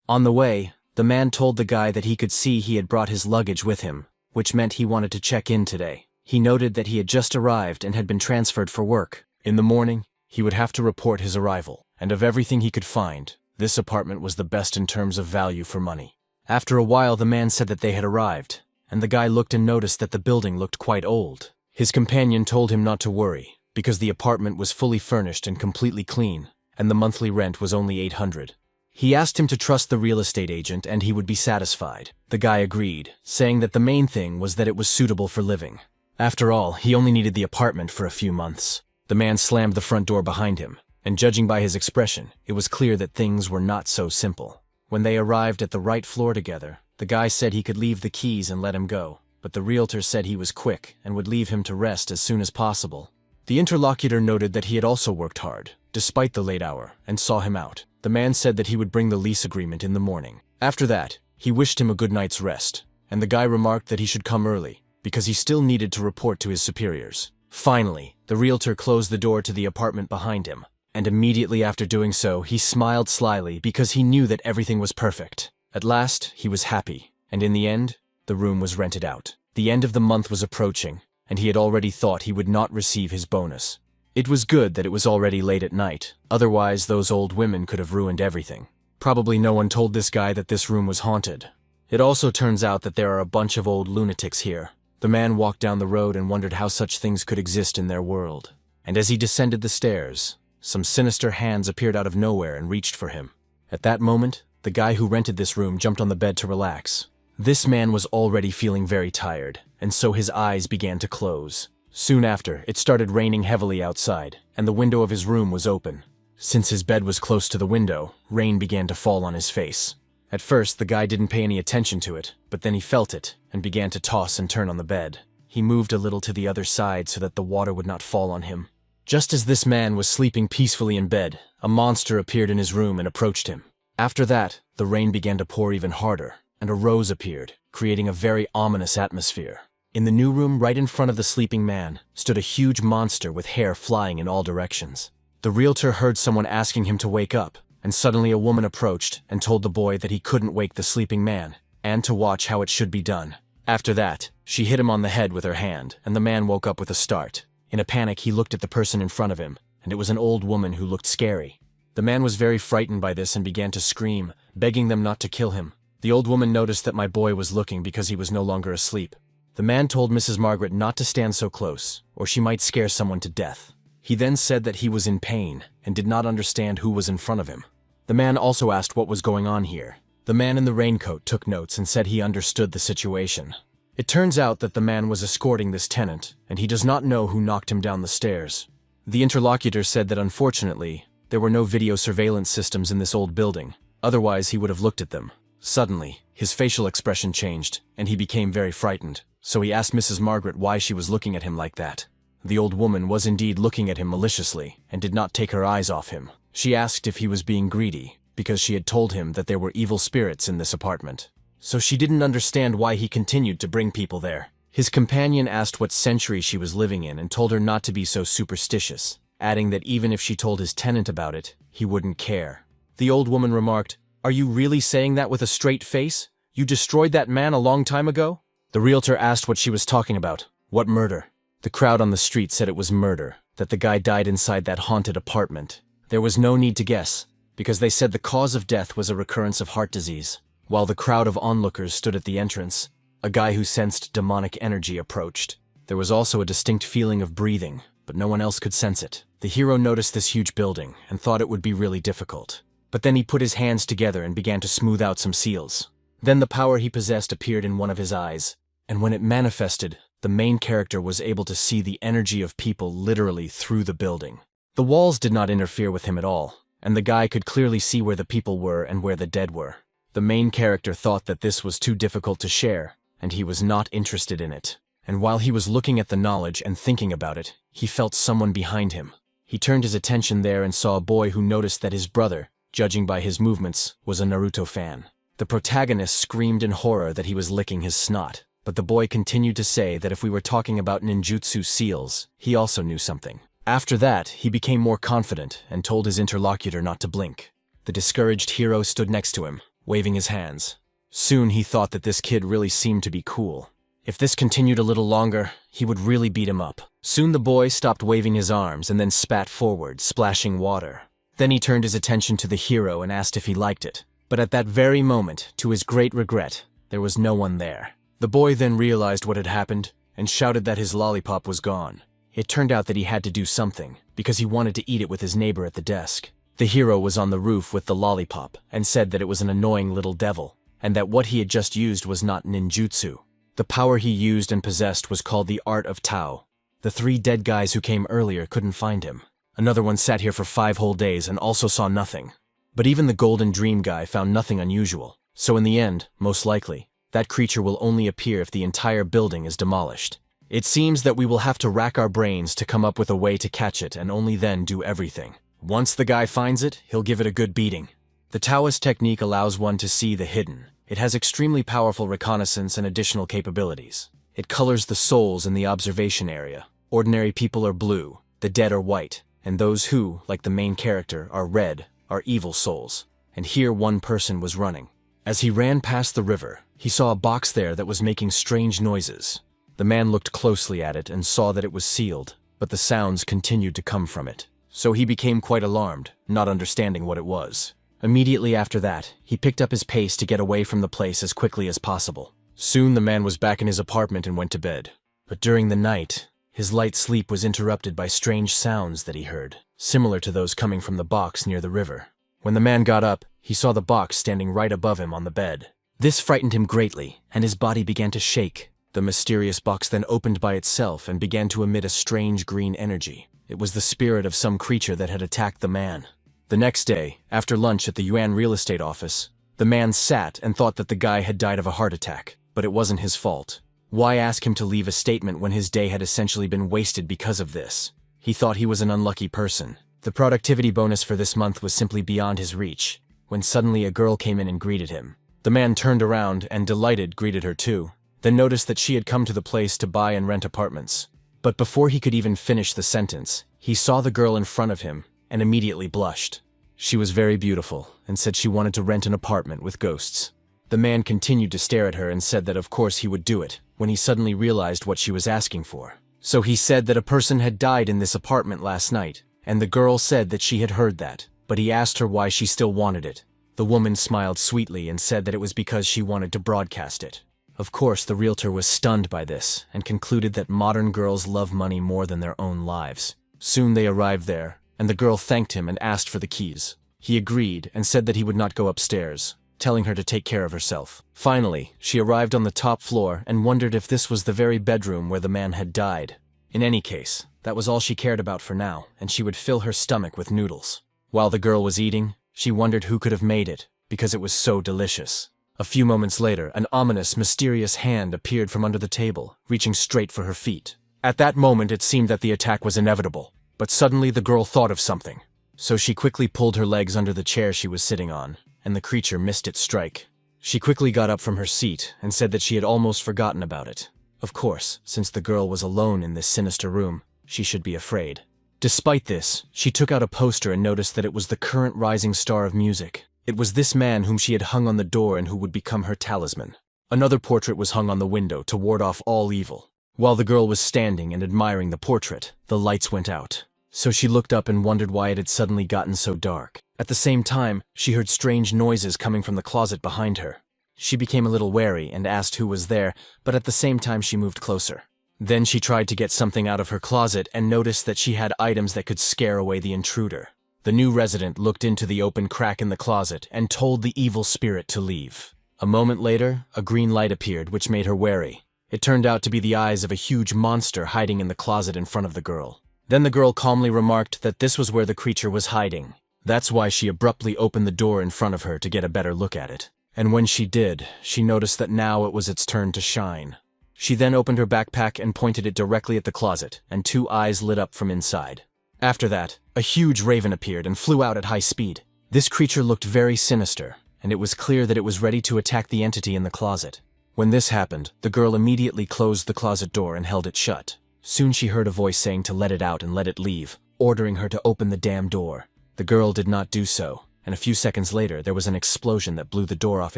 On the way, the man told the guy that he could see he had brought his luggage with him, which meant he wanted to check in today. He noted that he had just arrived and had been transferred for work. In the morning, he would have to report his arrival, and of everything he could find, this apartment was the best in terms of value for money. After a while, the man said that they had arrived, and the guy looked and noticed that the building looked quite old. His companion told him not to worry, because the apartment was fully furnished and completely clean, and the monthly rent was only $800. He asked him to trust the real estate agent and he would be satisfied. The guy agreed, saying that the main thing was that it was suitable for living. After all, he only needed the apartment for a few months. The man slammed the front door behind him, and judging by his expression, it was clear that things were not so simple. When they arrived at the right floor together, the guy said he could leave the keys and let him go, but the realtor said he was quick and would leave him to rest as soon as possible. The interlocutor noted that he had also worked hard, despite the late hour, and saw him out. The man said that he would bring the lease agreement in the morning. After that, he wished him a good night's rest, and the guy remarked that he should come early, because he still needed to report to his superiors. Finally, the realtor closed the door to the apartment behind him, and immediately after doing so, he smiled slyly because he knew that everything was perfect. At last, he was happy, and in the end, the room was rented out. The end of the month was approaching, and he had already thought he would not receive his bonus. It was good that it was already late at night, otherwise those old women could have ruined everything. Probably no one told this guy that this room was haunted. It also turns out that there are a bunch of old lunatics here. The man walked down the road and wondered how such things could exist in their world. And as he descended the stairs, some sinister hands appeared out of nowhere and reached for him. At that moment, the guy who rented this room jumped on the bed to relax. This man was already feeling very tired, and so his eyes began to close. Soon after, it started raining heavily outside, and the window of his room was open. Since his bed was close to the window, rain began to fall on his face. At first, the guy didn't pay any attention to it, but then he felt it, and began to toss and turn on the bed. He moved a little to the other side so that the water would not fall on him. Just as this man was sleeping peacefully in bed, a monster appeared in his room and approached him. After that, the rain began to pour even harder, and a rose appeared, creating a very ominous atmosphere. In the new room right in front of the sleeping man stood a huge monster with hair flying in all directions. The realtor heard someone asking him to wake up, and suddenly a woman approached and told the boy that he couldn't wake the sleeping man, and to watch how it should be done. After that, she hit him on the head with her hand, and the man woke up with a start. In a panic, he looked at the person in front of him, and it was an old woman who looked scary. The man was very frightened by this and began to scream, begging them not to kill him. The old woman noticed that my boy was looking because he was no longer asleep. The man told Mrs. Margaret not to stand so close, or she might scare someone to death. He then said that he was in pain and did not understand who was in front of him. The man also asked what was going on here. The man in the raincoat took notes and said he understood the situation. It turns out that the man was escorting this tenant, and he does not know who knocked him down the stairs. The interlocutor said that unfortunately, there were no video surveillance systems in this old building, otherwise he would have looked at them. Suddenly, his facial expression changed, and he became very frightened. So he asked Mrs. Margaret why she was looking at him like that. The old woman was indeed looking at him maliciously and did not take her eyes off him. She asked if he was being greedy, because she had told him that there were evil spirits in this apartment. So she didn't understand why he continued to bring people there. His companion asked what century she was living in and told her not to be so superstitious, adding that even if she told his tenant about it, he wouldn't care. The old woman remarked, "Are you really saying that with a straight face? You destroyed that man a long time ago?" The realtor asked what she was talking about. What murder? The crowd on the street said it was murder, that the guy died inside that haunted apartment. There was no need to guess, because they said the cause of death was a recurrence of heart disease. While the crowd of onlookers stood at the entrance, a guy who sensed demonic energy approached. There was also a distinct feeling of breathing, but no one else could sense it. The hero noticed this huge building and thought it would be really difficult. But then he put his hands together and began to smooth out some seals. Then the power he possessed appeared in one of his eyes. And when it manifested, the main character was able to see the energy of people literally through the building. The walls did not interfere with him at all, and the guy could clearly see where the people were and where the dead were. The main character thought that this was too difficult to share, and he was not interested in it. And while he was looking at the knowledge and thinking about it, he felt someone behind him. He turned his attention there and saw a boy who noticed that his brother, judging by his movements, was a Naruto fan. The protagonist screamed in horror that he was licking his snot. But the boy continued to say that if we were talking about ninjutsu seals, he also knew something. After that, he became more confident and told his interlocutor not to blink. The discouraged hero stood next to him, waving his hands. Soon he thought that this kid really seemed to be cool. If this continued a little longer, he would really beat him up. Soon the boy stopped waving his arms and then spat forward, splashing water. Then he turned his attention to the hero and asked if he liked it. But at that very moment, to his great regret, there was no one there. The boy then realized what had happened and shouted that his lollipop was gone. It turned out that he had to do something, because he wanted to eat it with his neighbor at the desk. The hero was on the roof with the lollipop and said that it was an annoying little devil, and that what he had just used was not ninjutsu. The power he used and possessed was called the Art of Tao. The 3 dead guys who came earlier couldn't find him. Another one sat here for 5 whole days and also saw nothing. But even the Golden Dream guy found nothing unusual. So in the end, most likely, that creature will only appear if the entire building is demolished. It seems that we will have to rack our brains to come up with a way to catch it and only then do everything. Once the guy finds it, he'll give it a good beating. The Taoist technique allows one to see the hidden. It has extremely powerful reconnaissance and additional capabilities. It colors the souls in the observation area. Ordinary people are blue, the dead are white, and those who, like the main character, are red, are evil souls. And here one person was running. As he ran past the river, he saw a box there that was making strange noises. The man looked closely at it and saw that it was sealed, but the sounds continued to come from it. So he became quite alarmed, not understanding what it was. Immediately after that, he picked up his pace to get away from the place as quickly as possible. Soon the man was back in his apartment and went to bed. But during the night, his light sleep was interrupted by strange sounds that he heard, similar to those coming from the box near the river. When the man got up, he saw the box standing right above him on the bed. This frightened him greatly, and his body began to shake. The mysterious box then opened by itself and began to emit a strange green energy. It was the spirit of some creature that had attacked the man. The next day, after lunch at the Yuan real estate office, the man sat and thought that the guy had died of a heart attack, but it wasn't his fault. Why ask him to leave a statement when his day had essentially been wasted because of this? He thought he was an unlucky person. The productivity bonus for this month was simply beyond his reach, when suddenly a girl came in and greeted him. The man turned around and, delighted, greeted her too, then noticed that she had come to the place to buy and rent apartments. But before he could even finish the sentence, he saw the girl in front of him and immediately blushed. She was very beautiful and said she wanted to rent an apartment with ghosts. The man continued to stare at her and said that of course he would do it, when he suddenly realized what she was asking for. So he said that a person had died in this apartment last night, and the girl said that she had heard that, but he asked her why she still wanted it. The woman smiled sweetly and said that it was because she wanted to broadcast it. Of course, the realtor was stunned by this and concluded that modern girls love money more than their own lives. Soon they arrived there, and the girl thanked him and asked for the keys. He agreed and said that he would not go upstairs, telling her to take care of herself. Finally, she arrived on the top floor and wondered if this was the very bedroom where the man had died. In any case, that was all she cared about for now, and she would fill her stomach with noodles. While the girl was eating, she wondered who could have made it, because it was so delicious. A few moments later, an ominous, mysterious hand appeared from under the table, reaching straight for her feet. At that moment, it seemed that the attack was inevitable, but suddenly the girl thought of something. So she quickly pulled her legs under the chair she was sitting on, and the creature missed its strike. She quickly got up from her seat and said that she had almost forgotten about it. Of course, since the girl was alone in this sinister room, she should be afraid. Despite this, she took out a poster and noticed that it was the current rising star of music. It was this man whom she had hung on the door and who would become her talisman. Another portrait was hung on the window to ward off all evil. While the girl was standing and admiring the portrait, the lights went out. So she looked up and wondered why it had suddenly gotten so dark. At the same time, she heard strange noises coming from the closet behind her. She became a little wary and asked who was there, but at the same time she moved closer. Then she tried to get something out of her closet and noticed that she had items that could scare away the intruder. The new resident looked into the open crack in the closet and told the evil spirit to leave. A moment later, a green light appeared, which made her wary. It turned out to be the eyes of a huge monster hiding in the closet in front of the girl. Then the girl calmly remarked that this was where the creature was hiding. That's why she abruptly opened the door in front of her to get a better look at it. And when she did, she noticed that now it was its turn to shine. She then opened her backpack and pointed it directly at the closet, and 2 eyes lit up from inside. After that, a huge raven appeared and flew out at high speed. This creature looked very sinister, and it was clear that it was ready to attack the entity in the closet. When this happened, the girl immediately closed the closet door and held it shut. Soon she heard a voice saying to let it out and let it leave, ordering her to open the damn door. The girl did not do so, and a few seconds later there was an explosion that blew the door off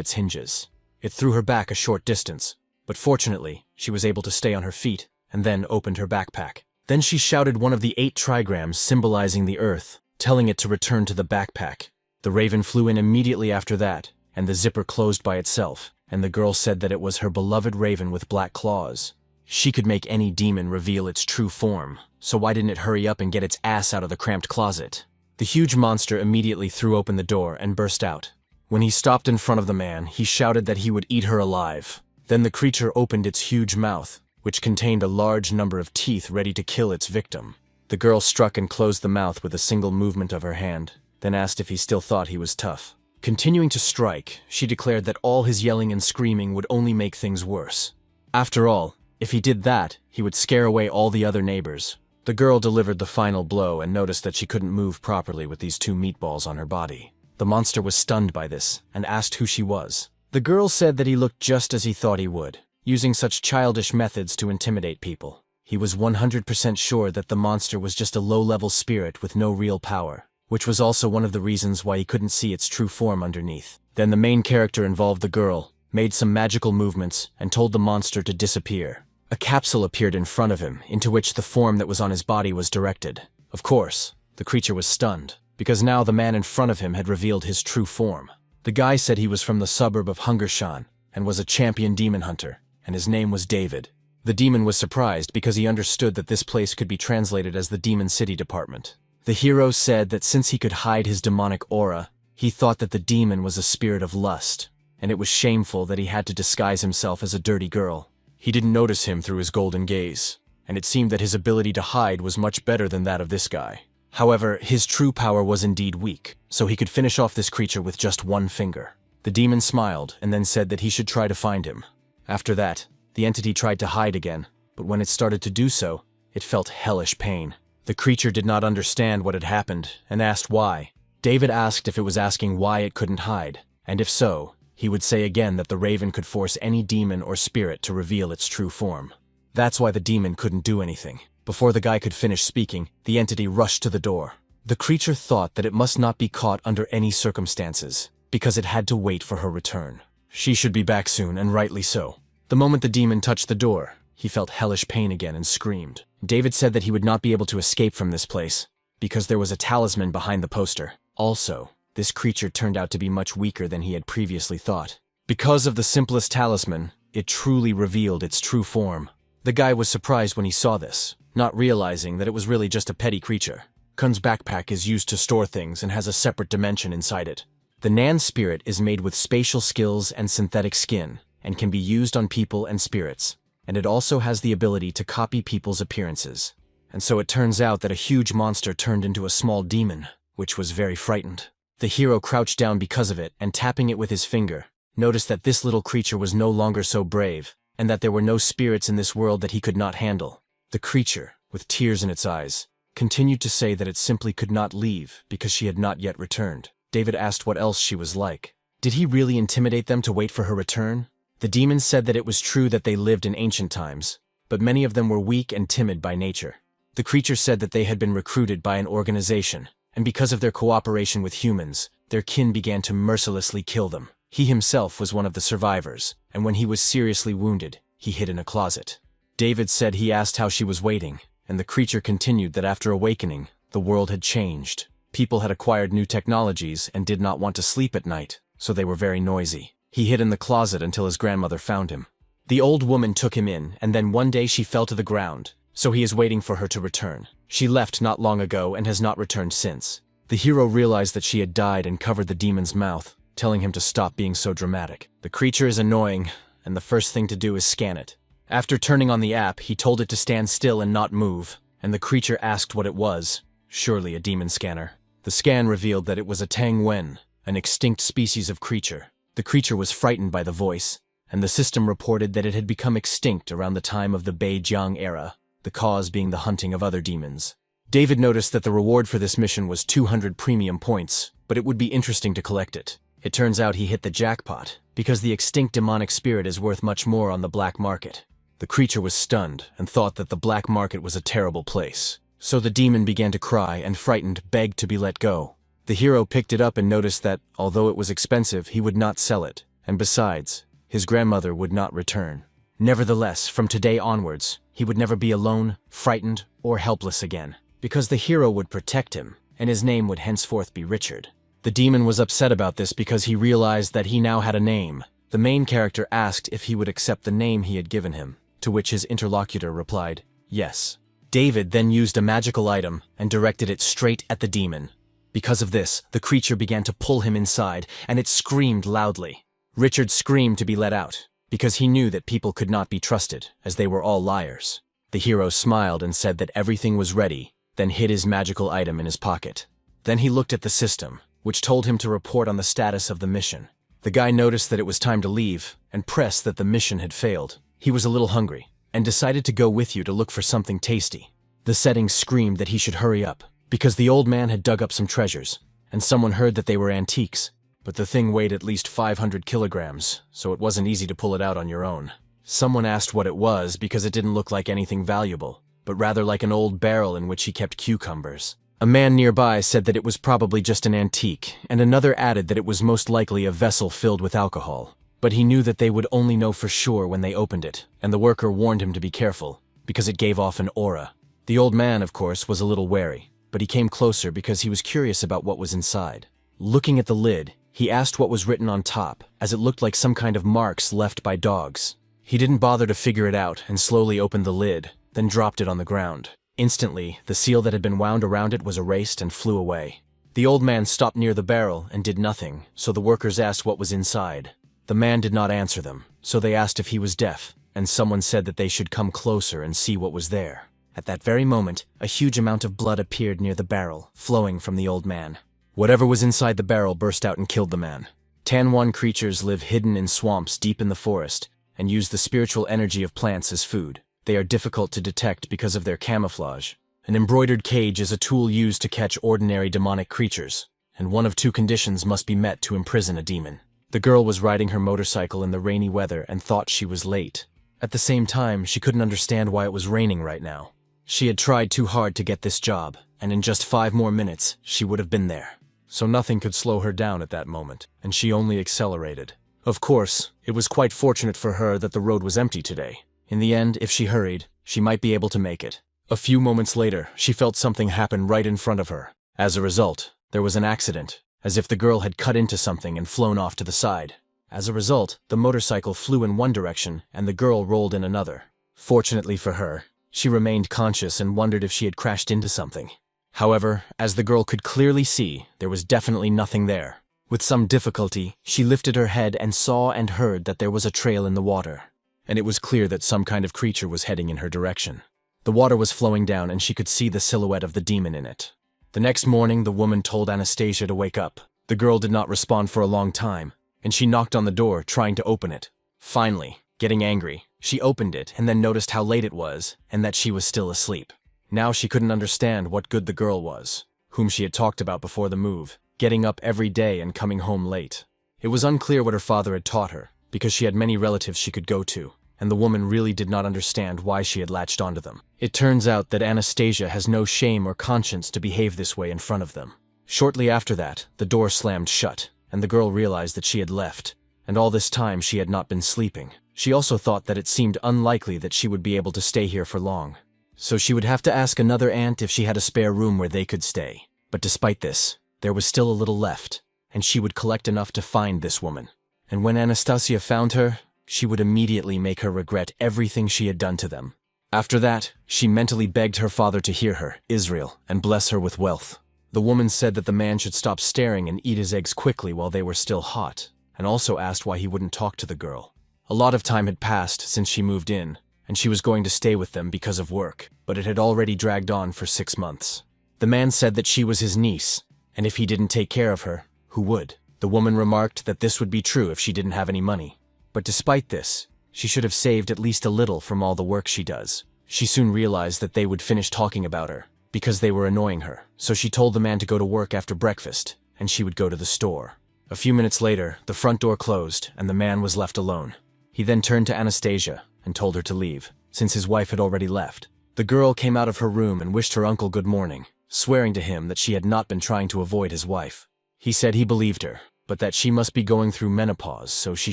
its hinges. It threw her back a short distance, but fortunately, she was able to stay on her feet, and then opened her backpack. Then she shouted one of the 8 trigrams symbolizing the earth, telling it to return to the backpack. The raven flew in immediately after that, and the zipper closed by itself, and the girl said that it was her beloved raven with black claws. She could make any demon reveal its true form, so why didn't it hurry up and get its ass out of the cramped closet? The huge monster immediately threw open the door and burst out. When he stopped in front of the man, he shouted that he would eat her alive. Then the creature opened its huge mouth, which contained a large number of teeth ready to kill its victim. The girl struck and closed the mouth with a single movement of her hand, then asked if he still thought he was tough. Continuing to strike, she declared that all his yelling and screaming would only make things worse. After all, if he did that, he would scare away all the other neighbors. The girl delivered the final blow and noticed that she couldn't move properly with these 2 meatballs on her body. The monster was stunned by this and asked who she was. The girl said that he looked just as he thought he would, using such childish methods to intimidate people. He was 100% sure that the monster was just a low-level spirit with no real power, which was also one of the reasons why he couldn't see its true form underneath. Then the main character involved the girl, made some magical movements, and told the monster to disappear. A capsule appeared in front of him, into which the form that was on his body was directed. Of course, the creature was stunned, because now the man in front of him had revealed his true form. The guy said he was from the suburb of Hungershan, and was a champion demon hunter, and his name was David. The demon was surprised because he understood that this place could be translated as the Demon City Department. The hero said that since he could hide his demonic aura, he thought that the demon was a spirit of lust, and it was shameful that he had to disguise himself as a dirty girl. He didn't notice him through his golden gaze, and it seemed that his ability to hide was much better than that of this guy. However, his true power was indeed weak, so he could finish off this creature with just 1 finger. The demon smiled and then said that he should try to find him. After that, the entity tried to hide again, but when it started to do so, it felt hellish pain. The creature did not understand what had happened and asked why. David asked if it was asking why it couldn't hide, and if so, he would say again that the raven could force any demon or spirit to reveal its true form. That's why the demon couldn't do anything. Before the guy could finish speaking, the entity rushed to the door. The creature thought that it must not be caught under any circumstances, because it had to wait for her return. She should be back soon, and rightly so. The moment the demon touched the door, he felt hellish pain again and screamed. David said that he would not be able to escape from this place, because there was a talisman behind the poster. Also, this creature turned out to be much weaker than he had previously thought. Because of the simplest talisman, it truly revealed its true form. The guy was surprised when he saw this, not realizing that it was really just a petty creature. Kun's backpack is used to store things and has a separate dimension inside it. The Nan spirit is made with spatial skills and synthetic skin, and can be used on people and spirits, and it also has the ability to copy people's appearances. And so it turns out that a huge monster turned into a small demon, which was very frightened. The hero crouched down because of it, and tapping it with his finger, noticed that this little creature was no longer so brave, and that there were no spirits in this world that he could not handle. The creature, with tears in its eyes, continued to say that it simply could not leave because she had not yet returned. David asked what else she was like. Did he really intimidate them to wait for her return? The demons said that it was true that they lived in ancient times, but many of them were weak and timid by nature. The creature said that they had been recruited by an organization, and because of their cooperation with humans, their kin began to mercilessly kill them. He himself was one of the survivors, and when he was seriously wounded, he hid in a closet. David said he asked how she was waiting, and the creature continued that after awakening, the world had changed. People had acquired new technologies and did not want to sleep at night, so they were very noisy. He hid in the closet until his grandmother found him. The old woman took him in, and then one day she fell to the ground, so he is waiting for her to return. She left not long ago and has not returned since. The hero realized that she had died and covered the demon's mouth, telling him to stop being so dramatic. The creature is annoying, and the first thing to do is scan it. After turning on the app, he told it to stand still and not move, and the creature asked what it was. Surely a demon scanner. The scan revealed that it was a Tang Wen, an extinct species of creature. The creature was frightened by the voice, and the system reported that it had become extinct around the time of the Beijiang era, the cause being the hunting of other demons. David noticed that the reward for this mission was 200 premium points, but it would be interesting to collect it. It turns out he hit the jackpot, because the extinct demonic spirit is worth much more on the black market. The creature was stunned and thought that the black market was a terrible place. So the demon began to cry and frightened begged to be let go. The hero picked it up and noticed that, although it was expensive, he would not sell it, and besides, his grandmother would not return. Nevertheless, from today onwards, he would never be alone, frightened, or helpless again, because the hero would protect him, and his name would henceforth be Richard. The demon was upset about this because he realized that he now had a name. The main character asked if he would accept the name he had given him, to which his interlocutor replied, yes. David then used a magical item and directed it straight at the demon. Because of this, the creature began to pull him inside, and it screamed loudly. Richard screamed to be let out, because he knew that people could not be trusted, as they were all liars. The hero smiled and said that everything was ready, then hid his magical item in his pocket. Then he looked at the system, which told him to report on the status of the mission. The guy noticed that it was time to leave, and pressed that the mission had failed. He was a little hungry, and decided to go with you to look for something tasty. The settings screamed that he should hurry up, because the old man had dug up some treasures, and someone heard that they were antiques, but the thing weighed at least 500 kilograms, so it wasn't easy to pull it out on your own. Someone asked what it was because it didn't look like anything valuable, but rather like an old barrel in which he kept cucumbers. A man nearby said that it was probably just an antique, and another added that it was most likely a vessel filled with alcohol. But he knew that they would only know for sure when they opened it, and the worker warned him to be careful, because it gave off an aura. The old man, of course, was a little wary, but he came closer because he was curious about what was inside. Looking at the lid, he asked what was written on top, as it looked like some kind of marks left by dogs. He didn't bother to figure it out and slowly opened the lid, then dropped it on the ground. Instantly, the seal that had been wound around it was erased and flew away. The old man stopped near the barrel and did nothing, so the workers asked what was inside. The man did not answer them, so they asked if he was deaf, and someone said that they should come closer and see what was there. At that very moment, a huge amount of blood appeared near the barrel, flowing from the old man. Whatever was inside the barrel burst out and killed the man. Tanwan creatures live hidden in swamps deep in the forest, and use the spiritual energy of plants as food. They are difficult to detect because of their camouflage. An embroidered cage is a tool used to catch ordinary demonic creatures, and one of two conditions must be met to imprison a demon. The girl was riding her motorcycle in the rainy weather and thought she was late. At the same time, she couldn't understand why it was raining right now. She had tried too hard to get this job, and in just 5 more minutes, she would have been there. So nothing could slow her down at that moment, and she only accelerated. Of course, it was quite fortunate for her that the road was empty today. In the end, if she hurried, she might be able to make it. A few moments later, she felt something happen right in front of her. As a result, there was an accident, as if the girl had cut into something and flown off to the side. As a result, the motorcycle flew in one direction and the girl rolled in another. Fortunately for her, she remained conscious and wondered if she had crashed into something. However, as the girl could clearly see, there was definitely nothing there. With some difficulty, she lifted her head and saw and heard that there was a trail in the water, and it was clear that some kind of creature was heading in her direction. The water was flowing down and she could see the silhouette of the demon in it. The next morning, the woman told Anastasia to wake up. The girl did not respond for a long time, and she knocked on the door, trying to open it. Finally, getting angry, she opened it and then noticed how late it was and that she was still asleep. Now she couldn't understand what good the girl was, whom she had talked about before the move, getting up every day and coming home late. It was unclear what her father had taught her, because she had many relatives she could go to, and the woman really did not understand why she had latched onto them. It turns out that Anastasia has no shame or conscience to behave this way in front of them. Shortly after that, the door slammed shut, and the girl realized that she had left, and all this time she had not been sleeping. She also thought that it seemed unlikely that she would be able to stay here for long. So she would have to ask another aunt if she had a spare room where they could stay. But despite this, there was still a little left, and she would collect enough to find this woman. And when Anastasia found her, she would immediately make her regret everything she had done to them. After that, she mentally begged her father to hear her, Israel, and bless her with wealth. The woman said that the man should stop staring and eat his eggs quickly while they were still hot, and also asked why he wouldn't talk to the girl. A lot of time had passed since she moved in, and she was going to stay with them because of work, but it had already dragged on for 6 months. The man said that she was his niece, and if he didn't take care of her, who would? The woman remarked that this would be true if she didn't have any money. But despite this, she should have saved at least a little from all the work she does. She soon realized that they would finish talking about her, because they were annoying her, so she told the man to go to work after breakfast, and she would go to the store. A few minutes later, the front door closed, and the man was left alone. He then turned to Anastasia and told her to leave, since his wife had already left. The girl came out of her room and wished her uncle good morning. swearing to him that she had not been trying to avoid his wife. He said he believed her, but that she must be going through menopause, so she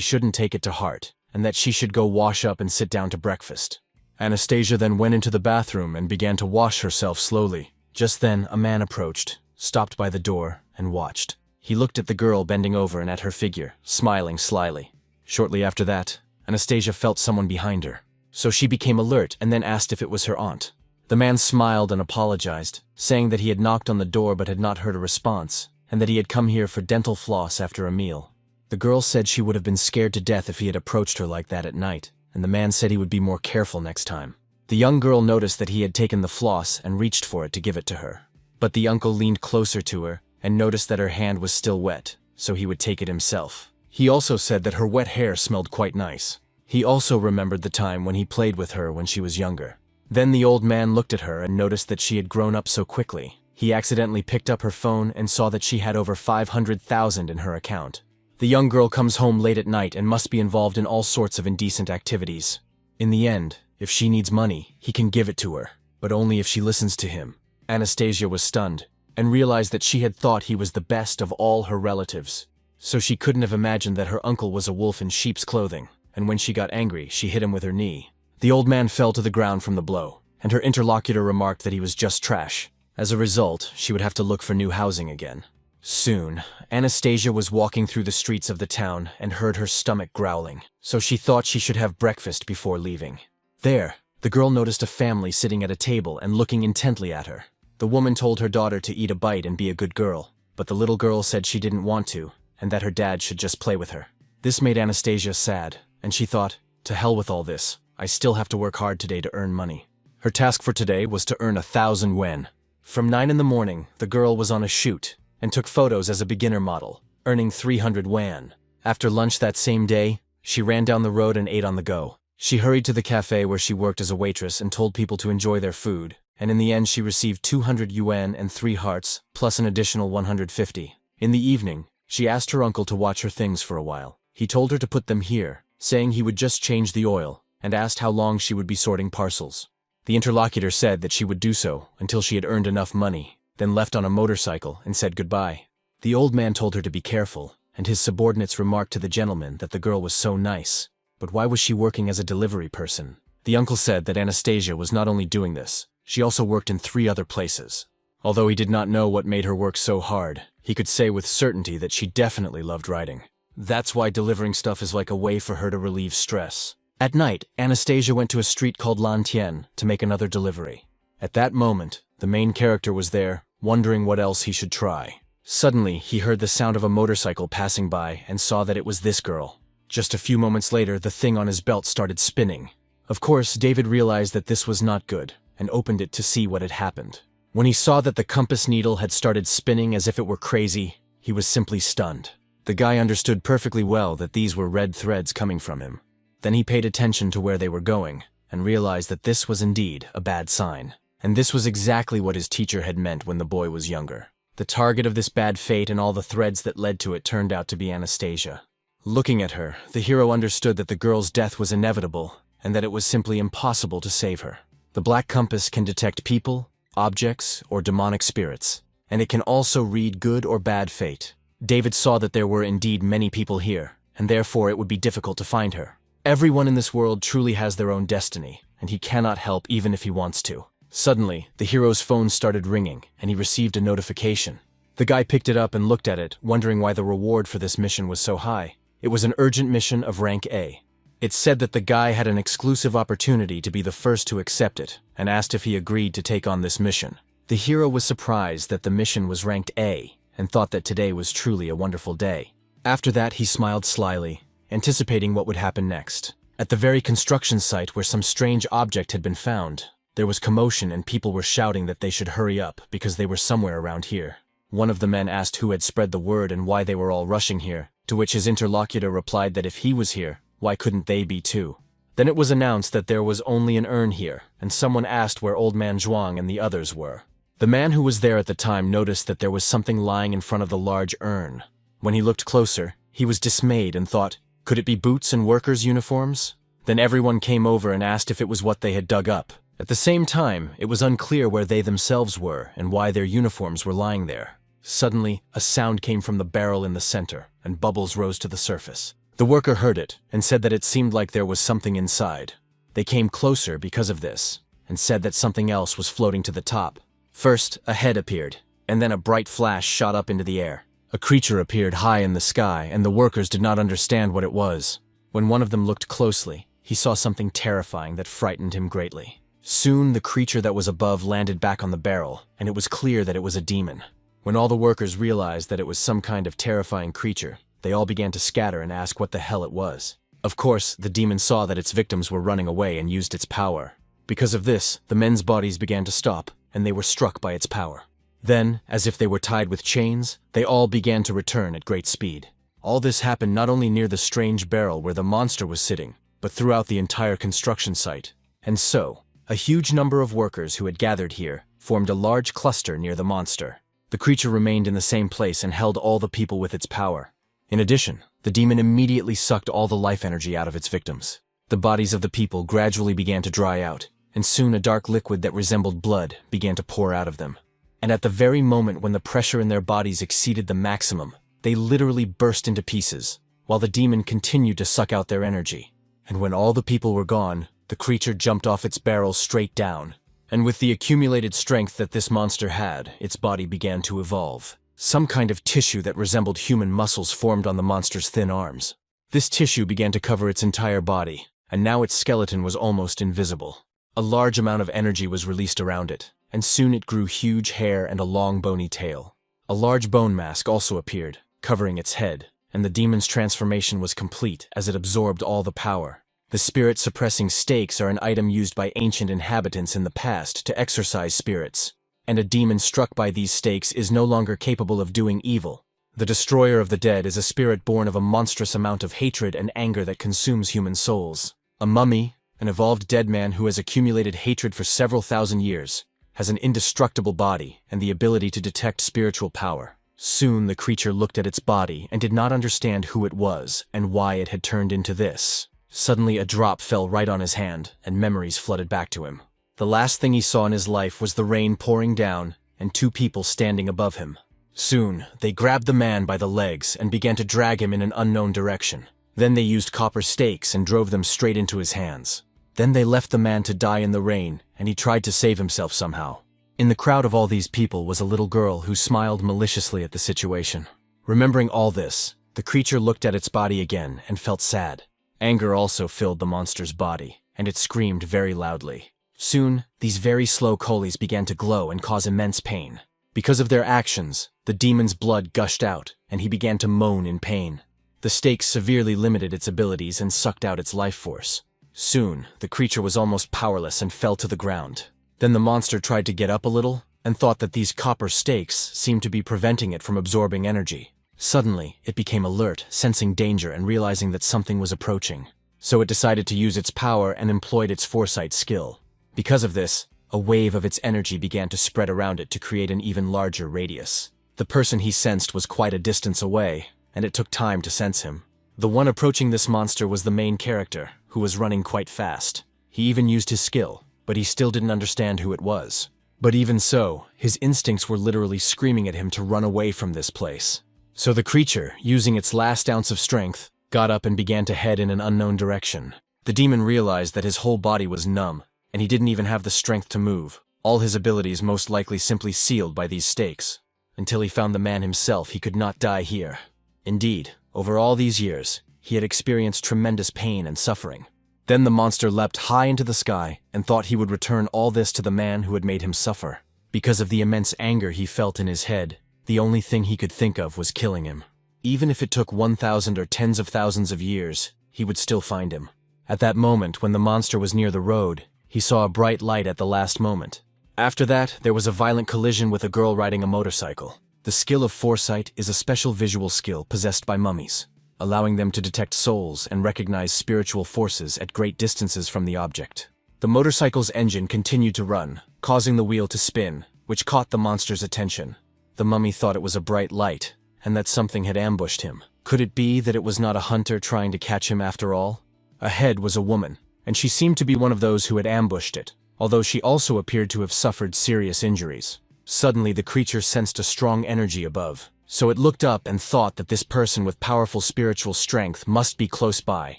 shouldn't take it to heart, and that she should go wash up and sit down to breakfast. Anastasia then went into the bathroom and began to wash herself slowly. Just then, a man approached, stopped by the door, and watched. He looked at the girl bending over and at her figure, smiling slyly. Shortly after that, Anastasia felt someone behind her, so she became alert and then asked if it was her aunt. The man smiled and apologized, saying that he had knocked on the door but had not heard a response, and that he had come here for dental floss after a meal. The girl said she would have been scared to death if he had approached her like that at night, and the man said he would be more careful next time. The young girl noticed that he had taken the floss and reached for it to give it to her. But the uncle leaned closer to her and noticed that her hand was still wet, so he would take it himself. He also said that her wet hair smelled quite nice. He also remembered the time when he played with her when she was younger. Then the old man looked at her and noticed that she had grown up so quickly. He accidentally picked up her phone and saw that she had over 500,000 in her account. The young girl comes home late at night and must be involved in all sorts of indecent activities. In the end, if she needs money, he can give it to her, but only if she listens to him. Anastasia was stunned and realized that she had thought he was the best of all her relatives. So she couldn't have imagined that her uncle was a wolf in sheep's clothing, and when she got angry, she hit him with her knee. The old man fell to the ground from the blow, and her interlocutor remarked that he was just trash. As a result, she would have to look for new housing again. Soon, Anastasia was walking through the streets of the town and heard her stomach growling, so she thought she should have breakfast before leaving. There, the girl noticed a family sitting at a table and looking intently at her. The woman told her daughter to eat a bite and be a good girl, but the little girl said she didn't want to, and that her dad should just play with her. This made Anastasia sad, and she thought, to hell with all this, I still have to work hard today to earn money. Her task for today was to earn 1,000 yuan. From 9 in the morning, the girl was on a shoot and took photos as a beginner model, earning 300 yuan. After lunch that same day, she ran down the road and ate on the go. She hurried to the cafe where she worked as a waitress and told people to enjoy their food, and in the end she received 200 yuan and 3 hearts, plus an additional 150. In the evening, she asked her uncle to watch her things for a while. He told her to put them here, saying he would just change the oil, and asked how long she would be sorting parcels. The interlocutor said that she would do so until she had earned enough money, then left on a motorcycle and said goodbye. The old man told her to be careful, and his subordinates remarked to the gentleman that the girl was so nice. But why was she working as a delivery person? The uncle said that Anastasia was not only doing this, she also worked in 3 other places. Although he did not know what made her work so hard, he could say with certainty that she definitely loved writing. That's why delivering stuff is like a way for her to relieve stress. At night, Anastasia went to a street called Lantien to make another delivery. At that moment, the main character was there, wondering what else he should try. Suddenly, he heard the sound of a motorcycle passing by and saw that it was this girl. Just a few moments later, the thing on his belt started spinning. Of course, David realized that this was not good and opened it to see what had happened. When he saw that the compass needle had started spinning as if it were crazy, he was simply stunned. The guy understood perfectly well that these were red threads coming from him. Then he paid attention to where they were going and realized that this was indeed a bad sign. And this was exactly what his teacher had meant when the boy was younger. The target of this bad fate and all the threads that led to it turned out to be Anastasia. Looking at her, the hero understood that the girl's death was inevitable and that it was simply impossible to save her. The black compass can detect people, objects, or demonic spirits, and it can also read good or bad fate. David saw that there were indeed many people here, and therefore it would be difficult to find her. Everyone in this world truly has their own destiny, and he cannot help even if he wants to. Suddenly, the hero's phone started ringing, and he received a notification. The guy picked it up and looked at it, wondering why the reward for this mission was so high. It was an urgent mission of rank A. It said that the guy had an exclusive opportunity to be the first to accept it, and asked if he agreed to take on this mission. The hero was surprised that the mission was ranked A, and thought that today was truly a wonderful day. After that, he smiled slyly, anticipating what would happen next. At the very construction site where some strange object had been found, there was commotion and people were shouting that they should hurry up because they were somewhere around here. One of the men asked who had spread the word and why they were all rushing here, to which his interlocutor replied that if he was here, why couldn't they be too? Then it was announced that there was only an urn here, and someone asked where Old Man Zhuang and the others were. The man who was there at the time noticed that there was something lying in front of the large urn. When he looked closer, he was dismayed and thought, could it be boots and workers' uniforms? Then everyone came over and asked if it was what they had dug up, At the same time, it was unclear where they themselves were and why their uniforms were lying there. Suddenly, a sound came from the barrel in the center, and bubbles rose to the surface. The worker heard it and said that it seemed like there was something inside. They came closer because of this, and said that something else was floating to the top. First, a head appeared, and then a bright flash shot up into the air. A creature appeared high in the sky, and the workers did not understand what it was. When one of them looked closely, he saw something terrifying that frightened him greatly. Soon, the creature that was above landed back on the barrel, and it was clear that it was a demon. When all the workers realized that it was some kind of terrifying creature, they all began to scatter and ask what the hell it was. Of course, the demon saw that its victims were running away and used its power. Because of this, the men's bodies began to stop, and they were struck by its power. Then, as if they were tied with chains, they all began to return at great speed. All this happened not only near the strange barrel where the monster was sitting, but throughout the entire construction site. And so, a huge number of workers who had gathered here formed a large cluster near the monster. The creature remained in the same place and held all the people with its power. In addition, the demon immediately sucked all the life energy out of its victims. The bodies of the people gradually began to dry out, and soon a dark liquid that resembled blood began to pour out of them. And at the very moment when the pressure in their bodies exceeded the maximum, they literally burst into pieces, while the demon continued to suck out their energy. And when all the people were gone, the creature jumped off its barrel straight down. And with the accumulated strength that this monster had, its body began to evolve. Some kind of tissue that resembled human muscles formed on the monster's thin arms. This tissue began to cover its entire body, and now its skeleton was almost invisible. A large amount of energy was released around it, and soon it grew huge hair and a long bony tail. A large bone mask also appeared, covering its head, and the demon's transformation was complete as it absorbed all the power. The spirit-suppressing stakes are an item used by ancient inhabitants in the past to exorcise spirits, and a demon struck by these stakes is no longer capable of doing evil. The destroyer of the dead is a spirit born of a monstrous amount of hatred and anger that consumes human souls. A mummy, an evolved dead man who has accumulated hatred for several thousand years, has an indestructible body and the ability to detect spiritual power. Soon the creature looked at its body and did not understand who it was and why it had turned into this. Suddenly a drop fell right on his hand, and memories flooded back to him. The last thing he saw in his life was the rain pouring down and two people standing above him. Soon, they grabbed the man by the legs and began to drag him in an unknown direction. Then they used copper stakes and drove them straight into his hands. Then they left the man to die in the rain, and he tried to save himself somehow. In the crowd of all these people was a little girl who smiled maliciously at the situation. Remembering all this, the creature looked at its body again and felt sad. Anger also filled the monster's body, and it screamed very loudly. Soon, these very slow coalies began to glow and cause immense pain. Because of their actions, the demon's blood gushed out, and he began to moan in pain. The stakes severely limited its abilities and sucked out its life force. Soon, the creature was almost powerless and fell to the ground. Then the monster tried to get up a little, and thought that these copper stakes seemed to be preventing it from absorbing energy. Suddenly, it became alert, sensing danger and realizing that something was approaching. So it decided to use its power and employed its foresight skill. Because of this, a wave of its energy began to spread around it to create an even larger radius. The person he sensed was quite a distance away, and it took time to sense him. The one approaching this monster was the main character, who was running quite fast. He even used his skill, but he still didn't understand who it was. But even so, his instincts were literally screaming at him to run away from this place. So the creature, using its last ounce of strength, got up and began to head in an unknown direction. The demon realized that his whole body was numb, and he didn't even have the strength to move. All his abilities most likely simply sealed by these stakes. Until he found the man himself, he could not die here. Indeed, over all these years, he had experienced tremendous pain and suffering. Then the monster leapt high into the sky and thought he would return all this to the man who had made him suffer. Because of the immense anger he felt in his head, the only thing he could think of was killing him. Even if it took 1,000 or tens of thousands of years, he would still find him. At that moment, when the monster was near the road, he saw a bright light at the last moment. After that, there was a violent collision with a girl riding a motorcycle. The skill of foresight is a special visual skill possessed by mummies, allowing them to detect souls and recognize spiritual forces at great distances from the object. The motorcycle's engine continued to run, causing the wheel to spin, which caught the monster's attention. The mummy thought it was a bright light, and that something had ambushed him. Could it be that it was not a hunter trying to catch him after all? Ahead was a woman, and she seemed to be one of those who had ambushed it. although she also appeared to have suffered serious injuries. Suddenly the creature sensed a strong energy above, so it looked up and thought that this person with powerful spiritual strength must be close by,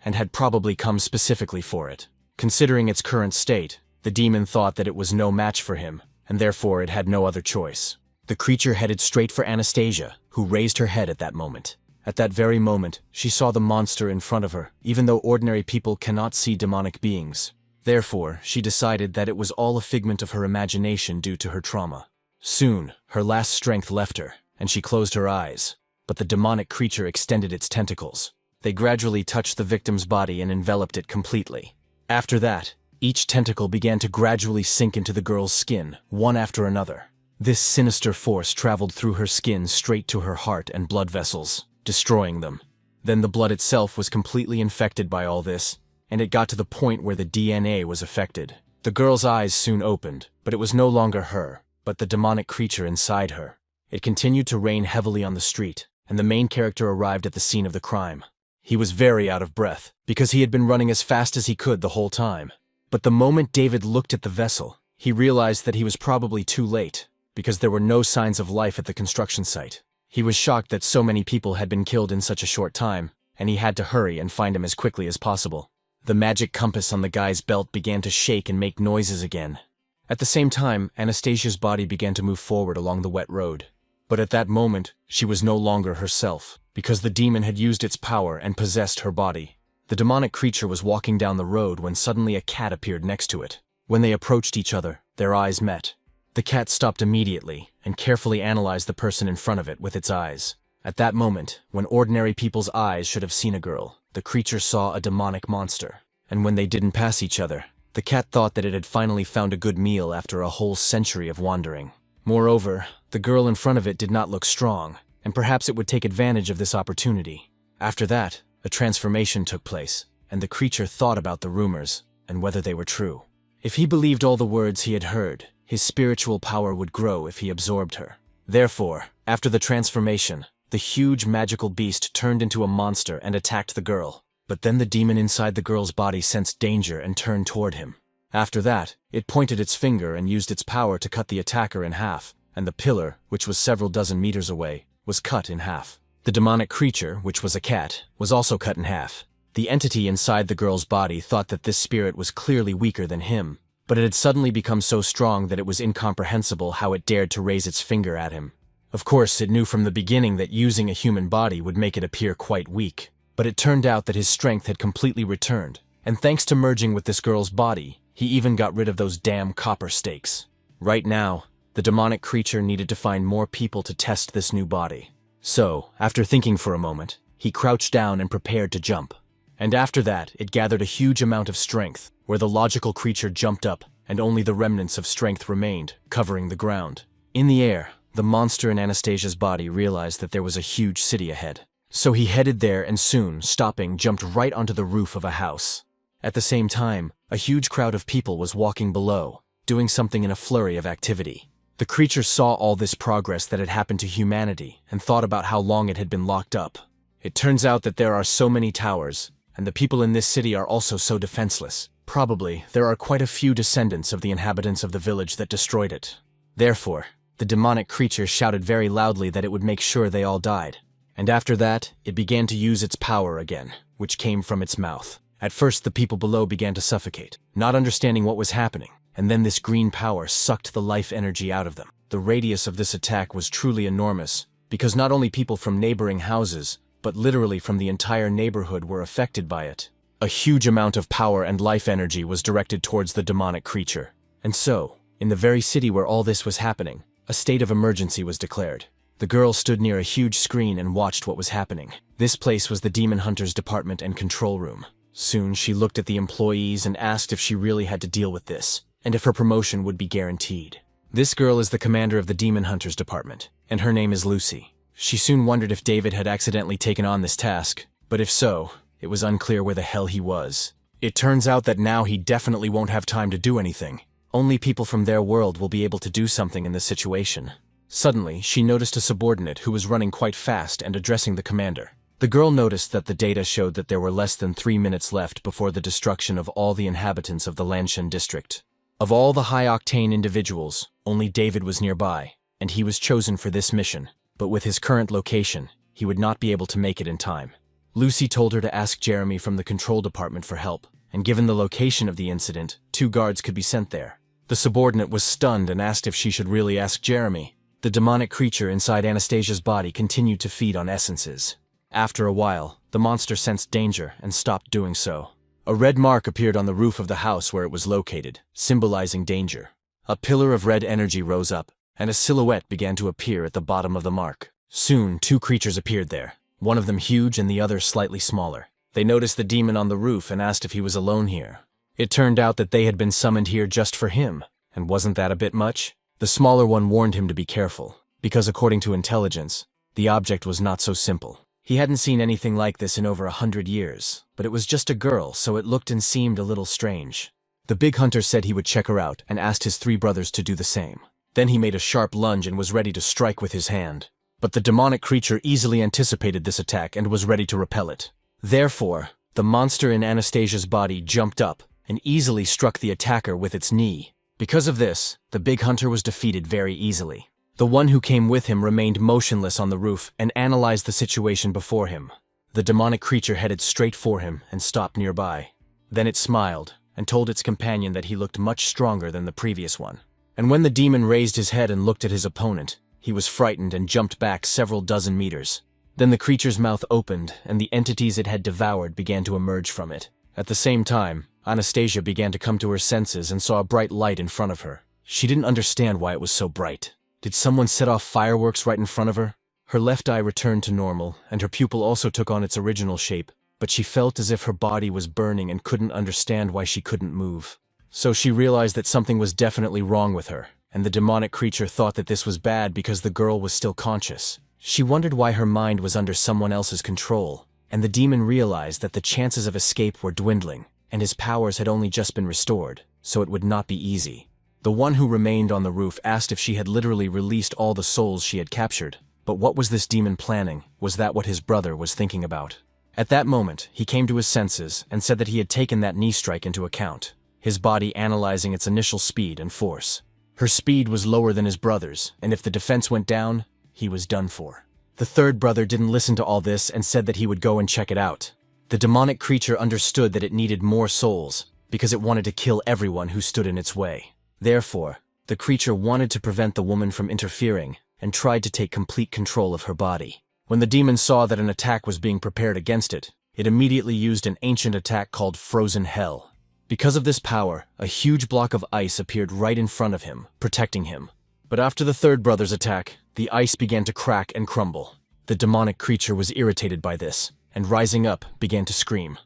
and had probably come specifically for it. Considering its current state, the demon thought that it was no match for him, and therefore it had no other choice. The creature headed straight for Anastasia, who raised her head at that moment. At that very moment, she saw the monster in front of her, even though ordinary people cannot see demonic beings. Therefore, she decided that it was all a figment of her imagination due to her trauma. Soon, her last strength left her, and she closed her eyes. But the demonic creature extended its tentacles. They gradually touched the victim's body and enveloped it completely. After that, each tentacle began to gradually sink into the girl's skin, one after another. This sinister force traveled through her skin straight to her heart and blood vessels, destroying them. Then the blood itself was completely infected by all this, and it got to the point where the DNA was affected. The girl's eyes soon opened, but it was no longer her, but the demonic creature inside her. It continued to rain heavily on the street, and the main character arrived at the scene of the crime. He was very out of breath, because he had been running as fast as he could the whole time. But the moment David looked at the vessel, he realized that he was probably too late, because there were no signs of life at the construction site. He was shocked that so many people had been killed in such a short time, and he had to hurry and find him as quickly as possible. The magic compass on the guy's belt began to shake and make noises again. At the same time, Anastasia's body began to move forward along the wet road. But at that moment, she was no longer herself, because the demon had used its power and possessed her body. The demonic creature was walking down the road when suddenly a cat appeared next to it. When they approached each other, their eyes met. The cat stopped immediately and carefully analyzed the person in front of it with its eyes. At that moment, when ordinary people's eyes should have seen a girl, the creature saw a demonic monster. And when they didn't pass each other, the cat thought that it had finally found a good meal after a whole century of wandering. Moreover, the girl in front of it did not look strong, and perhaps it would take advantage of this opportunity. After that, a transformation took place, and the creature thought about the rumors and whether they were true. If he believed all the words he had heard, his spiritual power would grow if he absorbed her. Therefore, after the transformation, the huge magical beast turned into a monster and attacked the girl. But then the demon inside the girl's body sensed danger and turned toward him. After that, it pointed its finger and used its power to cut the attacker in half, and the pillar, which was several dozen meters away, was cut in half. The demonic creature, which was a cat, was also cut in half. The entity inside the girl's body thought that this spirit was clearly weaker than him, but it had suddenly become so strong that it was incomprehensible how it dared to raise its finger at him. Of course, it knew from the beginning that using a human body would make it appear quite weak, but it turned out that his strength had completely returned, and thanks to merging with this girl's body, he even got rid of those damn copper stakes. Right now, the demonic creature needed to find more people to test this new body. So, after thinking for a moment, he crouched down and prepared to jump. And after that, it gathered a huge amount of strength, where the logical creature jumped up, and only the remnants of strength remained, covering the ground. In the air, the monster in Anastasia's body realized that there was a huge city ahead. So he headed there and soon, stopping, jumped right onto the roof of a house. At the same time, a huge crowd of people was walking below, doing something in a flurry of activity. The creature saw all this progress that had happened to humanity and thought about how long it had been locked up. It turns out that there are so many towers, and the people in this city are also so defenseless. Probably, there are quite a few descendants of the inhabitants of the village that destroyed it. Therefore, the demonic creature shouted very loudly that it would make sure they all died. And after that, it began to use its power again, which came from its mouth. At first, the people below began to suffocate, not understanding what was happening, and then this green power sucked the life energy out of them. The radius of this attack was truly enormous, because not only people from neighboring houses, but literally from the entire neighborhood were affected by it. A huge amount of power and life energy was directed towards the demonic creature. And so, in the very city where all this was happening, a state of emergency was declared. The girl stood near a huge screen and watched what was happening. This place was the Demon Hunter's department and control room. Soon she looked at the employees and asked if she really had to deal with this, and if her promotion would be guaranteed. This girl is the commander of the Demon Hunter's department, and her name is Lucy. She soon wondered if David had accidentally taken on this task, but if so, it was unclear where the hell he was. It turns out that now he definitely won't have time to do anything. Only people from their world will be able to do something in this situation. Suddenly, she noticed a subordinate who was running quite fast and addressing the commander. The girl noticed that the data showed that there were less than 3 minutes left before the destruction of all the inhabitants of the Lanshan district. Of all the high-octane individuals, only David was nearby, and he was chosen for this mission, but with his current location, he would not be able to make it in time. Lucy told her to ask Jeremy from the control department for help, and given the location of the incident, 2 guards could be sent there. The subordinate was stunned and asked if she should really ask Jeremy. The demonic creature inside Anastasia's body continued to feed on essences. After a while, the monster sensed danger and stopped doing so. A red mark appeared on the roof of the house where it was located, symbolizing danger. A pillar of red energy rose up, and a silhouette began to appear at the bottom of the mark. Soon, 2 creatures appeared there, one of them huge and the other slightly smaller. They noticed the demon on the roof and asked if he was alone here. It turned out that they had been summoned here just for him, and wasn't that a bit much? The smaller one warned him to be careful, because according to intelligence, the object was not so simple. He hadn't seen anything like this in over 100 years, but it was just a girl, so it looked and seemed a little strange. The big hunter said he would check her out and asked his 3 brothers to do the same. Then he made a sharp lunge and was ready to strike with his hand. But the demonic creature easily anticipated this attack and was ready to repel it. Therefore, the monster in Anastasia's body jumped up and easily struck the attacker with its knee. Because of this, the big hunter was defeated very easily. The one who came with him remained motionless on the roof and analyzed the situation before him. The demonic creature headed straight for him and stopped nearby. Then it smiled and told its companion that he looked much stronger than the previous one. And when the demon raised his head and looked at his opponent, he was frightened and jumped back several dozen meters. Then the creature's mouth opened and the entities it had devoured began to emerge from it. At the same time, Anastasia began to come to her senses and saw a bright light in front of her. She didn't understand why it was so bright. Did someone set off fireworks right in front of her? Her left eye returned to normal, and her pupil also took on its original shape, but she felt as if her body was burning and couldn't understand why she couldn't move. So she realized that something was definitely wrong with her, and the demonic creature thought that this was bad because the girl was still conscious. She wondered why her mind was under someone else's control, and the demon realized that the chances of escape were dwindling, and his powers had only just been restored, so it would not be easy. The one who remained on the roof asked if she had literally released all the souls she had captured. But what was this demon planning? Was that what his brother was thinking about? At that moment, he came to his senses and said that he had taken that knee strike into account, his body analyzing its initial speed and force. Her speed was lower than his brother's, and if the defense went down, he was done for. The 3rd brother didn't listen to all this and said that he would go and check it out. The demonic creature understood that it needed more souls, because it wanted to kill everyone who stood in its way. Therefore, the creature wanted to prevent the woman from interfering and tried to take complete control of her body. When the demon saw that an attack was being prepared against it, it immediately used an ancient attack called Frozen Hell. Because of this power, a huge block of ice appeared right in front of him, protecting him. But after the 3rd brother's attack, the ice began to crack and crumble. The demonic creature was irritated by this, and rising up, began to scream.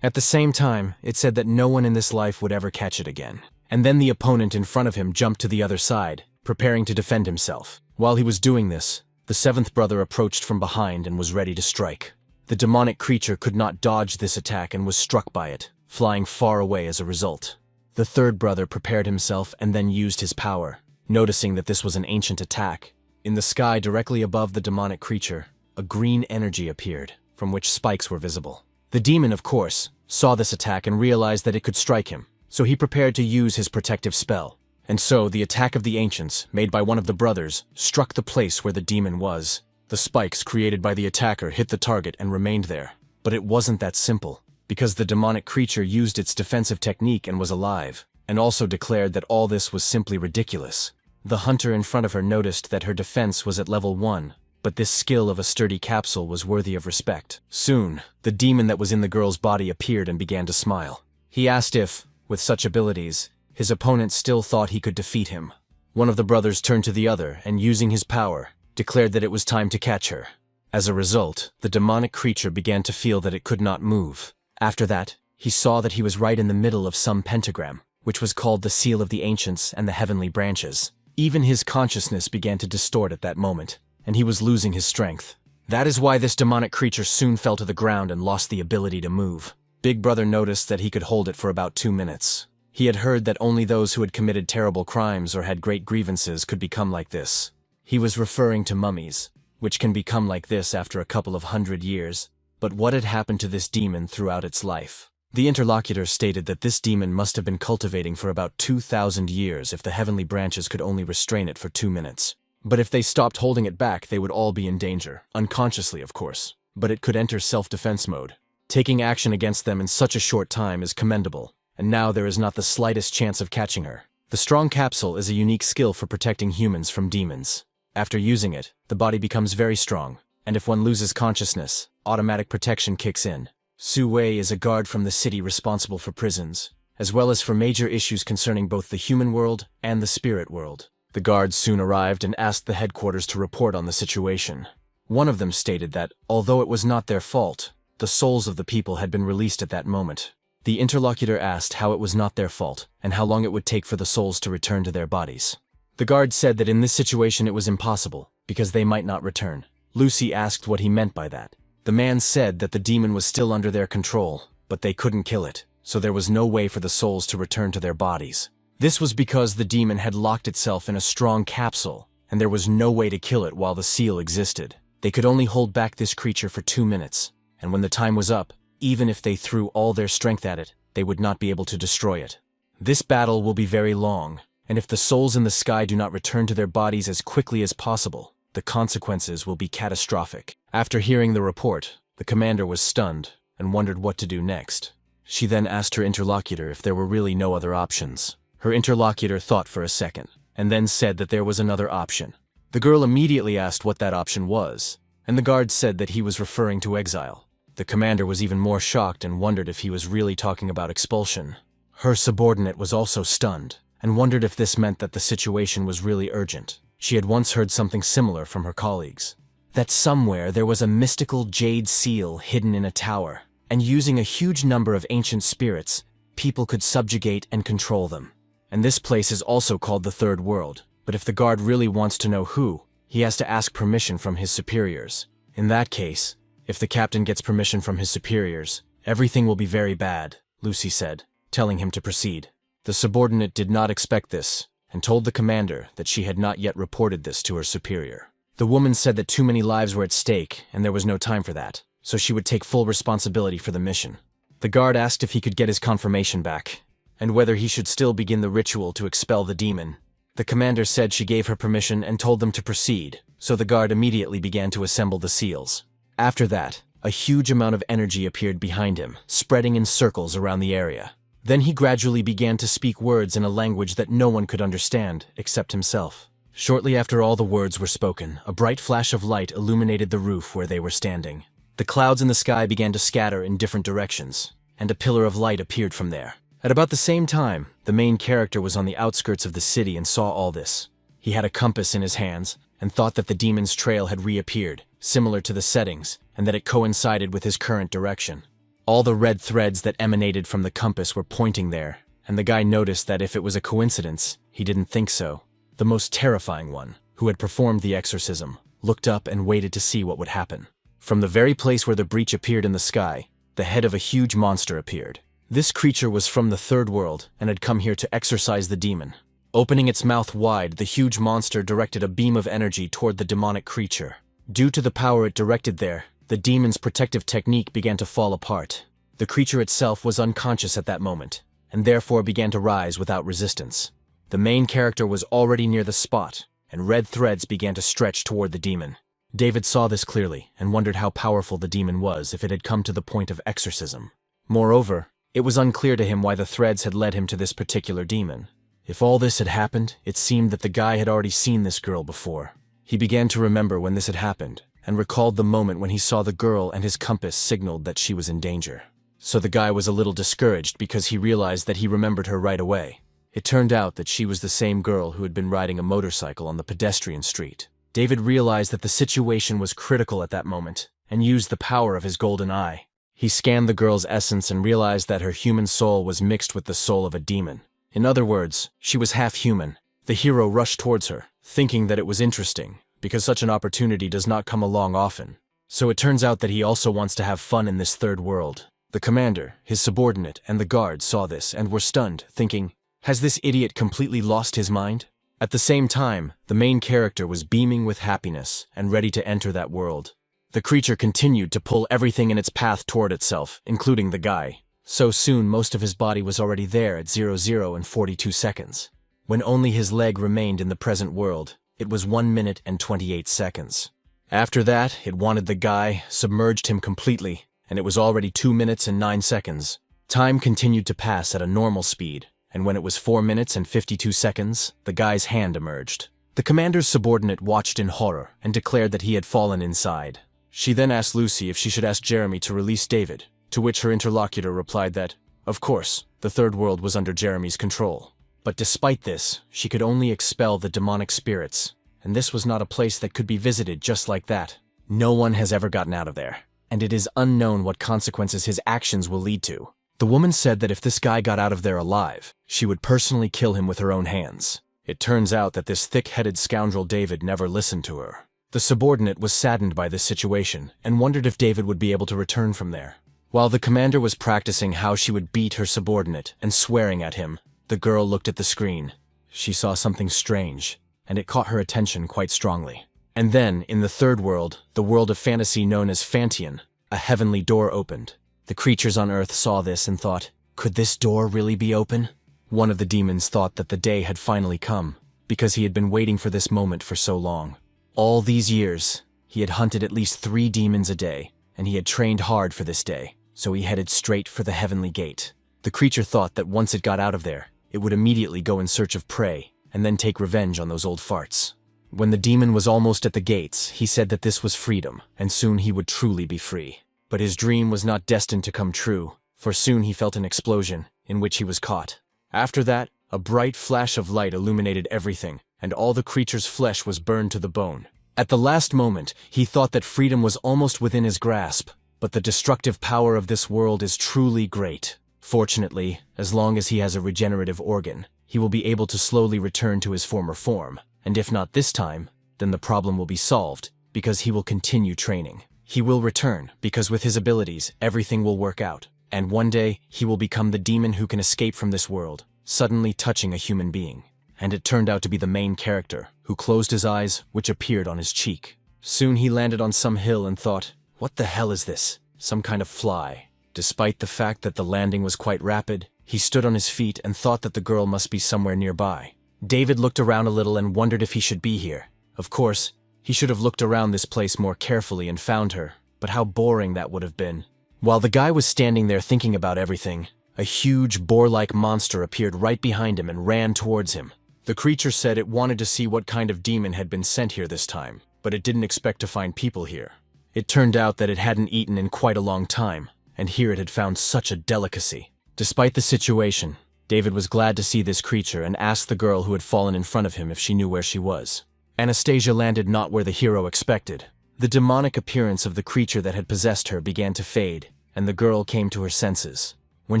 At the same time, it said that no one in this life would ever catch it again. And then the opponent in front of him jumped to the other side, preparing to defend himself. While he was doing this, the 7th brother approached from behind and was ready to strike. The demonic creature could not dodge this attack and was struck by it, flying far away as a result. The 3rd brother prepared himself and then used his power, noticing that this was an ancient attack. In the sky directly above the demonic creature, a green energy appeared, from which spikes were visible. The demon, of course, saw this attack and realized that it could strike him, so he prepared to use his protective spell. And so the attack of the ancients, made by one of the brothers, struck the place where the demon was. The spikes created by the attacker hit the target and remained there. But it wasn't that simple, because the demonic creature used its defensive technique and was alive, and also declared that all this was simply ridiculous. The hunter in front of her noticed that her defense was at level 1, but this skill of a sturdy capsule was worthy of respect. Soon, the demon that was in the girl's body appeared and began to smile. He asked if, with such abilities, his opponent still thought he could defeat him. One of the brothers turned to the other and, using his power, declared that it was time to catch her. As a result, the demonic creature began to feel that it could not move. After that, he saw that he was right in the middle of some pentagram, which was called the Seal of the Ancients and the Heavenly Branches. Even his consciousness began to distort at that moment, and he was losing his strength. That is why this demonic creature soon fell to the ground and lost the ability to move. Big Brother noticed that he could hold it for about 2 minutes. He had heard that only those who had committed terrible crimes or had great grievances could become like this. He was referring to mummies, which can become like this after a couple of 100 years. But what had happened to this demon throughout its life? The interlocutor stated that this demon must have been cultivating for about 2,000 years if the heavenly branches could only restrain it for 2 minutes. But if they stopped holding it back, they would all be in danger, unconsciously of course. But it could enter self-defense mode. Taking action against them in such a short time is commendable, and now there is not the slightest chance of catching her. The strong capsule is a unique skill for protecting humans from demons. After using it, the body becomes very strong, and if one loses consciousness, automatic protection kicks in. Su Wei is a guard from the city responsible for prisons, as well as for major issues concerning both the human world and the spirit world. The guards soon arrived and asked the headquarters to report on the situation. One of them stated that, although it was not their fault, the souls of the people had been released at that moment. The interlocutor asked how it was not their fault, and how long it would take for the souls to return to their bodies. The guard said that in this situation it was impossible, because they might not return. Lucy asked what he meant by that. The man said that the demon was still under their control, but they couldn't kill it, so there was no way for the souls to return to their bodies. This was because the demon had locked itself in a strong capsule, and there was no way to kill it while the seal existed. They could only hold back this creature for 2 minutes, and when the time was up, even if they threw all their strength at it, they would not be able to destroy it. This battle will be very long, and if the souls in the sky do not return to their bodies as quickly as possible, the consequences will be catastrophic. After hearing the report, the commander was stunned and wondered what to do next. She then asked her interlocutor if there were really no other options. Her interlocutor thought for a second, and then said that there was another option. The girl immediately asked what that option was, and the guard said that he was referring to exile. The commander was even more shocked and wondered if he was really talking about expulsion. Her subordinate was also stunned, and wondered if this meant that the situation was really urgent. She had once heard something similar from her colleagues. That somewhere there was a mystical jade seal hidden in a tower, and using a huge number of ancient spirits, people could subjugate and control them. And this place is also called the Third World, but if the guard really wants to know who, he has to ask permission from his superiors. In that case, if the captain gets permission from his superiors, everything will be very bad, Lucy said, telling him to proceed. The subordinate did not expect this, and told the commander that she had not yet reported this to her superior. The woman said that too many lives were at stake, and there was no time for that, so she would take full responsibility for the mission. The guard asked if he could get his confirmation back, and whether he should still begin the ritual to expel the demon. The commander said she gave her permission and told them to proceed, so the guard immediately began to assemble the seals. After that, a huge amount of energy appeared behind him, spreading in circles around the area. Then he gradually began to speak words in a language that no one could understand, except himself. Shortly after all the words were spoken, a bright flash of light illuminated the roof where they were standing. The clouds in the sky began to scatter in different directions, and a pillar of light appeared from there. At about the same time, the main character was on the outskirts of the city and saw all this. He had a compass in his hands, and thought that the demon's trail had reappeared, similar to the settings, and that it coincided with his current direction. All the red threads that emanated from the compass were pointing there, and the guy noticed that if it was a coincidence, he didn't think so. The most terrifying one, who had performed the exorcism, looked up and waited to see what would happen. From the very place where the breach appeared in the sky, the head of a huge monster appeared. This creature was from the Third World and had come here to exorcise the demon. Opening its mouth wide, the huge monster directed a beam of energy toward the demonic creature. Due to the power it directed there, the demon's protective technique began to fall apart. The creature itself was unconscious at that moment, and therefore began to rise without resistance. The main character was already near the spot, and red threads began to stretch toward the demon. David saw this clearly, and wondered how powerful the demon was if it had come to the point of exorcism. Moreover, it was unclear to him why the threads had led him to this particular demon. If all this had happened, it seemed that the guy had already seen this girl before. He began to remember when this had happened, and recalled the moment when he saw the girl and his compass signaled that she was in danger. So the guy was a little discouraged because he realized that he remembered her right away. It turned out that she was the same girl who had been riding a motorcycle on the pedestrian street. David realized that the situation was critical at that moment, and used the power of his golden eye. He scanned the girl's essence and realized that her human soul was mixed with the soul of a demon. In other words, she was half human. The hero rushed towards her, thinking that it was interesting, because such an opportunity does not come along often. So it turns out that he also wants to have fun in this third world. The commander, his subordinate, and the guard saw this and were stunned, thinking, has this idiot completely lost his mind? At the same time, the main character was beaming with happiness and ready to enter that world. The creature continued to pull everything in its path toward itself, including the guy. So soon most of his body was already there at 00 and 42 seconds. When only his leg remained in the present world, it was 1 minute and 28 seconds. After that, it wanted the guy, submerged him completely, and it was already 2 minutes and 9 seconds. Time continued to pass at a normal speed, and when it was 4 minutes and 52 seconds, the guy's hand emerged. The commander's subordinate watched in horror and declared that he had fallen inside. She then asked Lucy if she should ask Jeremy to release David, to which her interlocutor replied that, of course, the third world was under Jeremy's control. But despite this, she could only expel the demonic spirits, and this was not a place that could be visited just like that. No one has ever gotten out of there, and it is unknown what consequences his actions will lead to. The woman said that if this guy got out of there alive, she would personally kill him with her own hands. It turns out that this thick-headed scoundrel David never listened to her. The subordinate was saddened by this situation and wondered if David would be able to return from there. While the commander was practicing how she would beat her subordinate and swearing at him, the girl looked at the screen. She saw something strange, and it caught her attention quite strongly. And then, in the third world, the world of fantasy known as Fanteon, a heavenly door opened. The creatures on Earth saw this and thought, could this door really be open? One of the demons thought that the day had finally come, because he had been waiting for this moment for so long. All these years, he had hunted at least 3 demons a day, and he had trained hard for this day, so he headed straight for the heavenly gate. The creature thought that once it got out of there, it would immediately go in search of prey, and then take revenge on those old farts. When the demon was almost at the gates, he said that this was freedom, and soon he would truly be free. But his dream was not destined to come true, for soon he felt an explosion, in which he was caught. After that, a bright flash of light illuminated everything, and all the creature's flesh was burned to the bone. At the last moment, he thought that freedom was almost within his grasp, but the destructive power of this world is truly great. Fortunately, as long as he has a regenerative organ, he will be able to slowly return to his former form, and if not this time, then the problem will be solved, because he will continue training. He will return, because with his abilities, everything will work out. And one day, he will become the demon who can escape from this world, suddenly touching a human being. And it turned out to be the main character, who closed his eyes, which appeared on his cheek. Soon he landed on some hill and thought, what the hell is this? Some kind of fly. Despite the fact that the landing was quite rapid, he stood on his feet and thought that the girl must be somewhere nearby. David looked around a little and wondered if he should be here. Of course, he should have looked around this place more carefully and found her, but how boring that would have been. While the guy was standing there thinking about everything, a huge boar-like monster appeared right behind him and ran towards him. The creature said it wanted to see what kind of demon had been sent here this time, but it didn't expect to find people here. It turned out that it hadn't eaten in quite a long time, and here it had found such a delicacy. Despite the situation, David was glad to see this creature and asked the girl who had fallen in front of him if she knew where she was. Anastasia landed not where the hero expected. The demonic appearance of the creature that had possessed her began to fade, and the girl came to her senses. When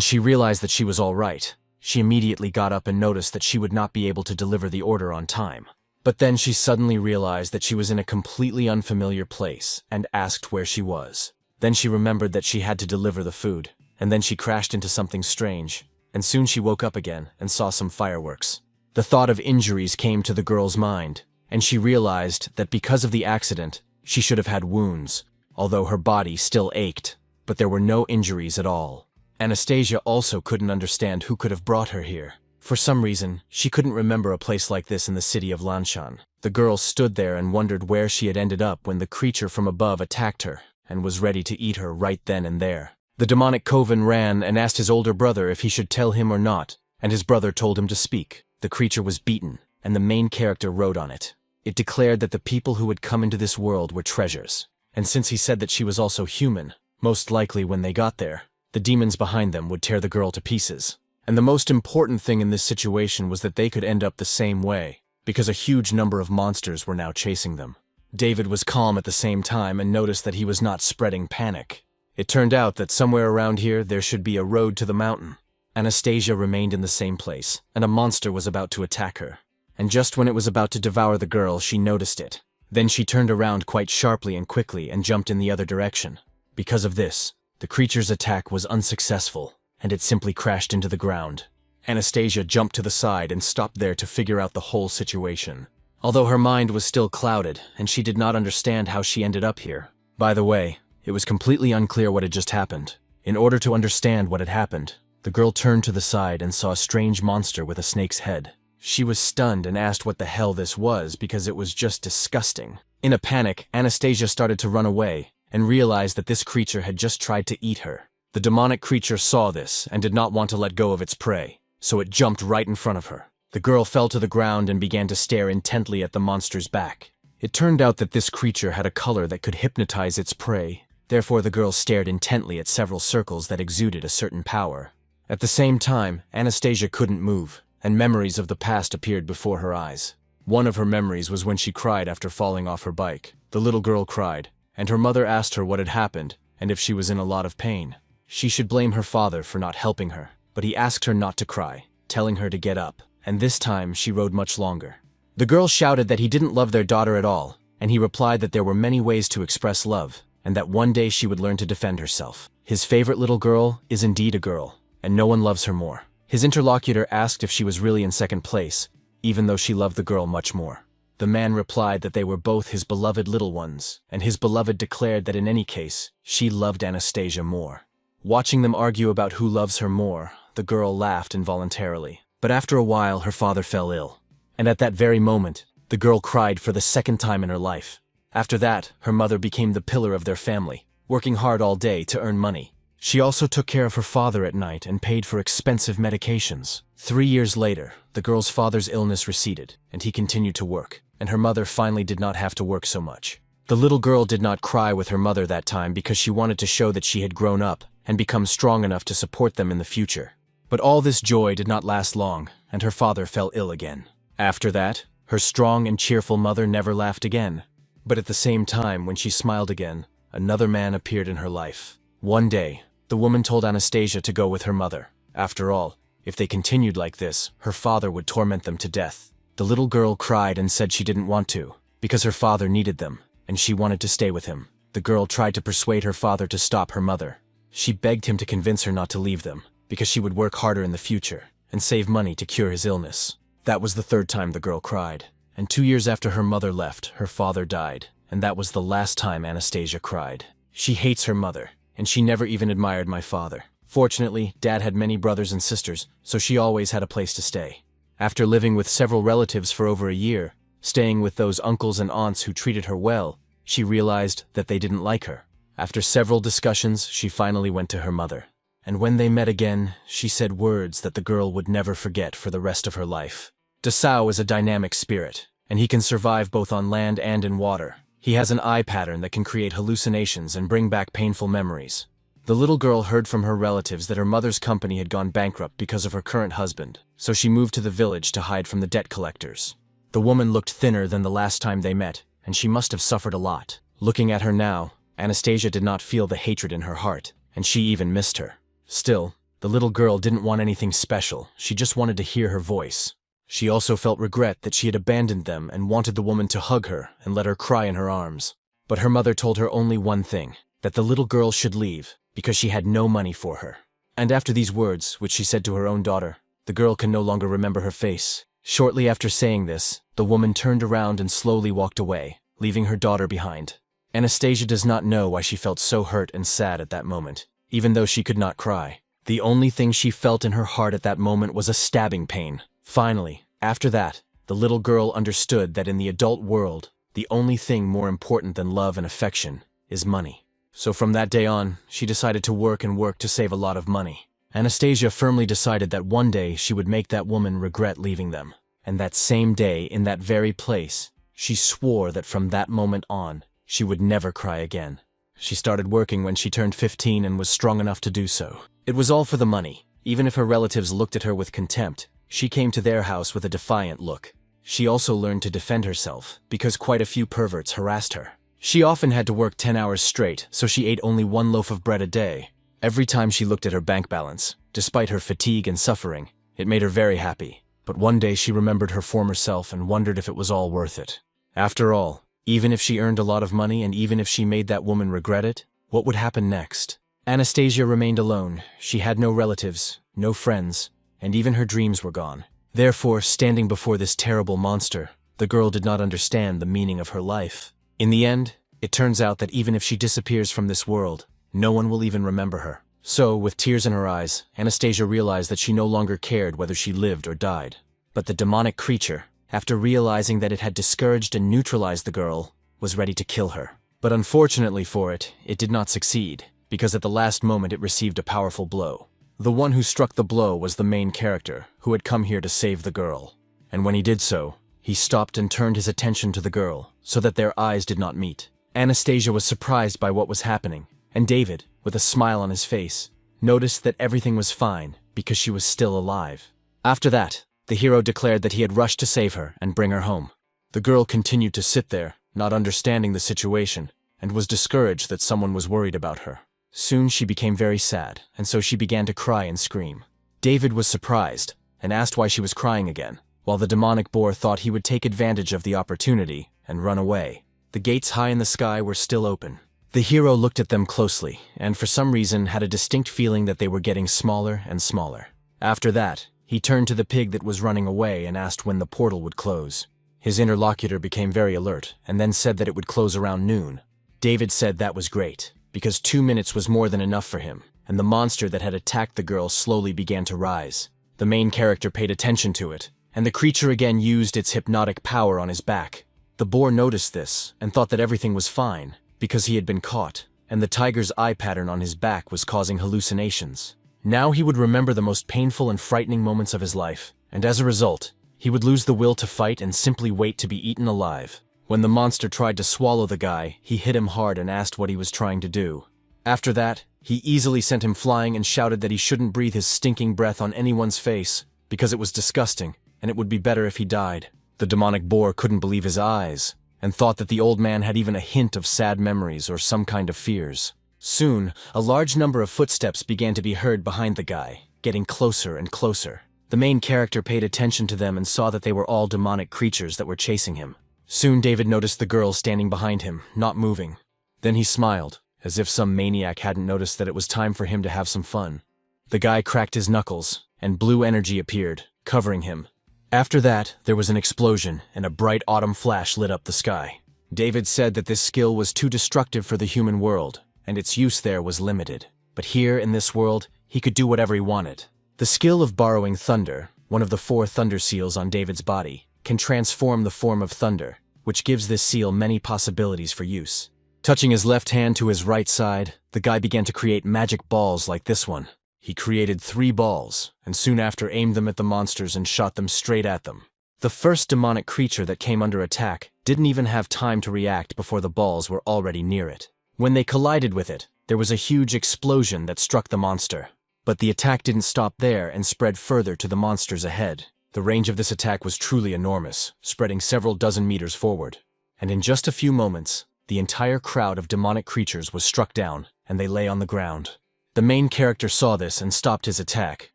she realized that she was all right, she immediately got up and noticed that she would not be able to deliver the order on time. But then she suddenly realized that she was in a completely unfamiliar place and asked where she was. Then she remembered that she had to deliver the food, and then she crashed into something strange, and soon she woke up again and saw some fireworks. The thought of injuries came to the girl's mind, and she realized that because of the accident, she should have had wounds, although her body still ached. But there were no injuries at all. Anastasia also couldn't understand who could have brought her here. For some reason, she couldn't remember a place like this in the city of Lanshan. The girl stood there and wondered where she had ended up when the creature from above attacked her and was ready to eat her right then and there. The demonic coven ran and asked his older brother if he should tell him or not, and his brother told him to speak. The creature was beaten, and the main character wrote on it. It declared that the people who had come into this world were treasures, and since he said that she was also human, most likely when they got there, the demons behind them would tear the girl to pieces. And the most important thing in this situation was that they could end up the same way, because a huge number of monsters were now chasing them. David was calm at the same time and noticed that he was not spreading panic. It turned out that somewhere around here there should be a road to the mountain. Anastasia remained in the same place, and a monster was about to attack her. And just when it was about to devour the girl, she noticed it. Then she turned around quite sharply and quickly and jumped in the other direction. Because of this, the creature's attack was unsuccessful, and it simply crashed into the ground. Anastasia jumped to the side and stopped there to figure out the whole situation. Although her mind was still clouded, and she did not understand how she ended up here. By the way, it was completely unclear what had just happened. In order to understand what had happened, the girl turned to the side and saw a strange monster with a snake's head. She was stunned and asked what the hell this was because it was just disgusting. In a panic, Anastasia started to run away and realized that this creature had just tried to eat her. The demonic creature saw this and did not want to let go of its prey, so it jumped right in front of her. The girl fell to the ground and began to stare intently at the monster's back. It turned out that this creature had a color that could hypnotize its prey. Therefore, the girl stared intently at several circles that exuded a certain power. At the same time, Anastasia couldn't move, and memories of the past appeared before her eyes. One of her memories was when she cried after falling off her bike. The little girl cried, and her mother asked her what had happened and if she was in a lot of pain. She should blame her father for not helping her, but he asked her not to cry, telling her to get up, and this time she rode much longer. The girl shouted that he didn't love their daughter at all, and he replied that there were many ways to express love, and that one day she would learn to defend herself. His favorite little girl is indeed a girl, and no one loves her more. His interlocutor asked if she was really in second place, even though she loved the girl much more. The man replied that they were both his beloved little ones, and his beloved declared that in any case, she loved Anastasia more. Watching them argue about who loves her more, the girl laughed involuntarily. But after a while, her father fell ill. And at that very moment, the girl cried for the second time in her life. After that, her mother became the pillar of their family, working hard all day to earn money. She also took care of her father at night and paid for expensive medications. 3 years later, the girl's father's illness receded, and he continued to work, and her mother finally did not have to work so much. The little girl did not cry with her mother that time because she wanted to show that she had grown up and become strong enough to support them in the future. But all this joy did not last long, and her father fell ill again. After that, her strong and cheerful mother never laughed again. But at the same time, when she smiled again, another man appeared in her life. One day, the woman told Anastasia to go with her mother. After all, if they continued like this, her father would torment them to death. The little girl cried and said she didn't want to, because her father needed them, and she wanted to stay with him. The girl tried to persuade her father to stop her mother. She begged him to convince her not to leave them, because she would work harder in the future and save money to cure his illness. That was the third time the girl cried, and 2 years after her mother left, her father died, and that was the last time Anastasia cried. She hates her mother, and she never even admired my father. Fortunately, Dad had many brothers and sisters, so she always had a place to stay. After living with several relatives for over a year, staying with those uncles and aunts who treated her well, she realized that they didn't like her. After several discussions, she finally went to her mother. And when they met again, she said words that the girl would never forget for the rest of her life. Dasao is a dynamic spirit, and he can survive both on land and in water. He has an eye pattern that can create hallucinations and bring back painful memories. The little girl heard from her relatives that her mother's company had gone bankrupt because of her current husband, so she moved to the village to hide from the debt collectors. The woman looked thinner than the last time they met, and she must have suffered a lot. Looking at her now, Anastasia did not feel the hatred in her heart, and she even missed her. Still, the little girl didn't want anything special, she just wanted to hear her voice. She also felt regret that she had abandoned them and wanted the woman to hug her and let her cry in her arms. But her mother told her only one thing, that the little girl should leave, because she had no money for her. And after these words, which she said to her own daughter, the girl can no longer remember her face. Shortly after saying this, the woman turned around and slowly walked away, leaving her daughter behind. Anastasia does not know why she felt so hurt and sad at that moment, even though she could not cry. The only thing she felt in her heart at that moment was a stabbing pain. Finally, after that, the little girl understood that in the adult world, the only thing more important than love and affection is money. So from that day on, she decided to work to save a lot of money. Anastasia firmly decided that one day she would make that woman regret leaving them. And that same day, in that very place, she swore that from that moment on, she would never cry again. She started working when she turned 15 and was strong enough to do so. It was all for the money. Even if her relatives looked at her with contempt, she came to their house with a defiant look. She also learned to defend herself, because quite a few perverts harassed her. She often had to work 10 hours straight, so she ate only 1 loaf of bread a day. Every time she looked at her bank balance, despite her fatigue and suffering, it made her very happy. But one day she remembered her former self and wondered if it was all worth it. After all, even if she earned a lot of money and even if she made that woman regret it, what would happen next? Anastasia remained alone. She had no relatives, no friends, and even her dreams were gone. Therefore, standing before this terrible monster, the girl did not understand the meaning of her life. In the end, it turns out that even if she disappears from this world, no one will even remember her. So, with tears in her eyes, Anastasia realized that she no longer cared whether she lived or died. But the demonic creature, after realizing that it had discouraged and neutralized the girl, was ready to kill her. But unfortunately for it, it did not succeed, because at the last moment it received a powerful blow. The one who struck the blow was the main character, who had come here to save the girl. And when he did so, he stopped and turned his attention to the girl, so that their eyes did not meet. Anastasia was surprised by what was happening, and David, with a smile on his face, noticed that everything was fine because she was still alive. After that, the hero declared that he had rushed to save her and bring her home. The girl continued to sit there, not understanding the situation, and was discouraged that someone was worried about her. Soon she became very sad, and so she began to cry and scream. David was surprised, and asked why she was crying again, while the demonic boar thought he would take advantage of the opportunity and run away. The gates high in the sky were still open. The hero looked at them closely, and for some reason had a distinct feeling that they were getting smaller and smaller. After that, he turned to the pig that was running away and asked when the portal would close. His interlocutor became very alert, and then said that it would close around noon. David said that was great, because 2 minutes was more than enough for him, and the monster that had attacked the girl slowly began to rise. The main character paid attention to it, and the creature again used its hypnotic power on his back. The boar noticed this, and thought that everything was fine, because he had been caught, and the tiger's eye pattern on his back was causing hallucinations. Now he would remember the most painful and frightening moments of his life, and as a result, he would lose the will to fight and simply wait to be eaten alive. When the monster tried to swallow the guy, he hit him hard and asked what he was trying to do. After that, he easily sent him flying and shouted that he shouldn't breathe his stinking breath on anyone's face, because it was disgusting, and it would be better if he died. The demonic boar couldn't believe his eyes, and thought that the old man had even a hint of sad memories or some kind of fears. Soon, a large number of footsteps began to be heard behind the guy, getting closer and closer. The main character paid attention to them and saw that they were all demonic creatures that were chasing him. Soon David noticed the girl standing behind him, not moving. Then he smiled, as if some maniac hadn't noticed that it was time for him to have some fun. The guy cracked his knuckles, and blue energy appeared, covering him. After that, there was an explosion, and a bright autumn flash lit up the sky. David said that this skill was too destructive for the human world, and its use there was limited. But here, in this world, he could do whatever he wanted. The skill of borrowing thunder, one of the 4 thunder seals on David's body, can transform the form of thunder, which gives this seal many possibilities for use. Touching his left hand to his right side, the guy began to create magic balls like this one. He created 3 balls, and soon after aimed them at the monsters and shot them straight at them. The first demonic creature that came under attack didn't even have time to react before the balls were already near it. When they collided with it, there was a huge explosion that struck the monster. But the attack didn't stop there and spread further to the monsters ahead. The range of this attack was truly enormous, spreading several dozen meters forward. And in just a few moments, the entire crowd of demonic creatures was struck down, and they lay on the ground. The main character saw this and stopped his attack,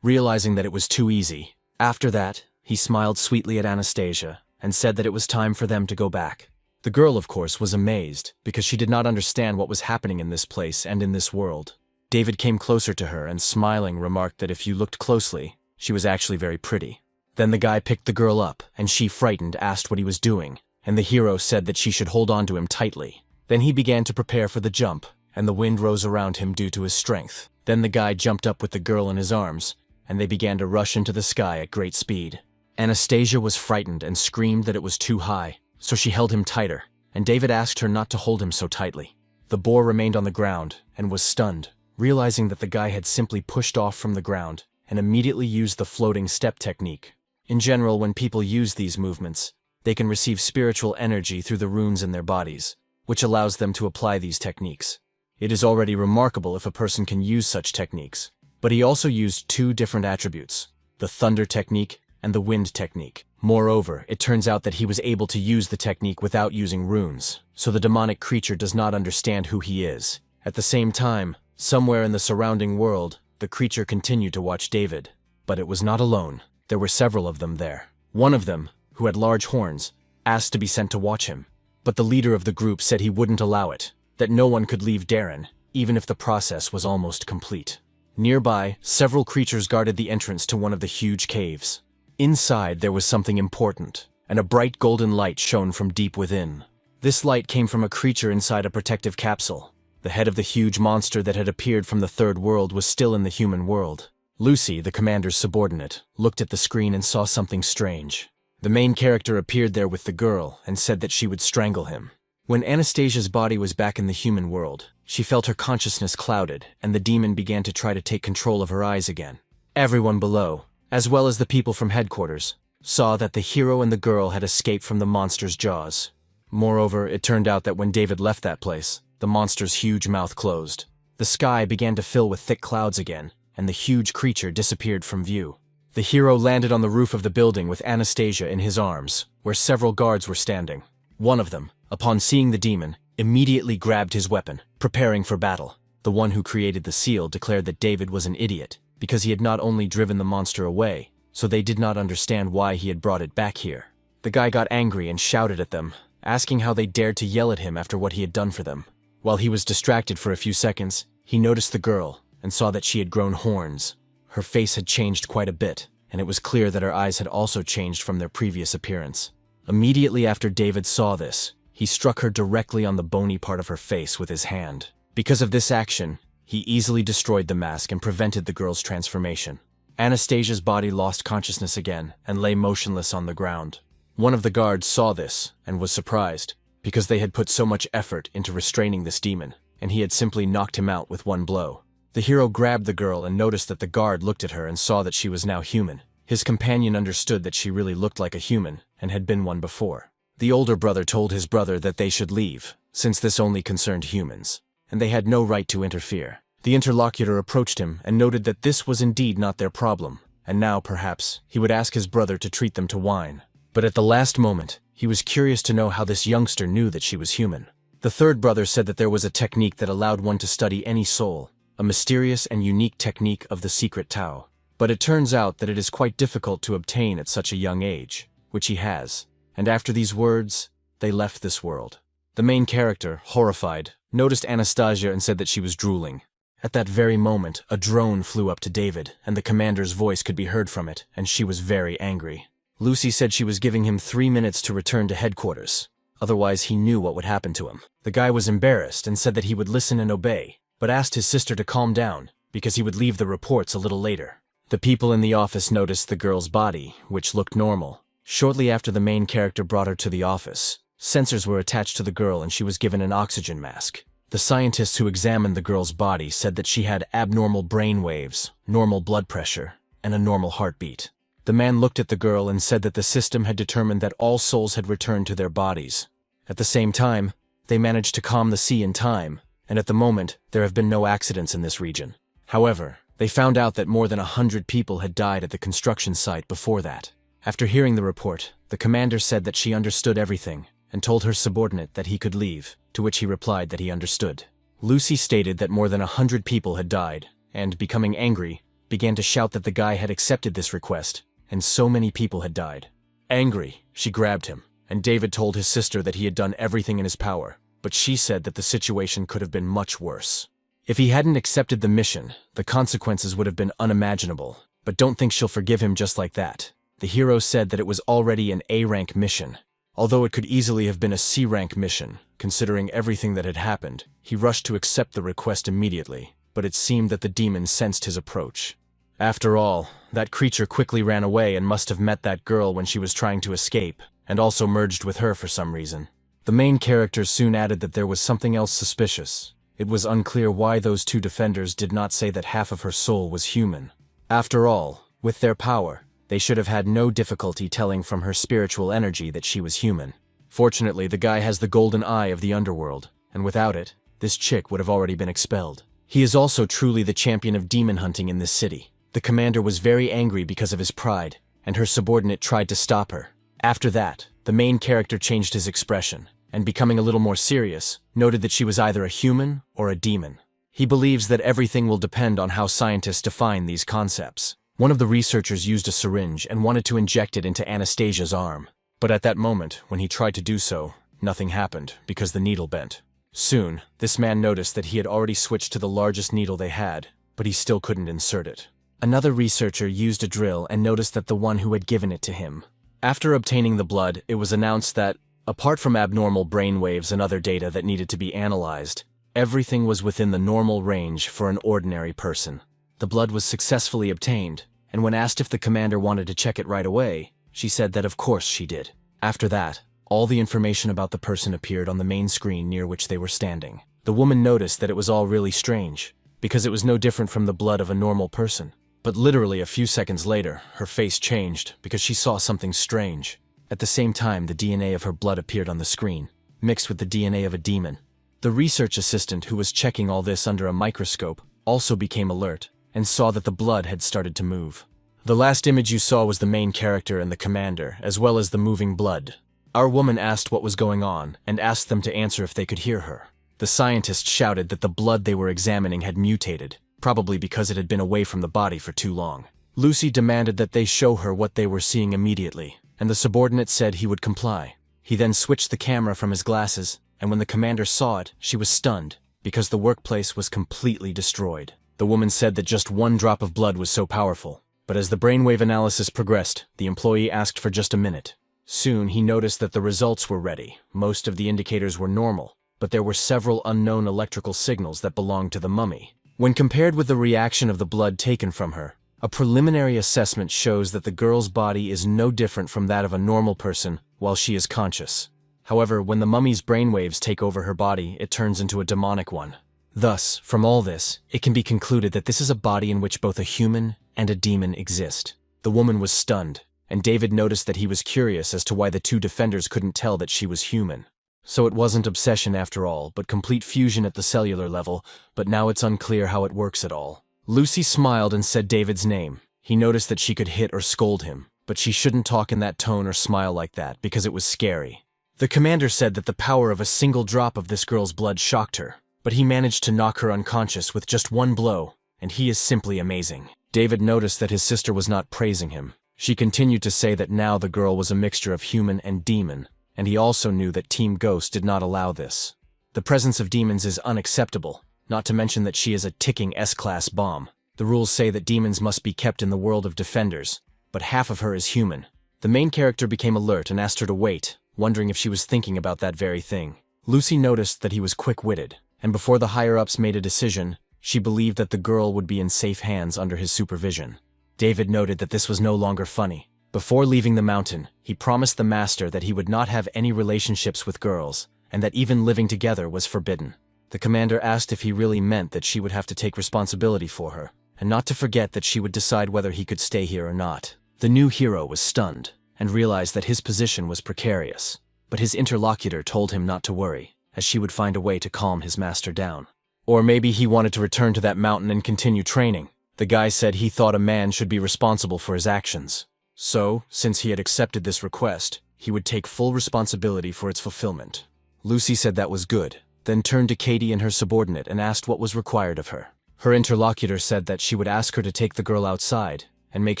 realizing that it was too easy. After that, he smiled sweetly at Anastasia and said that it was time for them to go back. The girl, of course, was amazed because she did not understand what was happening in this place and in this world. David came closer to her and smiling remarked that if you looked closely, she was actually very pretty. Then the guy picked the girl up and she, frightened, asked what he was doing, and the hero said that she should hold on to him tightly. Then he began to prepare for the jump, and the wind rose around him due to his strength. Then the guy jumped up with the girl in his arms, and they began to rush into the sky at great speed. Anastasia was frightened and screamed that it was too high, so she held him tighter, and David asked her not to hold him so tightly. The boar remained on the ground and was stunned, realizing that the guy had simply pushed off from the ground and immediately used the floating step technique. In general, when people use these movements, they can receive spiritual energy through the runes in their bodies, which allows them to apply these techniques. It is already remarkable if a person can use such techniques, but he also used 2 different attributes, the thunder technique and the wind technique. Moreover, it turns out that he was able to use the technique without using runes, so the demonic creature does not understand who he is. At the same time, somewhere in the surrounding world, the creature continued to watch David. But it was not alone. There were several of them there. One of them, who had large horns, asked to be sent to watch him. But the leader of the group said he wouldn't allow it, that no one could leave Darren, even if the process was almost complete. Nearby, several creatures guarded the entrance to one of the huge caves. Inside, there was something important, and a bright golden light shone from deep within. This light came from a creature inside a protective capsule. The head of the huge monster that had appeared from the third world was still in the human world. Lucy, the commander's subordinate, looked at the screen and saw something strange. The main character appeared there with the girl and said that she would strangle him. When Anastasia's body was back in the human world, she felt her consciousness clouded, and the demon began to try to take control of her eyes again. Everyone below, as well as the people from headquarters, saw that the hero and the girl had escaped from the monster's jaws. Moreover, it turned out that when David left that place, the monster's huge mouth closed. The sky began to fill with thick clouds again, and the huge creature disappeared from view. The hero landed on the roof of the building with Anastasia in his arms, where several guards were standing. One of them, upon seeing the demon, immediately grabbed his weapon, preparing for battle. The one who created the seal declared that David was an idiot, because he had not only driven the monster away, so they did not understand why he had brought it back here. The guy got angry and shouted at them, asking how they dared to yell at him after what he had done for them. While he was distracted for a few seconds, he noticed the girl and saw that she had grown horns. Her face had changed quite a bit, and it was clear that her eyes had also changed from their previous appearance. Immediately after David saw this, he struck her directly on the bony part of her face with his hand. Because of this action, he easily destroyed the mask and prevented the girl's transformation. Anastasia's body lost consciousness again and lay motionless on the ground. One of the guards saw this and was surprised, because they had put so much effort into restraining this demon, and he had simply knocked him out with one blow. The hero grabbed the girl and noticed that the guard looked at her and saw that she was now human. His companion understood that she really looked like a human and had been one before. The older brother told his brother that they should leave, since this only concerned humans, and they had no right to interfere. The interlocutor approached him and noted that this was indeed not their problem, and now, perhaps, he would ask his brother to treat them to wine. But at the last moment, he was curious to know how this youngster knew that she was human. The third brother said that there was a technique that allowed one to study any soul, a mysterious and unique technique of the secret Tao. But it turns out that it is quite difficult to obtain at such a young age, which he has. And after these words, they left this world. The main character, horrified, noticed Anastasia and said that she was drooling. At that very moment, a drone flew up to David, and the commander's voice could be heard from it, and she was very angry. Lucy said she was giving him 3 minutes to return to headquarters. Otherwise, he knew what would happen to him. The guy was embarrassed and said that he would listen and obey, but asked his sister to calm down, because he would leave the reports a little later. The people in the office noticed the girl's body, which looked normal. Shortly after the main character brought her to the office, sensors were attached to the girl and she was given an oxygen mask. The scientists who examined the girl's body said that she had abnormal brain waves, normal blood pressure, and a normal heartbeat. The man looked at the girl and said that the system had determined that all souls had returned to their bodies. At the same time, they managed to calm the sea in time, and at the moment, there have been no accidents in this region. However, they found out that more than 100 people had died at the construction site before that. After hearing the report, the commander said that she understood everything and told her subordinate that he could leave, to which he replied that he understood. Lucy stated that more than 100 people had died, and, becoming angry, began to shout that the guy had accepted this request, and so many people had died. Angry, she grabbed him, and David told his sister that he had done everything in his power, but she said that the situation could have been much worse. If he hadn't accepted the mission, the consequences would have been unimaginable, but don't think she'll forgive him just like that. The hero said that it was already an A-rank mission. Although it could easily have been a C-rank mission, considering everything that had happened, he rushed to accept the request immediately, but it seemed that the demon sensed his approach. After all, that creature quickly ran away and must have met that girl when she was trying to escape, and also merged with her for some reason. The main characters soon added that there was something else suspicious. It was unclear why those two defenders did not say that half of her soul was human. After all, with their power, they should have had no difficulty telling from her spiritual energy that she was human. Fortunately, the guy has the golden eye of the underworld, and without it, this chick would have already been expelled. He is also truly the champion of demon hunting in this city. The commander was very angry because of his pride, and her subordinate tried to stop her. After that, the main character changed his expression, and becoming a little more serious, noted that she was either a human or a demon. He believes that everything will depend on how scientists define these concepts. One of the researchers used a syringe and wanted to inject it into Anastasia's arm. But at that moment, when he tried to do so, nothing happened because the needle bent. Soon, this man noticed that he had already switched to the largest needle they had, but he still couldn't insert it. Another researcher used a drill and noticed that the one who had given it to him. After obtaining the blood, it was announced that, apart from abnormal brain waves and other data that needed to be analyzed, Everything was within the normal range for an ordinary person. The blood was successfully obtained, and when asked if the commander wanted to check it right away, she said that of course she did. After that, all the information about the person appeared on the main screen near which they were standing. The woman noticed that it was all really strange, because it was no different from the blood of a normal person. But literally a few seconds later, her face changed because she saw something strange. At the same time, the DNA of her blood appeared on the screen, mixed with the DNA of a demon. The research assistant who was checking all this under a microscope also became alert and saw that the blood had started to move. The last image you saw was the main character and the commander, as well as the moving blood. Our woman asked what was going on and asked them to answer if they could hear her. The scientist shouted that the blood they were examining had mutated, probably because it had been away from the body for too long. Lucy demanded that they show her what they were seeing immediately, and the subordinate said he would comply. He then switched the camera from his glasses, and when the commander saw it, she was stunned, because the workplace was completely destroyed. The woman said that just one drop of blood was so powerful, but as the brainwave analysis progressed, the employee asked for just a minute. Soon he noticed that the results were ready. Most of the indicators were normal, but there were several unknown electrical signals that belonged to the mummy. When compared with the reaction of the blood taken from her, a preliminary assessment shows that the girl's body is no different from that of a normal person while she is conscious. However, when the mummy's brainwaves take over her body, it turns into a demonic one. Thus, from all this, it can be concluded that this is a body in which both a human and a demon exist. The woman was stunned, and David noticed that he was curious as to why the two defenders couldn't tell that she was human. So it wasn't obsession after all, but complete fusion at the cellular level, but now it's unclear how it works at all. Lucy smiled and said David's name. He noticed that she could hit or scold him, but she shouldn't talk in that tone or smile like that because it was scary. The commander said that the power of a single drop of this girl's blood shocked her, but he managed to knock her unconscious with just one blow, and he is simply amazing. David noticed that his sister was not praising him. She continued to say that now the girl was a mixture of human and demon, and he also knew that Team Ghost did not allow this. The presence of demons is unacceptable, not to mention that she is a ticking S-class bomb. The rules say that demons must be kept in the world of defenders, but half of her is human. The main character became alert and asked her to wait, wondering if she was thinking about that very thing. Lucy noticed that he was quick-witted, and before the higher-ups made a decision, she believed that the girl would be in safe hands under his supervision. David noted that this was no longer funny. Before leaving the mountain, he promised the master that he would not have any relationships with girls, and that even living together was forbidden. The commander asked if he really meant that she would have to take responsibility for her, and not to forget that she would decide whether he could stay here or not. The new hero was stunned, and realized that his position was precarious, but his interlocutor told him not to worry, as she would find a way to calm his master down. Or maybe he wanted to return to that mountain and continue training. The guy said he thought a man should be responsible for his actions. So, since he had accepted this request, he would take full responsibility for its fulfillment. Lucy said that was good, then turned to Katie and her subordinate and asked what was required of her. Her interlocutor said that she would ask her to take the girl outside and make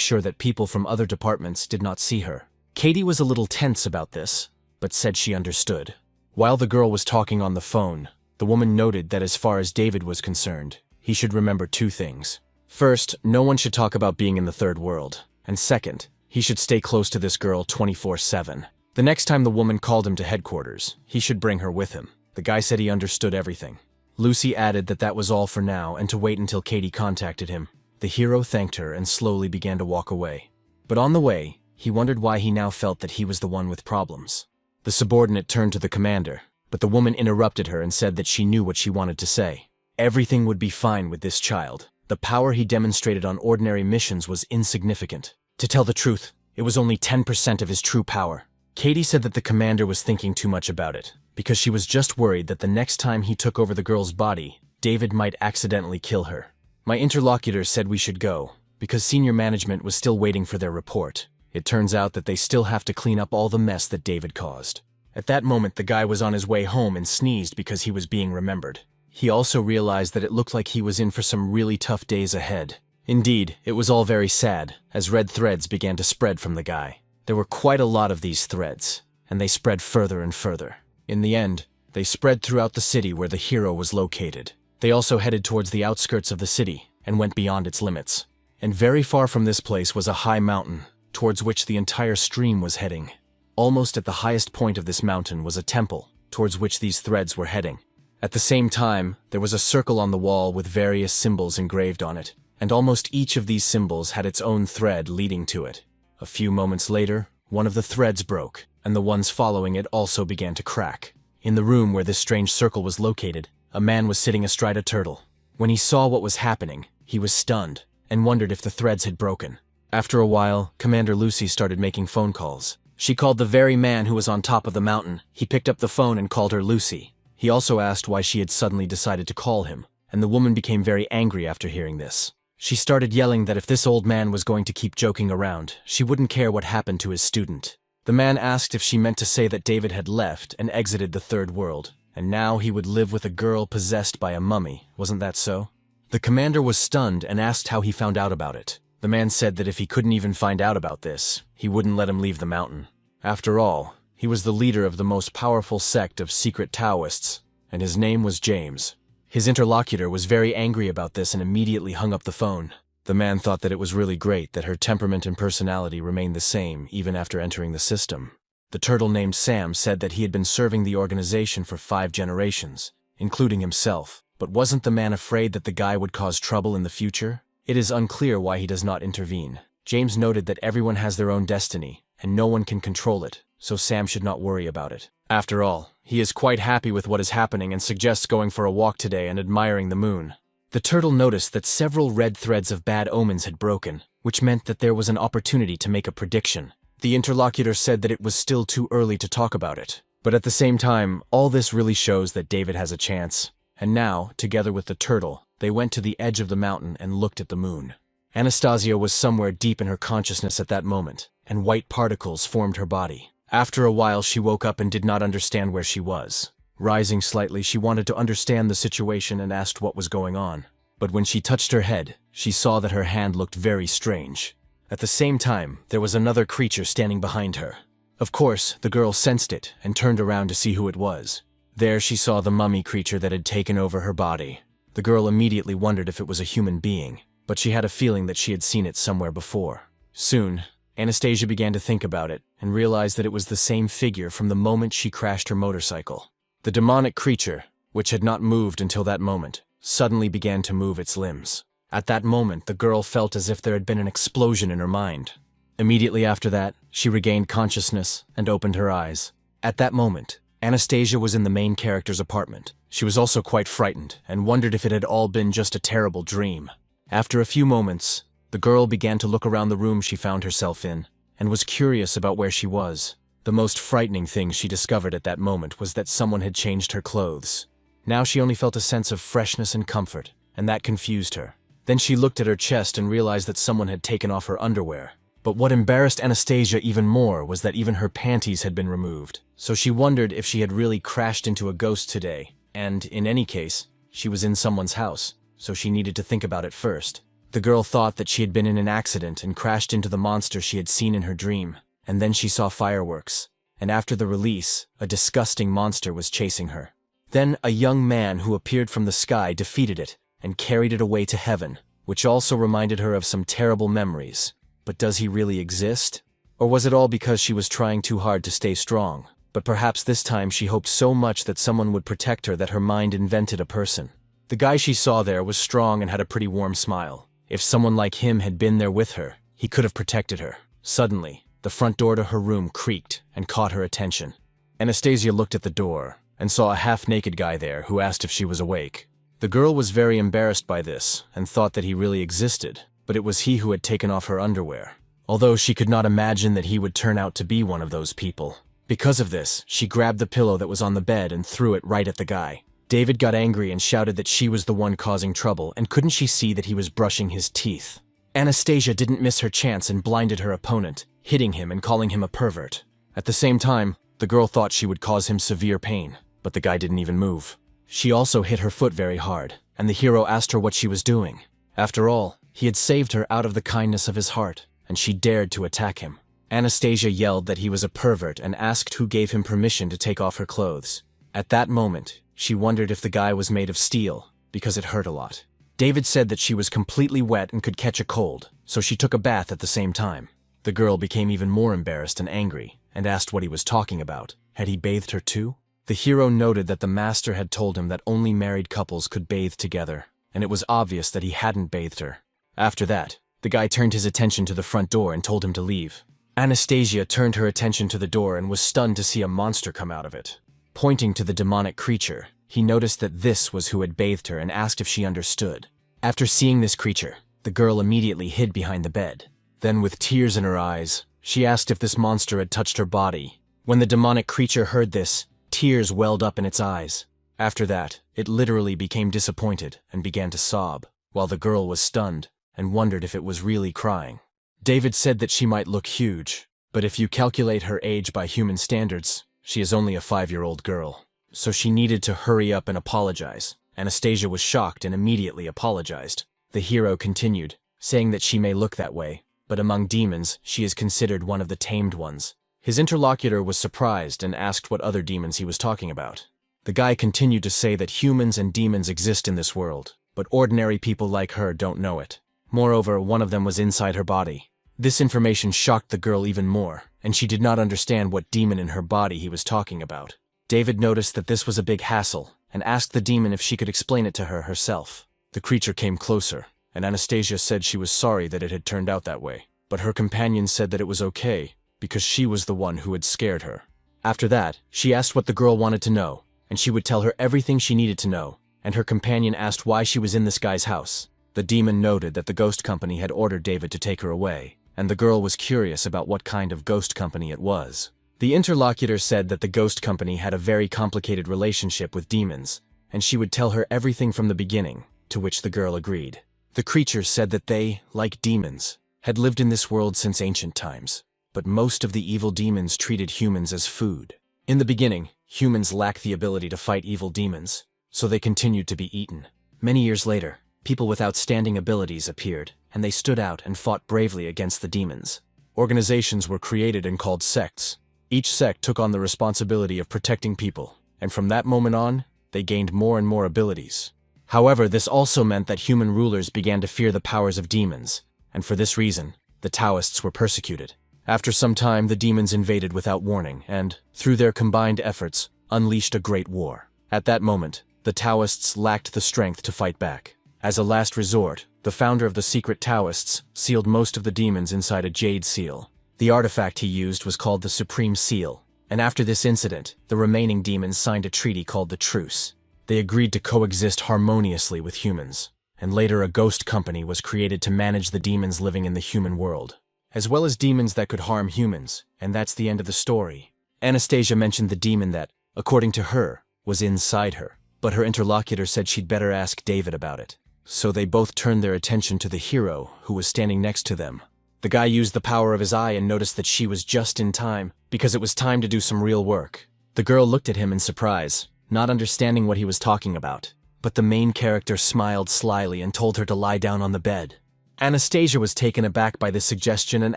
sure that people from other departments did not see her. Katie was a little tense about this, but said she understood. While the girl was talking on the phone, the woman noted that as far as David was concerned, he should remember two things. First, no one should talk about being in the third world, and second, he should stay close to this girl 24/7. The next time the woman called him to headquarters, he should bring her with him. The guy said he understood everything. Lucy added that that was all for now and to wait until Katie contacted him. The hero thanked her and slowly began to walk away. But on the way, he wondered why he now felt that he was the one with problems. The subordinate turned to the commander, but the woman interrupted her and said that she knew what she wanted to say. Everything would be fine with this child. The power he demonstrated on ordinary missions was insignificant. To tell the truth, it was only 10% of his true power. Katie said that the commander was thinking too much about it, because she was just worried that the next time he took over the girl's body, David might accidentally kill her. My interlocutor said we should go, because senior management was still waiting for their report. It turns out that they still have to clean up all the mess that David caused. At that moment, the guy was on his way home and sneezed because he was being remembered. He also realized that it looked like he was in for some really tough days ahead. Indeed, it was all very sad, as red threads began to spread from the guy. There were quite a lot of these threads, and they spread further and further. In the end, they spread throughout the city where the hero was located. They also headed towards the outskirts of the city and went beyond its limits. And very far from this place was a high mountain, towards which the entire stream was heading. Almost at the highest point of this mountain was a temple, towards which these threads were heading. At the same time, there was a circle on the wall with various symbols engraved on it, and almost each of these symbols had its own thread leading to it. A few moments later, one of the threads broke, and the ones following it also began to crack. In the room where this strange circle was located, a man was sitting astride a turtle. When he saw what was happening, he was stunned, and wondered if the threads had broken. After a while, Commander Lucy started making phone calls. She called the very man who was on top of the mountain. He picked up the phone and called her Lucy. He also asked why she had suddenly decided to call him, and the woman became very angry after hearing this. She started yelling that if this old man was going to keep joking around, she wouldn't care what happened to his student. The man asked if she meant to say that David had left and exited the third world, and now he would live with a girl possessed by a mummy. Wasn't that so? The commander was stunned and asked how he found out about it. The man said that if he couldn't even find out about this, he wouldn't let him leave the mountain. After all, he was the leader of the most powerful sect of secret Taoists, and his name was James. His interlocutor was very angry about this and immediately hung up the phone. The man thought that it was really great that her temperament and personality remained the same even after entering the system. The turtle named Sam said that he had been serving the organization for 5 generations, including himself, but wasn't the man afraid that the guy would cause trouble in the future? It is unclear why he does not intervene. James noted that everyone has their own destiny, and no one can control it, so Sam should not worry about it. After all, he is quite happy with what is happening and suggests going for a walk today and admiring the moon. The turtle noticed that several red threads of bad omens had broken, which meant that there was an opportunity to make a prediction. The interlocutor said that it was still too early to talk about it, but at the same time, all this really shows that David has a chance. And now, together with the turtle, they went to the edge of the mountain and looked at the moon. Anastasia was somewhere deep in her consciousness at that moment, and white particles formed her body. After a while, she woke up and did not understand where she was. Rising slightly, she wanted to understand the situation and asked what was going on. But when she touched her head, she saw that her hand looked very strange. At the same time, there was another creature standing behind her. Of course, the girl sensed it and turned around to see who it was. There she saw the mummy creature that had taken over her body. The girl immediately wondered if it was a human being, but she had a feeling that she had seen it somewhere before. Soon, Anastasia began to think about it and realized that it was the same figure from the moment she crashed her motorcycle. The demonic creature, which had not moved until that moment, suddenly began to move its limbs. At that moment, the girl felt as if there had been an explosion in her mind. Immediately after that, she regained consciousness and opened her eyes. At that moment, Anastasia was in the main character's apartment. She was also quite frightened and wondered if it had all been just a terrible dream. After a few moments, the girl began to look around the room she found herself in and was curious about where she was. The most frightening thing she discovered at that moment was that someone had changed her clothes. Now she only felt a sense of freshness and comfort, and that confused her. Then she looked at her chest and realized that someone had taken off her underwear. But what embarrassed Anastasia even more was that even her panties had been removed. So she wondered if she had really crashed into a ghost today, and, in any case, she was in someone's house, so she needed to think about it first. The girl thought that she had been in an accident and crashed into the monster she had seen in her dream, and then she saw fireworks, and after the release, a disgusting monster was chasing her. Then a young man who appeared from the sky defeated it and carried it away to heaven, which also reminded her of some terrible memories. But does he really exist? Or was it all because she was trying too hard to stay strong? But perhaps this time she hoped so much that someone would protect her that her mind invented a person. The guy she saw there was strong and had a pretty warm smile. If someone like him had been there with her, he could have protected her. Suddenly, the front door to her room creaked and caught her attention. Anastasia looked at the door and saw a half-naked guy there who asked if she was awake. The girl was very embarrassed by this and thought that he really existed, but it was he who had taken off her underwear, although she could not imagine that he would turn out to be one of those people. Because of this, she grabbed the pillow that was on the bed and threw it right at the guy. David got angry and shouted that she was the one causing trouble, and couldn't she see that he was brushing his teeth? Anastasia didn't miss her chance and blinded her opponent, hitting him and calling him a pervert. At the same time, the girl thought she would cause him severe pain, but the guy didn't even move. She also hit her foot very hard, and the hero asked her what she was doing. After all, he had saved her out of the kindness of his heart, and she dared to attack him. Anastasia yelled that he was a pervert and asked who gave him permission to take off her clothes. At that moment, she wondered if the guy was made of steel, because it hurt a lot. David said that she was completely wet and could catch a cold, so she took a bath at the same time. The girl became even more embarrassed and angry, and asked what he was talking about. Had he bathed her too? The hero noted that the master had told him that only married couples could bathe together, and it was obvious that he hadn't bathed her. After that, the guy turned his attention to the front door and told him to leave. Anastasia turned her attention to the door and was stunned to see a monster come out of it. Pointing to the demonic creature, he noticed that this was who had bathed her and asked if she understood. After seeing this creature, the girl immediately hid behind the bed. Then, with tears in her eyes, she asked if this monster had touched her body. When the demonic creature heard this, tears welled up in its eyes. After that, it literally became disappointed and began to sob, while the girl was stunned and wondered if it was really crying. David said that she might look huge, but if you calculate her age by human standards, she is only a 5-year-old girl. So she needed to hurry up and apologize. Anastasia was shocked and immediately apologized. The hero continued, saying that she may look that way, but among demons, she is considered one of the tamed ones. His interlocutor was surprised and asked what other demons he was talking about. The guy continued to say that humans and demons exist in this world, but ordinary people like her don't know it. Moreover, one of them was inside her body. This information shocked the girl even more, and she did not understand what demon in her body he was talking about. David noticed that this was a big hassle, and asked the demon if she could explain it to her herself. The creature came closer, and Anastasia said she was sorry that it had turned out that way, but her companion said that it was okay, because she was the one who had scared her. After that, she asked what the girl wanted to know, and she would tell her everything she needed to know, and her companion asked why she was in this guy's house. The demon noted that the ghost company had ordered David to take her away, and the girl was curious about what kind of ghost company it was. The interlocutor said that the ghost company had a very complicated relationship with demons, and she would tell her everything from the beginning, to which the girl agreed. The creature said that they, like demons, had lived in this world since ancient times, but most of the evil demons treated humans as food. In the beginning, humans lacked the ability to fight evil demons, so they continued to be eaten. Many years later, people with outstanding abilities appeared, and they stood out and fought bravely against the demons. Organizations were created and called sects. Each sect took on the responsibility of protecting people, and from that moment on, they gained more and more abilities. However, this also meant that human rulers began to fear the powers of demons, and for this reason, the Taoists were persecuted. After some time, the demons invaded without warning and, through their combined efforts, unleashed a great war. At that moment, the Taoists lacked the strength to fight back. As a last resort, the founder of the secret Taoists sealed most of the demons inside a jade seal. The artifact he used was called the Supreme Seal, and after this incident, the remaining demons signed a treaty called the Truce. They agreed to coexist harmoniously with humans, and later a ghost company was created to manage the demons living in the human world, as well as demons that could harm humans, and that's the end of the story. Anastasia mentioned the demon that, according to her, was inside her, but her interlocutor said she'd better ask David about it. So they both turned their attention to the hero, who was standing next to them. The guy used the power of his eye and noticed that she was just in time, because it was time to do some real work. The girl looked at him in surprise, not understanding what he was talking about, but the main character smiled slyly and told her to lie down on the bed. Anastasia was taken aback by this suggestion and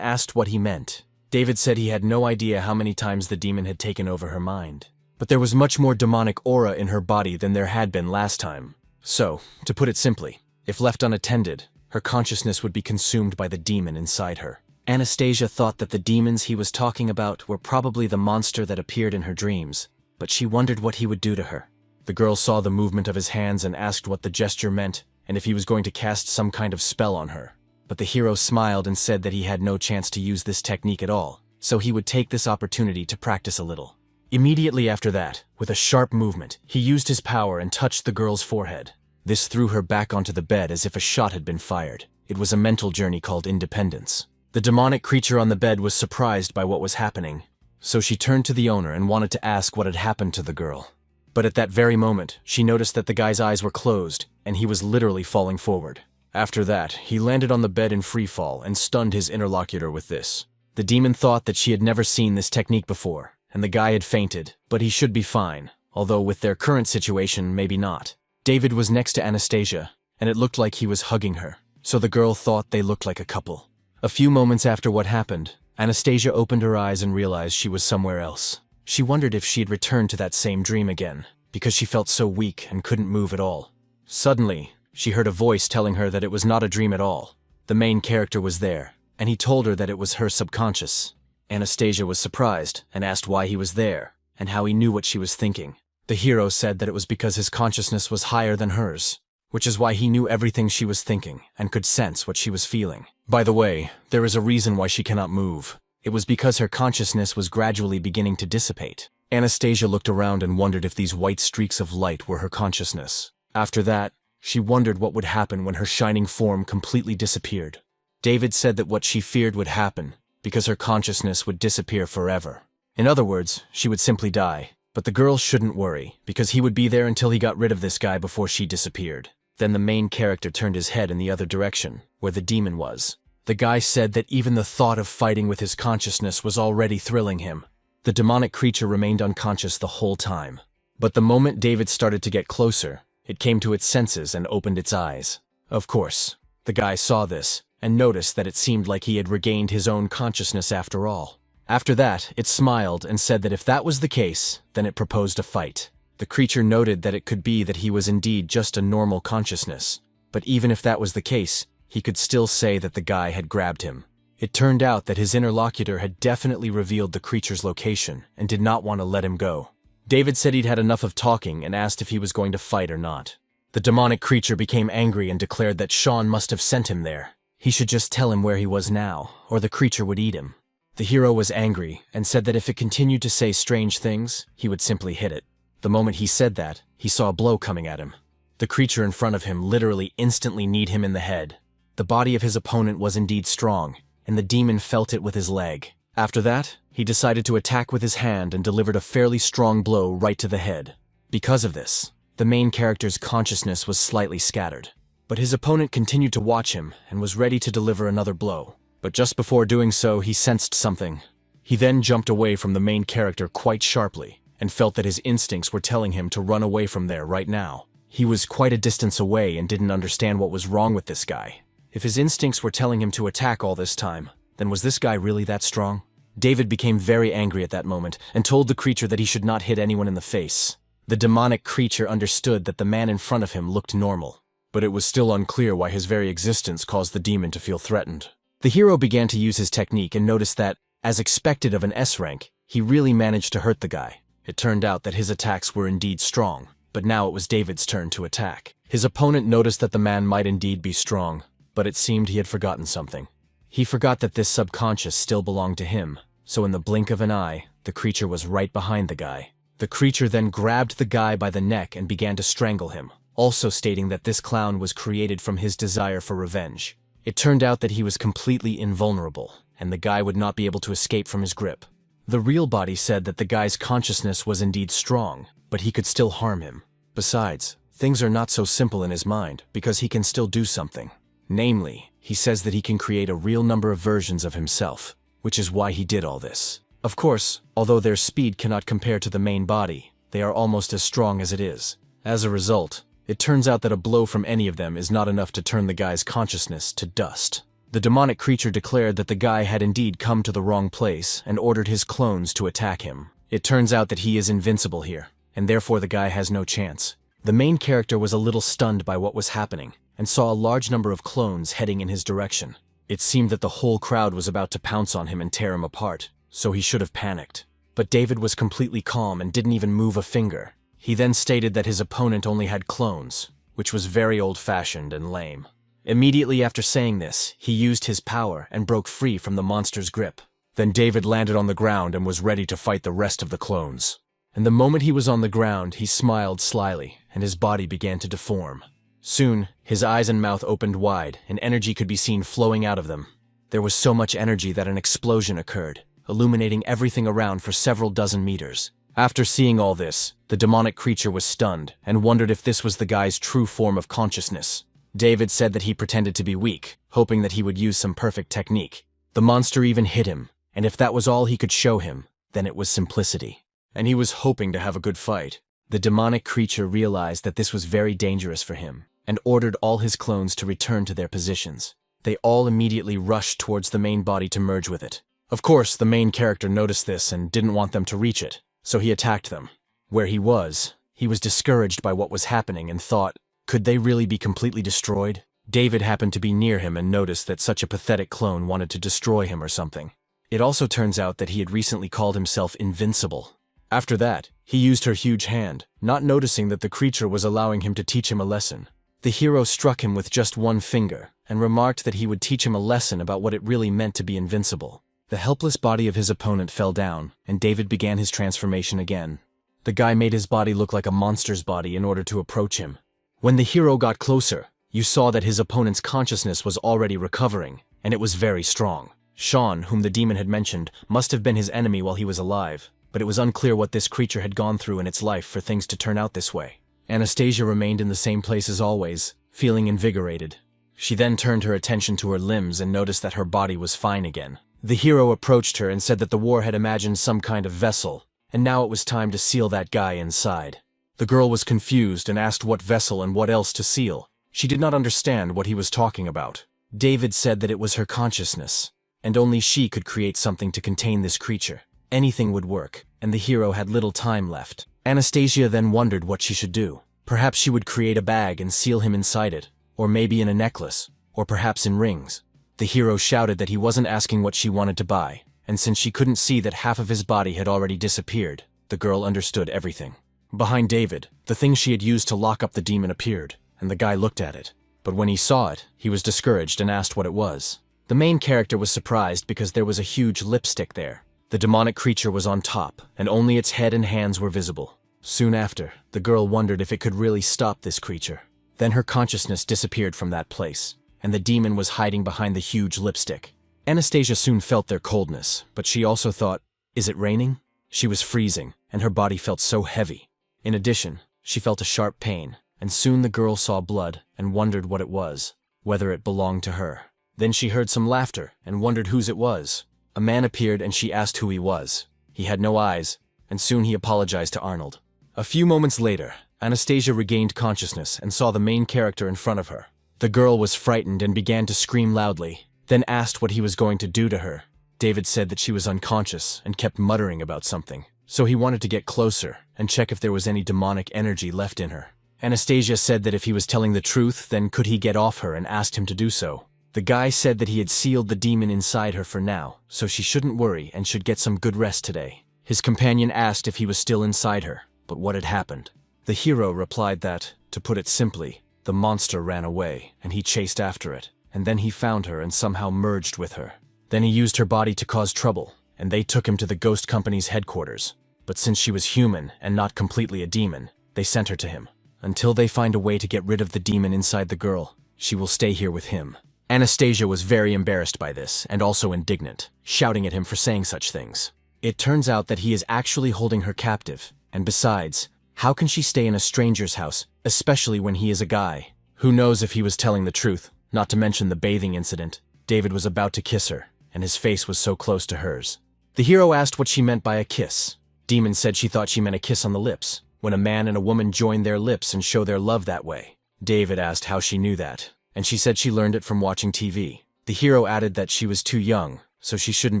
asked what he meant. David said he had no idea how many times the demon had taken over her mind, but there was much more demonic aura in her body than there had been last time. So, to put it simply, if left unattended, her consciousness would be consumed by the demon inside her. Anastasia thought that the demons he was talking about were probably the monster that appeared in her dreams, but she wondered what he would do to her. The girl saw the movement of his hands and asked what the gesture meant and if he was going to cast some kind of spell on her. But the hero smiled and said that he had no chance to use this technique at all, so he would take this opportunity to practice a little. Immediately after that, with a sharp movement, he used his power and touched the girl's forehead. This threw her back onto the bed as if a shot had been fired. It was a mental journey called independence. The demonic creature on the bed was surprised by what was happening, so she turned to the owner and wanted to ask what had happened to the girl. But at that very moment, she noticed that the guy's eyes were closed, and he was literally falling forward. After that, he landed on the bed in free fall and stunned his interlocutor with this. The demon thought that she had never seen this technique before, and the guy had fainted, but he should be fine, although with their current situation, maybe not. David was next to Anastasia, and it looked like he was hugging her, so the girl thought they looked like a couple. A few moments after what happened, Anastasia opened her eyes and realized she was somewhere else. She wondered if she had returned to that same dream again, because she felt so weak and couldn't move at all. Suddenly, she heard a voice telling her that it was not a dream at all. The main character was there, and he told her that it was her subconscious. Anastasia was surprised and asked why he was there, and how he knew what she was thinking. The hero said that it was because his consciousness was higher than hers, which is why he knew everything she was thinking and could sense what she was feeling. By the way, there is a reason why she cannot move. It was because her consciousness was gradually beginning to dissipate. Anastasia looked around and wondered if these white streaks of light were her consciousness. After that, she wondered what would happen when her shining form completely disappeared. David said that what she feared would happen, because her consciousness would disappear forever. In other words, she would simply die. But the girl shouldn't worry, because he would be there until he got rid of this guy before she disappeared. Then the main character turned his head in the other direction, where the demon was. The guy said that even the thought of fighting with his consciousness was already thrilling him. The demonic creature remained unconscious the whole time. But the moment David started to get closer, it came to its senses and opened its eyes. Of course, the guy saw this, and noticed that it seemed like he had regained his own consciousness after all. After that, it smiled and said that if that was the case, then it proposed a fight. The creature noted that it could be that he was indeed just a normal consciousness. But even if that was the case, he could still say that the guy had grabbed him. It turned out that his interlocutor had definitely revealed the creature's location and did not want to let him go. David said he'd had enough of talking and asked if he was going to fight or not. The demonic creature became angry and declared that Sean must have sent him there. He should just tell him where he was now, or the creature would eat him. The hero was angry and said that if it continued to say strange things, he would simply hit it. The moment he said that, he saw a blow coming at him. The creature in front of him literally instantly kneed him in the head. The body of his opponent was indeed strong, and the demon felt it with his leg. After that, he decided to attack with his hand and delivered a fairly strong blow right to the head. Because of this, the main character's consciousness was slightly scattered. But his opponent continued to watch him and was ready to deliver another blow. But just before doing so, he sensed something. He then jumped away from the main character quite sharply and felt that his instincts were telling him to run away from there right now. He was quite a distance away and didn't understand what was wrong with this guy. If his instincts were telling him to attack all this time, then was this guy really that strong? David became very angry at that moment and told the creature that he should not hit anyone in the face. The demonic creature understood that the man in front of him looked normal, but it was still unclear why his very existence caused the demon to feel threatened. The hero began to use his technique and noticed that, as expected of an S rank, he really managed to hurt the guy. It turned out that his attacks were indeed strong, but now it was David's turn to attack. His opponent noticed that the man might indeed be strong, but it seemed he had forgotten something. He forgot that this subconscious still belonged to him, so in the blink of an eye, the creature was right behind the guy. The creature then grabbed the guy by the neck and began to strangle him, also stating that this clown was created from his desire for revenge. It turned out that he was completely invulnerable, and the guy would not be able to escape from his grip. The real body said that the guy's consciousness was indeed strong, but he could still harm him. Besides, things are not so simple in his mind, because he can still do something. Namely, he says that he can create a real number of versions of himself, which is why he did all this. Of course, although their speed cannot compare to the main body, they are almost as strong as it is. As a result, it turns out that a blow from any of them is not enough to turn the guy's consciousness to dust. The demonic creature declared that the guy had indeed come to the wrong place and ordered his clones to attack him. It turns out that he is invincible here, and therefore the guy has no chance. The main character was a little stunned by what was happening, and saw a large number of clones heading in his direction. It seemed that the whole crowd was about to pounce on him and tear him apart, so he should have panicked. But David was completely calm and didn't even move a finger. He then stated that his opponent only had clones, which was very old-fashioned and lame. Immediately after saying this, he used his power and broke free from the monster's grip. Then David landed on the ground and was ready to fight the rest of the clones. And the moment he was on the ground, he smiled slyly, and his body began to deform. Soon, his eyes and mouth opened wide, and energy could be seen flowing out of them. There was so much energy that an explosion occurred, illuminating everything around for several dozen meters. After seeing all this, the demonic creature was stunned and wondered if this was the guy's true form of consciousness. David said that he pretended to be weak, hoping that he would use some perfect technique. The monster even hit him, and if that was all he could show him, then it was simplicity. And he was hoping to have a good fight. The demonic creature realized that this was very dangerous for him, and ordered all his clones to return to their positions. They all immediately rushed towards the main body to merge with it. Of course, the main character noticed this and didn't want them to reach it, so he attacked them. Where he was discouraged by what was happening and thought, could they really be completely destroyed? David happened to be near him and noticed that such a pathetic clone wanted to destroy him or something. It also turns out that he had recently called himself invincible. After that, he used her huge hand, not noticing that the creature was allowing him to teach him a lesson. The hero struck him with just one finger, and remarked that he would teach him a lesson about what it really meant to be invincible. The helpless body of his opponent fell down, and David began his transformation again. The guy made his body look like a monster's body in order to approach him. When the hero got closer, you saw that his opponent's consciousness was already recovering, and it was very strong. Sean, whom the demon had mentioned, must have been his enemy while he was alive, but it was unclear what this creature had gone through in its life for things to turn out this way. Anastasia remained in the same place as always, feeling invigorated. She then turned her attention to her limbs and noticed that her body was fine again. The hero approached her and said that the war had imagined some kind of vessel, and now it was time to seal that guy inside. The girl was confused and asked what vessel and what else to seal. She did not understand what he was talking about. David said that it was her consciousness, and only she could create something to contain this creature. Anything would work, and the hero had little time left. Anastasia then wondered what she should do. Perhaps she would create a bag and seal him inside it, or maybe in a necklace, or perhaps in rings. The hero shouted that he wasn't asking what she wanted to buy, and since she couldn't see that half of his body had already disappeared, the girl understood everything. Behind David, the thing she had used to lock up the demon appeared, and the guy looked at it. But when he saw it, he was discouraged and asked what it was. The main character was surprised because there was a huge lipstick there. The demonic creature was on top, and only its head and hands were visible. Soon after, the girl wondered if it could really stop this creature. Then her consciousness disappeared from that place, and the demon was hiding behind the huge lipstick. Anastasia soon felt their coldness, but she also thought, is it raining? She was freezing, and her body felt so heavy. In addition, she felt a sharp pain, and soon the girl saw blood and wondered what it was, whether it belonged to her. Then she heard some laughter and wondered whose it was. A man appeared and she asked who he was. He had no eyes, and soon he apologized to Arnold. A few moments later, Anastasia regained consciousness and saw the main character in front of her. The girl was frightened and began to scream loudly, then asked what he was going to do to her. David said that she was unconscious and kept muttering about something, so he wanted to get closer and check if there was any demonic energy left in her. Anastasia said that if he was telling the truth, then could he get off her, and asked him to do so. The guy said that he had sealed the demon inside her for now, so she shouldn't worry and should get some good rest today. His companion asked if he was still inside her, but what had happened. The hero replied that, to put it simply, the monster ran away, and he chased after it, and then he found her and somehow merged with her. Then he used her body to cause trouble, and they took him to the ghost company's headquarters. But since she was human and not completely a demon, they sent her to him. Until they find a way to get rid of the demon inside the girl, she will stay here with him. Anastasia was very embarrassed by this, and also indignant, shouting at him for saying such things. It turns out that he is actually holding her captive, and besides, how can she stay in a stranger's house, especially when he is a guy? Who knows if he was telling the truth, not to mention the bathing incident. David was about to kiss her, and his face was so close to hers. The hero asked what she meant by a kiss. Demon said she thought she meant a kiss on the lips, when a man and a woman join their lips and show their love that way. David asked how she knew that, and she said she learned it from watching TV. The hero added that she was too young, so she shouldn't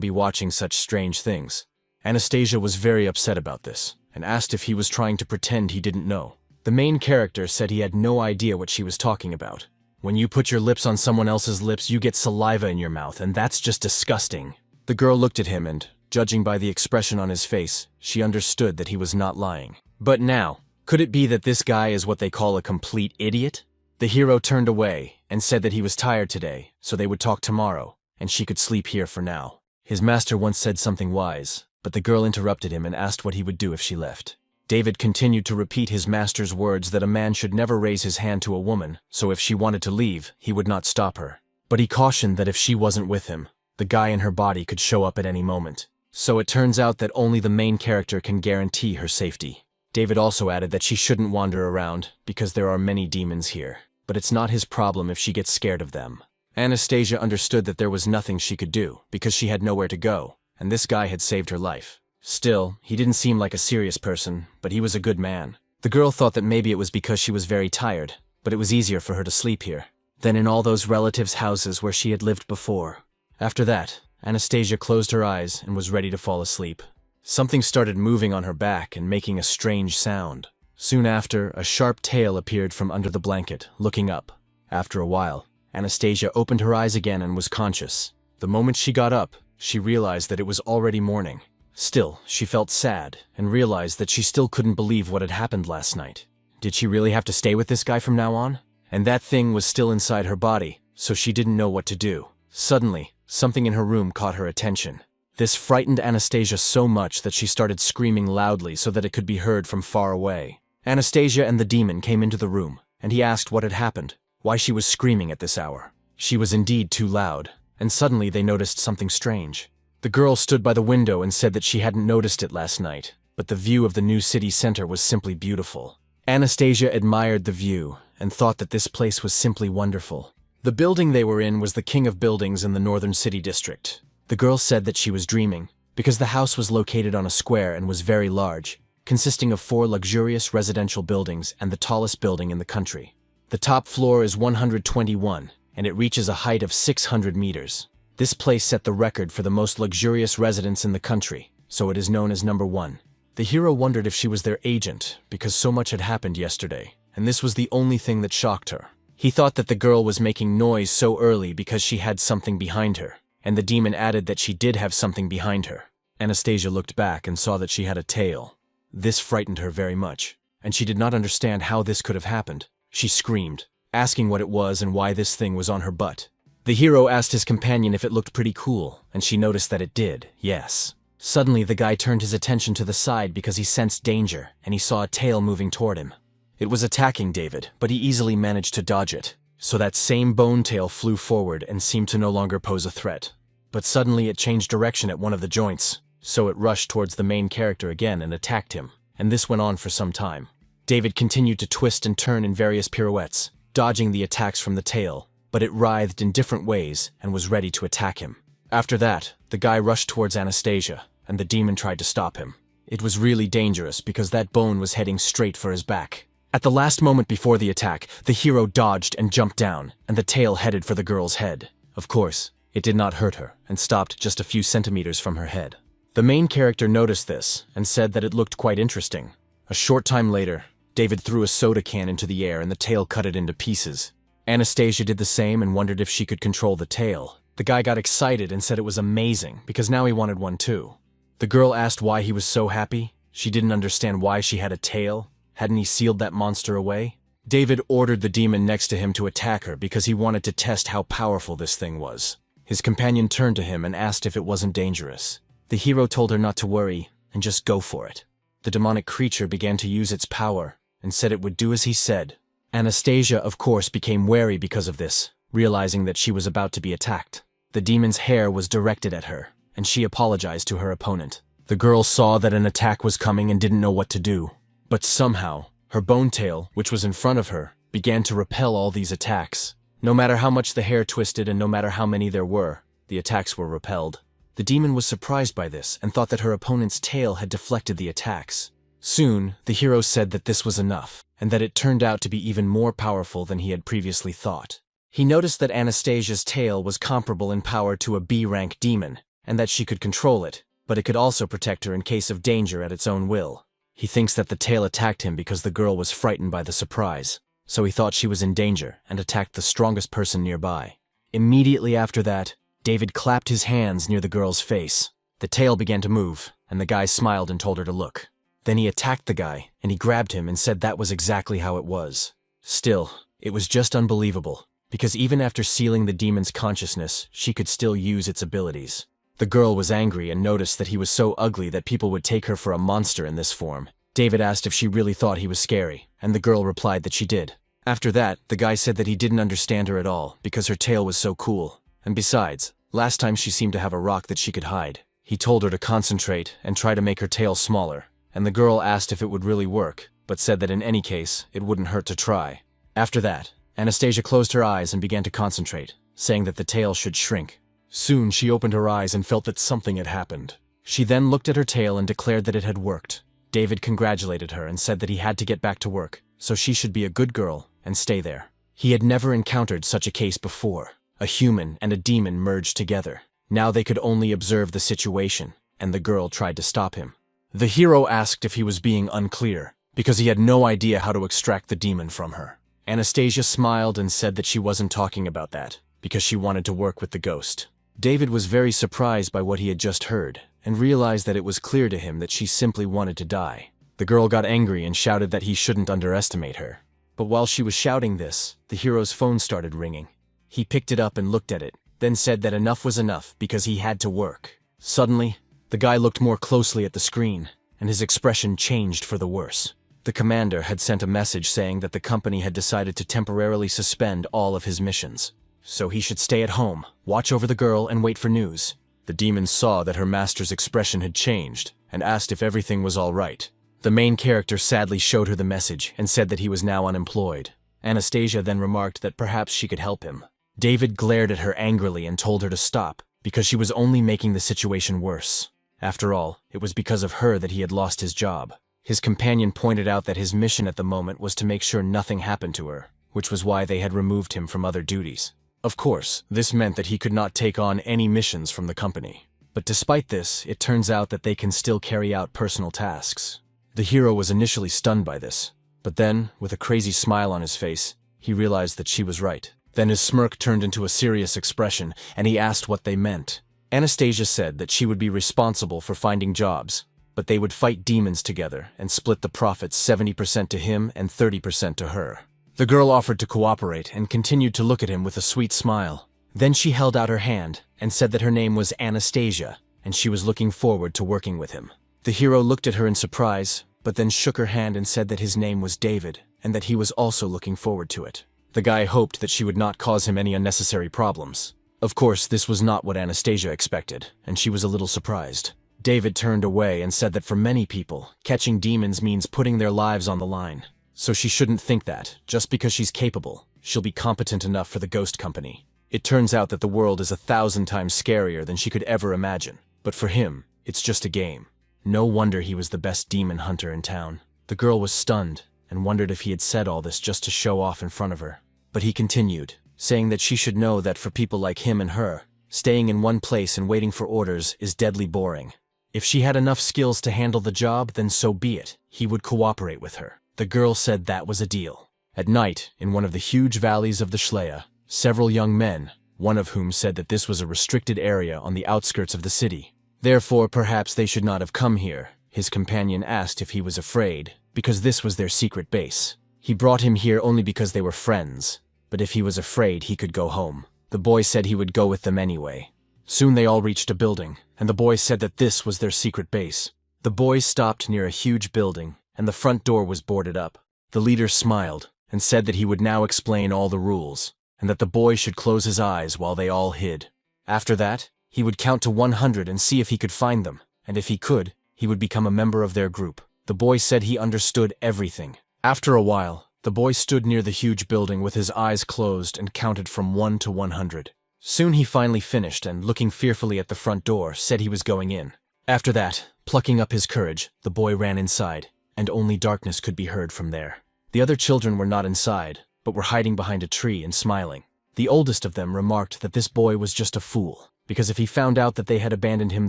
be watching such strange things. Anastasia was very upset about this, and asked if he was trying to pretend he didn't know. The main character said he had no idea what she was talking about. When you put your lips on someone else's lips, you get saliva in your mouth, and that's just disgusting. The girl looked at him and, judging by the expression on his face, she understood that he was not lying. But now, could it be that this guy is what they call a complete idiot? The hero turned away and said that he was tired today, so they would talk tomorrow, and she could sleep here for now. His master once said something wise, but the girl interrupted him and asked what he would do if she left. David continued to repeat his master's words that a man should never raise his hand to a woman, so if she wanted to leave, he would not stop her. But he cautioned that if she wasn't with him, the guy in her body could show up at any moment. So it turns out that only the main character can guarantee her safety. David also added that she shouldn't wander around, because there are many demons here, but it's not his problem if she gets scared of them. Anastasia understood that there was nothing she could do, because she had nowhere to go, and this guy had saved her life. Still, he didn't seem like a serious person, but he was a good man. The girl thought that maybe it was because she was very tired, but it was easier for her to sleep here than in all those relatives' houses where she had lived before. After that, Anastasia closed her eyes and was ready to fall asleep. Something started moving on her back and making a strange sound. Soon after, a sharp tail appeared from under the blanket, looking up. After a while, Anastasia opened her eyes again and was conscious. The moment she got up, she realized that it was already morning. Still, she felt sad and realized that she still couldn't believe what had happened last night. Did she really have to stay with this guy from now on? And that thing was still inside her body, so she didn't know what to do. Suddenly, something in her room caught her attention. This frightened Anastasia so much that she started screaming loudly so that it could be heard from far away. Anastasia and the demon came into the room, and he asked what had happened, why she was screaming at this hour. She was indeed too loud, and suddenly they noticed something strange. The girl stood by the window and said that she hadn't noticed it last night, but the view of the new city center was simply beautiful. Anastasia admired the view and thought that this place was simply wonderful. The building they were in was the king of buildings in the northern city district. The girl said that she was dreaming, because the house was located on a square and was very large, consisting of 4 luxurious residential buildings and the tallest building in the country. The top floor is 121, and it reaches a height of 600 meters. This place set the record for the most luxurious residence in the country, so it is known as number 1. The hero wondered if she was their agent, because so much had happened yesterday, and this was the only thing that shocked her. He thought that the girl was making noise so early because she had something behind her, and the demon added that she did have something behind her. Anastasia looked back and saw that she had a tail. This frightened her very much, and she did not understand how this could have happened. She screamed, asking what it was and why this thing was on her butt. The hero asked his companion if it looked pretty cool, and she noticed that it did, yes. Suddenly, the guy turned his attention to the side because he sensed danger, and he saw a tail moving toward him. It was attacking David, but he easily managed to dodge it. So that same bone tail flew forward and seemed to no longer pose a threat. But suddenly it changed direction at one of the joints, so it rushed towards the main character again and attacked him, and this went on for some time. David continued to twist and turn in various pirouettes, dodging the attacks from the tail, but it writhed in different ways and was ready to attack him. After that, the guy rushed towards Anastasia, and the demon tried to stop him. It was really dangerous because that bone was heading straight for his back. At the last moment before the attack, the hero dodged and jumped down, and the tail headed for the girl's head. Of course, it did not hurt her, and stopped just a few centimeters from her head. The main character noticed this, and said that it looked quite interesting. A short time later, David threw a soda can into the air and the tail cut it into pieces. Anastasia did the same and wondered if she could control the tail. The guy got excited and said it was amazing, because now he wanted one too. The girl asked why he was so happy. She didn't understand why she had a tail. Hadn't he sealed that monster away? David ordered the demon next to him to attack her because he wanted to test how powerful this thing was. His companion turned to him and asked if it wasn't dangerous. The hero told her not to worry and just go for it. The demonic creature began to use its power and said it would do as he said. Anastasia, of course, became wary because of this, realizing that she was about to be attacked. The demon's hair was directed at her, and she apologized to her opponent. The girl saw that an attack was coming and didn't know what to do. But somehow, her bone tail, which was in front of her, began to repel all these attacks. No matter how much the hair twisted and no matter how many there were, the attacks were repelled. The demon was surprised by this and thought that her opponent's tail had deflected the attacks. Soon, the hero said that this was enough, and that it turned out to be even more powerful than he had previously thought. He noticed that Anastasia's tail was comparable in power to a B-rank demon, and that she could control it, but it could also protect her in case of danger at its own will. He thinks that the tail attacked him because the girl was frightened by the surprise, so he thought she was in danger and attacked the strongest person nearby. Immediately after that, David clapped his hands near the girl's face. The tail began to move, and the guy smiled and told her to look. Then he attacked the guy, and he grabbed him and said that was exactly how it was. Still, it was just unbelievable, because even after sealing the demon's consciousness, she could still use its abilities. The girl was angry and noticed that he was so ugly that people would take her for a monster in this form. David asked if she really thought he was scary, and the girl replied that she did. After that, the guy said that he didn't understand her at all because her tail was so cool. And besides, last time she seemed to have a rock that she could hide. He told her to concentrate and try to make her tail smaller, and the girl asked if it would really work, but said that in any case, it wouldn't hurt to try. After that, Anastasia closed her eyes and began to concentrate, saying that the tail should shrink. Soon she opened her eyes and felt that something had happened. She then looked at her tail and declared that it had worked. David congratulated her and said that he had to get back to work, so she should be a good girl and stay there. He had never encountered such a case before. A human and a demon merged together. Now they could only observe the situation, and the girl tried to stop him. The hero asked if he was being unclear, because he had no idea how to extract the demon from her. Anastasia smiled and said that she wasn't talking about that, because she wanted to work with the ghost. David was very surprised by what he had just heard, and realized that it was clear to him that she simply wanted to die. The girl got angry and shouted that he shouldn't underestimate her. But while she was shouting this, the hero's phone started ringing. He picked it up and looked at it, then said that enough was enough because he had to work. Suddenly, the guy looked more closely at the screen, and his expression changed for the worse. The commander had sent a message saying that the company had decided to temporarily suspend all of his missions. So he should stay at home, watch over the girl, and wait for news. The demon saw that her master's expression had changed, and asked if everything was all right. The main character sadly showed her the message and said that he was now unemployed. Anastasia then remarked that perhaps she could help him. David glared at her angrily and told her to stop, because she was only making the situation worse. After all, it was because of her that he had lost his job. His companion pointed out that his mission at the moment was to make sure nothing happened to her, which was why they had removed him from other duties. Of course, this meant that he could not take on any missions from the company. But despite this, it turns out that they can still carry out personal tasks. The hero was initially stunned by this, but then, with a crazy smile on his face, he realized that she was right. Then his smirk turned into a serious expression, and he asked what they meant. Anastasia said that she would be responsible for finding jobs, but they would fight demons together and split the profits 70% to him and 30% to her. The girl offered to cooperate and continued to look at him with a sweet smile. Then she held out her hand and said that her name was Anastasia, and she was looking forward to working with him. The hero looked at her in surprise, but then shook her hand and said that his name was David, and that he was also looking forward to it. The guy hoped that she would not cause him any unnecessary problems. Of course, this was not what Anastasia expected, and she was a little surprised. David turned away and said that for many people, catching demons means putting their lives on the line. So she shouldn't think that, just because she's capable, she'll be competent enough for the ghost company. It turns out that the world is 1,000 times scarier than she could ever imagine. But for him, it's just a game. No wonder he was the best demon hunter in town. The girl was stunned and wondered if he had said all this just to show off in front of her. But he continued, saying that she should know that for people like him and her, staying in one place and waiting for orders is deadly boring. If she had enough skills to handle the job, then so be it. He would cooperate with her. The girl said that was a deal. At night, in one of the huge valleys of the Shlaya, several young men, one of whom said that this was a restricted area on the outskirts of the city. Therefore, perhaps they should not have come here. His companion asked if he was afraid, because this was their secret base. He brought him here only because they were friends, but if he was afraid, he could go home. The boy said he would go with them anyway. Soon they all reached a building, and the boy said that this was their secret base. The boys stopped near a huge building, and the front door was boarded up. The leader smiled and said that he would now explain all the rules, and that the boy should close his eyes while they all hid. After that, he would count to 100 and see if he could find them, and if he could, he would become a member of their group. The boy said he understood everything. After a while, the boy stood near the huge building with his eyes closed and counted from 1 to 100. Soon he finally finished and, looking fearfully at the front door, said he was going in. After that, plucking up his courage, the boy ran inside, and only darkness could be heard from there. The other children were not inside, but were hiding behind a tree and smiling. The oldest of them remarked that this boy was just a fool, because if he found out that they had abandoned him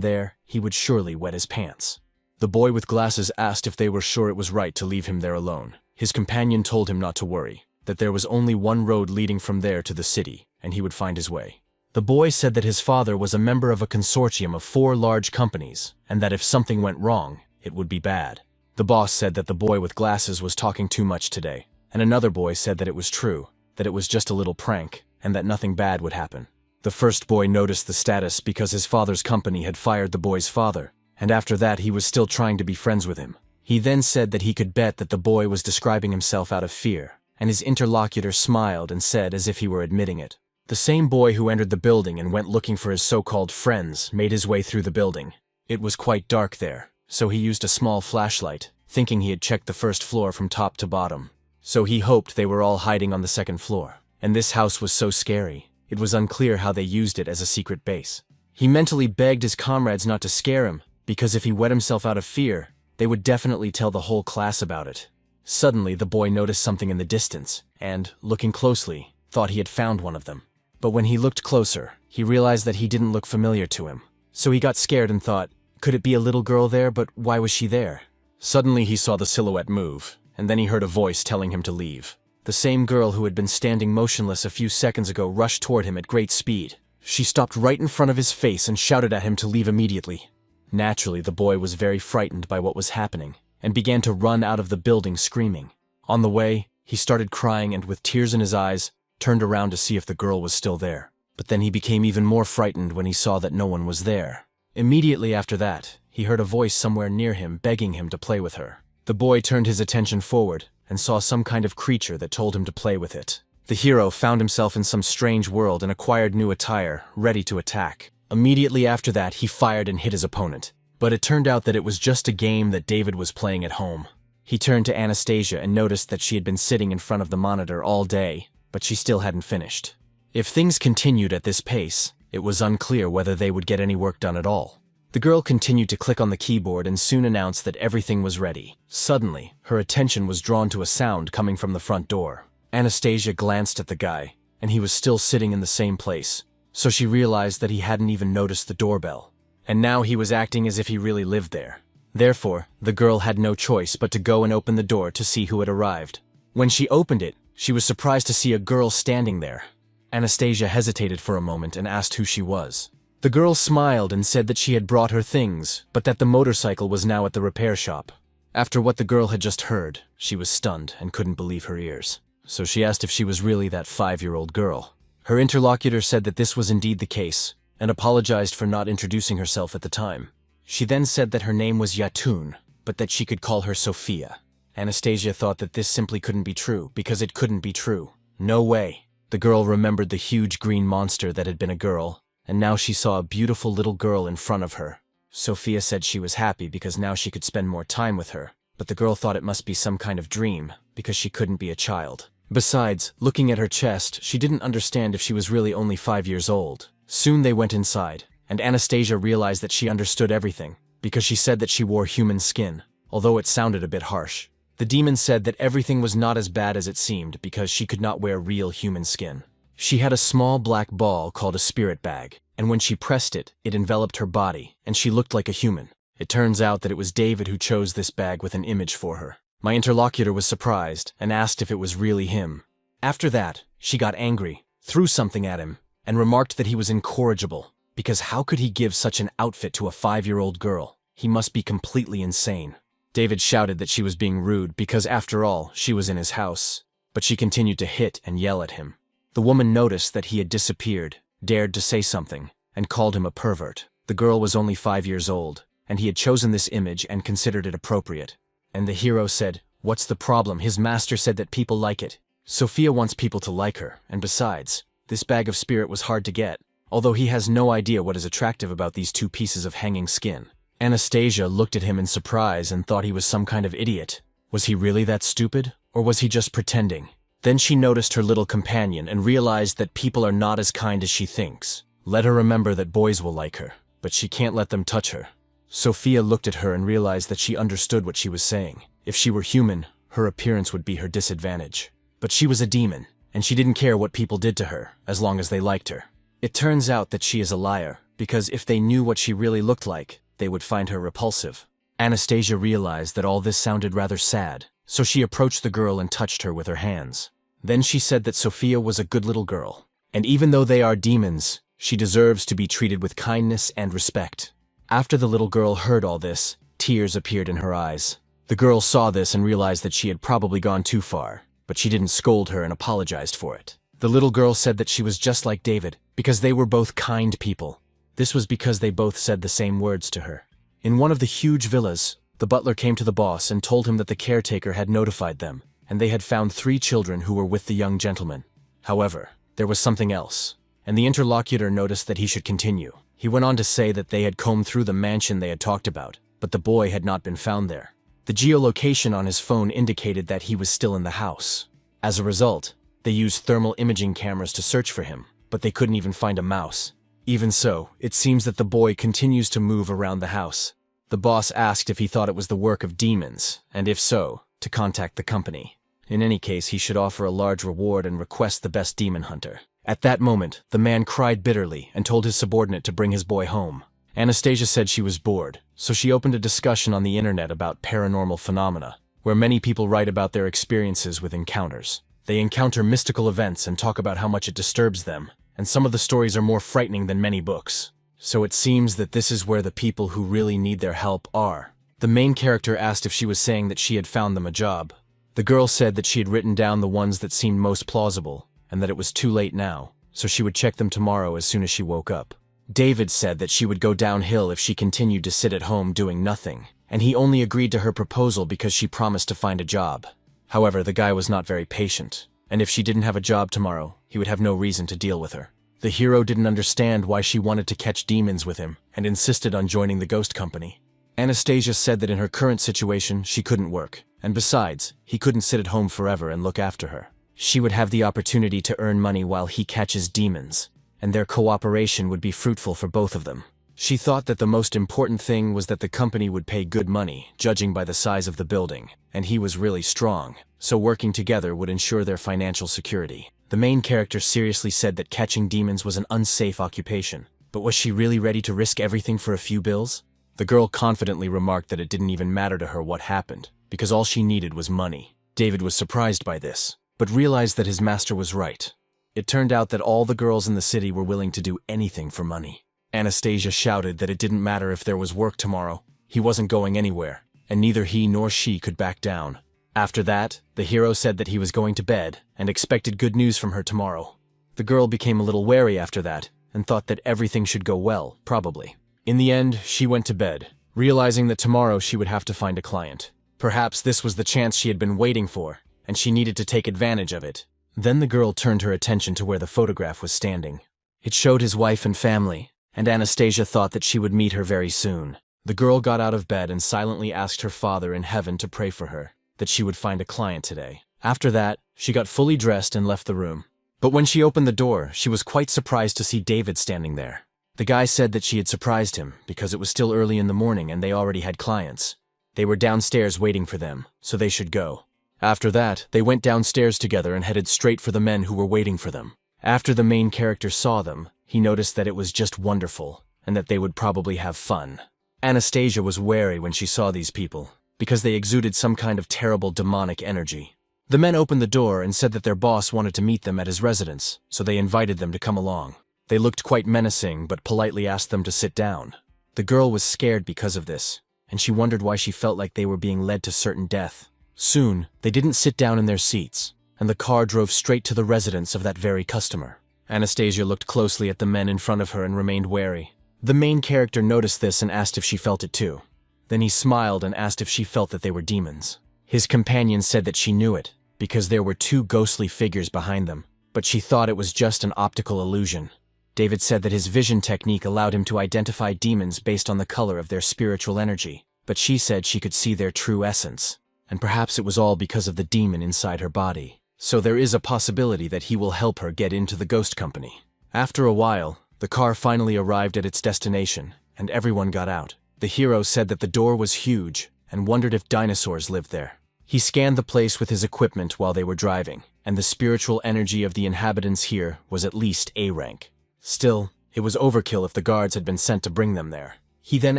there, he would surely wet his pants. The boy with glasses asked if they were sure it was right to leave him there alone. His companion told him not to worry, that there was only one road leading from there to the city, and he would find his way. The boy said that his father was a member of a consortium of 4 large companies, and that if something went wrong, it would be bad. The boss said that the boy with glasses was talking too much today, and another boy said that it was true, that it was just a little prank, and that nothing bad would happen. The first boy noticed the status because his father's company had fired the boy's father, and after that he was still trying to be friends with him. He then said that he could bet that the boy was describing himself out of fear, and his interlocutor smiled and said as if he were admitting it. The same boy who entered the building and went looking for his so-called friends made his way through the building. It was quite dark there, so he used a small flashlight, thinking he had checked the first floor from top to bottom. So he hoped they were all hiding on the second floor. And this house was so scary, it was unclear how they used it as a secret base. He mentally begged his comrades not to scare him, because if he wet himself out of fear, they would definitely tell the whole class about it. Suddenly, the boy noticed something in the distance, and, looking closely, thought he had found one of them. But when he looked closer, he realized that he didn't look familiar to him. So he got scared and thought, could it be a little girl there, but why was she there? Suddenly he saw the silhouette move, and then he heard a voice telling him to leave. The same girl who had been standing motionless a few seconds ago rushed toward him at great speed. She stopped right in front of his face and shouted at him to leave immediately. Naturally, the boy was very frightened by what was happening and began to run out of the building screaming. On the way, he started crying and with tears in his eyes, turned around to see if the girl was still there. But then he became even more frightened when he saw that no one was there. Immediately after that, he heard a voice somewhere near him begging him to play with her. The boy turned his attention forward and saw some kind of creature that told him to play with it. The hero found himself in some strange world and acquired new attire, ready to attack. Immediately after that, he fired and hit his opponent. But it turned out that it was just a game that David was playing at home. He turned to Anastasia and noticed that she had been sitting in front of the monitor all day, but she still hadn't finished. If things continued at this pace, it was unclear whether they would get any work done at all. The girl continued to click on the keyboard and soon announced that everything was ready. Suddenly, her attention was drawn to a sound coming from the front door. Anastasia glanced at the guy, and he was still sitting in the same place, so she realized that he hadn't even noticed the doorbell. And now he was acting as if he really lived there. Therefore, the girl had no choice but to go and open the door to see who had arrived. When she opened it, she was surprised to see a girl standing there. Anastasia hesitated for a moment and asked who she was. The girl smiled and said that she had brought her things, but that the motorcycle was now at the repair shop. After what the girl had just heard, she was stunned and couldn't believe her ears. So she asked if she was really that 5-year-old girl. Her interlocutor said that this was indeed the case, and apologized for not introducing herself at the time. She then said that her name was Yatun, but that she could call her Sophia. Anastasia thought that this simply couldn't be true, because it couldn't be true. No way. The girl remembered the huge green monster that had been a girl, and now she saw a beautiful little girl in front of her. Sophia said she was happy because now she could spend more time with her, but the girl thought it must be some kind of dream, because she couldn't be a child. Besides, looking at her chest, she didn't understand if she was really only 5 years old. Soon they went inside, and Anastasia realized that she understood everything, because she said that she wore human skin, although it sounded a bit harsh. The demon said that everything was not as bad as it seemed because she could not wear real human skin. She had a small black ball called a spirit bag, and when she pressed it, it enveloped her body, and she looked like a human. It turns out that it was David who chose this bag with an image for her. My interlocutor was surprised and asked if it was really him. After that, she got angry, threw something at him, and remarked that he was incorrigible, because how could he give such an outfit to a 5-year-old girl? He must be completely insane. David shouted that she was being rude because, after all, she was in his house, but she continued to hit and yell at him. The woman noticed that he had disappeared, dared to say something, and called him a pervert. The girl was only 5 years old, and he had chosen this image and considered it appropriate. And the hero said, "What's the problem? His master said that people like it. Sophia wants people to like her, and besides, this bag of spirit was hard to get, although he has no idea what is attractive about these 2 pieces of hanging skin." Anastasia looked at him in surprise and thought he was some kind of idiot. Was he really that stupid, or was he just pretending? Then she noticed her little companion and realized that people are not as kind as she thinks. Let her remember that boys will like her, but she can't let them touch her. Sophia looked at her and realized that she understood what she was saying. If she were human, her appearance would be her disadvantage. But she was a demon, and she didn't care what people did to her, as long as they liked her. It turns out that she is a liar, because if they knew what she really looked like, they would find her repulsive. Anastasia realized that all this sounded rather sad, so she approached the girl and touched her with her hands. Then she said that Sophia was a good little girl, and even though they are demons, she deserves to be treated with kindness and respect. After the little girl heard all this, tears appeared in her eyes. The girl saw this and realized that she had probably gone too far, but she didn't scold her and apologized for it. The little girl said that she was just like David, because they were both kind people. This was because they both said the same words to her. In one of the huge villas, the butler came to the boss and told him that the caretaker had notified them, and they had found 3 children who were with the young gentleman. However, there was something else, and the interlocutor noticed that he should continue. He went on to say that they had combed through the mansion they had talked about, but the boy had not been found there. The geolocation on his phone indicated that he was still in the house. As a result, they used thermal imaging cameras to search for him, but they couldn't even find a mouse. Even so, it seems that the boy continues to move around the house. The boss asked if he thought it was the work of demons, and if so, to contact the company. In any case, he should offer a large reward and request the best demon hunter. At that moment, the man cried bitterly and told his subordinate to bring his boy home. Anastasia said she was bored, so she opened a discussion on the internet about paranormal phenomena, where many people write about their experiences with encounters. They encounter mystical events and talk about how much it disturbs them, and some of the stories are more frightening than many books. So it seems that this is where the people who really need their help are. The main character asked if she was saying that she had found them a job. The girl said that she had written down the ones that seemed most plausible, and that it was too late now, so she would check them tomorrow as soon as she woke up. David said that she would go downhill if she continued to sit at home doing nothing, and he only agreed to her proposal because she promised to find a job. However, the guy was not very patient, and if she didn't have a job tomorrow, he would have no reason to deal with her. The hero didn't understand why she wanted to catch demons with him, and insisted on joining the ghost company. Anastasia said that in her current situation, she couldn't work, and besides, he couldn't sit at home forever and look after her. She would have the opportunity to earn money while he catches demons, and their cooperation would be fruitful for both of them. She thought that the most important thing was that the company would pay good money, judging by the size of the building, and he was really strong, so working together would ensure their financial security. The main character seriously said that catching demons was an unsafe occupation, but was she really ready to risk everything for a few bills? The girl confidently remarked that it didn't even matter to her what happened, because all she needed was money. David was surprised by this, but realized that his master was right. It turned out that all the girls in the city were willing to do anything for money. Anastasia shouted that it didn't matter if there was work tomorrow. He wasn't going anywhere, and neither he nor she could back down. After that, the hero said that he was going to bed and expected good news from her tomorrow. The girl became a little wary after that and thought that everything should go well, probably. In the end, she went to bed, realizing that tomorrow she would have to find a client. Perhaps this was the chance she had been waiting for, and she needed to take advantage of it. Then the girl turned her attention to where the photograph was standing. It showed his wife and family, and Anastasia thought that she would meet her very soon. The girl got out of bed and silently asked her Father in heaven to pray for her, that she would find a client today. After that, she got fully dressed and left the room. But when she opened the door, she was quite surprised to see David standing there. The guy said that she had surprised him because it was still early in the morning and they already had clients. They were downstairs waiting for them, so they should go. After that, they went downstairs together and headed straight for the men who were waiting for them. After the main character saw them, he noticed that it was just wonderful, and that they would probably have fun. Anastasia was wary when she saw these people, because they exuded some kind of terrible demonic energy. The men opened the door and said that their boss wanted to meet them at his residence, so they invited them to come along. They looked quite menacing, but politely asked them to sit down. The girl was scared because of this, and she wondered why she felt like they were being led to certain death. Soon, they didn't sit down in their seats, and the car drove straight to the residence of that very customer. Anastasia looked closely at the men in front of her and remained wary. The main character noticed this and asked if she felt it too. Then he smiled and asked if she felt that they were demons. His companion said that she knew it, because there were two ghostly figures behind them, but she thought it was just an optical illusion. David said that his vision technique allowed him to identify demons based on the color of their spiritual energy, but she said she could see their true essence, and perhaps it was all because of the demon inside her body. So there is a possibility that he will help her get into the ghost company. After a while, the car finally arrived at its destination, and everyone got out. The hero said that the door was huge, and wondered if dinosaurs lived there. He scanned the place with his equipment while they were driving, and the spiritual energy of the inhabitants here was at least A rank. Still, it was overkill if the guards had been sent to bring them there. He then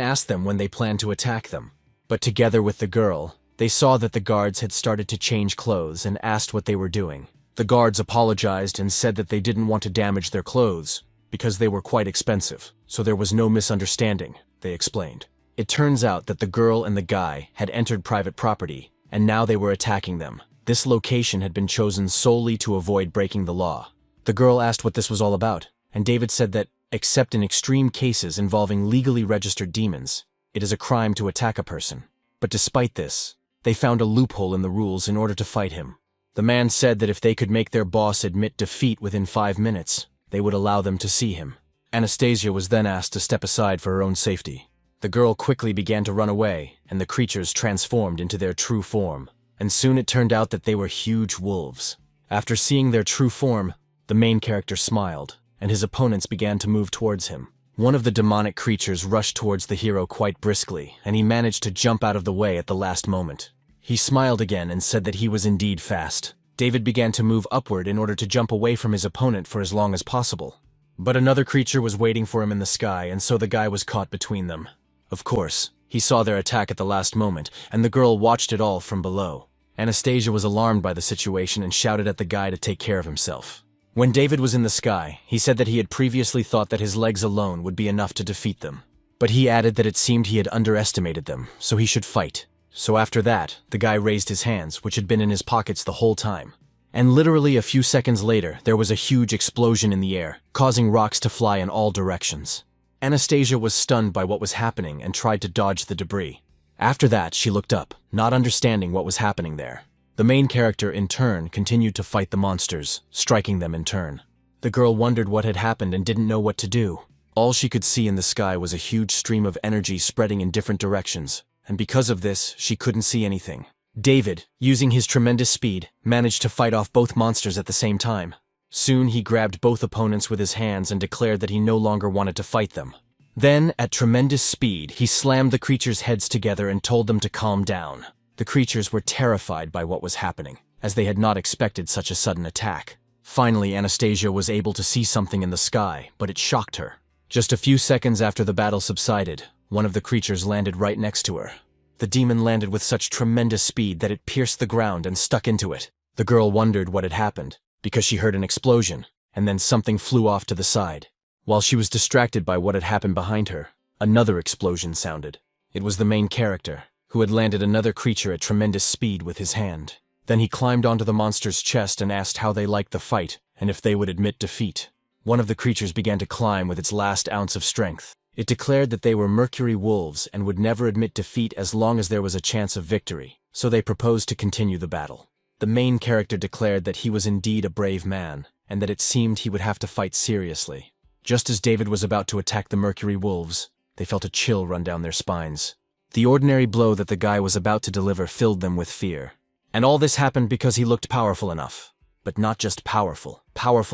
asked them when they planned to attack them. But together with the girl, they saw that the guards had started to change clothes and asked what they were doing. The guards apologized and said that they didn't want to damage their clothes, because they were quite expensive, so there was no misunderstanding, they explained. It turns out that the girl and the guy had entered private property, and now they were attacking them. This location had been chosen solely to avoid breaking the law. The girl asked what this was all about, and David said that, except in extreme cases involving legally registered demons, it is a crime to attack a person. But despite this, they found a loophole in the rules in order to fight him. The man said that if they could make their boss admit defeat within 5 minutes, they would allow them to see him. Anastasia was then asked to step aside for her own safety. The girl quickly began to run away, and the creatures transformed into their true form. And soon it turned out that they were huge wolves. After seeing their true form, the main character smiled, and his opponents began to move towards him. One of the demonic creatures rushed towards the hero quite briskly, and he managed to jump out of the way at the last moment. He smiled again and said that he was indeed fast. David began to move upward in order to jump away from his opponent for as long as possible. But another creature was waiting for him in the sky, and so the guy was caught between them. Of course, he saw their attack at the last moment, and the girl watched it all from below. Anastasia was alarmed by the situation and shouted at the guy to take care of himself. When David was in the sky, he said that he had previously thought that his legs alone would be enough to defeat them. But he added that it seemed he had underestimated them, so he should fight. So after that, the guy raised his hands, which had been in his pockets the whole time. And literally a few seconds later, there was a huge explosion in the air, causing rocks to fly in all directions. Anastasia was stunned by what was happening and tried to dodge the debris. After that, she looked up, not understanding what was happening there. The main character, in turn, continued to fight the monsters, striking them in turn. The girl wondered what had happened and didn't know what to do. All she could see in the sky was a huge stream of energy spreading in different directions, and because of this, she couldn't see anything. David, using his tremendous speed, managed to fight off both monsters at the same time. Soon he grabbed both opponents with his hands and declared that he no longer wanted to fight them. Then, at tremendous speed, he slammed the creatures' heads together and told them to calm down. The creatures were terrified by what was happening, as they had not expected such a sudden attack. Finally, Anastasia was able to see something in the sky, but it shocked her. Just a few seconds after the battle subsided, one of the creatures landed right next to her. The demon landed with such tremendous speed that it pierced the ground and stuck into it. The girl wondered what had happened, because she heard an explosion, and then something flew off to the side. While she was distracted by what had happened behind her, another explosion sounded. It was the main character, who had landed another creature at tremendous speed with his hand. Then he climbed onto the monster's chest and asked how they liked the fight, and if they would admit defeat. One of the creatures began to climb with its last ounce of strength. It declared that they were mercury wolves and would never admit defeat as long as there was a chance of victory, so they proposed to continue the battle. The main character declared that he was indeed a brave man, and that it seemed he would have to fight seriously. Just as David was about to attack the mercury wolves, they felt a chill run down their spines. The ordinary blow that the guy was about to deliver filled them with fear. And all this happened because he looked powerful enough. But not just powerful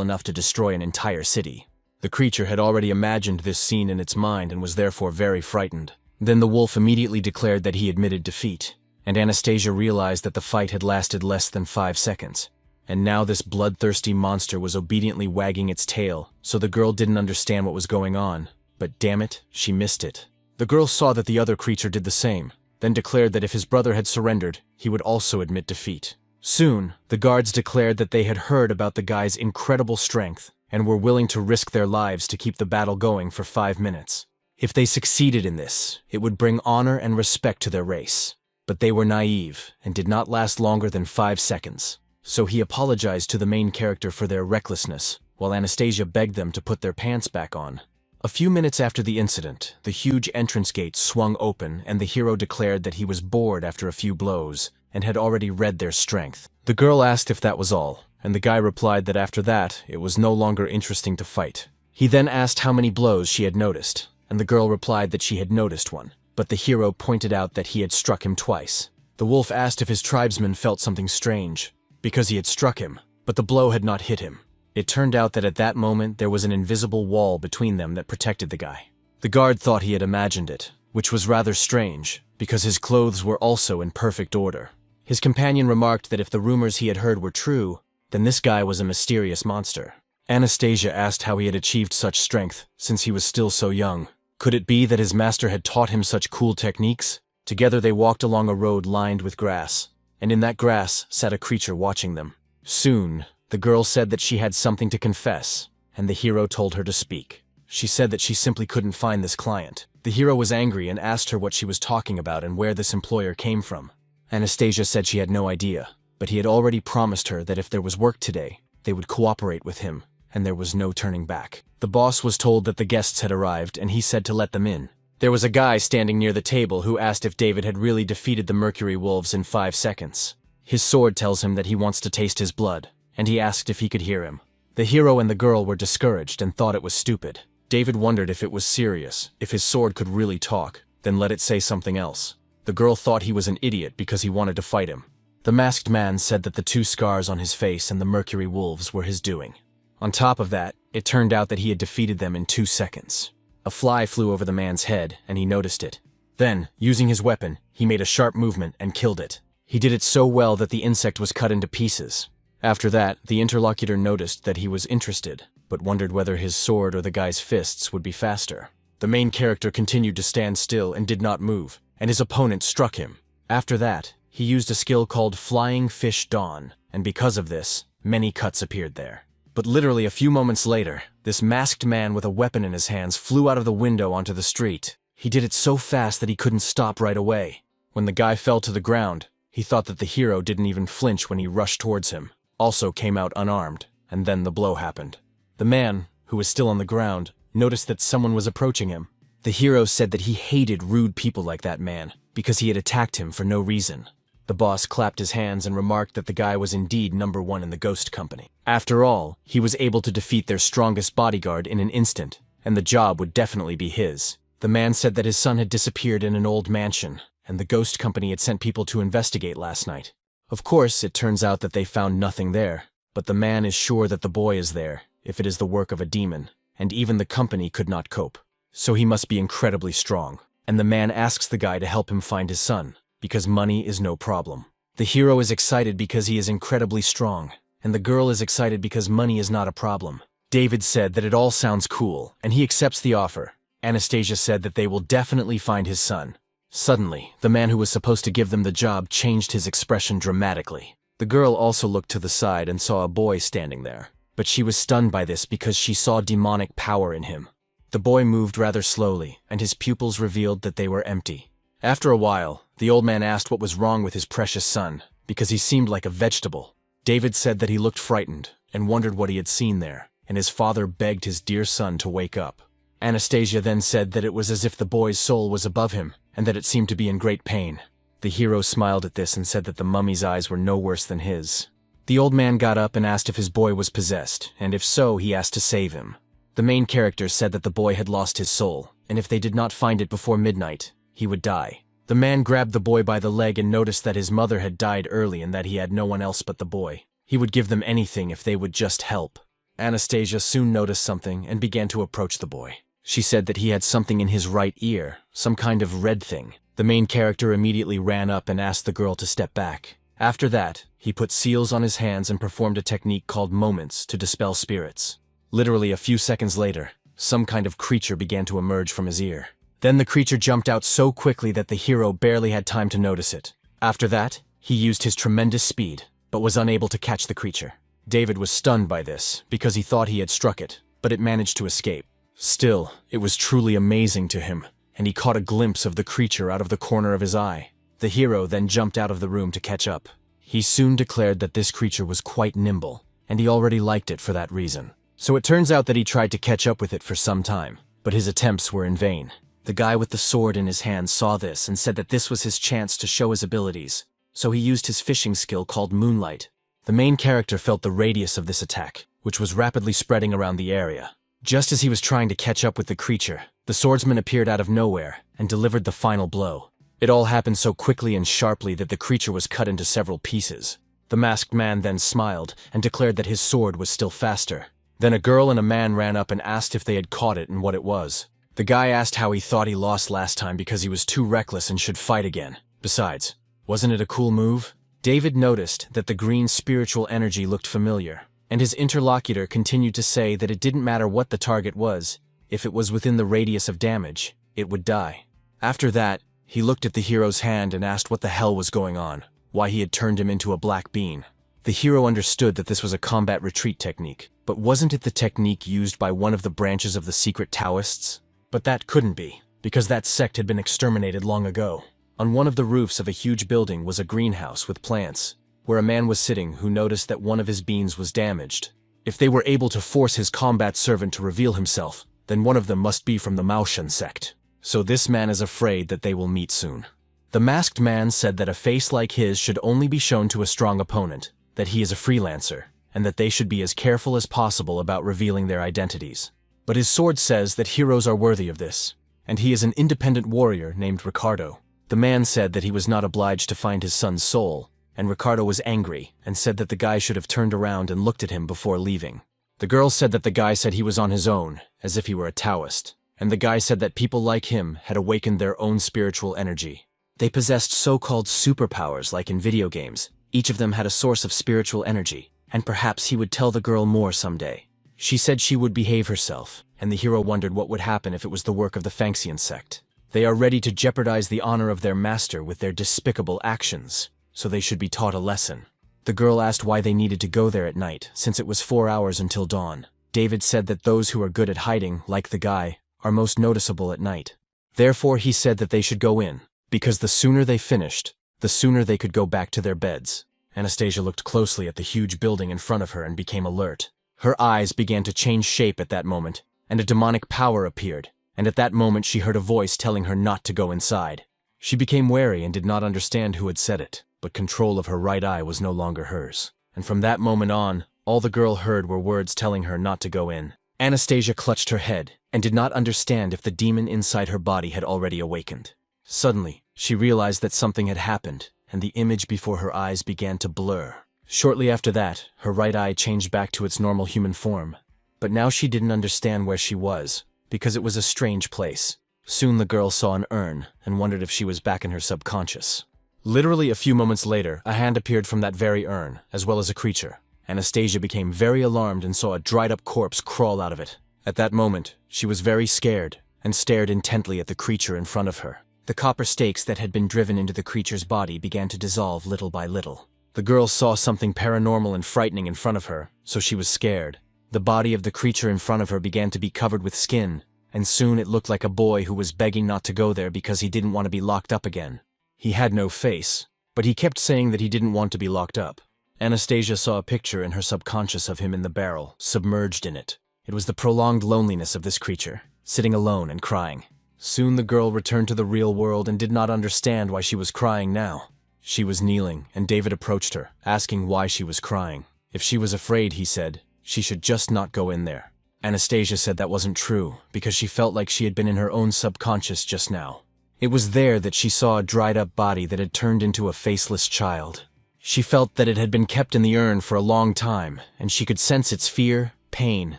enough to destroy an entire city. The creature had already imagined this scene in its mind and was therefore very frightened. Then the wolf immediately declared that he admitted defeat, and Anastasia realized that the fight had lasted less than 5 seconds. And now this bloodthirsty monster was obediently wagging its tail, so the girl didn't understand what was going on. But damn it, she missed it. The girl saw that the other creature did the same, then declared that if his brother had surrendered, he would also admit defeat. Soon, the guards declared that they had heard about the guy's incredible strength and were willing to risk their lives to keep the battle going for 5 minutes. If they succeeded in this, it would bring honor and respect to their race. But they were naive and did not last longer than 5 seconds. So he apologized to the main character for their recklessness, while Anastasia begged them to put their pants back on. A few minutes after the incident, the huge entrance gate swung open and the hero declared that he was bored after a few blows and had already read their strength. The girl asked if that was all, and the guy replied that after that, it was no longer interesting to fight. He then asked how many blows she had noticed, and the girl replied that she had noticed one, but the hero pointed out that he had struck him twice. The wolf asked if his tribesman felt something strange, because he had struck him, but the blow had not hit him. It turned out that at that moment there was an invisible wall between them that protected the guy. The guard thought he had imagined it, which was rather strange, because his clothes were also in perfect order. His companion remarked that if the rumors he had heard were true, then this guy was a mysterious monster. Anastasia asked how he had achieved such strength, since he was still so young. Could it be that his master had taught him such cool techniques? Together they walked along a road lined with grass, and in that grass sat a creature watching them. Soon, the girl said that she had something to confess, and the hero told her to speak. She said that she simply couldn't find this client. The hero was angry and asked her what she was talking about and where this employer came from. Anastasia said she had no idea, but he had already promised her that if there was work today, they would cooperate with him, and there was no turning back. The boss was told that the guests had arrived, and he said to let them in. There was a guy standing near the table who asked if David had really defeated the mercury wolves in 5 seconds. His sword tells him that he wants to taste his blood, and he asked if he could hear him. The hero and the girl were discouraged and thought it was stupid. David wondered if it was serious. If his sword could really talk, then let it say something else. The girl thought he was an idiot because he wanted to fight him. The masked man said that the 2 scars on his face and the mercury wolves were his doing. On top of that, it turned out that he had defeated them in 2 seconds. A fly flew over the man's head, and he noticed it. Then, using his weapon, he made a sharp movement and killed it. He did it so well that the insect was cut into pieces. After that, the interlocutor noticed that he was interested, but wondered whether his sword or the guy's fists would be faster. The main character continued to stand still and did not move, and his opponent struck him. After that, he used a skill called Flying Fish Dawn, and because of this, many cuts appeared there. But literally a few moments later, this masked man with a weapon in his hands flew out of the window onto the street. He did it so fast that he couldn't stop right away. When the guy fell to the ground, he thought that the hero didn't even flinch when he rushed towards him, also came out unarmed, and then the blow happened. The man, who was still on the ground, noticed that someone was approaching him. The hero said that he hated rude people like that man, because he had attacked him for no reason. The boss clapped his hands and remarked that the guy was indeed #1 in the ghost company. After all, he was able to defeat their strongest bodyguard in an instant, and the job would definitely be his. The man said that his son had disappeared in an old mansion, and the ghost company had sent people to investigate last night. Of course, it turns out that they found nothing there, but the man is sure that the boy is there, if it is the work of a demon, and even the company could not cope. So he must be incredibly strong. And the man asks the guy to help him find his son, because money is no problem. The hero is excited because he is incredibly strong, and the girl is excited because money is not a problem. David said that it all sounds cool, and he accepts the offer. Anastasia said that they will definitely find his son. Suddenly, the man who was supposed to give them the job changed his expression dramatically. The girl also looked to the side and saw a boy standing there, but she was stunned by this because she saw demonic power in him. The boy moved rather slowly, and his pupils revealed that they were empty. After a while, the old man asked what was wrong with his precious son, because he seemed like a vegetable. David said that he looked frightened, and wondered what he had seen there, and his father begged his dear son to wake up. Anastasia then said that it was as if the boy's soul was above him, and that it seemed to be in great pain. The hero smiled at this and said that the mummy's eyes were no worse than his. The old man got up and asked if his boy was possessed, and if so, he asked to save him. The main character said that the boy had lost his soul, and if they did not find it before midnight, he would die. The man grabbed the boy by the leg and noticed that his mother had died early and that he had no one else but the boy. He would give them anything if they would just help. Anastasia soon noticed something and began to approach the boy. She said that he had something in his right ear, some kind of red thing. The main character immediately ran up and asked the girl to step back. After that, he put seals on his hands and performed a technique called moments to dispel spirits. Literally a few seconds later, some kind of creature began to emerge from his ear. Then the creature jumped out so quickly that the hero barely had time to notice it. After that, he used his tremendous speed, but was unable to catch the creature. David was stunned by this, because he thought he had struck it, but it managed to escape. Still, it was truly amazing to him, and he caught a glimpse of the creature out of the corner of his eye. The hero then jumped out of the room to catch up. He soon declared that this creature was quite nimble, and he already liked it for that reason. So it turns out that he tried to catch up with it for some time, but his attempts were in vain. The guy with the sword in his hand saw this and said that this was his chance to show his abilities, so he used his fishing skill called Moonlight. The main character felt the radius of this attack, which was rapidly spreading around the area. Just as he was trying to catch up with the creature, the swordsman appeared out of nowhere and delivered the final blow. It all happened so quickly and sharply that the creature was cut into several pieces. The masked man then smiled and declared that his sword was still faster. Then a girl and a man ran up and asked if they had caught it and what it was. The guy asked how he thought he lost last time because he was too reckless and should fight again. Besides, wasn't it a cool move? David noticed that the green spiritual energy looked familiar, and his interlocutor continued to say that it didn't matter what the target was, if it was within the radius of damage, it would die. After that, he looked at the hero's hand and asked what the hell was going on, why he had turned him into a black bean. The hero understood that this was a combat retreat technique, but wasn't it the technique used by one of the branches of the secret Taoists? But that couldn't be, because that sect had been exterminated long ago. On one of the roofs of a huge building was a greenhouse with plants, where a man was sitting who noticed that one of his beans was damaged. If they were able to force his combat servant to reveal himself, then one of them must be from the Maoshan sect. So this man is afraid that they will meet soon. The masked man said that a face like his should only be shown to a strong opponent, that he is a freelancer, and that they should be as careful as possible about revealing their identities. But his sword says that heroes are worthy of this, and he is an independent warrior named Ricardo. The man said that he was not obliged to find his son's soul, and Ricardo was angry and said that the guy should have turned around and looked at him before leaving. The girl said that the guy said he was on his own, as if he were a Taoist, and the guy said that people like him had awakened their own spiritual energy. They possessed so-called superpowers like in video games. Each of them had a source of spiritual energy, and perhaps he would tell the girl more someday. She said she would behave herself, and the hero wondered what would happen if it was the work of the Fangxian sect. They are ready to jeopardize the honor of their master with their despicable actions, so they should be taught a lesson. The girl asked why they needed to go there at night, since it was 4 hours until dawn. David said that those who are good at hiding, like the guy, are most noticeable at night. Therefore he said that they should go in, because the sooner they finished, the sooner they could go back to their beds. Anastasia looked closely at the huge building in front of her and became alert. Her eyes began to change shape at that moment, and a demonic power appeared, and at that moment she heard a voice telling her not to go inside. She became wary and did not understand who had said it, but control of her right eye was no longer hers. And from that moment on, all the girl heard were words telling her not to go in. Anastasia clutched her head and did not understand if the demon inside her body had already awakened. Suddenly, she realized that something had happened, and the image before her eyes began to blur. Shortly after that, her right eye changed back to its normal human form. But now she didn't understand where she was, because it was a strange place. Soon the girl saw an urn and wondered if she was back in her subconscious. Literally a few moments later, a hand appeared from that very urn, as well as a creature. Anastasia became very alarmed and saw a dried-up corpse crawl out of it. At that moment, she was very scared and stared intently at the creature in front of her. The copper stakes that had been driven into the creature's body began to dissolve little by little. The girl saw something paranormal and frightening in front of her, so she was scared. The body of the creature in front of her began to be covered with skin, and soon it looked like a boy who was begging not to go there because he didn't want to be locked up again. He had no face, but he kept saying that he didn't want to be locked up. Anastasia saw a picture in her subconscious of him in the barrel, submerged in it. It was the prolonged loneliness of this creature, sitting alone and crying. Soon the girl returned to the real world and did not understand why she was crying now. She was kneeling, and David approached her, asking why she was crying. If she was afraid, he said, she should just not go in there. Anastasia said that wasn't true, because she felt like she had been in her own subconscious just now. It was there that she saw a dried-up body that had turned into a faceless child. She felt that it had been kept in the urn for a long time, and she could sense its fear, pain,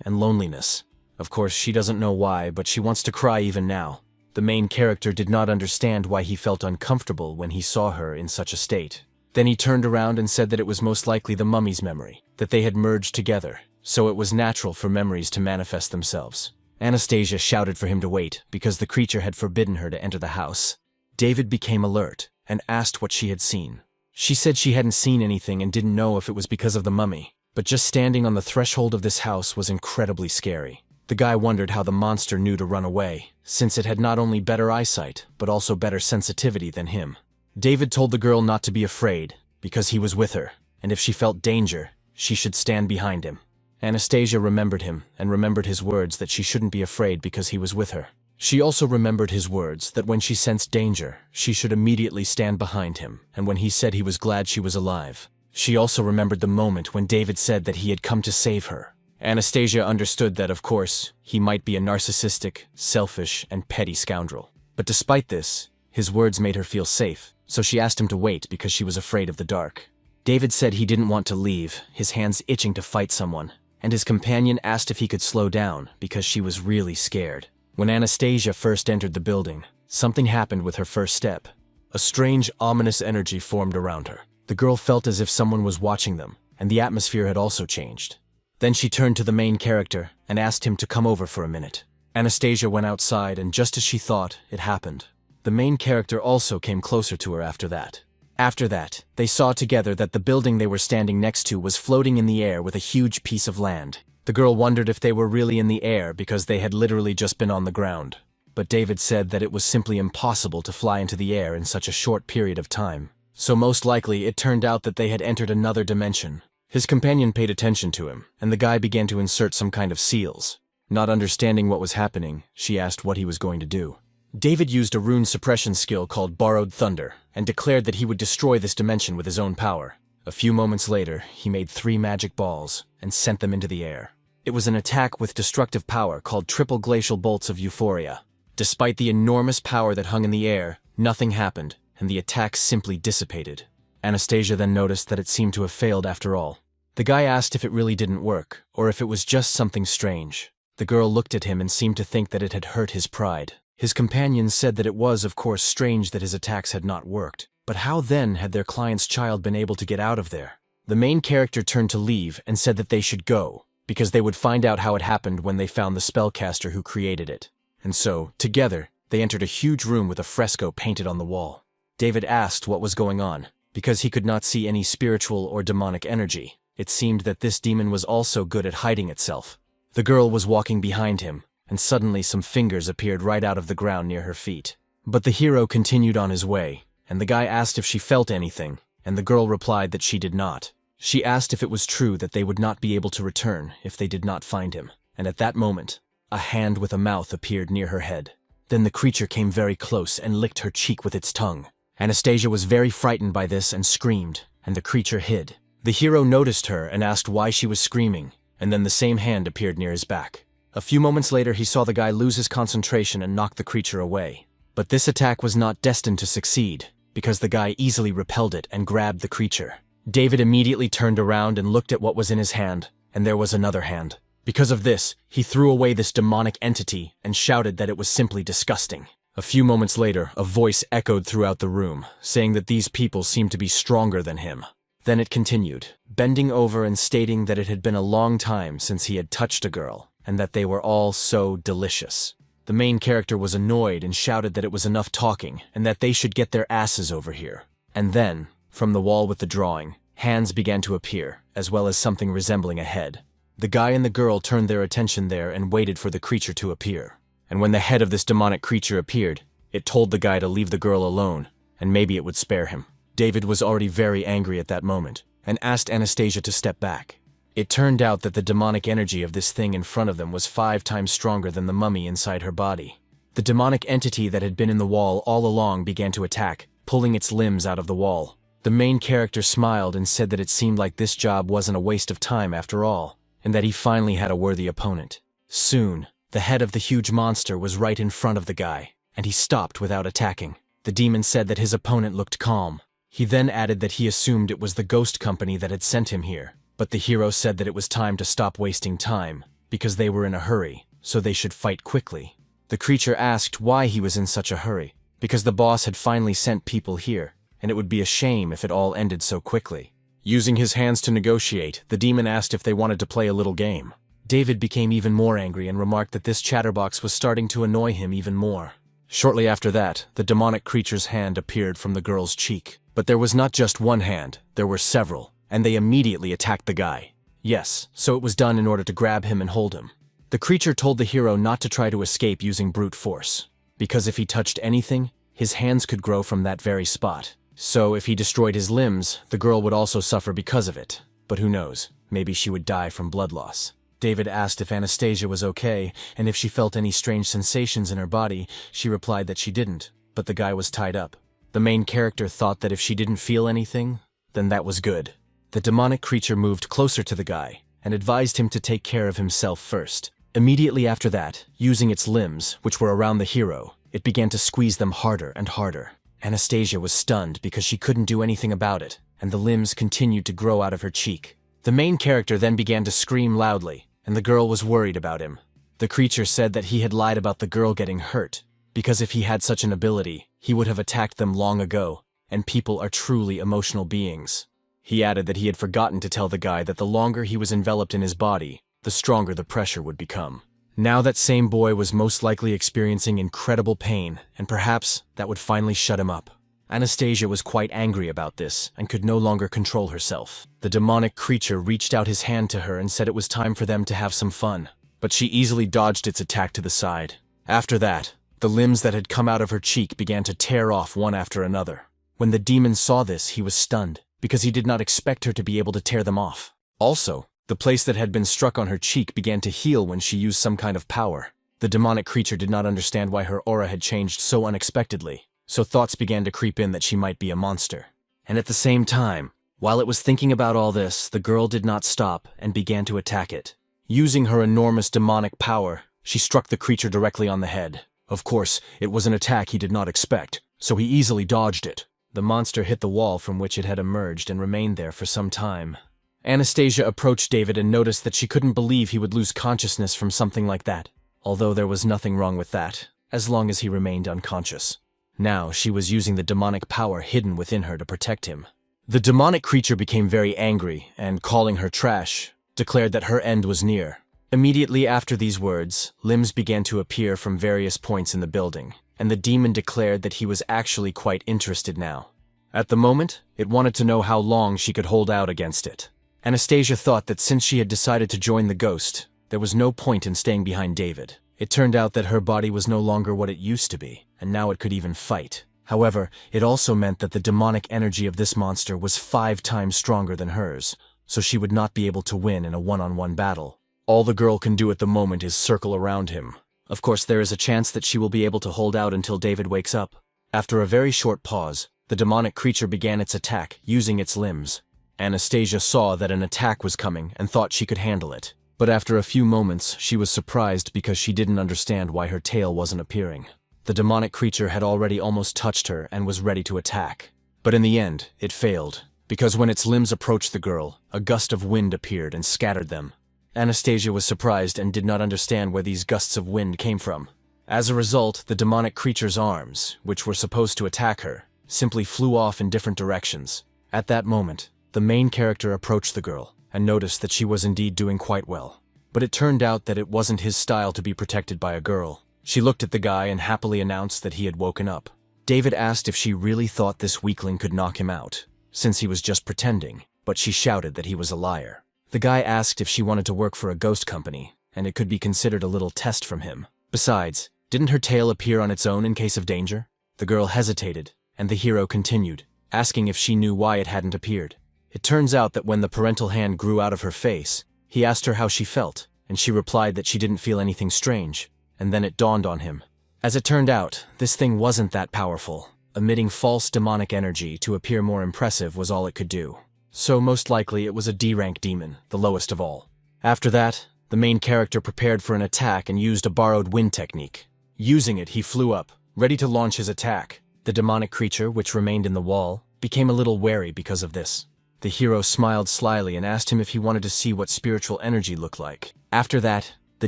and loneliness. Of course, she doesn't know why, but she wants to cry even now. The main character did not understand why he felt uncomfortable when he saw her in such a state. Then he turned around and said that it was most likely the mummy's memory, that they had merged together, so it was natural for memories to manifest themselves. Anastasia shouted for him to wait, because the creature had forbidden her to enter the house. David became alert and asked what she had seen. She said she hadn't seen anything and didn't know if it was because of the mummy, but just standing on the threshold of this house was incredibly scary. The guy wondered how the monster knew to run away, since it had not only better eyesight, but also better sensitivity than him. David told the girl not to be afraid, because he was with her, and if she felt danger, she should stand behind him. Anastasia remembered him, and remembered his words that she shouldn't be afraid because he was with her. She also remembered his words that when she sensed danger, she should immediately stand behind him, and when he said he was glad she was alive. She also remembered the moment when David said that he had come to save her. Anastasia understood that, of course, he might be a narcissistic, selfish, and petty scoundrel. But despite this, his words made her feel safe, so she asked him to wait because she was afraid of the dark. David said he didn't want to leave, his hands itching to fight someone, and his companion asked if he could slow down because she was really scared. When Anastasia first entered the building, something happened with her first step. A strange, ominous energy formed around her. The girl felt as if someone was watching them, and the atmosphere had also changed. Then she turned to the main character and asked him to come over for a minute. Anastasia went outside, and just as she thought, it happened. The main character also came closer to her after that. After that, they saw together that the building they were standing next to was floating in the air with a huge piece of land. The girl wondered if they were really in the air because they had literally just been on the ground. But David said that it was simply impossible to fly into the air in such a short period of time. So most likely it turned out that they had entered another dimension. His companion paid attention to him, and the guy began to insert some kind of seals. Not understanding what was happening, she asked what he was going to do. David used a rune suppression skill called Borrowed Thunder, and declared that he would destroy this dimension with his own power. A few moments later, he made 3 magic balls, and sent them into the air. It was an attack with destructive power called Triple Glacial Bolts of Euphoria. Despite the enormous power that hung in the air, nothing happened, and the attack simply dissipated. Anastasia then noticed that it seemed to have failed after all. The guy asked if it really didn't work, or if it was just something strange. The girl looked at him and seemed to think that it had hurt his pride. His companions said that it was, of course, strange that his attacks had not worked. But how then had their client's child been able to get out of there? The main character turned to leave and said that they should go, because they would find out how it happened when they found the spellcaster who created it. And so, together, they entered a huge room with a fresco painted on the wall. David asked what was going on, because he could not see any spiritual or demonic energy. It seemed that this demon was also good at hiding itself. The girl was walking behind him, and suddenly some fingers appeared right out of the ground near her feet. But the hero continued on his way, and the guy asked if she felt anything, and the girl replied that she did not. She asked if it was true that they would not be able to return if they did not find him, and at that moment, a hand with a mouth appeared near her head. Then the creature came very close and licked her cheek with its tongue. Anastasia was very frightened by this and screamed, and the creature hid. The hero noticed her and asked why she was screaming, and then the same hand appeared near his back. A few moments later, he saw the guy lose his concentration and knock the creature away. But this attack was not destined to succeed, because the guy easily repelled it and grabbed the creature. David immediately turned around and looked at what was in his hand, and there was another hand. Because of this, he threw away this demonic entity and shouted that it was simply disgusting. A few moments later, a voice echoed throughout the room, saying that these people seemed to be stronger than him. Then it continued, bending over and stating that it had been a long time since he had touched a girl, and that they were all so delicious. The main character was annoyed and shouted that it was enough talking, and that they should get their asses over here. And then, from the wall with the drawing, hands began to appear, as well as something resembling a head. The guy and the girl turned their attention there and waited for the creature to appear. And when the head of this demonic creature appeared, it told the guy to leave the girl alone, and maybe it would spare him. David was already very angry at that moment, and asked Anastasia to step back. It turned out that the demonic energy of this thing in front of them was 5 times stronger than the mummy inside her body. The demonic entity that had been in the wall all along began to attack, pulling its limbs out of the wall. The main character smiled and said that it seemed like this job wasn't a waste of time after all, and that he finally had a worthy opponent. Soon, the head of the huge monster was right in front of the guy, and he stopped without attacking. The demon said that his opponent looked calm. He then added that he assumed it was the ghost company that had sent him here, but the hero said that it was time to stop wasting time, because they were in a hurry, so they should fight quickly. The creature asked why he was in such a hurry, because the boss had finally sent people here, and it would be a shame if it all ended so quickly. Using his hands to negotiate, the demon asked if they wanted to play a little game. David became even more angry and remarked that this chatterbox was starting to annoy him even more. Shortly after that, the demonic creature's hand appeared from the girl's cheek. But there was not just one hand, there were several, and they immediately attacked the guy. Yes, so it was done in order to grab him and hold him. The creature told the hero not to try to escape using brute force, because if he touched anything, his hands could grow from that very spot. So if he destroyed his limbs, the girl would also suffer because of it. But who knows, maybe she would die from blood loss. David asked if Anastasia was okay, and if she felt any strange sensations in her body. She replied that she didn't, but the guy was tied up. The main character thought that if she didn't feel anything, then that was good. The demonic creature moved closer to the guy, and advised him to take care of himself first. Immediately after that, using its limbs, which were around the hero, it began to squeeze them harder and harder. Anastasia was stunned because she couldn't do anything about it, and the limbs continued to grow out of her cheek. The main character then began to scream loudly, and the girl was worried about him. The creature said that he had lied about the girl getting hurt, because if he had such an ability, he would have attacked them long ago, and people are truly emotional beings. He added that he had forgotten to tell the guy that the longer he was enveloped in his body, the stronger the pressure would become. Now that same boy was most likely experiencing incredible pain, and perhaps that would finally shut him up. Anastasia was quite angry about this, and could no longer control herself. The demonic creature reached out his hand to her and said it was time for them to have some fun, but she easily dodged its attack to the side. After that, the limbs that had come out of her cheek began to tear off one after another. When the demon saw this, he was stunned, because he did not expect her to be able to tear them off. Also, the place that had been struck on her cheek began to heal when she used some kind of power. The demonic creature did not understand why her aura had changed so unexpectedly, so thoughts began to creep in that she might be a monster. And at the same time, while it was thinking about all this, the girl did not stop and began to attack it. Using her enormous demonic power, she struck the creature directly on the head. Of course, it was an attack he did not expect, so he easily dodged it. The monster hit the wall from which it had emerged and remained there for some time. Anastasia approached David and noticed that she couldn't believe he would lose consciousness from something like that, although there was nothing wrong with that, as long as he remained unconscious. Now she was using the demonic power hidden within her to protect him. The demonic creature became very angry and, calling her trash, declared that her end was near. Immediately after these words, limbs began to appear from various points in the building, and the demon declared that he was actually quite interested now. At the moment, it wanted to know how long she could hold out against it. Anastasia thought that since she had decided to join the ghost, there was no point in staying behind David. It turned out that her body was no longer what it used to be, and now it could even fight. However, it also meant that the demonic energy of this monster was 5 times stronger than hers, so she would not be able to win in a one-on-one battle. All the girl can do at the moment is circle around him. Of course, there is a chance that she will be able to hold out until David wakes up. After a very short pause, the demonic creature began its attack, using its limbs. Anastasia saw that an attack was coming and thought she could handle it. But after a few moments, she was surprised because she didn't understand why her tail wasn't appearing. The demonic creature had already almost touched her and was ready to attack. But in the end, it failed, because when its limbs approached the girl, a gust of wind appeared and scattered them. Anastasia was surprised and did not understand where these gusts of wind came from. As a result, the demonic creature's arms, which were supposed to attack her, simply flew off in different directions. At that moment, the main character approached the girl and noticed that she was indeed doing quite well. But it turned out that it wasn't his style to be protected by a girl. She looked at the guy and happily announced that he had woken up. David asked if she really thought this weakling could knock him out, since he was just pretending, but she shouted that he was a liar. The guy asked if she wanted to work for a ghost company, and it could be considered a little test from him. Besides, didn't her tail appear on its own in case of danger? The girl hesitated, and the hero continued, asking if she knew why it hadn't appeared. It turns out that when the parental hand grew out of her face, he asked her how she felt, and she replied that she didn't feel anything strange, and then it dawned on him. As it turned out, this thing wasn't that powerful. Emitting false demonic energy to appear more impressive was all it could do. So most likely it was a D-rank demon, the lowest of all. After that, the main character prepared for an attack and used a borrowed wind technique. Using it, he flew up, ready to launch his attack. The demonic creature, which remained in the wall, became a little wary because of this. The hero smiled slyly and asked him if he wanted to see what spiritual energy looked like. After that, the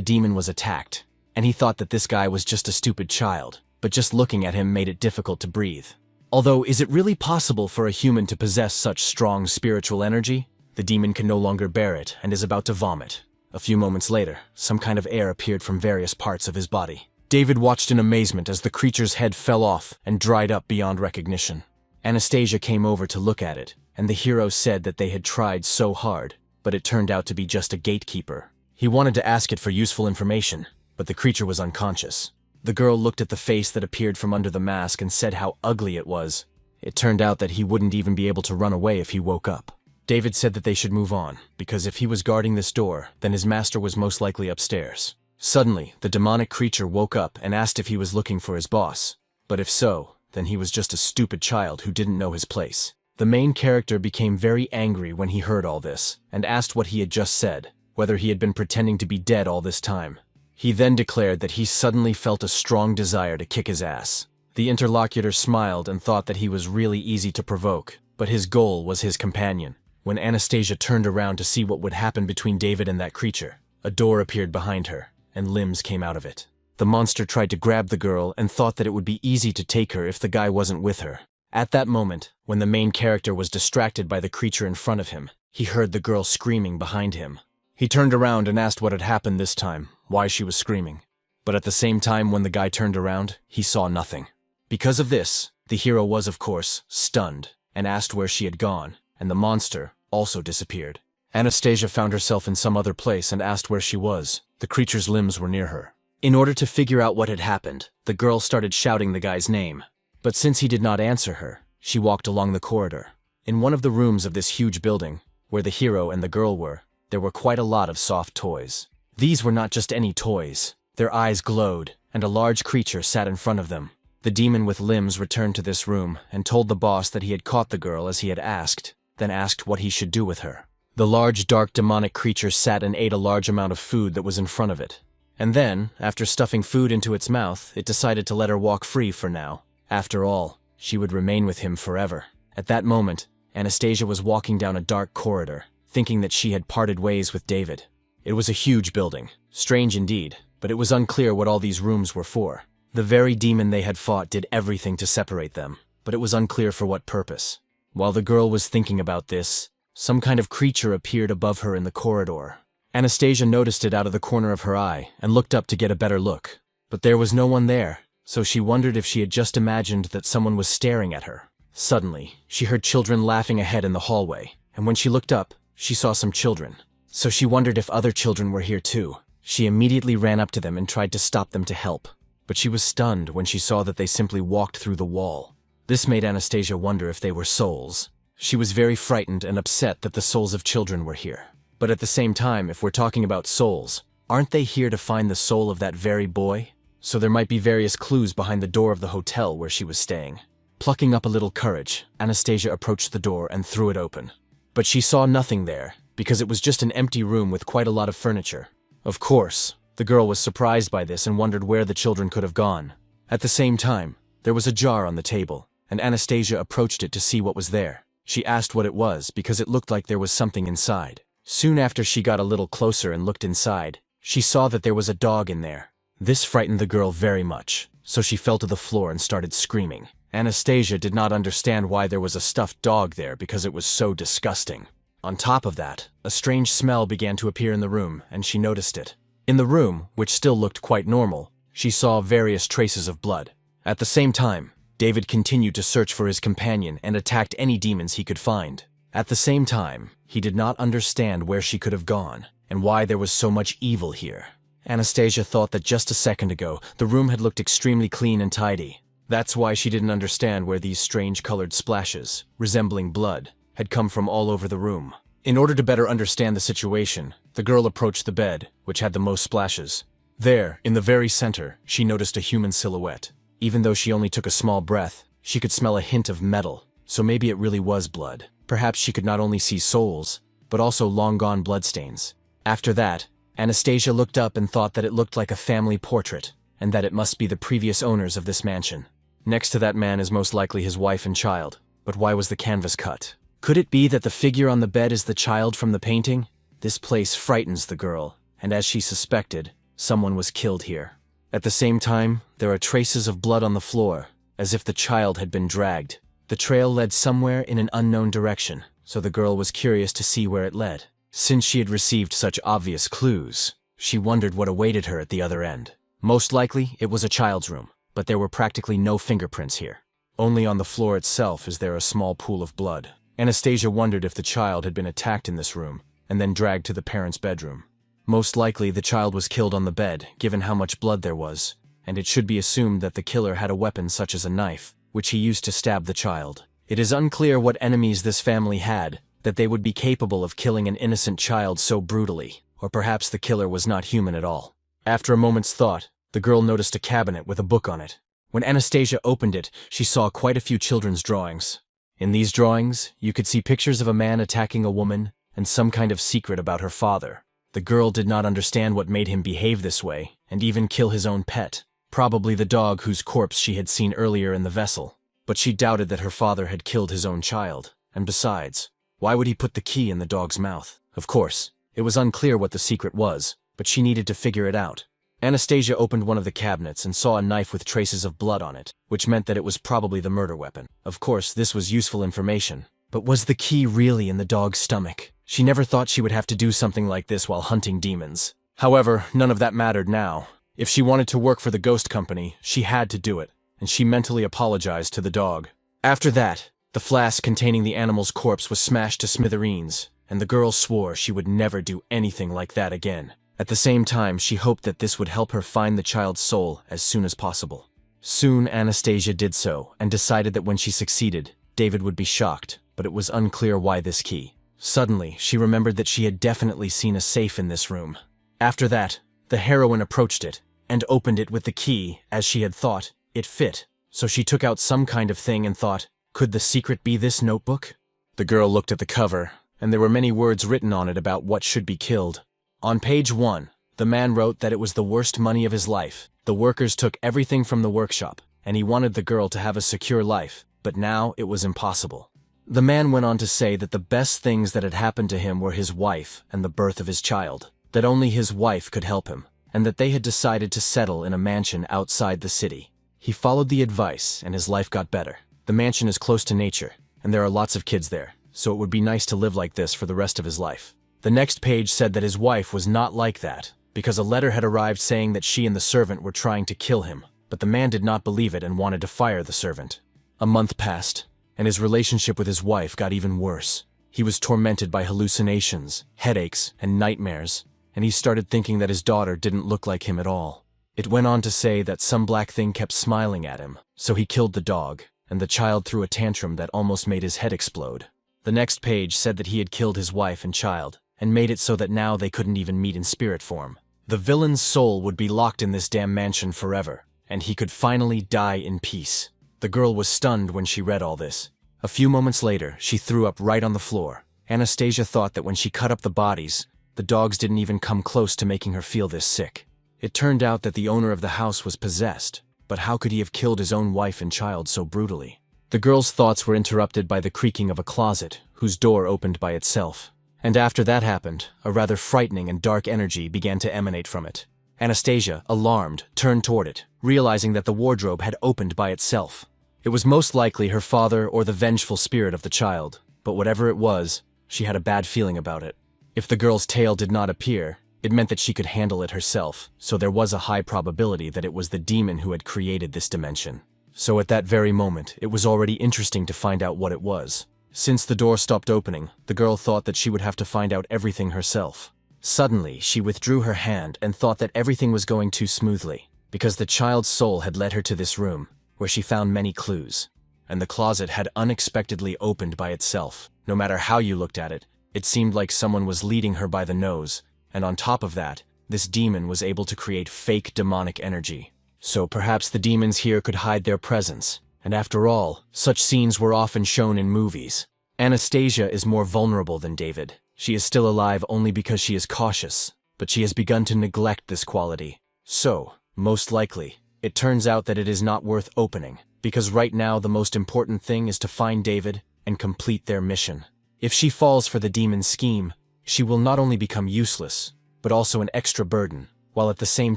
demon was attacked, and he thought that this guy was just a stupid child, but just looking at him made it difficult to breathe. Although, is it really possible for a human to possess such strong spiritual energy? The demon can no longer bear it and is about to vomit. A few moments later, some kind of air appeared from various parts of his body. David watched in amazement as the creature's head fell off and dried up beyond recognition. Anastasia came over to look at it, and the hero said that they had tried so hard, but it turned out to be just a gatekeeper. He wanted to ask it for useful information, but the creature was unconscious. The girl looked at the face that appeared from under the mask and said how ugly it was. It turned out that he wouldn't even be able to run away if he woke up. David said that they should move on, because if he was guarding this door, then his master was most likely upstairs. Suddenly, the demonic creature woke up and asked if he was looking for his boss. But if so, then he was just a stupid child who didn't know his place. The main character became very angry when he heard all this, and asked what he had just said, whether he had been pretending to be dead all this time. He then declared that he suddenly felt a strong desire to kick his ass. The interlocutor smiled and thought that he was really easy to provoke, but his goal was his companion. When Anastasia turned around to see what would happen between David and that creature, a door appeared behind her, and limbs came out of it. The monster tried to grab the girl and thought that it would be easy to take her if the guy wasn't with her. At that moment, when the main character was distracted by the creature in front of him, he heard the girl screaming behind him. He turned around and asked what had happened this time, why she was screaming. But at the same time when the guy turned around, he saw nothing. Because of this, the hero was, of course, stunned, and asked where she had gone, and the monster also disappeared. Anastasia found herself in some other place and asked where she was. The creature's limbs were near her. In order to figure out what had happened, the girl started shouting the guy's name. But since he did not answer her, she walked along the corridor. In one of the rooms of this huge building, where the hero and the girl were, there were quite a lot of soft toys. These were not just any toys. Their eyes glowed, and a large creature sat in front of them. The demon with limbs returned to this room and told the boss that he had caught the girl as he had asked, then asked what he should do with her. The large dark demonic creature sat and ate a large amount of food that was in front of it. And then, after stuffing food into its mouth, it decided to let her walk free for now. After all, she would remain with him forever. At that moment, Anastasia was walking down a dark corridor, thinking that she had parted ways with David. It was a huge building, strange indeed, but it was unclear what all these rooms were for. The very demon they had fought did everything to separate them, but it was unclear for what purpose. While the girl was thinking about this, some kind of creature appeared above her in the corridor. Anastasia noticed it out of the corner of her eye and looked up to get a better look. But there was no one there, so she wondered if she had just imagined that someone was staring at her. Suddenly, she heard children laughing ahead in the hallway, and when she looked up, she saw some children. So she wondered if other children were here too. She immediately ran up to them and tried to stop them to help, but she was stunned when she saw that they simply walked through the wall. This made Anastasia wonder if they were souls. She was very frightened and upset that the souls of children were here. But at the same time, if we're talking about souls, aren't they here to find the soul of that very boy? So there might be various clues behind the door of the hotel where she was staying. Plucking up a little courage, Anastasia approached the door and threw it open. But she saw nothing there, because it was just an empty room with quite a lot of furniture. Of course, the girl was surprised by this and wondered where the children could have gone. At the same time, there was a jar on the table, and Anastasia approached it to see what was there. She asked what it was because it looked like there was something inside. Soon after she got a little closer and looked inside, she saw that there was a dog in there. This frightened the girl very much, so she fell to the floor and started screaming. Anastasia did not understand why there was a stuffed dog there because it was so disgusting. On top of that, a strange smell began to appear in the room, and she noticed it. In the room, which still looked quite normal, she saw various traces of blood. At the same time, David continued to search for his companion and attacked any demons he could find. At the same time, he did not understand where she could have gone, and why there was so much evil here. Anastasia thought that just a second ago, the room had looked extremely clean and tidy. That's why she didn't understand where these strange colored splashes, resembling blood, had come from all over the room. In order to better understand the situation, the girl approached the bed, which had the most splashes. There, in the very center, she noticed a human silhouette. Even though she only took a small breath, she could smell a hint of metal, so maybe it really was blood. Perhaps she could not only see souls, but also long-gone bloodstains. After that, Anastasia looked up and thought that it looked like a family portrait, and that it must be the previous owners of this mansion. Next to that man is most likely his wife and child, but why was the canvas cut? Could it be that the figure on the bed is the child from the painting? This place frightens the girl, and as she suspected, someone was killed here. At the same time, there are traces of blood on the floor, as if the child had been dragged. The trail led somewhere in an unknown direction, so the girl was curious to see where it led. Since she had received such obvious clues, she wondered what awaited her at the other end. Most likely, it was a child's room, but there were practically no fingerprints here. Only on the floor itself is there a small pool of blood. Anastasia wondered if the child had been attacked in this room, and then dragged to the parents' bedroom. Most likely, the child was killed on the bed, given how much blood there was, and it should be assumed that the killer had a weapon such as a knife, which he used to stab the child. It is unclear what enemies this family had, that they would be capable of killing an innocent child so brutally, or perhaps the killer was not human at all. After a moment's thought, the girl noticed a cabinet with a book on it. When Anastasia opened it, she saw quite a few children's drawings. In these drawings, you could see pictures of a man attacking a woman, and some kind of secret about her father. The girl did not understand what made him behave this way, and even kill his own pet, probably the dog whose corpse she had seen earlier in the vessel. But she doubted that her father had killed his own child, and besides, why would he put the key in the dog's mouth? Of course, it was unclear what the secret was, but she needed to figure it out. Anastasia opened one of the cabinets and saw a knife with traces of blood on it, which meant that it was probably the murder weapon. Of course, this was useful information, but was the key really in the dog's stomach? She never thought she would have to do something like this while hunting demons. However, none of that mattered now. If she wanted to work for the ghost company, she had to do it, and she mentally apologized to the dog. After that, the flask containing the animal's corpse was smashed to smithereens, and the girl swore she would never do anything like that again. At the same time, she hoped that this would help her find the child's soul as soon as possible. Soon, Anastasia did so, and decided that when she succeeded, David would be shocked, but it was unclear why this key. Suddenly, she remembered that she had definitely seen a safe in this room. After that, the heroine approached it, and opened it with the key, as she had thought. It fit, so she took out some kind of thing and thought, could the secret be this notebook? The girl looked at the cover, and there were many words written on it about what should be killed. On page 1, the man wrote that it was the worst money of his life. The workers took everything from the workshop, and he wanted the girl to have a secure life, but now it was impossible. The man went on to say that the best things that had happened to him were his wife and the birth of his child, that only his wife could help him, and that they had decided to settle in a mansion outside the city. He followed the advice, and his life got better. The mansion is close to nature, and there are lots of kids there, so it would be nice to live like this for the rest of his life. The next page said that his wife was not like that, because a letter had arrived saying that she and the servant were trying to kill him, but the man did not believe it and wanted to fire the servant. A month passed, and his relationship with his wife got even worse. He was tormented by hallucinations, headaches, and nightmares, and he started thinking that his daughter didn't look like him at all. It went on to say that some black thing kept smiling at him, so he killed the dog, and the child threw a tantrum that almost made his head explode. The next page said that he had killed his wife and child, and made it so that now they couldn't even meet in spirit form. The villain's soul would be locked in this damn mansion forever, and he could finally die in peace. The girl was stunned when she read all this. A few moments later, she threw up right on the floor. Anastasia thought that when she cut up the bodies, the dogs didn't even come close to making her feel this sick. It turned out that the owner of the house was possessed, but how could he have killed his own wife and child so brutally? The girl's thoughts were interrupted by the creaking of a closet, whose door opened by itself. And after that happened, a rather frightening and dark energy began to emanate from it. Anastasia, alarmed, turned toward it, realizing that the wardrobe had opened by itself. It was most likely her father or the vengeful spirit of the child, but whatever it was, she had a bad feeling about it. If the girl's tail did not appear, it meant that she could handle it herself, so there was a high probability that it was the demon who had created this dimension. So at that very moment, it was already interesting to find out what it was. Since the door stopped opening, the girl thought that she would have to find out everything herself. Suddenly, she withdrew her hand and thought that everything was going too smoothly, because the child's soul had led her to this room, where she found many clues. And the closet had unexpectedly opened by itself. No matter how you looked at it, it seemed like someone was leading her by the nose, and on top of that, this demon was able to create fake demonic energy. So perhaps the demons here could hide their presence. And after all, such scenes were often shown in movies. Anastasia is more vulnerable than David. She is still alive only because she is cautious, but she has begun to neglect this quality. So, most likely, it turns out that it is not worth opening, because right now the most important thing is to find David and complete their mission. If she falls for the demon's scheme, she will not only become useless, but also an extra burden, while at the same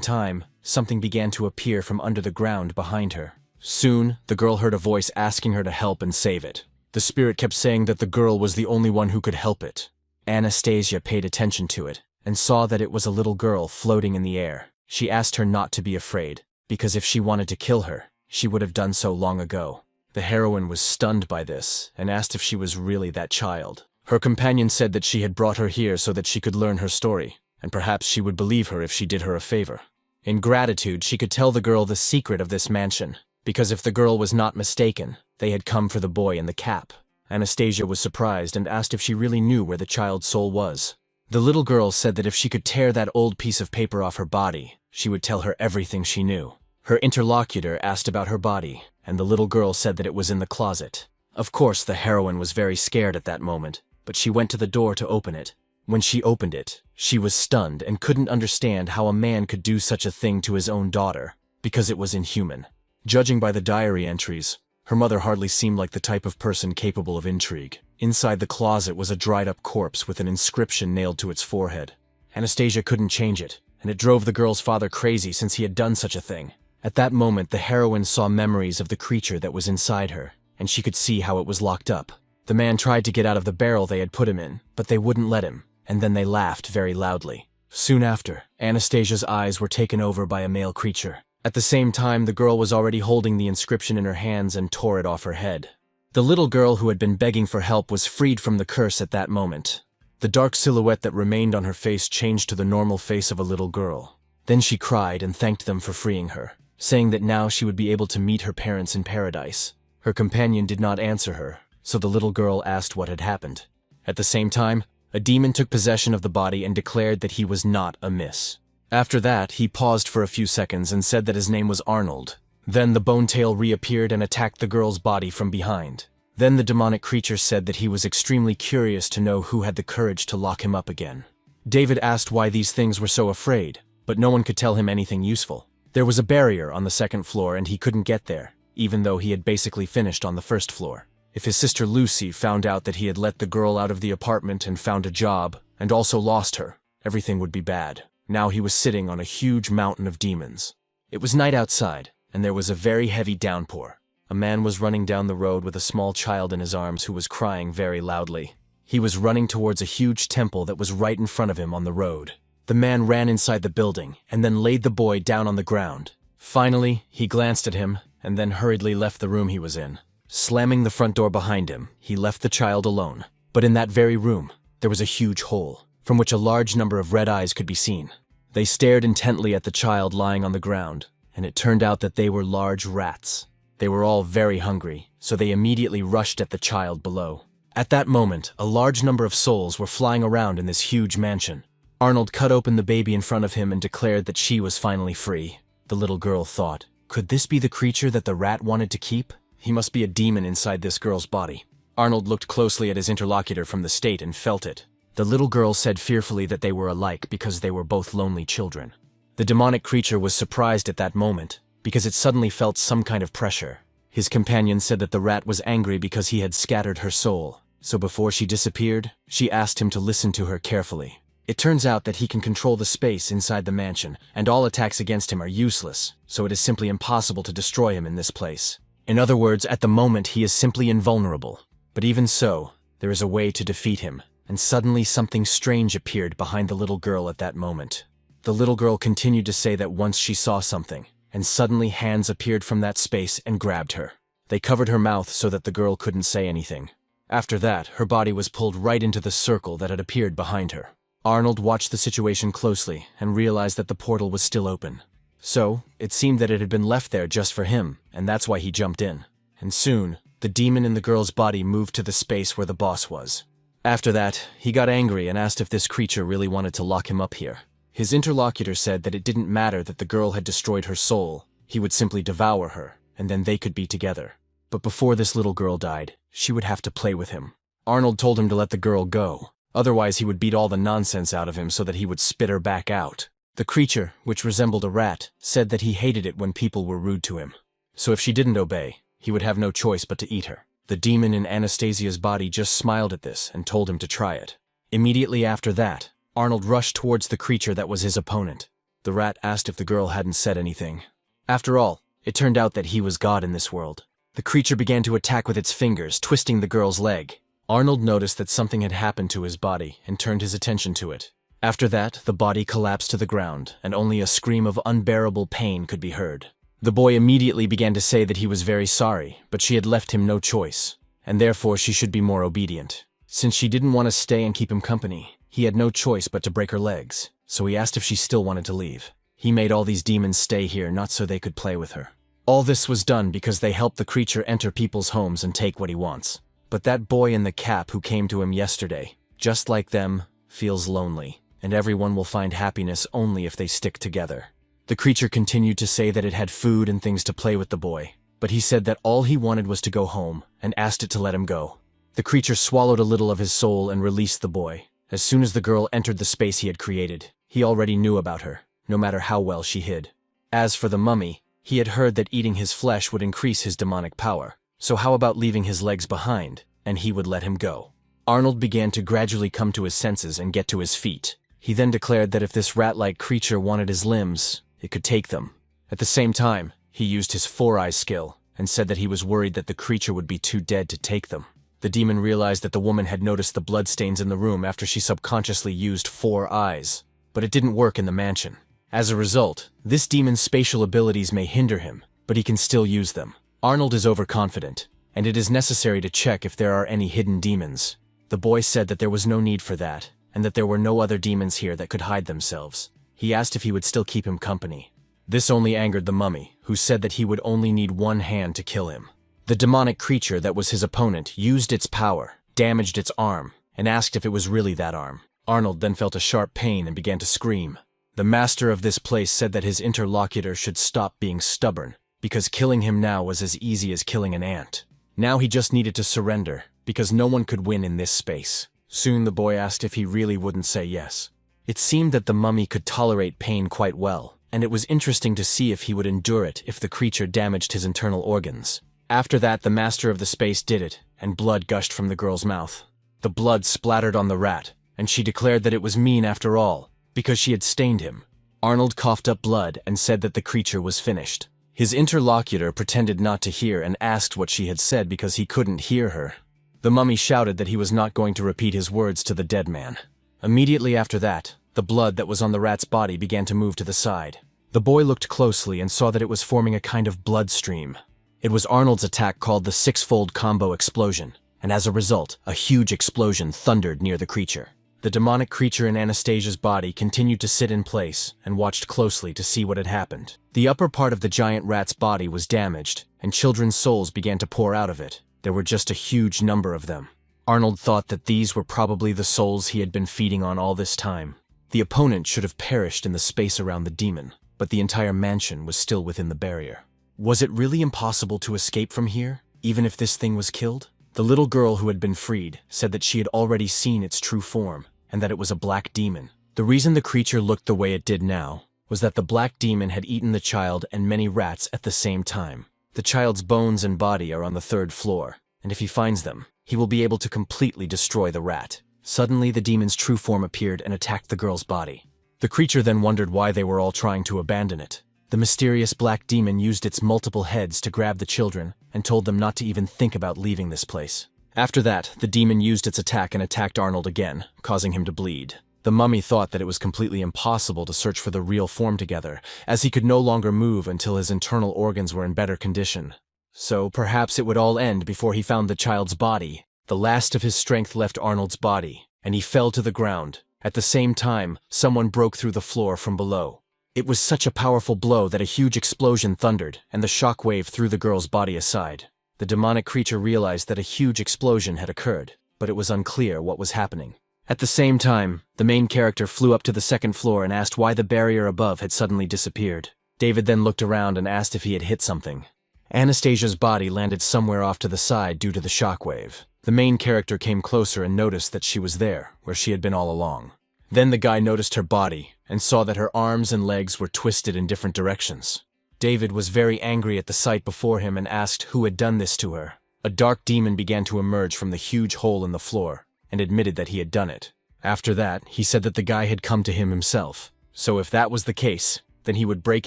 time, something began to appear from under the ground behind her. Soon, the girl heard a voice asking her to help and save it. The spirit kept saying that the girl was the only one who could help it. Anastasia paid attention to it, and saw that it was a little girl floating in the air. She asked her not to be afraid, because if she wanted to kill her, she would have done so long ago. The heroine was stunned by this, and asked if she was really that child. Her companion said that she had brought her here so that she could learn her story, and perhaps she would believe her if she did her a favor. In gratitude, she could tell the girl the secret of this mansion, because if the girl was not mistaken, they had come for the boy in the cap. Anastasia was surprised and asked if she really knew where the child's soul was. The little girl said that if she could tear that old piece of paper off her body, she would tell her everything she knew. Her interlocutor asked about her body, and the little girl said that it was in the closet. Of course, the heroine was very scared at that moment, but she went to the door to open it. When she opened it, she was stunned and couldn't understand how a man could do such a thing to his own daughter, because it was inhuman. Judging by the diary entries, her mother hardly seemed like the type of person capable of intrigue. Inside the closet was a dried-up corpse with an inscription nailed to its forehead. Anastasia couldn't change it, and it drove the girl's father crazy since he had done such a thing. At that moment, the heroine saw memories of the creature that was inside her, and she could see how it was locked up. The man tried to get out of the barrel they had put him in, but they wouldn't let him, and then they laughed very loudly. Soon after, Anastasia's eyes were taken over by a male creature. At the same time, the girl was already holding the inscription in her hands and tore it off her head. The little girl who had been begging for help was freed from the curse at that moment. The dark silhouette that remained on her face changed to the normal face of a little girl. Then she cried and thanked them for freeing her, saying that now she would be able to meet her parents in paradise. Her companion did not answer her, so the little girl asked what had happened. At the same time, a demon took possession of the body and declared that he was not amiss. After that, he paused for a few seconds and said that his name was Arnold. Then the bone tail reappeared and attacked the girl's body from behind. Then the demonic creature said that he was extremely curious to know who had the courage to lock him up again. David asked why these things were so afraid, but no one could tell him anything useful. There was a barrier on the second floor and he couldn't get there, even though he had basically finished on the first floor. If his sister Lucy found out that he had let the girl out of the apartment and found a job, and also lost her, everything would be bad. Now he was sitting on a huge mountain of demons. It was night outside, and there was a very heavy downpour. A man was running down the road with a small child in his arms who was crying very loudly. He was running towards a huge temple that was right in front of him on the road. The man ran inside the building, and then laid the boy down on the ground. Finally, he glanced at him, and then hurriedly left the room he was in. Slamming the front door behind him, he left the child alone. But in that very room, there was a huge hole, from which a large number of red eyes could be seen. They stared intently at the child lying on the ground, and it turned out that they were large rats. They were all very hungry, so they immediately rushed at the child below. At that moment, a large number of souls were flying around in this huge mansion. Arnold cut open the baby in front of him and declared that she was finally free. The little girl thought, could this be the creature that the rat wanted to keep? He must be a demon inside this girl's body. Arnold looked closely at his interlocutor from the state and felt it. The little girl said fearfully that they were alike because they were both lonely children. The demonic creature was surprised at that moment because it suddenly felt some kind of pressure. His companion said that the rat was angry because he had scattered her soul, so before she disappeared, she asked him to listen to her carefully. It turns out that he can control the space inside the mansion, and all attacks against him are useless, so it is simply impossible to destroy him in this place. In other words, at the moment he is simply invulnerable. But even so, there is a way to defeat him, and suddenly something strange appeared behind the little girl at that moment. The little girl continued to say that once she saw something, and suddenly hands appeared from that space and grabbed her. They covered her mouth so that the girl couldn't say anything. After that, her body was pulled right into the circle that had appeared behind her. Arnold watched the situation closely and realized that the portal was still open. So, it seemed that it had been left there just for him, and that's why he jumped in. And soon, the demon in the girl's body moved to the space where the boss was. After that, he got angry and asked if this creature really wanted to lock him up here. His interlocutor said that it didn't matter that the girl had destroyed her soul. He would simply devour her, and then they could be together. But before this little girl died, she would have to play with him. Arnold told him to let the girl go. Otherwise, he would beat all the nonsense out of him so that he would spit her back out. The creature, which resembled a rat, said that he hated it when people were rude to him. So if she didn't obey, he would have no choice but to eat her. The demon in Anastasia's body just smiled at this and told him to try it. Immediately after that, Arnold rushed towards the creature that was his opponent. The rat asked if the girl hadn't said anything. After all, it turned out that he was God in this world. The creature began to attack with its fingers, twisting the girl's leg. Arnold noticed that something had happened to his body and turned his attention to it. After that, the body collapsed to the ground, and only a scream of unbearable pain could be heard. The boy immediately began to say that he was very sorry, but she had left him no choice, and therefore she should be more obedient. Since she didn't want to stay and keep him company, he had no choice but to break her legs, so he asked if she still wanted to leave. He made all these demons stay here not so they could play with her. All this was done because they helped the creature enter people's homes and take what he wants. But that boy in the cap who came to him yesterday, just like them, feels lonely, and everyone will find happiness only if they stick together. The creature continued to say that it had food and things to play with the boy, but he said that all he wanted was to go home, and asked it to let him go. The creature swallowed a little of his soul and released the boy. As soon as the girl entered the space he had created, he already knew about her, no matter how well she hid. As for the mummy, he had heard that eating his flesh would increase his demonic power. So how about leaving his legs behind, and he would let him go? Arnold began to gradually come to his senses and get to his feet. He then declared that if this rat-like creature wanted his limbs, it could take them. At the same time, he used his four-eye skill, and said that he was worried that the creature would be too dead to take them. The demon realized that the woman had noticed the bloodstains in the room after she subconsciously used 4 eyes, but it didn't work in the mansion. As a result, this demon's spatial abilities may hinder him, but he can still use them. Arnold is overconfident, and it is necessary to check if there are any hidden demons. The boy said that there was no need for that, and that there were no other demons here that could hide themselves. He asked if he would still keep him company. This only angered the mummy, who said that he would only need one hand to kill him. The demonic creature that was his opponent used its power, damaged its arm, and asked if it was really that arm. Arnold then felt a sharp pain and began to scream. The master of this place said that his interlocutor should stop being stubborn, because killing him now was as easy as killing an ant. Now he just needed to surrender, because no one could win in this space. Soon the boy asked if he really wouldn't say yes. It seemed that the mummy could tolerate pain quite well, and it was interesting to see if he would endure it if the creature damaged his internal organs. After that, the master of the space did it, and blood gushed from the girl's mouth. The blood splattered on the rat, and she declared that it was mean after all, because she had stained him. Arnold coughed up blood and said that the creature was finished. His interlocutor pretended not to hear and asked what she had said because he couldn't hear her. The mummy shouted that he was not going to repeat his words to the dead man. Immediately after that, the blood that was on the rat's body began to move to the side. The boy looked closely and saw that it was forming a kind of blood stream. It was Arnold's attack called the six-fold combo explosion, and as a result, a huge explosion thundered near the creature. The demonic creature in Anastasia's body continued to sit in place and watched closely to see what had happened. The upper part of the giant rat's body was damaged, and children's souls began to pour out of it. There were just a huge number of them. Arnold thought that these were probably the souls he had been feeding on all this time. The opponent should have perished in the space around the demon, but the entire mansion was still within the barrier. Was it really impossible to escape from here, even if this thing was killed? The little girl who had been freed said that she had already seen its true form, and that it was a black demon. The reason the creature looked the way it did now was that the black demon had eaten the child and many rats at the same time. The child's bones and body are on the 3rd floor, and if he finds them, he will be able to completely destroy the rat. Suddenly, the demon's true form appeared and attacked the girl's body. The creature then wondered why they were all trying to abandon it. The mysterious black demon used its multiple heads to grab the children and told them not to even think about leaving this place. After that, the demon used its attack and attacked Arnold again, causing him to bleed. The mummy thought that it was completely impossible to search for the real form together, as he could no longer move until his internal organs were in better condition. So perhaps it would all end before he found the child's body. The last of his strength left Arnold's body, and he fell to the ground. At the same time, someone broke through the floor from below. It was such a powerful blow that a huge explosion thundered, and the shockwave threw the girl's body aside. The demonic creature realized that a huge explosion had occurred, but it was unclear what was happening. At the same time, the main character flew up to the 2nd floor and asked why the barrier above had suddenly disappeared. David then looked around and asked if he had hit something. Anastasia's body landed somewhere off to the side due to the shockwave. The main character came closer and noticed that she was there, where she had been all along. Then the guy noticed her body and saw that her arms and legs were twisted in different directions. David was very angry at the sight before him and asked who had done this to her. A dark demon began to emerge from the huge hole in the floor and admitted that he had done it. After that, he said that the guy had come to him himself. So if that was the case, then he would break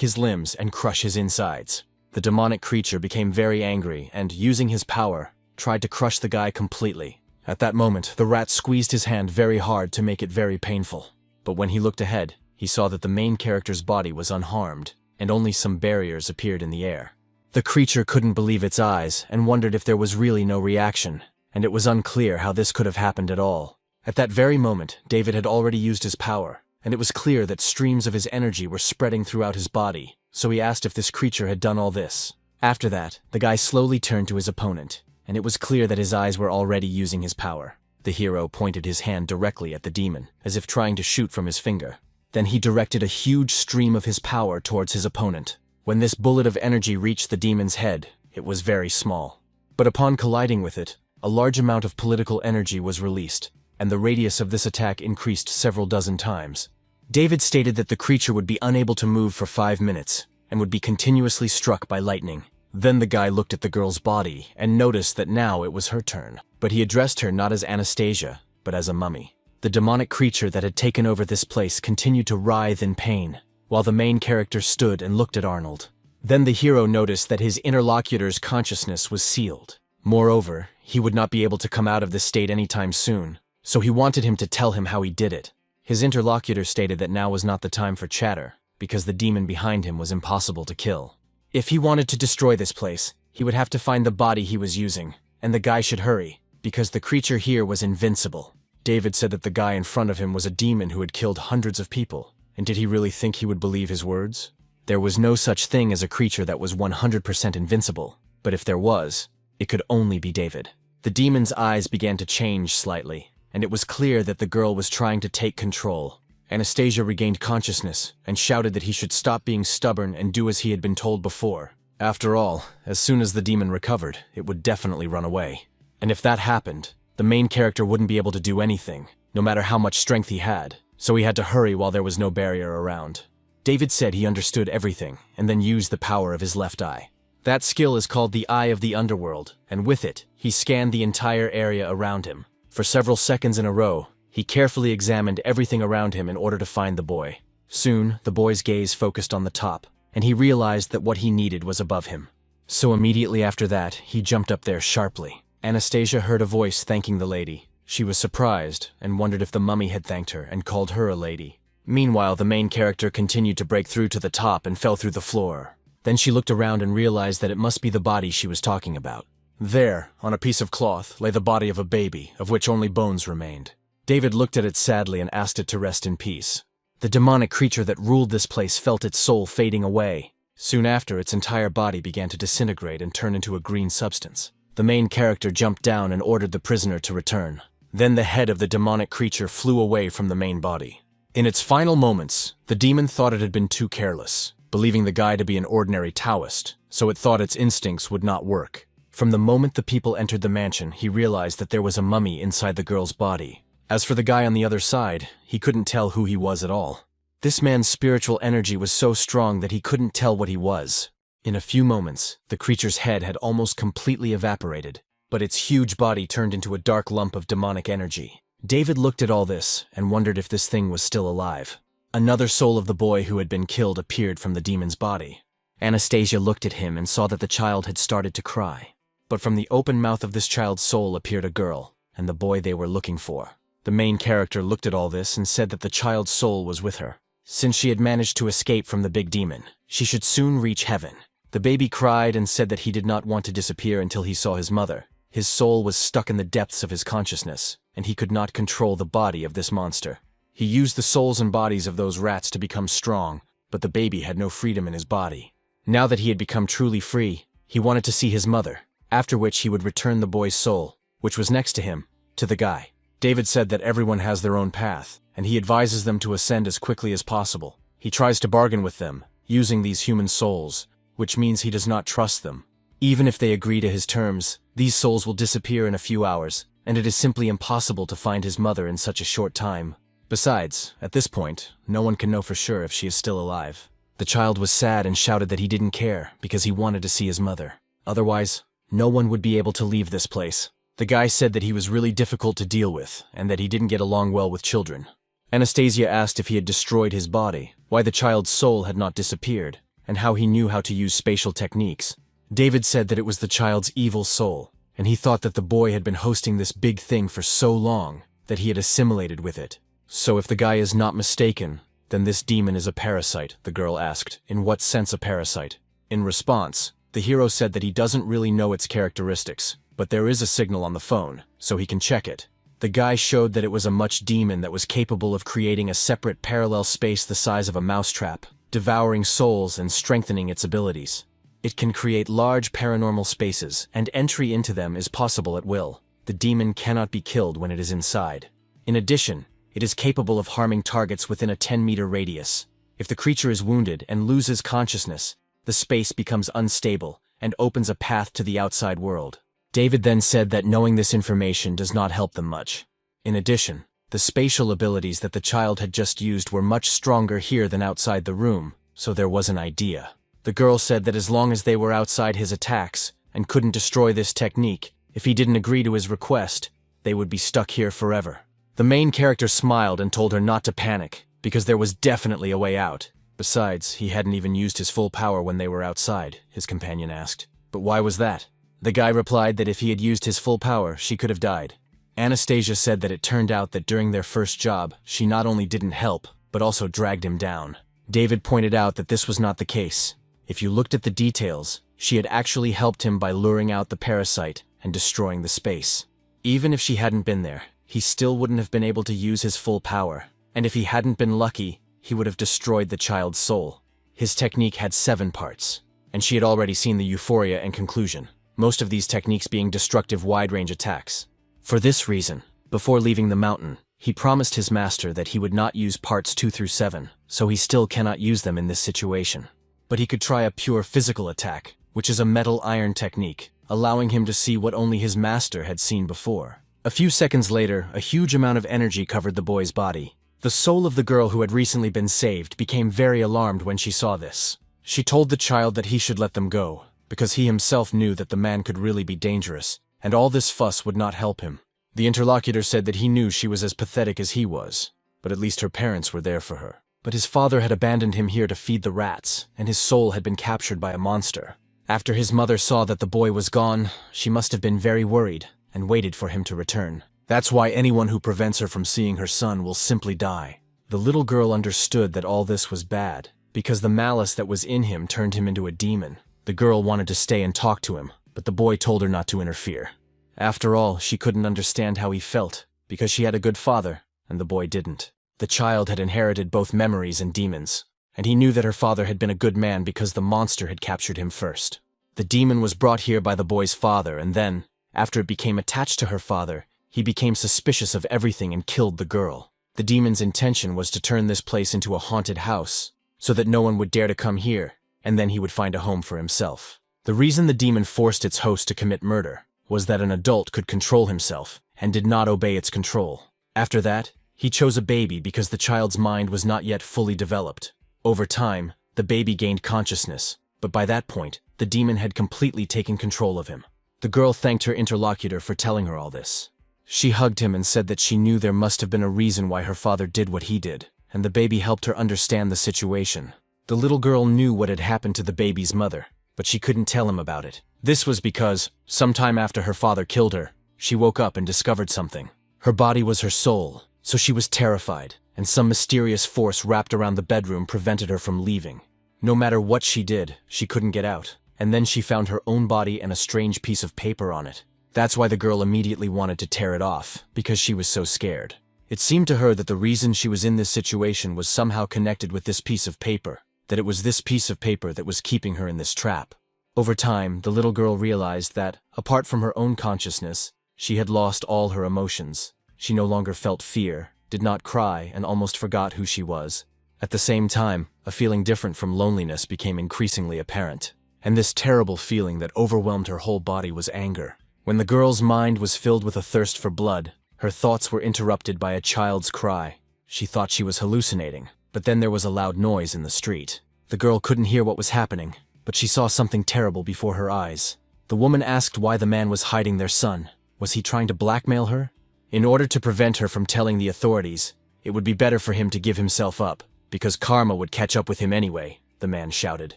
his limbs and crush his insides. The demonic creature became very angry and, using his power, tried to crush the guy completely. At that moment, the rat squeezed his hand very hard to make it very painful. But when he looked ahead, he saw that the main character's body was unharmed, and only some barriers appeared in the air. The creature couldn't believe its eyes and wondered if there was really no reaction, and it was unclear how this could have happened at all. At that very moment, David had already used his power, and it was clear that streams of his energy were spreading throughout his body, so he asked if this creature had done all this. After that, the guy slowly turned to his opponent, and it was clear that his eyes were already using his power. The hero pointed his hand directly at the demon, as if trying to shoot from his finger. Then he directed a huge stream of his power towards his opponent. When this bullet of energy reached the demon's head, it was very small. But upon colliding with it, a large amount of political energy was released, and the radius of this attack increased several dozen times. David stated that the creature would be unable to move for 5 minutes, and would be continuously struck by lightning. Then the guy looked at the girl's body and noticed that now it was her turn. But he addressed her not as Anastasia, but as a mummy. The demonic creature that had taken over this place continued to writhe in pain, while the main character stood and looked at Arnold. Then the hero noticed that his interlocutor's consciousness was sealed. Moreover, he would not be able to come out of this state anytime soon, so he wanted him to tell him how he did it. His interlocutor stated that now was not the time for chatter, because the demon behind him was impossible to kill. If he wanted to destroy this place, he would have to find the body he was using, and the guy should hurry, because the creature here was invincible. David said that the guy in front of him was a demon who had killed hundreds of people, and did he really think he would believe his words? There was no such thing as a creature that was 100% invincible, but if there was, it could only be David. The demon's eyes began to change slightly, and it was clear that the girl was trying to take control. Anastasia regained consciousness and shouted that he should stop being stubborn and do as he had been told before. After all, as soon as the demon recovered, it would definitely run away. And if that happened, the main character wouldn't be able to do anything, no matter how much strength he had, so he had to hurry while there was no barrier around. David said he understood everything, and then used the power of his left eye. That skill is called the Eye of the Underworld, and with it, he scanned the entire area around him. For several seconds in a row, he carefully examined everything around him in order to find the boy. Soon, the boy's gaze focused on the top, and he realized that what he needed was above him. So immediately after that, he jumped up there sharply. Anastasia heard a voice thanking the lady. She was surprised and wondered if the mummy had thanked her and called her a lady. Meanwhile, the main character continued to break through to the top and fell through the floor. Then she looked around and realized that it must be the body she was talking about. There, on a piece of cloth, lay the body of a baby, of which only bones remained. David looked at it sadly and asked it to rest in peace. The demonic creature that ruled this place felt its soul fading away. Soon after, its entire body began to disintegrate and turn into a green substance. The main character jumped down and ordered the prisoner to return. Then the head of the demonic creature flew away from the main body. In its final moments, the demon thought it had been too careless, believing the guy to be an ordinary Taoist, so it thought its instincts would not work. From the moment the people entered the mansion, he realized that there was a mummy inside the girl's body. As for the guy on the other side, he couldn't tell who he was at all. This man's spiritual energy was so strong that he couldn't tell what he was. In a few moments, the creature's head had almost completely evaporated, but its huge body turned into a dark lump of demonic energy. David looked at all this and wondered if this thing was still alive. Another soul of the boy who had been killed appeared from the demon's body. Anastasia looked at him and saw that the child had started to cry. But from the open mouth of this child's soul appeared a girl, and the boy they were looking for. The main character looked at all this and said that the child's soul was with her. Since she had managed to escape from the big demon, she should soon reach heaven. The baby cried and said that he did not want to disappear until he saw his mother. His soul was stuck in the depths of his consciousness, and he could not control the body of this monster. He used the souls and bodies of those rats to become strong, but the baby had no freedom in his body. Now that he had become truly free, he wanted to see his mother, after which he would return the boy's soul, which was next to him, to the guy. David said that everyone has their own path, and he advises them to ascend as quickly as possible. He tries to bargain with them, using these human souls, which means he does not trust them. Even if they agree to his terms, these souls will disappear in a few hours, and it is simply impossible to find his mother in such a short time. Besides, at this point, no one can know for sure if she is still alive. The child was sad and shouted that he didn't care because he wanted to see his mother. Otherwise, no one would be able to leave this place. The guy said that he was really difficult to deal with and that he didn't get along well with children. Anastasia asked if he had destroyed his body, why the child's soul had not disappeared, and how he knew how to use spatial techniques. David said that it was the child's evil soul, and he thought that the boy had been hosting this big thing for so long that he had assimilated with it. So if the guy is not mistaken, then this demon is a parasite, the girl asked. In what sense a parasite? In response, the hero said that he doesn't really know its characteristics, but there is a signal on the phone, so he can check it. The guy showed that it was a much demon that was capable of creating a separate parallel space the size of a mousetrap, devouring souls and strengthening its abilities. It can create large paranormal spaces, and entry into them is possible at will. The demon cannot be killed when it is inside. In addition, it is capable of harming targets within a 10-meter radius. If the creature is wounded and loses consciousness, the space becomes unstable and opens a path to the outside world. David then said that knowing this information does not help them much. In addition, the spatial abilities that the child had just used were much stronger here than outside the room, so there was an idea. The girl said that as long as they were outside his attacks and couldn't destroy this technique, if he didn't agree to his request, they would be stuck here forever. The main character smiled and told her not to panic, because there was definitely a way out. Besides, he hadn't even used his full power when they were outside, his companion asked. But why was that? The guy replied that if he had used his full power, she could have died. Anastasia said that it turned out that during their first job, she not only didn't help, but also dragged him down. David pointed out that this was not the case. If you looked at the details, she had actually helped him by luring out the parasite and destroying the space. Even if she hadn't been there, he still wouldn't have been able to use his full power, and if he hadn't been lucky, he would have destroyed the child's soul. His technique had 7 parts, and she had already seen the euphoria and conclusion, most of these techniques being destructive wide-range attacks. For this reason, before leaving the mountain, he promised his master that he would not use parts 2 through 7, so he still cannot use them in this situation. But he could try a pure physical attack, which is a metal-iron technique, allowing him to see what only his master had seen before. A few seconds later, a huge amount of energy covered the boy's body. The soul of the girl who had recently been saved became very alarmed when she saw this. She told the child that he should let them go, because he himself knew that the man could really be dangerous, and all this fuss would not help him. The interlocutor said that he knew she was as pathetic as he was, but at least her parents were there for her. But his father had abandoned him here to feed the rats, and his soul had been captured by a monster. After his mother saw that the boy was gone, she must have been very worried, and waited for him to return. That's why anyone who prevents her from seeing her son will simply die. The little girl understood that all this was bad, because the malice that was in him turned him into a demon. The girl wanted to stay and talk to him, but the boy told her not to interfere. After all, she couldn't understand how he felt, because she had a good father, and the boy didn't. The child had inherited both memories and demons, and he knew that her father had been a good man because the monster had captured him first. The demon was brought here by the boy's father, and then, after it became attached to her father, he became suspicious of everything and killed the girl. The demon's intention was to turn this place into a haunted house, so that no one would dare to come here, and then he would find a home for himself. The reason the demon forced its host to commit murder was that an adult could control himself and did not obey its control. After that, he chose a baby because the child's mind was not yet fully developed. Over time, the baby gained consciousness, but by that point, the demon had completely taken control of him. The girl thanked her interlocutor for telling her all this. She hugged him and said that she knew there must have been a reason why her father did what he did, and the baby helped her understand the situation. The little girl knew what had happened to the baby's mother, but she couldn't tell him about it. This was because, sometime after her father killed her, she woke up and discovered something. Her body was her soul, so she was terrified, and some mysterious force wrapped around the bedroom prevented her from leaving. No matter what she did, she couldn't get out, and then she found her own body and a strange piece of paper on it. That's why the girl immediately wanted to tear it off, because she was so scared. It seemed to her that the reason she was in this situation was somehow connected with this piece of paper, that it was this piece of paper that was keeping her in this trap. Over time, the little girl realized that, apart from her own consciousness, she had lost all her emotions. She no longer felt fear, did not cry, and almost forgot who she was. At the same time, a feeling different from loneliness became increasingly apparent. And this terrible feeling that overwhelmed her whole body was anger. When the girl's mind was filled with a thirst for blood, her thoughts were interrupted by a child's cry. She thought she was hallucinating, but then there was a loud noise in the street. The girl couldn't hear what was happening, but she saw something terrible before her eyes. The woman asked why the man was hiding their son. Was he trying to blackmail her? In order to prevent her from telling the authorities, it would be better for him to give himself up, because karma would catch up with him anyway, the man shouted,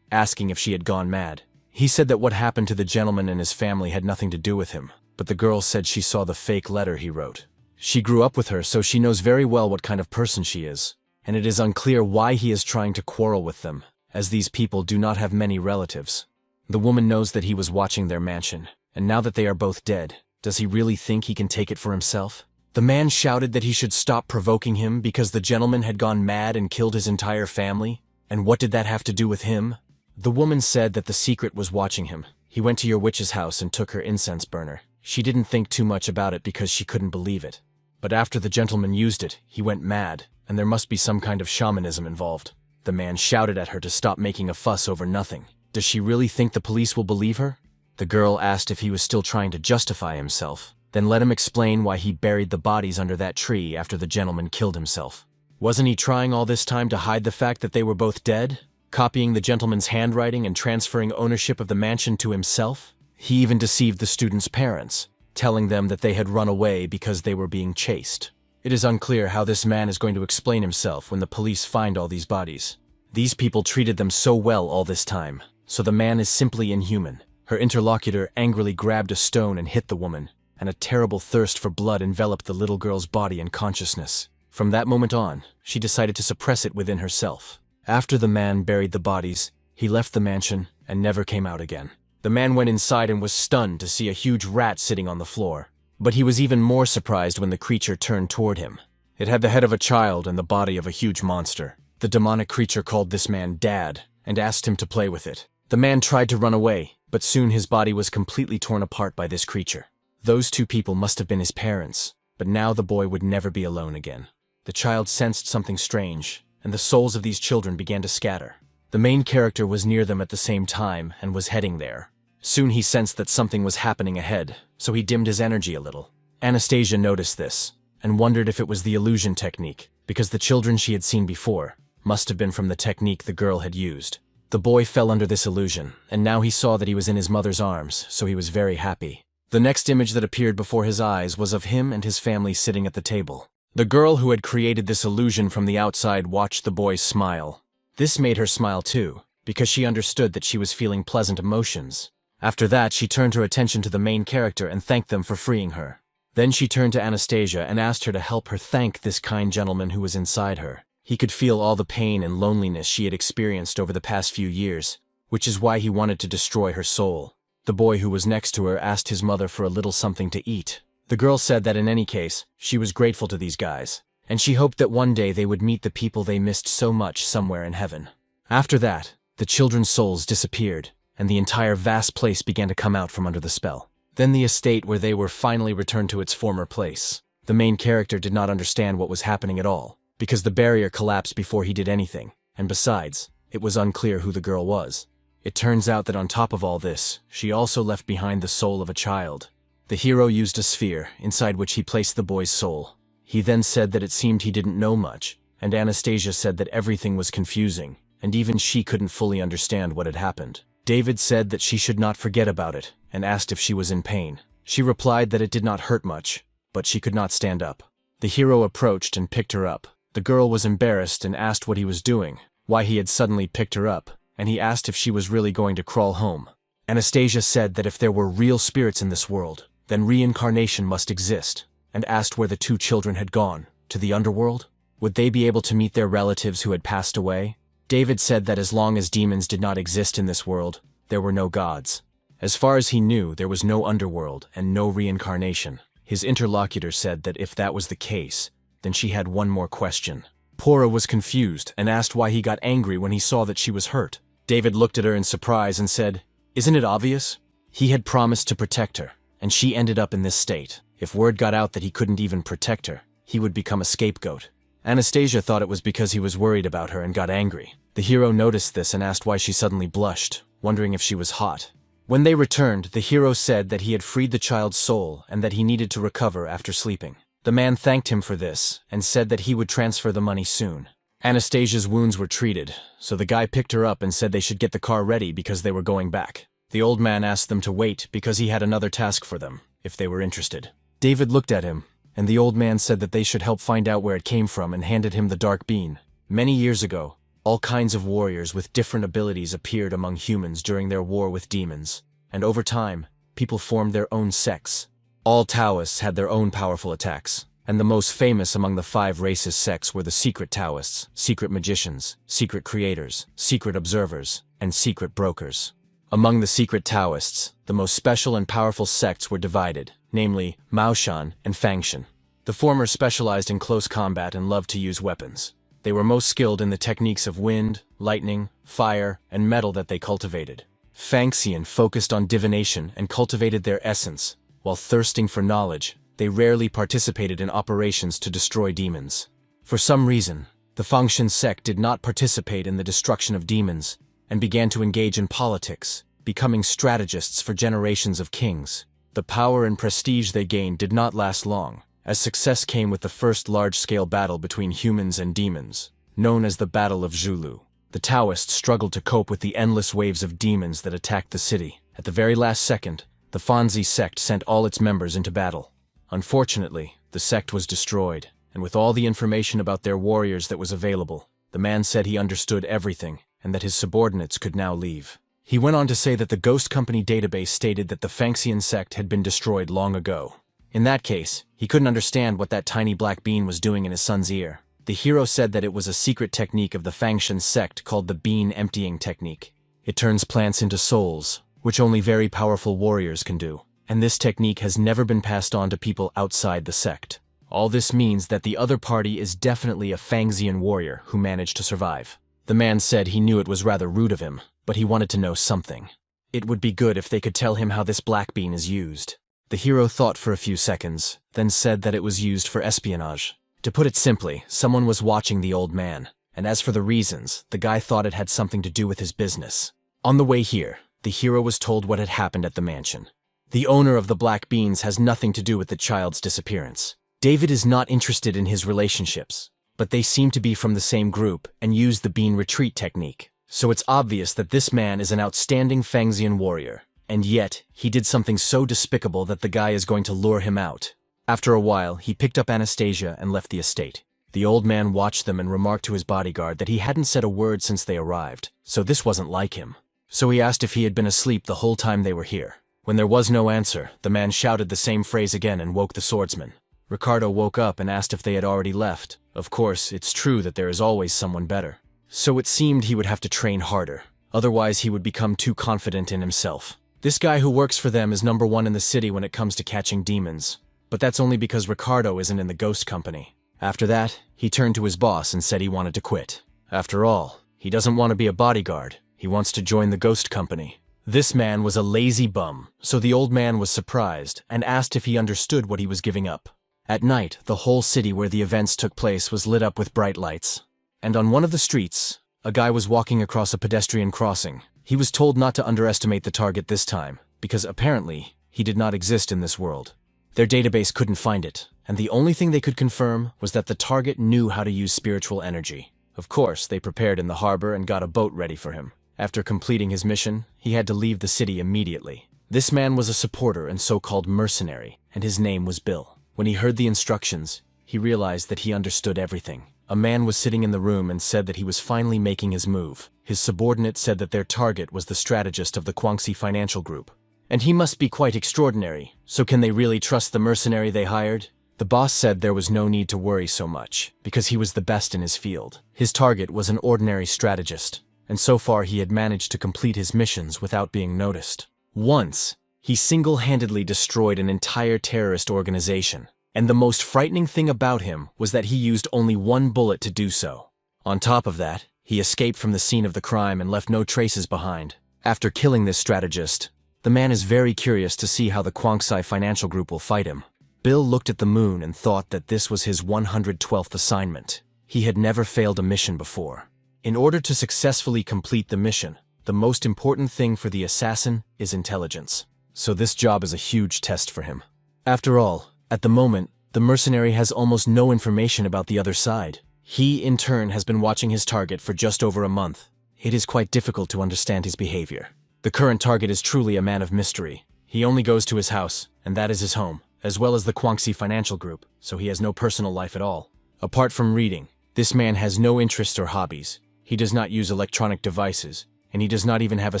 asking if she had gone mad. He said that what happened to the gentleman and his family had nothing to do with him, but the girl said she saw the fake letter he wrote. She grew up with her, so she knows very well what kind of person she is, and it is unclear why he is trying to quarrel with them, as these people do not have many relatives. The woman knows that he was watching their mansion, and now that they are both dead, does he really think he can take it for himself? The man shouted that he should stop provoking him because the gentleman had gone mad and killed his entire family, and what did that have to do with him? The woman said that the secret was watching him. He went to your witch's house and took her incense burner. She didn't think too much about it because she couldn't believe it. But after the gentleman used it, he went mad, and there must be some kind of shamanism involved. The man shouted at her to stop making a fuss over nothing. Does she really think the police will believe her? The girl asked if he was still trying to justify himself, then let him explain why he buried the bodies under that tree after the gentleman killed himself. Wasn't he trying all this time to hide the fact that they were both dead? Copying the gentleman's handwriting and transferring ownership of the mansion to himself? He even deceived the students' parents, telling them that they had run away because they were being chased. It is unclear how this man is going to explain himself when the police find all these bodies. These people treated them so well all this time, so the man is simply inhuman. Her interlocutor angrily grabbed a stone and hit the woman, and a terrible thirst for blood enveloped the little girl's body and consciousness. From that moment on, she decided to suppress it within herself. After the man buried the bodies, he left the mansion and never came out again. The man went inside and was stunned to see a huge rat sitting on the floor. But he was even more surprised when the creature turned toward him. It had the head of a child and the body of a huge monster. The demonic creature called this man Dad and asked him to play with it. The man tried to run away, but soon his body was completely torn apart by this creature. Those two people must have been his parents, but now the boy would never be alone again. The child sensed something strange, and the souls of these children began to scatter. The main character was near them at the same time and was heading there. Soon he sensed that something was happening ahead, so he dimmed his energy a little. Anastasia noticed this, and wondered if it was the illusion technique, because the children she had seen before must have been from the technique the girl had used. The boy fell under this illusion, and now he saw that he was in his mother's arms, so he was very happy. The next image that appeared before his eyes was of him and his family sitting at the table. The girl who had created this illusion from the outside watched the boy smile. This made her smile too, because she understood that she was feeling pleasant emotions. After that, she turned her attention to the main character and thanked them for freeing her. Then she turned to Anastasia and asked her to help her thank this kind gentleman who was inside her. He could feel all the pain and loneliness she had experienced over the past few years, which is why he wanted to destroy her soul. The boy who was next to her asked his mother for a little something to eat. The girl said that in any case, she was grateful to these guys, and she hoped that one day they would meet the people they missed so much somewhere in heaven. After that, the children's souls disappeared, and the entire vast place began to come out from under the spell. Then the estate where they were finally returned to its former place. The main character did not understand what was happening at all, because the barrier collapsed before he did anything, and besides, it was unclear who the girl was. It turns out that on top of all this, she also left behind the soul of a child. The hero used a sphere, inside which he placed the boy's soul. He then said that it seemed he didn't know much, and Anastasia said that everything was confusing, and even she couldn't fully understand what had happened. David said that she should not forget about it, and asked if she was in pain. She replied that it did not hurt much, but she could not stand up. The hero approached and picked her up. The girl was embarrassed and asked what he was doing, why he had suddenly picked her up, and he asked if she was really going to crawl home. Anastasia said that if there were real spirits in this world, then reincarnation must exist, and asked where the two children had gone. To the underworld? Would they be able to meet their relatives who had passed away? David said that as long as demons did not exist in this world, there were no gods. As far as he knew, there was no underworld and no reincarnation. His interlocutor said that if that was the case, then she had one more question. Pora was confused and asked why he got angry when he saw that she was hurt. David looked at her in surprise and said, "Isn't it obvious? He had promised to protect her, and she ended up in this state. If word got out that he couldn't even protect her, he would become a scapegoat." Anastasia thought it was because he was worried about her and got angry. The hero noticed this and asked why she suddenly blushed, wondering if she was hot. When they returned, the hero said that he had freed the child's soul and that he needed to recover after sleeping. The man thanked him for this and said that he would transfer the money soon. Anastasia's wounds were treated, so the guy picked her up and said they should get the car ready because they were going back. The old man asked them to wait because he had another task for them, if they were interested. David looked at him, and the old man said that they should help find out where it came from and handed him the dark bean. Many years ago, all kinds of warriors with different abilities appeared among humans during their war with demons, and over time, people formed their own sects. All Taoists had their own powerful attacks, and the most famous among the 5 racist sects were the secret Taoists, secret magicians, secret creators, secret observers, and secret brokers. Among the secret Taoists, the most special and powerful sects were divided, namely Maoshan and Fangshan. The former specialized in close combat and loved to use weapons. They were most skilled in the techniques of wind, lightning, fire, and metal that they cultivated. Fangxian focused on divination and cultivated their essence. While thirsting for knowledge, they rarely participated in operations to destroy demons. For some reason, the Fangshan sect did not participate in the destruction of demons and began to engage in politics, becoming strategists for generations of kings. The power and prestige they gained did not last long, as success came with the first large-scale battle between humans and demons, known as the Battle of Zhulu. The Taoists struggled to cope with the endless waves of demons that attacked the city. At the very last second, the Fanzi sect sent all its members into battle. Unfortunately, the sect was destroyed, and with all the information about their warriors that was available, the man said he understood everything and that his subordinates could now leave. He went on to say that the Ghost Company database stated that the Fangxian sect had been destroyed long ago. In that case, he couldn't understand what that tiny black bean was doing in his son's ear. The hero said that it was a secret technique of the Fangshan sect called the bean emptying technique. It turns plants into souls, which only very powerful warriors can do, and this technique has never been passed on to people outside the sect. All this means that the other party is definitely a Fangxian warrior who managed to survive. The man said he knew it was rather rude of him, but he wanted to know something. It would be good if they could tell him how this black bean is used. The hero thought for a few seconds, then said that it was used for espionage. To put it simply, someone was watching the old man, and as for the reasons, the guy thought it had something to do with his business. On the way here, the hero was told what had happened at the mansion. The owner of the black beans has nothing to do with the child's disappearance. David is not interested in his relationships, but they seem to be from the same group and use the bean retreat technique. So it's obvious that this man is an outstanding Fangxian warrior, and yet he did something so despicable that the guy is going to lure him out. After a while, he picked up Anastasia and left the estate. The old man watched them and remarked to his bodyguard that he hadn't said a word since they arrived, so this wasn't like him. So he asked if he had been asleep the whole time they were here. When there was no answer, the man shouted the same phrase again and woke the swordsman. Ricardo woke up and asked if they had already left. Of course, it's true that there is always someone better. So it seemed he would have to train harder. Otherwise, he would become too confident in himself. This guy who works for them is #1 in the city when it comes to catching demons. But that's only because Ricardo isn't in the ghost company. After that, he turned to his boss and said he wanted to quit. After all, he doesn't want to be a bodyguard. He wants to join the ghost company. This man was a lazy bum, so the old man was surprised and asked if he understood what he was giving up. At night, the whole city where the events took place was lit up with bright lights. And on one of the streets, a guy was walking across a pedestrian crossing. He was told not to underestimate the target this time, because apparently, he did not exist in this world. Their database couldn't find it, and the only thing they could confirm was that the target knew how to use spiritual energy. Of course, they prepared in the harbor and got a boat ready for him. After completing his mission, he had to leave the city immediately. This man was a supporter and so-called mercenary, and his name was Bill. When he heard the instructions, he realized that he understood everything. A man was sitting in the room and said that he was finally making his move. His subordinate said that their target was the strategist of the Guangxi Financial Group. And he must be quite extraordinary, so can they really trust the mercenary they hired? The boss said there was no need to worry so much, because he was the best in his field. His target was an ordinary strategist, and so far he had managed to complete his missions without being noticed. Once, he single-handedly destroyed an entire terrorist organization, and the most frightening thing about him was that he used only one bullet to do so. On top of that, he escaped from the scene of the crime and left no traces behind. After killing this strategist, the man is very curious to see how the Guangxi Financial Group will fight him. Bill looked at the moon and thought that this was his 112th assignment. He had never failed a mission before. In order to successfully complete the mission, the most important thing for the assassin is intelligence. So this job is a huge test for him. After all, at the moment, the mercenary has almost no information about the other side. He, in turn, has been watching his target for just over a month. It is quite difficult to understand his behavior. The current target is truly a man of mystery. He only goes to his house, and that is his home, as well as the Guangxi Financial Group, so he has no personal life at all. Apart from reading, this man has no interests or hobbies. He does not use electronic devices, and he does not even have a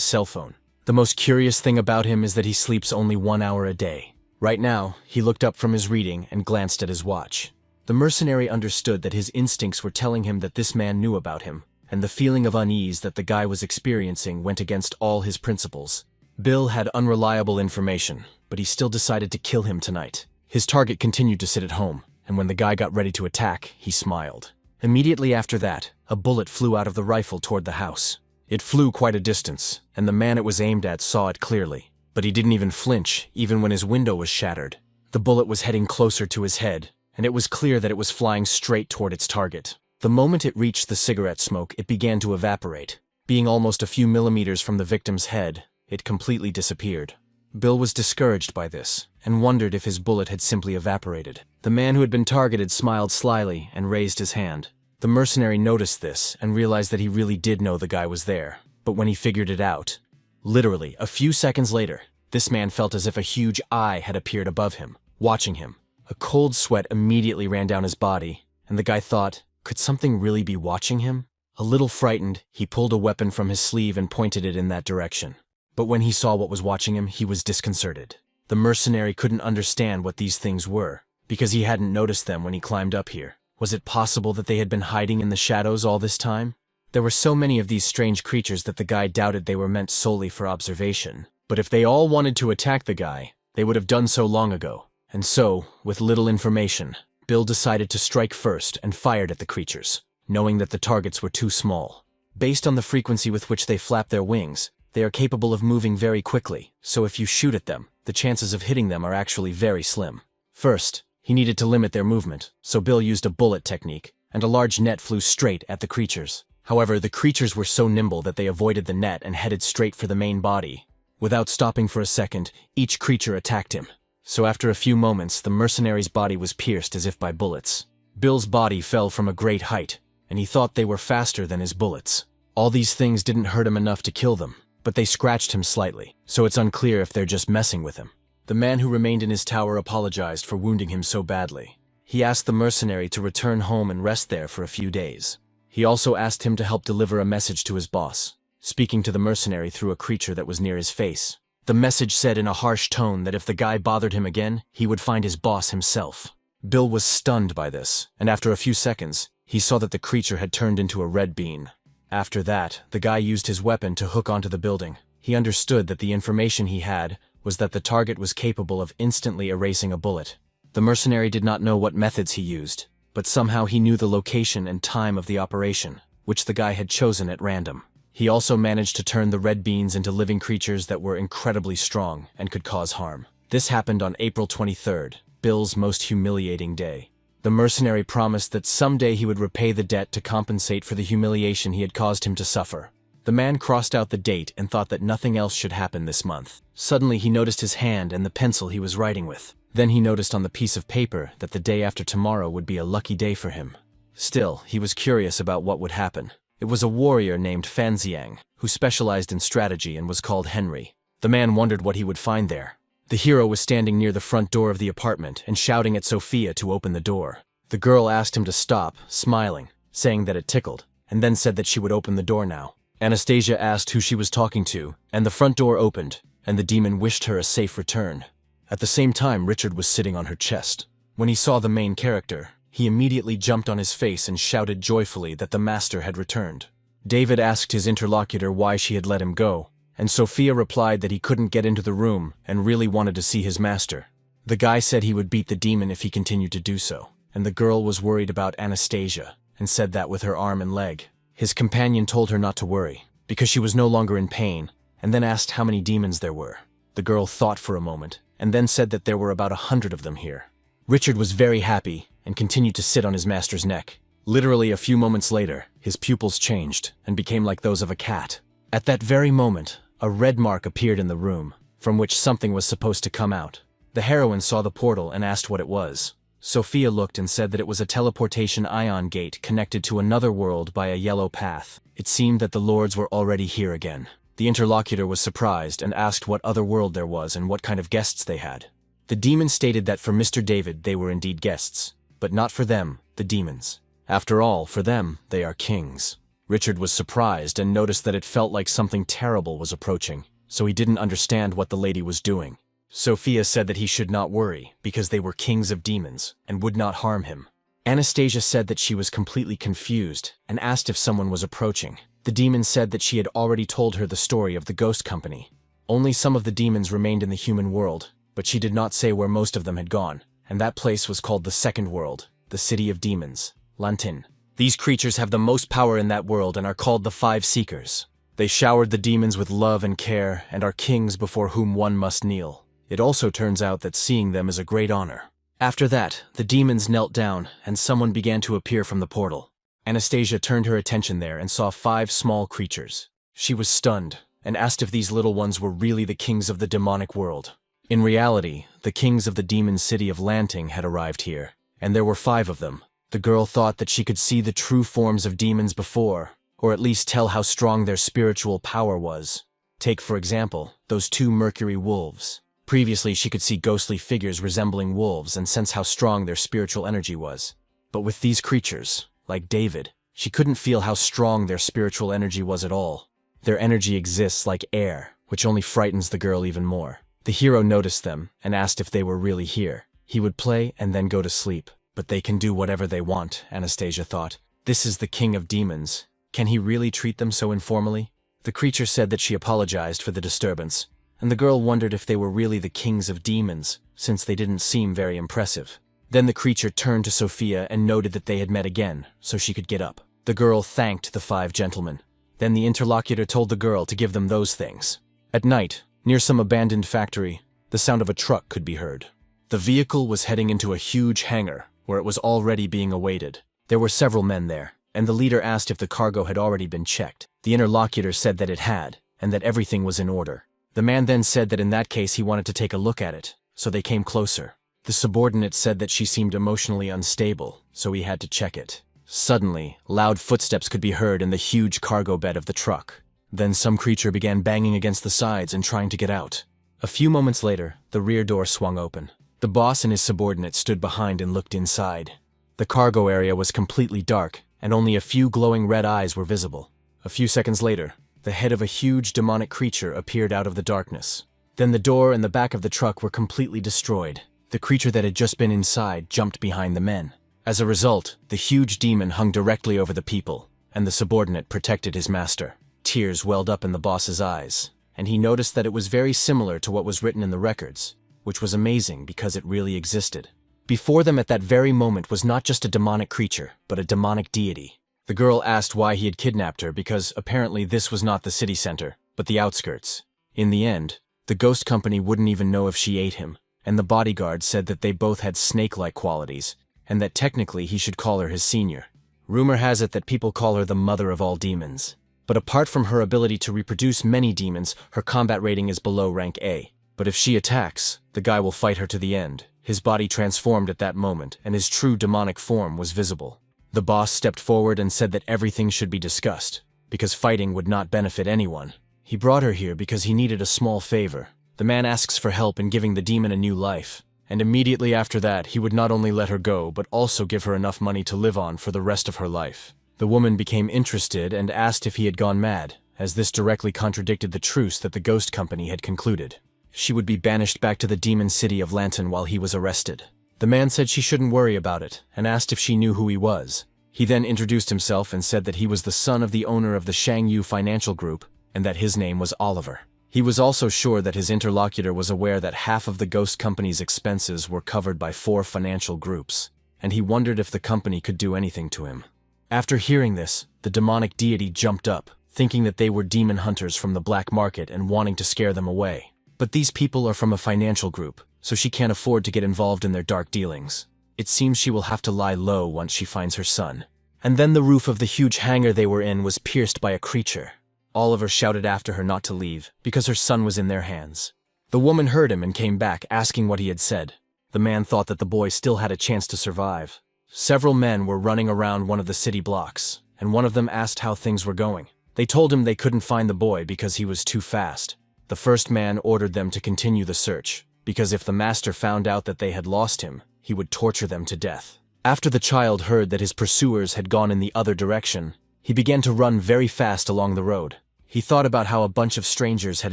cell phone. The most curious thing about him is that he sleeps only 1 hour a day. Right now, he looked up from his reading and glanced at his watch. The mercenary understood that his instincts were telling him that this man knew about him, and the feeling of unease that the guy was experiencing went against all his principles. Bill had unreliable information, but he still decided to kill him tonight. His target continued to sit at home, and when the guy got ready to attack, he smiled. Immediately after that, a bullet flew out of the rifle toward the house. It flew quite a distance, and the man it was aimed at saw it clearly. But he didn't even flinch, even when his window was shattered. The bullet was heading closer to his head, and it was clear that it was flying straight toward its target. The moment it reached the cigarette smoke, it began to evaporate. Being almost a few millimeters from the victim's head, it completely disappeared. Bill was discouraged by this, and wondered if his bullet had simply evaporated. The man who had been targeted smiled slyly and raised his hand. The mercenary noticed this and realized that he really did know the guy was there. But when he figured it out, literally a few seconds later, this man felt as if a huge eye had appeared above him, watching him. A cold sweat immediately ran down his body, and the guy thought, could something really be watching him? A little frightened, he pulled a weapon from his sleeve and pointed it in that direction. But when he saw what was watching him, he was disconcerted. The mercenary couldn't understand what these things were, because he hadn't noticed them when he climbed up here. Was it possible that they had been hiding in the shadows all this time? There were so many of these strange creatures that the guy doubted they were meant solely for observation. But if they all wanted to attack the guy, they would have done so long ago. And so, with little information, Bill decided to strike first and fired at the creatures, knowing that the targets were too small. Based on the frequency with which they flap their wings, they are capable of moving very quickly, so if you shoot at them, the chances of hitting them are actually very slim. First, he needed to limit their movement, so Bill used a bullet technique, and a large net flew straight at the creatures. However, the creatures were so nimble that they avoided the net and headed straight for the main body. Without stopping for a second, each creature attacked him. So after a few moments, the mercenary's body was pierced as if by bullets. Bill's body fell from a great height, and he thought they were faster than his bullets. All these things didn't hurt him enough to kill them, but they scratched him slightly, so it's unclear if they're just messing with him. The man who remained in his tower apologized for wounding him so badly. He asked the mercenary to return home and rest there for a few days. He also asked him to help deliver a message to his boss, speaking to the mercenary through a creature that was near his face. The message said in a harsh tone that if the guy bothered him again, he would find his boss himself. Bill was stunned by this, and after a few seconds, he saw that the creature had turned into a red bean. After that, the guy used his weapon to hook onto the building. He understood that the information he had was that the target was capable of instantly erasing a bullet. The mercenary did not know what methods he used, but somehow he knew the location and time of the operation, which the guy had chosen at random. He also managed to turn the red beans into living creatures that were incredibly strong and could cause harm. This happened on April 23rd, Bill's most humiliating day. The mercenary promised that someday he would repay the debt to compensate for the humiliation he had caused him to suffer. The man crossed out the date and thought that nothing else should happen this month. Suddenly he noticed his hand and the pencil he was writing with. Then he noticed on the piece of paper that the day after tomorrow would be a lucky day for him. Still, he was curious about what would happen. It was a warrior named Fanxiang, who specialized in strategy and was called Henry. The man wondered what he would find there. The hero was standing near the front door of the apartment and shouting at Sophia to open the door. The girl asked him to stop, smiling, saying that it tickled, and then said that she would open the door now. Anastasia asked who she was talking to, and the front door opened, and the demon wished her a safe return. At the same time, Richard was sitting on her chest. When he saw the main character, he immediately jumped on his face and shouted joyfully that the master had returned. David asked his interlocutor why she had let him go, and Sophia replied that he couldn't get into the room and really wanted to see his master. The guy said he would beat the demon if he continued to do so, and the girl was worried about Anastasia and said that with her arm and leg. His companion told her not to worry, because she was no longer in pain, and then asked how many demons there were. The girl thought for a moment, and then said that there were about 100 of them here. Richard was very happy and continued to sit on his master's neck. Literally a few moments later, his pupils changed and became like those of a cat. At that very moment, a red mark appeared in the room, from which something was supposed to come out. The heroine saw the portal and asked what it was. Sophia looked and said that it was a teleportation ion gate connected to another world by a yellow path. It seemed that the lords were already here again. The interlocutor was surprised and asked what other world there was and what kind of guests they had. The demon stated that for Mr. David they were indeed guests, but not for them, the demons. After all, for them, they are kings. Richard was surprised and noticed that it felt like something terrible was approaching, so he didn't understand what the lady was doing. Sophia said that he should not worry, because they were kings of demons and would not harm him. Anastasia said that she was completely confused and asked if someone was approaching. The demon said that she had already told her the story of the ghost company. Only some of the demons remained in the human world, but she did not say where most of them had gone, and that place was called the second world, the city of demons, Lantin. These creatures have the most power in that world and are called the Five Seekers. They showered the demons with love and care and are kings before whom one must kneel. It also turns out that seeing them is a great honor. After that, the demons knelt down and someone began to appear from the portal. Anastasia turned her attention there and saw 5 small creatures. She was stunned and asked if these little ones were really the kings of the demonic world. In reality, the kings of the demon city of Lanting had arrived here, and there were 5 of them. The girl thought that she could see the true forms of demons before, or at least tell how strong their spiritual power was. Take, for example, those 2 mercury wolves. Previously, she could see ghostly figures resembling wolves and sense how strong their spiritual energy was. But with these creatures, like David, she couldn't feel how strong their spiritual energy was at all. Their energy exists like air, which only frightens the girl even more. The hero noticed them and asked if they were really here. He would play and then go to sleep. But they can do whatever they want, Anastasia thought. This is the king of demons. Can he really treat them so informally? The creature said that she apologized for the disturbance, and the girl wondered if they were really the kings of demons, since they didn't seem very impressive. Then the creature turned to Sophia and noted that they had met again, so she could get up. The girl thanked the 5 gentlemen. Then the interlocutor told the girl to give them those things. At night, near some abandoned factory, the sound of a truck could be heard. The vehicle was heading into a huge hangar, where it was already being awaited. There were several men there, and the leader asked if the cargo had already been checked. The interlocutor said that it had, and that everything was in order. The man then said that in that case he wanted to take a look at it, so they came closer. The subordinate said that she seemed emotionally unstable, so he had to check it. Suddenly, loud footsteps could be heard in the huge cargo bed of the truck. Then some creature began banging against the sides and trying to get out. A few moments later, the rear door swung open. The boss and his subordinate stood behind and looked inside. The cargo area was completely dark, and only a few glowing red eyes were visible. A few seconds later, the head of a huge demonic creature appeared out of the darkness. Then the door and the back of the truck were completely destroyed. The creature that had just been inside jumped behind the men. As a result, the huge demon hung directly over the people, and the subordinate protected his master. Tears welled up in the boss's eyes, and he noticed that it was very similar to what was written in the records, which was amazing because it really existed. Before them at that very moment was not just a demonic creature, but a demonic deity. The girl asked why he had kidnapped her because apparently this was not the city center, but the outskirts. In the end, the ghost company wouldn't even know if she ate him, and the bodyguard said that they both had snake-like qualities, and that technically he should call her his senior. Rumor has it that people call her the mother of all demons. But apart from her ability to reproduce many demons, her combat rating is below rank A. But if she attacks, the guy will fight her to the end. His body transformed at that moment, and his true demonic form was visible. The boss stepped forward and said that everything should be discussed, because fighting would not benefit anyone. He brought her here because he needed a small favor. The man asks for help in giving the demon a new life, and immediately after that he would not only let her go but also give her enough money to live on for the rest of her life. The woman became interested and asked if he had gone mad, as this directly contradicted the truce that the ghost company had concluded. She would be banished back to the demon city of Lantan while he was arrested. The man said she shouldn't worry about it, and asked if she knew who he was. He then introduced himself and said that he was the son of the owner of the Shangyu Financial Group, and that his name was Oliver. He was also sure that his interlocutor was aware that half of the ghost company's expenses were covered by 4 financial groups, and he wondered if the company could do anything to him. After hearing this, the demonic deity jumped up, thinking that they were demon hunters from the black market and wanting to scare them away. But these people are from a financial group, so she can't afford to get involved in their dark dealings. It seems she will have to lie low once she finds her son. And then the roof of the huge hangar they were in was pierced by a creature. Oliver shouted after her not to leave, because her son was in their hands. The woman heard him and came back, asking what he had said. The man thought that the boy still had a chance to survive. Several men were running around one of the city blocks, and one of them asked how things were going. They told him they couldn't find the boy because he was too fast. The first man ordered them to continue the search, because if the master found out that they had lost him, he would torture them to death. After the child heard that his pursuers had gone in the other direction, he began to run very fast along the road. He thought about how a bunch of strangers had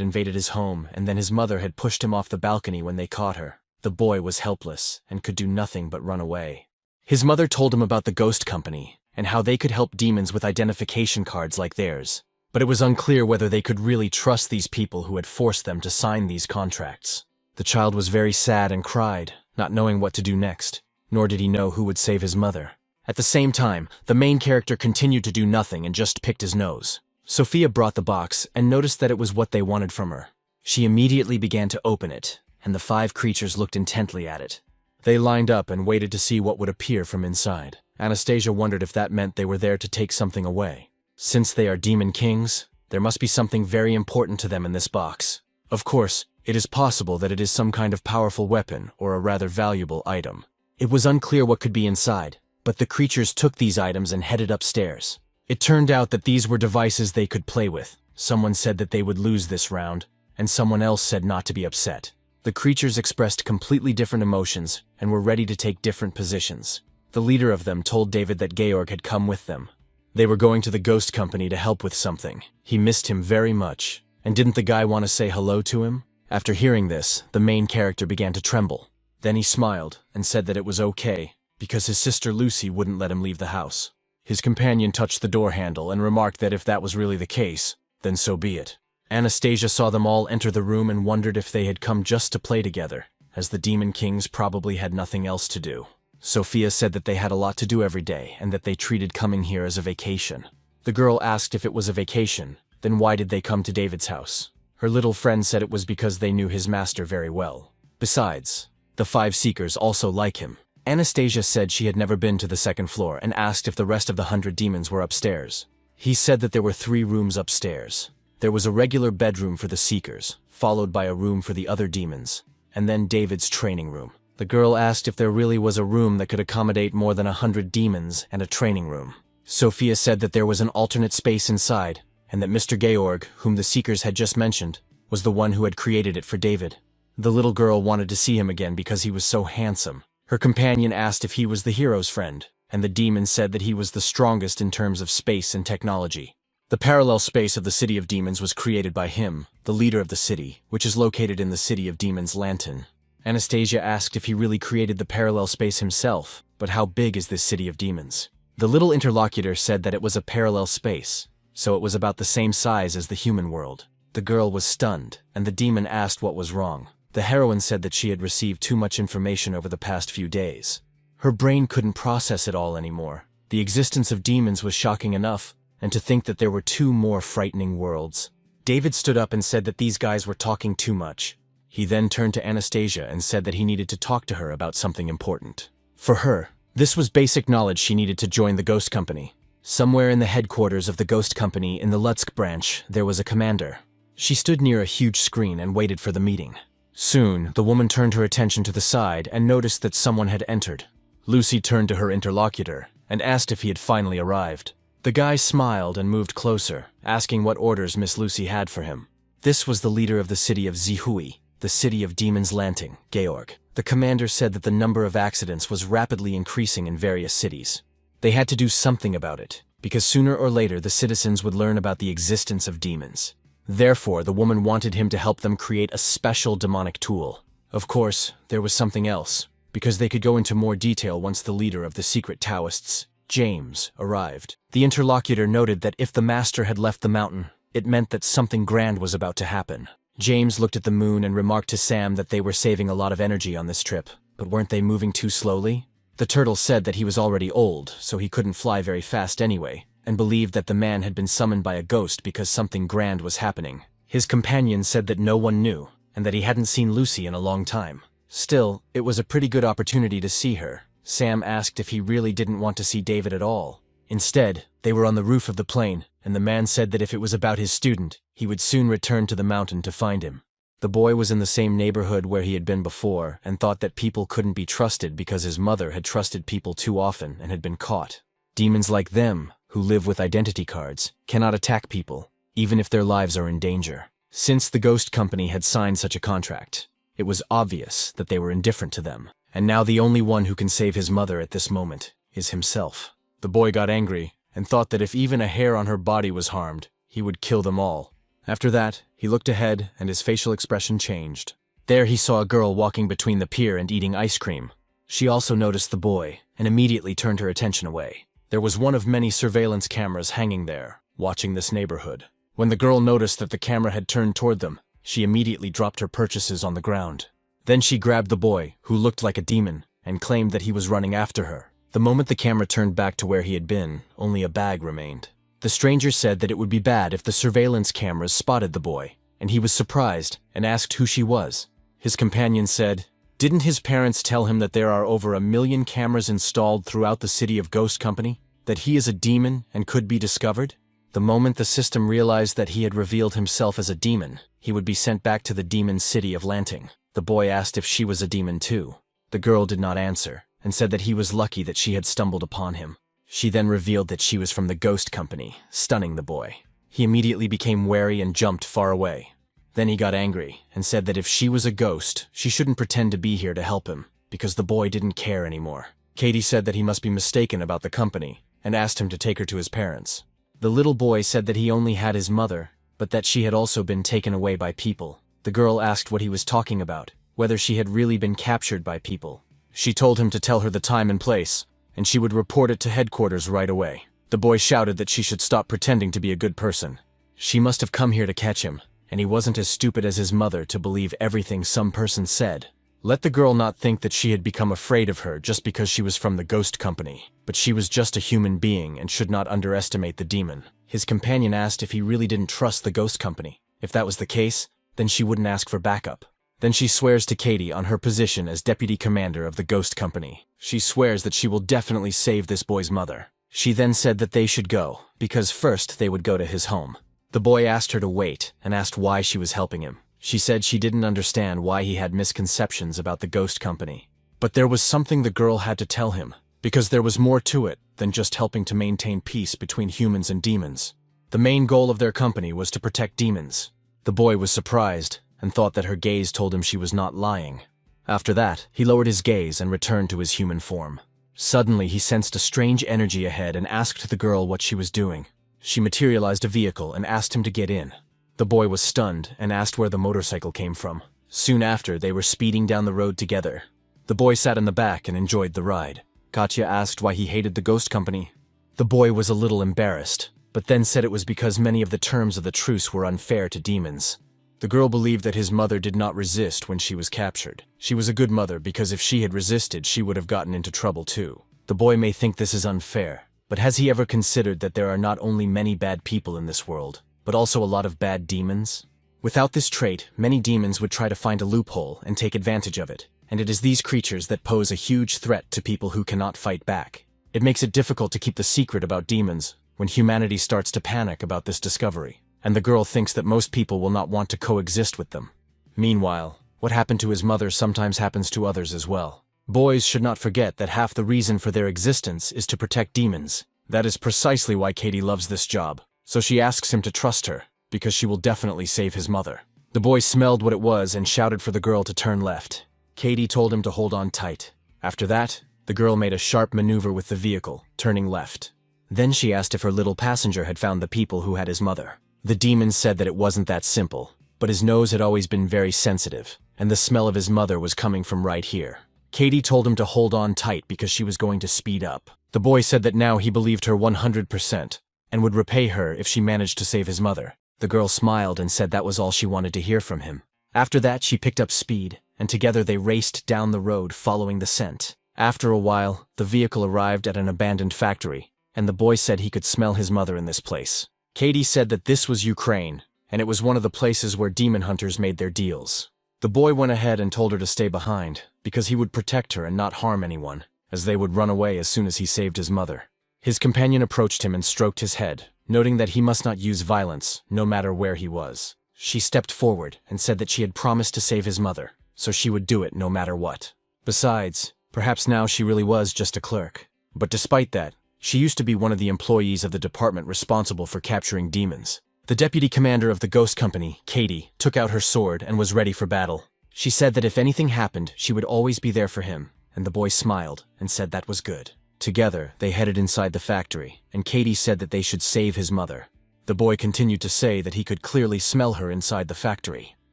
invaded his home, and then his mother had pushed him off the balcony when they caught her. The boy was helpless and could do nothing but run away. His mother told him about the ghost company, and how they could help demons with identification cards like theirs. But it was unclear whether they could really trust these people who had forced them to sign these contracts. The child was very sad and cried, not knowing what to do next, nor did he know who would save his mother. At the same time, the main character continued to do nothing and just picked his nose. Sophia brought the box and noticed that it was what they wanted from her. She immediately began to open it, and the 5 creatures looked intently at it. They lined up and waited to see what would appear from inside. Anastasia wondered if that meant they were there to take something away. Since they are demon kings, there must be something very important to them in this box. Of course, it is possible that it is some kind of powerful weapon or a rather valuable item. It was unclear what could be inside, but the creatures took these items and headed upstairs. It turned out that these were devices they could play with. Someone said that they would lose this round, and someone else said not to be upset. The creatures expressed completely different emotions and were ready to take different positions. The leader of them told David that Georg had come with them. They were going to the ghost company to help with something. He missed him very much, and didn't the guy want to say hello to him? After hearing this, the main character began to tremble. Then he smiled and said that it was okay, because his sister Lucy wouldn't let him leave the house. His companion touched the door handle and remarked that if that was really the case, then so be it. Anastasia saw them all enter the room and wondered if they had come just to play together, as the Demon Kings probably had nothing else to do. Sophia said that they had a lot to do every day and that they treated coming here as a vacation. The girl asked if it was a vacation, then why did they come to David's house? Her little friend said it was because they knew his master very well. Besides, the 5 seekers also like him. Anastasia said she had never been to the 2nd floor and asked if the rest of the 100 demons were upstairs. He said that there were 3 rooms upstairs. There was a regular bedroom for the seekers, followed by a room for the other demons, and then David's training room. The girl asked if there really was a room that could accommodate more than 100 demons and a training room. Sophia said that there was an alternate space inside, and that Mr. Georg, whom the seekers had just mentioned, was the one who had created it for David. The little girl wanted to see him again because he was so handsome. Her companion asked if he was the hero's friend, and the demon said that he was the strongest in terms of space and technology. The parallel space of the City of Demons was created by him, the leader of the city, which is located in the City of Demons Lantan. Anastasia asked if he really created the parallel space himself, but how big is this city of demons? The little interlocutor said that it was a parallel space, so it was about the same size as the human world. The girl was stunned, and the demon asked what was wrong. The heroine said that she had received too much information over the past few days. Her brain couldn't process it all anymore. The existence of demons was shocking enough, and to think that there were two more frightening worlds. David stood up and said that these guys were talking too much. He then turned to Anastasia and said that he needed to talk to her about something important. For her, this was basic knowledge she needed to join the Ghost Company. Somewhere in the headquarters of the Ghost Company in the Lutsk branch, there was a commander. She stood near a huge screen and waited for the meeting. Soon, the woman turned her attention to the side and noticed that someone had entered. Lucy turned to her interlocutor and asked if he had finally arrived. The guy smiled and moved closer, asking what orders Miss Lucy had for him. This was the leader of the city of Zihui, the city of demons Lanting, Georg. The commander said that the number of accidents was rapidly increasing in various cities. They had to do something about it, because sooner or later the citizens would learn about the existence of demons. Therefore, the woman wanted him to help them create a special demonic tool. Of course, there was something else, because they could go into more detail once the leader of the secret Taoists, James, arrived. The interlocutor noted that if the master had left the mountain, it meant that something grand was about to happen. James looked at the moon and remarked to Sam that they were saving a lot of energy on this trip, but weren't they moving too slowly? The turtle said that he was already old, so he couldn't fly very fast anyway, and believed that the man had been summoned by a ghost because something grand was happening. His companion said that no one knew, and that he hadn't seen Lucy in a long time. Still, it was a pretty good opportunity to see her. Sam asked if he really didn't want to see David at all. Instead, they were on the roof of the plane, and the man said that if it was about his student, he would soon return to the mountain to find him. The boy was in the same neighborhood where he had been before and thought that people couldn't be trusted because his mother had trusted people too often and had been caught. Demons like them, who live with identity cards, cannot attack people, even if their lives are in danger. Since the Ghost Company had signed such a contract, it was obvious that they were indifferent to them, and now the only one who can save his mother at this moment is himself. The boy got angry and thought that if even a hair on her body was harmed, he would kill them all. After that, he looked ahead and his facial expression changed. There he saw a girl walking between the pier and eating ice cream. She also noticed the boy and immediately turned her attention away. There was one of many surveillance cameras hanging there, watching this neighborhood. When the girl noticed that the camera had turned toward them, she immediately dropped her purchases on the ground. Then she grabbed the boy, who looked like a demon, and claimed that he was running after her. The moment the camera turned back to where he had been, only a bag remained. The stranger said that it would be bad if the surveillance cameras spotted the boy, and he was surprised and asked who she was. His companion said, "Didn't his parents tell him that there are over 1 million cameras installed throughout the city of Ghost Company? That he is a demon and could be discovered?" The moment the system realized that he had revealed himself as a demon, he would be sent back to the demon city of Lanting. The boy asked if she was a demon too. The girl did not answer, and said that he was lucky that she had stumbled upon him. She then revealed that she was from the Ghost Company, stunning the boy. He immediately became wary and jumped far away. Then he got angry and said that if she was a ghost, she shouldn't pretend to be here to help him, because the boy didn't care anymore. Katie said that he must be mistaken about the company, and asked him to take her to his parents. The little boy said that he only had his mother, but that she had also been taken away by people. The girl asked what he was talking about, whether she had really been captured by people. She told him to tell her the time and place, and she would report it to headquarters right away. The boy shouted that she should stop pretending to be a good person. She must have come here to catch him, and he wasn't as stupid as his mother to believe everything some person said. Let the girl not think that she had become afraid of her just because she was from the Ghost Company, but she was just a human being and should not underestimate the demon. His companion asked if he really didn't trust the Ghost Company. If that was the case, then she wouldn't ask for backup. Then she swears to Katie on her position as deputy commander of the Ghost Company. She swears that she will definitely save this boy's mother. She then said that they should go, because first they would go to his home. The boy asked her to wait and asked why she was helping him. She said she didn't understand why he had misconceptions about the Ghost Company. But there was something the girl had to tell him, because there was more to it than just helping to maintain peace between humans and demons. The main goal of their company was to protect demons. The boy was surprised and thought that her gaze told him she was not lying. After that, he lowered his gaze and returned to his human form. Suddenly, he sensed a strange energy ahead and asked the girl what she was doing. She materialized a vehicle and asked him to get in. The boy was stunned and asked where the motorcycle came from. Soon after, they were speeding down the road together. The boy sat in the back and enjoyed the ride. Katya asked why he hated the ghost company. The boy was a little embarrassed, but then said it was because many of the terms of the truce were unfair to demons. The girl believed that his mother did not resist when she was captured. She was a good mother because if she had resisted, she would have gotten into trouble too. The boy may think this is unfair, but has he ever considered that there are not only many bad people in this world, but also a lot of bad demons? Without this trait, many demons would try to find a loophole and take advantage of it, and it is these creatures that pose a huge threat to people who cannot fight back. It makes it difficult to keep the secret about demons when humanity starts to panic about this discovery, and the girl thinks that most people will not want to coexist with them. Meanwhile, what happened to his mother sometimes happens to others as well. Boys should not forget that half the reason for their existence is to protect demons. That is precisely why Katie loves this job, so she asks him to trust her, because she will definitely save his mother. The boy smelled what it was and shouted for the girl to turn left. Katie told him to hold on tight. After that, the girl made a sharp maneuver with the vehicle, turning left. Then she asked if her little passenger had found the people who had his mother. The demon said that it wasn't that simple, but his nose had always been very sensitive, and the smell of his mother was coming from right here. Katie told him to hold on tight because she was going to speed up. The boy said that now he believed her 100%, and would repay her if she managed to save his mother. The girl smiled and said that was all she wanted to hear from him. After that, she picked up speed, and together they raced down the road following the scent. After a while, the vehicle arrived at an abandoned factory, and the boy said he could smell his mother in this place. Katie said that this was Ukraine, and it was one of the places where demon hunters made their deals. The boy went ahead and told her to stay behind, because he would protect her and not harm anyone, as they would run away as soon as he saved his mother. His companion approached him and stroked his head, noting that he must not use violence, no matter where he was. She stepped forward and said that she had promised to save his mother, so she would do it no matter what. Besides, perhaps now she really was just a clerk. But despite that, she used to be one of the employees of the department responsible for capturing demons. The deputy commander of the ghost company, Katie, took out her sword and was ready for battle. She said that if anything happened, she would always be there for him, and the boy smiled and said that was good. Together, they headed inside the factory, and Katie said that they should save his mother. The boy continued to say that he could clearly smell her inside the factory.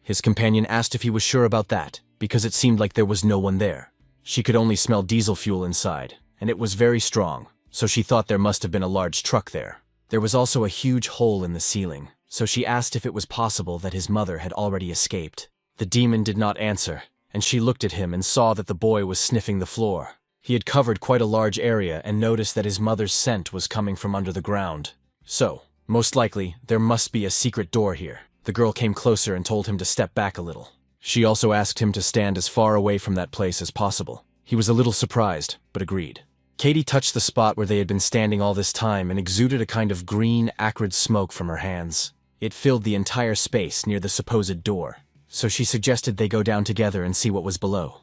His companion asked if he was sure about that, because it seemed like there was no one there. She could only smell diesel fuel inside, and it was very strong, so she thought there must have been a large truck there. There was also a huge hole in the ceiling, so she asked if it was possible that his mother had already escaped. The demon did not answer, and she looked at him and saw that the boy was sniffing the floor. He had covered quite a large area and noticed that his mother's scent was coming from under the ground. So, most likely, there must be a secret door here. The girl came closer and told him to step back a little. She also asked him to stand as far away from that place as possible. He was a little surprised, but agreed. Katie touched the spot where they had been standing all this time and exuded a kind of green, acrid smoke from her hands. It filled the entire space near the supposed door. So she suggested they go down together and see what was below.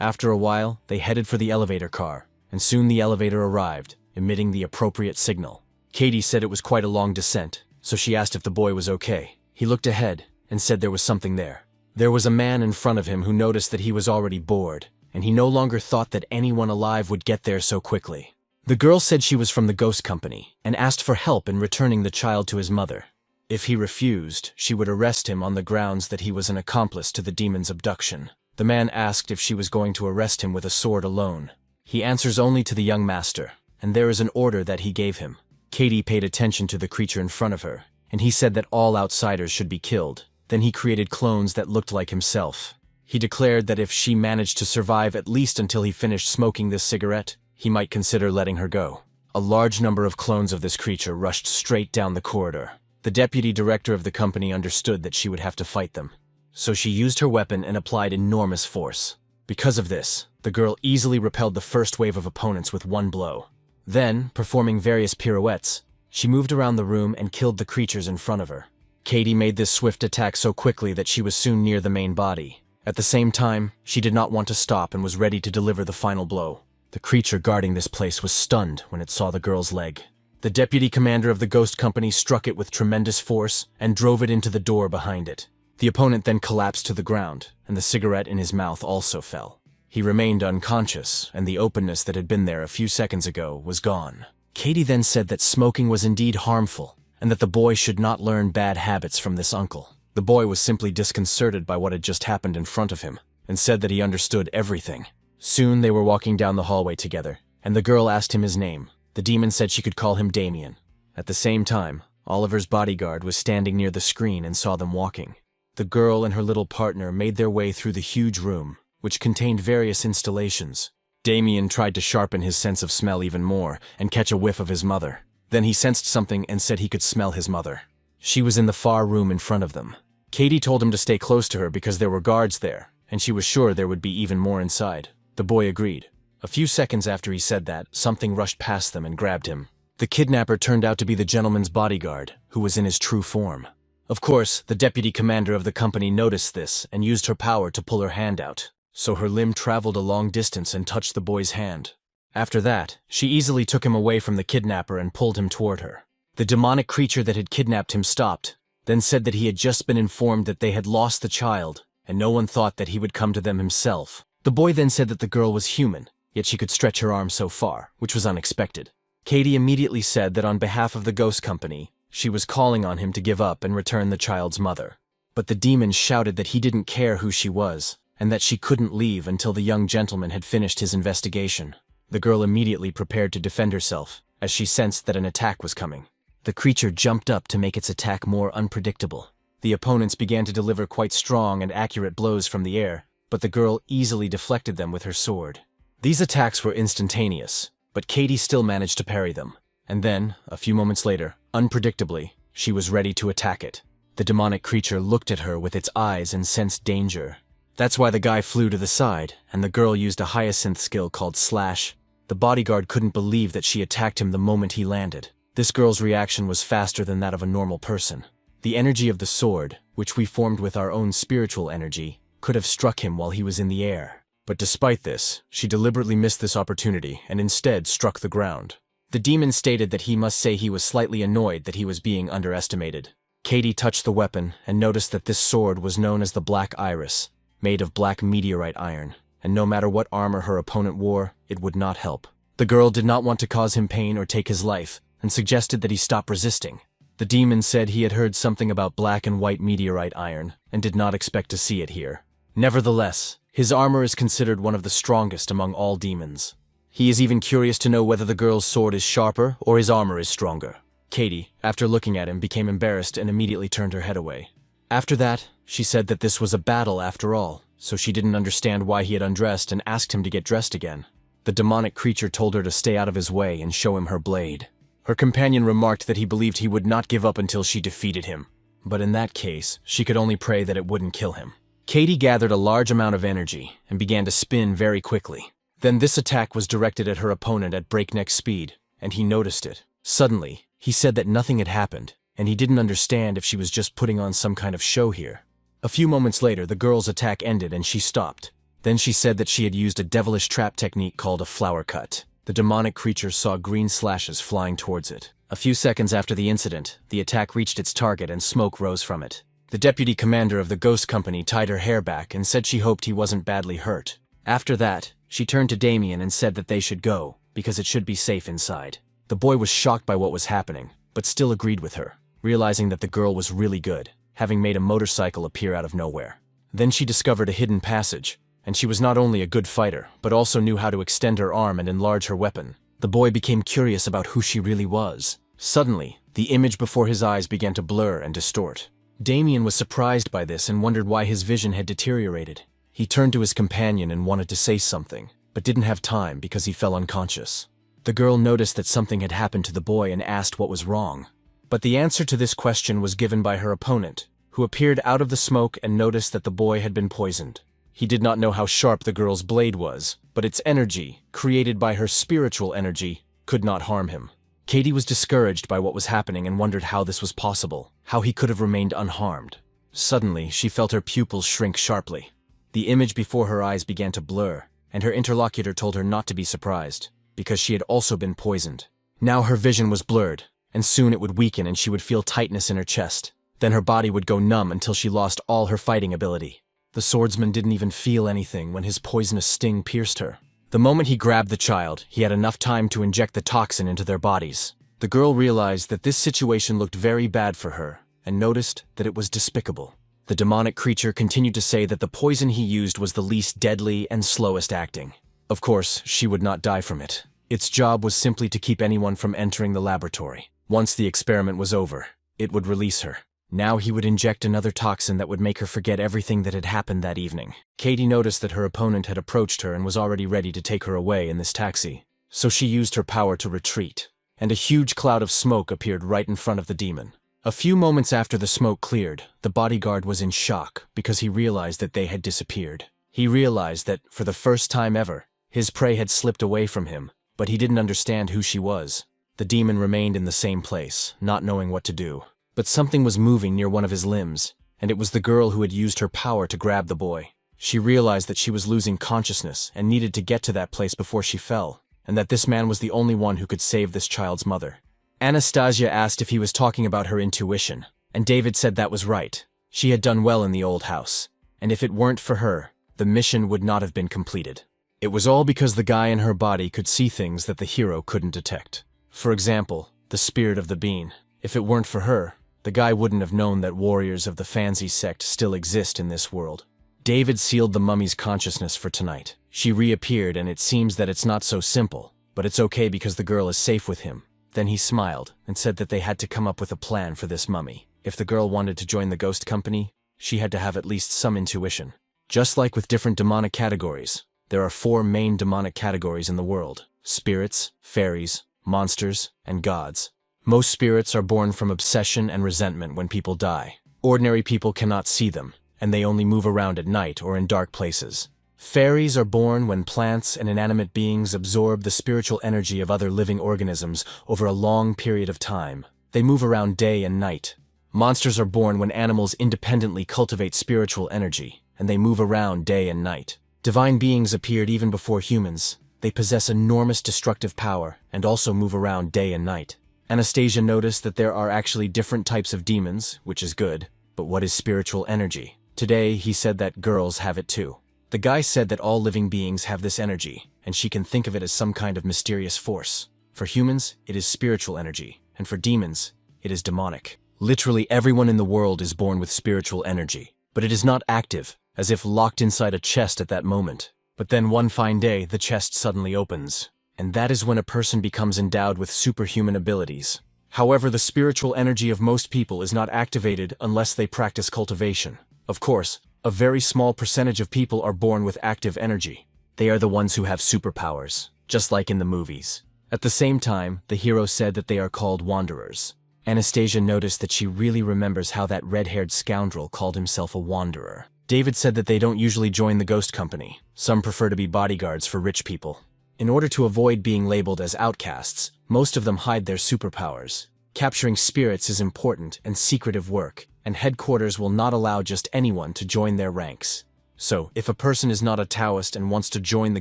After a while, they headed for the elevator car, and soon the elevator arrived, emitting the appropriate signal. Katie said it was quite a long descent, so she asked if the boy was okay. He looked ahead and said there was something there. There was a man in front of him who noticed that he was already bored, and he no longer thought that anyone alive would get there so quickly. The girl said she was from the ghost company and asked for help in returning the child to his mother. If he refused, she would arrest him on the grounds that he was an accomplice to the demon's abduction. The man asked if she was going to arrest him with a sword alone. He answers only to the young master, and there is an order that he gave him. Katie paid attention to the creature in front of her, and he said that all outsiders should be killed. Then he created clones that looked like himself. He declared that if she managed to survive at least until he finished smoking this cigarette, he might consider letting her go. A large number of clones of this creature rushed straight down the corridor. The deputy director of the company understood that she would have to fight them, so she used her weapon and applied enormous force. Because of this, the girl easily repelled the first wave of opponents with one blow. Then, performing various pirouettes, she moved around the room and killed the creatures in front of her. Katie made this swift attack so quickly that she was soon near the main body. At the same time, she did not want to stop and was ready to deliver the final blow. The creature guarding this place was stunned when it saw the girl's leg. The deputy commander of the ghost company struck it with tremendous force and drove it into the door behind it. The opponent then collapsed to the ground, and the cigarette in his mouth also fell. He remained unconscious, and the openness that had been there a few seconds ago was gone. Katie then said that smoking was indeed harmful, and that the boy should not learn bad habits from this uncle. The boy was simply disconcerted by what had just happened in front of him, and said that he understood everything. Soon they were walking down the hallway together, and the girl asked him his name. The demon said she could call him Damien. At the same time, Oliver's bodyguard was standing near the screen and saw them walking. The girl and her little partner made their way through the huge room, which contained various installations. Damien tried to sharpen his sense of smell even more and catch a whiff of his mother. Then he sensed something and said he could smell his mother. She was in the far room in front of them. Katie told him to stay close to her because there were guards there, and she was sure there would be even more inside. The boy agreed. A few seconds after he said that, something rushed past them and grabbed him. The kidnapper turned out to be the gentleman's bodyguard, who was in his true form. Of course, the deputy commander of the company noticed this and used her power to pull her hand out, so her limb traveled a long distance and touched the boy's hand. After that, she easily took him away from the kidnapper and pulled him toward her. The demonic creature that had kidnapped him stopped, then said that he had just been informed that they had lost the child, and no one thought that he would come to them himself. The boy then said that the girl was human, yet she could stretch her arm so far, which was unexpected. Katie immediately said that on behalf of the ghost company, she was calling on him to give up and return the child's mother. But the demon shouted that he didn't care who she was, and that she couldn't leave until the young gentleman had finished his investigation. The girl immediately prepared to defend herself, as she sensed that an attack was coming. The creature jumped up to make its attack more unpredictable. The opponents began to deliver quite strong and accurate blows from the air, but the girl easily deflected them with her sword. These attacks were instantaneous, but Katie still managed to parry them. And then, a few moments later, unpredictably, she was ready to attack it. The demonic creature looked at her with its eyes and sensed danger. That's why the guy flew to the side, and the girl used a hyacinth skill called Slash. The bodyguard couldn't believe that she attacked him the moment he landed. This girl's reaction was faster than that of a normal person. The energy of the sword, which we formed with our own spiritual energy, could have struck him while he was in the air. But despite this, she deliberately missed this opportunity and instead struck the ground. The demon stated that he must say he was slightly annoyed that he was being underestimated. Katie touched the weapon and noticed that this sword was known as the Black Iris, made of black meteorite iron, and no matter what armor her opponent wore, it would not help. The girl did not want to cause him pain or take his life, and suggested that he stop resisting. The demon said he had heard something about black and white meteorite iron, and did not expect to see it here. Nevertheless, his armor is considered one of the strongest among all demons. He is even curious to know whether the girl's sword is sharper or his armor is stronger. Katie, after looking at him, became embarrassed and immediately turned her head away. After that, she said that this was a battle after all, so she didn't understand why he had undressed and asked him to get dressed again. The demonic creature told her to stay out of his way and show him her blade. Her companion remarked that he believed he would not give up until she defeated him, but in that case, she could only pray that it wouldn't kill him. Katie gathered a large amount of energy and began to spin very quickly. Then this attack was directed at her opponent at breakneck speed, and he noticed it. Suddenly, he said that nothing had happened, and he didn't understand if she was just putting on some kind of show here. A few moments later, the girl's attack ended and she stopped. Then she said that she had used a devilish trap technique called a flower cut. The demonic creature saw green slashes flying towards it. A few seconds after the incident, the attack reached its target and smoke rose from it. The deputy commander of the ghost company tied her hair back and said she hoped he wasn't badly hurt. After that, she turned to Damien and said that they should go, because it should be safe inside. The boy was shocked by what was happening, but still agreed with her, realizing that the girl was really good, having made a motorcycle appear out of nowhere. Then she discovered a hidden passage, and she was not only a good fighter, but also knew how to extend her arm and enlarge her weapon. The boy became curious about who she really was. Suddenly, the image before his eyes began to blur and distort. Damien was surprised by this and wondered why his vision had deteriorated. He turned to his companion and wanted to say something, but didn't have time because he fell unconscious. The girl noticed that something had happened to the boy and asked what was wrong. But the answer to this question was given by her opponent, who appeared out of the smoke and noticed that the boy had been poisoned. He did not know how sharp the girl's blade was, but its energy, created by her spiritual energy, could not harm him. Katie was discouraged by what was happening and wondered how this was possible, how he could have remained unharmed. Suddenly, she felt her pupils shrink sharply. The image before her eyes began to blur, and her interlocutor told her not to be surprised, because she had also been poisoned. Now her vision was blurred, and soon it would weaken and she would feel tightness in her chest. Then her body would go numb until she lost all her fighting ability. The swordsman didn't even feel anything when his poisonous sting pierced her. The moment he grabbed the child, he had enough time to inject the toxin into their bodies. The girl realized that this situation looked very bad for her, and noticed that it was despicable. The demonic creature continued to say that the poison he used was the least deadly and slowest acting. Of course, she would not die from it. Its job was simply to keep anyone from entering the laboratory. Once the experiment was over, it would release her. Now he would inject another toxin that would make her forget everything that had happened that evening. Katie noticed that her opponent had approached her and was already ready to take her away in this taxi. So she used her power to retreat, and a huge cloud of smoke appeared right in front of the demon. A few moments after the smoke cleared, the bodyguard was in shock because he realized that they had disappeared. He realized that, for the first time ever, his prey had slipped away from him, but he didn't understand who she was. The demon remained in the same place, not knowing what to do. But something was moving near one of his limbs, and it was the girl who had used her power to grab the boy. She realized that she was losing consciousness and needed to get to that place before she fell, and that this man was the only one who could save this child's mother. Anastasia asked if he was talking about her intuition, and David said that was right. She had done well in the old house, and if it weren't for her, the mission would not have been completed. It was all because the guy in her body could see things that the hero couldn't detect. For example, the spirit of the bean. If it weren't for her, the guy wouldn't have known that warriors of the Fancy sect still exist in this world. David sealed the mummy's consciousness for tonight. She reappeared, and it seems that it's not so simple, but it's okay because the girl is safe with him. Then he smiled and said that they had to come up with a plan for this mummy. If the girl wanted to join the ghost company, she had to have at least some intuition. Just like with different demonic categories, there are 4 main demonic categories in the world: spirits, fairies, monsters, and gods. Most spirits are born from obsession and resentment when people die. Ordinary people cannot see them, and they only move around at night or in dark places. Fairies are born when plants and inanimate beings absorb the spiritual energy of other living organisms over a long period of time. They move around day and night. Monsters are born when animals independently cultivate spiritual energy, and they move around day and night. Divine beings appeared even before humans. They possess enormous destructive power and also move around day and night. Anastasia noticed that there are actually different types of demons, which is good, but what is spiritual energy? Today, he said that girls have it too. The guy said that all living beings have this energy, and she can think of it as some kind of mysterious force. For humans, it is spiritual energy, and for demons, it is demonic. Literally everyone in the world is born with spiritual energy, but it is not active, as if locked inside a chest at that moment. But then one fine day, the chest suddenly opens. And that is when a person becomes endowed with superhuman abilities. However, the spiritual energy of most people is not activated unless they practice cultivation. Of course, a very small percentage of people are born with active energy. They are the ones who have superpowers, just like in the movies. At the same time, the hero said that they are called wanderers. Anastasia noticed that she really remembers how that red-haired scoundrel called himself a wanderer. David said that they don't usually join the ghost company. Some prefer to be bodyguards for rich people. In order to avoid being labeled as outcasts, most of them hide their superpowers. Capturing spirits is important and secretive work, and headquarters will not allow just anyone to join their ranks. So, if a person is not a Taoist and wants to join the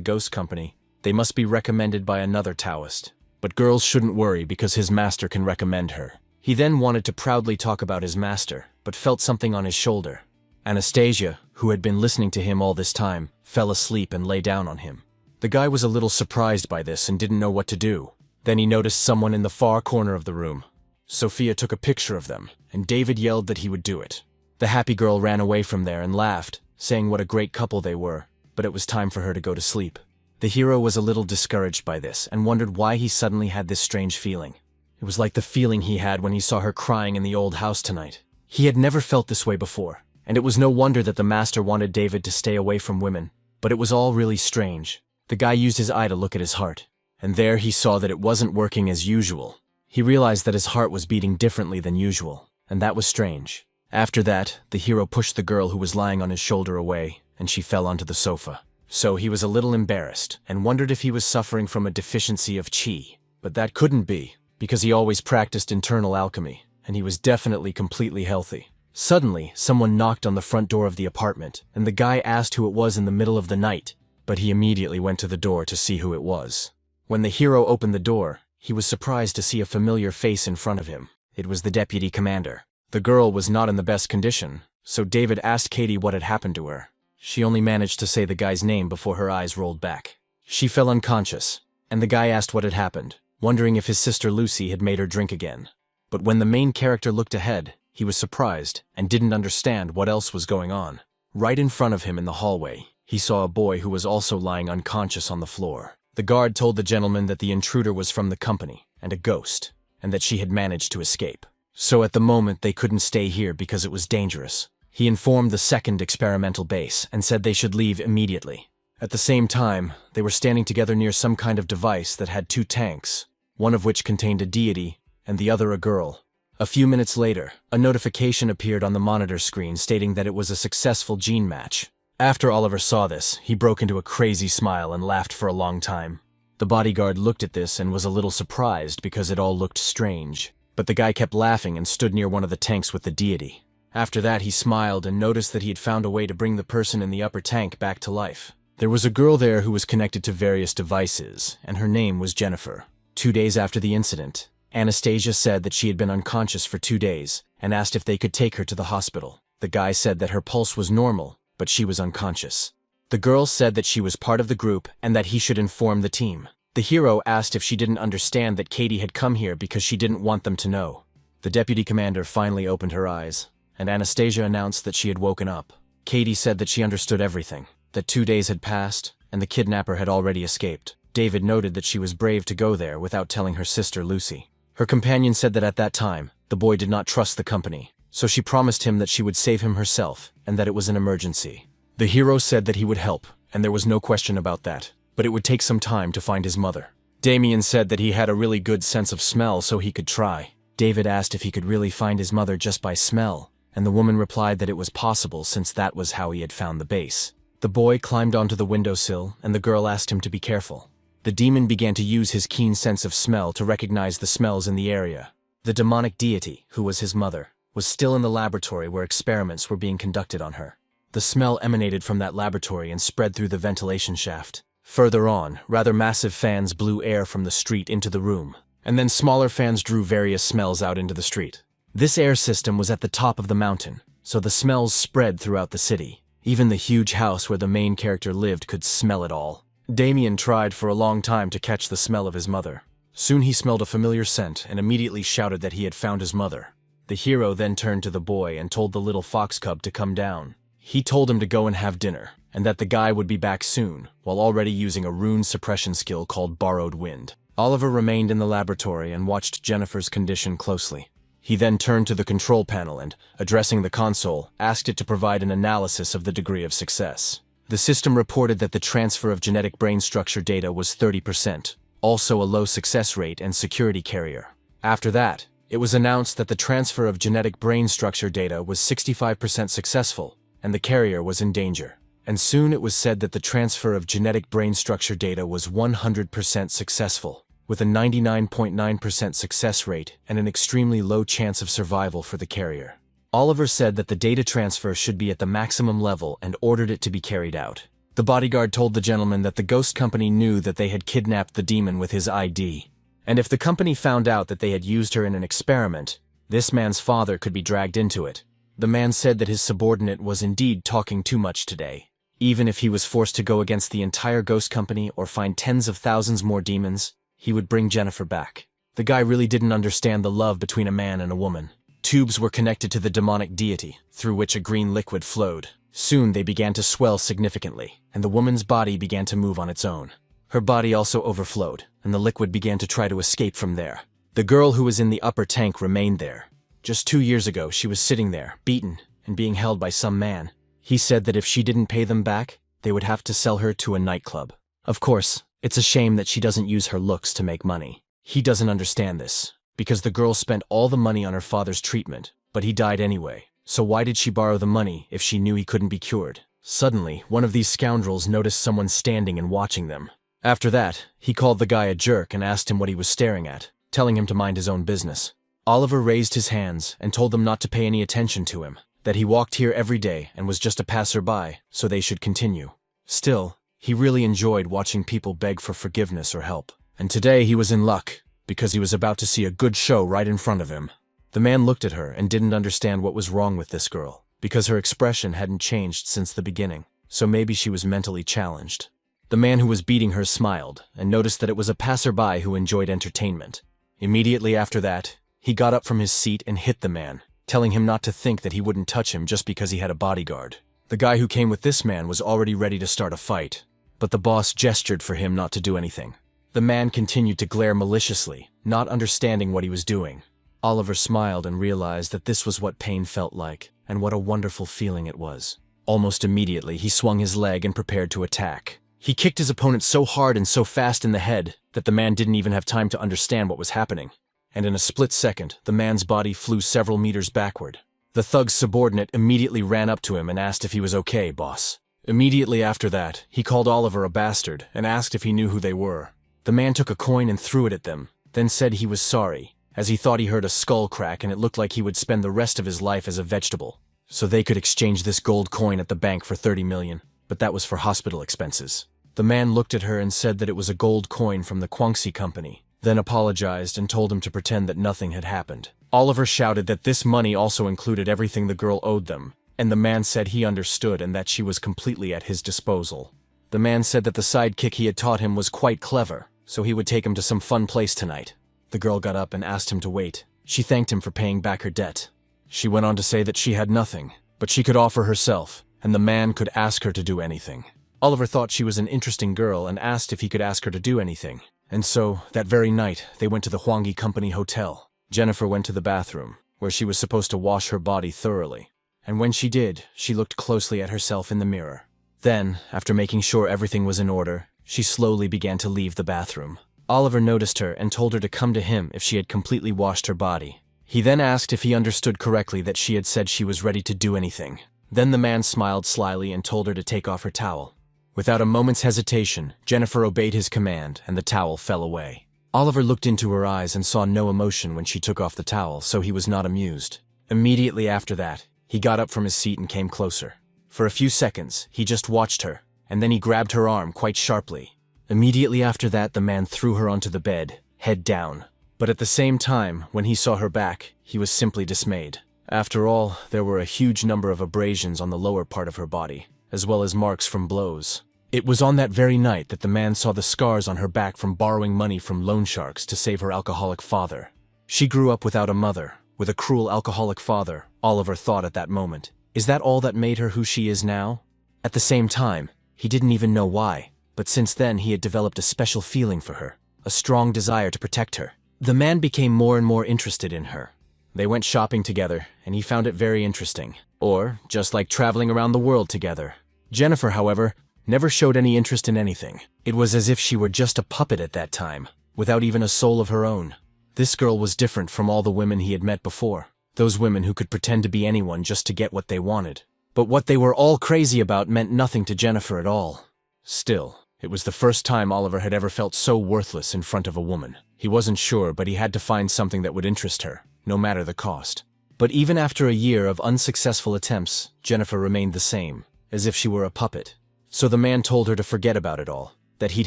ghost company, they must be recommended by another Taoist. But girls shouldn't worry because his master can recommend her. He then wanted to proudly talk about his master, but felt something on his shoulder. Anastasia, who had been listening to him all this time, fell asleep and lay down on him. The guy was a little surprised by this and didn't know what to do. Then he noticed someone in the far corner of the room. Sophia took a picture of them, and David yelled that he would do it. The happy girl ran away from there and laughed, saying what a great couple they were, but it was time for her to go to sleep. The hero was a little discouraged by this and wondered why he suddenly had this strange feeling. It was like the feeling he had when he saw her crying in the old house tonight. He had never felt this way before, and it was no wonder that the master wanted David to stay away from women. But it was all really strange. The guy used his eye to look at his heart, and there he saw that it wasn't working as usual. He realized that his heart was beating differently than usual, and that was strange. After that, the hero pushed the girl who was lying on his shoulder away, and she fell onto the sofa. So he was a little embarrassed, and wondered if he was suffering from a deficiency of chi. But that couldn't be, because he always practiced internal alchemy, and he was definitely completely healthy. Suddenly, someone knocked on the front door of the apartment, and the guy asked who it was in the middle of the night. But he immediately went to the door to see who it was. When the hero opened the door, he was surprised to see a familiar face in front of him. It was the deputy commander. The girl was not in the best condition, so David asked Katie what had happened to her. She only managed to say the guy's name before her eyes rolled back. She fell unconscious, and the guy asked what had happened. wondering if his sister Lucy had made her drink again. But when the main character looked ahead, he was surprised and didn't understand what else was going on. Right in front of him in the hallway, he saw a boy who was also lying unconscious on the floor. The guard told the gentleman that the intruder was from the company and a ghost, and that she had managed to escape. So at the moment they couldn't stay here because it was dangerous. He informed the second experimental base and said they should leave immediately. At the same time, they were standing together near some kind of device that had two tanks, one of which contained a deity and the other a girl. A few minutes later, a notification appeared on the monitor screen stating that it was a successful gene match. After Oliver saw this, he broke into a crazy smile and laughed for a long time. The bodyguard looked at this and was a little surprised because it all looked strange. But the guy kept laughing and stood near one of the tanks with the deity. After that, he smiled and noticed that he had found a way to bring the person in the upper tank back to life. There was a girl there who was connected to various devices, and her name was Jennifer. 2 days after the incident, Anastasia said that she had been unconscious for 2 days and asked if they could take her to the hospital. The guy said that her pulse was normal, but she was unconscious. The girl said that she was part of the group and that he should inform the team. The hero asked if she didn't understand that Katie had come here because she didn't want them to know. The deputy commander finally opened her eyes, and Anastasia announced that she had woken up. Katie said that she understood everything, that 2 days had passed, and the kidnapper had already escaped. David noted that she was brave to go there without telling her sister Lucy. Her companion said that at that time, the boy did not trust the company, so she promised him that she would save him herself and that it was an emergency. The hero said that he would help, and there was no question about that, but it would take some time to find his mother. Damien said that he had a really good sense of smell so he could try. David asked if he could really find his mother just by smell, and the woman replied that it was possible since that was how he had found the base. The boy climbed onto the windowsill, and the girl asked him to be careful. The demon began to use his keen sense of smell to recognize the smells in the area. The demonic deity, who was his mother, was still in the laboratory where experiments were being conducted on her. The smell emanated from that laboratory and spread through the ventilation shaft. Further on, rather massive fans blew air from the street into the room, and then smaller fans drew various smells out into the street. This air system was at the top of the mountain, so the smells spread throughout the city. Even the huge house where the main character lived could smell it all. Damien tried for a long time to catch the smell of his mother. Soon he smelled a familiar scent and immediately shouted that he had found his mother. The hero then turned to the boy and told the little fox cub to come down. He told him to go and have dinner, and that the guy would be back soon, while already using a rune suppression skill called Borrowed Wind. Oliver remained in the laboratory and watched Jennifer's condition closely. He then turned to the control panel and, addressing the console, asked it to provide an analysis of the degree of success. The system reported that the transfer of genetic brain structure data was 30%, also a low success rate and security carrier. After that, it was announced that the transfer of genetic brain structure data was 65% successful, and the carrier was in danger. And soon it was said that the transfer of genetic brain structure data was 100% successful, with a 99.9% success rate and an extremely low chance of survival for the carrier. Oliver said that the data transfer should be at the maximum level and ordered it to be carried out. The bodyguard told the gentleman that the ghost company knew that they had kidnapped the demon with his ID, and if the company found out that they had used her in an experiment, this man's father could be dragged into it. The man said that his subordinate was indeed talking too much today. Even if he was forced to go against the entire ghost company or find tens of thousands more demons, he would bring Jennifer back. The guy really didn't understand the love between a man and a woman. Tubes were connected to the demonic deity, through which a green liquid flowed. Soon they began to swell significantly, and the woman's body began to move on its own. Her body also overflowed, and the liquid began to try to escape from there. The girl who was in the upper tank remained there. Just 2 years ago, she was sitting there, beaten, and being held by some man. He said that if she didn't pay them back, they would have to sell her to a nightclub. Of course, it's a shame that she doesn't use her looks to make money. He doesn't understand this, because the girl spent all the money on her father's treatment, but he died anyway. So why did she borrow the money if she knew he couldn't be cured? Suddenly, one of these scoundrels noticed someone standing and watching them. After that, he called the guy a jerk and asked him what he was staring at, telling him to mind his own business. Oliver raised his hands and told them not to pay any attention to him, that he walked here every day and was just a passerby, so they should continue. Still, he really enjoyed watching people beg for forgiveness or help. And today he was in luck, because he was about to see a good show right in front of him. The man looked at her and didn't understand what was wrong with this girl, because her expression hadn't changed since the beginning, so maybe she was mentally challenged. The man who was beating her smiled and noticed that it was a passerby who enjoyed entertainment. Immediately after that, he got up from his seat and hit the man, telling him not to think that he wouldn't touch him just because he had a bodyguard. The guy who came with this man was already ready to start a fight, but the boss gestured for him not to do anything. The man continued to glare maliciously, not understanding what he was doing. Oliver smiled and realized that this was what pain felt like, and what a wonderful feeling it was. Almost immediately, he swung his leg and prepared to attack. He kicked his opponent so hard and so fast in the head that the man didn't even have time to understand what was happening. And in a split second, the man's body flew several meters backward. The thug's subordinate immediately ran up to him and asked if he was okay, boss. Immediately after that, he called Oliver a bastard and asked if he knew who they were. The man took a coin and threw it at them, then said he was sorry, as he thought he heard a skull crack and it looked like he would spend the rest of his life as a vegetable. So they could exchange this gold coin at the bank for 30 million, but that was for hospital expenses. The man looked at her and said that it was a gold coin from the Guangxi company, then apologized and told him to pretend that nothing had happened. Oliver shouted that this money also included everything the girl owed them, and the man said he understood and that she was completely at his disposal. The man said that the sidekick he had taught him was quite clever, so he would take him to some fun place tonight. The girl got up and asked him to wait. She thanked him for paying back her debt. She went on to say that she had nothing, but she could offer herself, and the man could ask her to do anything. Oliver thought she was an interesting girl and asked if he could ask her to do anything. And so, that very night, they went to the Huangyi Company Hotel. Jennifer went to the bathroom, where she was supposed to wash her body thoroughly. And when she did, she looked closely at herself in the mirror. Then, after making sure everything was in order, she slowly began to leave the bathroom. Oliver noticed her and told her to come to him if she had completely washed her body. He then asked if he understood correctly that she had said she was ready to do anything. Then the man smiled slyly and told her to take off her towel. Without a moment's hesitation, Jennifer obeyed his command and the towel fell away. Oliver looked into her eyes and saw no emotion when she took off the towel, so he was not amused. Immediately after that, he got up from his seat and came closer. For a few seconds, he just watched her, and then he grabbed her arm quite sharply. Immediately after that, the man threw her onto the bed, head down. But at the same time, when he saw her back, he was simply dismayed. After all, there were a huge number of abrasions on the lower part of her body, as well as marks from blows. It was on that very night that the man saw the scars on her back from borrowing money from loan sharks to save her alcoholic father. She grew up without a mother, with a cruel alcoholic father, Oliver thought at that moment. Is that all that made her who she is now? At the same time, he didn't even know why, but since then he had developed a special feeling for her, a strong desire to protect her. The man became more and more interested in her. They went shopping together, and he found it very interesting. Or, just like traveling around the world together. Jennifer, however, never showed any interest in anything. It was as if she were just a puppet at that time, without even a soul of her own. This girl was different from all the women he had met before, those women who could pretend to be anyone just to get what they wanted. But what they were all crazy about meant nothing to Jennifer at all. Still, it was the first time Oliver had ever felt so worthless in front of a woman. He wasn't sure, but he had to find something that would interest her, no matter the cost. But even after a year of unsuccessful attempts, Jennifer remained the same, as if she were a puppet. So the man told her to forget about it all, that he'd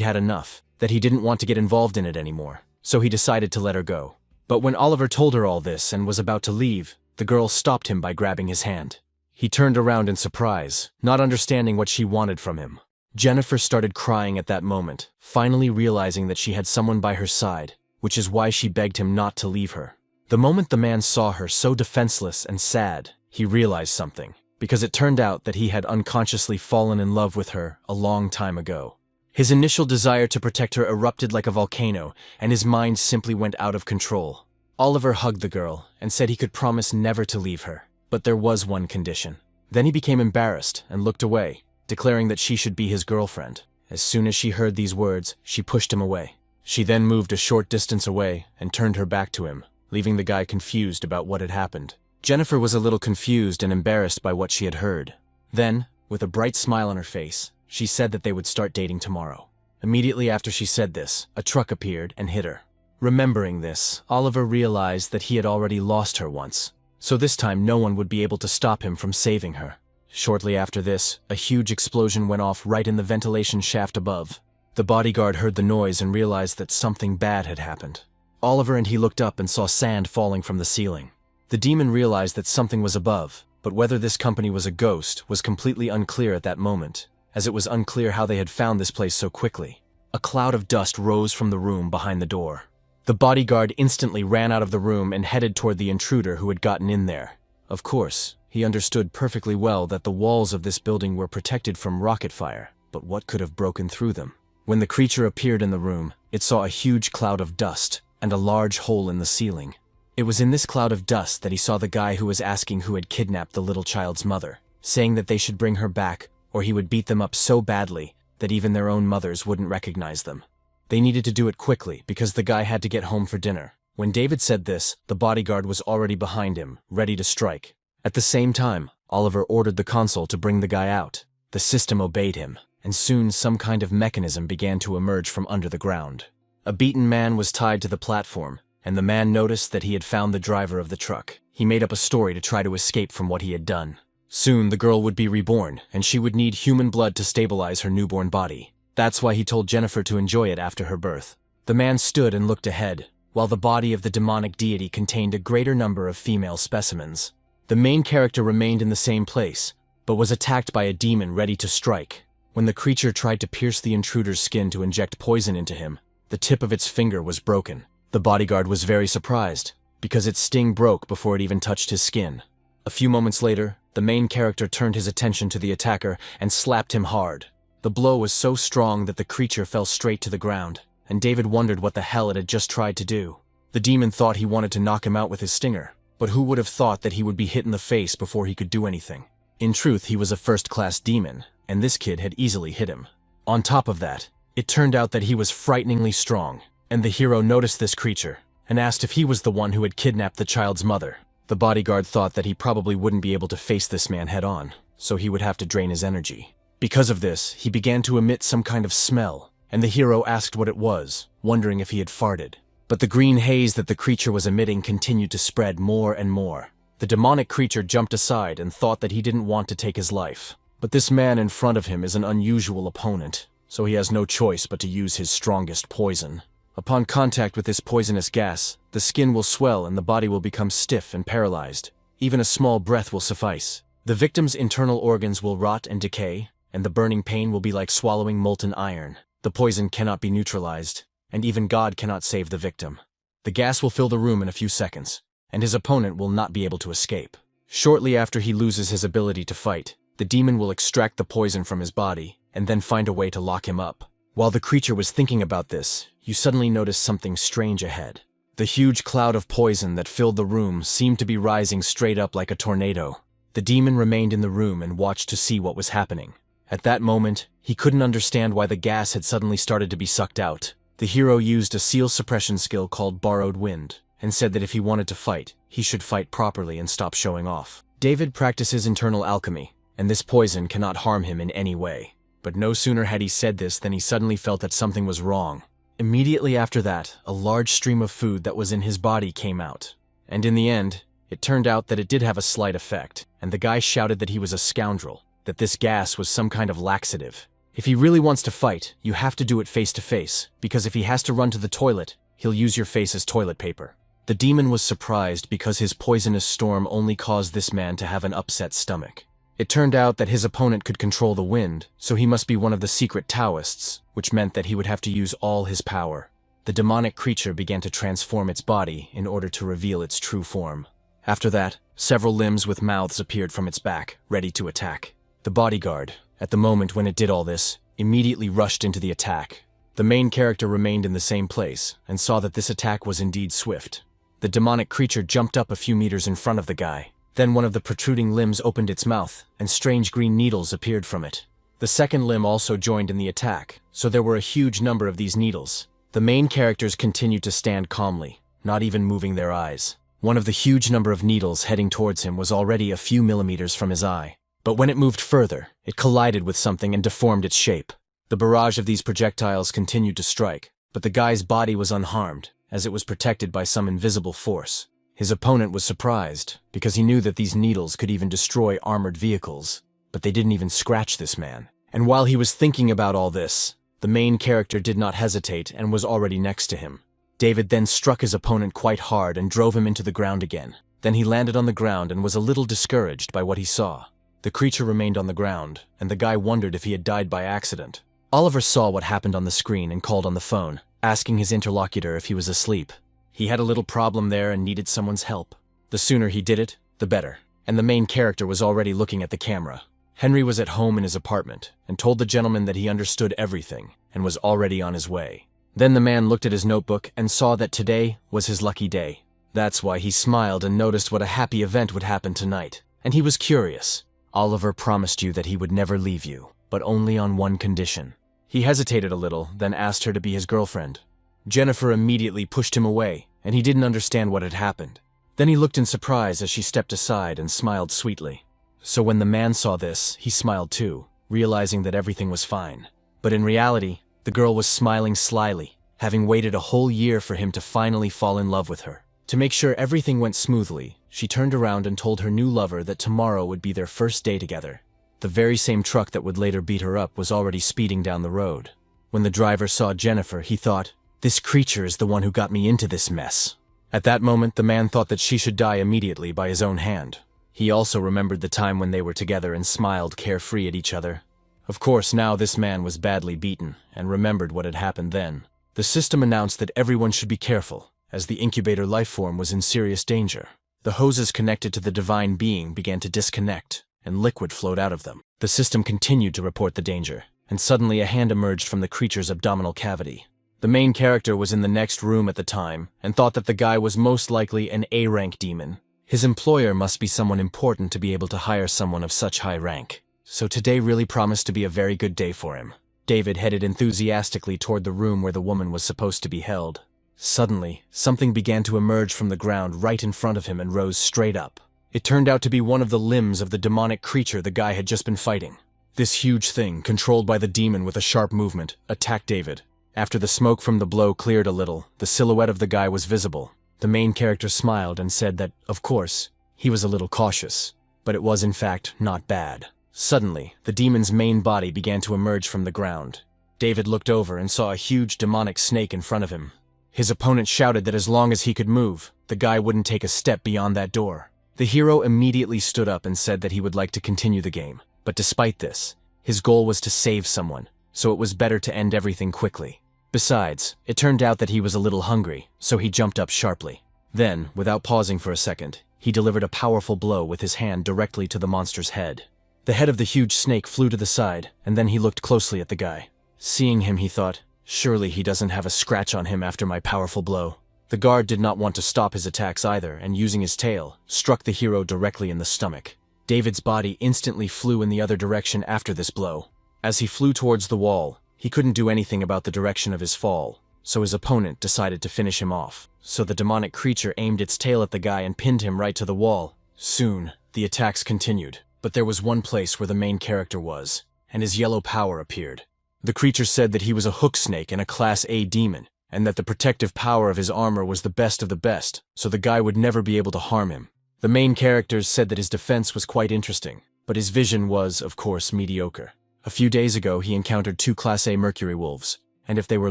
had enough, that he didn't want to get involved in it anymore, so he decided to let her go. But when Oliver told her all this and was about to leave, the girl stopped him by grabbing his hand. He turned around in surprise, not understanding what she wanted from him. Jennifer started crying at that moment, finally realizing that she had someone by her side, which is why she begged him not to leave her. The moment the man saw her so defenseless and sad, he realized something, because it turned out that he had unconsciously fallen in love with her a long time ago. His initial desire to protect her erupted like a volcano, and his mind simply went out of control. Oliver hugged the girl and said he could promise never to leave her, but there was one condition. Then he became embarrassed and looked away, declaring that she should be his girlfriend. As soon as she heard these words, she pushed him away. She then moved a short distance away and turned her back to him, leaving the guy confused about what had happened. Jennifer was a little confused and embarrassed by what she had heard. Then, with a bright smile on her face, she said that they would start dating tomorrow. Immediately after she said this, a truck appeared and hit her. Remembering this, Oliver realized that he had already lost her once, so this time no one would be able to stop him from saving her. Shortly after this, a huge explosion went off right in the ventilation shaft above. The bodyguard heard the noise and realized that something bad had happened. Oliver and he looked up and saw sand falling from the ceiling. The demon realized that something was above, but whether this company was a ghost was completely unclear at that moment. as it was unclear how they had found this place so quickly. A cloud of dust rose from the room behind the door. The bodyguard instantly ran out of the room and headed toward the intruder who had gotten in there. Of course, he understood perfectly well that the walls of this building were protected from rocket fire, but what could have broken through them? When the creature appeared in the room, it saw a huge cloud of dust and a large hole in the ceiling. It was in this cloud of dust that he saw the guy who was asking who had kidnapped the little child's mother, saying that they should bring her back or he would beat them up so badly that even their own mothers wouldn't recognize them. They needed to do it quickly because the guy had to get home for dinner. When David said this, the bodyguard was already behind him, ready to strike. At the same time, Oliver ordered the console to bring the guy out. The system obeyed him, and soon some kind of mechanism began to emerge from under the ground. A beaten man was tied to the platform, and the man noticed that he had found the driver of the truck. He made up a story to try to escape from what he had done. Soon the girl would be reborn, and she would need human blood to stabilize her newborn body. That's why he told Jennifer to enjoy it after her birth. The man stood and looked ahead, while the body of the demonic deity contained a greater number of female specimens. The main character remained in the same place, but was attacked by a demon ready to strike. When the creature tried to pierce the intruder's skin to inject poison into him, the tip of its finger was broken. The bodyguard was very surprised, because its sting broke before it even touched his skin. A few moments later, the main character turned his attention to the attacker and slapped him hard. The blow was so strong that the creature fell straight to the ground, and David wondered what the hell it had just tried to do. The demon thought he wanted to knock him out with his stinger, but who would have thought that he would be hit in the face before he could do anything? In truth, he was a first-class demon, and this kid had easily hit him. On top of that, it turned out that he was frighteningly strong, and the hero noticed this creature and asked if he was the one who had kidnapped the child's mother. The bodyguard thought that he probably wouldn't be able to face this man head-on, so he would have to drain his energy. Because of this, he began to emit some kind of smell, and the hero asked what it was, wondering if he had farted. But the green haze that the creature was emitting continued to spread more and more. The demonic creature jumped aside and thought that he didn't want to take his life. But this man in front of him is an unusual opponent, so he has no choice but to use his strongest poison. Upon contact with this poisonous gas, the skin will swell and the body will become stiff and paralyzed. Even a small breath will suffice. The victim's internal organs will rot and decay, and the burning pain will be like swallowing molten iron. The poison cannot be neutralized, and even God cannot save the victim. The gas will fill the room in a few seconds, and his opponent will not be able to escape. Shortly after he loses his ability to fight, the demon will extract the poison from his body, and then find a way to lock him up. While the creature was thinking about this, you suddenly noticed something strange ahead. The huge cloud of poison that filled the room seemed to be rising straight up like a tornado. The demon remained in the room and watched to see what was happening. At that moment, he couldn't understand why the gas had suddenly started to be sucked out. The hero used a seal suppression skill called Borrowed Wind, and said that if he wanted to fight, he should fight properly and stop showing off. David practices internal alchemy, and this poison cannot harm him in any way. But no sooner had he said this than he suddenly felt that something was wrong. Immediately after that, a large stream of food that was in his body came out. And in the end, it turned out that it did have a slight effect, and the guy shouted that he was a scoundrel, that this gas was some kind of laxative. If he really wants to fight, you have to do it face to face, because if he has to run to the toilet, he'll use your face as toilet paper. The demon was surprised because his poisonous storm only caused this man to have an upset stomach. It turned out that his opponent could control the wind, so he must be one of the secret Taoists, which meant that he would have to use all his power. The demonic creature began to transform its body in order to reveal its true form. After that, several limbs with mouths appeared from its back, ready to attack. The bodyguard, at the moment when it did all this, immediately rushed into the attack. The main character remained in the same place, and saw that this attack was indeed swift. The demonic creature jumped up a few meters in front of the guy. Then one of the protruding limbs opened its mouth, and strange green needles appeared from it. The second limb also joined in the attack, so there were a huge number of these needles. The main characters continued to stand calmly, not even moving their eyes. One of the huge number of needles heading towards him was already a few millimeters from his eye. But when it moved further, it collided with something and deformed its shape. The barrage of these projectiles continued to strike, but the guy's body was unharmed, as it was protected by some invisible force. His opponent was surprised, because he knew that these needles could even destroy armored vehicles, but they didn't even scratch this man. And while he was thinking about all this, the main character did not hesitate and was already next to him. David then struck his opponent quite hard and drove him into the ground again. Then he landed on the ground and was a little discouraged by what he saw. The creature remained on the ground, and the guy wondered if he had died by accident. Oliver saw what happened on the screen and called on the phone, asking his interlocutor if he was asleep. He had a little problem there and needed someone's help. The sooner he did it, the better. And the main character was already looking at the camera. Henry was at home in his apartment and told the gentleman that he understood everything and was already on his way. Then the man looked at his notebook and saw that today was his lucky day. That's why he smiled and noticed what a happy event would happen tonight. And he was curious. Oliver promised you that he would never leave you, but only on one condition. He hesitated a little, then asked her to be his girlfriend. Jennifer immediately pushed him away, and he didn't understand what had happened. Then he looked in surprise as she stepped aside and smiled sweetly. So when the man saw this, he smiled too, realizing that everything was fine. But in reality, the girl was smiling slyly, having waited a whole year for him to finally fall in love with her. To make sure everything went smoothly, she turned around and told her new lover that tomorrow would be their first day together. The very same truck that would later beat her up was already speeding down the road. When the driver saw Jennifer, he thought, "This creature is the one who got me into this mess." At that moment, the man thought that she should die immediately by his own hand. He also remembered the time when they were together and smiled carefree at each other. Of course, now this man was badly beaten and remembered what had happened then. The system announced that everyone should be careful, as the incubator lifeform was in serious danger. The hoses connected to the divine being began to disconnect, and liquid flowed out of them. The system continued to report the danger, and suddenly a hand emerged from the creature's abdominal cavity. The main character was in the next room at the time, and thought that the guy was most likely an A-rank demon. His employer must be someone important to be able to hire someone of such high rank. So today really promised to be a very good day for him. David headed enthusiastically toward the room where the woman was supposed to be held. Suddenly, something began to emerge from the ground right in front of him and rose straight up. It turned out to be one of the limbs of the demonic creature the guy had just been fighting. This huge thing, controlled by the demon with a sharp movement, attacked David. After the smoke from the blow cleared a little, the silhouette of the guy was visible. The main character smiled and said that, of course, he was a little cautious, but it was in fact not bad. Suddenly, the demon's main body began to emerge from the ground. David looked over and saw a huge demonic snake in front of him. His opponent shouted that as long as he could move, the guy wouldn't take a step beyond that door. The hero immediately stood up and said that he would like to continue the game, but despite this, his goal was to save someone, so it was better to end everything quickly. Besides, it turned out that he was a little hungry, so he jumped up sharply. Then, without pausing for a second, he delivered a powerful blow with his hand directly to the monster's head. The head of the huge snake flew to the side, and then he looked closely at the guy. Seeing him, he thought, surely he doesn't have a scratch on him after my powerful blow. The guard did not want to stop his attacks either, and using his tail, struck the hero directly in the stomach. David's body instantly flew in the other direction after this blow. As he flew towards the wall, he couldn't do anything about the direction of his fall, so his opponent decided to finish him off. So the demonic creature aimed its tail at the guy and pinned him right to the wall. Soon, the attacks continued, but there was one place where the main character was, and his yellow power appeared. The creature said that he was a hook snake and a Class A demon, and that the protective power of his armor was the best of the best, so the guy would never be able to harm him. The main characters said that his defense was quite interesting, but his vision was, of course, mediocre. A few days ago, he encountered 2 Class A Mercury Wolves, and if they were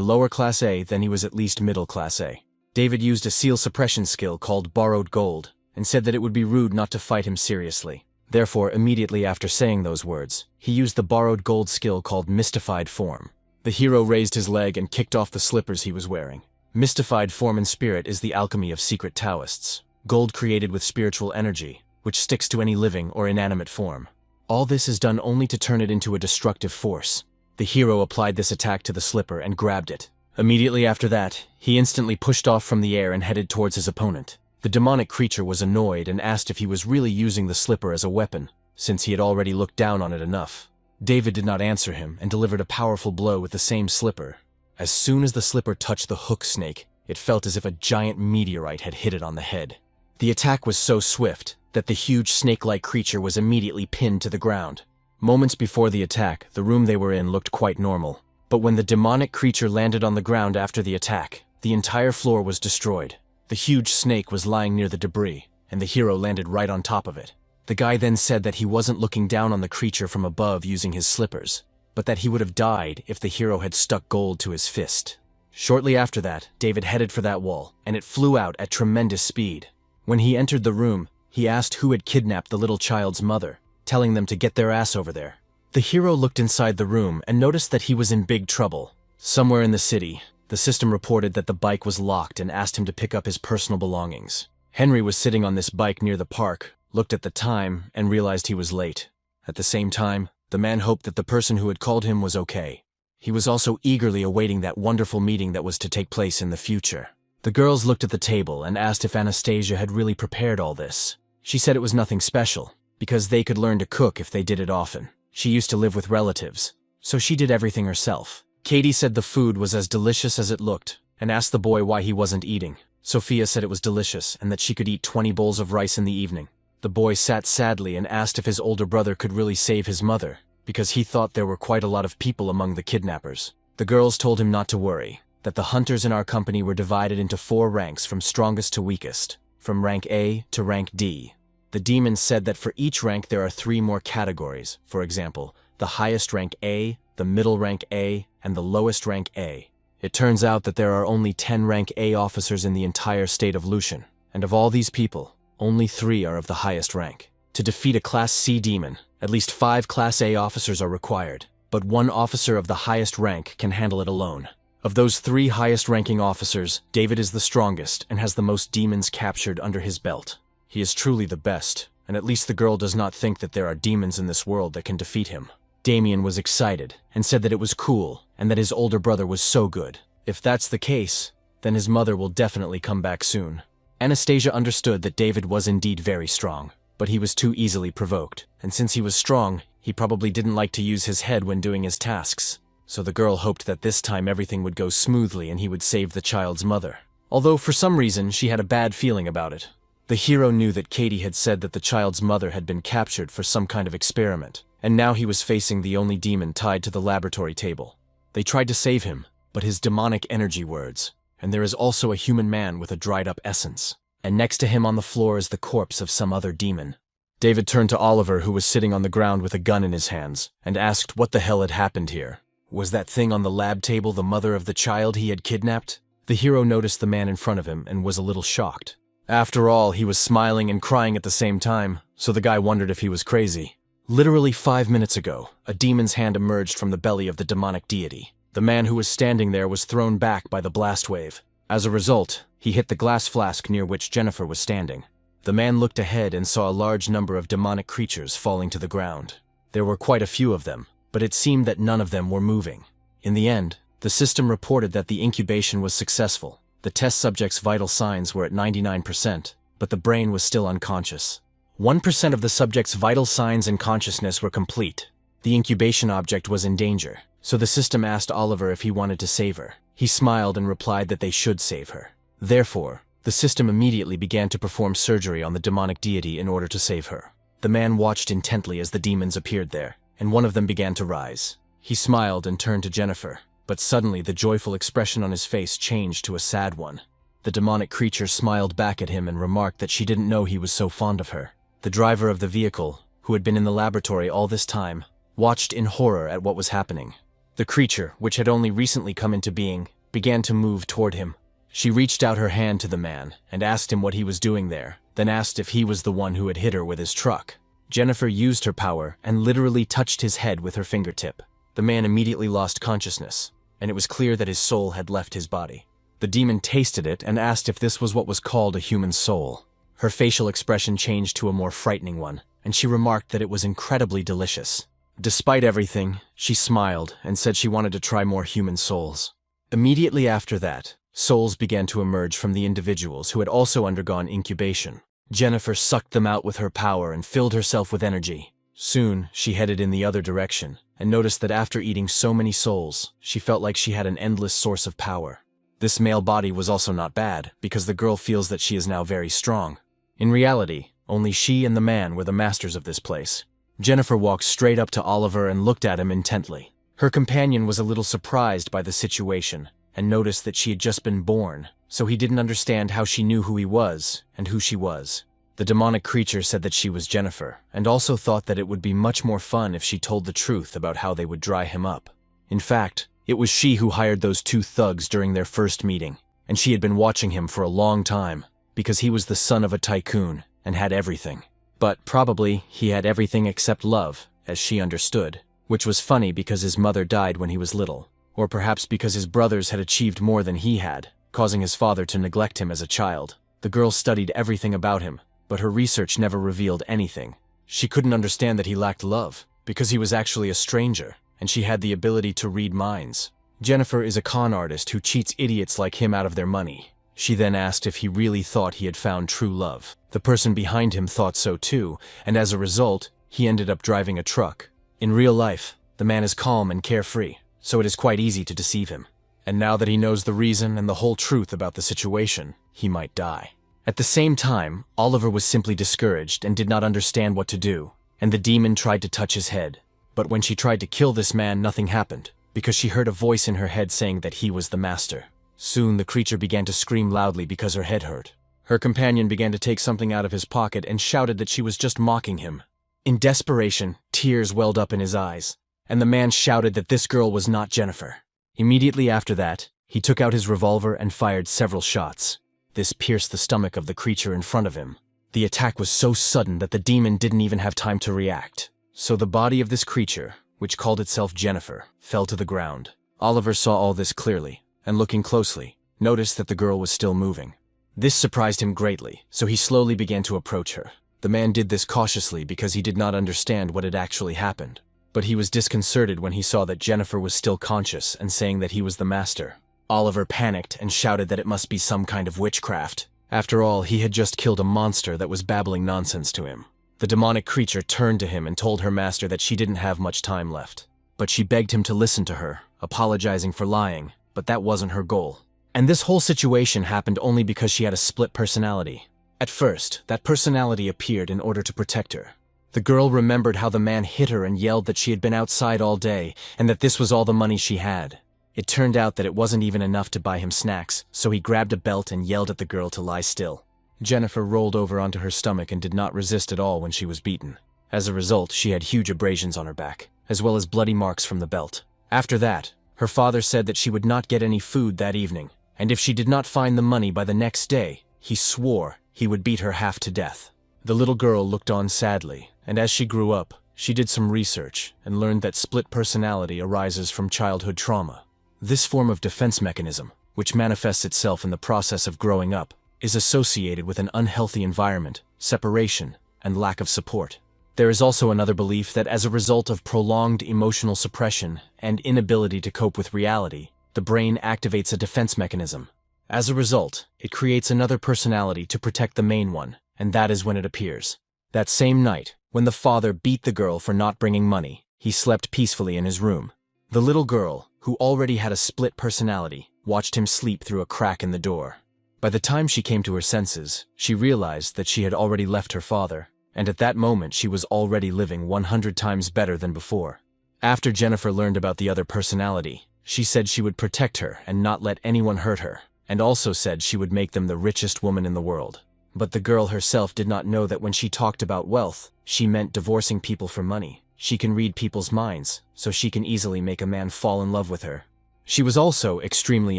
lower Class A, then he was at least middle Class A. David used a seal suppression skill called Borrowed Gold, and said that it would be rude not to fight him seriously. Therefore, immediately after saying those words, he used the Borrowed Gold skill called Mystified Form. The hero raised his leg and kicked off the slippers he was wearing. Mystified Form in spirit is the alchemy of secret Taoists. Gold created with spiritual energy, which sticks to any living or inanimate form. All this is done only to turn it into a destructive force. The hero applied this attack to the slipper and grabbed it. Immediately after that, he instantly pushed off from the air and headed towards his opponent. The demonic creature was annoyed and asked if he was really using the slipper as a weapon, since he had already looked down on it enough. David did not answer him and delivered a powerful blow with the same slipper. As soon as the slipper touched the hook snake, it felt as if a giant meteorite had hit it on the head. The attack was so swift that the huge snake-like creature was immediately pinned to the ground. Moments before the attack, the room they were in looked quite normal. But when the demonic creature landed on the ground after the attack, the entire floor was destroyed. The huge snake was lying near the debris, and the hero landed right on top of it. The guy then said that he wasn't looking down on the creature from above using his slippers, but that he would have died if the hero had stuck gold to his fist. Shortly after that, David headed for that wall, and it flew out at tremendous speed. When he entered the room, he asked who had kidnapped the little child's mother, telling them to get their ass over there. The hero looked inside the room and noticed that he was in big trouble. Somewhere in the city, the system reported that the bike was locked and asked him to pick up his personal belongings. Henry was sitting on this bike near the park, looked at the time, and realized he was late. At the same time, the man hoped that the person who had called him was okay. He was also eagerly awaiting that wonderful meeting that was to take place in the future. The girls looked at the table and asked if Anastasia had really prepared all this. She said it was nothing special, because they could learn to cook if they did it often. She used to live with relatives, so she did everything herself. Katie said the food was as delicious as it looked, and asked the boy why he wasn't eating. Sophia said it was delicious and that she could eat 20 bowls of rice in the evening. The boy sat sadly and asked if his older brother could really save his mother, because he thought there were quite a lot of people among the kidnappers. The girls told him not to worry, that the hunters in our company were divided into 4 ranks from strongest to weakest, from rank A to rank D. The demons said that for each rank there are 3 more categories, for example, the highest rank A, the middle rank A, and the lowest rank A. It turns out that there are only 10 rank A officers in the entire state of Lucian, and of all these people, only 3 are of the highest rank. To defeat a Class C demon, at least 5 Class A officers are required, but 1 officer of the highest rank can handle it alone. Of those 3 highest-ranking officers, David is the strongest and has the most demons captured under his belt. He is truly the best, and at least the girl does not think that there are demons in this world that can defeat him. Damien was excited and said that it was cool and that his older brother was so good. If that's the case, then his mother will definitely come back soon. Anastasia understood that David was indeed very strong, but he was too easily provoked, and since he was strong, he probably didn't like to use his head when doing his tasks. So the girl hoped that this time everything would go smoothly and he would save the child's mother. Although for some reason she had a bad feeling about it. The hero knew that Katie had said that the child's mother had been captured for some kind of experiment, and now he was facing the only demon tied to the laboratory table. They tried to save him, but his demonic energy words, and there is also a human man with a dried-up essence, and next to him on the floor is the corpse of some other demon. David turned to Oliver, who was sitting on the ground with a gun in his hands, and asked what the hell had happened here. Was that thing on the lab table the mother of the child he had kidnapped? The hero noticed the man in front of him and was a little shocked. After all, he was smiling and crying at the same time, so the guy wondered if he was crazy. Literally 5 minutes ago, a demon's hand emerged from the belly of the demonic deity. The man who was standing there was thrown back by the blast wave. As a result, he hit the glass flask near which Jennifer was standing. The man looked ahead and saw a large number of demonic creatures falling to the ground. There were quite a few of them, but it seemed that none of them were moving. In the end, the system reported that the incubation was successful. The test subject's vital signs were at 99%, but the brain was still unconscious. 1% of the subject's vital signs and consciousness were complete. The incubation object was in danger, so the system asked Oliver if he wanted to save her. He smiled and replied that they should save her. Therefore, the system immediately began to perform surgery on the demonic deity in order to save her. The man watched intently as the demons appeared there, and one of them began to rise. He smiled and turned to Jennifer, but suddenly the joyful expression on his face changed to a sad one. The demonic creature smiled back at him and remarked that she didn't know he was so fond of her. The driver of the vehicle, who had been in the laboratory all this time, watched in horror at what was happening. The creature, which had only recently come into being, began to move toward him. She reached out her hand to the man and asked him what he was doing there, then asked if he was the one who had hit her with his truck. Jennifer used her power and literally touched his head with her fingertip. The man immediately lost consciousness, and it was clear that his soul had left his body. The demon tasted it and asked if this was what was called a human soul. Her facial expression changed to a more frightening one, and she remarked that it was incredibly delicious. Despite everything, she smiled and said she wanted to try more human souls. Immediately after that, souls began to emerge from the individuals who had also undergone incubation. Jennifer sucked them out with her power and filled herself with energy. Soon, she headed in the other direction, and noticed that after eating so many souls, she felt like she had an endless source of power. This male body was also not bad, because the girl feels that she is now very strong. In reality, only she and the man were the masters of this place. Jennifer walked straight up to Oliver and looked at him intently. Her companion was a little surprised by the situation, and noticed that she had just been born, so he didn't understand how she knew who he was and who she was. The demonic creature said that she was Jennifer, and also thought that it would be much more fun if she told the truth about how they would dry him up. In fact, it was she who hired those 2 thugs during their first meeting, and she had been watching him for a long time, because he was the son of a tycoon and had everything. But probably he had everything except love, as she understood, which was funny because his mother died when he was little, or perhaps because his brothers had achieved more than he had, causing his father to neglect him as a child. The girl studied everything about him, but her research never revealed anything. She couldn't understand that he lacked love, because he was actually a stranger, and she had the ability to read minds. Jennifer is a con artist who cheats idiots like him out of their money. She then asked if he really thought he had found true love. The person behind him thought so too, and as a result, he ended up driving a truck. In real life, the man is calm and carefree, so it is quite easy to deceive him. And now that he knows the reason and the whole truth about the situation, he might die. At the same time, Oliver was simply discouraged and did not understand what to do, and the demon tried to touch his head. But when she tried to kill this man, nothing happened, because she heard a voice in her head saying that he was the master. Soon the creature began to scream loudly because her head hurt. Her companion began to take something out of his pocket and shouted that she was just mocking him. In desperation, tears welled up in his eyes, and the man shouted that this girl was not Jennifer. Immediately after that, he took out his revolver and fired several shots. This pierced the stomach of the creature in front of him. The attack was so sudden that the demon didn't even have time to react. So the body of this creature, which called itself Jennifer, fell to the ground. Oliver saw all this clearly, and looking closely, noticed that the girl was still moving. This surprised him greatly, so he slowly began to approach her. The man did this cautiously because he did not understand what had actually happened. But he was disconcerted when he saw that Jennifer was still conscious and saying that he was the master. Oliver panicked and shouted that it must be some kind of witchcraft. After all, he had just killed a monster that was babbling nonsense to him. The demonic creature turned to him and told her master that she didn't have much time left. But she begged him to listen to her, apologizing for lying, but that wasn't her goal. And this whole situation happened only because she had a split personality. At first, that personality appeared in order to protect her. The girl remembered how the man hit her and yelled that she had been outside all day and that this was all the money she had. It turned out that it wasn't even enough to buy him snacks, so he grabbed a belt and yelled at the girl to lie still. Jennifer rolled over onto her stomach and did not resist at all when she was beaten. As a result, she had huge abrasions on her back, as well as bloody marks from the belt. After that, her father said that she would not get any food that evening, and if she did not find the money by the next day, he swore he would beat her half to death. The little girl looked on sadly, and as she grew up, she did some research and learned that split personality arises from childhood trauma. This form of defense mechanism, which manifests itself in the process of growing up, is associated with an unhealthy environment, separation, and lack of support. There is also another belief that as a result of prolonged emotional suppression and inability to cope with reality, the brain activates a defense mechanism. As a result, it creates another personality to protect the main one, and that is when it appears. That same night, when the father beat the girl for not bringing money, he slept peacefully in his room. The little girl, who already had a split personality, watched him sleep through a crack in the door. By the time she came to her senses, she realized that she had already left her father, and at that moment she was already living 100 times better than before. After Jennifer learned about the other personality, she said she would protect her and not let anyone hurt her, and also said she would make them the richest woman in the world. But the girl herself did not know that when she talked about wealth, she meant divorcing people for money. She can read people's minds, so she can easily make a man fall in love with her. She was also extremely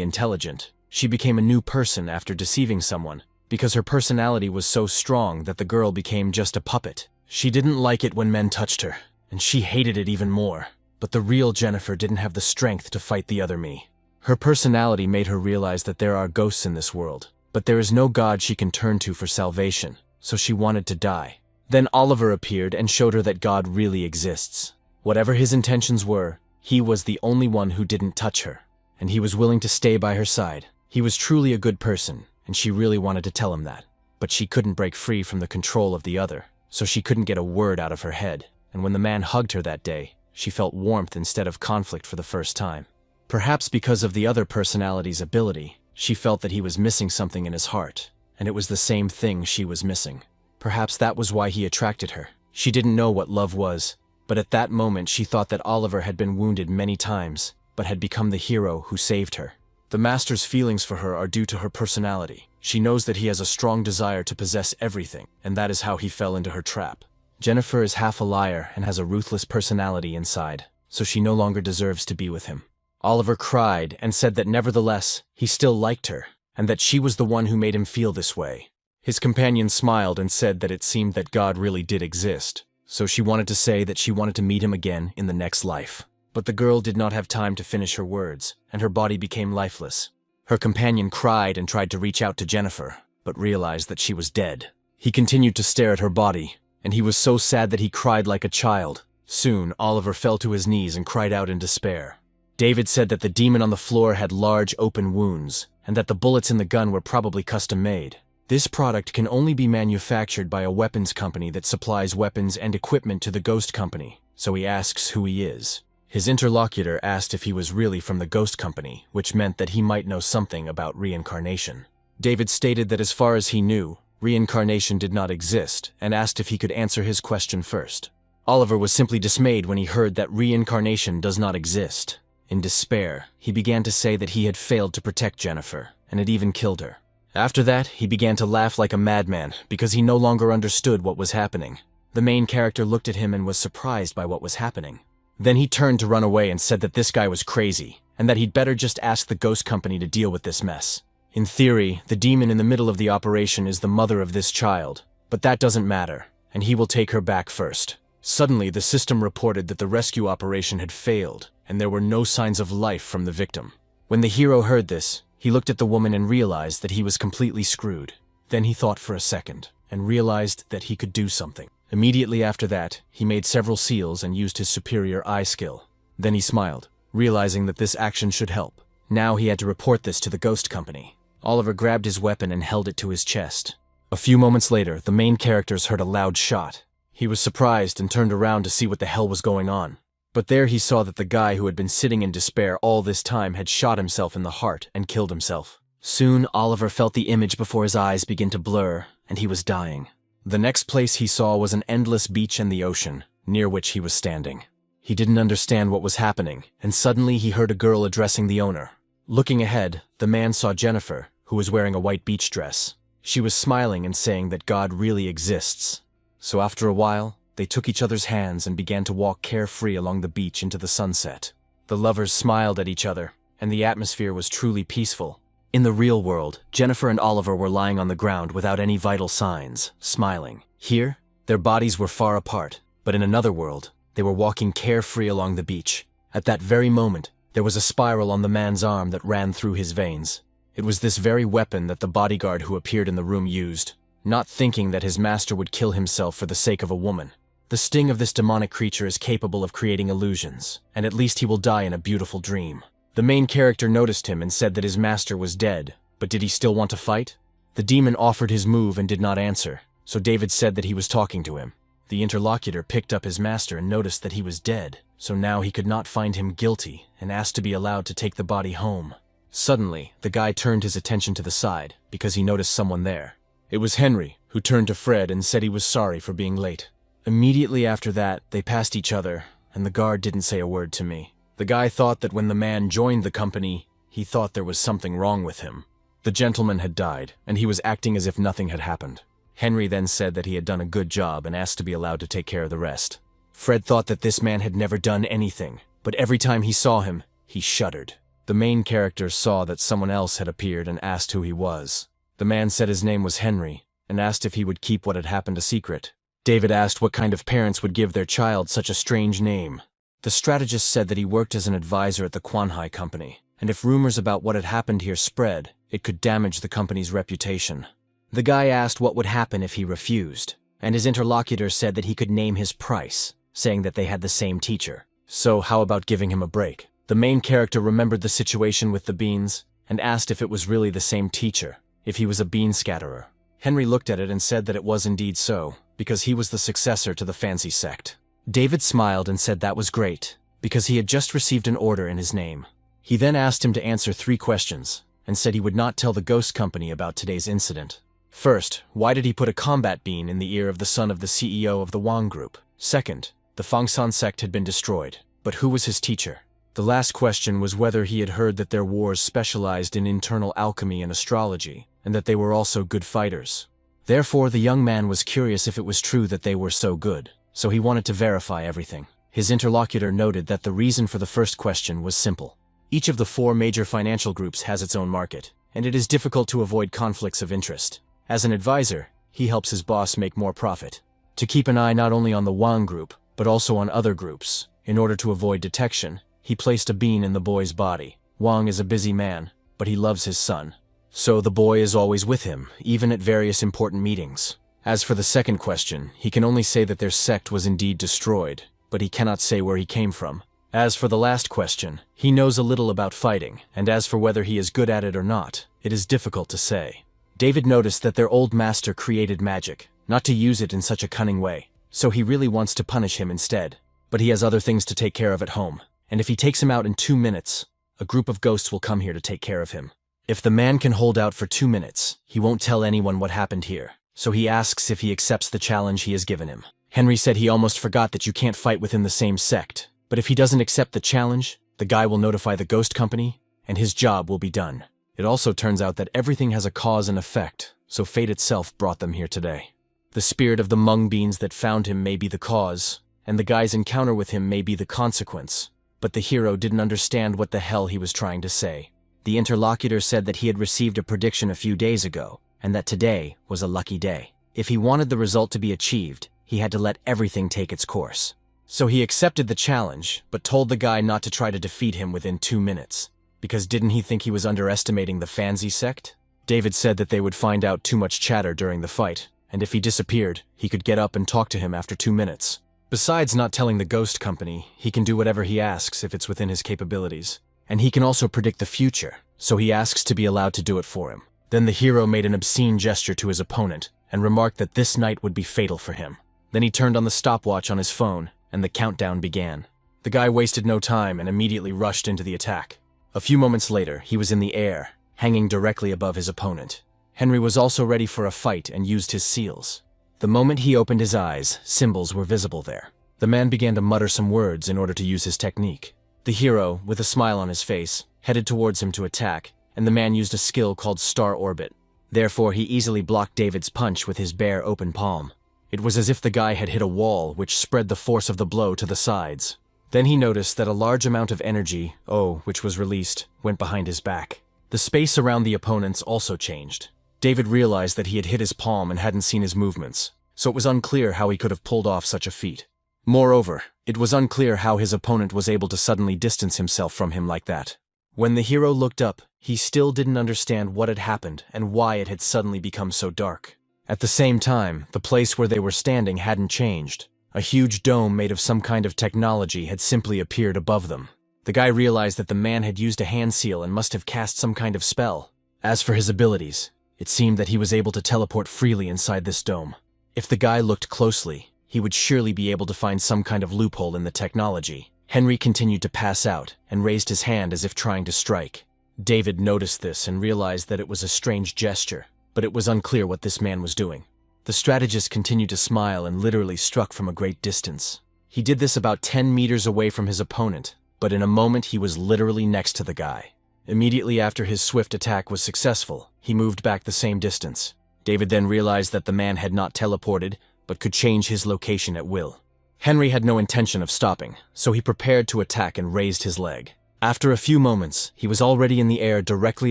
intelligent. She became a new person after deceiving someone, because her personality was so strong that the girl became just a puppet. She didn't like it when men touched her, and she hated it even more. But the real Jennifer didn't have the strength to fight the other me. Her personality made her realize that there are ghosts in this world, but there is no God she can turn to for salvation, so she wanted to die. Then Oliver appeared and showed her that God really exists. Whatever his intentions were, he was the only one who didn't touch her, and he was willing to stay by her side. He was truly a good person, and she really wanted to tell him that. But she couldn't break free from the control of the other, so she couldn't get a word out of her head, and when the man hugged her that day, she felt warmth instead of conflict for the first time. Perhaps because of the other personality's ability, she felt that he was missing something in his heart, and it was the same thing she was missing. Perhaps that was why he attracted her. She didn't know what love was, but at that moment she thought that Oliver had been wounded many times, but had become the hero who saved her. The master's feelings for her are due to her personality. She knows that he has a strong desire to possess everything, and that is how he fell into her trap. Jennifer is half a liar and has a ruthless personality inside, so she no longer deserves to be with him. Oliver cried and said that nevertheless, he still liked her, and that she was the one who made him feel this way. His companion smiled and said that it seemed that God really did exist, so she wanted to say that she wanted to meet him again in the next life. But the girl did not have time to finish her words, and her body became lifeless. Her companion cried and tried to reach out to Jennifer, but realized that she was dead. He continued to stare at her body, and he was so sad that he cried like a child. Soon, Oliver fell to his knees and cried out in despair. David said that the demon on the floor had large open wounds, and that the bullets in the gun were probably custom-made. This product can only be manufactured by a weapons company that supplies weapons and equipment to the Ghost Company, so he asks who he is. His interlocutor asked if he was really from the Ghost Company, which meant that he might know something about reincarnation. David stated that as far as he knew, reincarnation did not exist, and asked if he could answer his question first. Oliver was simply dismayed when he heard that reincarnation does not exist. In despair, he began to say that he had failed to protect Jennifer, and had even killed her. After that, he began to laugh like a madman because he no longer understood what was happening. The main character looked at him and was surprised by what was happening. Then he turned to run away and said that this guy was crazy, and that he'd better just ask the Ghost Company to deal with this mess. In theory, the demon in the middle of the operation is the mother of this child, but that doesn't matter, and he will take her back first. Suddenly, the system reported that the rescue operation had failed, and there were no signs of life from the victim. When the hero heard this, he looked at the woman and realized that he was completely screwed. Then he thought for a second, and realized that he could do something. Immediately after that, he made several seals and used his superior eye skill. Then he smiled, realizing that this action should help. Now he had to report this to the Ghost Company. Oliver grabbed his weapon and held it to his chest. A few moments later, the main characters heard a loud shot. He was surprised and turned around to see what the hell was going on. But there he saw that the guy who had been sitting in despair all this time had shot himself in the heart and killed himself. Soon, Oliver felt the image before his eyes begin to blur, and he was dying. The next place he saw was an endless beach and the ocean, near which he was standing. He didn't understand what was happening, and suddenly he heard a girl addressing the owner. Looking ahead, the man saw Jennifer, who was wearing a white beach dress. She was smiling and saying that God really exists. So after a while, they took each other's hands and began to walk carefree along the beach into the sunset. The lovers smiled at each other, and the atmosphere was truly peaceful. In the real world, Jennifer and Oliver were lying on the ground without any vital signs, smiling. Here, their bodies were far apart, but in another world, they were walking carefree along the beach. At that very moment, there was a spiral on the man's arm that ran through his veins. It was this very weapon that the bodyguard who appeared in the room used, not thinking that his master would kill himself for the sake of a woman. The sting of this demonic creature is capable of creating illusions, and at least he will die in a beautiful dream. The main character noticed him and said that his master was dead, but did he still want to fight? The demon offered his move and did not answer, so David said that he was talking to him. The interlocutor picked up his master and noticed that he was dead, so now he could not find him guilty and asked to be allowed to take the body home. Suddenly, the guy turned his attention to the side because he noticed someone there. It was Henry, who turned to Fred and said he was sorry for being late. Immediately after that, they passed each other, and the guard didn't say a word to me. The guy thought that when the man joined the company, he thought there was something wrong with him. The gentleman had died, and he was acting as if nothing had happened. Henry then said that he had done a good job and asked to be allowed to take care of the rest. Fred thought that this man had never done anything, but every time he saw him, he shuddered. The main character saw that someone else had appeared and asked who he was. The man said his name was Henry, and asked if he would keep what had happened a secret. David asked what kind of parents would give their child such a strange name. The strategist said that he worked as an advisor at the Kwanhai company, and if rumors about what had happened here spread, it could damage the company's reputation. The guy asked what would happen if he refused, and his interlocutor said that he could name his price, saying that they had the same teacher. So how about giving him a break? The main character remembered the situation with the beans, and asked if it was really the same teacher, if he was a bean scatterer. Henry looked at it and said that it was indeed so, because he was the successor to the fancy sect. David smiled and said that was great, because he had just received an order in his name. He then asked him to answer 3 questions, and said he would not tell the Ghost Company about today's incident. First, why did he put a combat bean in the ear of the son of the CEO of the Wang Group? Second, the Fangsan sect had been destroyed, but who was his teacher? The last question was whether he had heard that their wars specialized in internal alchemy and astrology, and that they were also good fighters. Therefore, the young man was curious if it was true that they were so good, so he wanted to verify everything. His interlocutor noted that the reason for the first question was simple. Each of the 4 major financial groups has its own market, and it is difficult to avoid conflicts of interest. As an advisor, he helps his boss make more profit. To keep an eye not only on the Wang group, but also on other groups. In order to avoid detection, he placed a bean in the boy's body. Wang is a busy man, but he loves his son. So the boy is always with him, even at various important meetings. As for the second question, he can only say that their sect was indeed destroyed, but he cannot say where he came from. As for the last question, he knows a little about fighting, and as for whether he is good at it or not, it is difficult to say. David noticed that their old master created magic, not to use it in such a cunning way, so he really wants to punish him instead. But he has other things to take care of at home, and if he takes him out in 2 minutes, a group of ghosts will come here to take care of him. If the man can hold out for 2 minutes, he won't tell anyone what happened here, so he asks if he accepts the challenge he has given him. Henry said he almost forgot that you can't fight within the same sect, but if he doesn't accept the challenge, the guy will notify the ghost company, and his job will be done. It also turns out that everything has a cause and effect, so fate itself brought them here today. The spirit of the mung beans that found him may be the cause, and the guy's encounter with him may be the consequence, but the hero didn't understand what the hell he was trying to say. The interlocutor said that he had received a prediction a few days ago, and that today was a lucky day. If he wanted the result to be achieved, he had to let everything take its course. So he accepted the challenge, but told the guy not to try to defeat him within 2 minutes. Because didn't he think he was underestimating the Fancy sect? David said that they would find out too much chatter during the fight, and if he disappeared, he could get up and talk to him after 2 minutes. Besides not telling the ghost company, he can do whatever he asks if it's within his capabilities. And he can also predict the future, so he asks to be allowed to do it for him. Then the hero made an obscene gesture to his opponent, and remarked that this night would be fatal for him. Then he turned on the stopwatch on his phone, and the countdown began. The guy wasted no time and immediately rushed into the attack. A few moments later, he was in the air, hanging directly above his opponent. Henry was also ready for a fight and used his seals. The moment he opened his eyes, symbols were visible there. The man began to mutter some words in order to use his technique. The hero, with a smile on his face, headed towards him to attack, and the man used a skill called Star Orbit. Therefore, he easily blocked David's punch with his bare open palm. It was as if the guy had hit a wall, which spread the force of the blow to the sides. Then he noticed that a large amount of energy, which was released, went behind his back. The space around the opponents also changed. David realized that he had hit his palm and hadn't seen his movements, so it was unclear how he could have pulled off such a feat. Moreover, it was unclear how his opponent was able to suddenly distance himself from him like that. When the hero looked up, he still didn't understand what had happened and why it had suddenly become so dark. At the same time, the place where they were standing hadn't changed. A huge dome made of some kind of technology had simply appeared above them. The guy realized that the man had used a hand seal and must have cast some kind of spell. As for his abilities, it seemed that he was able to teleport freely inside this dome. If the guy looked closely, he would surely be able to find some kind of loophole in the technology. Henry continued to pass out and raised his hand as if trying to strike. David noticed this and realized that it was a strange gesture, but it was unclear what this man was doing. The strategist continued to smile and literally struck from a great distance. He did this about 10 meters away from his opponent, but in a moment he was literally next to the guy. Immediately after his swift attack was successful, he moved back the same distance. David then realized that the man had not teleported, but could change his location at will. Henry had no intention of stopping, so he prepared to attack and raised his leg. After a few moments, he was already in the air directly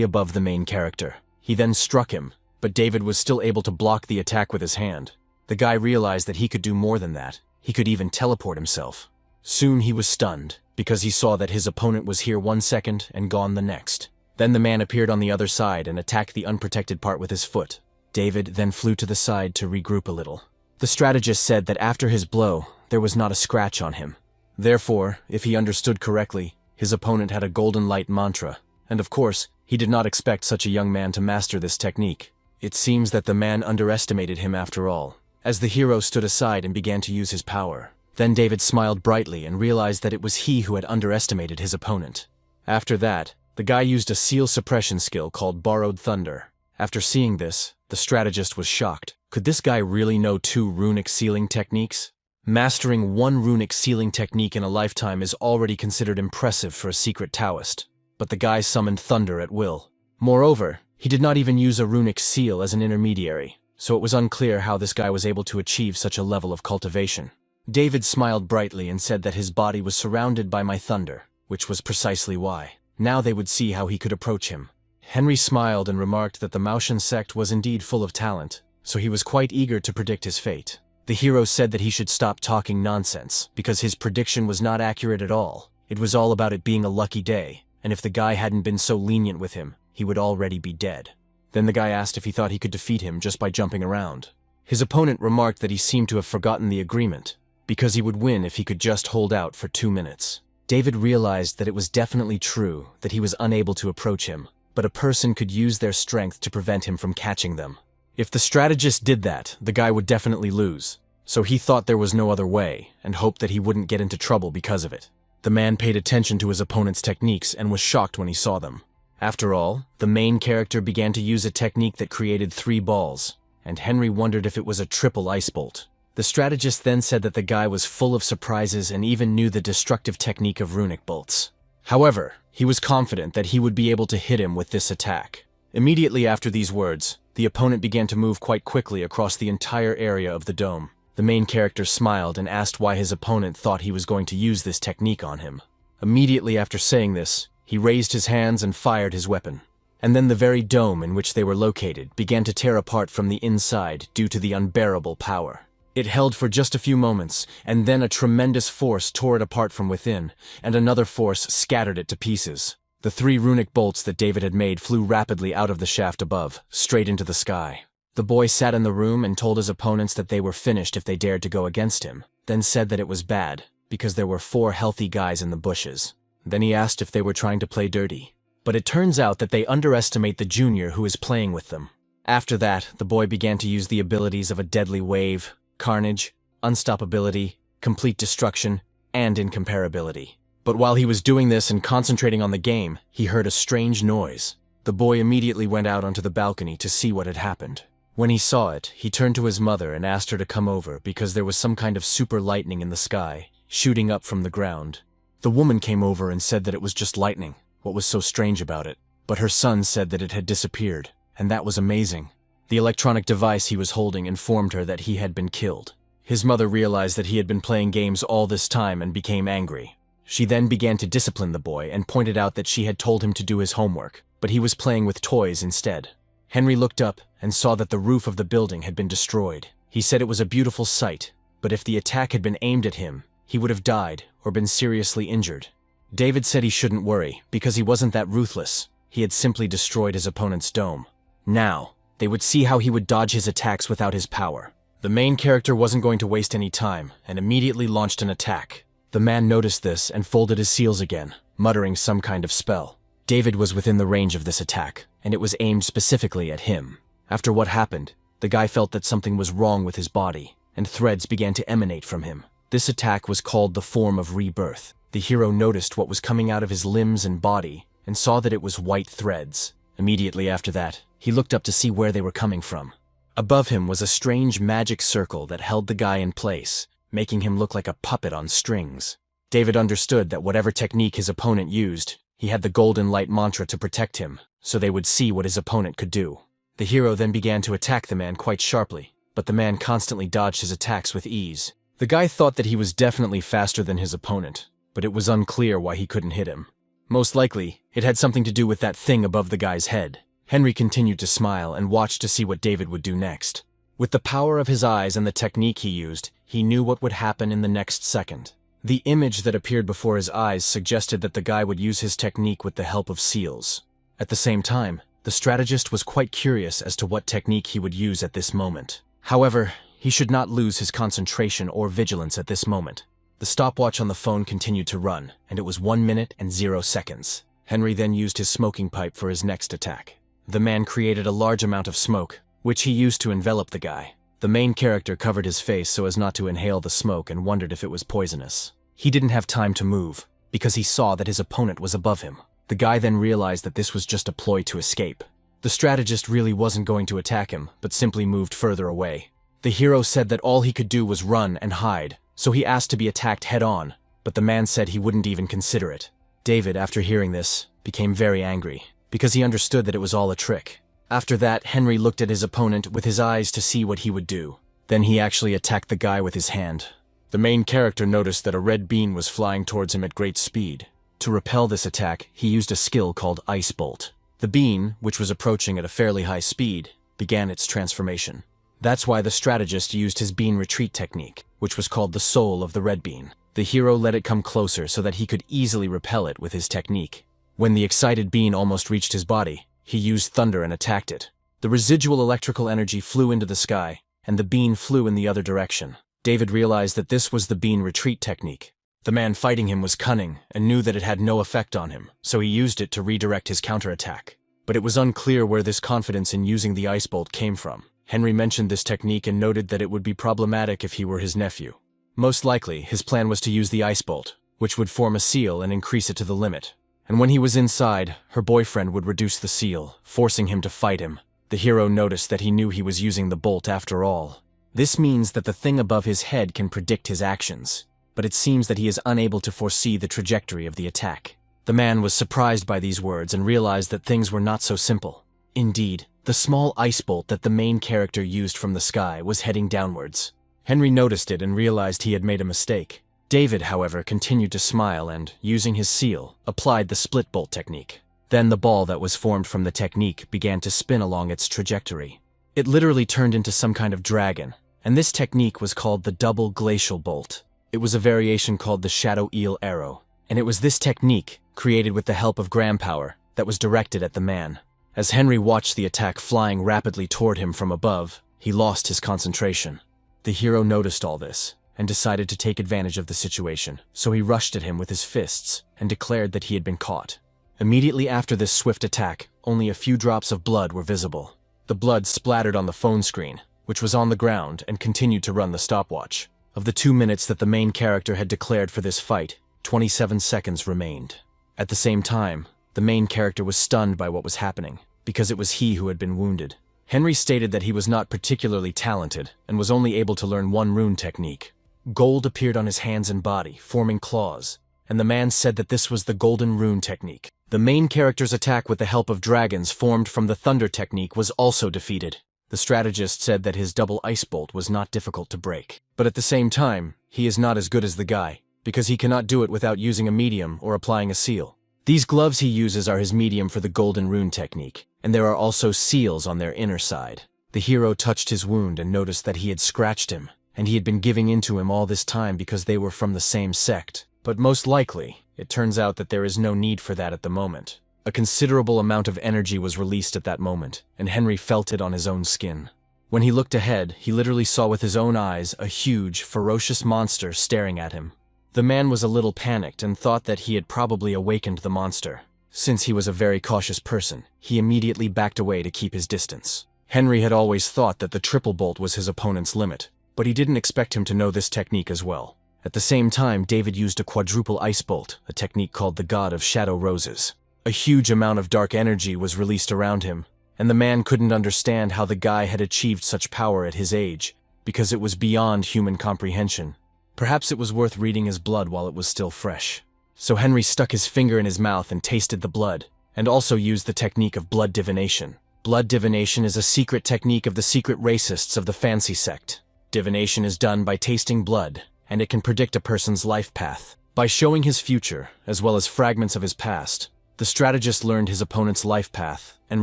above the main character. He then struck him, but David was still able to block the attack with his hand. The guy realized that he could do more than that. He could even teleport himself. Soon he was stunned, because he saw that his opponent was here 1 second and gone the next. Then the man appeared on the other side and attacked the unprotected part with his foot. David then flew to the side to regroup a little. The strategist said that after his blow, there was not a scratch on him. Therefore, if he understood correctly, his opponent had a golden light mantra, and of course, he did not expect such a young man to master this technique. It seems that the man underestimated him after all, as the hero stood aside and began to use his power. Then David smiled brightly and realized that it was he who had underestimated his opponent. After that, the guy used a seal suppression skill called Borrowed Thunder. After seeing this, the strategist was shocked. Could this guy really know 2 runic sealing techniques? Mastering 1 runic sealing technique in a lifetime is already considered impressive for a secret Taoist, but the guy summoned thunder at will. Moreover, he did not even use a runic seal as an intermediary, so it was unclear how this guy was able to achieve such a level of cultivation. David smiled brightly and said that his body was surrounded by my thunder, which was precisely why. Now they would see how he could approach him. Henry smiled and remarked that the Maotian sect was indeed full of talent, so he was quite eager to predict his fate. The hero said that he should stop talking nonsense, because his prediction was not accurate at all. It was all about it being a lucky day, and if the guy hadn't been so lenient with him, he would already be dead. Then the guy asked if he thought he could defeat him just by jumping around. His opponent remarked that he seemed to have forgotten the agreement, because he would win if he could just hold out for 2 minutes. David realized that it was definitely true that he was unable to approach him, but a person could use their strength to prevent him from catching them. If the strategist did that, the guy would definitely lose, so he thought there was no other way and hoped that he wouldn't get into trouble because of it. The man paid attention to his opponent's techniques and was shocked when he saw them. After all, the main character began to use a technique that created 3 balls, and Henry wondered if it was a triple ice bolt. The strategist then said that the guy was full of surprises and even knew the destructive technique of runic bolts. However, he was confident that he would be able to hit him with this attack. Immediately after these words, the opponent began to move quite quickly across the entire area of the dome. The main character smiled and asked why his opponent thought he was going to use this technique on him. Immediately after saying this, he raised his hands and fired his weapon. And then the very dome in which they were located began to tear apart from the inside due to the unbearable power. It held for just a few moments, and then a tremendous force tore it apart from within, and another force scattered it to pieces. The 3 runic bolts that David had made flew rapidly out of the shaft above, straight into the sky. The boy sat in the room and told his opponents that they were finished if they dared to go against him, then said that it was bad, because there were 4 healthy guys in the bushes. Then he asked if they were trying to play dirty. But it turns out that they underestimate the junior who is playing with them. After that, the boy began to use the abilities of a deadly wave, carnage, unstoppability, complete destruction, and incomparability. But while he was doing this and concentrating on the game, he heard a strange noise. The boy immediately went out onto the balcony to see what had happened. When he saw it, he turned to his mother and asked her to come over because there was some kind of super lightning in the sky, shooting up from the ground. The woman came over and said that it was just lightning. What was so strange about it? But her son said that it had disappeared, and that was amazing. The electronic device he was holding informed her that he had been killed. His mother realized that he had been playing games all this time and became angry. She then began to discipline the boy and pointed out that she had told him to do his homework, but he was playing with toys instead. Henry looked up and saw that the roof of the building had been destroyed. He said it was a beautiful sight, but if the attack had been aimed at him, he would have died or been seriously injured. David said he shouldn't worry, because he wasn't that ruthless. He had simply destroyed his opponent's dome. Now, they would see how he would dodge his attacks without his power. The main character wasn't going to waste any time, and immediately launched an attack. The man noticed this and folded his seals again, muttering some kind of spell. David was within the range of this attack, and it was aimed specifically at him. After what happened, the guy felt that something was wrong with his body, and threads began to emanate from him. This attack was called the form of rebirth. The hero noticed what was coming out of his limbs and body, and saw that it was white threads. Immediately after that, he looked up to see where they were coming from. Above him was a strange magic circle that held the guy in place, making him look like a puppet on strings. David understood that whatever technique his opponent used, he had the golden light mantra to protect him, so they would see what his opponent could do. The hero then began to attack the man quite sharply, but the man constantly dodged his attacks with ease. The guy thought that he was definitely faster than his opponent, but it was unclear why he couldn't hit him. Most likely, it had something to do with that thing above the guy's head. Henry continued to smile and watched to see what David would do next. With the power of his eyes and the technique he used, he knew what would happen in the next second. The image that appeared before his eyes suggested that the guy would use his technique with the help of seals. At the same time, the strategist was quite curious as to what technique he would use at this moment. However, he should not lose his concentration or vigilance at this moment. The stopwatch on the phone continued to run, and it was 1 minute and 0 seconds. Henry then used his smoking pipe for his next attack. The man created a large amount of smoke, which he used to envelop the guy. The main character covered his face so as not to inhale the smoke and wondered if it was poisonous. He didn't have time to move, because he saw that his opponent was above him. The guy then realized that this was just a ploy to escape. The strategist really wasn't going to attack him, but simply moved further away. The hero said that all he could do was run and hide, so he asked to be attacked head-on, but the man said he wouldn't even consider it. David, after hearing this, became very angry, because he understood that it was all a trick. After that, Henry looked at his opponent with his eyes to see what he would do. Then he actually attacked the guy with his hand. The main character noticed that a red bean was flying towards him at great speed. To repel this attack, he used a skill called Ice Bolt. The bean, which was approaching at a fairly high speed, began its transformation. That's why the strategist used his bean retreat technique, which was called the soul of the red bean. The hero let it come closer so that he could easily repel it with his technique. When the excited bean almost reached his body, he used thunder and attacked it. The residual electrical energy flew into the sky, and the bean flew in the other direction. David realized that this was the bean retreat technique. The man fighting him was cunning and knew that it had no effect on him, so he used it to redirect his counterattack. But it was unclear where this confidence in using the ice bolt came from. Henry mentioned this technique and noted that it would be problematic if he were his nephew. Most likely, his plan was to use the ice bolt, which would form a seal and increase it to the limit. And when he was inside, her boyfriend would reduce the seal, forcing him to fight him. The hero noticed that he knew he was using the bolt after all. This means that the thing above his head can predict his actions, but it seems that he is unable to foresee the trajectory of the attack. The man was surprised by these words and realized that things were not so simple. Indeed, the small ice bolt that the main character used from the sky was heading downwards. Henry noticed it and realized he had made a mistake. David, however, continued to smile and, using his seal, applied the split bolt technique. Then the ball that was formed from the technique began to spin along its trajectory. It literally turned into some kind of dragon, and this technique was called the double glacial bolt. It was a variation called the shadow eel arrow, and it was this technique, created with the help of gram power, that was directed at the man. As Henry watched the attack flying rapidly toward him from above, he lost his concentration. The hero noticed all this, and decided to take advantage of the situation, so he rushed at him with his fists, and declared that he had been caught. Immediately after this swift attack, only a few drops of blood were visible. The blood splattered on the phone screen, which was on the ground, and continued to run the stopwatch. Of the 2 minutes that the main character had declared for this fight, 27 seconds remained. At the same time, the main character was stunned by what was happening, because it was he who had been wounded. Henry stated that he was not particularly talented and was only able to learn one rune technique. Gold appeared on his hands and body, forming claws, and the man said that this was the golden rune technique. The main character's attack with the help of dragons formed from the thunder technique was also defeated. The strategist said that his double ice bolt was not difficult to break. But at the same time, he is not as good as the guy, because he cannot do it without using a medium or applying a seal. These gloves he uses are his medium for the golden rune technique, and there are also seals on their inner side. The hero touched his wound and noticed that he had scratched him, and he had been giving in to him all this time because they were from the same sect. But most likely, it turns out that there is no need for that at the moment. A considerable amount of energy was released at that moment, and Henry felt it on his own skin. When he looked ahead, he literally saw with his own eyes a huge, ferocious monster staring at him. The man was a little panicked and thought that he had probably awakened the monster. Since he was a very cautious person, he immediately backed away to keep his distance. Henry had always thought that the triple bolt was his opponent's limit, but he didn't expect him to know this technique as well. At the same time, David used a quadruple ice bolt, a technique called the God of Shadow Roses. A huge amount of dark energy was released around him, and the man couldn't understand how the guy had achieved such power at his age, because it was beyond human comprehension. Perhaps it was worth reading his blood while it was still fresh. So Henry stuck his finger in his mouth and tasted the blood, and also used the technique of blood divination. Blood divination is a secret technique of the secret racists of the fancy sect. Divination is done by tasting blood, and it can predict a person's life path. By showing his future, as well as fragments of his past, the strategist learned his opponent's life path and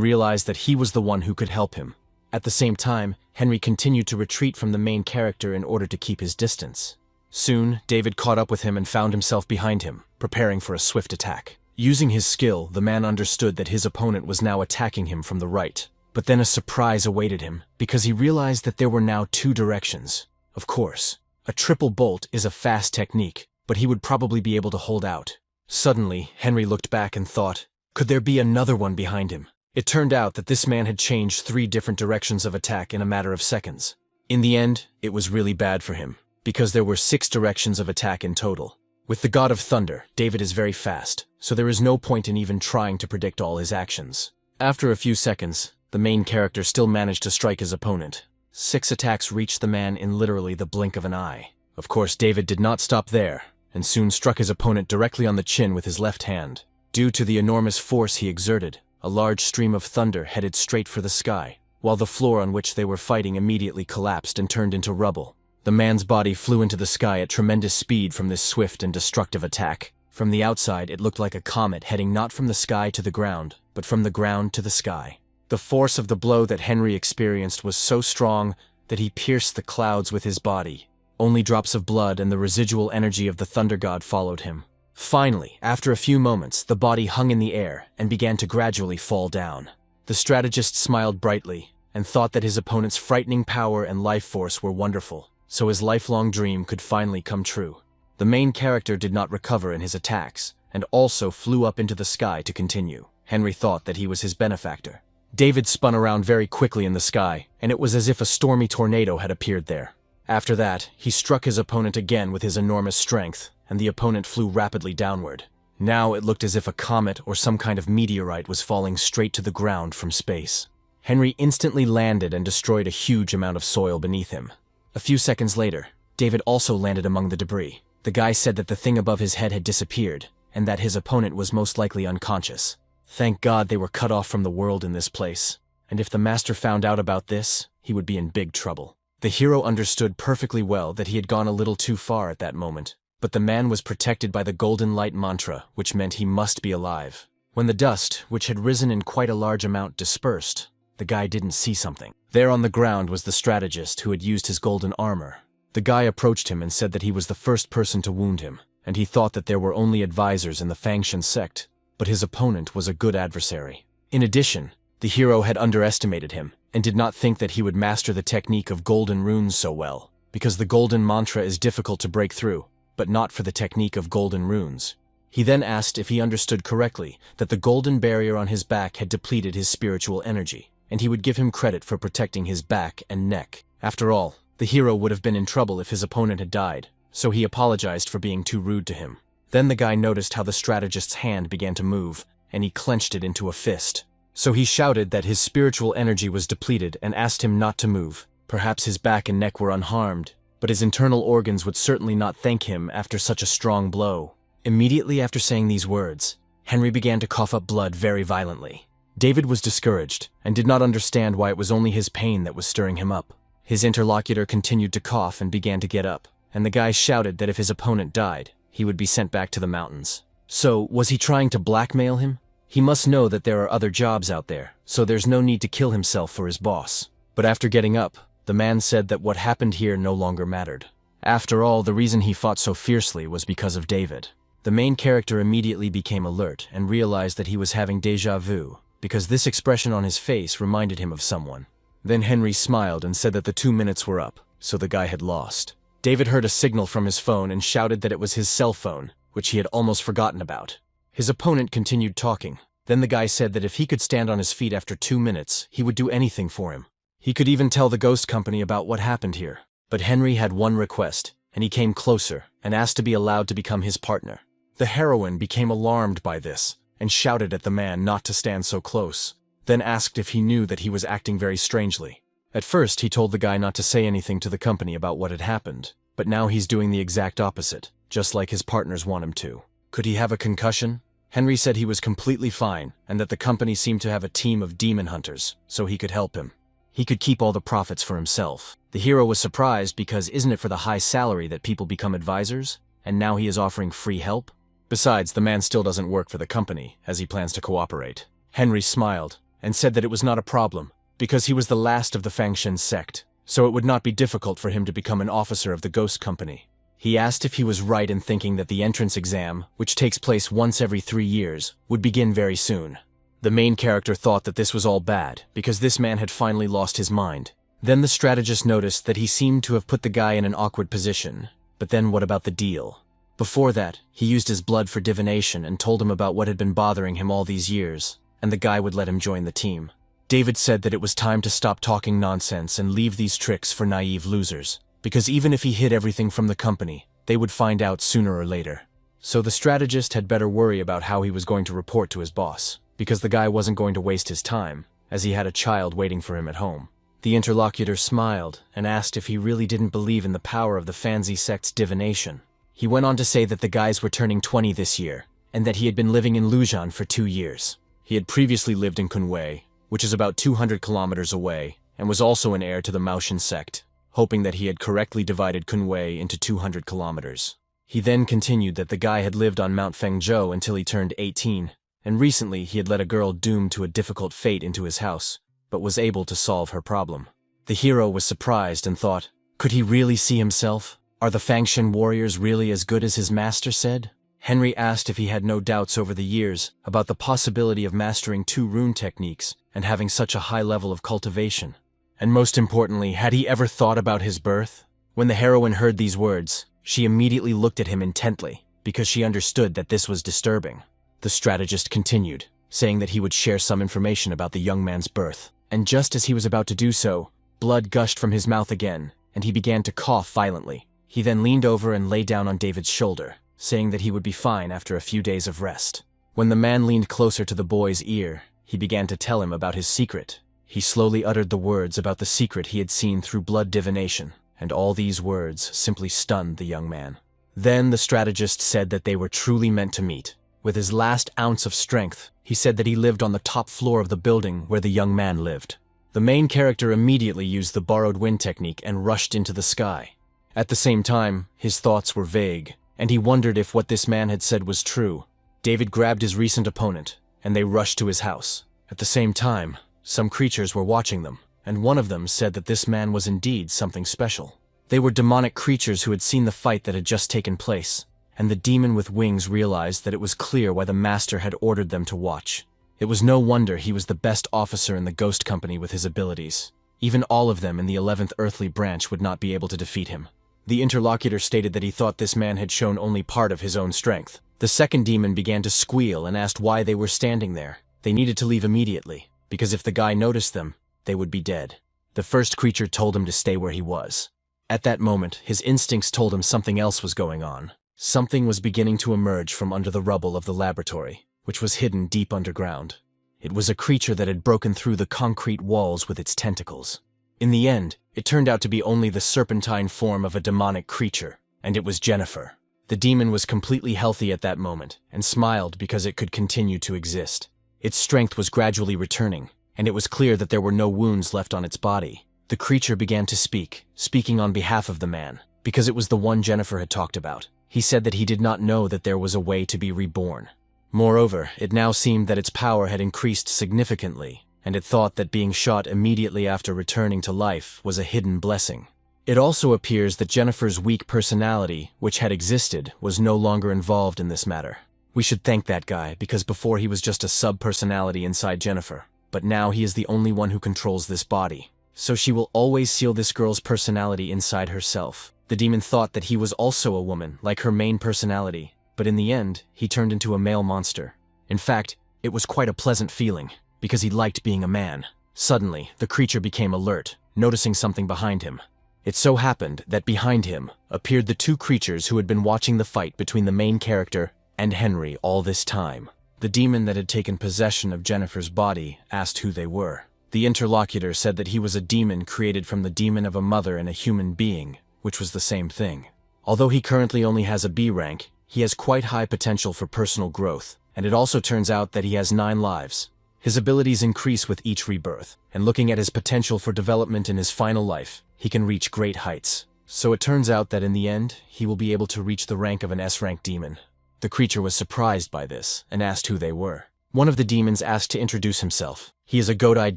realized that he was the one who could help him. At the same time, Henry continued to retreat from the main character in order to keep his distance. Soon, David caught up with him and found himself behind him, preparing for a swift attack. Using his skill, the man understood that his opponent was now attacking him from the right. But then a surprise awaited him, because he realized that there were now two directions. Of course, a triple bolt is a fast technique, but he would probably be able to hold out. Suddenly, Henry looked back and thought, could there be another one behind him? It turned out that this man had changed 3 different directions of attack in a matter of seconds. In the end, it was really bad for him, because there were 6 directions of attack in total. With the God of Thunder, David is very fast, so there is no point in even trying to predict all his actions. After a few seconds, the main character still managed to strike his opponent. 6 attacks reached the man in literally the blink of an eye. Of course, David did not stop there, and soon struck his opponent directly on the chin with his left hand. Due to the enormous force he exerted, a large stream of thunder headed straight for the sky, while the floor on which they were fighting immediately collapsed and turned into rubble. The man's body flew into the sky at tremendous speed from this swift and destructive attack. From the outside, it looked like a comet heading not from the sky to the ground, but from the ground to the sky. The force of the blow that Henry experienced was so strong that he pierced the clouds with his body. Only drops of blood and the residual energy of the thunder god followed him. Finally, after a few moments, the body hung in the air and began to gradually fall down. The strategist smiled brightly and thought that his opponent's frightening power and life force were wonderful, so his lifelong dream could finally come true. The main character did not recover in his attacks and also flew up into the sky to continue. Henry thought that he was his benefactor. David spun around very quickly in the sky, and it was as if a stormy tornado had appeared there. After that, he struck his opponent again with his enormous strength, and the opponent flew rapidly downward. Now it looked as if a comet or some kind of meteorite was falling straight to the ground from space. Henry instantly landed and destroyed a huge amount of soil beneath him. A few seconds later, David also landed among the debris. The guy said that the thing above his head had disappeared, and that his opponent was most likely unconscious. Thank God they were cut off from the world in this place, and if the master found out about this, he would be in big trouble. The hero understood perfectly well that he had gone a little too far at that moment, but the man was protected by the golden light mantra, which meant he must be alive. When the dust, which had risen in quite a large amount, dispersed, the guy didn't see something. There on the ground was the strategist who had used his golden armor. The guy approached him and said that he was the first person to wound him, and he thought that there were only advisors in the Fangshan sect, but his opponent was a good adversary. In addition, the hero had underestimated him, and did not think that he would master the technique of golden runes so well, because the golden mantra is difficult to break through, but not for the technique of golden runes. He then asked if he understood correctly that the golden barrier on his back had depleted his spiritual energy, and he would give him credit for protecting his back and neck. After all, the hero would have been in trouble if his opponent had died, so he apologized for being too rude to him. Then the guy noticed how the strategist's hand began to move, and he clenched it into a fist. So he shouted that his spiritual energy was depleted and asked him not to move. Perhaps his back and neck were unharmed, but his internal organs would certainly not thank him after such a strong blow. Immediately after saying these words, Henry began to cough up blood very violently. David was discouraged and did not understand why it was only his pain that was stirring him up. His interlocutor continued to cough and began to get up, and the guy shouted that if his opponent died, he would be sent back to the mountains. So, was he trying to blackmail him? He must know that there are other jobs out there, so there's no need to kill himself for his boss. But after getting up, the man said that what happened here no longer mattered. After all, the reason he fought so fiercely was because of David. The main character immediately became alert and realized that he was having déjà vu, because this expression on his face reminded him of someone. Then Henry smiled and said that the 2 minutes were up, so the guy had lost. David heard a signal from his phone and shouted that it was his cell phone, which he had almost forgotten about. His opponent continued talking. Then the guy said that if he could stand on his feet after 2 minutes, he would do anything for him. He could even tell the ghost company about what happened here. But Henry had one request, and he came closer and asked to be allowed to become his partner. The heroine became alarmed by this and shouted at the man not to stand so close, then asked if he knew that he was acting very strangely. At first, he told the guy not to say anything to the company about what had happened, but now he's doing the exact opposite, just like his partners want him to. Could he have a concussion? Henry said he was completely fine, and that the company seemed to have a team of demon hunters, so he could help him. He could keep all the profits for himself. The hero was surprised because isn't it for the high salary that people become advisors? And now he is offering free help? Besides, the man still doesn't work for the company, as he plans to cooperate. Henry smiled, and said that it was not a problem, because he was the last of the Fangshan sect, so it would not be difficult for him to become an officer of the ghost company. He asked if he was right in thinking that the entrance exam, which takes place once every 3 years, would begin very soon. The main character thought that this was all bad, because this man had finally lost his mind. Then the strategist noticed that he seemed to have put the guy in an awkward position. But then what about the deal? Before that, he used his blood for divination and told him about what had been bothering him all these years, and the guy would let him join the team. David said that it was time to stop talking nonsense and leave these tricks for naive losers, because even if he hid everything from the company, they would find out sooner or later. So the strategist had better worry about how he was going to report to his boss, because the guy wasn't going to waste his time, as he had a child waiting for him at home. The interlocutor smiled and asked if he really didn't believe in the power of the Fanzi sect's divination. He went on to say that the guys were turning 20 this year, and that he had been living in Lujian for 2 years. He had previously lived in Kunwei, which is about 200 kilometers away, and was also an heir to the Maoshan sect, hoping that he had correctly divided Kunwei into 200 kilometers. He then continued that the guy had lived on Mount Fengzhou until he turned 18, and recently he had let a girl doomed to a difficult fate into his house, but was able to solve her problem. The hero was surprised and thought, could he really see himself? Are the Fangshan warriors really as good as his master said? Henry asked if he had no doubts over the years about the possibility of mastering 2 rune techniques and having such a high level of cultivation. And most importantly, had he ever thought about his birth? When the heroine heard these words, she immediately looked at him intently, because she understood that this was disturbing. The strategist continued, saying that he would share some information about the young man's birth. And just as he was about to do so, blood gushed from his mouth again, and he began to cough violently. He then leaned over and lay down on David's shoulder, saying that he would be fine after a few days of rest. When the man leaned closer to the boy's ear, he began to tell him about his secret. He slowly uttered the words about the secret he had seen through blood divination, and all these words simply stunned the young man. Then the strategist said that they were truly meant to meet. With his last ounce of strength, he said that he lived on the top floor of the building where the young man lived. The main character immediately used the borrowed wind technique and rushed into the sky. At the same time, his thoughts were vague, and he wondered if what this man had said was true. David grabbed his recent opponent, and they rushed to his house. At the same time, some creatures were watching them, and one of them said that this man was indeed something special. They were demonic creatures who had seen the fight that had just taken place, and the demon with wings realized that it was clear why the master had ordered them to watch. It was no wonder he was the best officer in the Ghost Company with his abilities. Even all of them in the 11th Earthly Branch would not be able to defeat him. The interlocutor stated that he thought this man had shown only part of his own strength. The second demon began to squeal and asked why they were standing there. They needed to leave immediately, because if the guy noticed them, they would be dead. The first creature told him to stay where he was. At that moment, his instincts told him something else was going on. Something was beginning to emerge from under the rubble of the laboratory, which was hidden deep underground. It was a creature that had broken through the concrete walls with its tentacles. In the end, it turned out to be only the serpentine form of a demonic creature, and it was Jennifer. The demon was completely healthy at that moment, and smiled because it could continue to exist. Its strength was gradually returning, and it was clear that there were no wounds left on its body. The creature began to speak, speaking on behalf of the man, because it was the one Jennifer had talked about. He said that he did not know that there was a way to be reborn. Moreover, it now seemed that its power had increased significantly, and it thought that being shot immediately after returning to life was a hidden blessing. It also appears that Jennifer's weak personality, which had existed, was no longer involved in this matter. We should thank that guy, because before he was just a sub-personality inside Jennifer, but now he is the only one who controls this body. So she will always seal this girl's personality inside herself. The demon thought that he was also a woman, like her main personality, but in the end, he turned into a male monster. In fact, it was quite a pleasant feeling, because he liked being a man. Suddenly, the creature became alert, noticing something behind him. It so happened that behind him appeared the 2 creatures who had been watching the fight between the main character and Henry all this time. The demon that had taken possession of Jennifer's body asked who they were. The interlocutor said that he was a demon created from the demon of a mother and a human being, which was the same thing. Although he currently only has a B rank, he has quite high potential for personal growth, and it also turns out that he has 9 lives. His abilities increase with each rebirth, and looking at his potential for development in his final life, he can reach great heights. So it turns out that in the end, he will be able to reach the rank of an S-rank demon. The creature was surprised by this, and asked who they were. One of the demons asked to introduce himself. He is a goat-eyed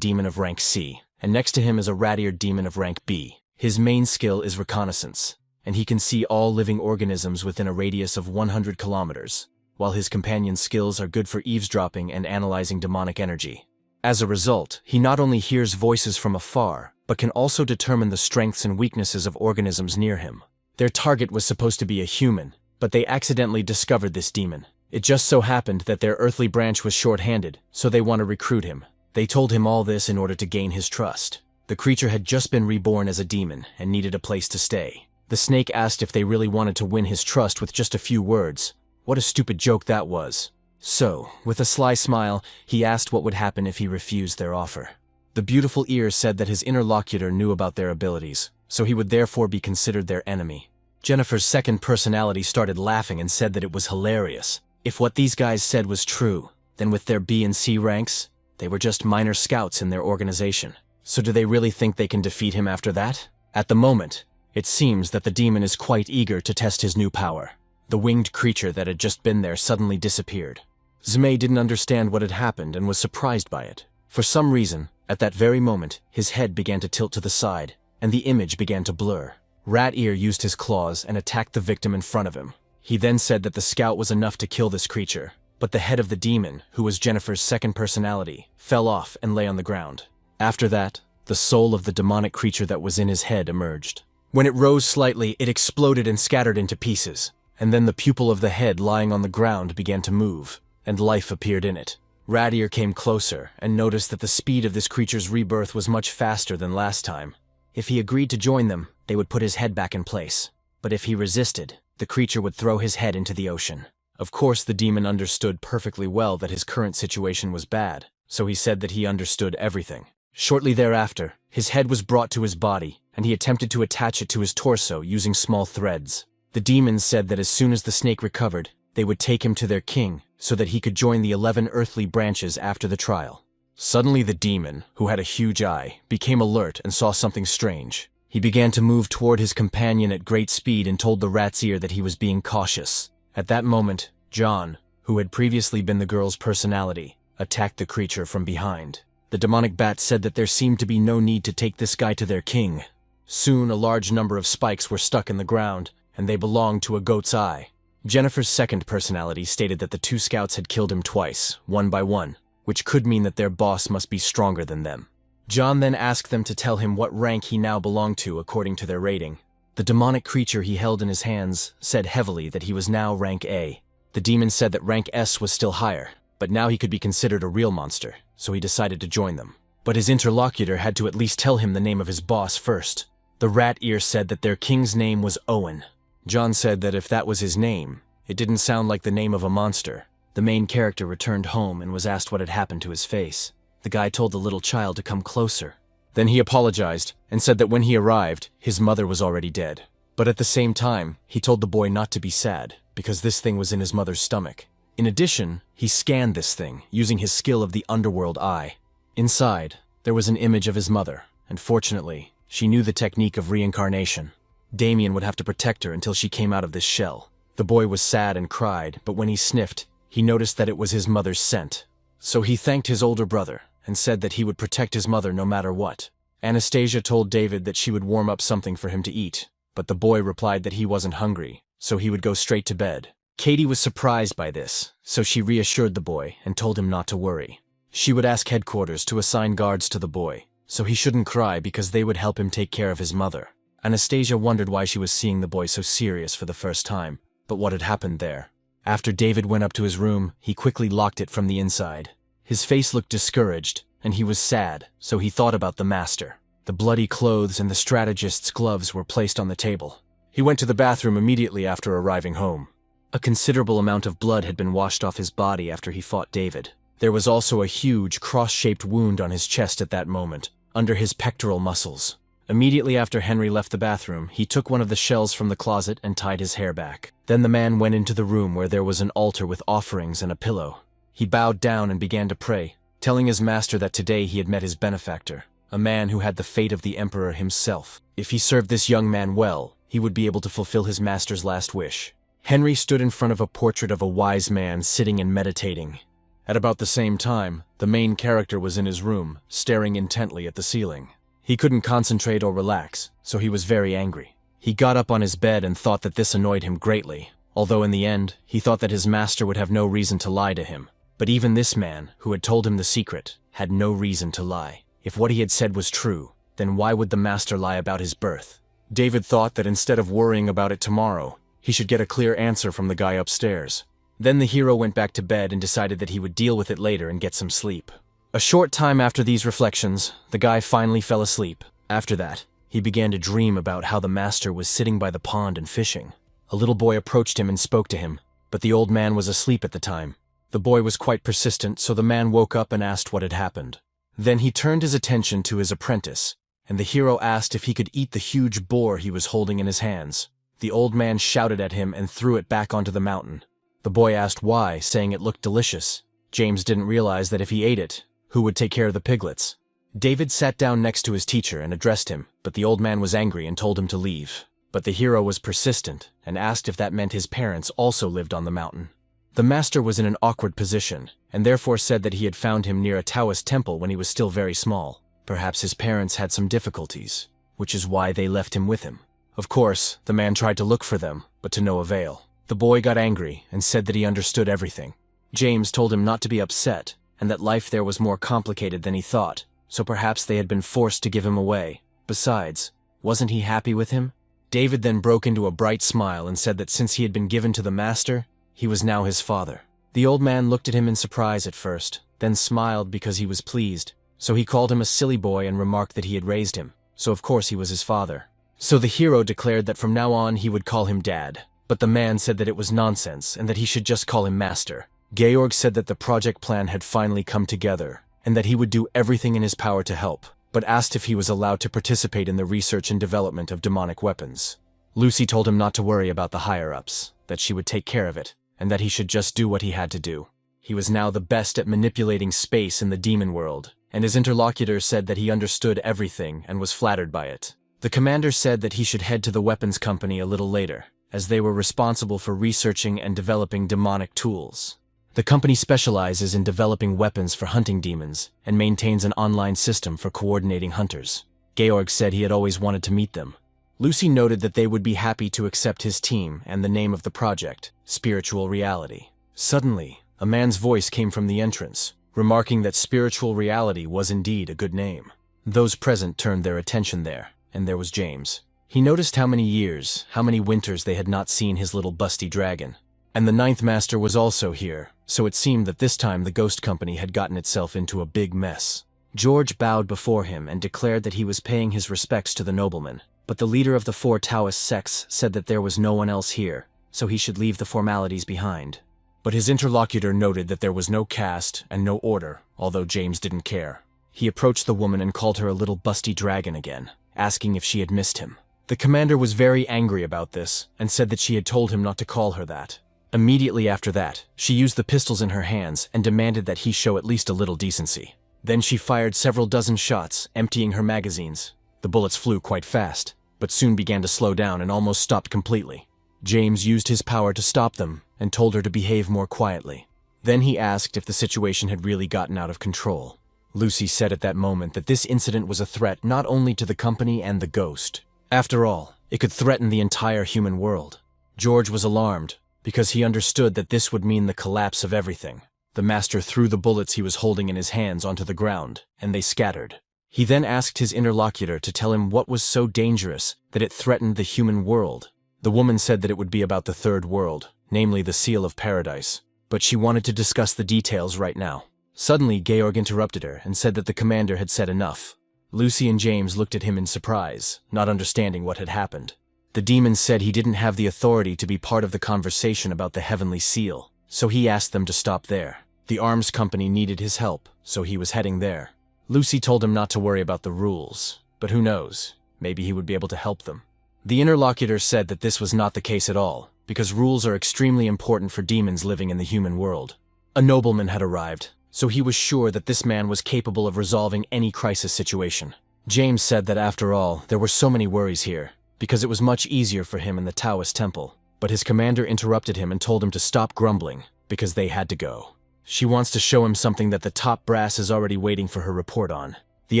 demon of rank C, and next to him is a rat-eared demon of rank B. His main skill is reconnaissance, and he can see all living organisms within a radius of 100 kilometers, while his companion's skills are good for eavesdropping and analyzing demonic energy. As a result, he not only hears voices from afar, but can also determine the strengths and weaknesses of organisms near him. Their target was supposed to be a human, but they accidentally discovered this demon. It just so happened that their earthly branch was short-handed, so they want to recruit him. They told him all this in order to gain his trust. The creature had just been reborn as a demon and needed a place to stay. The snake asked if they really wanted to win his trust with just a few words. What a stupid joke that was. So, with a sly smile, he asked what would happen if he refused their offer. The beautiful ear said that his interlocutor knew about their abilities, so he would therefore be considered their enemy. Jennifer's second personality started laughing and said that it was hilarious. If what these guys said was true, then with their B and C ranks, they were just minor scouts in their organization. So do they really think they can defeat him after that? At the moment, it seems that the demon is quite eager to test his new power. The winged creature that had just been there suddenly disappeared. Zmei didn't understand what had happened and was surprised by it. For some reason, at that very moment, his head began to tilt to the side, and the image began to blur. Rat Ear used his claws and attacked the victim in front of him. He then said that the scout was enough to kill this creature, but the head of the demon, who was Jennifer's second personality, fell off and lay on the ground. After that, the soul of the demonic creature that was in his head emerged. When it rose slightly, it exploded and scattered into pieces, and then the pupil of the head lying on the ground began to move, and life appeared in it. Rat Ear came closer and noticed that the speed of this creature's rebirth was much faster than last time. If he agreed to join them, they would put his head back in place. But if he resisted, the creature would throw his head into the ocean. Of course, the demon understood perfectly well that his current situation was bad, so he said that he understood everything. Shortly thereafter, his head was brought to his body, and he attempted to attach it to his torso using small threads. The demons said that as soon as the snake recovered, they would take him to their king so that he could join the 11 earthly branches after the trial. Suddenly the demon, who had a huge eye, became alert and saw something strange. He began to move toward his companion at great speed and told the rat's ear that he was being cautious. At that moment, John, who had previously been the girl's personality, attacked the creature from behind. The demonic bat said that there seemed to be no need to take this guy to their king. Soon a large number of spikes were stuck in the ground, and they belonged to a goat's eye. Jennifer's second personality stated that the two scouts had killed him twice, one by one, which could mean that their boss must be stronger than them. John then asked them to tell him what rank he now belonged to according to their rating. The demonic creature he held in his hands said heavily that he was now rank A. The demon said that rank S was still higher, but now he could be considered a real monster, so he decided to join them. But his interlocutor had to at least tell him the name of his boss first. The rat ear said that their king's name was Owen. John said that if that was his name, it didn't sound like the name of a monster. The main character returned home and was asked what had happened to his face. The guy told the little child to come closer. Then he apologized and said that when he arrived, his mother was already dead. But at the same time, he told the boy not to be sad, because this thing was in his mother's stomach. In addition, he scanned this thing, using his skill of the underworld eye. Inside, there was an image of his mother, and fortunately, she knew the technique of reincarnation. Damien would have to protect her until she came out of this shell. The boy was sad and cried, but when he sniffed, he noticed that it was his mother's scent. So he thanked his older brother and said that he would protect his mother no matter what. Anastasia told David that she would warm up something for him to eat, but the boy replied that he wasn't hungry, so he would go straight to bed. Katie was surprised by this, so she reassured the boy and told him not to worry. She would ask headquarters to assign guards to the boy, so he shouldn't cry because they would help him take care of his mother. Anastasia wondered why she was seeing the boy so serious for the first time, but what had happened there? After David went up to his room, he quickly locked it from the inside. His face looked discouraged, and he was sad, so he thought about the master. The bloody clothes and the strategist's gloves were placed on the table. He went to the bathroom immediately after arriving home. A considerable amount of blood had been washed off his body after he fought David. There was also a huge, cross-shaped wound on his chest at that moment, under his pectoral muscles. Immediately after Henry left the bathroom, he took one of the shells from the closet and tied his hair back. Then the man went into the room where there was an altar with offerings and a pillow. He bowed down and began to pray, telling his master that today he had met his benefactor, a man who had the fate of the emperor himself. If he served this young man well, he would be able to fulfill his master's last wish. Henry stood in front of a portrait of a wise man sitting and meditating. At about the same time, the main character was in his room, staring intently at the ceiling. He couldn't concentrate or relax, so he was very angry. He got up on his bed and thought that this annoyed him greatly, although in the end, he thought that his master would have no reason to lie to him. But even this man, who had told him the secret, had no reason to lie. If what he had said was true, then why would the master lie about his birth? David thought that instead of worrying about it tomorrow, he should get a clear answer from the guy upstairs. Then the hero went back to bed and decided that he would deal with it later and get some sleep. A short time after these reflections, the guy finally fell asleep. After that, he began to dream about how the master was sitting by the pond and fishing. A little boy approached him and spoke to him, but the old man was asleep at the time. The boy was quite persistent, so the man woke up and asked what had happened. Then he turned his attention to his apprentice, and the hero asked if he could eat the huge boar he was holding in his hands. The old man shouted at him and threw it back onto the mountain. The boy asked why, saying it looked delicious. James didn't realize that if he ate it, who would take care of the piglets? David sat down next to his teacher and addressed him, but the old man was angry and told him to leave. But the hero was persistent and asked if that meant his parents also lived on the mountain. The master was in an awkward position, and therefore said that he had found him near a Taoist temple when he was still very small. Perhaps his parents had some difficulties, which is why they left him with him. Of course, the man tried to look for them, but to no avail. The boy got angry and said that he understood everything. James told him not to be upset, and that life there was more complicated than he thought, so perhaps they had been forced to give him away. Besides, wasn't he happy with him? David then broke into a bright smile and said that since he had been given to the master, he was now his father. The old man looked at him in surprise at first, then smiled because he was pleased. So he called him a silly boy and remarked that he had raised him, so of course he was his father. So the hero declared that from now on he would call him Dad, but the man said that it was nonsense and that he should just call him Master. Georg said that the project plan had finally come together, and that he would do everything in his power to help, but asked if he was allowed to participate in the research and development of demonic weapons. Lucy told him not to worry about the higher-ups, that she would take care of it, and that he should just do what he had to do. He was now the best at manipulating space in the demon world, and his interlocutor said that he understood everything and was flattered by it. The commander said that he should head to the weapons company a little later, as they were responsible for researching and developing demonic tools. The company specializes in developing weapons for hunting demons and maintains an online system for coordinating hunters. Georg said he had always wanted to meet them. Lucy noted that they would be happy to accept his team and the name of the project, Spiritual Reality. Suddenly, a man's voice came from the entrance, remarking that Spiritual Reality was indeed a good name. Those present turned their attention there, and there was James. He noticed how many years, how many winters they had not seen his little busty dragon. And the ninth master was also here, so it seemed that this time the ghost company had gotten itself into a big mess. George bowed before him and declared that he was paying his respects to the nobleman, but the leader of the 4 Taoist sects said that there was no one else here, so he should leave the formalities behind. But his interlocutor noted that there was no caste and no order, although James didn't care. He approached the woman and called her a little busty dragon again, asking if she had missed him. The commander was very angry about this and said that she had told him not to call her that. Immediately after that, she used the pistols in her hands and demanded that he show at least a little decency. Then she fired several dozen shots, emptying her magazines. The bullets flew quite fast, but soon began to slow down and almost stopped completely. James used his power to stop them and told her to behave more quietly. Then he asked if the situation had really gotten out of control. Lucy said at that moment that this incident was a threat not only to the company and the ghost. After all, it could threaten the entire human world. George was alarmed, because he understood that this would mean the collapse of everything. The master threw the bullets he was holding in his hands onto the ground, and they scattered. He then asked his interlocutor to tell him what was so dangerous that it threatened the human world. The woman said that it would be about the third world, namely the Seal of Paradise, but she wanted to discuss the details right now. Suddenly, Georg interrupted her and said that the commander had said enough. Lucy and James looked at him in surprise, not understanding what had happened. The demon said he didn't have the authority to be part of the conversation about the Heavenly Seal, so he asked them to stop there. The arms company needed his help, so he was heading there. Lucy told him not to worry about the rules, but who knows, maybe he would be able to help them. The interlocutor said that this was not the case at all, because rules are extremely important for demons living in the human world. A nobleman had arrived, so he was sure that this man was capable of resolving any crisis situation. James said that after all, there were so many worries here, because it was much easier for him in the Taoist temple. But his commander interrupted him and told him to stop grumbling, because they had to go. She wants to show him something that the top brass is already waiting for her report on. The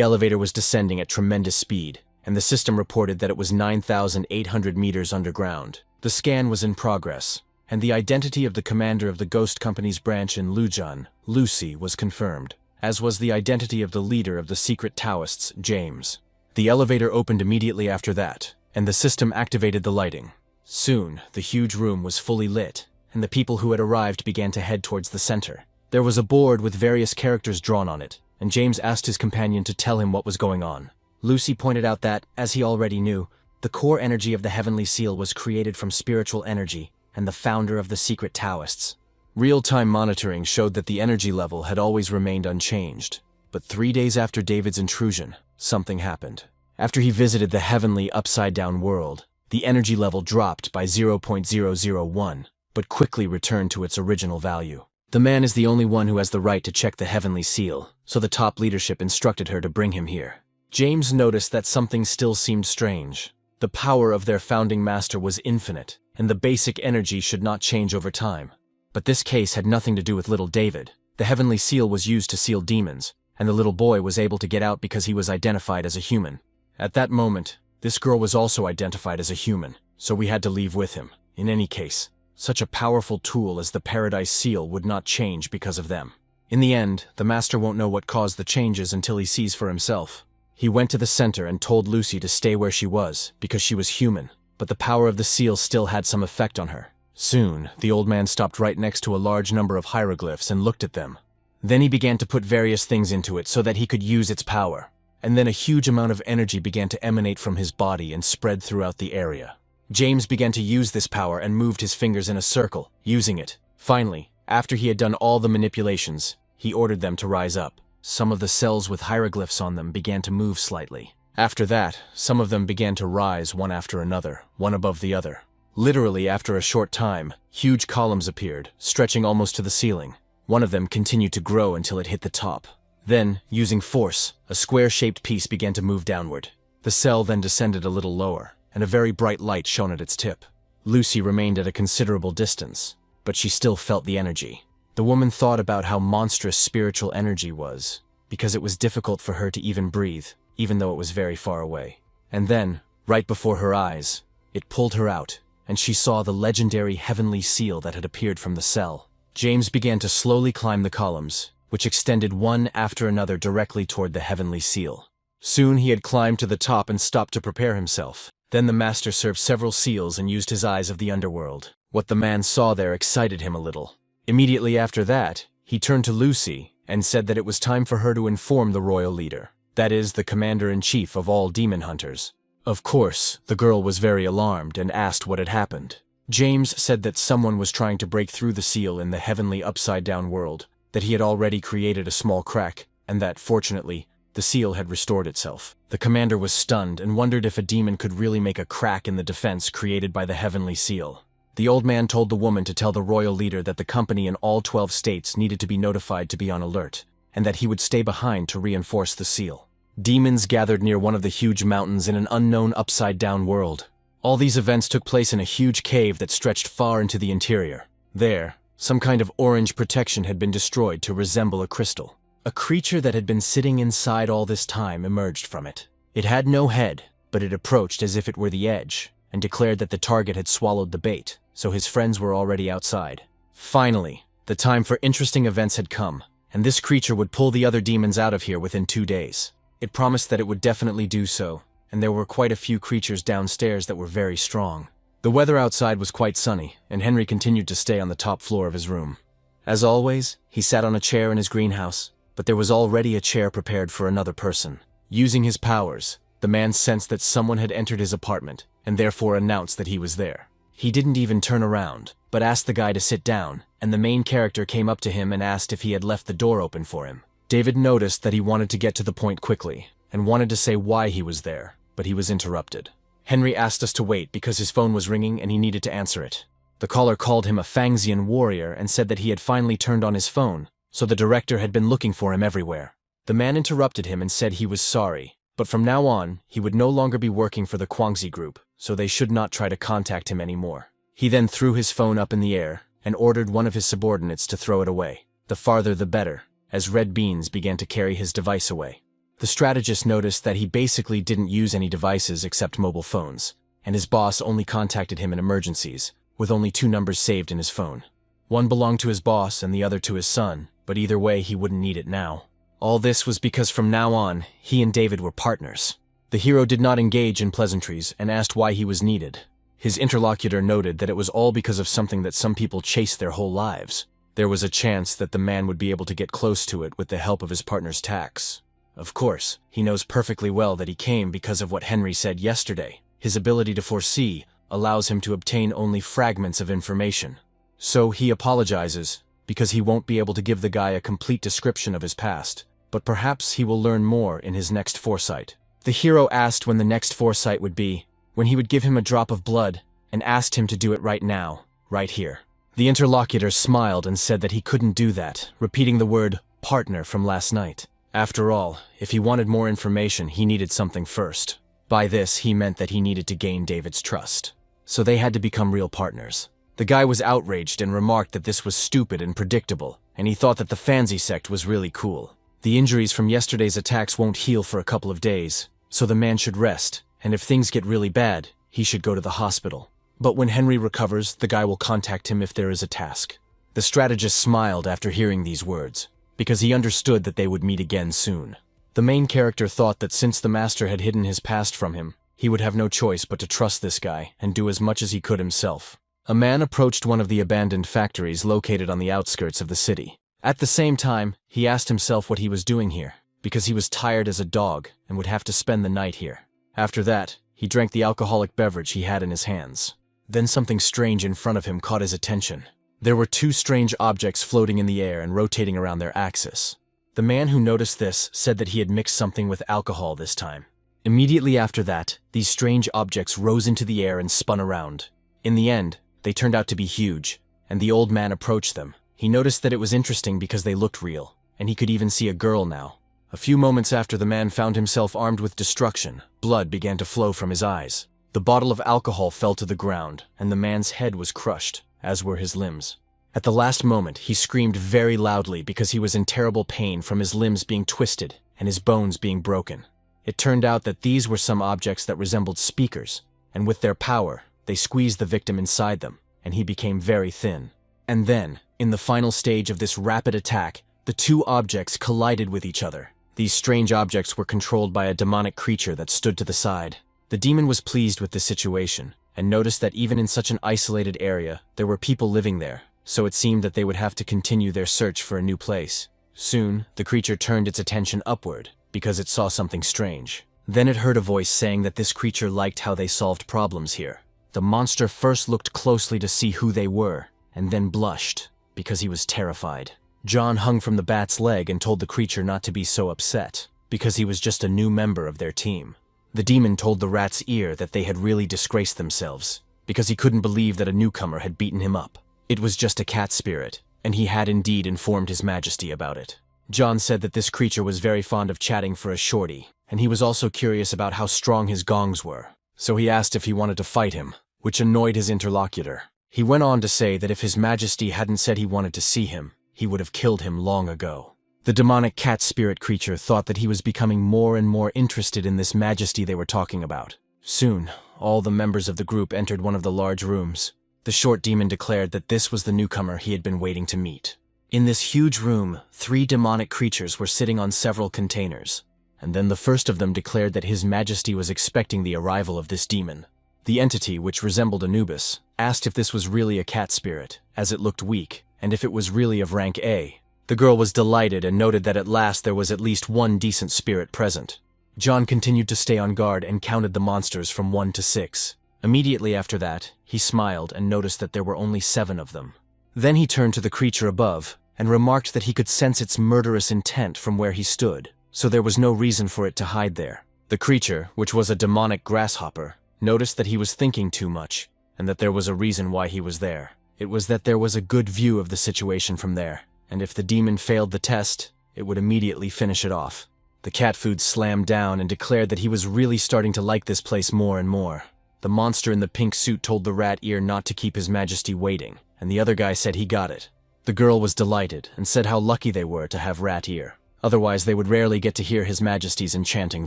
elevator was descending at tremendous speed, and the system reported that it was 9,800 meters underground. The scan was in progress, and the identity of the commander of the Ghost Company's branch in Lujan, Lucy, was confirmed, as was the identity of the leader of the secret Taoists, James. The elevator opened immediately after that, and the system activated the lighting. Soon, the huge room was fully lit, and the people who had arrived began to head towards the center. There was a board with various characters drawn on it, and James asked his companion to tell him what was going on. Lucy pointed out that, as he already knew, the core energy of the Heavenly Seal was created from spiritual energy and the founder of the secret Taoists. Real-time monitoring showed that the energy level had always remained unchanged, but 3 days after David's intrusion, something happened. After he visited the heavenly upside-down world, the energy level dropped by 0.001, but quickly returned to its original value. The man is the only one who has the right to check the Heavenly Seal, so the top leadership instructed her to bring him here. James noticed that something still seemed strange. The The power of their founding master was infinite, and the basic energy should not change over time. But this case had nothing to do with little David. The heavenly seal was used to seal demons, and the little boy was able to get out because he was identified as a human. At that moment, this girl was also identified as a human, so we had to leave with him. In any case, such a powerful tool as the Paradise Seal would not change because of them. In the end, the master won't know what caused the changes until he sees for himself. He went to the center and told Lucy to stay where she was, because she was human, but the power of the seal still had some effect on her. Soon, the old man stopped right next to a large number of hieroglyphs and looked at them. Then he began to put various things into it so that he could use its power. And then a huge amount of energy began to emanate from his body and spread throughout the area. James began to use this power and moved his fingers in a circle, using it. Finally, after he had done all the manipulations, he ordered them to rise up. Some of the cells with hieroglyphs on them began to move slightly. After that, some of them began to rise one after another, one above the other. Literally, after a short time, huge columns appeared, stretching almost to the ceiling. One of them continued to grow until it hit the top. Then, using force, a square-shaped piece began to move downward. The cell then descended a little lower, and a very bright light shone at its tip. Lucy remained at a considerable distance, but she still felt the energy. The woman thought about how monstrous spiritual energy was, because it was difficult for her to even breathe, even though it was very far away. And then, right before her eyes, it pulled her out, and she saw the legendary heavenly seal that had appeared from the cell. James began to slowly climb the columns, which extended one after another directly toward the heavenly seal. Soon he had climbed to the top and stopped to prepare himself. Then the master served several seals and used his eyes of the underworld. What the man saw there excited him a little. Immediately after that, he turned to Lucy and said that it was time for her to inform the royal leader, that is, the commander-in-chief of all demon hunters. Of course, the girl was very alarmed and asked what had happened. James said that someone was trying to break through the seal in the heavenly upside-down world, that he had already created a small crack, and that, fortunately, the seal had restored itself. The commander was stunned and wondered if a demon could really make a crack in the defense created by the heavenly seal. The old man told the woman to tell the royal leader that the company in all 12 states needed to be notified to be on alert, and that he would stay behind to reinforce the seal. Demons gathered near one of the huge mountains in an unknown upside-down world. All these events took place in a huge cave that stretched far into the interior. There, some kind of orange protection had been destroyed to resemble a crystal. A creature that had been sitting inside all this time emerged from it. It had no head, but it approached as if it were the edge, and declared that the target had swallowed the bait, so his friends were already outside. Finally, the time for interesting events had come, and this creature would pull the other demons out of here within 2 days. It promised that it would definitely do so, and there were quite a few creatures downstairs that were very strong. The weather outside was quite sunny, and Henry continued to stay on the top floor of his room. As always, he sat on a chair in his greenhouse, but there was already a chair prepared for another person. Using his powers, the man sensed that someone had entered his apartment, and therefore announced that he was there. He didn't even turn around, but asked the guy to sit down, and the main character came up to him and asked if he had left the door open for him. David noticed that he wanted to get to the point quickly, and wanted to say why he was there, but he was interrupted. Henry asked us to wait because his phone was ringing and he needed to answer it. The caller called him a Fangsian warrior and said that he had finally turned on his phone, so the director had been looking for him everywhere. The man interrupted him and said he was sorry, but from now on, he would no longer be working for the Kwangzi group, so they should not try to contact him anymore. He then threw his phone up in the air and ordered one of his subordinates to throw it away. The farther the better, as red beans began to carry his device away. The strategist noticed that he basically didn't use any devices except mobile phones, and his boss only contacted him in emergencies, with only 2 numbers saved in his phone. One belonged to his boss and the other to his son, but either way he wouldn't need it now. All this was because from now on, he and David were partners. The hero did not engage in pleasantries and asked why he was needed. His interlocutor noted that it was all because of something that some people chase their whole lives. There was a chance that the man would be able to get close to it with the help of his partner's tax. Of course, he knows perfectly well that he came because of what Henry said yesterday. His ability to foresee allows him to obtain only fragments of information. So he apologizes, because he won't be able to give the guy a complete description of his past, but perhaps he will learn more in his next foresight. The hero asked when the next foresight would be, when he would give him a drop of blood, and asked him to do it right now, right here. The interlocutor smiled and said that he couldn't do that, repeating the word partner from last night. After all, if he wanted more information, he needed something first. By this, he meant that he needed to gain David's trust. So they had to become real partners. The guy was outraged and remarked that this was stupid and predictable, and he thought that the Fancy sect was really cool. The injuries from yesterday's attacks won't heal for a couple of days, so the man should rest, and if things get really bad, he should go to the hospital. But when Henry recovers, the guy will contact him if there is a task. The strategist smiled after hearing these words, because he understood that they would meet again soon. The main character thought that since the master had hidden his past from him, he would have no choice but to trust this guy and do as much as he could himself. A man approached one of the abandoned factories located on the outskirts of the city. At the same time, he asked himself what he was doing here, because he was tired as a dog and would have to spend the night here. After that, he drank the alcoholic beverage he had in his hands. Then something strange in front of him caught his attention. There were two strange objects floating in the air and rotating around their axis. The man who noticed this said that he had mixed something with alcohol this time. Immediately after that, these strange objects rose into the air and spun around. In the end, they turned out to be huge, and the old man approached them. He noticed that it was interesting because they looked real, and he could even see a girl now. A few moments after the man found himself armed with destruction, blood began to flow from his eyes. The bottle of alcohol fell to the ground, and the man's head was crushed, as were his limbs. At the last moment, he screamed very loudly because he was in terrible pain from his limbs being twisted and his bones being broken. It turned out that these were some objects that resembled speakers, and with their power, they squeezed the victim inside them, and he became very thin. And then, in the final stage of this rapid attack, the two objects collided with each other. These strange objects were controlled by a demonic creature that stood to the side. The demon was pleased with this situation, and noticed that even in such an isolated area, there were people living there, so it seemed that they would have to continue their search for a new place. Soon, the creature turned its attention upward, because it saw something strange. Then it heard a voice saying that this creature liked how they solved problems here. The monster first looked closely to see who they were, and then blushed, because he was terrified. John hung from the bat's leg and told the creature not to be so upset, because he was just a new member of their team. The demon told the rat's ear that they had really disgraced themselves, because he couldn't believe that a newcomer had beaten him up. It was just a cat spirit, and he had indeed informed His Majesty about it. John said that this creature was very fond of chatting for a shorty, and he was also curious about how strong his gongs were, so he asked if he wanted to fight him, which annoyed his interlocutor. He went on to say that if His Majesty hadn't said he wanted to see him, he would have killed him long ago. The demonic cat spirit creature thought that he was becoming more and more interested in this majesty they were talking about. Soon, all the members of the group entered one of the large rooms. The short demon declared that this was the newcomer he had been waiting to meet. In this huge room, 3 demonic creatures were sitting on several containers, and then the first of them declared that His Majesty was expecting the arrival of this demon. The entity, which resembled Anubis, asked if this was really a cat spirit, as it looked weak, and if it was really of rank A. The girl was delighted and noted that at last there was at least one decent spirit present. John continued to stay on guard and counted the monsters from 1 to 6. Immediately after that, he smiled and noticed that there were only 7 of them. Then he turned to the creature above and remarked that he could sense its murderous intent from where he stood, so there was no reason for it to hide there. The creature, which was a demonic grasshopper, noticed that he was thinking too much, and that there was a reason why he was there. It was that there was a good view of the situation from there, and if the demon failed the test, it would immediately finish it off. The cat food slammed down and declared that he was really starting to like this place more and more. The monster in the pink suit told the rat ear not to keep His Majesty waiting, and the other guy said he got it. The girl was delighted and said how lucky they were to have rat ear. Otherwise they would rarely get to hear His Majesty's enchanting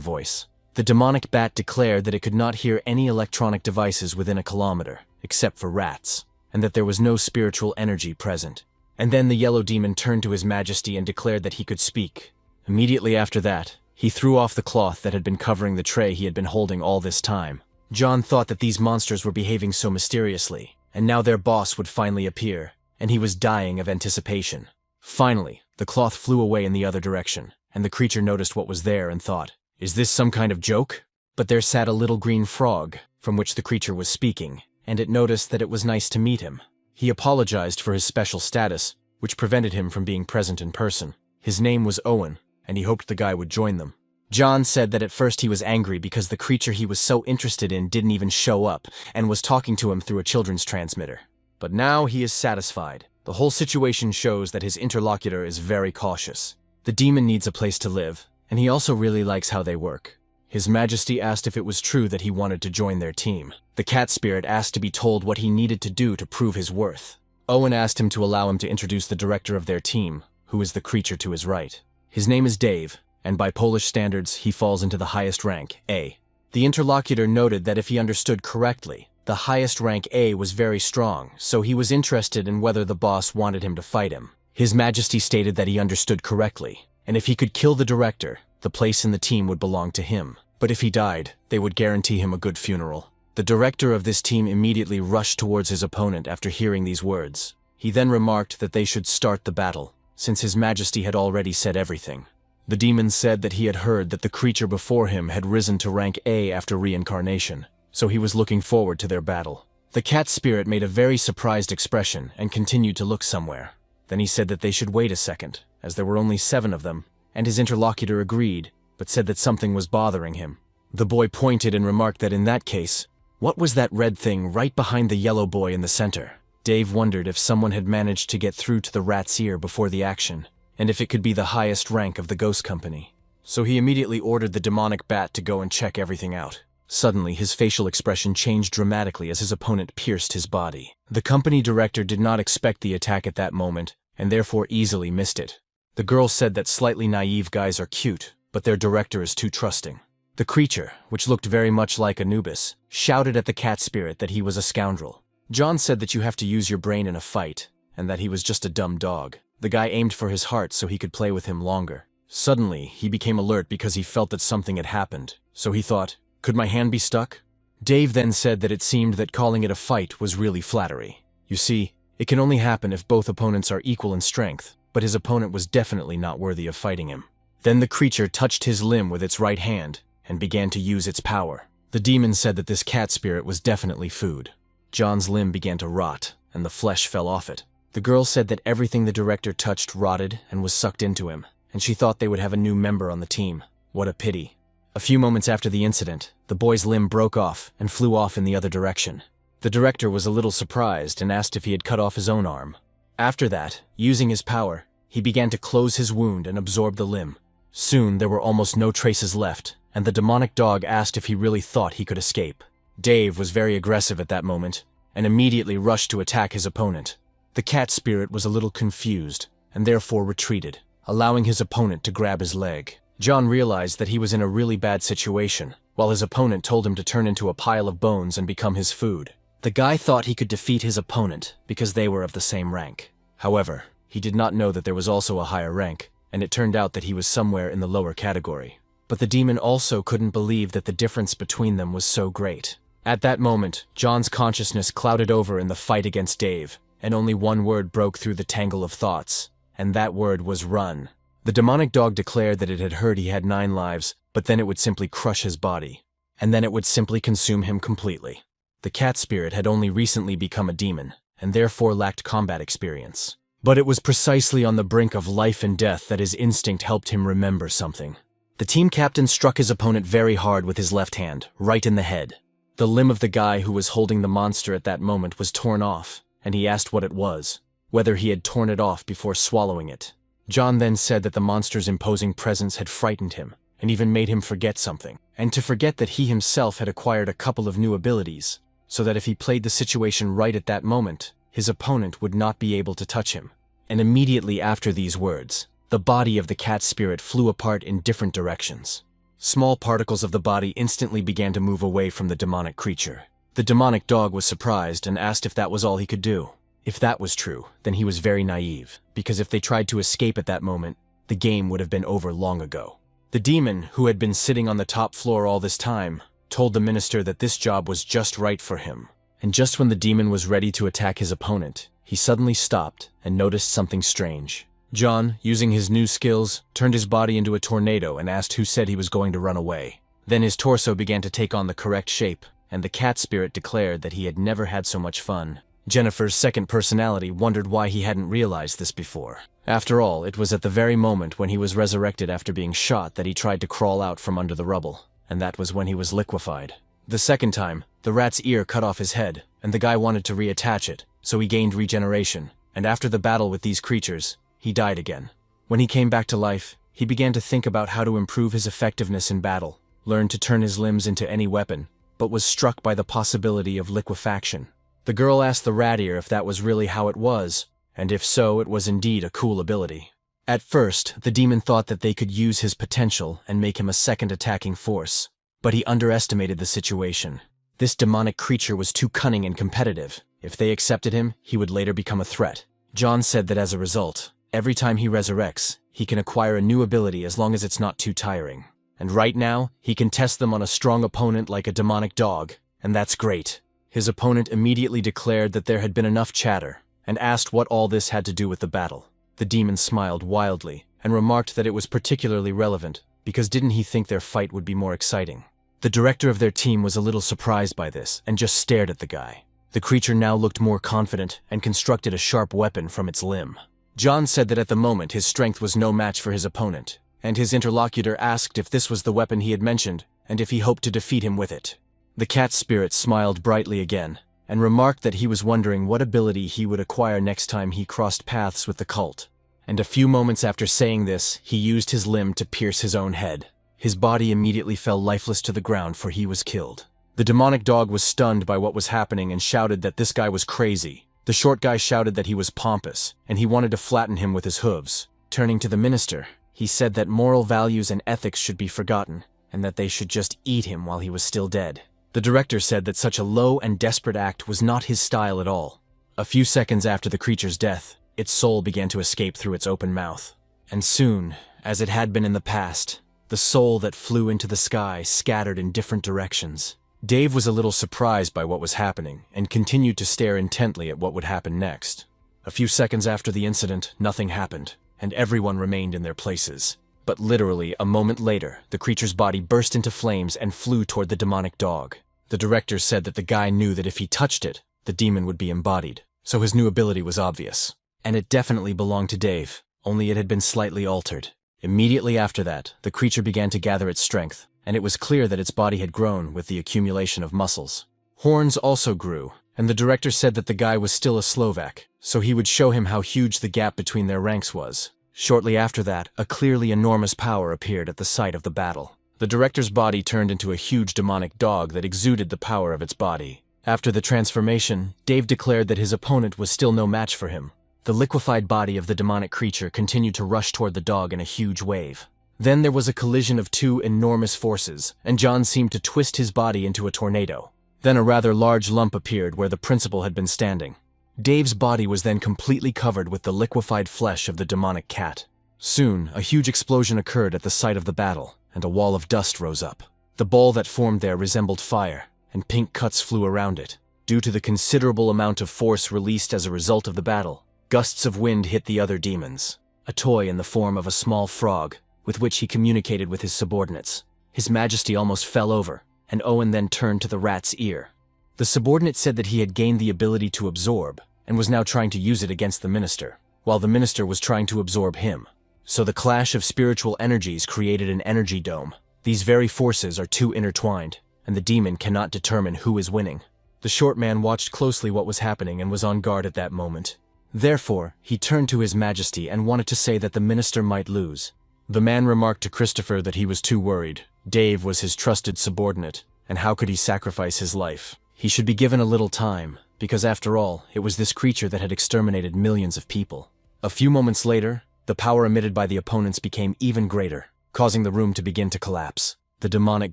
voice. The demonic bat declared that it could not hear any electronic devices within a kilometer, except for rats, and that there was no spiritual energy present. And then the yellow demon turned to His Majesty and declared that he could speak. Immediately after that, he threw off the cloth that had been covering the tray he had been holding all this time. John thought that these monsters were behaving so mysteriously, and now their boss would finally appear, and he was dying of anticipation. Finally, the cloth flew away in the other direction, and the creature noticed what was there and thought, "Is this some kind of joke?" But there sat a little green frog, from which the creature was speaking, and it noticed that it was nice to meet him. He apologized for his special status, which prevented him from being present in person. His name was Owen, and he hoped the guy would join them. John said that at first he was angry because the creature he was so interested in didn't even show up and was talking to him through a children's transmitter. But now he is satisfied. The whole situation shows that his interlocutor is very cautious. The demon needs a place to live, and he also really likes how they work. His Majesty asked if it was true that he wanted to join their team. The cat spirit asked to be told what he needed to do to prove his worth. Owen asked him to allow him to introduce the director of their team, who is the creature to his right. His name is Dave, and by Polish standards, he falls into the highest rank, A. The interlocutor noted that if he understood correctly, the highest rank A was very strong, so he was interested in whether the boss wanted him to fight him. His Majesty stated that he understood correctly, and if he could kill the director, the place in the team would belong to him. But if he died, they would guarantee him a good funeral. The director of this team immediately rushed towards his opponent after hearing these words. He then remarked that they should start the battle, since His Majesty had already said everything. The demon said that he had heard that the creature before him had risen to rank A after reincarnation, so he was looking forward to their battle. The cat spirit made a very surprised expression and continued to look somewhere. Then he said that they should wait a second, as there were only 7 of them, and his interlocutor agreed, but said that something was bothering him. The boy pointed and remarked that in that case, what was that red thing right behind the yellow boy in the center? Dave wondered if someone had managed to get through to the rat's ear before the action, and if it could be the highest rank of the ghost company. So he immediately ordered the demonic bat to go and check everything out. Suddenly, his facial expression changed dramatically as his opponent pierced his body. The company director did not expect the attack at that moment, and therefore easily missed it. The girl said that slightly naive guys are cute, but their director is too trusting. The creature, which looked very much like Anubis, shouted at the cat spirit that he was a scoundrel. John said that you have to use your brain in a fight, and that he was just a dumb dog. The guy aimed for his heart so he could play with him longer. Suddenly, he became alert because he felt that something had happened, so he thought, could my hand be stuck? Dave then said that it seemed that calling it a fight was really flattery. You see, it can only happen if both opponents are equal in strength, but his opponent was definitely not worthy of fighting him. Then the creature touched his limb with its right hand, and began to use its power. The demon said that this cat spirit was definitely food. John's limb began to rot, and the flesh fell off it. The girl said that everything the director touched rotted and was sucked into him, and she thought they would have a new member on the team. What a pity. A few moments after the incident, the boy's limb broke off and flew off in the other direction. The director was a little surprised and asked if he had cut off his own arm. After that, using his power, he began to close his wound and absorb the limb. Soon there were almost no traces left, and the demonic dog asked if he really thought he could escape. Dave was very aggressive at that moment, and immediately rushed to attack his opponent. The cat spirit was a little confused, and therefore retreated, allowing his opponent to grab his leg. John realized that he was in a really bad situation, while his opponent told him to turn into a pile of bones and become his food. The guy thought he could defeat his opponent because they were of the same rank. However, he did not know that there was also a higher rank, and it turned out that he was somewhere in the lower category. But the demon also couldn't believe that the difference between them was so great. At that moment, John's consciousness clouded over in the fight against Dave, and only one word broke through the tangle of thoughts, and that word was run. The demonic dog declared that it had heard he had 9 lives, but then it would simply crush his body, and then it would simply consume him completely. The cat spirit had only recently become a demon, and therefore lacked combat experience. But it was precisely on the brink of life and death that his instinct helped him remember something. The team captain struck his opponent very hard with his left hand, right in the head. The limb of the guy who was holding the monster at that moment was torn off, and he asked what it was, whether he had torn it off before swallowing it. John then said that the monster's imposing presence had frightened him, and even made him forget something, and to forget that he himself had acquired a couple of new abilities, so that if he played the situation right at that moment, his opponent would not be able to touch him. And immediately after these words, the body of the cat spirit flew apart in different directions. Small particles of the body instantly began to move away from the demonic creature. The demonic dog was surprised and asked if that was all he could do. If that was true, then he was very naive, because if they tried to escape at that moment, the game would have been over long ago. The demon, who had been sitting on the top floor all this time, told the minister that this job was just right for him. And just when the demon was ready to attack his opponent, he suddenly stopped and noticed something strange. John, using his new skills, turned his body into a tornado and asked who said he was going to run away. Then his torso began to take on the correct shape, and the cat spirit declared that he had never had so much fun. Jennifer's second personality wondered why he hadn't realized this before. After all, it was at the very moment when he was resurrected after being shot that he tried to crawl out from under the rubble, and that was when he was liquefied. The second time, the rat's ear cut off his head, and the guy wanted to reattach it, so he gained regeneration, and after the battle with these creatures, he died again. When he came back to life, he began to think about how to improve his effectiveness in battle, learned to turn his limbs into any weapon, but was struck by the possibility of liquefaction. The girl asked the rat ear if that was really how it was, and if so, it was indeed a cool ability. At first, the demon thought that they could use his potential and make him a second attacking force, but he underestimated the situation. This demonic creature was too cunning and competitive. If they accepted him, he would later become a threat. John said that as a result, every time he resurrects, he can acquire a new ability as long as it's not too tiring. And right now, he can test them on a strong opponent like a demonic dog, and that's great. His opponent immediately declared that there had been enough chatter, and asked what all this had to do with the battle. The demon smiled wildly, and remarked that it was particularly relevant, because didn't he think their fight would be more exciting? The director of their team was a little surprised by this, and just stared at the guy. The creature now looked more confident, and constructed a sharp weapon from its limb. John said that at the moment his strength was no match for his opponent, and his interlocutor asked if this was the weapon he had mentioned, and if he hoped to defeat him with it. The cat spirit smiled brightly again, and remarked that he was wondering what ability he would acquire next time he crossed paths with the cult. And a few moments after saying this, he used his limb to pierce his own head. His body immediately fell lifeless to the ground, for he was killed. The demonic dog was stunned by what was happening and shouted that this guy was crazy. The short guy shouted that he was pompous, and he wanted to flatten him with his hooves. Turning to the minister, he said that moral values and ethics should be forgotten, and that they should just eat him while he was still dead. The director said that such a low and desperate act was not his style at all. A few seconds after the creature's death, its soul began to escape through its open mouth. And soon, as it had been in the past, the soul that flew into the sky scattered in different directions. Dave was a little surprised by what was happening, and continued to stare intently at what would happen next. A few seconds after the incident, nothing happened, and everyone remained in their places. But literally, a moment later, the creature's body burst into flames and flew toward the demonic dog. The director said that the guy knew that if he touched it, the demon would be embodied, so his new ability was obvious. And it definitely belonged to Dave, only it had been slightly altered. Immediately after that, the creature began to gather its strength, and it was clear that its body had grown with the accumulation of muscles. Horns also grew, and the director said that the guy was still a Slovak, so he would show him how huge the gap between their ranks was. Shortly after that, a clearly enormous power appeared at the site of the battle. The director's body turned into a huge demonic dog that exuded the power of its body. After the transformation, Dave declared that his opponent was still no match for him. The liquefied body of the demonic creature continued to rush toward the dog in a huge wave. Then there was a collision of two enormous forces, and John seemed to twist his body into a tornado. Then a rather large lump appeared where the principal had been standing. Dave's body was then completely covered with the liquefied flesh of the demonic cat. Soon, a huge explosion occurred at the site of the battle, and a wall of dust rose up. The ball that formed there resembled fire, and pink cuts flew around it. Due to the considerable amount of force released as a result of the battle, gusts of wind hit the other demons. A toy in the form of a small frog, with which he communicated with his subordinates. His Majesty almost fell over, and Owen then turned to the rat's ear. The subordinate said that he had gained the ability to absorb, and was now trying to use it against the minister, while the minister was trying to absorb him. So the clash of spiritual energies created an energy dome. These very forces are too intertwined, and the demon cannot determine who is winning. The short man watched closely what was happening and was on guard at that moment. Therefore, he turned to his Majesty and wanted to say that the minister might lose. The man remarked to Christopher that he was too worried. Dave was his trusted subordinate, and how could he sacrifice his life? He should be given a little time, because after all, it was this creature that had exterminated millions of people. A few moments later, the power emitted by the opponents became even greater, causing the room to begin to collapse. The demonic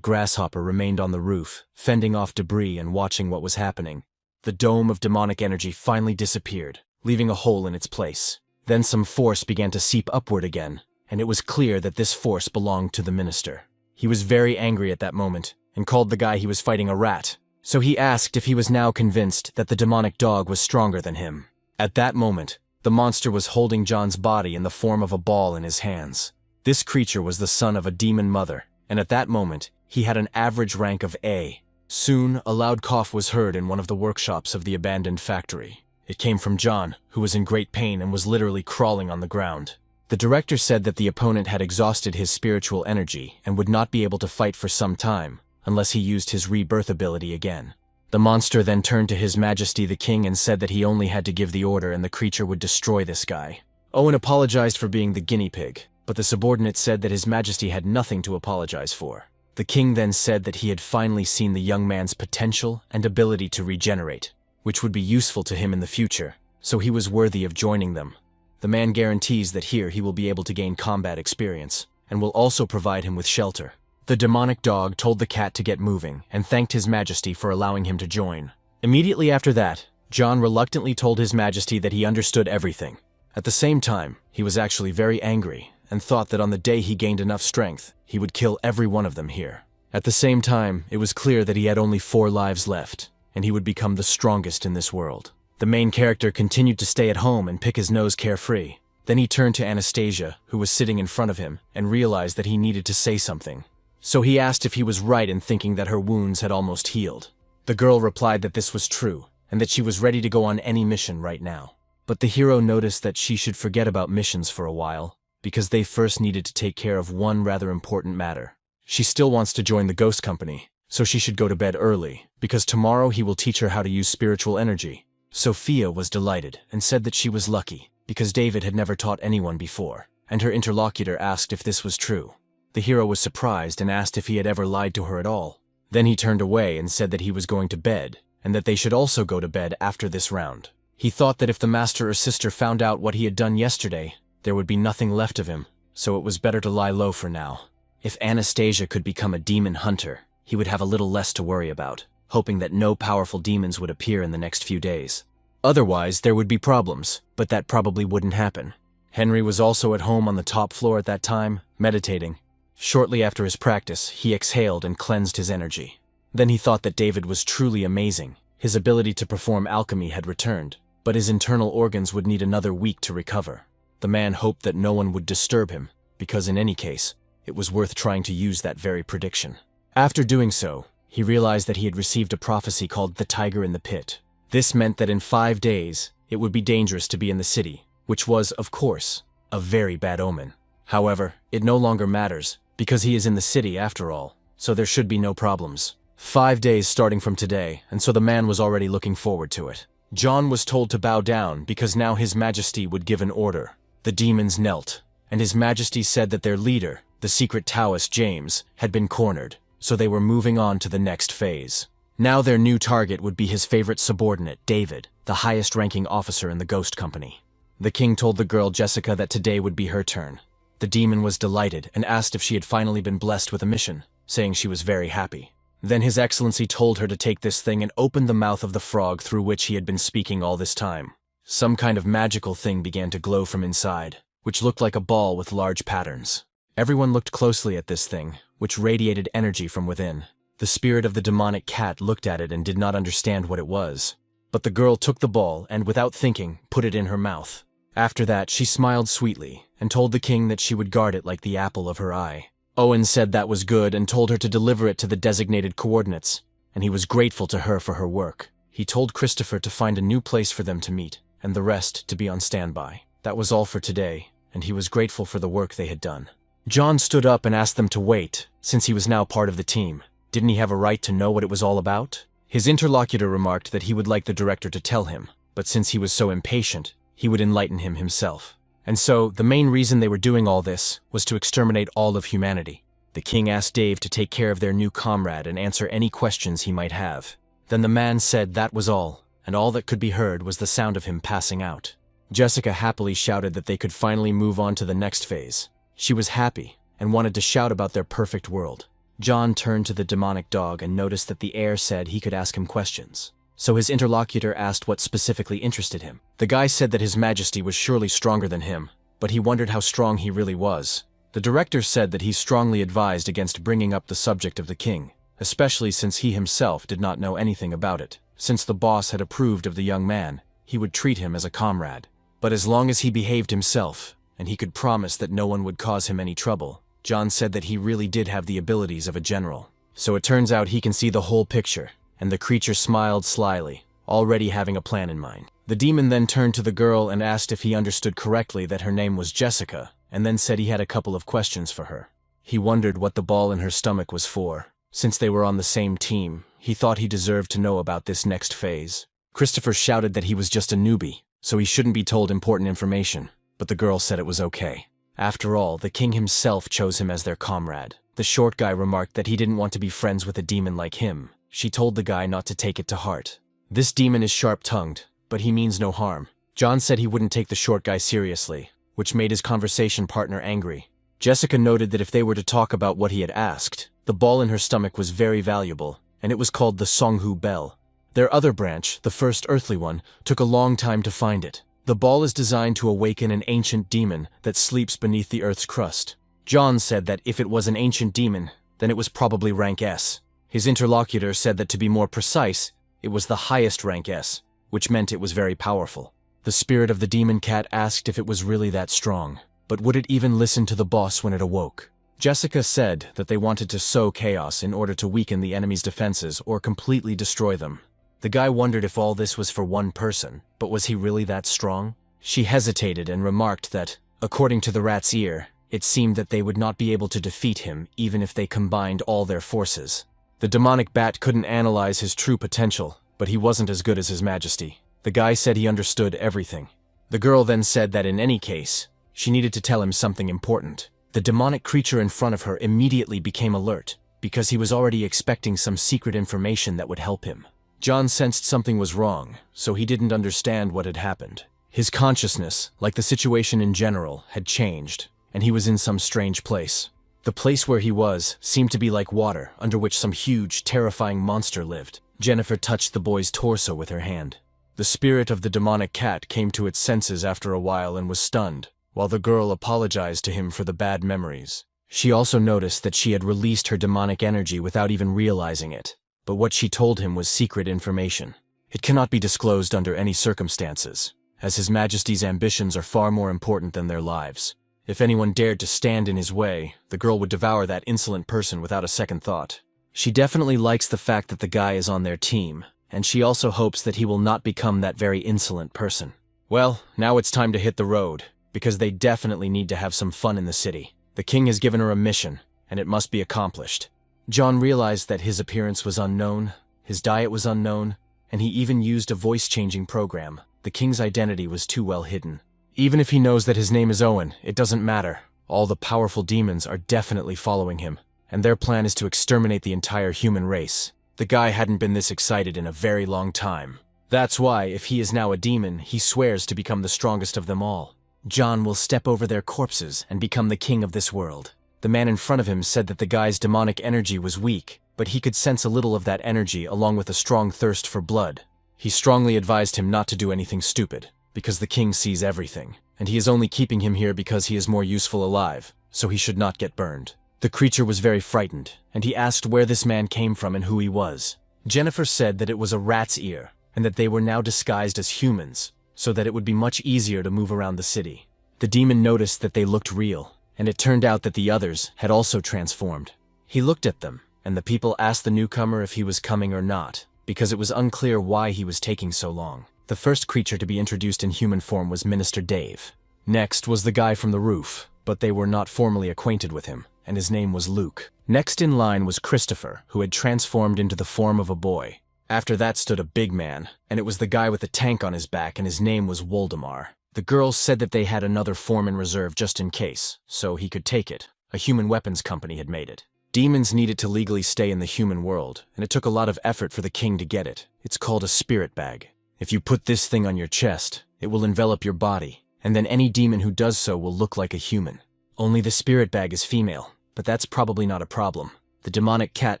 grasshopper remained on the roof, fending off debris and watching what was happening. The dome of demonic energy finally disappeared, leaving a hole in its place. Then some force began to seep upward again, and it was clear that this force belonged to the minister. He was very angry at that moment, and called the guy he was fighting a rat. So he asked if he was now convinced that the demonic dog was stronger than him. At that moment, the monster was holding John's body in the form of a ball in his hands. This creature was the son of a demon mother, and at that moment, he had an average rank of A. Soon, a loud cough was heard in one of the workshops of the abandoned factory. It came from John, who was in great pain and was literally crawling on the ground. The director said that the opponent had exhausted his spiritual energy and would not be able to fight for some time, unless he used his rebirth ability again. The monster then turned to His Majesty the King and said that he only had to give the order and the creature would destroy this guy. Owen apologized for being the guinea pig, but the subordinate said that His Majesty had nothing to apologize for. The king then said that he had finally seen the young man's potential and ability to regenerate, which would be useful to him in the future, so he was worthy of joining them. The man guarantees that here he will be able to gain combat experience, and will also provide him with shelter. The demonic dog told the cat to get moving and thanked His Majesty for allowing him to join. Immediately after that, John reluctantly told His Majesty that he understood everything. At the same time, he was actually very angry and thought that on the day he gained enough strength, he would kill every one of them here. At the same time, it was clear that he had only 4 lives left, and he would become the strongest in this world. The main character continued to stay at home and pick his nose carefree. Then he turned to Anastasia, who was sitting in front of him, and realized that he needed to say something. So he asked if he was right in thinking that her wounds had almost healed. The girl replied that this was true, and that she was ready to go on any mission right now. But the hero noticed that she should forget about missions for a while, because they first needed to take care of one rather important matter. She still wants to join the ghost company, so she should go to bed early, because tomorrow he will teach her how to use spiritual energy. Sophia was delighted and said that she was lucky, because David had never taught anyone before, and her interlocutor asked if this was true. The hero was surprised and asked if he had ever lied to her at all. Then he turned away and said that he was going to bed, and that they should also go to bed after this round. He thought that if the master or sister found out what he had done yesterday, there would be nothing left of him, so it was better to lie low for now. If Anastasia could become a demon hunter, he would have a little less to worry about, hoping that no powerful demons would appear in the next few days. Otherwise, there would be problems, but that probably wouldn't happen. Henry was also at home on the top floor at that time, meditating. Shortly after his practice, he exhaled and cleansed his energy. Then he thought that David was truly amazing. His ability to perform alchemy had returned, but his internal organs would need another week to recover. The man hoped that no one would disturb him, because in any case, it was worth trying to use that very prediction. After doing so, he realized that he had received a prophecy called the Tiger in the Pit. This meant that in 5 days, it would be dangerous to be in the city, which was, of course, a very bad omen. However, it no longer matters, because he is in the city after all, so there should be no problems. 5 days starting from today, and so the man was already looking forward to it. John was told to bow down because now His Majesty would give an order. The demons knelt, and His Majesty said that their leader, the secret Taoist James, had been cornered, so they were moving on to the next phase. Now their new target would be his favorite subordinate, David, the highest-ranking officer in the ghost company. The king told the girl Jessica that today would be her turn. The demon was delighted and asked if she had finally been blessed with a mission, saying she was very happy. Then His Excellency told her to take this thing and open the mouth of the frog through which he had been speaking all this time. Some kind of magical thing began to glow from inside, which looked like a ball with large patterns. Everyone looked closely at this thing, which radiated energy from within. The spirit of the demonic cat looked at it and did not understand what it was. But the girl took the ball and, without thinking, put it in her mouth. After that, she smiled sweetly and told the king that she would guard it like the apple of her eye. Owen said that was good and told her to deliver it to the designated coordinates, and he was grateful to her for her work. He told Christopher to find a new place for them to meet, and the rest to be on standby. That was all for today, and he was grateful for the work they had done. John stood up and asked them to wait, since he was now part of the team. Didn't he have a right to know what it was all about? His interlocutor remarked that he would like the director to tell him, but since he was so impatient, he would enlighten him himself. And so, the main reason they were doing all this was to exterminate all of humanity. The king asked Dave to take care of their new comrade and answer any questions he might have. Then the man said that was all, and all that could be heard was the sound of him passing out. Jessica happily shouted that they could finally move on to the next phase. She was happy and wanted to shout about their perfect world. John turned to the demonic dog and noticed that the air said he could ask him questions. So his interlocutor asked what specifically interested him. The guy said that His Majesty was surely stronger than him, but he wondered how strong he really was. The director said that he strongly advised against bringing up the subject of the king, especially since he himself did not know anything about it. Since the boss had approved of the young man, he would treat him as a comrade. But as long as he behaved himself, and he could promise that no one would cause him any trouble, John said that he really did have the abilities of a general. So it turns out he can see the whole picture, and the creature smiled slyly, already having a plan in mind. The demon then turned to the girl and asked if he understood correctly that her name was Jessica, and then said he had a couple of questions for her. He wondered what the ball in her stomach was for. Since they were on the same team, he thought he deserved to know about this next phase. Christopher shouted that he was just a newbie, so he shouldn't be told important information, but the girl said it was okay. After all, the king himself chose him as their comrade. The short guy remarked that he didn't want to be friends with a demon like him. She told the guy not to take it to heart. This demon is sharp-tongued, but he means no harm. John said he wouldn't take the short guy seriously, which made his conversation partner angry. Jessica noted that if they were to talk about what he had asked, the ball in her stomach was very valuable, and it was called the Songhu Bell. Their other branch, the first earthly one, took a long time to find it. The ball is designed to awaken an ancient demon that sleeps beneath the Earth's crust. John said that if it was an ancient demon, then it was probably rank S. His interlocutor said that to be more precise, it was the highest rank S, which meant it was very powerful. The spirit of the demon cat asked if it was really that strong, but would it even listen to the boss when it awoke? Jessica said that they wanted to sow chaos in order to weaken the enemy's defenses or completely destroy them. The guy wondered if all this was for one person, but was he really that strong? She hesitated and remarked that, according to the rat's ear, it seemed that they would not be able to defeat him even if they combined all their forces. The demonic bat couldn't analyze his true potential, but he wasn't as good as His Majesty. The guy said he understood everything. The girl then said that in any case, she needed to tell him something important. The demonic creature in front of her immediately became alert, because he was already expecting some secret information that would help him. John sensed something was wrong, so he didn't understand what had happened. His consciousness, like the situation in general, had changed, and he was in some strange place. The place where he was seemed to be like water, under which some huge, terrifying monster lived. Jennifer touched the boy's torso with her hand. The spirit of the demonic cat came to its senses after a while and was stunned, while the girl apologized to him for the bad memories. She also noticed that she had released her demonic energy without even realizing it, but what she told him was secret information. It cannot be disclosed under any circumstances, as His Majesty's ambitions are far more important than their lives. If anyone dared to stand in his way, the girl would devour that insolent person without a second thought. She definitely likes the fact that the guy is on their team, and she also hopes that he will not become that very insolent person. Well, now it's time to hit the road, because they definitely need to have some fun in the city. The king has given her a mission, and it must be accomplished. John realized that his appearance was unknown, his diet was unknown, and he even used a voice-changing program. The king's identity was too well hidden. Even if he knows that his name is Owen, it doesn't matter. All the powerful demons are definitely following him, and their plan is to exterminate the entire human race. The guy hadn't been this excited in a very long time. That's why, if he is now a demon, he swears to become the strongest of them all. John will step over their corpses and become the king of this world. The man in front of him said that the guy's demonic energy was weak, but he could sense a little of that energy along with a strong thirst for blood. He strongly advised him not to do anything stupid, because the king sees everything, and he is only keeping him here because he is more useful alive, so he should not get burned. The creature was very frightened, and he asked where this man came from and who he was. Jennifer said that it was a rat's ear, and that they were now disguised as humans, so that it would be much easier to move around the city. The demon noticed that they looked real, and it turned out that the others had also transformed. He looked at them, and the people asked the newcomer if he was coming or not, because it was unclear why he was taking so long. The first creature to be introduced in human form was Minister Dave. Next was the guy from the roof, but they were not formally acquainted with him, and his name was Luke. Next in line was Christopher, who had transformed into the form of a boy. After that stood a big man, and it was the guy with the tank on his back, and his name was Woldemar. The girls said that they had another form in reserve just in case, so he could take it. A human weapons company had made it. Demons needed to legally stay in the human world, and it took a lot of effort for the king to get it. It's called a spirit bag. If you put this thing on your chest, it will envelop your body, and then any demon who does so will look like a human. Only the spirit bag is female, but that's probably not a problem. The demonic cat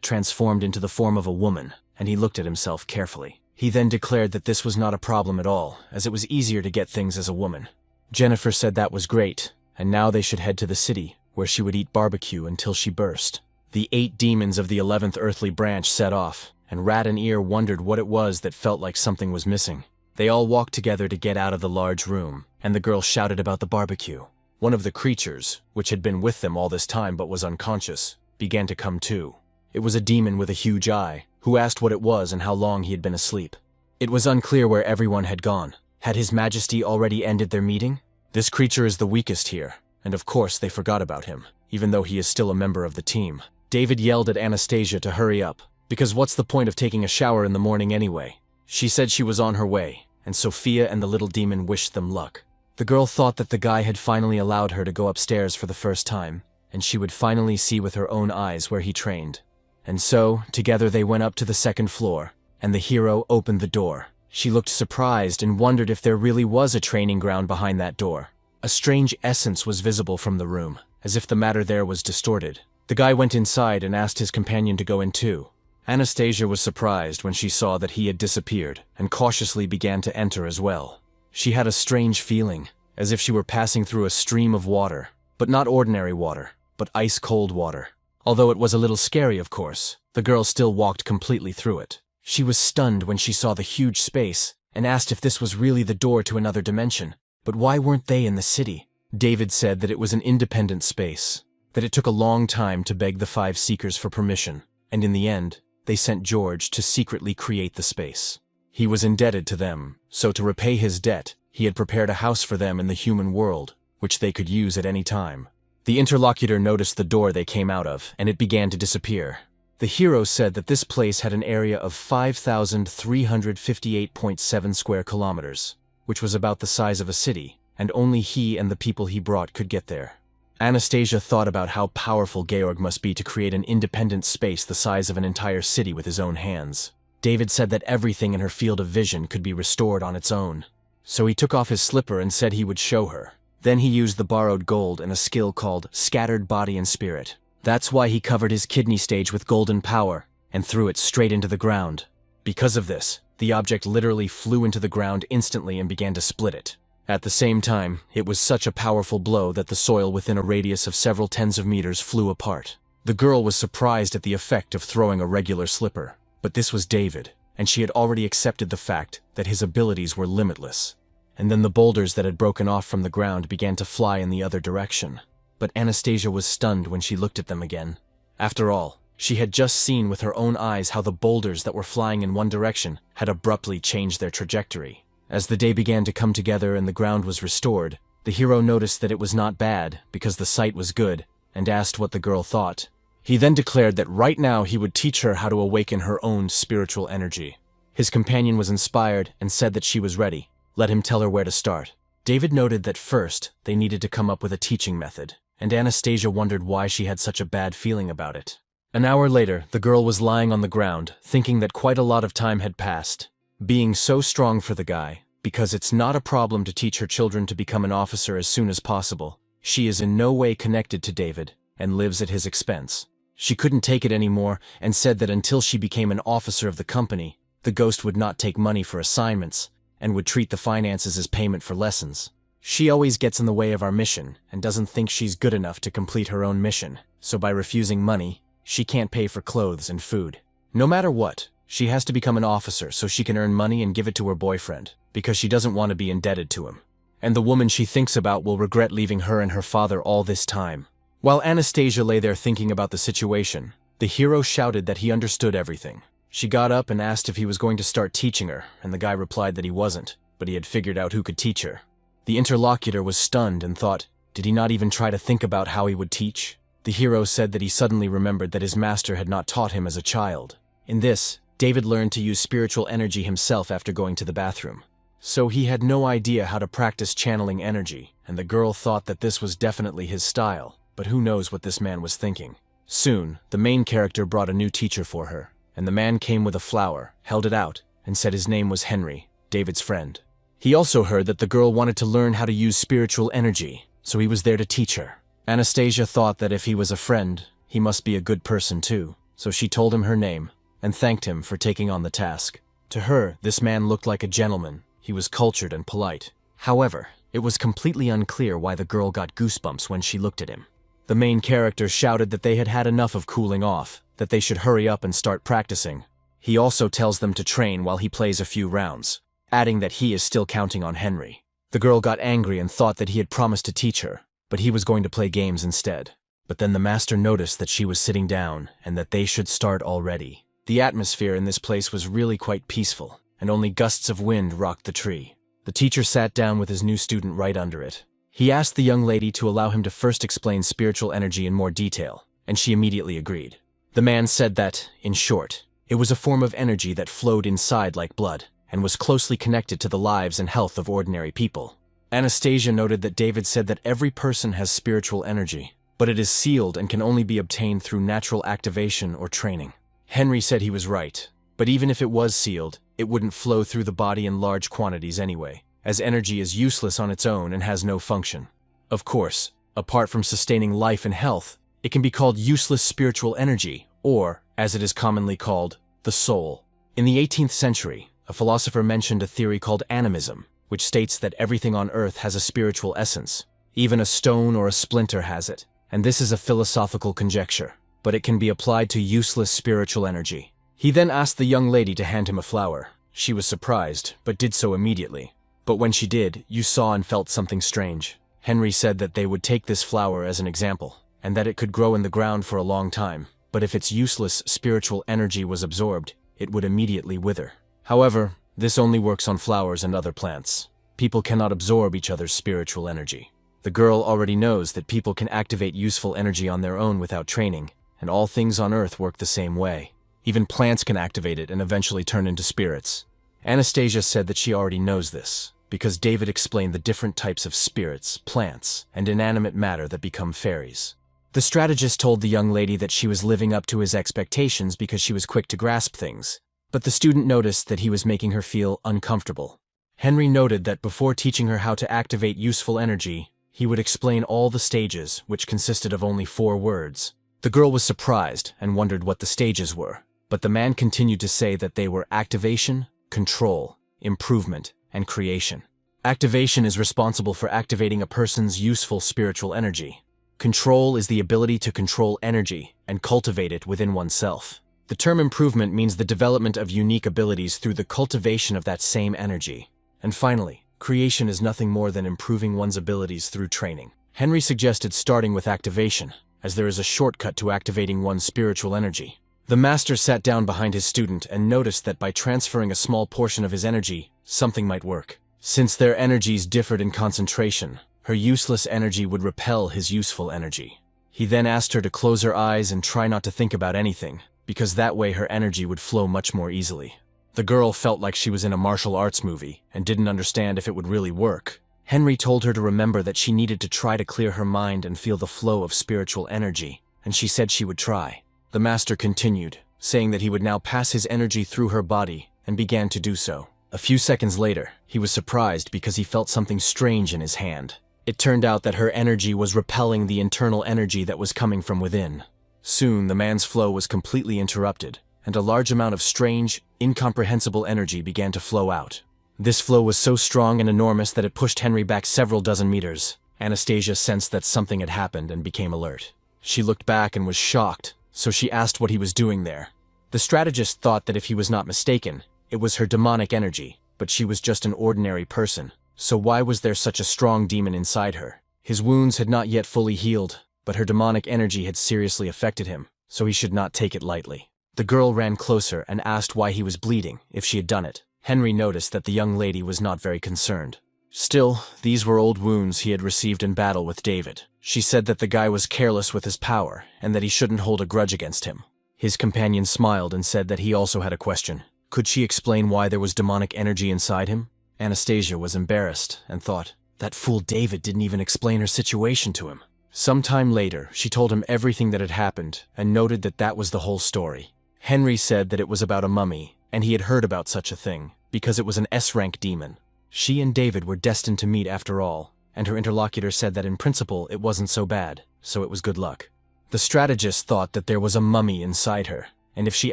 transformed into the form of a woman, and he looked at himself carefully. He then declared that this was not a problem at all, as it was easier to get things as a woman. Jennifer said that was great, and now they should head to the city, where she would eat barbecue until she burst. The 8 demons of the 11th earthly branch set off, and Rat and Ear wondered what it was that felt like something was missing. They all walked together to get out of the large room, and the girl shouted about the barbecue. One of the creatures, which had been with them all this time but was unconscious, began to come to. It was a demon with a huge eye, who asked what it was and how long he had been asleep. It was unclear where everyone had gone. Had His Majesty already ended their meeting? This creature is the weakest here, and of course they forgot about him, even though he is still a member of the team. David yelled at Anastasia to hurry up, because what's the point of taking a shower in the morning anyway? She said she was on her way, and Sophia and the little demon wished them luck. The girl thought that the guy had finally allowed her to go upstairs for the first time. and she would finally see with her own eyes where he trained. And so, together they went up to the second floor, and the hero opened the door. She looked surprised and wondered if there really was a training ground behind that door. A strange essence was visible from the room, as if the matter there was distorted. The guy went inside and asked his companion to go in too. Anastasia was surprised when she saw that he had disappeared, and cautiously began to enter as well. She had a strange feeling, as if she were passing through a stream of water, but not ordinary water, but ice-cold water. Although it was a little scary, of course, the girl still walked completely through it. She was stunned when she saw the huge space, and asked if this was really the door to another dimension. But why weren't they in the city? David said that it was an independent space, that it took a long time to beg the 5 seekers for permission, and in the end, they sent George to secretly create the space. He was indebted to them, so to repay his debt, he had prepared a house for them in the human world, which they could use at any time. The interlocutor noticed the door they came out of, and it began to disappear. The hero said that this place had an area of 5,358.7 square kilometers, which was about the size of a city, and only he and the people he brought could get there. Anastasia thought about how powerful Georg must be to create an independent space the size of an entire city with his own hands. David said that everything in her field of vision could be restored on its own. So he took off his slipper and said he would show her. Then he used the borrowed gold and a skill called Scattered Body and Spirit. That's why he covered his kidney stage with golden power and threw it straight into the ground. Because of this, the object literally flew into the ground instantly and began to split it. At the same time, it was such a powerful blow that the soil within a radius of several tens of meters flew apart. The girl was surprised at the effect of throwing a regular slipper. But this was David, and she had already accepted the fact that his abilities were limitless. And then the boulders that had broken off from the ground began to fly in the other direction. But Anastasia was stunned when she looked at them again. After all, she had just seen with her own eyes how the boulders that were flying in one direction had abruptly changed their trajectory. As the day began to come together and the ground was restored, the hero noticed that it was not bad because the sight was good, and asked what the girl thought. He then declared that right now he would teach her how to awaken her own spiritual energy. His companion was inspired and said that she was ready. Let him tell her where to start. David noted that first, they needed to come up with a teaching method, and Anastasia wondered why she had such a bad feeling about it. An hour later, the girl was lying on the ground, thinking that quite a lot of time had passed. Being so strong for the guy, because it's not a problem to teach her children to become an officer as soon as possible. She is in no way connected to David, and lives at his expense. She couldn't take it anymore, and said that until she became an officer of the company, the ghost would not take money for assignments, and would treat the finances as payment for lessons. She always gets in the way of our mission, and doesn't think she's good enough to complete her own mission, so by refusing money, she can't pay for clothes and food. No matter what, she has to become an officer so she can earn money and give it to her boyfriend, because she doesn't want to be indebted to him. And the woman she thinks about will regret leaving her and her father all this time. While Anastasia lay there thinking about the situation, the hero shouted that he understood everything. She got up and asked if he was going to start teaching her, and the guy replied that he wasn't, but he had figured out who could teach her. The interlocutor was stunned and thought, did he not even try to think about how he would teach? The hero said that he suddenly remembered that his master had not taught him as a child. In this, David learned to use spiritual energy himself after going to the bathroom. So he had no idea how to practice channeling energy, and the girl thought that this was definitely his style, but who knows what this man was thinking. Soon, the main character brought a new teacher for her, and the man came with a flower, held it out, and said his name was Henry, David's friend. He also heard that the girl wanted to learn how to use spiritual energy, so he was there to teach her. Anastasia thought that if he was a friend, he must be a good person too, so she told him her name, and thanked him for taking on the task. To her, this man looked like a gentleman. He was cultured and polite. However, it was completely unclear why the girl got goosebumps when she looked at him. The main character shouted that they had had enough of cooling off, that they should hurry up and start practicing. He also tells them to train while he plays a few rounds, adding that he is still counting on Henry. The girl got angry and thought that he had promised to teach her, but he was going to play games instead. But then the master noticed that she was sitting down and that they should start already. The atmosphere in this place was really quite peaceful, and only gusts of wind rocked the tree. The teacher sat down with his new student right under it. He asked the young lady to allow him to first explain spiritual energy in more detail, and she immediately agreed. The man said that, in short, it was a form of energy that flowed inside like blood, and was closely connected to the lives and health of ordinary people. Anastasia noted that David said that every person has spiritual energy, but it is sealed and can only be obtained through natural activation or training. Henry said he was right, but even if it was sealed, it wouldn't flow through the body in large quantities anyway, as energy is useless on its own and has no function. Of course, apart from sustaining life and health, it can be called useless spiritual energy, or, as it is commonly called, the soul. In the 18th century, a philosopher mentioned a theory called animism, which states that everything on Earth has a spiritual essence. Even a stone or a splinter has it, and this is a philosophical conjecture, but it can be applied to useless spiritual energy. He then asked the young lady to hand him a flower. She was surprised, but did so immediately. But when she did, you saw and felt something strange. Henry said that they would take this flower as an example, and that it could grow in the ground for a long time, but if its useless spiritual energy was absorbed, it would immediately wither. However, this only works on flowers and other plants. People cannot absorb each other's spiritual energy. The girl already knows that people can activate useful energy on their own without training, and all things on Earth work the same way. Even plants can activate it and eventually turn into spirits. Anastasia said that she already knows this, because David explained the different types of spirits, plants, and inanimate matter that become fairies. The strategist told the young lady that she was living up to his expectations because she was quick to grasp things, but the student noticed that he was making her feel uncomfortable. Henry noted that before teaching her how to activate useful energy, he would explain all the stages, which consisted of only 4 words. The girl was surprised and wondered what the stages were, but the man continued to say that they were activation, control, improvement, and creation. Activation is responsible for activating a person's useful spiritual energy. Control is the ability to control energy and cultivate it within oneself. The term improvement means the development of unique abilities through the cultivation of that same energy. And finally, creation is nothing more than improving one's abilities through training. Henry suggested starting with activation, as there is a shortcut to activating one's spiritual energy. The master sat down behind his student and noticed that by transferring a small portion of his energy, something might work. Since their energies differed in concentration, her useless energy would repel his useful energy. He then asked her to close her eyes and try not to think about anything, because that way her energy would flow much more easily. The girl felt like she was in a martial arts movie and didn't understand if it would really work. Henry told her to remember that she needed to try to clear her mind and feel the flow of spiritual energy, and she said she would try. The master continued, saying that he would now pass his energy through her body, and began to do so. A few seconds later, he was surprised because he felt something strange in his hand. It turned out that her energy was repelling the internal energy that was coming from within. Soon, the man's flow was completely interrupted, and a large amount of strange, incomprehensible energy began to flow out. This flow was so strong and enormous that it pushed Henry back several dozen meters. Anastasia sensed that something had happened and became alert. She looked back and was shocked, so she asked what he was doing there. The strategist thought that if he was not mistaken, it was her demonic energy, but she was just an ordinary person. So why was there such a strong demon inside her? His wounds had not yet fully healed, but her demonic energy had seriously affected him, so he should not take it lightly. The girl ran closer and asked why he was bleeding, if she had done it. Henry noticed that the young lady was not very concerned. Still, these were old wounds he had received in battle with David. She said that the guy was careless with his power, and that he shouldn't hold a grudge against him. His companion smiled and said that he also had a question. Could she explain why there was demonic energy inside him? Anastasia was embarrassed and thought, that fool David didn't even explain her situation to him. Sometime later, she told him everything that had happened and noted that that was the whole story. Henry said that it was about a mummy, and he had heard about such a thing, because it was an S-rank demon. She and David were destined to meet after all, and her interlocutor said that in principle it wasn't so bad, so it was good luck. The strategist thought that there was a mummy inside her, and if she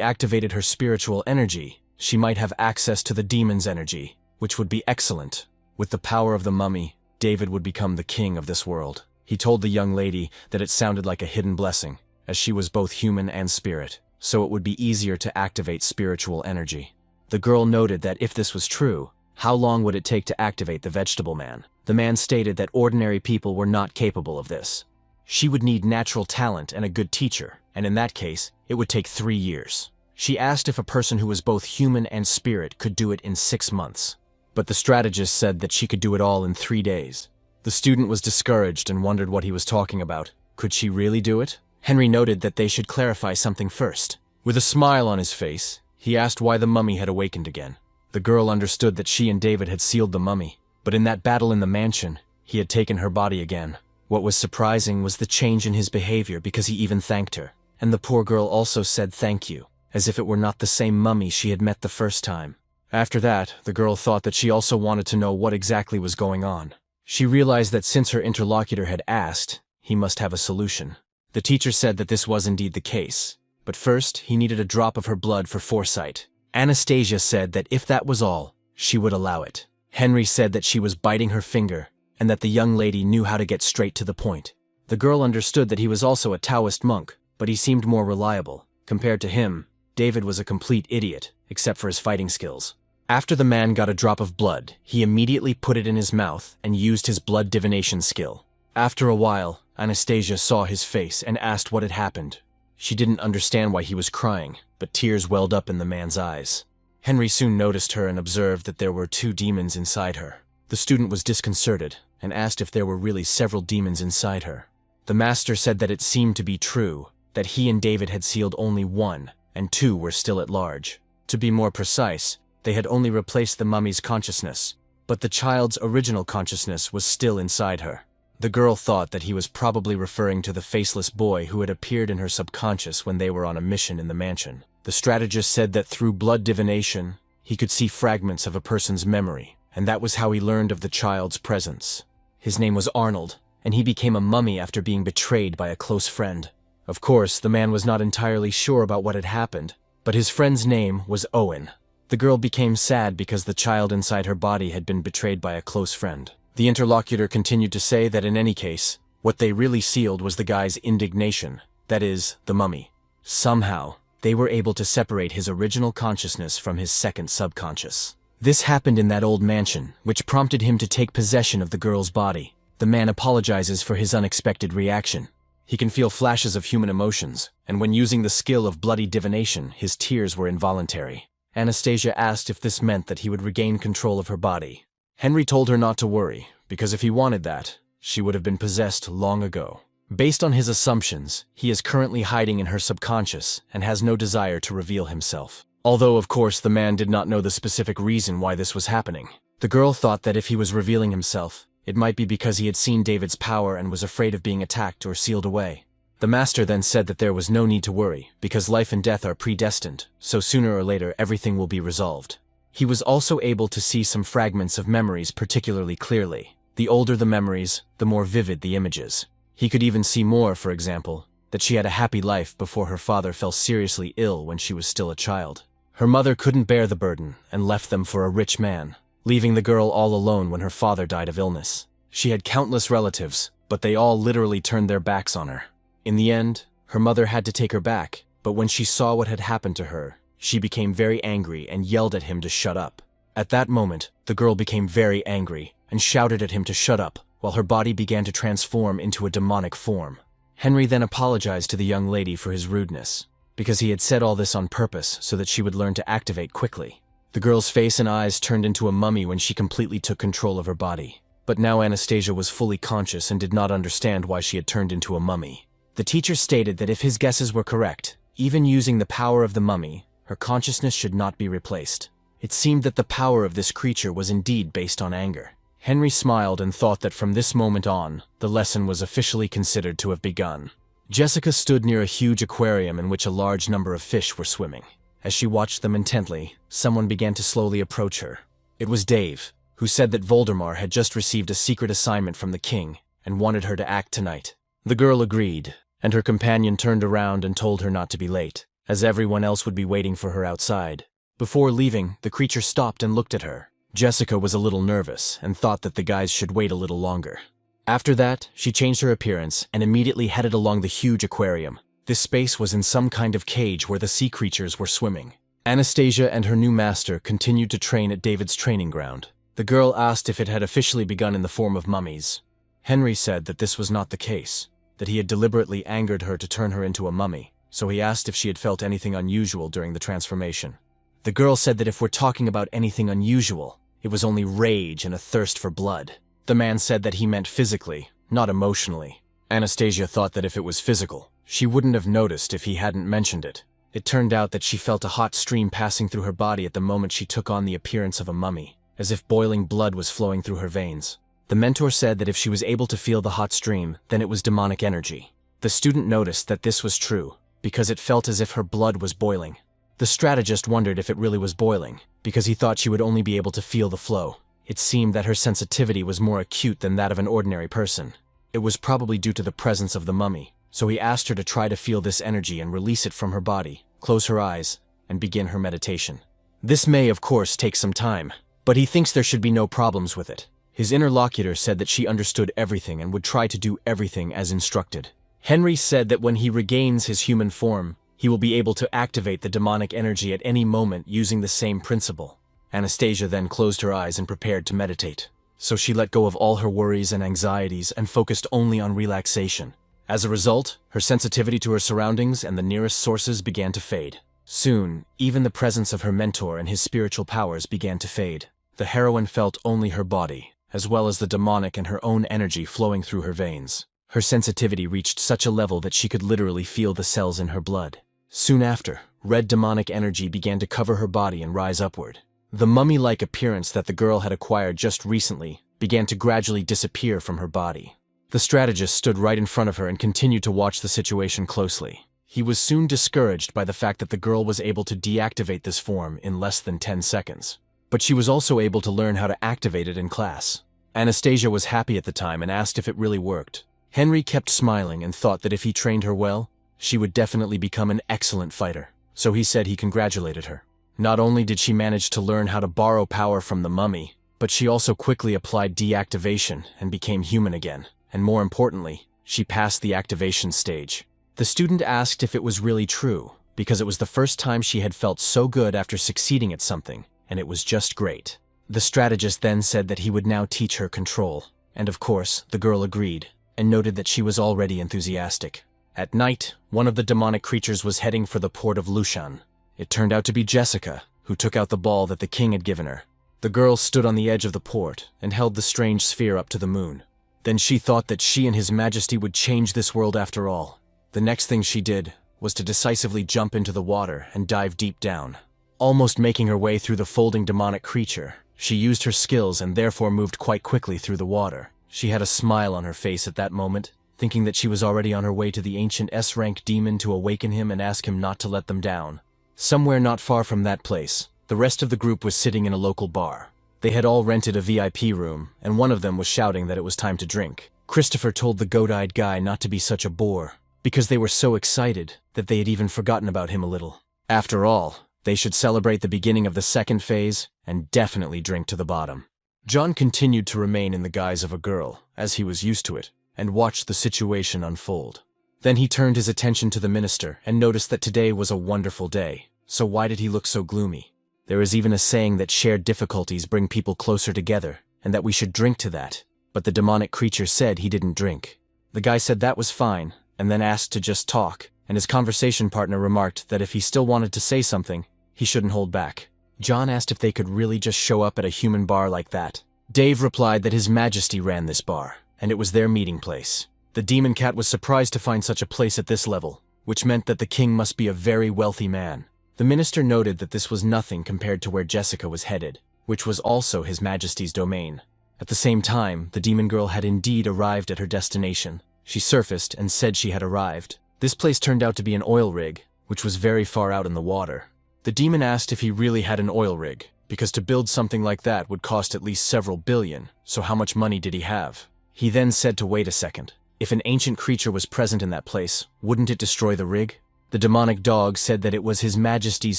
activated her spiritual energy, she might have access to the demon's energy, which would be excellent. With the power of the mummy, David would become the king of this world. He told the young lady that it sounded like a hidden blessing, as she was both human and spirit, so it would be easier to activate spiritual energy. The girl noted that if this was true, how long would it take to activate the vegetable man? The man stated that ordinary people were not capable of this. She would need natural talent and a good teacher, and in that case, it would take 3 years. She asked if a person who was both human and spirit could do it in 6 months. But the strategist said that she could do it all in 3 days. The student was discouraged and wondered what he was talking about. Could she really do it? Henry noted that they should clarify something first. With a smile on his face, he asked why the mummy had awakened again. The girl understood that she and David had sealed the mummy, but in that battle in the mansion, he had taken her body again. What was surprising was the change in his behavior because he even thanked her, and the poor girl also said thank you, as if it were not the same mummy she had met the first time. After that, the girl thought that she also wanted to know what exactly was going on. She realized that since her interlocutor had asked, he must have a solution. The teacher said that this was indeed the case, but first he needed a drop of her blood for foresight. Anastasia said that if that was all, she would allow it. Henry said that she was biting her finger, and that the young lady knew how to get straight to the point. The girl understood that he was also a Taoist monk, but he seemed more reliable. Compared to him, David was a complete idiot, except for his fighting skills. After the man got a drop of blood, he immediately put it in his mouth and used his blood divination skill. After a while, Anastasia saw his face and asked what had happened. She didn't understand why he was crying, but tears welled up in the man's eyes. Henry soon noticed her and observed that there were 2 demons inside her. The student was disconcerted and asked if there were really several demons inside her. The master said that it seemed to be true, that he and David had sealed only 1, and 2 were still at large. To be more precise, they had only replaced the mummy's consciousness, but the child's original consciousness was still inside her. The girl thought that he was probably referring to the faceless boy who had appeared in her subconscious when they were on a mission in the mansion. The strategist said that through blood divination, he could see fragments of a person's memory, and that was how he learned of the child's presence. His name was Arnold, and he became a mummy after being betrayed by a close friend. Of course, the man was not entirely sure about what had happened, but his friend's name was Owen. The girl became sad because the child inside her body had been betrayed by a close friend. The interlocutor continued to say that in any case, what they really sealed was the guy's indignation, that is, the mummy. Somehow, they were able to separate his original consciousness from his second subconscious. This happened in that old mansion, which prompted him to take possession of the girl's body. The man apologizes for his unexpected reaction. He can feel flashes of human emotions, and when using the skill of bloody divination, his tears were involuntary. Anastasia asked if this meant that he would regain control of her body. Henry told her not to worry, because if he wanted that, she would have been possessed long ago. Based on his assumptions, he is currently hiding in her subconscious and has no desire to reveal himself. Although, of course, the man did not know the specific reason why this was happening. The girl thought that if he was revealing himself, it might be because he had seen David's power and was afraid of being attacked or sealed away. The master then said that there was no need to worry, because life and death are predestined, so sooner or later everything will be resolved. He was also able to see some fragments of memories particularly clearly. The older the memories, the more vivid the images. He could even see more, for example, that she had a happy life before her father fell seriously ill when she was still a child. Her mother couldn't bear the burden and left them for a rich man, leaving the girl all alone when her father died of illness. She had countless relatives, but they all literally turned their backs on her. In the end, her mother had to take her back, but when she saw what had happened to her, she became very angry and yelled at him to shut up. At that moment, the girl became very angry and shouted at him to shut up, while her body began to transform into a demonic form. Henry then apologized to the young lady for his rudeness, because he had said all this on purpose so that she would learn to activate quickly. The girl's face and eyes turned into a mummy when she completely took control of her body. But now Anastasia was fully conscious and did not understand why she had turned into a mummy. The teacher stated that if his guesses were correct, even using the power of the mummy, her consciousness should not be replaced. It seemed that the power of this creature was indeed based on anger. Henry smiled and thought that from this moment on, the lesson was officially considered to have begun. Jessica stood near a huge aquarium in which a large number of fish were swimming. As she watched them intently, someone began to slowly approach her. It was Dave, who said that Voldemar had just received a secret assignment from the king and wanted her to act tonight. The girl agreed, and her companion turned around and told her not to be late, as everyone else would be waiting for her outside. Before leaving, the creature stopped and looked at her. Jessica was a little nervous and thought that the guys should wait a little longer. After that, she changed her appearance and immediately headed along the huge aquarium. This space was in some kind of cage where the sea creatures were swimming. Anastasia and her new master continued to train at David's training ground. The girl asked if it had officially begun in the form of mummies. Henry said that this was not the case, that he had deliberately angered her to turn her into a mummy, so he asked if she had felt anything unusual during the transformation. The girl said that if we're talking about anything unusual, it was only rage and a thirst for blood. The man said that he meant physically, not emotionally. Anastasia thought that if it was physical, she wouldn't have noticed if he hadn't mentioned it. It turned out that she felt a hot stream passing through her body at the moment she took on the appearance of a mummy, as if boiling blood was flowing through her veins. The mentor said that if she was able to feel the hot stream, then it was demonic energy. The student noticed that this was true, because it felt as if her blood was boiling. The strategist wondered if it really was boiling, because he thought she would only be able to feel the flow. It seemed that her sensitivity was more acute than that of an ordinary person. It was probably due to the presence of the mummy, so he asked her to try to feel this energy and release it from her body, close her eyes, and begin her meditation. This may, of course, take some time, but he thinks there should be no problems with it. His interlocutor said that she understood everything and would try to do everything as instructed. Henry said that when he regains his human form, he will be able to activate the demonic energy at any moment using the same principle. Anastasia then closed her eyes and prepared to meditate. So she let go of all her worries and anxieties and focused only on relaxation. As a result, her sensitivity to her surroundings and the nearest sources began to fade. Soon, even the presence of her mentor and his spiritual powers began to fade. The heroine felt only her body, as well as the demonic and her own energy flowing through her veins. Her sensitivity reached such a level that she could literally feel the cells in her blood. Soon after, red demonic energy began to cover her body and rise upward. The mummy-like appearance that the girl had acquired just recently began to gradually disappear from her body. The strategist stood right in front of her and continued to watch the situation closely. He was soon discouraged by the fact that the girl was able to deactivate this form in less than 10 seconds. But she was also able to learn how to activate it in class. Anastasia was happy at the time and asked if it really worked. Henry kept smiling and thought that if he trained her well, she would definitely become an excellent fighter. So he said he congratulated her. Not only did she manage to learn how to borrow power from the mummy, but she also quickly applied deactivation and became human again. And more importantly, she passed the activation stage. The student asked if it was really true, because it was the first time she had felt so good after succeeding at something, and it was just great. The strategist then said that he would now teach her control, and of course, the girl agreed, and noted that she was already enthusiastic. At night, one of the demonic creatures was heading for the port of Lushan. It turned out to be Jessica, who took out the ball that the king had given her. The girl stood on the edge of the port and held the strange sphere up to the moon. Then she thought that she and His Majesty would change this world after all. The next thing she did was to decisively jump into the water and dive deep down. Almost making her way through the folding demonic creature, she used her skills and therefore moved quite quickly through the water. She had a smile on her face at that moment, thinking that she was already on her way to the ancient S-rank demon to awaken him and ask him not to let them down. Somewhere not far from that place, the rest of the group was sitting in a local bar. They had all rented a VIP room, and one of them was shouting that it was time to drink. Christopher told the goat-eyed guy not to be such a bore, because they were so excited that they had even forgotten about him a little. After all, they should celebrate the beginning of the second phase and definitely drink to the bottom. John continued to remain in the guise of a girl, as he was used to it, and watched the situation unfold. Then he turned his attention to the minister and noticed that today was a wonderful day, so why did he look so gloomy? There is even a saying that shared difficulties bring people closer together, and that we should drink to that, but the demonic creature said he didn't drink. The guy said that was fine, and then asked to just talk, and his conversation partner remarked that if he still wanted to say something, he shouldn't hold back. John asked if they could really just show up at a human bar like that. Dave replied that His Majesty ran this bar, and it was their meeting place. The demon cat was surprised to find such a place at this level, which meant that the king must be a very wealthy man. The minister noted that this was nothing compared to where Jessica was headed, which was also His Majesty's domain. At the same time, the demon girl had indeed arrived at her destination. She surfaced and said she had arrived. This place turned out to be an oil rig, which was very far out in the water. The demon asked if he really had an oil rig, because to build something like that would cost at least several billion, so how much money did he have? He then said to wait a second. If an ancient creature was present in that place, wouldn't it destroy the rig? The demonic dog said that it was His Majesty's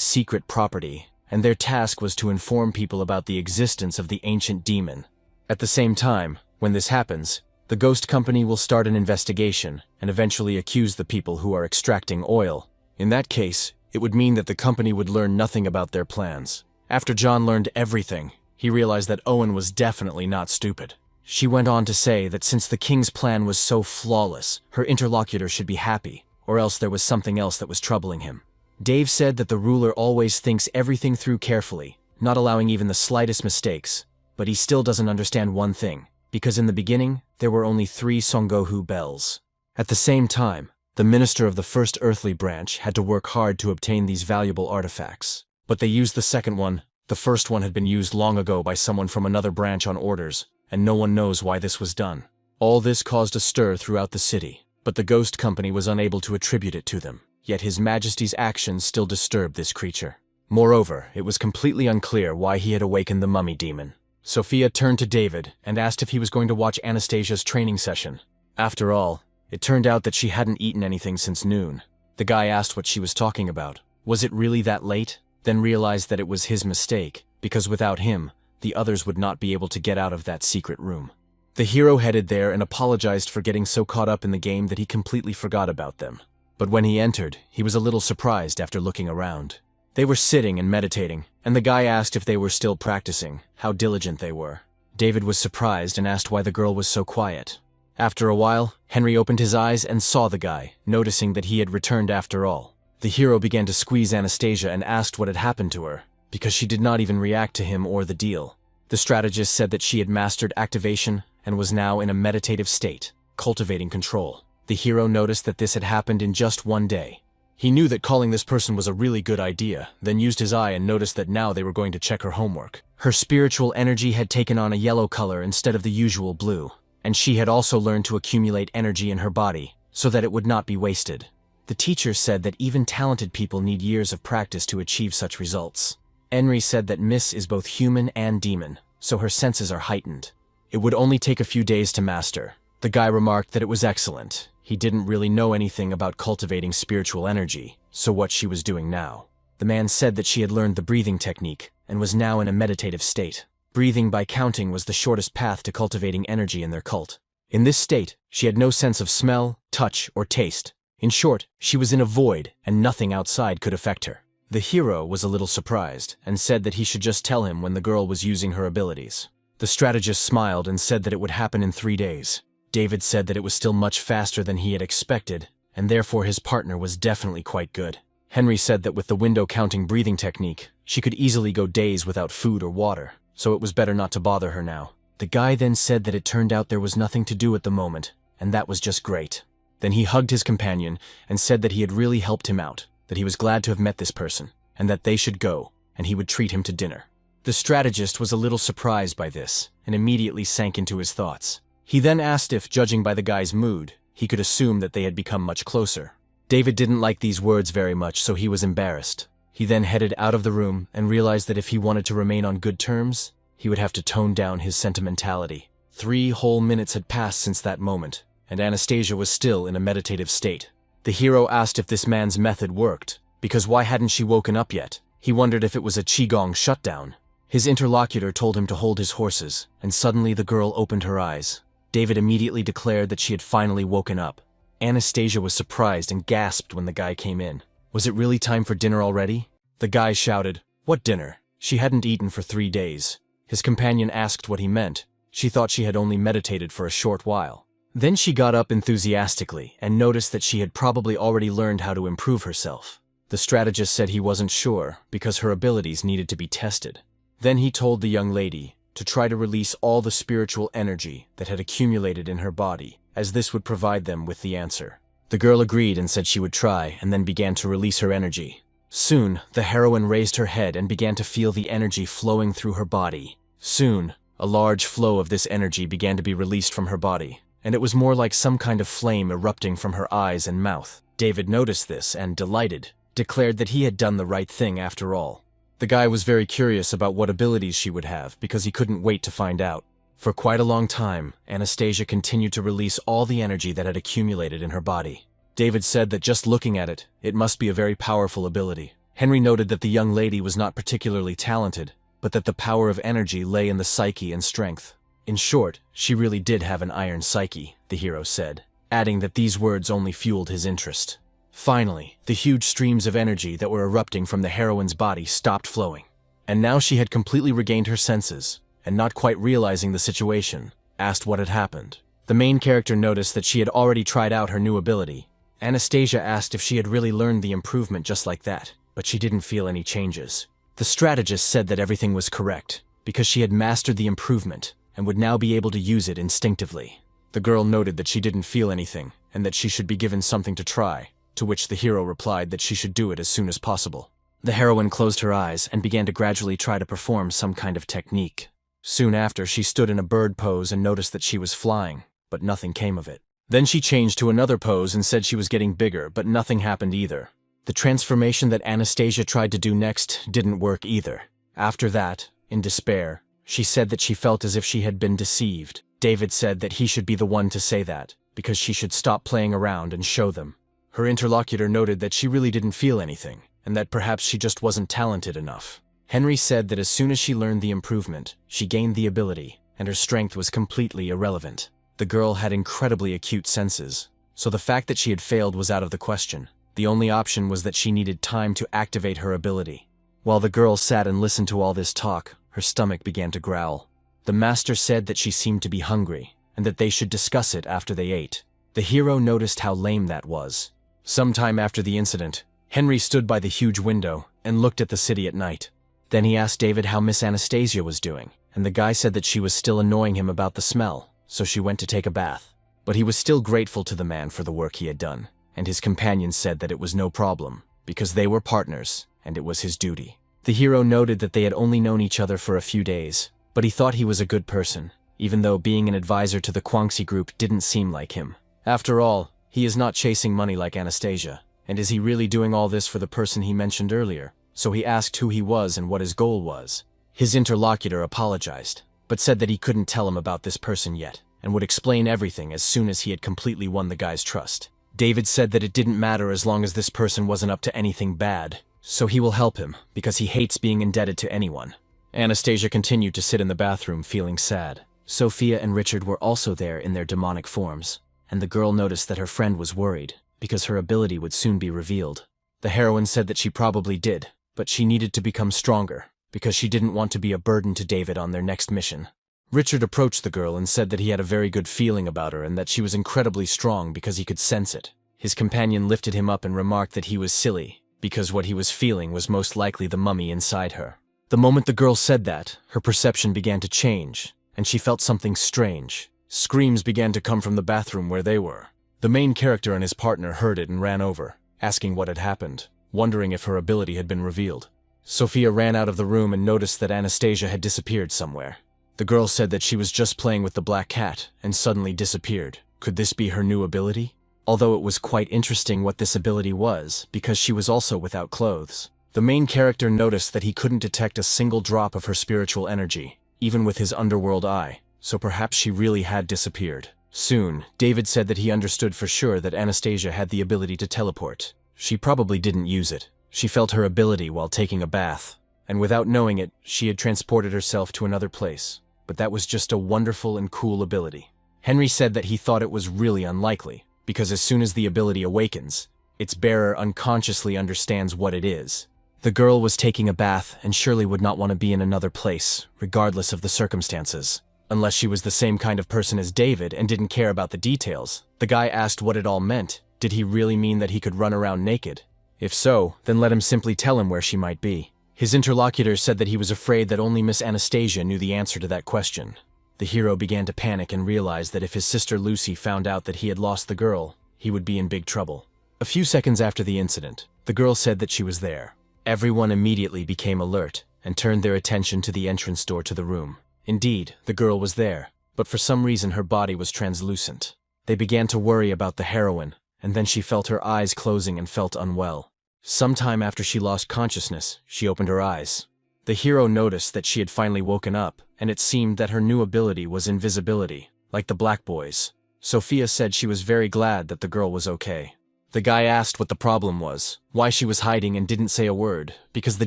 secret property, and their task was to inform people about the existence of the ancient demon. At the same time, when this happens, the ghost company will start an investigation and eventually accuse the people who are extracting oil. In that case, it would mean that the company would learn nothing about their plans. After John learned everything, he realized that Owen was definitely not stupid. She went on to say that since the king's plan was so flawless, her interlocutor should be happy, or else there was something else that was troubling him. Dave said that the ruler always thinks everything through carefully, not allowing even the slightest mistakes, but he still doesn't understand one thing, because in the beginning, there were only 3 Songohu bells. At the same time, the minister of the first earthly branch had to work hard to obtain these valuable artifacts. But they used the second one. The first one had been used long ago by someone from another branch on orders, and no one knows why this was done. All this caused a stir throughout the city, but the ghost company was unable to attribute it to them. Yet His Majesty's actions still disturbed this creature. Moreover, it was completely unclear why he had awakened the mummy demon. Sophia turned to David and asked if he was going to watch Anastasia's training session. After all, it turned out that she hadn't eaten anything since noon. The guy asked what she was talking about. Was it really that late? Then realized that it was his mistake, because without him, the others would not be able to get out of that secret room. The hero headed there and apologized for getting so caught up in the game that he completely forgot about them. But when he entered, he was a little surprised after looking around. They were sitting and meditating, and the guy asked if they were still practicing, how diligent they were. David was surprised and asked why the girl was so quiet. After a while, Henry opened his eyes and saw the guy, noticing that he had returned after all. The hero began to squeeze Anastasia and asked what had happened to her, because she did not even react to him or the deal. The strategist said that she had mastered activation and was now in a meditative state, cultivating control. The hero noticed that this had happened in just one day. He knew that calling this person was a really good idea, then used his eye and noticed that now they were going to check her homework. Her spiritual energy had taken on a yellow color instead of the usual blue, and she had also learned to accumulate energy in her body so that it would not be wasted. The teacher said that even talented people need years of practice to achieve such results. Enri said that Miss is both human and demon, so her senses are heightened. It would only take a few days to master. The guy remarked that it was excellent. He didn't really know anything about cultivating spiritual energy, so what she was doing now. The man said that she had learned the breathing technique and was now in a meditative state. Breathing by counting was the shortest path to cultivating energy in their cult. In this state, she had no sense of smell, touch, or taste. In short, she was in a void and nothing outside could affect her. The hero was a little surprised and said that he should just tell him when the girl was using her abilities. The strategist smiled and said that it would happen in 3 days. David said that it was still much faster than he had expected, and therefore his partner was definitely quite good. Henry said that with the window counting breathing technique, she could easily go days without food or water, so it was better not to bother her now. The guy then said that it turned out there was nothing to do at the moment, and that was just great. Then he hugged his companion and said that he had really helped him out, that he was glad to have met this person, and that they should go, and he would treat him to dinner. The strategist was a little surprised by this, and immediately sank into his thoughts. He then asked if, judging by the guy's mood, he could assume that they had become much closer. David didn't like these words very much, so he was embarrassed. He then headed out of the room and realized that if he wanted to remain on good terms, he would have to tone down his sentimentality. 3 whole minutes had passed since that moment, and Anastasia was still in a meditative state. The hero asked if this man's method worked, because why hadn't she woken up yet? He wondered if it was a qigong shutdown. His interlocutor told him to hold his horses, and suddenly the girl opened her eyes. David immediately declared that she had finally woken up. Anastasia was surprised and gasped when the guy came in. Was it really time for dinner already? The guy shouted, "What dinner?" She hadn't eaten for 3 days. His companion asked what he meant. She thought she had only meditated for a short while. Then she got up enthusiastically and noticed that she had probably already learned how to improve herself. The strategist said he wasn't sure because her abilities needed to be tested. Then he told the young lady to try to release all the spiritual energy that had accumulated in her body, as this would provide them with the answer. The girl agreed and said she would try, and then began to release her energy. Soon, the heroine raised her head and began to feel the energy flowing through her body. Soon, a large flow of this energy began to be released from her body, and it was more like some kind of flame erupting from her eyes and mouth. David noticed this and, delighted, declared that he had done the right thing after all. The guy was very curious about what abilities she would have because he couldn't wait to find out. For quite a long time, Anastasia continued to release all the energy that had accumulated in her body. David said that just looking at it, it must be a very powerful ability. Henry noted that the young lady was not particularly talented, but that the power of energy lay in the psyche and strength. In short, she really did have an iron psyche, the hero said, adding that these words only fueled his interest. Finally, the huge streams of energy that were erupting from the heroine's body stopped flowing. And now she had completely regained her senses, and not quite realizing the situation, asked what had happened. The main character noticed that she had already tried out her new ability. Anastasia asked if she had really learned the improvement just like that, but she didn't feel any changes. The strategist said that everything was correct, because she had mastered the improvement, and would now be able to use it instinctively. The girl noted that she didn't feel anything, and that she should be given something to try, to which the hero replied that she should do it as soon as possible. The heroine closed her eyes and began to gradually try to perform some kind of technique. Soon after, she stood in a bird pose and noticed that she was flying, but nothing came of it. Then she changed to another pose and said she was getting bigger, but nothing happened either. The transformation that Anastasia tried to do next didn't work either. After that, in despair, she said that she felt as if she had been deceived. David said that he should be the one to say that, because she should stop playing around and show them. Her interlocutor noted that she really didn't feel anything, and that perhaps she just wasn't talented enough. Henry said that as soon as she learned the improvement, she gained the ability, and her strength was completely irrelevant. The girl had incredibly acute senses, so the fact that she had failed was out of the question. The only option was that she needed time to activate her ability. While the girl sat and listened to all this talk, her stomach began to growl. The master said that she seemed to be hungry, and that they should discuss it after they ate. The hero noticed how lame that was. Sometime after the incident, Henry stood by the huge window and looked at the city at night. Then he asked David how Miss Anastasia was doing, and the guy said that she was still annoying him about the smell, so she went to take a bath. But he was still grateful to the man for the work he had done, and his companion said that it was no problem, because they were partners, and it was his duty. The hero noted that they had only known each other for a few days, but he thought he was a good person, even though being an advisor to the Kwangsi group didn't seem like him. After all, he is not chasing money like Anastasia, and is he really doing all this for the person he mentioned earlier? So he asked who he was and what his goal was. His interlocutor apologized, but said that he couldn't tell him about this person yet, and would explain everything as soon as he had completely won the guy's trust. David said that it didn't matter as long as this person wasn't up to anything bad, so he will help him, because he hates being indebted to anyone. Anastasia continued to sit in the bathroom feeling sad. Sophia and Richard were also there in their demonic forms, and the girl noticed that her friend was worried, because her ability would soon be revealed. The heroine said that she probably did, but she needed to become stronger, because she didn't want to be a burden to David on their next mission. Richard approached the girl and said that he had a very good feeling about her and that she was incredibly strong because he could sense it. His companion lifted him up and remarked that he was silly, because what he was feeling was most likely the mummy inside her. The moment the girl said that, her perception began to change, and she felt something strange. Screams began to come from the bathroom where they were. The main character and his partner heard it and ran over, asking what had happened, wondering if her ability had been revealed. Sophia ran out of the room and noticed that Anastasia had disappeared somewhere. The girl said that she was just playing with the black cat and suddenly disappeared. Could this be her new ability? Although it was quite interesting what this ability was, because she was also without clothes. The main character noticed that he couldn't detect a single drop of her spiritual energy, even with his underworld eye, so perhaps she really had disappeared. Soon, David said that he understood for sure that Anastasia had the ability to teleport. She probably didn't use it. She felt her ability while taking a bath, and without knowing it, she had transported herself to another place. But that was just a wonderful and cool ability. Henry said that he thought it was really unlikely, because as soon as the ability awakens, its bearer unconsciously understands what it is. The girl was taking a bath and surely would not want to be in another place, regardless of the circumstances. Unless she was the same kind of person as David and didn't care about the details. The guy asked what it all meant. Did he really mean that he could run around naked? If so, then let him simply tell him where she might be. His interlocutor said that he was afraid that only Miss Anastasia knew the answer to that question. The hero began to panic and realized that if his sister Lucy found out that he had lost the girl, he would be in big trouble. A few seconds after the incident, the girl said that she was there. Everyone immediately became alert and turned their attention to the entrance door to the room. Indeed, the girl was there, but for some reason her body was translucent. They began to worry about the heroine, and then she felt her eyes closing and felt unwell. Sometime after she lost consciousness, she opened her eyes. The hero noticed that she had finally woken up, and it seemed that her new ability was invisibility, like the Black Boys. Sophia said she was very glad that the girl was okay. The guy asked what the problem was, why she was hiding and didn't say a word, because the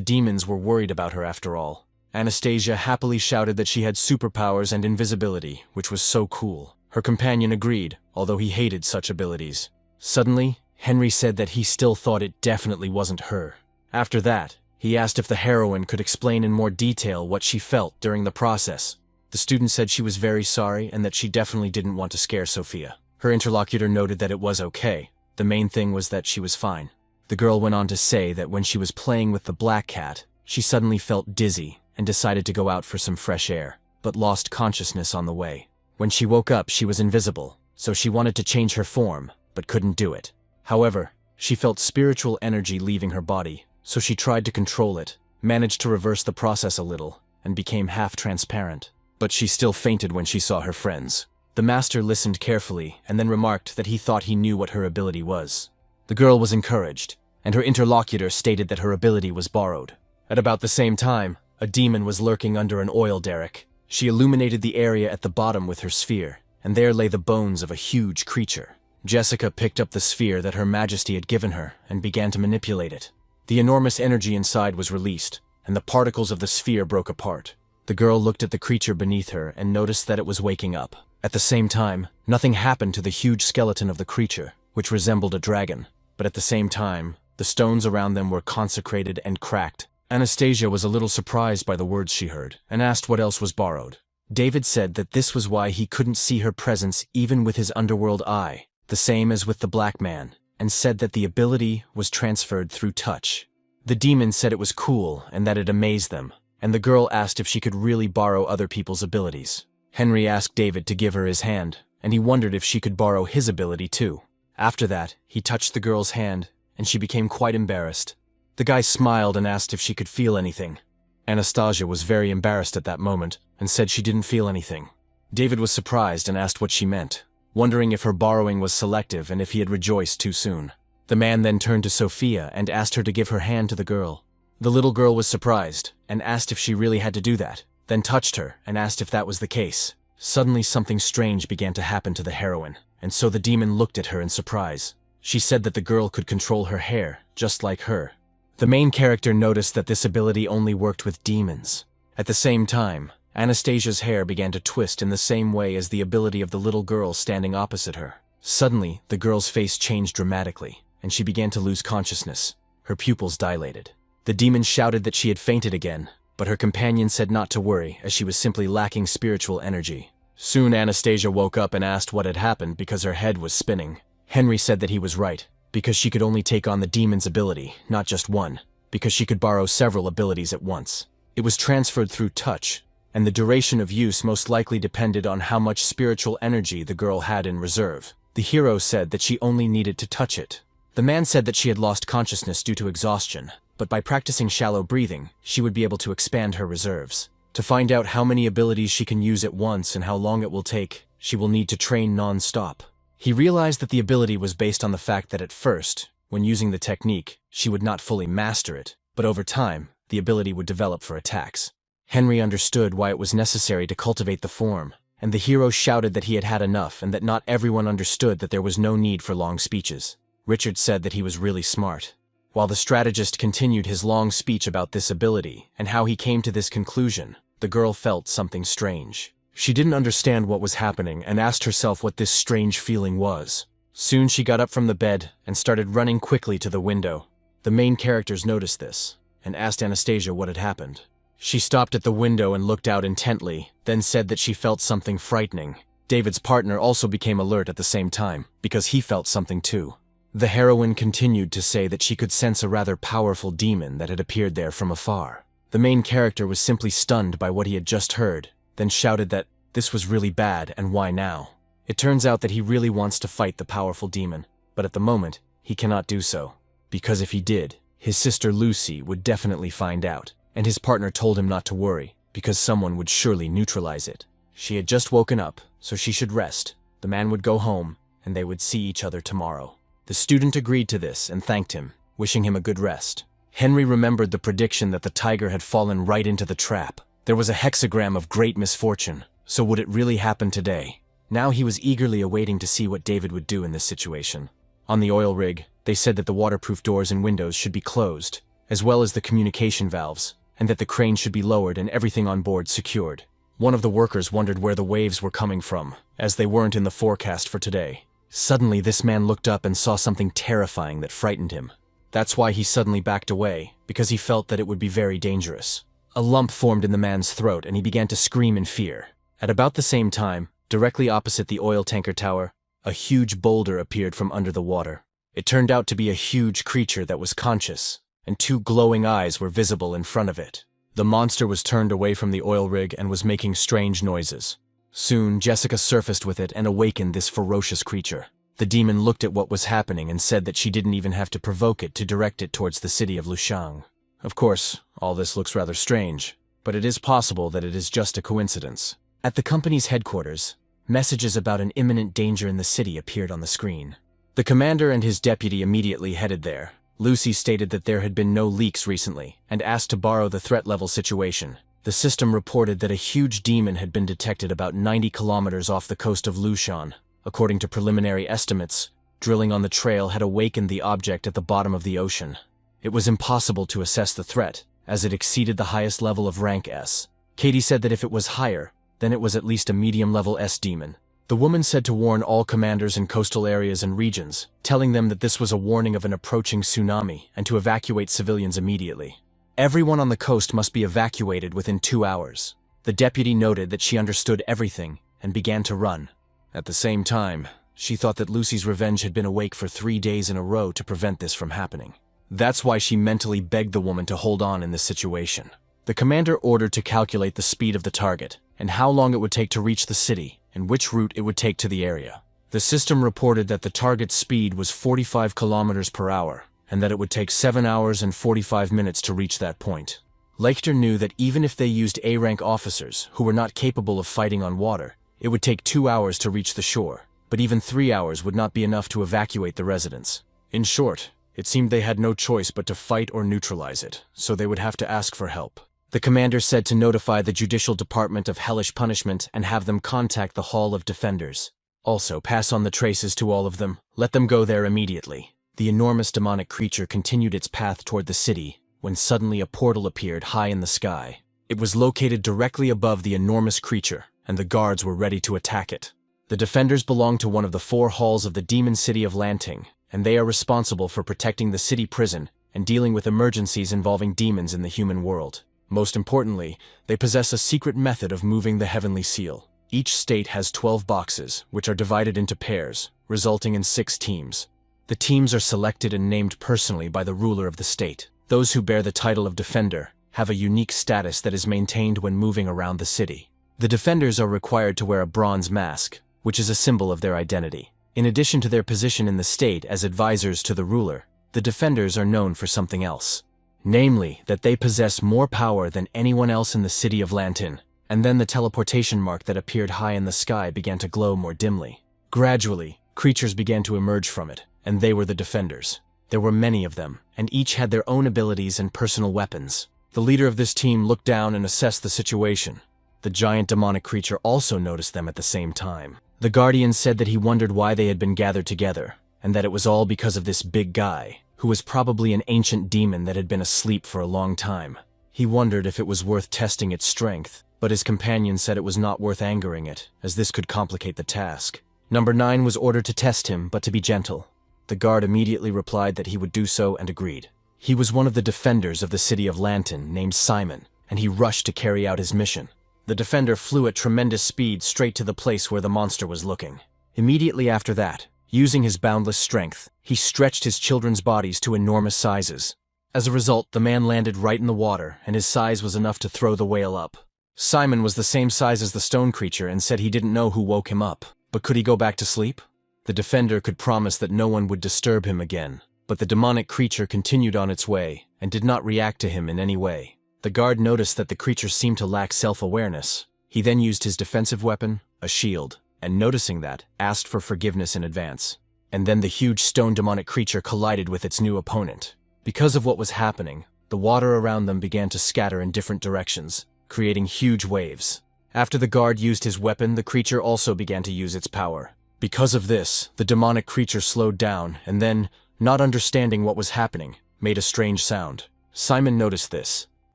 demons were worried about her after all. Anastasia happily shouted that she had superpowers and invisibility, which was so cool. Her companion agreed, although he hated such abilities. Suddenly, Henry said that he still thought it definitely wasn't her. After that, he asked if the heroine could explain in more detail what she felt during the process. The student said she was very sorry and that she definitely didn't want to scare Sophia. Her interlocutor noted that it was okay. The main thing was that she was fine. The girl went on to say that when she was playing with the black cat, she suddenly felt dizzy and decided to go out for some fresh air, but lost consciousness on the way. When she woke up, she was invisible, so she wanted to change her form, but couldn't do it. However, she felt spiritual energy leaving her body, so she tried to control it, managed to reverse the process a little, and became half transparent. but she still fainted when she saw her friends. The master listened carefully and then remarked that he thought he knew what her ability was. The girl was encouraged, and her interlocutor stated that her ability was borrowed. At about the same time, a demon was lurking under an oil derrick. She illuminated the area at the bottom with her sphere, and there lay the bones of a huge creature. Jessica picked up the sphere that Her Majesty had given her and began to manipulate it. The enormous energy inside was released, and the particles of the sphere broke apart. The girl looked at the creature beneath her and noticed that it was waking up. At the same time, nothing happened to the huge skeleton of the creature, which resembled a dragon. But at the same time, the stones around them were consecrated and cracked. Anastasia was a little surprised by the words she heard, and asked what else was borrowed. David said that this was why he couldn't see her presence even with his underworld eye, the same as with the black man, and said that the ability was transferred through touch. The demon said it was cool and that it amazed them, and the girl asked if she could really borrow other people's abilities. Henry asked David to give her his hand, and he wondered if she could borrow his ability too. After that, he touched the girl's hand, and she became quite embarrassed. The guy smiled and asked if she could feel anything. Anastasia was very embarrassed at that moment and said she didn't feel anything. David was surprised and asked what she meant, wondering if her borrowing was selective and if he had rejoiced too soon. The man then turned to Sophia and asked her to give her hand to the girl. The little girl was surprised and asked if she really had to do that, then touched her and asked if that was the case. Suddenly something strange began to happen to the heroine, and so the demon looked at her in surprise. She said that the girl could control her hair, just like her. The main character noticed that this ability only worked with demons. At the same time, Anastasia's hair began to twist in the same way as the ability of the little girl standing opposite her. Suddenly, the girl's face changed dramatically, and she began to lose consciousness. Her pupils dilated. The demon shouted that she had fainted again, but her companion said not to worry, as she was simply lacking spiritual energy. Soon Anastasia woke up and asked what had happened because her head was spinning. Henry said that he was right, because she could only take on the demon's ability, not just one, because she could borrow several abilities at once. It was transferred through touch, and the duration of use most likely depended on how much spiritual energy the girl had in reserve. The hero said that she only needed to touch it. The man said that she had lost consciousness due to exhaustion, but by practicing shallow breathing, she would be able to expand her reserves. To find out how many abilities she can use at once and how long it will take, she will need to train non-stop. He realized that the ability was based on the fact that at first, when using the technique, she would not fully master it, but over time, the ability would develop for attacks. Henry understood why it was necessary to cultivate the form, and the hero shouted that he had had enough and that not everyone understood that there was no need for long speeches. Richard said that he was really smart. While the strategist continued his long speech about this ability and how he came to this conclusion, the girl felt something strange. She didn't understand what was happening and asked herself what this strange feeling was. Soon she got up from the bed and started running quickly to the window. The main characters noticed this and asked Anastasia what had happened. She stopped at the window and looked out intently, then said that she felt something frightening. David's partner also became alert at the same time, because he felt something too. The heroine continued to say that she could sense a rather powerful demon that had appeared there from afar. The main character was simply stunned by what he had just heard, then shouted that this was really bad and why now. It turns out that he really wants to fight the powerful demon, but at the moment, he cannot do so. Because if he did, his sister Lucy would definitely find out, and his partner told him not to worry, because someone would surely neutralize it. She had just woken up, so she should rest. The man would go home, and they would see each other tomorrow. The student agreed to this and thanked him, wishing him a good rest. Henry remembered the prediction that the tiger had fallen right into the trap. There was a hexagram of great misfortune, so would it really happen today? Now he was eagerly awaiting to see what David would do in this situation. On the oil rig, they said that the waterproof doors and windows should be closed, as well as the communication valves, and that the crane should be lowered and everything on board secured. One of the workers wondered where the waves were coming from, as they weren't in the forecast for today. Suddenly, this man looked up and saw something terrifying that frightened him. That's why he suddenly backed away, because he felt that it would be very dangerous. A lump formed in the man's throat and he began to scream in fear. At about the same time, directly opposite the oil tanker tower, a huge boulder appeared from under the water. It turned out to be a huge creature that was conscious, and two glowing eyes were visible in front of it. The monster was turned away from the oil rig and was making strange noises. Soon, Jessica surfaced with it and awakened this ferocious creature. The demon looked at what was happening and said that she didn't even have to provoke it to direct it towards the city of Lushang. Of course, all this looks rather strange, but it is possible that it is just a coincidence. At the company's headquarters, messages about an imminent danger in the city appeared on the screen. The commander and his deputy immediately headed there. Lucy stated that there had been no leaks recently and asked to borrow the threat level situation. The system reported that a huge demon had been detected about 90 kilometers off the coast of Lushan. According to preliminary estimates, drilling on the trail had awakened the object at the bottom of the ocean. It was impossible to assess the threat, as it exceeded the highest level of rank S. Katie said that if it was higher, then it was at least a medium-level S demon. The woman said to warn all commanders in coastal areas and regions, telling them that this was a warning of an approaching tsunami and to evacuate civilians immediately. Everyone on the coast must be evacuated within 2 hours. The deputy noted that she understood everything and began to run. At the same time, she thought that Lucy's revenge had been awake for 3 days in a row to prevent this from happening. That's why she mentally begged the woman to hold on in this situation. The commander ordered to calculate the speed of the target and how long it would take to reach the city and which route it would take to the area. The system reported that the target's speed was 45 kilometers per hour and that it would take 7 hours and 45 minutes to reach that point. Leichter knew that even if they used A-rank officers who were not capable of fighting on water, it would take 2 hours to reach the shore, but even 3 hours would not be enough to evacuate the residents. In short, it seemed they had no choice but to fight or neutralize it, so they would have to ask for help. The commander said to notify the Judicial Department of Hellish Punishment and have them contact the Hall of Defenders. Also, pass on the traces to all of them. Let them go there immediately. The enormous demonic creature continued its path toward the city when suddenly a portal appeared high in the sky. It was located directly above the enormous creature, and the guards were ready to attack it. The defenders belong to one of the 4 halls of the demon city of Lanting, and they are responsible for protecting the city prison and dealing with emergencies involving demons in the human world. Most importantly, they possess a secret method of moving the heavenly seal. Each state has 12 boxes, which are divided into pairs, resulting in 6 teams. The teams are selected and named personally by the ruler of the state. Those who bear the title of Defender have a unique status that is maintained when moving around the city. The Defenders are required to wear a bronze mask, which is a symbol of their identity. In addition to their position in the state as advisors to the ruler, the Defenders are known for something else. Namely, that they possess more power than anyone else in the city of Lantin. And then the teleportation mark that appeared high in the sky began to glow more dimly. Gradually, creatures began to emerge from it, and they were the Defenders. There were many of them, and each had their own abilities and personal weapons. The leader of this team looked down and assessed the situation. The giant demonic creature also noticed them at the same time. The Guardian said that he wondered why they had been gathered together, and that it was all because of this big guy, who was probably an ancient demon that had been asleep for a long time. He wondered if it was worth testing its strength, but his companion said it was not worth angering it, as this could complicate the task. Number 9 was ordered to test him, but to be gentle. The guard immediately replied that he would do so and agreed. He was one of the defenders of the city of Lantin named Simon, and he rushed to carry out his mission. The defender flew at tremendous speed straight to the place where the monster was looking. Immediately after that, using his boundless strength, he stretched his children's bodies to enormous sizes. As a result, the man landed right in the water, and his size was enough to throw the whale up. Simon was the same size as the stone creature and said he didn't know who woke him up, but could he go back to sleep? The defender could promise that no one would disturb him again, but the demonic creature continued on its way and did not react to him in any way. The guard noticed that the creature seemed to lack self-awareness. He then used his defensive weapon, a shield, and noticing that, asked for forgiveness in advance. And then the huge stone demonic creature collided with its new opponent. Because of what was happening, the water around them began to scatter in different directions, creating huge waves. After the guard used his weapon, the creature also began to use its power. Because of this, the demonic creature slowed down and then, not understanding what was happening, made a strange sound. Simon noticed this,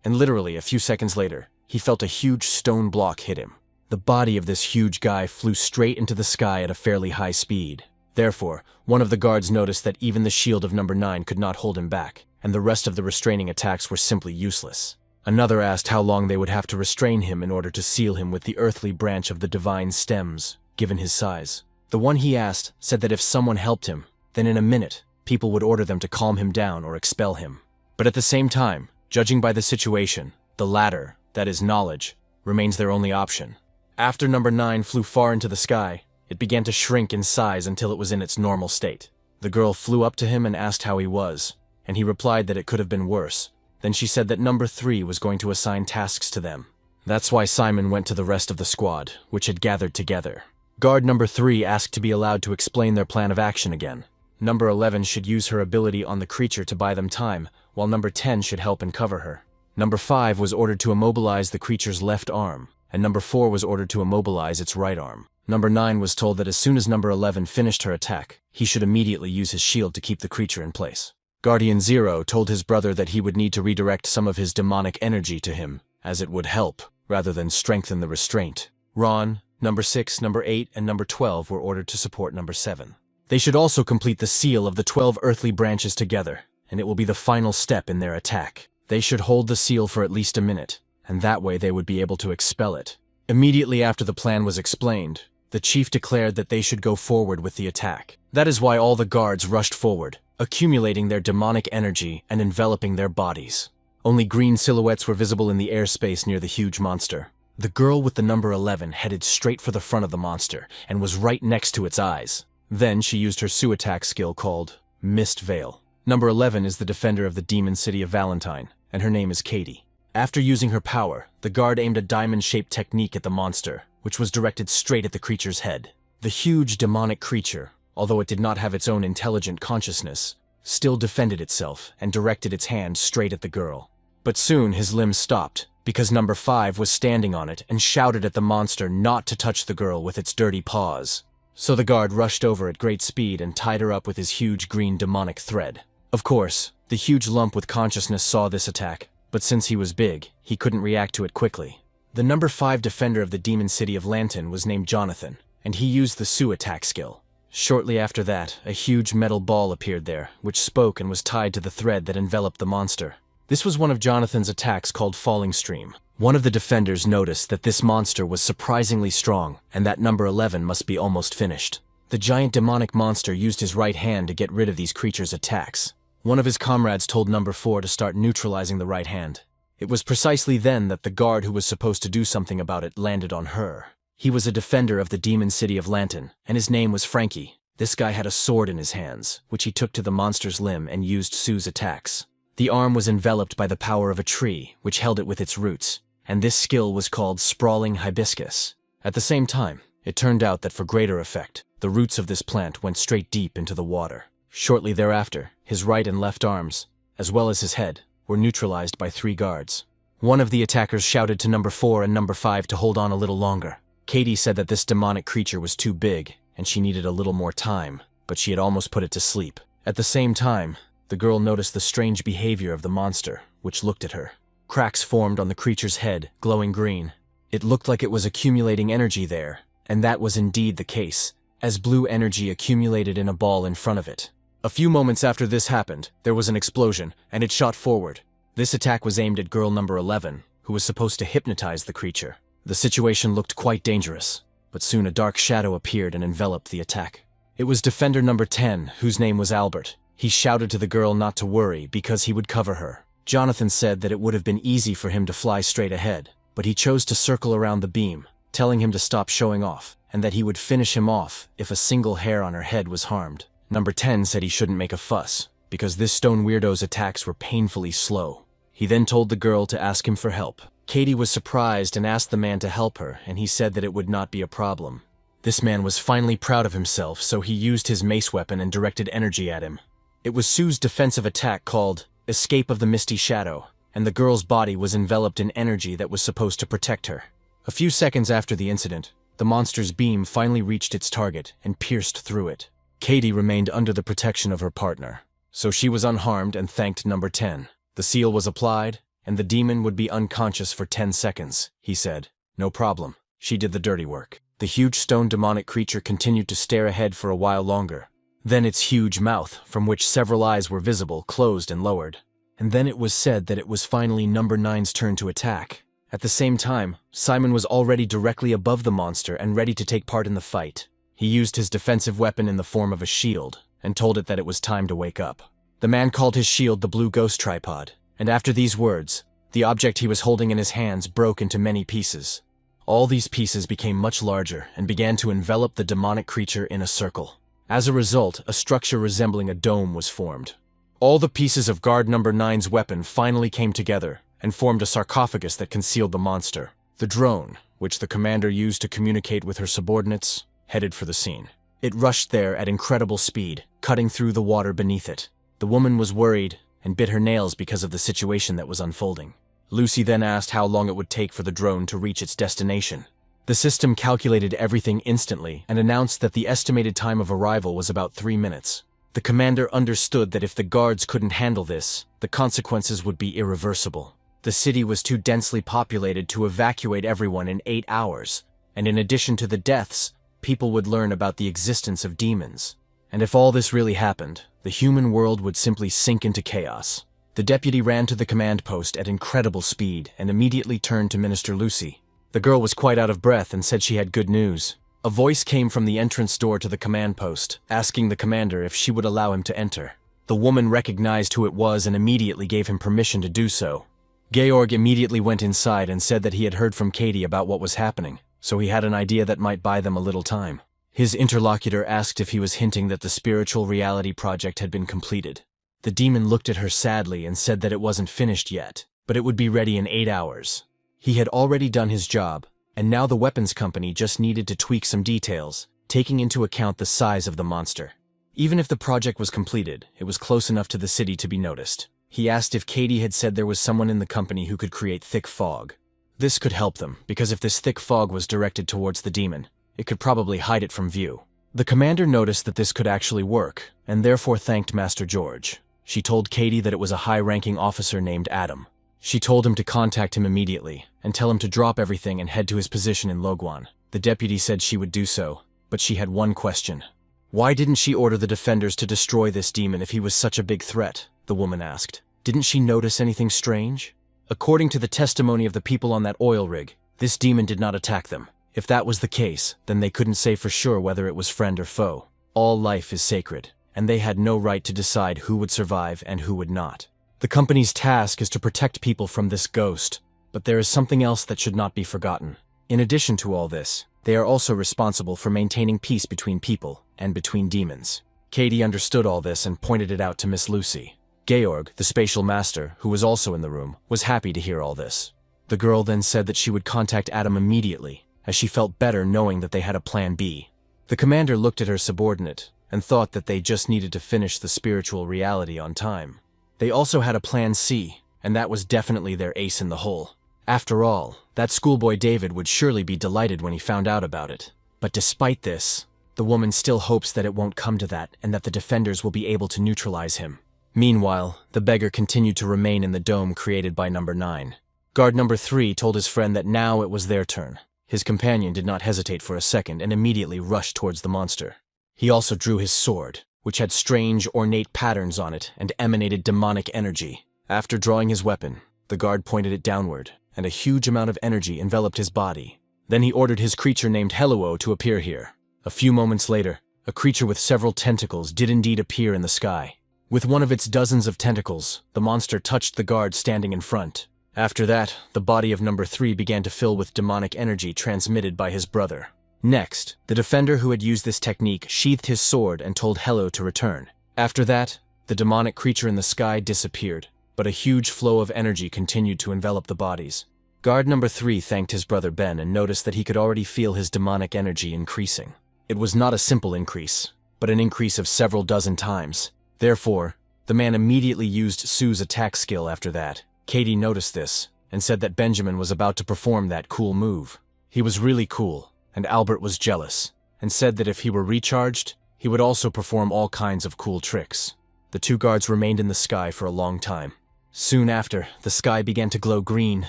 and literally a few seconds later, he felt a huge stone block hit him. The body of this huge guy flew straight into the sky at a fairly high speed. Therefore, one of the guards noticed that even the shield of number 9 could not hold him back, and the rest of the restraining attacks were simply useless. Another asked how long they would have to restrain him in order to seal him with the earthly branch of the divine stems, given his size. The one he asked said that if someone helped him, then in a minute, people would order them to calm him down or expel him. But at the same time, judging by the situation, the latter, that is knowledge, remains their only option. After number 9 flew far into the sky, it began to shrink in size until it was in its normal state. The girl flew up to him and asked how he was, and he replied that it could have been worse. Then she said that number 3 was going to assign tasks to them. That's why Simon went to the rest of the squad, which had gathered together. Guard number 3 asked to be allowed to explain their plan of action again. Number 11 should use her ability on the creature to buy them time, while number 10 should help and cover her. Number 5 was ordered to immobilize the creature's left arm, and number 4 was ordered to immobilize its right arm. Number 9 was told that as soon as number 11 finished her attack, he should immediately use his shield to keep the creature in place. Guardian 0 told his brother that he would need to redirect some of his demonic energy to him, as it would help, rather than strengthen the restraint. Ron, number 6, number 8, and number 12 were ordered to support number 7. They should also complete the seal of the 12 earthly branches together, and it will be the final step in their attack. They should hold the seal for at least a minute, and that way they would be able to expel it. Immediately after the plan was explained, the chief declared that they should go forward with the attack. That is why all the guards rushed forward, accumulating their demonic energy and enveloping their bodies. Only green silhouettes were visible in the airspace near the huge monster. The girl with the number 11 headed straight for the front of the monster and was right next to its eyes. Then she used her Su attack skill called Mist Veil. Number 11 is the defender of the demon city of Valentine, and her name is Katie. After using her power, the guard aimed a diamond-shaped technique at the monster, which was directed straight at the creature's head. The huge demonic creature, although it did not have its own intelligent consciousness, still defended itself and directed its hand straight at the girl. But soon his limbs stopped, because number 5 was standing on it and shouted at the monster not to touch the girl with its dirty paws. So the guard rushed over at great speed and tied her up with his huge green demonic thread. Of course, the huge lump with consciousness saw this attack, but since he was big, he couldn't react to it quickly. The number 5 defender of the demon city of Lantern was named Jonathan, and he used the Su attack skill. Shortly after that, a huge metal ball appeared there, which spoke and was tied to the thread that enveloped the monster. This was one of Jonathan's attacks called Falling Stream. One of the defenders noticed that this monster was surprisingly strong, and that number 11 must be almost finished. The giant demonic monster used his right hand to get rid of these creatures' attacks. One of his comrades told number 4 to start neutralizing the right hand. It was precisely then that the guard who was supposed to do something about it landed on her. He was a defender of the demon city of Lantern, and his name was Frankie. This guy had a sword in his hands, which he took to the monster's limb and used Su's attacks. The arm was enveloped by the power of a tree, which held it with its roots, and this skill was called Sprawling Hibiscus. At the same time, it turned out that for greater effect, the roots of this plant went straight deep into the water. Shortly thereafter, his right and left arms, as well as his head, were neutralized by 3 guards. One of the attackers shouted to number 4 and number 5 to hold on a little longer. Katie said that this demonic creature was too big, and she needed a little more time, but she had almost put it to sleep. At the same time, the girl noticed the strange behavior of the monster, which looked at her. Cracks formed on the creature's head, glowing green. It looked like it was accumulating energy there, and that was indeed the case, as blue energy accumulated in a ball in front of it. A few moments after this happened, there was an explosion, and it shot forward. This attack was aimed at girl number 11, who was supposed to hypnotize the creature. The situation looked quite dangerous, but soon a dark shadow appeared and enveloped the attack. It was defender number 10, whose name was Albert. He shouted to the girl not to worry because he would cover her. Jonathan said that it would have been easy for him to fly straight ahead, but he chose to circle around the beam, telling him to stop showing off, and that he would finish him off if a single hair on her head was harmed. Number 10 said he shouldn't make a fuss, because this stone weirdo's attacks were painfully slow. He then told the girl to ask him for help. Katie was surprised and asked the man to help her, and he said that it would not be a problem. This man was finally proud of himself, so he used his mace weapon and directed energy at him. It was Su's defensive attack called Escape of the Misty Shadow, and the girl's body was enveloped in energy that was supposed to protect her. A few seconds after the incident, the monster's beam finally reached its target and pierced through it. Katie remained under the protection of her partner, so she was unharmed and thanked number 10. The seal was applied, and the demon would be unconscious for 10 seconds, he said. No problem. She did the dirty work. The huge stone demonic creature continued to stare ahead for a while longer. Then its huge mouth, from which several eyes were visible, closed and lowered. And then it was said that it was finally number 9's turn to attack. At the same time, Simon was already directly above the monster and ready to take part in the fight. He used his defensive weapon in the form of a shield, and told it that it was time to wake up. The man called his shield the Blue Ghost Tripod, and after these words, the object he was holding in his hands broke into many pieces. All these pieces became much larger and began to envelop the demonic creature in a circle. As a result, a structure resembling a dome was formed. All the pieces of guard number 9's weapon finally came together and formed a sarcophagus that concealed the monster. The drone, which the commander used to communicate with her subordinates, headed for the scene. It rushed there at incredible speed, cutting through the water beneath it. The woman was worried and bit her nails because of the situation that was unfolding. Lucy then asked how long it would take for the drone to reach its destination. The system calculated everything instantly and announced that the estimated time of arrival was about 3 minutes. The commander understood that if the guards couldn't handle this, the consequences would be irreversible. The city was too densely populated to evacuate everyone in 8 hours, and in addition to the deaths, people would learn about the existence of demons. And if all this really happened, the human world would simply sink into chaos. The deputy ran to the command post at incredible speed and immediately turned to Minister Lucy. The girl was quite out of breath and said she had good news. A voice came from the entrance door to the command post, asking the commander if she would allow him to enter. The woman recognized who it was and immediately gave him permission to do so. Georg immediately went inside and said that he had heard from Katie about what was happening, so he had an idea that might buy them a little time. His interlocutor asked if he was hinting that the spiritual reality project had been completed. The demon looked at her sadly and said that it wasn't finished yet, but it would be ready in 8 hours. He had already done his job, and now the weapons company just needed to tweak some details, taking into account the size of the monster. Even if the project was completed, it was close enough to the city to be noticed. He asked if Katie had said there was someone in the company who could create thick fog. This could help them, because if this thick fog was directed towards the demon, it could probably hide it from view. The commander noticed that this could actually work, and therefore thanked Master George. She told Katie that it was a high-ranking officer named Adam. She told him to contact him immediately, and tell him to drop everything and head to his position in Logwan. The deputy said she would do so, but she had one question. Why didn't she order the defenders to destroy this demon if he was such a big threat? The woman asked. Didn't she notice anything strange? According to the testimony of the people on that oil rig, this demon did not attack them. If that was the case, then they couldn't say for sure whether it was friend or foe. All life is sacred, and they had no right to decide who would survive and who would not. The company's task is to protect people from this ghost, but there is something else that should not be forgotten. In addition to all this, they are also responsible for maintaining peace between people and between demons. Katie understood all this and pointed it out to Miss Lucy. Georg, the spatial master, who was also in the room, was happy to hear all this. The girl then said that she would contact Adam immediately, as she felt better knowing that they had a plan B. The commander looked at her subordinate and thought that they just needed to finish the spiritual reality on time. They also had a plan C, and that was definitely their ace in the hole. After all, that schoolboy David would surely be delighted when he found out about it. But despite this, the woman still hopes that it won't come to that and that the defenders will be able to neutralize him. Meanwhile, the beggar continued to remain in the dome created by number 9. Guard number 3 told his friend that now it was their turn. His companion did not hesitate for a second and immediately rushed towards the monster. He also drew his sword, which had strange, ornate patterns on it and emanated demonic energy. After drawing his weapon, the guard pointed it downward, and a huge amount of energy enveloped his body. Then he ordered his creature named Yahello to appear here. A few moments later, a creature with several tentacles did indeed appear in the sky. With one of its dozens of tentacles, the monster touched the guard standing in front. After that, the body of number 3 began to fill with demonic energy transmitted by his brother. Next, the defender who had used this technique sheathed his sword and told Yahello to return. After that, the demonic creature in the sky disappeared, but a huge flow of energy continued to envelop the bodies. Guard number 3 thanked his brother Ben and noticed that he could already feel his demonic energy increasing. It was not a simple increase, but an increase of several dozen times. Therefore, the man immediately used Sue's attack skill after that. Katie noticed this and said that Benjamin was about to perform that cool move. He was really cool, and Albert was jealous, and said that if he were recharged, he would also perform all kinds of cool tricks. The 2 guards remained in the sky for a long time. Soon after, the sky began to glow green,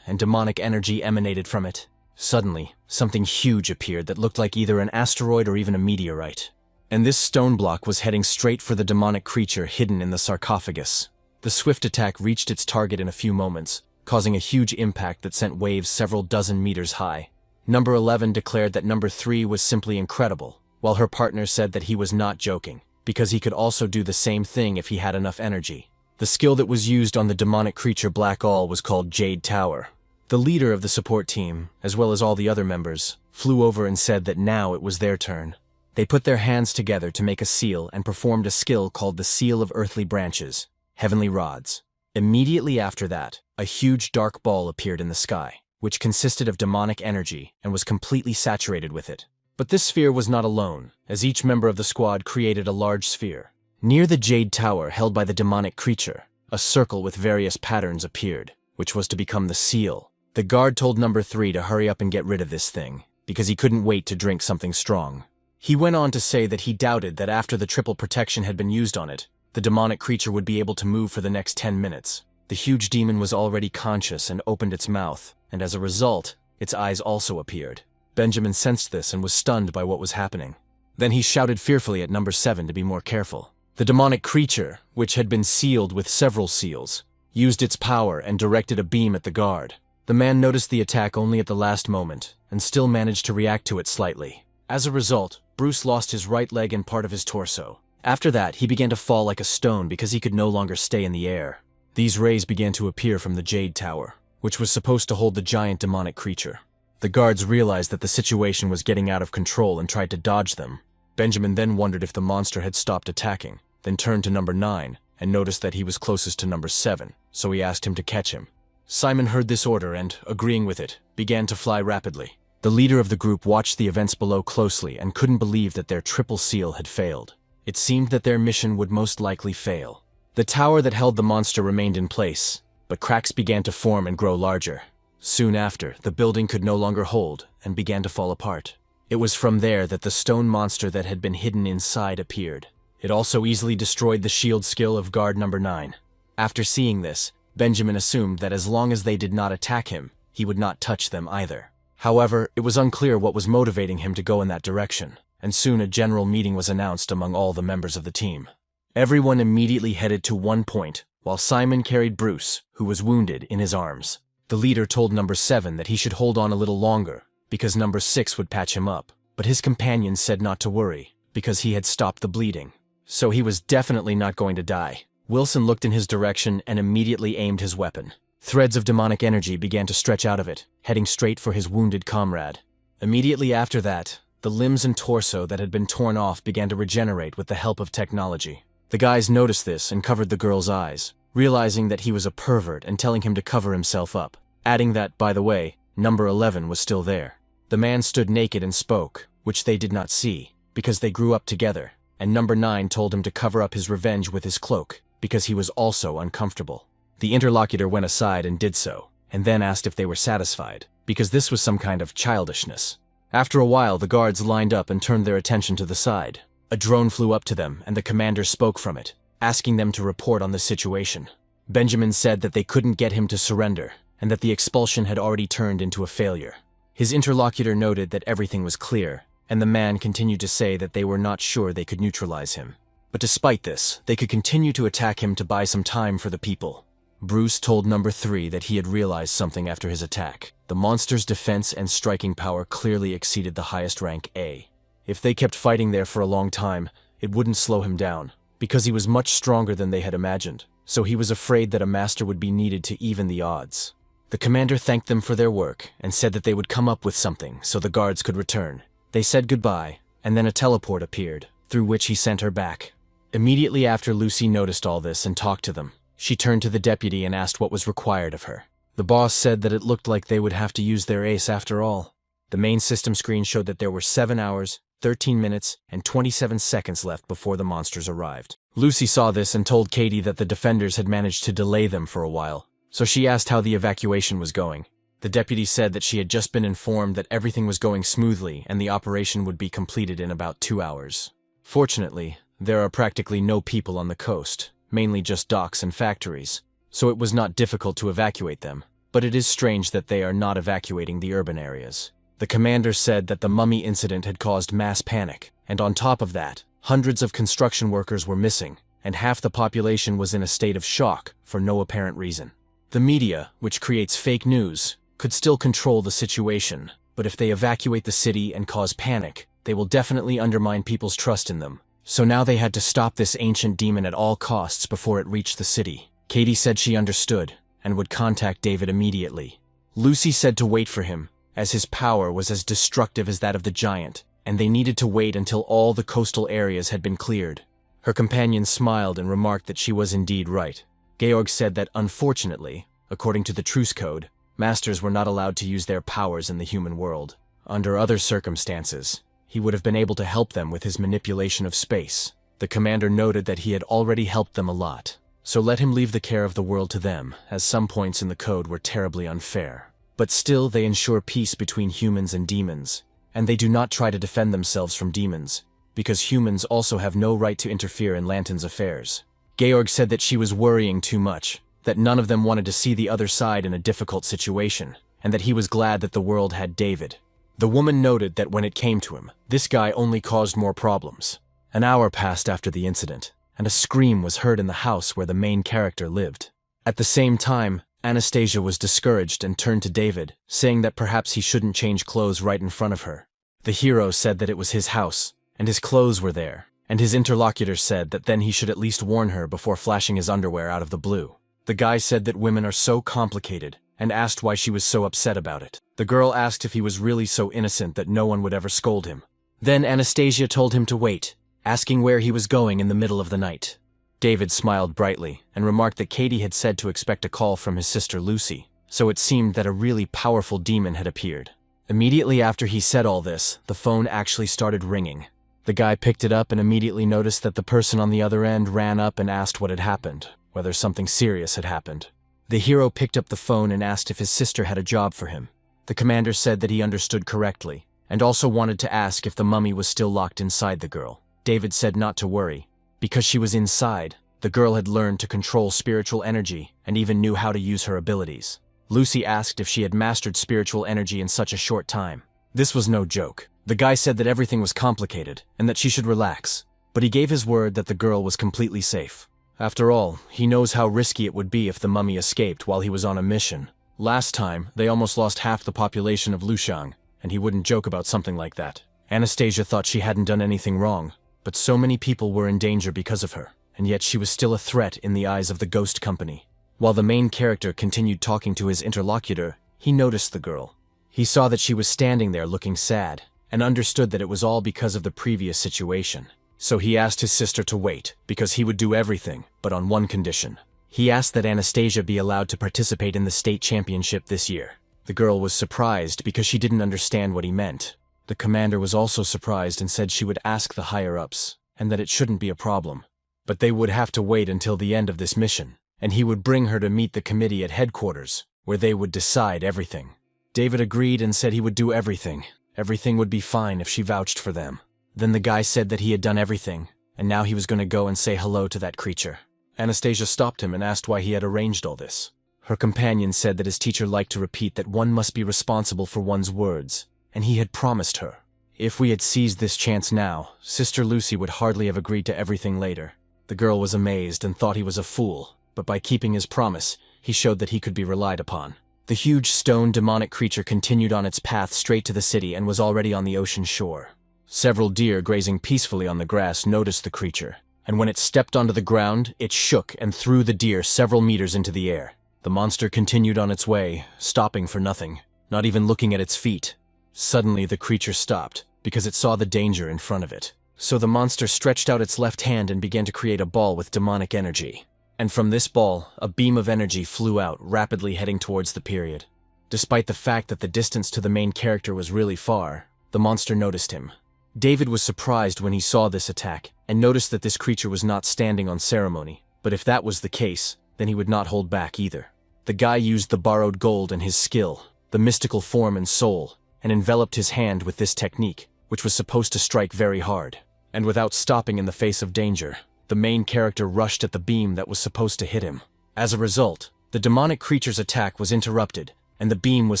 and demonic energy emanated from it. Suddenly, something huge appeared that looked like either an asteroid or even a meteorite. And this stone block was heading straight for the demonic creature hidden in the sarcophagus. The swift attack reached its target in a few moments, causing a huge impact that sent waves several dozen meters high. Number 11 declared that number 3 was simply incredible, while her partner said that he was not joking, because he could also do the same thing if he had enough energy. The skill that was used on the demonic creature Black All was called Jade Tower. The leader of the support team, as well as all the other members, flew over and said that now it was their turn. They put their hands together to make a seal and performed a skill called the Seal of Earthly Branches, Heavenly Rods. Immediately after that, a huge dark ball appeared in the sky. which consisted of demonic energy and was completely saturated with it. But this sphere was not alone, as each member of the squad created a large sphere. Near the Jade Tower held by the demonic creature, a circle with various patterns appeared, which was to become the seal. The guard told number 3 to hurry up and get rid of this thing, because he couldn't wait to drink something strong. He went on to say that he doubted that after the triple protection had been used on it, the demonic creature would be able to move for the next 10 minutes. The huge demon was already conscious and opened its mouth, and as a result, its eyes also appeared. Benjamin sensed this and was stunned by what was happening. Then he shouted fearfully at number 7 to be more careful. The demonic creature, which had been sealed with several seals, used its power and directed a beam at the guard. The man noticed the attack only at the last moment, and still managed to react to it slightly. As a result, Bruce lost his right leg and part of his torso. After that, he began to fall like a stone because he could no longer stay in the air. These rays began to appear from the Jade Tower, which was supposed to hold the giant demonic creature. The guards realized that the situation was getting out of control and tried to dodge them. Benjamin then wondered if the monster had stopped attacking, then turned to number 9 and noticed that he was closest to number 7, so he asked him to catch him. Simon heard this order and, agreeing with it, began to fly rapidly. The leader of the group watched the events below closely and couldn't believe that their triple seal had failed. It seemed that their mission would most likely fail. The tower that held the monster remained in place, but cracks began to form and grow larger. Soon after, the building could no longer hold and began to fall apart. It was from there that the stone monster that had been hidden inside appeared. It also easily destroyed the shield skill of guard number 9. After seeing this, Benjamin assumed that as long as they did not attack him, he would not touch them either. However, it was unclear what was motivating him to go in that direction, and soon a general meeting was announced among all the members of the team. Everyone immediately headed to one point, while Simon carried Bruce, who was wounded, in his arms. The leader told number 7 that he should hold on a little longer, because number 6 would patch him up, but his companions said not to worry, because he had stopped the bleeding. So he was definitely not going to die. Wilson looked in his direction and immediately aimed his weapon. Threads of demonic energy began to stretch out of it, heading straight for his wounded comrade. Immediately after that, the limbs and torso that had been torn off began to regenerate with the help of technology. The guys noticed this and covered the girl's eyes, realizing that he was a pervert and telling him to cover himself up, adding that, by the way, number 11 was still there. The man stood naked and spoke, which they did not see, because they grew up together, and number 9 told him to cover up his revenge with his cloak, because he was also uncomfortable. The interlocutor went aside and did so, and then asked if they were satisfied, because this was some kind of childishness. After a while, the guards lined up and turned their attention to the side. A drone flew up to them, and the commander spoke from it, asking them to report on the situation. Benjamin said that they couldn't get him to surrender, and that the expulsion had already turned into a failure. His interlocutor noted that everything was clear, and the man continued to say that they were not sure they could neutralize him. But despite this, they could continue to attack him to buy some time for the people. Bruce told number 3 that he had realized something after his attack. The monster's defense and striking power clearly exceeded the highest rank A. If they kept fighting there for a long time, it wouldn't slow him down, because he was much stronger than they had imagined, so he was afraid that a master would be needed to even the odds. The commander thanked them for their work and said that they would come up with something so the guards could return. They said goodbye, and then a teleport appeared, through which he sent her back. Immediately after Lucy noticed all this and talked to them, she turned to the deputy and asked what was required of her. The boss said that it looked like they would have to use their ace after all. The main system screen showed that there were 7 hours, 13 minutes, and 27 seconds left before the monsters arrived. Lucy saw this and told Katie that the defenders had managed to delay them for a while, so she asked how the evacuation was going. The deputy said that she had just been informed that everything was going smoothly and the operation would be completed in about 2 hours. Fortunately, there are practically no people on the coast, mainly just docks and factories, so it was not difficult to evacuate them, but it is strange that they are not evacuating the urban areas. The commander said that the mummy incident had caused mass panic, and on top of that, hundreds of construction workers were missing, and half the population was in a state of shock for no apparent reason. The media, which creates fake news, could still control the situation, but if they evacuate the city and cause panic, they will definitely undermine people's trust in them. So now they had to stop this ancient demon at all costs before it reached the city. Katie said she understood, and would contact David immediately. Lucy said to wait for him, as his power was as destructive as that of the giant, and they needed to wait until all the coastal areas had been cleared. Her companion smiled and remarked that she was indeed right. Georg said that, unfortunately, according to the truce code, Masters were not allowed to use their powers in the human world. Under other circumstances, he would have been able to help them with his manipulation of space. The commander noted that he had already helped them a lot, so let him leave the care of the world to them, as some points in the code were terribly unfair. But still they ensure peace between humans and demons, and they do not try to defend themselves from demons, because humans also have no right to interfere in Lanton's affairs. Georg said that she was worrying too much, that none of them wanted to see the other side in a difficult situation, and that he was glad that the world had David. The woman noted that when it came to him, this guy only caused more problems. An hour passed after the incident, and a scream was heard in the house where the main character lived. At the same time, Anastasia was discouraged and turned to David, saying that perhaps he shouldn't change clothes right in front of her. The hero said that it was his house, and his clothes were there, and his interlocutor said that then he should at least warn her before flashing his underwear out of the blue. The guy said that women are so complicated, and asked why she was so upset about it. The girl asked if he was really so innocent that no one would ever scold him. Then Anastasia told him to wait, asking where he was going in the middle of the night. David smiled brightly and remarked that Katie had said to expect a call from his sister Lucy, so it seemed that a really powerful demon had appeared. Immediately after he said all this, the phone actually started ringing. The guy picked it up and immediately noticed that the person on the other end ran up and asked what had happened, whether something serious had happened. The hero picked up the phone and asked if his sister had a job for him. The commander said that he understood correctly, and also wanted to ask if the mummy was still locked inside the girl. David said not to worry. Because she was inside, the girl had learned to control spiritual energy and even knew how to use her abilities. Lucy asked if she had mastered spiritual energy in such a short time. This was no joke. The guy said that everything was complicated and that she should relax, but he gave his word that the girl was completely safe. After all, he knows how risky it would be if the mummy escaped while he was on a mission. Last time, they almost lost half the population of Lushang, and he wouldn't joke about something like that. Anastasia thought she hadn't done anything wrong, but so many people were in danger because of her, and yet she was still a threat in the eyes of the ghost company. While the main character continued talking to his interlocutor, he noticed the girl. He saw that she was standing there looking sad, and understood that it was all because of the previous situation. So he asked his sister to wait, because he would do everything, but on one condition. He asked that Anastasia be allowed to participate in the state championship this year. The girl was surprised because she didn't understand what he meant. The commander was also surprised and said she would ask the higher-ups, and that it shouldn't be a problem. But they would have to wait until the end of this mission, and he would bring her to meet the committee at headquarters, where they would decide everything. David agreed and said he would do everything. Everything would be fine if she vouched for them. Then the guy said that he had done everything, and now he was going to go and say hello to that creature. Anastasia stopped him and asked why he had arranged all this. Her companion said that his teacher liked to repeat that one must be responsible for one's words, and he had promised her. If we had seized this chance now, Sister Lucy would hardly have agreed to everything later. The girl was amazed and thought he was a fool, but by keeping his promise, he showed that he could be relied upon. The huge stone demonic creature continued on its path straight to the city and was already on the ocean shore. Several deer grazing peacefully on the grass noticed the creature, and when it stepped onto the ground, it shook and threw the deer several meters into the air. The monster continued on its way, stopping for nothing, not even looking at its feet. Suddenly the creature stopped, because it saw the danger in front of it. So the monster stretched out its left hand and began to create a ball with demonic energy. And from this ball, a beam of energy flew out, rapidly heading towards the period. Despite the fact that the distance to the main character was really far, the monster noticed him. David was surprised when he saw this attack, and noticed that this creature was not standing on ceremony, but if that was the case, then he would not hold back either. The guy used the borrowed gold and his skill, the mystical form and soul, and enveloped his hand with this technique, which was supposed to strike very hard. And without stopping in the face of danger, the main character rushed at the beam that was supposed to hit him. As a result, the demonic creature's attack was interrupted, and the beam was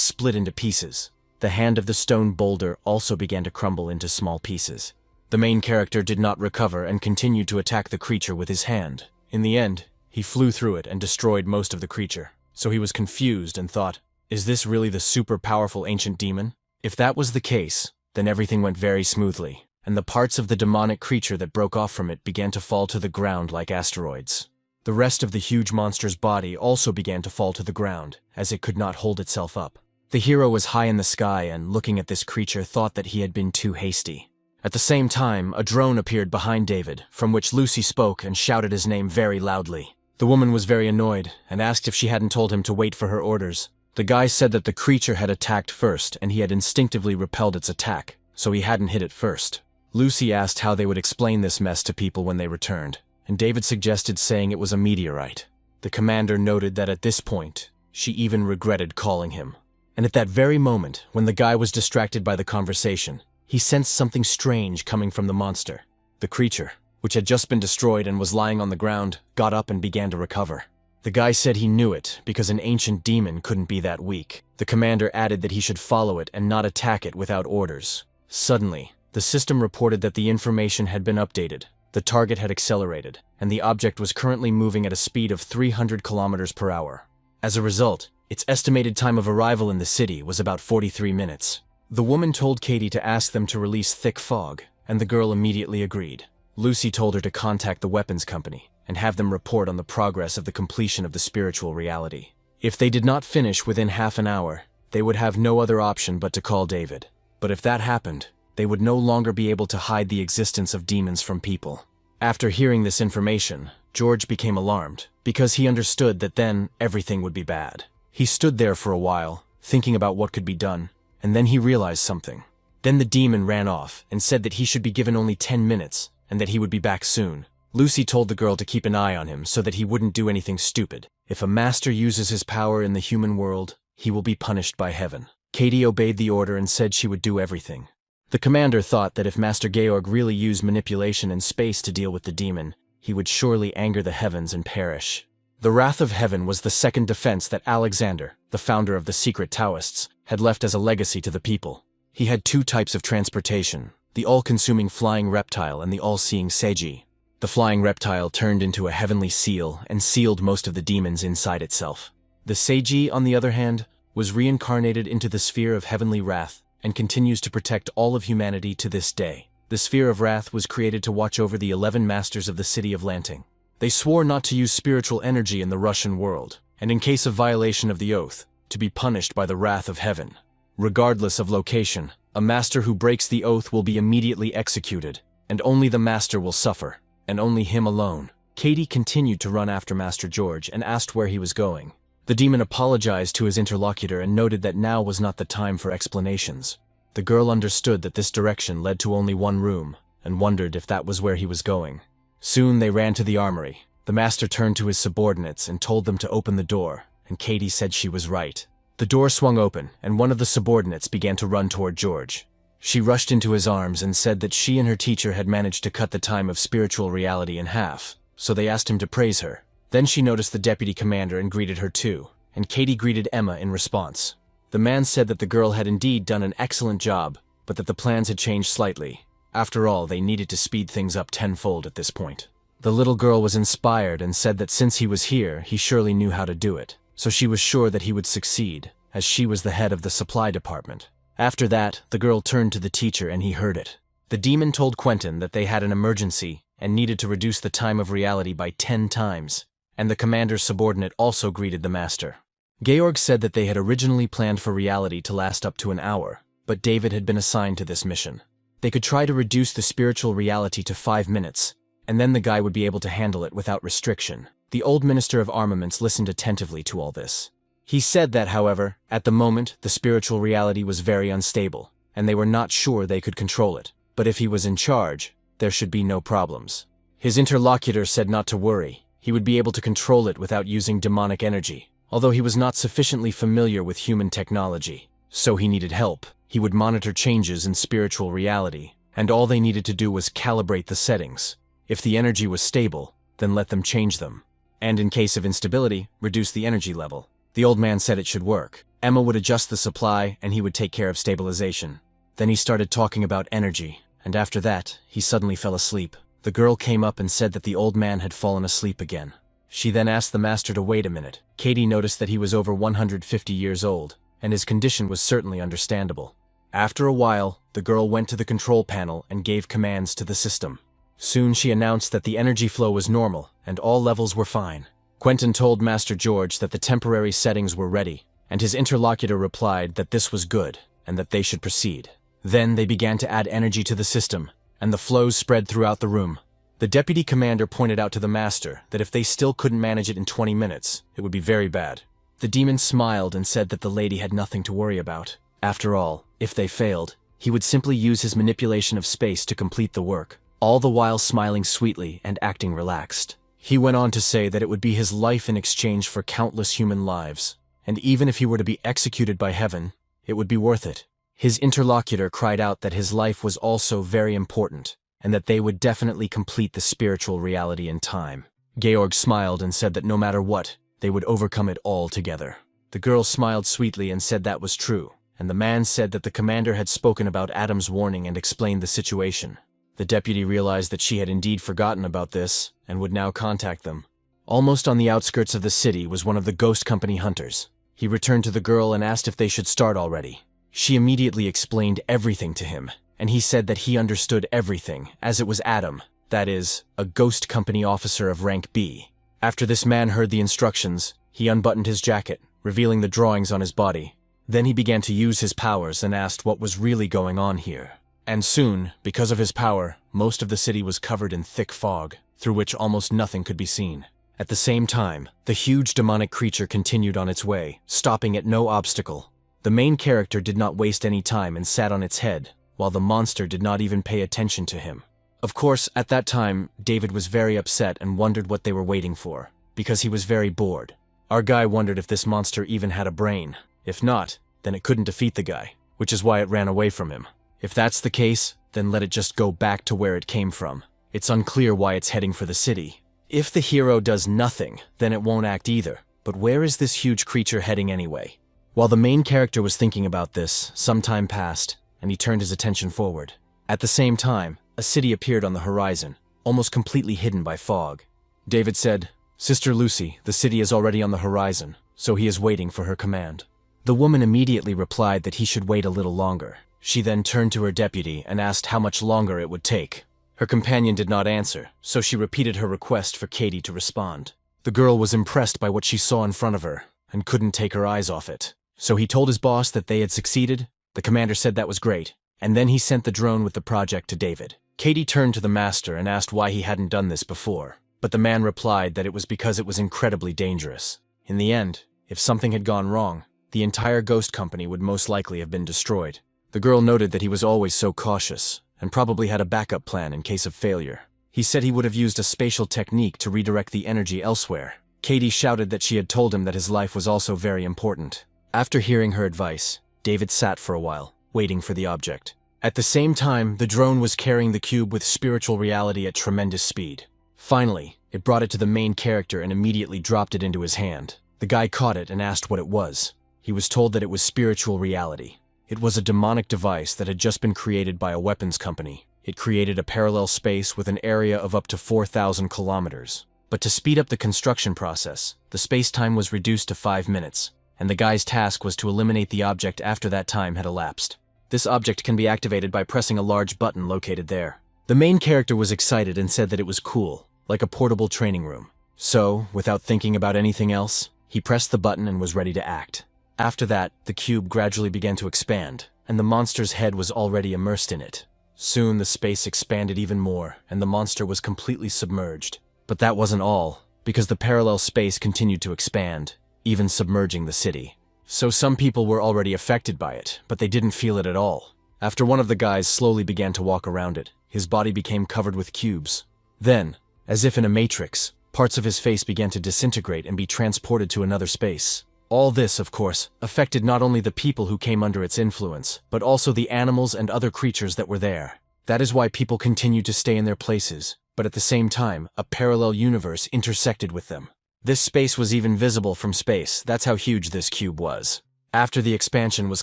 split into pieces. The hand of the stone boulder also began to crumble into small pieces. The main character did not recover and continued to attack the creature with his hand. In the end, he flew through it and destroyed most of the creature. So he was confused and thought, is this really the super powerful ancient demon? If that was the case, then everything went very smoothly, and the parts of the demonic creature that broke off from it began to fall to the ground like asteroids. The rest of the huge monster's body also began to fall to the ground, as it could not hold itself up. The hero was high in the sky and, looking at this creature, thought that he had been too hasty. At the same time, a drone appeared behind David, from which Lucy spoke and shouted his name very loudly. The woman was very annoyed, and asked if she hadn't told him to wait for her orders. The guy said that the creature had attacked first and he had instinctively repelled its attack, so he hadn't hit it first. Lucy asked how they would explain this mess to people when they returned, and David suggested saying it was a meteorite. The commander noted that at this point, she even regretted calling him. And at that very moment, when the guy was distracted by the conversation, he sensed something strange coming from the monster. The creature, which had just been destroyed and was lying on the ground, got up and began to recover. The guy said he knew it because an ancient demon couldn't be that weak. The commander added that he should follow it and not attack it without orders. Suddenly, the system reported that the information had been updated, the target had accelerated, and the object was currently moving at a speed of 300 kilometers per hour. As a result, its estimated time of arrival in the city was about 43 minutes. The woman told Katie to ask them to release thick fog, and the girl immediately agreed. Lucy told her to contact the weapons company and have them report on the progress of the completion of the spiritual reality. If they did not finish within half an hour, they would have no other option but to call David. But if that happened, they would no longer be able to hide the existence of demons from people. After hearing this information, George became alarmed, because he understood that then everything would be bad. He stood there for a while, thinking about what could be done, and then he realized something. Then the demon ran off and said that he should be given only 10 minutes, and that he would be back soon. Lucy told the girl to keep an eye on him so that he wouldn't do anything stupid. If a master uses his power in the human world, he will be punished by heaven. Katie obeyed the order and said she would do everything. The commander thought that if Master Georg really used manipulation and space to deal with the demon, he would surely anger the heavens and perish. The wrath of heaven was the second defense that Alexander, the founder of the secret Taoists, had left as a legacy to the people. He had two types of transportation, the all-consuming flying reptile and the all-seeing Seiji. The flying reptile turned into a heavenly seal and sealed most of the demons inside itself. The Seiji, on the other hand, was reincarnated into the sphere of heavenly wrath and continues to protect all of humanity to this day. The sphere of wrath was created to watch over the 11 masters of the city of Lanting. They swore not to use spiritual energy in the Russian world, and in case of violation of the oath, to be punished by the wrath of heaven. Regardless of location, a master who breaks the oath will be immediately executed, and only the master will suffer, and only him alone. Katie continued to run after Master George and asked where he was going. The demon apologized to his interlocutor and noted that now was not the time for explanations. The girl understood that this direction led to only one room, and wondered if that was where he was going. Soon they ran to the armory. The master turned to his subordinates and told them to open the door, and Katie said she was right. The door swung open, and one of the subordinates began to run toward George. She rushed into his arms and said that she and her teacher had managed to cut the time of spiritual reality in half, so they asked him to praise her. Then she noticed the deputy commander and greeted her too, and Katie greeted Emma in response. The man said that the girl had indeed done an excellent job, but that the plans had changed slightly. After all, they needed to speed things up tenfold at this point. The little girl was inspired and said that since he was here, he surely knew how to do it, so she was sure that he would succeed, as she was the head of the supply department. After that, the girl turned to the teacher and he heard it. The demon told Quentin that they had an emergency and needed to reduce the time of reality by 10 times, and the commander's subordinate also greeted the master. Georg said that they had originally planned for reality to last up to an hour, but David had been assigned to this mission. They could try to reduce the spiritual reality to 5 minutes, and then the guy would be able to handle it without restriction. The old Minister of Armaments listened attentively to all this. He said that, however, at the moment, the spiritual reality was very unstable, and they were not sure they could control it. But if he was in charge, there should be no problems. His interlocutor said not to worry. He would be able to control it without using demonic energy. Although he was not sufficiently familiar with human technology, so he needed help. He would monitor changes in spiritual reality, and all they needed to do was calibrate the settings. If the energy was stable, then let them change them. And in case of instability, reduce the energy level. The old man said it should work. Emma would adjust the supply, and he would take care of stabilization. Then he started talking about energy, and after that, he suddenly fell asleep. The girl came up and said that the old man had fallen asleep again. She then asked the master to wait a minute. Katie noticed that he was over 150 years old, and his condition was certainly understandable. After a while, the girl went to the control panel and gave commands to the system. Soon she announced that the energy flow was normal, and all levels were fine. Quentin told Master George that the temporary settings were ready, and his interlocutor replied that this was good, and that they should proceed. Then they began to add energy to the system, and the flows spread throughout the room. The deputy commander pointed out to the master that if they still couldn't manage it in 20 minutes, it would be very bad. The demon smiled and said that the lady had nothing to worry about. After all, if they failed, he would simply use his manipulation of space to complete the work, all the while smiling sweetly and acting relaxed. He went on to say that it would be his life in exchange for countless human lives, and even if he were to be executed by heaven, it would be worth it. His interlocutor cried out that his life was also very important, and that they would definitely complete the spiritual reality in time. Georg smiled and said that no matter what, they would overcome it all together. The girl smiled sweetly and said that was true, and the man said that the commander had spoken about Adam's warning and explained the situation. The deputy realized that she had indeed forgotten about this and would now contact them. Almost on the outskirts of the city was one of the Ghost Company hunters. He returned to the girl and asked if they should start already. She immediately explained everything to him, and he said that he understood everything, as it was Adam, that is, a Ghost Company officer of rank B. After this man heard the instructions, he unbuttoned his jacket, revealing the drawings on his body. Then he began to use his powers and asked what was really going on here. And soon, because of his power, most of the city was covered in thick fog, through which almost nothing could be seen. At the same time, the huge demonic creature continued on its way, stopping at no obstacle. The main character did not waste any time and sat on its head, while the monster did not even pay attention to him. Of course, at that time, David was very upset and wondered what they were waiting for, because he was very bored. Our guy wondered if this monster even had a brain. If not, then it couldn't defeat the guy, which is why it ran away from him. If that's the case, then let it just go back to where it came from. It's unclear why it's heading for the city. If the hero does nothing, then it won't act either. But where is this huge creature heading anyway? While the main character was thinking about this, some time passed, and he turned his attention forward. At the same time, a city appeared on the horizon, almost completely hidden by fog. David said, "Sister Lucy, the city is already on the horizon, so he is waiting for her command." The woman immediately replied that he should wait a little longer. She then turned to her deputy and asked how much longer it would take. Her companion did not answer, so she repeated her request for Katie to respond. The girl was impressed by what she saw in front of her, and couldn't take her eyes off it. So he told his boss that they had succeeded. The commander said that was great, and then he sent the drone with the project to David. Katie turned to the master and asked why he hadn't done this before, but the man replied that it was because it was incredibly dangerous. In the end, if something had gone wrong, the entire Ghost Company would most likely have been destroyed. The girl noted that he was always so cautious, and probably had a backup plan in case of failure. He said he would have used a spatial technique to redirect the energy elsewhere. Katie shouted that she had told him that his life was also very important. After hearing her advice, David sat for a while, waiting for the object. At the same time, the drone was carrying the cube with spiritual reality at tremendous speed. Finally, it brought it to the main character and immediately dropped it into his hand. The guy caught it and asked what it was. He was told that it was spiritual reality. It was a demonic device that had just been created by a weapons company. It created a parallel space with an area of up to 4,000 kilometers. But to speed up the construction process, the space-time was reduced to 5 minutes, and the guy's task was to eliminate the object after that time had elapsed. This object can be activated by pressing a large button located there. The main character was excited and said that it was cool, like a portable training room. So, without thinking about anything else, he pressed the button and was ready to act. After that, the cube gradually began to expand, and the monster's head was already immersed in it. Soon the space expanded even more, and the monster was completely submerged. But that wasn't all, because the parallel space continued to expand, even submerging the city. So some people were already affected by it, but they didn't feel it at all. After one of the guys slowly began to walk around it, his body became covered with cubes. Then, as if in a matrix, parts of his face began to disintegrate and be transported to another space. All this, of course, affected not only the people who came under its influence, but also the animals and other creatures that were there. That is why people continued to stay in their places, but at the same time, a parallel universe intersected with them. This space was even visible from space. That's how huge this cube was. After the expansion was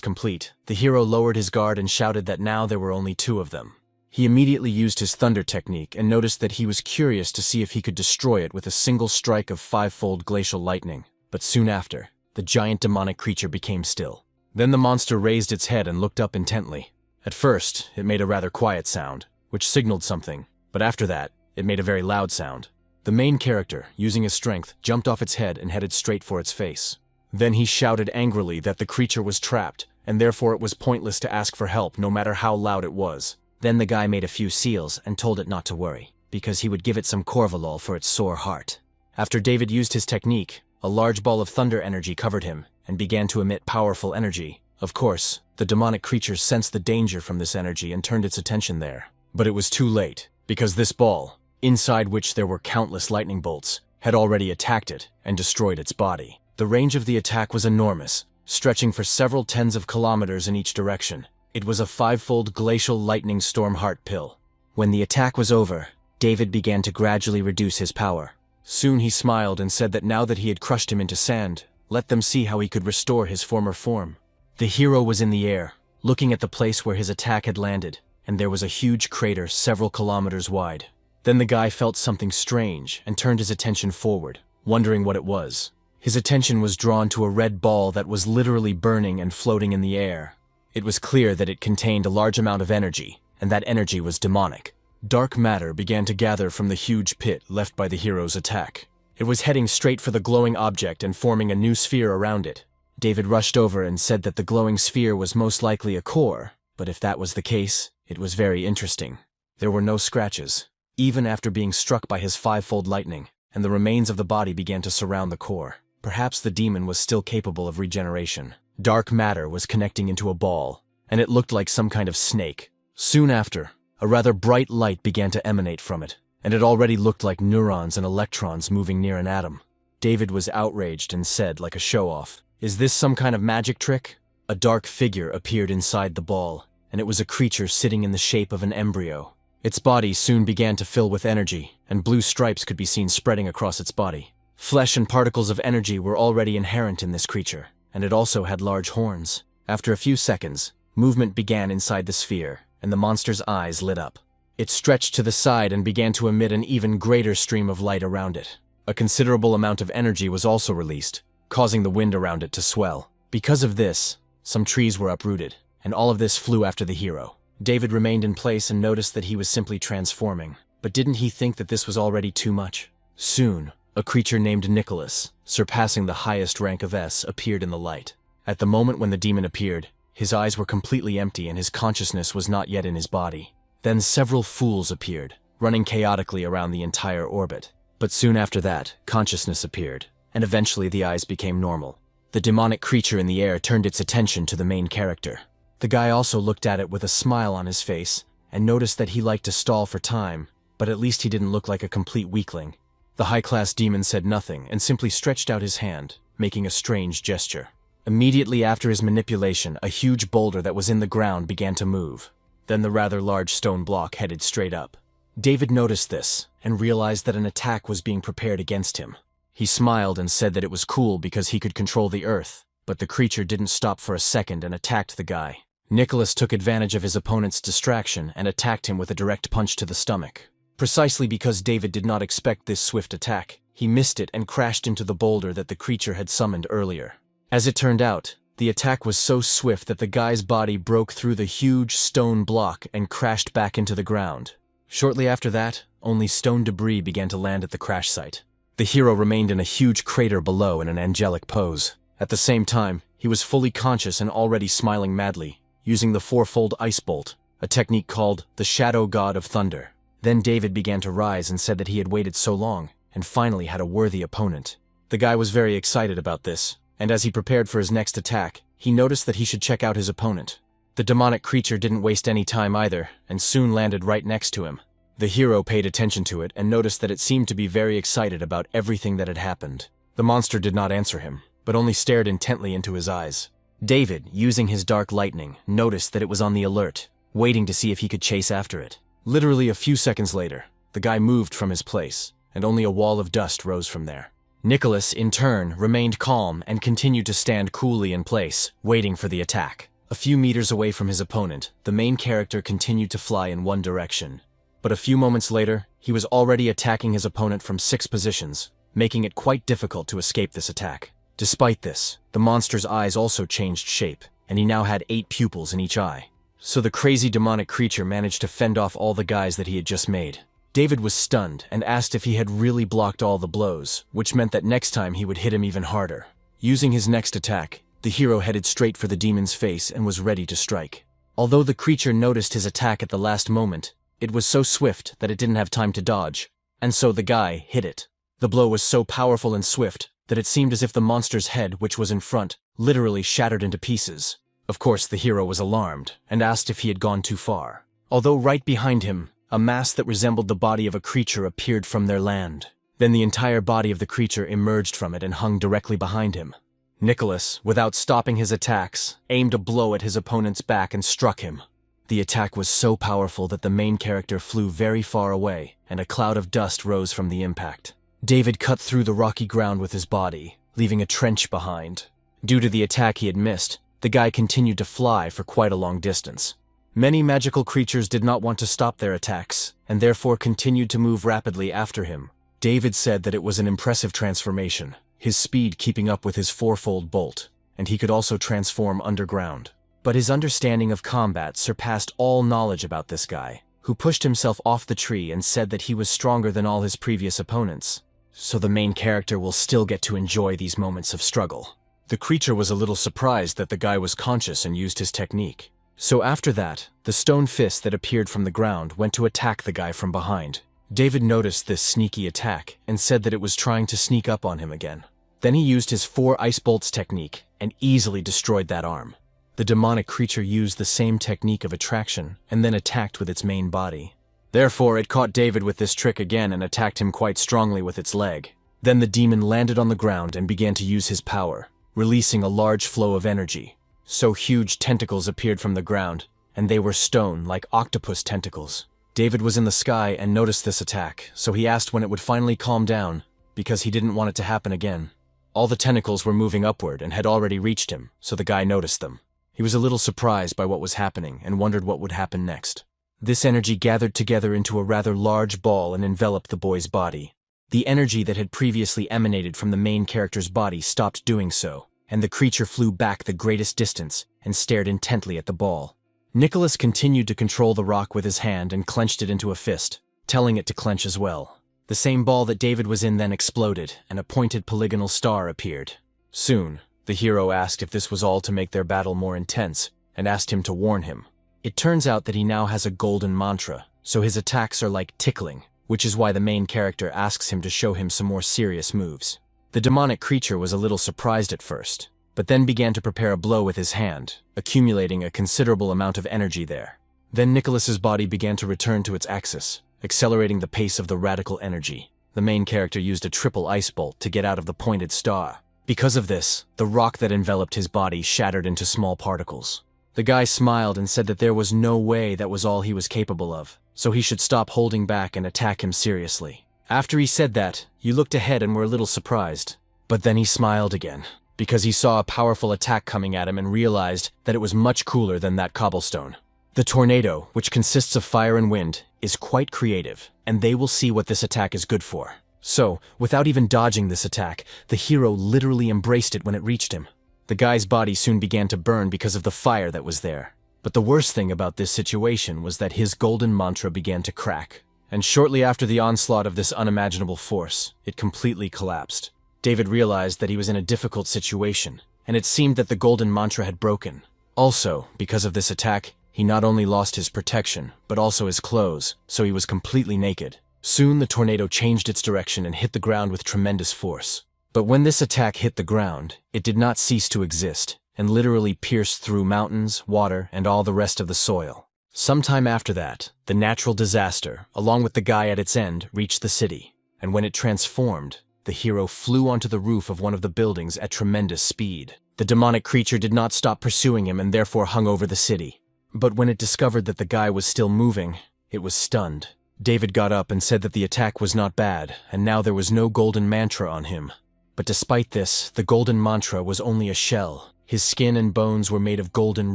complete, the hero lowered his guard and shouted that now there were only 2 of them. He immediately used his thunder technique and noticed that he was curious to see if he could destroy it with a single strike of 5-fold glacial lightning. But soon after, the giant demonic creature became still. Then the monster raised its head and looked up intently. At first, it made a rather quiet sound, which signaled something, but after that, it made a very loud sound. The main character, using his strength, jumped off its head and headed straight for its face. Then he shouted angrily that the creature was trapped, and therefore it was pointless to ask for help no matter how loud it was. Then the guy made a few seals and told it not to worry, because he would give it some corvalol for its sore heart. After David used his technique, A large ball of thunder energy covered him and began to emit powerful energy. Of course, the demonic creature sensed the danger from this energy and turned its attention there. But it was too late, because this ball, inside which there were countless lightning bolts, had already attacked it and destroyed its body. The range of the attack was enormous, stretching for several tens of kilometers in each direction. It was a 5-fold glacial lightning storm heart pill. When the attack was over, David began to gradually reduce his power. Soon he smiled and said that now that he had crushed him into sand, let them see how he could restore his former form. The hero was in the air, looking at the place where his attack had landed, and there was a huge crater several kilometers wide. Then the guy felt something strange and turned his attention forward, wondering what it was. His attention was drawn to a red ball that was literally burning and floating in the air. It was clear that it contained a large amount of energy, and that energy was demonic. Dark matter began to gather from the huge pit left by the hero's attack. It was heading straight for the glowing object and forming a new sphere around it. David rushed over and said that the glowing sphere was most likely a core, but if that was the case, it was very interesting. There were no scratches, even after being struck by his 5-fold lightning, and the remains of the body began to surround the core. Perhaps the demon was still capable of regeneration. Dark matter was connecting into a ball, and it looked like some kind of snake. Soon after, a rather bright light began to emanate from it, and it already looked like neurons and electrons moving near an atom. David was outraged and said, like a show-off, "Is this some kind of magic trick?" A dark figure appeared inside the ball, and it was a creature sitting in the shape of an embryo. Its body soon began to fill with energy, and blue stripes could be seen spreading across its body. Flesh and particles of energy were already inherent in this creature, and it also had large horns. After a few seconds, movement began inside the sphere, and the monster's eyes lit up. It stretched to the side and began to emit an even greater stream of light around it. A considerable amount of energy was also released, causing the wind around it to swell. Because of this, some trees were uprooted, and all of this flew after the hero. David remained in place and noticed that he was simply transforming. But didn't he think that this was already too much? Soon, a creature named Nicholas, surpassing the highest rank of S, appeared in the light. At the moment when the demon appeared, his eyes were completely empty and his consciousness was not yet in his body. Then several fools appeared, running chaotically around the entire orbit. But soon after that, consciousness appeared, and eventually the eyes became normal. The demonic creature in the air turned its attention to the main character. The guy also looked at it with a smile on his face, and noticed that he liked to stall for time, but at least he didn't look like a complete weakling. The high-class demon said nothing and simply stretched out his hand, making a strange gesture. Immediately after his manipulation, a huge boulder that was in the ground began to move. Then the rather large stone block headed straight up. David noticed this, and realized that an attack was being prepared against him. He smiled and said that it was cool because he could control the earth, but the creature didn't stop for a second and attacked the guy. Nicholas took advantage of his opponent's distraction and attacked him with a direct punch to the stomach. Precisely because David did not expect this swift attack, he missed it and crashed into the boulder that the creature had summoned earlier. As it turned out, the attack was so swift that the guy's body broke through the huge stone block and crashed back into the ground. Shortly after that, only stone debris began to land at the crash site. The hero remained in a huge crater below in an angelic pose. At the same time, he was fully conscious and already smiling madly, using the 4-fold ice bolt, a technique called the Shadow God of Thunder. Then David began to rise and said that he had waited so long, and finally had a worthy opponent. The guy was very excited about this, and as he prepared for his next attack, he noticed that he should check out his opponent. The demonic creature didn't waste any time either, and soon landed right next to him. The hero paid attention to it and noticed that it seemed to be very excited about everything that had happened. The monster did not answer him, but only stared intently into his eyes. David, using his dark lightning, noticed that it was on the alert, waiting to see if he could chase after it. Literally a few seconds later, the guy moved from his place, and only a wall of dust rose from there. Nicholas, in turn, remained calm and continued to stand coolly in place, waiting for the attack. A few meters away from his opponent, the main character continued to fly in one direction. But a few moments later, he was already attacking his opponent from 6 positions, making it quite difficult to escape this attack. Despite this, the monster's eyes also changed shape, and he now had 8 pupils in each eye. So the crazy demonic creature managed to fend off all the guys that he had just made. David was stunned and asked if he had really blocked all the blows, which meant that next time he would hit him even harder. Using his next attack, the hero headed straight for the demon's face and was ready to strike. Although the creature noticed his attack at the last moment, it was so swift that it didn't have time to dodge, and so the guy hit it. The blow was so powerful and swift that it seemed as if the monster's head, which was in front, literally shattered into pieces. Of course, the hero was alarmed and asked if he had gone too far. Although right behind him, a mass that resembled the body of a creature appeared from their land. Then the entire body of the creature emerged from it and hung directly behind him. Nicholas, without stopping his attacks, aimed a blow at his opponent's back and struck him. The attack was so powerful that the main character flew very far away, and a cloud of dust rose from the impact. David cut through the rocky ground with his body, leaving a trench behind. Due to the attack he had missed, the guy continued to fly for quite a long distance. Many magical creatures did not want to stop their attacks, and therefore continued to move rapidly after him. David said that it was an impressive transformation, his speed keeping up with his fourfold bolt, and he could also transform underground. But his understanding of combat surpassed all knowledge about this guy, who pushed himself off the tree and said that he was stronger than all his previous opponents. So the main character will still get to enjoy these moments of struggle. The creature was a little surprised that the guy was conscious and used his technique. So after that, the stone fist that appeared from the ground went to attack the guy from behind. David noticed this sneaky attack and said that it was trying to sneak up on him again. Then he used his 4 ice bolts technique and easily destroyed that arm. The demonic creature used the same technique of attraction and then attacked with its main body. Therefore, it caught David with this trick again and attacked him quite strongly with its leg. Then the demon landed on the ground and began to use his power, releasing a large flow of energy. So huge tentacles appeared from the ground, and they were stone like octopus tentacles. David was in the sky and noticed this attack, so he asked when it would finally calm down, because he didn't want it to happen again. All the tentacles were moving upward and had already reached him, so the guy noticed them. He was a little surprised by what was happening and wondered what would happen next. This energy gathered together into a rather large ball and enveloped the boy's body. The energy that had previously emanated from the main character's body stopped doing so, and the creature flew back the greatest distance and stared intently at the ball. Nicholas continued to control the rock with his hand and clenched it into a fist, telling it to clench as well. The same ball that David was in then exploded, and a pointed polygonal star appeared. Soon, the hero asked if this was all to make their battle more intense, and asked him to warn him. It turns out that he now has a golden mantra, so his attacks are like tickling, which is why the main character asks him to show him some more serious moves. The demonic creature was a little surprised at first, but then began to prepare a blow with his hand, accumulating a considerable amount of energy there. Then Nicholas's body began to return to its axis, accelerating the pace of the radical energy. The main character used a triple ice bolt to get out of the pointed star. Because of this, the rock that enveloped his body shattered into small particles. The guy smiled and said that there was no way that was all he was capable of, so he should stop holding back and attack him seriously. After he said that, you looked ahead and were a little surprised. But then he smiled again, because he saw a powerful attack coming at him and realized that it was much cooler than that cobblestone. The tornado, which consists of fire and wind, is quite creative, and they will see what this attack is good for. So, without even dodging this attack, the hero literally embraced it when it reached him. The guy's body soon began to burn because of the fire that was there. But the worst thing about this situation was that his golden mantra began to crack. And shortly after the onslaught of this unimaginable force, it completely collapsed. David realized that he was in a difficult situation, and it seemed that the golden mantra had broken. Also, because of this attack, he not only lost his protection, but also his clothes, so he was completely naked. Soon the tornado changed its direction and hit the ground with tremendous force. But when this attack hit the ground, it did not cease to exist, and literally pierced through mountains, water, and all the rest of the soil. Sometime after that, the natural disaster, along with the guy at its end, reached the city, and when it transformed, the hero flew onto the roof of one of the buildings at tremendous speed. The demonic creature did not stop pursuing him and therefore hung over the city. But when it discovered that the guy was still moving, it was stunned. David got up and said that the attack was not bad, and now there was no golden mantra on him. But despite this, the golden mantra was only a shell. His skin and bones were made of golden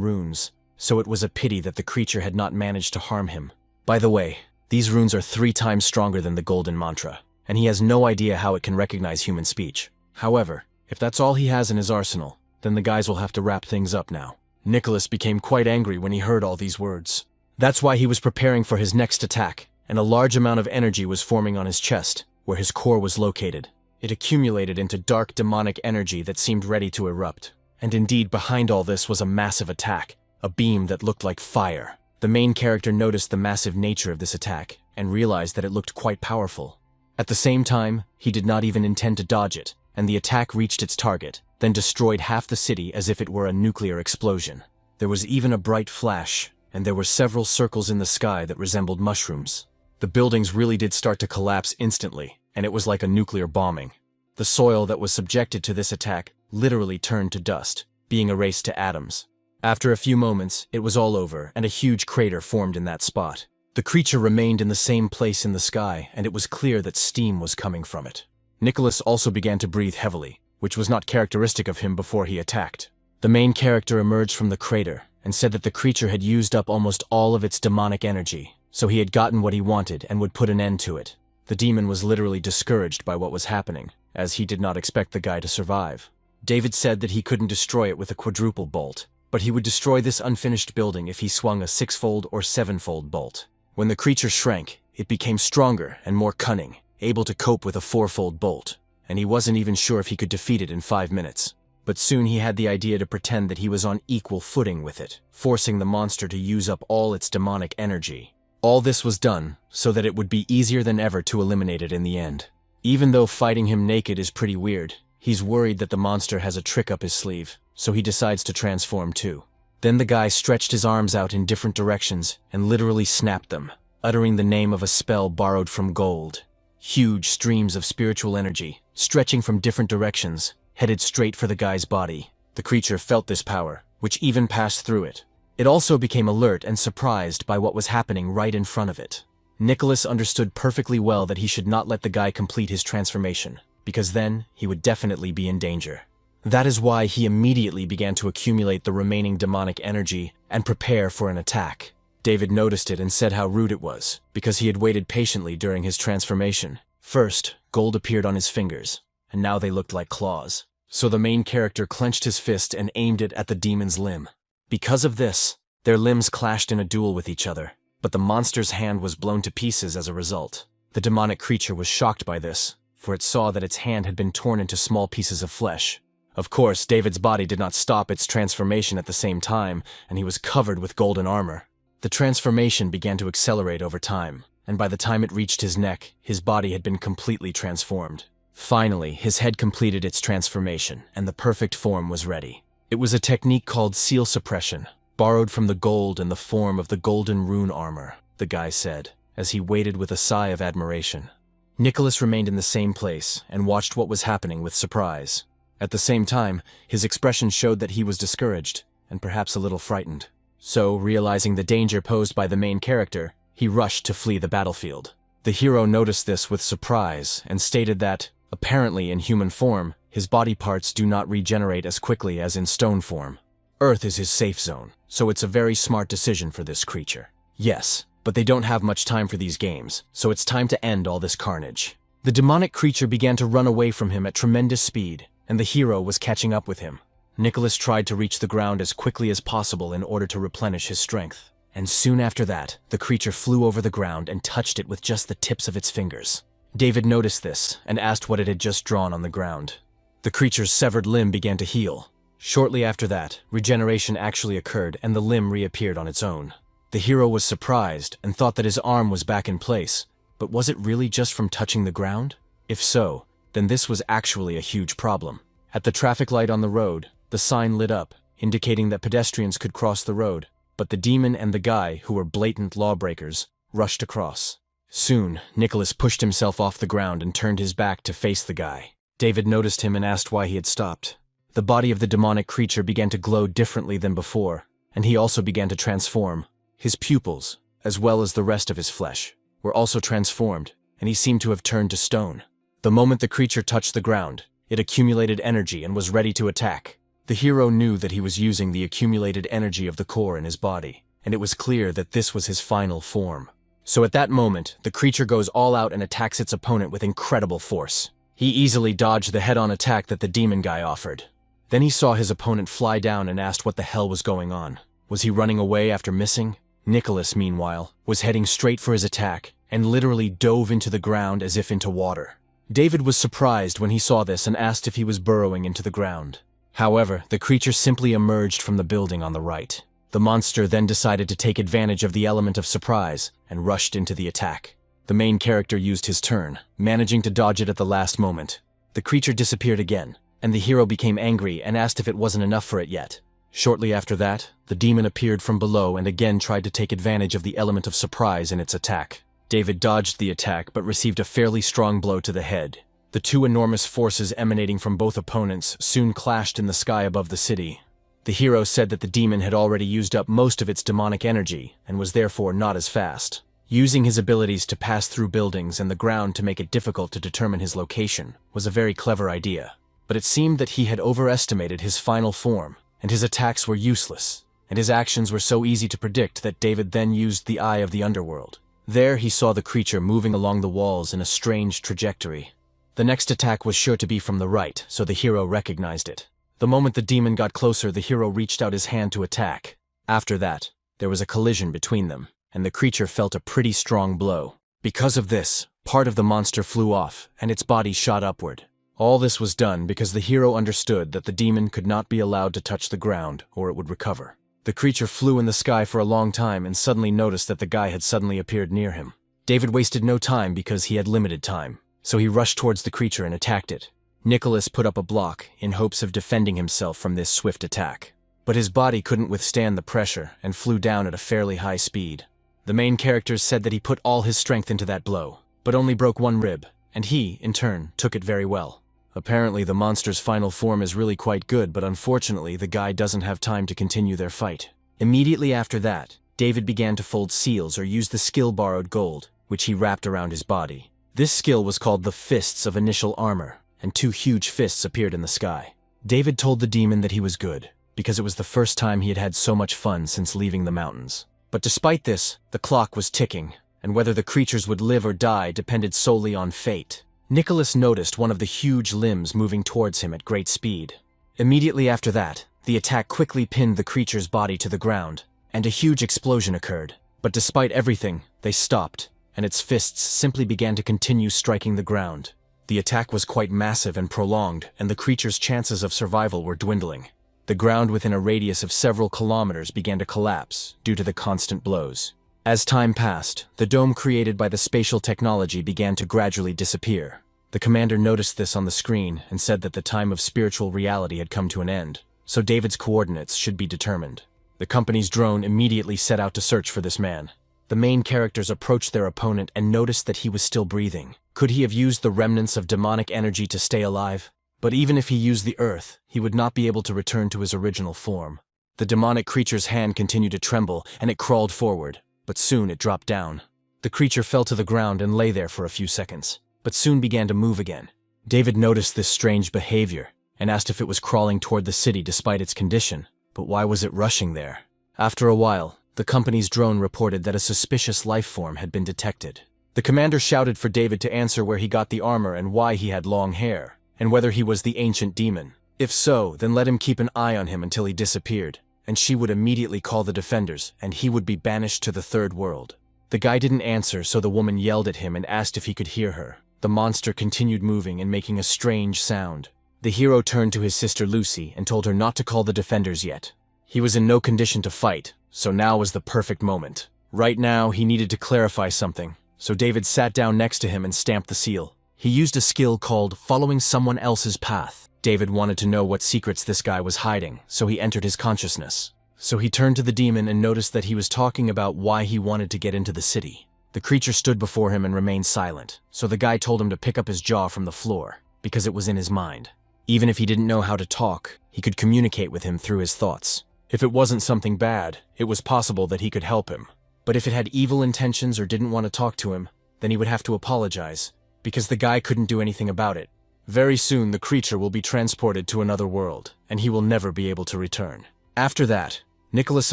runes, so it was a pity that the creature had not managed to harm him. By the way, these runes are 3 times stronger than the golden mantra, and he has no idea how it can recognize human speech. However, if that's all he has in his arsenal, then the guys will have to wrap things up now. Nicholas became quite angry when he heard all these words. That's why he was preparing for his next attack, and a large amount of energy was forming on his chest, where his core was located. It accumulated into dark demonic energy that seemed ready to erupt. And indeed, behind all this was a massive attack, a beam that looked like fire. The main character noticed the massive nature of this attack, and realized that it looked quite powerful. At the same time, he did not even intend to dodge it, and the attack reached its target, then destroyed half the city as if it were a nuclear explosion. There was even a bright flash, and there were several circles in the sky that resembled mushrooms. The buildings really did start to collapse instantly, and it was like a nuclear bombing. The soil that was subjected to this attack literally turned to dust, being erased to atoms. After a few moments, it was all over, and a huge crater formed in that spot. The creature remained in the same place in the sky, and it was clear that steam was coming from it. Nicholas also began to breathe heavily, which was not characteristic of him before he attacked. The main character emerged from the crater and said that the creature had used up almost all of its demonic energy, so he had gotten what he wanted and would put an end to it. The demon was literally discouraged by what was happening, as he did not expect the guy to survive. David said that he couldn't destroy it with a quadruple bolt, but he would destroy this unfinished building if he swung a 6-fold or 7-fold bolt. When the creature shrank, it became stronger and more cunning, able to cope with a 4-fold bolt, and he wasn't even sure if he could defeat it in 5 minutes. But soon he had the idea to pretend that he was on equal footing with it, forcing the monster to use up all its demonic energy. All this was done so that it would be easier than ever to eliminate it in the end. Even though fighting him naked is pretty weird, he's worried that the monster has a trick up his sleeve, so he decides to transform too. Then the guy stretched his arms out in different directions and literally snapped them, uttering the name of a spell borrowed from gold. Huge streams of spiritual energy, stretching from different directions, headed straight for the guy's body. The creature felt this power, which even passed through it. It also became alert and surprised by what was happening right in front of it. Nicholas understood perfectly well that he should not let the guy complete his transformation, because then he would definitely be in danger. That is why he immediately began to accumulate the remaining demonic energy and prepare for an attack. David noticed it and said how rude it was, because he had waited patiently during his transformation. First, gold appeared on his fingers, and now they looked like claws. So the main character clenched his fist and aimed it at the demon's limb. Because of this, their limbs clashed in a duel with each other, but the monster's hand was blown to pieces as a result. The demonic creature was shocked by this, for it saw that its hand had been torn into small pieces of flesh. Of course, David's body did not stop its transformation at the same time, and he was covered with golden armor. The transformation began to accelerate over time, and by the time it reached his neck, his body had been completely transformed. Finally, his head completed its transformation, and the perfect form was ready. It was a technique called seal suppression, borrowed from the gold in the form of the golden rune armor, the guy said, as he waited with a sigh of admiration. Nicholas remained in the same place and watched what was happening with surprise. At the same time, his expression showed that he was discouraged, and perhaps a little frightened. So, realizing the danger posed by the main character, he rushed to flee the battlefield. The hero noticed this with surprise and stated that, apparently in human form, his body parts do not regenerate as quickly as in stone form. Earth is his safe zone, so it's a very smart decision for this creature. Yes, but they don't have much time for these games, so it's time to end all this carnage. The demonic creature began to run away from him at tremendous speed, and the hero was catching up with him. Nicholas tried to reach the ground as quickly as possible in order to replenish his strength. And soon after that, the creature flew over the ground and touched it with just the tips of its fingers. David noticed this and asked what it had just drawn on the ground. The creature's severed limb began to heal. Shortly after that, regeneration actually occurred and the limb reappeared on its own. The hero was surprised and thought that his arm was back in place, but was it really just from touching the ground? If so, then this was actually a huge problem. At the traffic light on the road, the sign lit up, indicating that pedestrians could cross the road, but the demon and the guy, who were blatant lawbreakers, rushed across. Soon, Nicholas pushed himself off the ground and turned his back to face the guy. David noticed him and asked why he had stopped. The body of the demonic creature began to glow differently than before, and he also began to transform. His pupils, as well as the rest of his flesh, were also transformed, and he seemed to have turned to stone. The moment the creature touched the ground, it accumulated energy and was ready to attack. The hero knew that he was using the accumulated energy of the core in his body, and it was clear that this was his final form. So at that moment, the creature goes all out and attacks its opponent with incredible force. He easily dodged the head-on attack that the demon guy offered. Then he saw his opponent fly down and asked what the hell was going on. Was he running away after missing? Nicholas, meanwhile, was heading straight for his attack and literally dove into the ground as if into water. David was surprised when he saw this and asked if he was burrowing into the ground. However, the creature simply emerged from the building on the right. The monster then decided to take advantage of the element of surprise and rushed into the attack. The main character used his turn, managing to dodge it at the last moment. The creature disappeared again, and the hero became angry and asked if it wasn't enough for it yet. Shortly after that, the demon appeared from below and again tried to take advantage of the element of surprise in its attack. David dodged the attack but received a fairly strong blow to the head. The two enormous forces emanating from both opponents soon clashed in the sky above the city. The hero said that the demon had already used up most of its demonic energy and was therefore not as fast. Using his abilities to pass through buildings and the ground to make it difficult to determine his location was a very clever idea. But it seemed that he had overestimated his final form, and his attacks were useless, and his actions were so easy to predict that David then used the Eye of the Underworld. There he saw the creature moving along the walls in a strange trajectory. The next attack was sure to be from the right, so the hero recognized it. The moment the demon got closer, the hero reached out his hand to attack. After that, there was a collision between them, and the creature felt a pretty strong blow. Because of this, part of the monster flew off, and its body shot upward. All this was done because the hero understood that the demon could not be allowed to touch the ground, or it would recover. The creature flew in the sky for a long time and suddenly noticed that the guy had suddenly appeared near him. David wasted no time because he had limited time, so he rushed towards the creature and attacked it. Nicholas put up a block in hopes of defending himself from this swift attack. But his body couldn't withstand the pressure and flew down at a fairly high speed. The main characters said that he put all his strength into that blow, but only broke one rib, and he, in turn, took it very well. Apparently the monster's final form is really quite good, but unfortunately the guy doesn't have time to continue their fight. Immediately after that, David began to fold seals or use the skill borrowed gold, which he wrapped around his body. This skill was called the Fists of Initial Armor, and two huge fists appeared in the sky. David told the demon that he was good, because it was the first time he had had so much fun since leaving the mountains. But despite this, the clock was ticking, and whether the creatures would live or die depended solely on fate. Nicholas noticed one of the huge limbs moving towards him at great speed. Immediately after that, the attack quickly pinned the creature's body to the ground, and a huge explosion occurred. But despite everything, they stopped, and its fists simply began to continue striking the ground. The attack was quite massive and prolonged, and the creature's chances of survival were dwindling. The ground within a radius of several kilometers began to collapse due to the constant blows. As time passed, the dome created by the spatial technology began to gradually disappear. The commander noticed this on the screen and said that the time of spiritual reality had come to an end, so David's coordinates should be determined. The company's drone immediately set out to search for this man. The main characters approached their opponent and noticed that he was still breathing. Could he have used the remnants of demonic energy to stay alive? But even if he used the earth, he would not be able to return to his original form. The demonic creature's hand continued to tremble, and it crawled forward, but soon it dropped down. The creature fell to the ground and lay there for a few seconds, but soon began to move again. David noticed this strange behavior, and asked if it was crawling toward the city despite its condition. But why was it rushing there? After a while, the company's drone reported that a suspicious life form had been detected. The commander shouted for David to answer where he got the armor and why he had long hair, and whether he was the ancient demon. If so, then let him keep an eye on him until he disappeared, and she would immediately call the defenders, and he would be banished to the third world. The guy didn't answer, so the woman yelled at him and asked if he could hear her. The monster continued moving and making a strange sound. The hero turned to his sister Lucy and told her not to call the defenders yet. He was in no condition to fight, so now was the perfect moment. Right now, he needed to clarify something, so David sat down next to him and stamped the seal. He used a skill called following someone else's path. David wanted to know what secrets this guy was hiding, so he entered his consciousness. So he turned to the demon and noticed that he was talking about why he wanted to get into the city. The creature stood before him and remained silent, so the guy told him to pick up his jaw from the floor, because it was in his mind. Even if he didn't know how to talk, he could communicate with him through his thoughts. If it wasn't something bad, it was possible that he could help him. But if it had evil intentions or didn't want to talk to him, then he would have to apologize, because the guy couldn't do anything about it. Very soon the creature will be transported to another world, and he will never be able to return. After that, Nicholas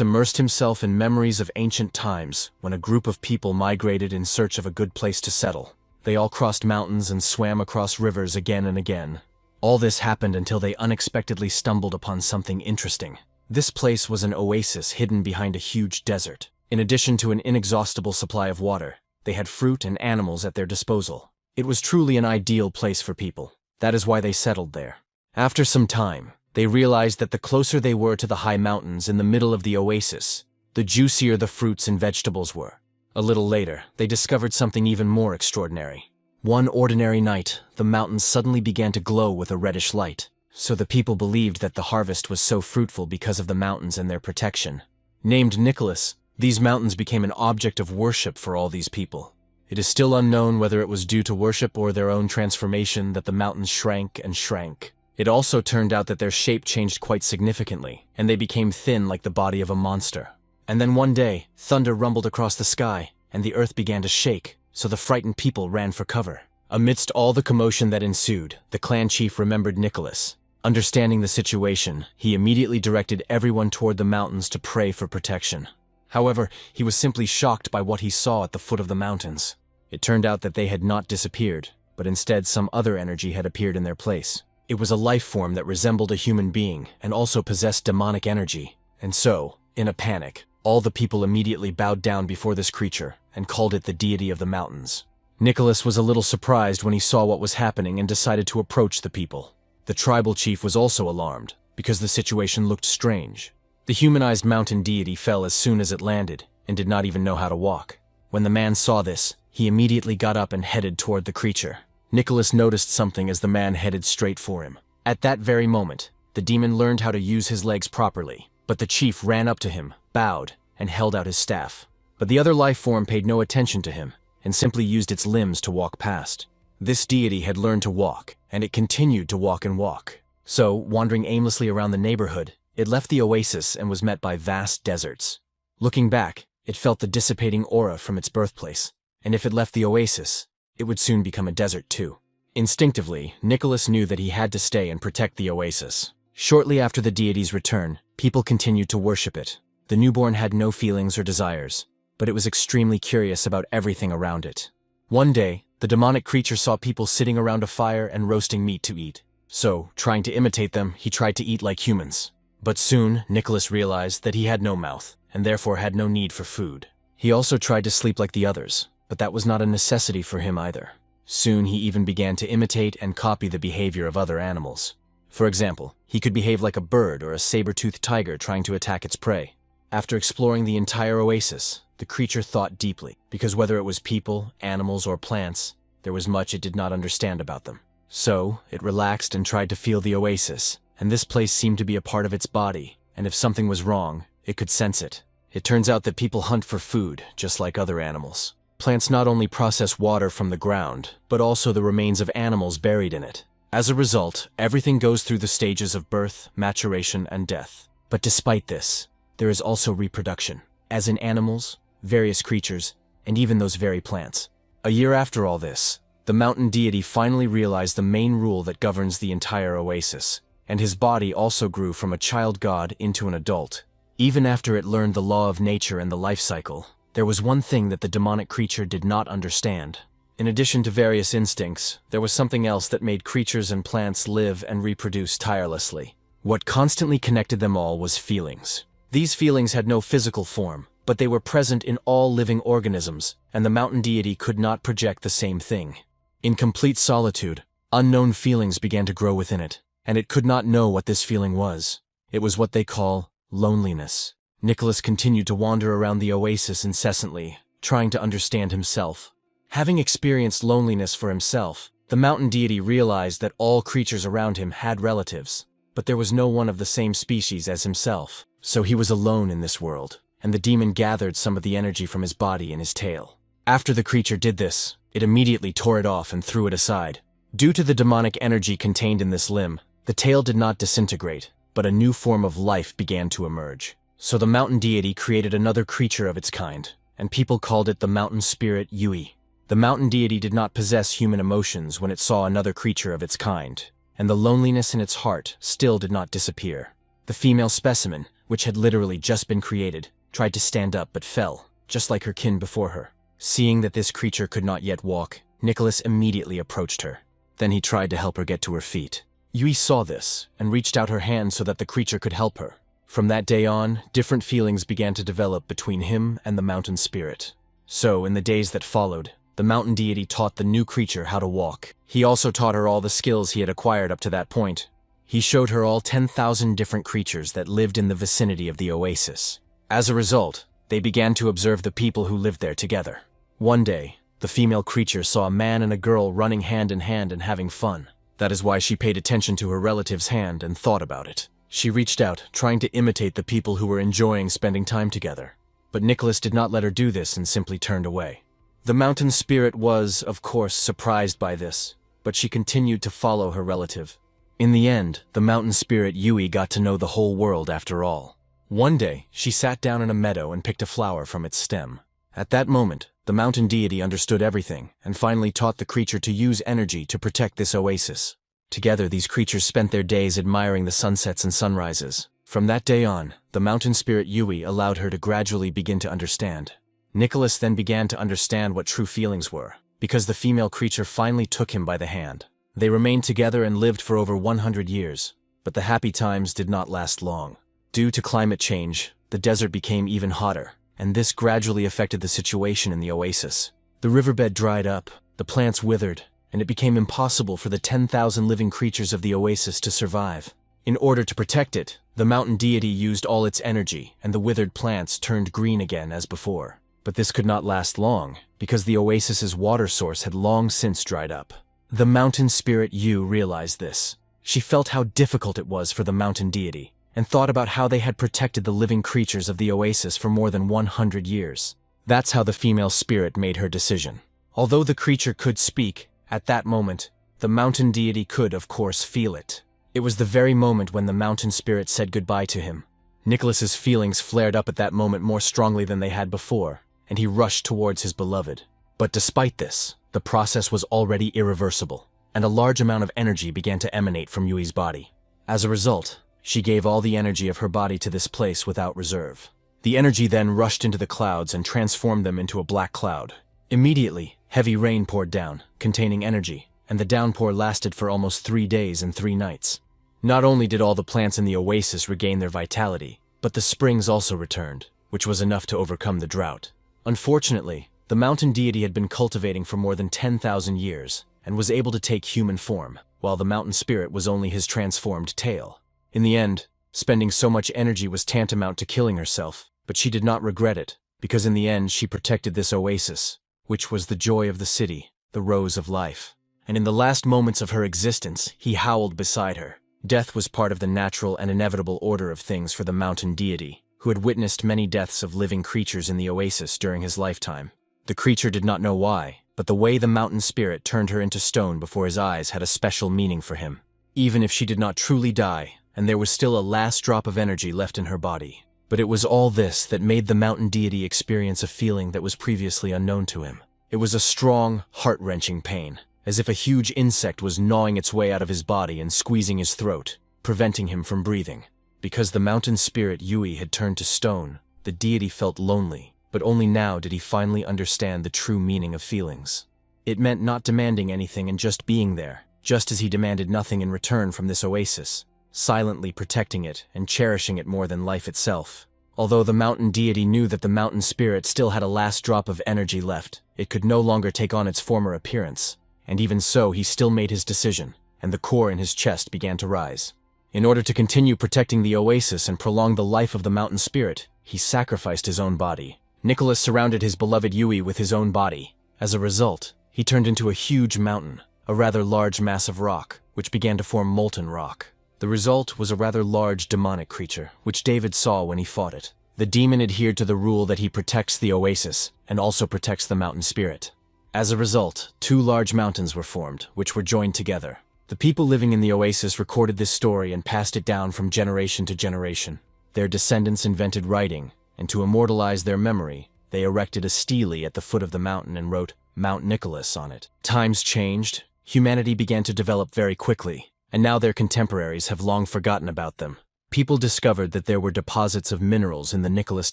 immersed himself in memories of ancient times when a group of people migrated in search of a good place to settle. They all crossed mountains and swam across rivers again and again. All this happened until they unexpectedly stumbled upon something interesting. This place was an oasis hidden behind a huge desert. In addition to an inexhaustible supply of water, they had fruit and animals at their disposal. It was truly an ideal place for people. That is why they settled there. After some time, they realized that the closer they were to the high mountains in the middle of the oasis, the juicier the fruits and vegetables were. A little later, they discovered something even more extraordinary. One ordinary night, the mountains suddenly began to glow with a reddish light. So the people believed that the harvest was so fruitful because of the mountains and their protection. Named Nicholas, these mountains became an object of worship for all these people. It is still unknown whether it was due to worship or their own transformation that the mountains shrank and shrank. It also turned out that their shape changed quite significantly, and they became thin like the body of a monster. And then one day, thunder rumbled across the sky, and the earth began to shake, so the frightened people ran for cover. Amidst all the commotion that ensued, the clan chief remembered Nicholas. Understanding the situation, he immediately directed everyone toward the mountains to pray for protection. However, he was simply shocked by what he saw at the foot of the mountains. It turned out that they had not disappeared, but instead some other energy had appeared in their place. It was a life form that resembled a human being and also possessed demonic energy. And so, in a panic, all the people immediately bowed down before this creature and called it the deity of the mountains. Nicholas was a little surprised when he saw what was happening and decided to approach the people. The tribal chief was also alarmed, because the situation looked strange. The humanized mountain deity fell as soon as it landed, and did not even know how to walk. When the man saw this, he immediately got up and headed toward the creature. Nicholas noticed something as the man headed straight for him. At that very moment, the demon learned how to use his legs properly, but the chief ran up to him, bowed, and held out his staff. But the other life form paid no attention to him, and simply used its limbs to walk past. This deity had learned to walk, and it continued to walk and walk. So, wandering aimlessly around the neighborhood, it left the oasis and was met by vast deserts. Looking back, it felt the dissipating aura from its birthplace, and if it left the oasis, it would soon become a desert too. Instinctively, Nicholas knew that he had to stay and protect the oasis. Shortly after the deity's return, people continued to worship it. The newborn had no feelings or desires, but it was extremely curious about everything around it. One day, the demonic creature saw people sitting around a fire and roasting meat to eat. So, trying to imitate them, he tried to eat like humans. But soon, Nicholas realized that he had no mouth, and therefore had no need for food. He also tried to sleep like the others, but that was not a necessity for him either. Soon he even began to imitate and copy the behavior of other animals. For example, he could behave like a bird or a saber-toothed tiger trying to attack its prey. After exploring the entire oasis, the creature thought deeply, because whether it was people, animals, or plants, there was much it did not understand about them. So, it relaxed and tried to feel the oasis, and this place seemed to be a part of its body, and if something was wrong, it could sense it. It turns out that people hunt for food, just like other animals. Plants not only process water from the ground, but also the remains of animals buried in it. As a result, everything goes through the stages of birth, maturation, and death. But despite this, there is also reproduction, as in animals, various creatures, and even those very plants. A year after all this, the mountain deity finally realized the main rule that governs the entire oasis, and his body also grew from a child god into an adult. Even after it learned the law of nature and the life cycle, there was one thing that the demonic creature did not understand. In addition to various instincts, there was something else that made creatures and plants live and reproduce tirelessly. What constantly connected them all was feelings. These feelings had no physical form, but they were present in all living organisms, and the mountain deity could not project the same thing. In complete solitude, unknown feelings began to grow within it, and it could not know what this feeling was. It was what they call loneliness. Nicholas continued to wander around the oasis incessantly, trying to understand himself. Having experienced loneliness for himself, the mountain deity realized that all creatures around him had relatives, but there was no one of the same species as himself. So he was alone in this world, and the demon gathered some of the energy from his body in his tail. After the creature did this, it immediately tore it off and threw it aside. Due to the demonic energy contained in this limb, the tail did not disintegrate, but a new form of life began to emerge. So the mountain deity created another creature of its kind, and people called it the mountain spirit Yui. The mountain deity did not possess human emotions when it saw another creature of its kind, and the loneliness in its heart still did not disappear. The female specimen, which had literally just been created, tried to stand up but fell, just like her kin before her. Seeing that this creature could not yet walk, Nicholas immediately approached her. Then he tried to help her get to her feet. Yui saw this, and reached out her hand so that the creature could help her. From that day on, different feelings began to develop between him and the mountain spirit. So, in the days that followed, the mountain deity taught the new creature how to walk. He also taught her all the skills he had acquired up to that point. He showed her all 10,000 different creatures that lived in the vicinity of the oasis. As a result, they began to observe the people who lived there together. One day, The female creature saw a man and a girl running hand in hand and having fun. That is why she paid attention to her relative's hand and thought about it. She reached out, trying to imitate the people who were enjoying spending time together. But Nicholas did not let her do this and simply turned away. The mountain spirit was, of course, surprised by this, but she continued to follow her relative. In the end, the mountain spirit Yui got to know the whole world after all. One day, she sat down in a meadow and picked a flower from its stem. At that moment, the mountain deity understood everything and finally taught the creature to use energy to protect this oasis. Together, these creatures spent their days admiring the sunsets and sunrises. From that day on, the mountain spirit Yui allowed her to gradually begin to understand. Nicholas then began to understand what true feelings were, because the female creature finally took him by the hand. They remained together and lived for over 100 years, but the happy times did not last long. Due to climate change, the desert became even hotter, and this gradually affected the situation in the oasis. The riverbed dried up, the plants withered, and it became impossible for the 10,000 living creatures of the oasis to survive. In order to protect it, the mountain deity used all its energy, and the withered plants turned green again as before. But this could not last long, because the oasis's water source had long since dried up. The mountain spirit Yu realized this. She felt how difficult it was for the mountain deity, and thought about how they had protected the living creatures of the oasis for more than 100 years. That's how the female spirit made her decision. Although the creature could speak, at that moment, the mountain deity could, of course, feel it. It was the very moment when the mountain spirit said goodbye to him. Nicholas's feelings flared up at that moment more strongly than they had before, and he rushed towards his beloved. But despite this, the process was already irreversible, and a large amount of energy began to emanate from Yui's body. As a result, she gave all the energy of her body to this place without reserve. The energy then rushed into the clouds and transformed them into a black cloud. Immediately, heavy rain poured down, containing energy, and the downpour lasted for almost 3 days and 3 nights. Not only did all the plants in the oasis regain their vitality, but the springs also returned, which was enough to overcome the drought. Unfortunately, the mountain deity had been cultivating for more than 10,000 years, and was able to take human form, while the mountain spirit was only his transformed tail. In the end, spending so much energy was tantamount to killing herself, but she did not regret it, because in the end she protected this oasis, which was the joy of the city, the rose of life. And in the last moments of her existence, he howled beside her. Death was part of the natural and inevitable order of things for the mountain deity, who had witnessed many deaths of living creatures in the oasis during his lifetime. The creature did not know why, but the way the mountain spirit turned her into stone before his eyes had a special meaning for him. Even if she did not truly die, and there was still a last drop of energy left in her body. But it was all this that made the mountain deity experience a feeling that was previously unknown to him. It was a strong, heart-wrenching pain, as if a huge insect was gnawing its way out of his body and squeezing his throat, preventing him from breathing. Because the mountain spirit Yui had turned to stone, the deity felt lonely, but only now did he finally understand the true meaning of feelings. It meant not demanding anything and just being there, just as he demanded nothing in return from this oasis, silently protecting it and cherishing it more than life itself. Although the mountain deity knew that the mountain spirit still had a last drop of energy left, it could no longer take on its former appearance. And even so, he still made his decision, and the core in his chest began to rise. In order to continue protecting the oasis and prolong the life of the mountain spirit, he sacrificed his own body. Nicholas surrounded his beloved Yui with his own body. As a result, he turned into a huge mountain, a rather large mass of rock, which began to form molten rock. The result was a rather large demonic creature, which David saw when he fought it. The demon adhered to the rule that he protects the oasis, and also protects the mountain spirit. As a result, 2 large mountains were formed, which were joined together. The people living in the oasis recorded this story and passed it down from generation to generation. Their descendants invented writing, and to immortalize their memory, they erected a stele at the foot of the mountain and wrote Mount Nicholas on it. Times changed, humanity began to develop very quickly, and now their contemporaries have long forgotten about them. People discovered that there were deposits of minerals in the Nicholas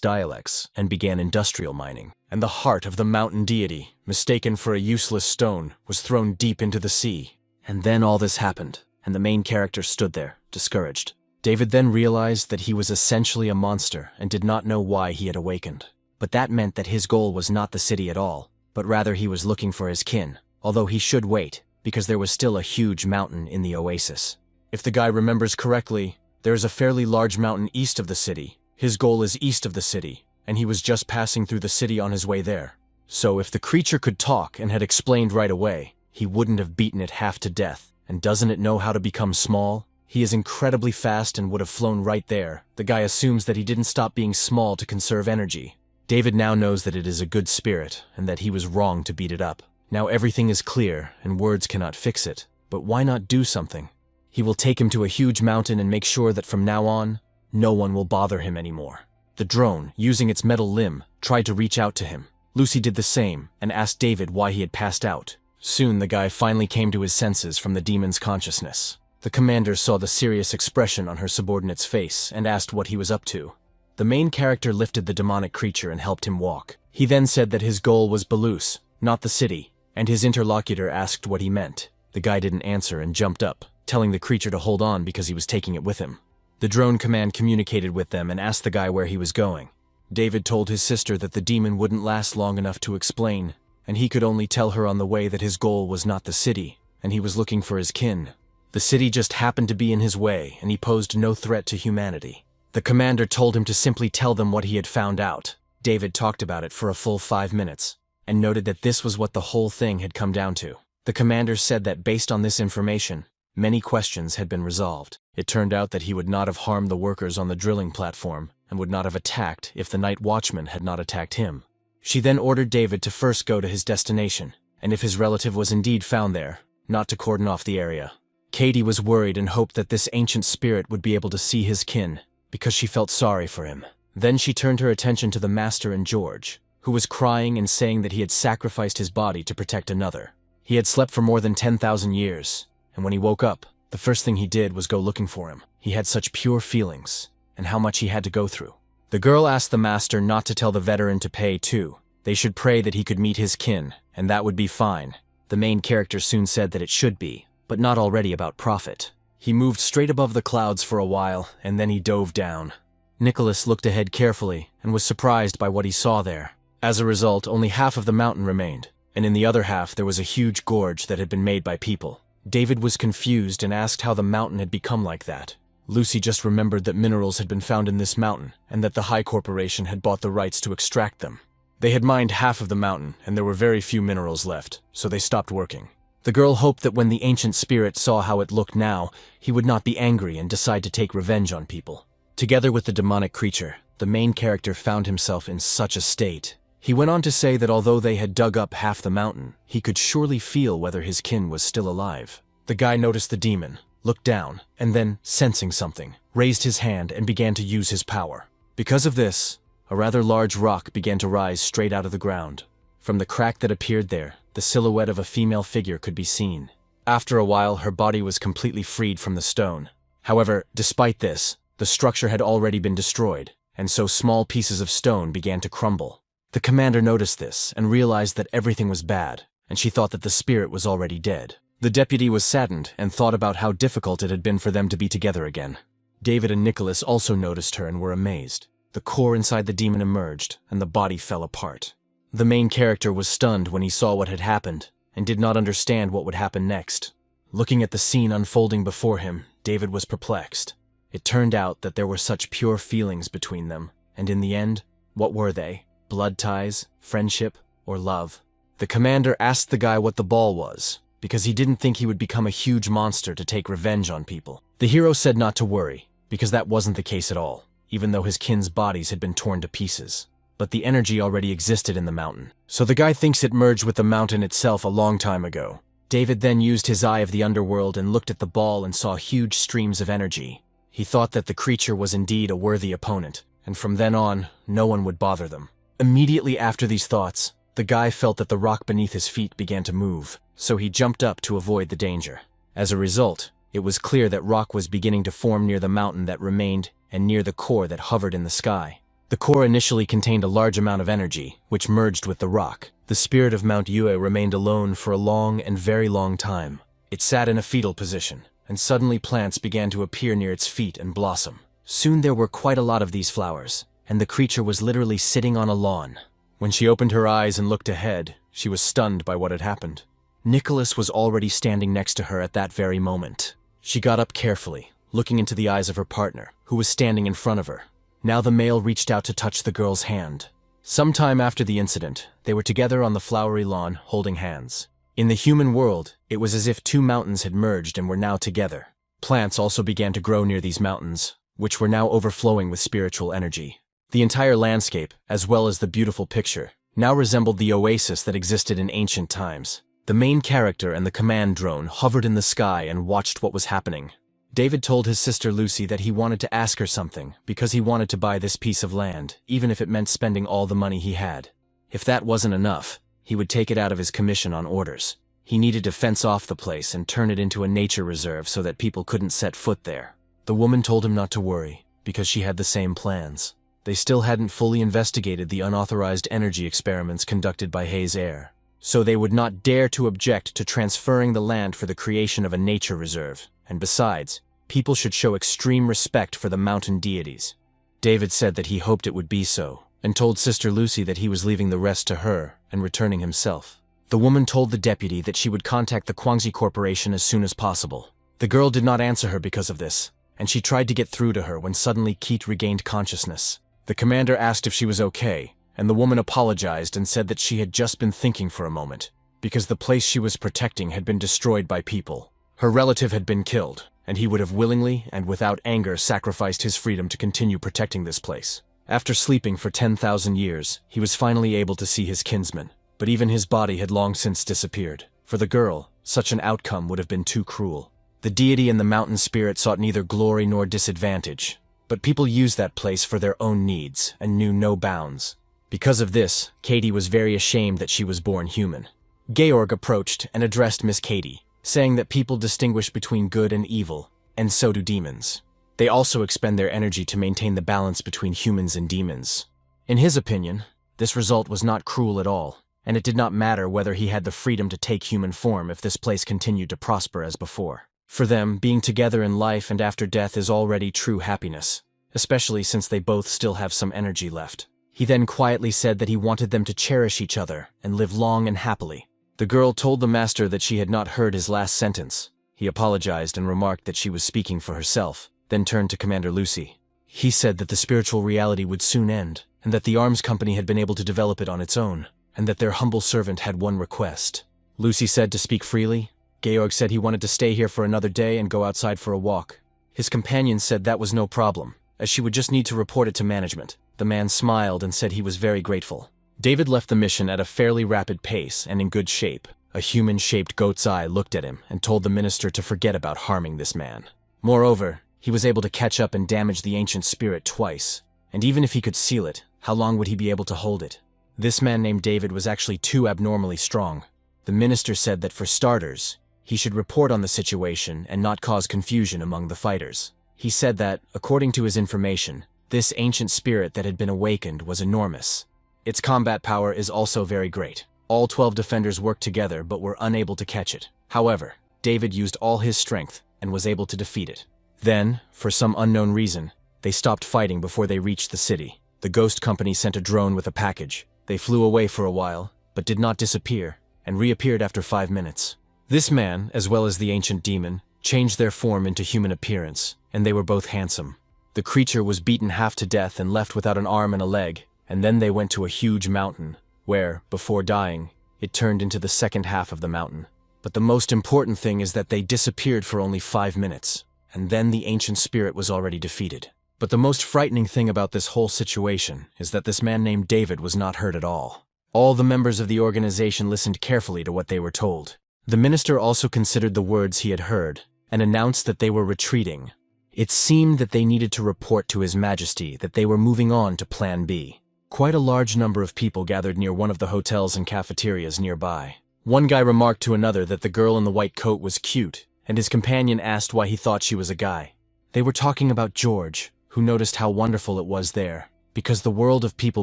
dialects and began industrial mining. And the heart of the mountain deity, mistaken for a useless stone, was thrown deep into the sea. And then all this happened, and the main character stood there, discouraged. David then realized that he was essentially a monster and did not know why he had awakened. But that meant that his goal was not the city at all, but rather he was looking for his kin, although he should wait, because there was still a huge mountain in the oasis. If the guy remembers correctly, there is a fairly large mountain east of the city. His goal is east of the city, and he was just passing through the city on his way there. So if the creature could talk and had explained right away, he wouldn't have beaten it half to death. And doesn't it know how to become small? He is incredibly fast and would have flown right there. The guy assumes that he didn't stop being small to conserve energy. David now knows that it is a good spirit and that he was wrong to beat it up. Now everything is clear and words cannot fix it. But why not do something? He will take him to a huge mountain and make sure that from now on, no one will bother him anymore. The drone, using its metal limb, tried to reach out to him. Lucy did the same and asked David why he had passed out. Soon the guy finally came to his senses from the demon's consciousness. The commander saw the serious expression on her subordinate's face and asked what he was up to. The main character lifted the demonic creature and helped him walk. He then said that his goal was Belus, not the city, and his interlocutor asked what he meant. The guy didn't answer and jumped up, telling the creature to hold on because he was taking it with him. The drone command communicated with them and asked the guy where he was going. David told his sister that the demon wouldn't last long enough to explain, and he could only tell her on the way that his goal was not the city, and he was looking for his kin. The city just happened to be in his way, and he posed no threat to humanity. The commander told him to simply tell them what he had found out. David talked about it for a full 5 minutes, and noted that this was what the whole thing had come down to. The commander said that based on this information, many questions had been resolved. It turned out that he would not have harmed the workers on the drilling platform, and would not have attacked if the night watchman had not attacked him. She then ordered David to first go to his destination, and if his relative was indeed found there, not to cordon off the area. Katie was worried and hoped that this ancient spirit would be able to see his kin, because she felt sorry for him. Then she turned her attention to the master and George, who was crying and saying that he had sacrificed his body to protect another. He had slept for more than 10,000 years, and when he woke up, the first thing he did was go looking for him. He had such pure feelings, and how much he had to go through. The girl asked the master not to tell the veteran to pay too. They should pray that he could meet his kin, and that would be fine. The main character soon said that it should be, but not already about profit. He moved straight above the clouds for a while, and then he dove down. Nicholas looked ahead carefully, and was surprised by what he saw there. As a result, only half of the mountain remained, and in the other half there was a huge gorge that had been made by people. David was confused and asked how the mountain had become like that. Lucy just remembered that minerals had been found in this mountain, and that the High Corporation had bought the rights to extract them. They had mined half of the mountain, and there were very few minerals left, so they stopped working. The girl hoped that when the ancient spirit saw how it looked now, he would not be angry and decide to take revenge on people. Together with the demonic creature, the main character found himself in such a state. He went on to say that although they had dug up half the mountain, he could surely feel whether his kin was still alive. The guy noticed the demon, looked down, and then, sensing something, raised his hand and began to use his power. Because of this, a rather large rock began to rise straight out of the ground. From the crack that appeared there, the silhouette of a female figure could be seen. After a while, her body was completely freed from the stone. However, despite this, the structure had already been destroyed, and so small pieces of stone began to crumble. The commander noticed this and realized that everything was bad, and she thought that the spirit was already dead. The deputy was saddened and thought about how difficult it had been for them to be together again. David and Nicholas also noticed her and were amazed. The core inside the demon emerged, and the body fell apart. The main character was stunned when he saw what had happened, and did not understand what would happen next. Looking at the scene unfolding before him, David was perplexed. It turned out that there were such pure feelings between them, and in the end, what were they? Blood ties, friendship, or love? The commander asked the guy what the ball was, because he didn't think he would become a huge monster to take revenge on people. The hero said not to worry, because that wasn't the case at all, even though his kin's bodies had been torn to pieces. But the energy already existed in the mountain, so the guy thinks it merged with the mountain itself a long time ago. David then used his eye of the underworld and looked at the ball and saw huge streams of energy. He thought that the creature was indeed a worthy opponent, and from then on, no one would bother them. Immediately after these thoughts, the guy felt that the rock beneath his feet began to move, so he jumped up to avoid the danger. As a result, it was clear that rock was beginning to form near the mountain that remained and near the core that hovered in the sky. The core initially contained a large amount of energy, which merged with the rock. The spirit of Mount Yue remained alone for a long and very long time. It sat in a fetal position, and suddenly plants began to appear near its feet and blossom. Soon there were quite a lot of these flowers, and the creature was literally sitting on a lawn. When she opened her eyes and looked ahead, she was stunned by what had happened. Nicholas was already standing next to her at that very moment. She got up carefully, looking into the eyes of her partner, who was standing in front of her. Now the male reached out to touch the girl's hand. Sometime after the incident, they were together on the flowery lawn, holding hands. In the human world, it was as if two mountains had merged and were now together. Plants also began to grow near these mountains, which were now overflowing with spiritual energy. The entire landscape, as well as the beautiful picture, now resembled the oasis that existed in ancient times. The main character and the command drone hovered in the sky and watched what was happening. David told his sister Lucy that he wanted to ask her something because he wanted to buy this piece of land, even if it meant spending all the money he had. If that wasn't enough, he would take it out of his commission on orders. He needed to fence off the place and turn it into a nature reserve so that people couldn't set foot there. The woman told him not to worry, because she had the same plans. They still hadn't fully investigated the unauthorized energy experiments conducted by Hayes Air, so they would not dare to object to transferring the land for the creation of a nature reserve, and besides, people should show extreme respect for the mountain deities. David said that he hoped it would be so, and told Sister Lucy that he was leaving the rest to her and returning himself. The woman told the deputy that she would contact the Guangxi Corporation as soon as possible. The girl did not answer her because of this, and she tried to get through to her when suddenly Keat regained consciousness. The commander asked if she was okay, and the woman apologized and said that she had just been thinking for a moment, because the place she was protecting had been destroyed by people. Her relative had been killed, and he would have willingly and without anger sacrificed his freedom to continue protecting this place. After sleeping for 10,000 years, he was finally able to see his kinsman, but even his body had long since disappeared. For the girl, such an outcome would have been too cruel. The deity and the mountain spirit sought neither glory nor disadvantage, but people used that place for their own needs and knew no bounds. Because of this, Katie was very ashamed that she was born human. Georg approached and addressed Miss Katie, saying that people distinguish between good and evil, and so do demons. They also expend their energy to maintain the balance between humans and demons. In his opinion, this result was not cruel at all, and it did not matter whether he had the freedom to take human form if this place continued to prosper as before. For them, being together in life and after death is already true happiness, especially since they both still have some energy left. He then quietly said that he wanted them to cherish each other and live long and happily. The girl told the master that she had not heard his last sentence. He apologized and remarked that she was speaking for herself, then turned to Commander Lucy. He said that the spiritual reality would soon end, and that the arms company had been able to develop it on its own, and that their humble servant had one request. Lucy said to speak freely. Georg said he wanted to stay here for another day and go outside for a walk. His companion said that was no problem, as she would just need to report it to management. The man smiled and said he was very grateful. David left the mission at a fairly rapid pace and in good shape. A human-shaped goat's eye looked at him and told the minister to forget about harming this man. Moreover, he was able to catch up and damage the ancient spirit twice, and even if he could seal it, how long would he be able to hold it? This man named David was actually too abnormally strong. The minister said that for starters, he should report on the situation and not cause confusion among the fighters. He said that, according to his information, this ancient spirit that had been awakened was enormous. Its combat power is also very great. All 12 defenders worked together but were unable to catch it. However, David used all his strength and was able to defeat it. Then, for some unknown reason, they stopped fighting before they reached the city. The ghost company sent a drone with a package. They flew away for a while, but did not disappear, and reappeared after 5 minutes. This man, as well as the ancient demon, changed their form into human appearance, and they were both handsome. The creature was beaten half to death and left without an arm and a leg, and then they went to a huge mountain, where, before dying, it turned into the second half of the mountain. But the most important thing is that they disappeared for only 5 minutes, and then the ancient spirit was already defeated. But the most frightening thing about this whole situation is that this man named David was not hurt at all. All the members of the organization listened carefully to what they were told. The minister also considered the words he had heard, and announced that they were retreating. It seemed that they needed to report to His Majesty that they were moving on to Plan B. Quite a large number of people gathered near one of the hotels and cafeterias nearby. One guy remarked to another that the girl in the white coat was cute, and his companion asked why he thought she was a guy. They were talking about George, who noticed how wonderful it was there, because the world of people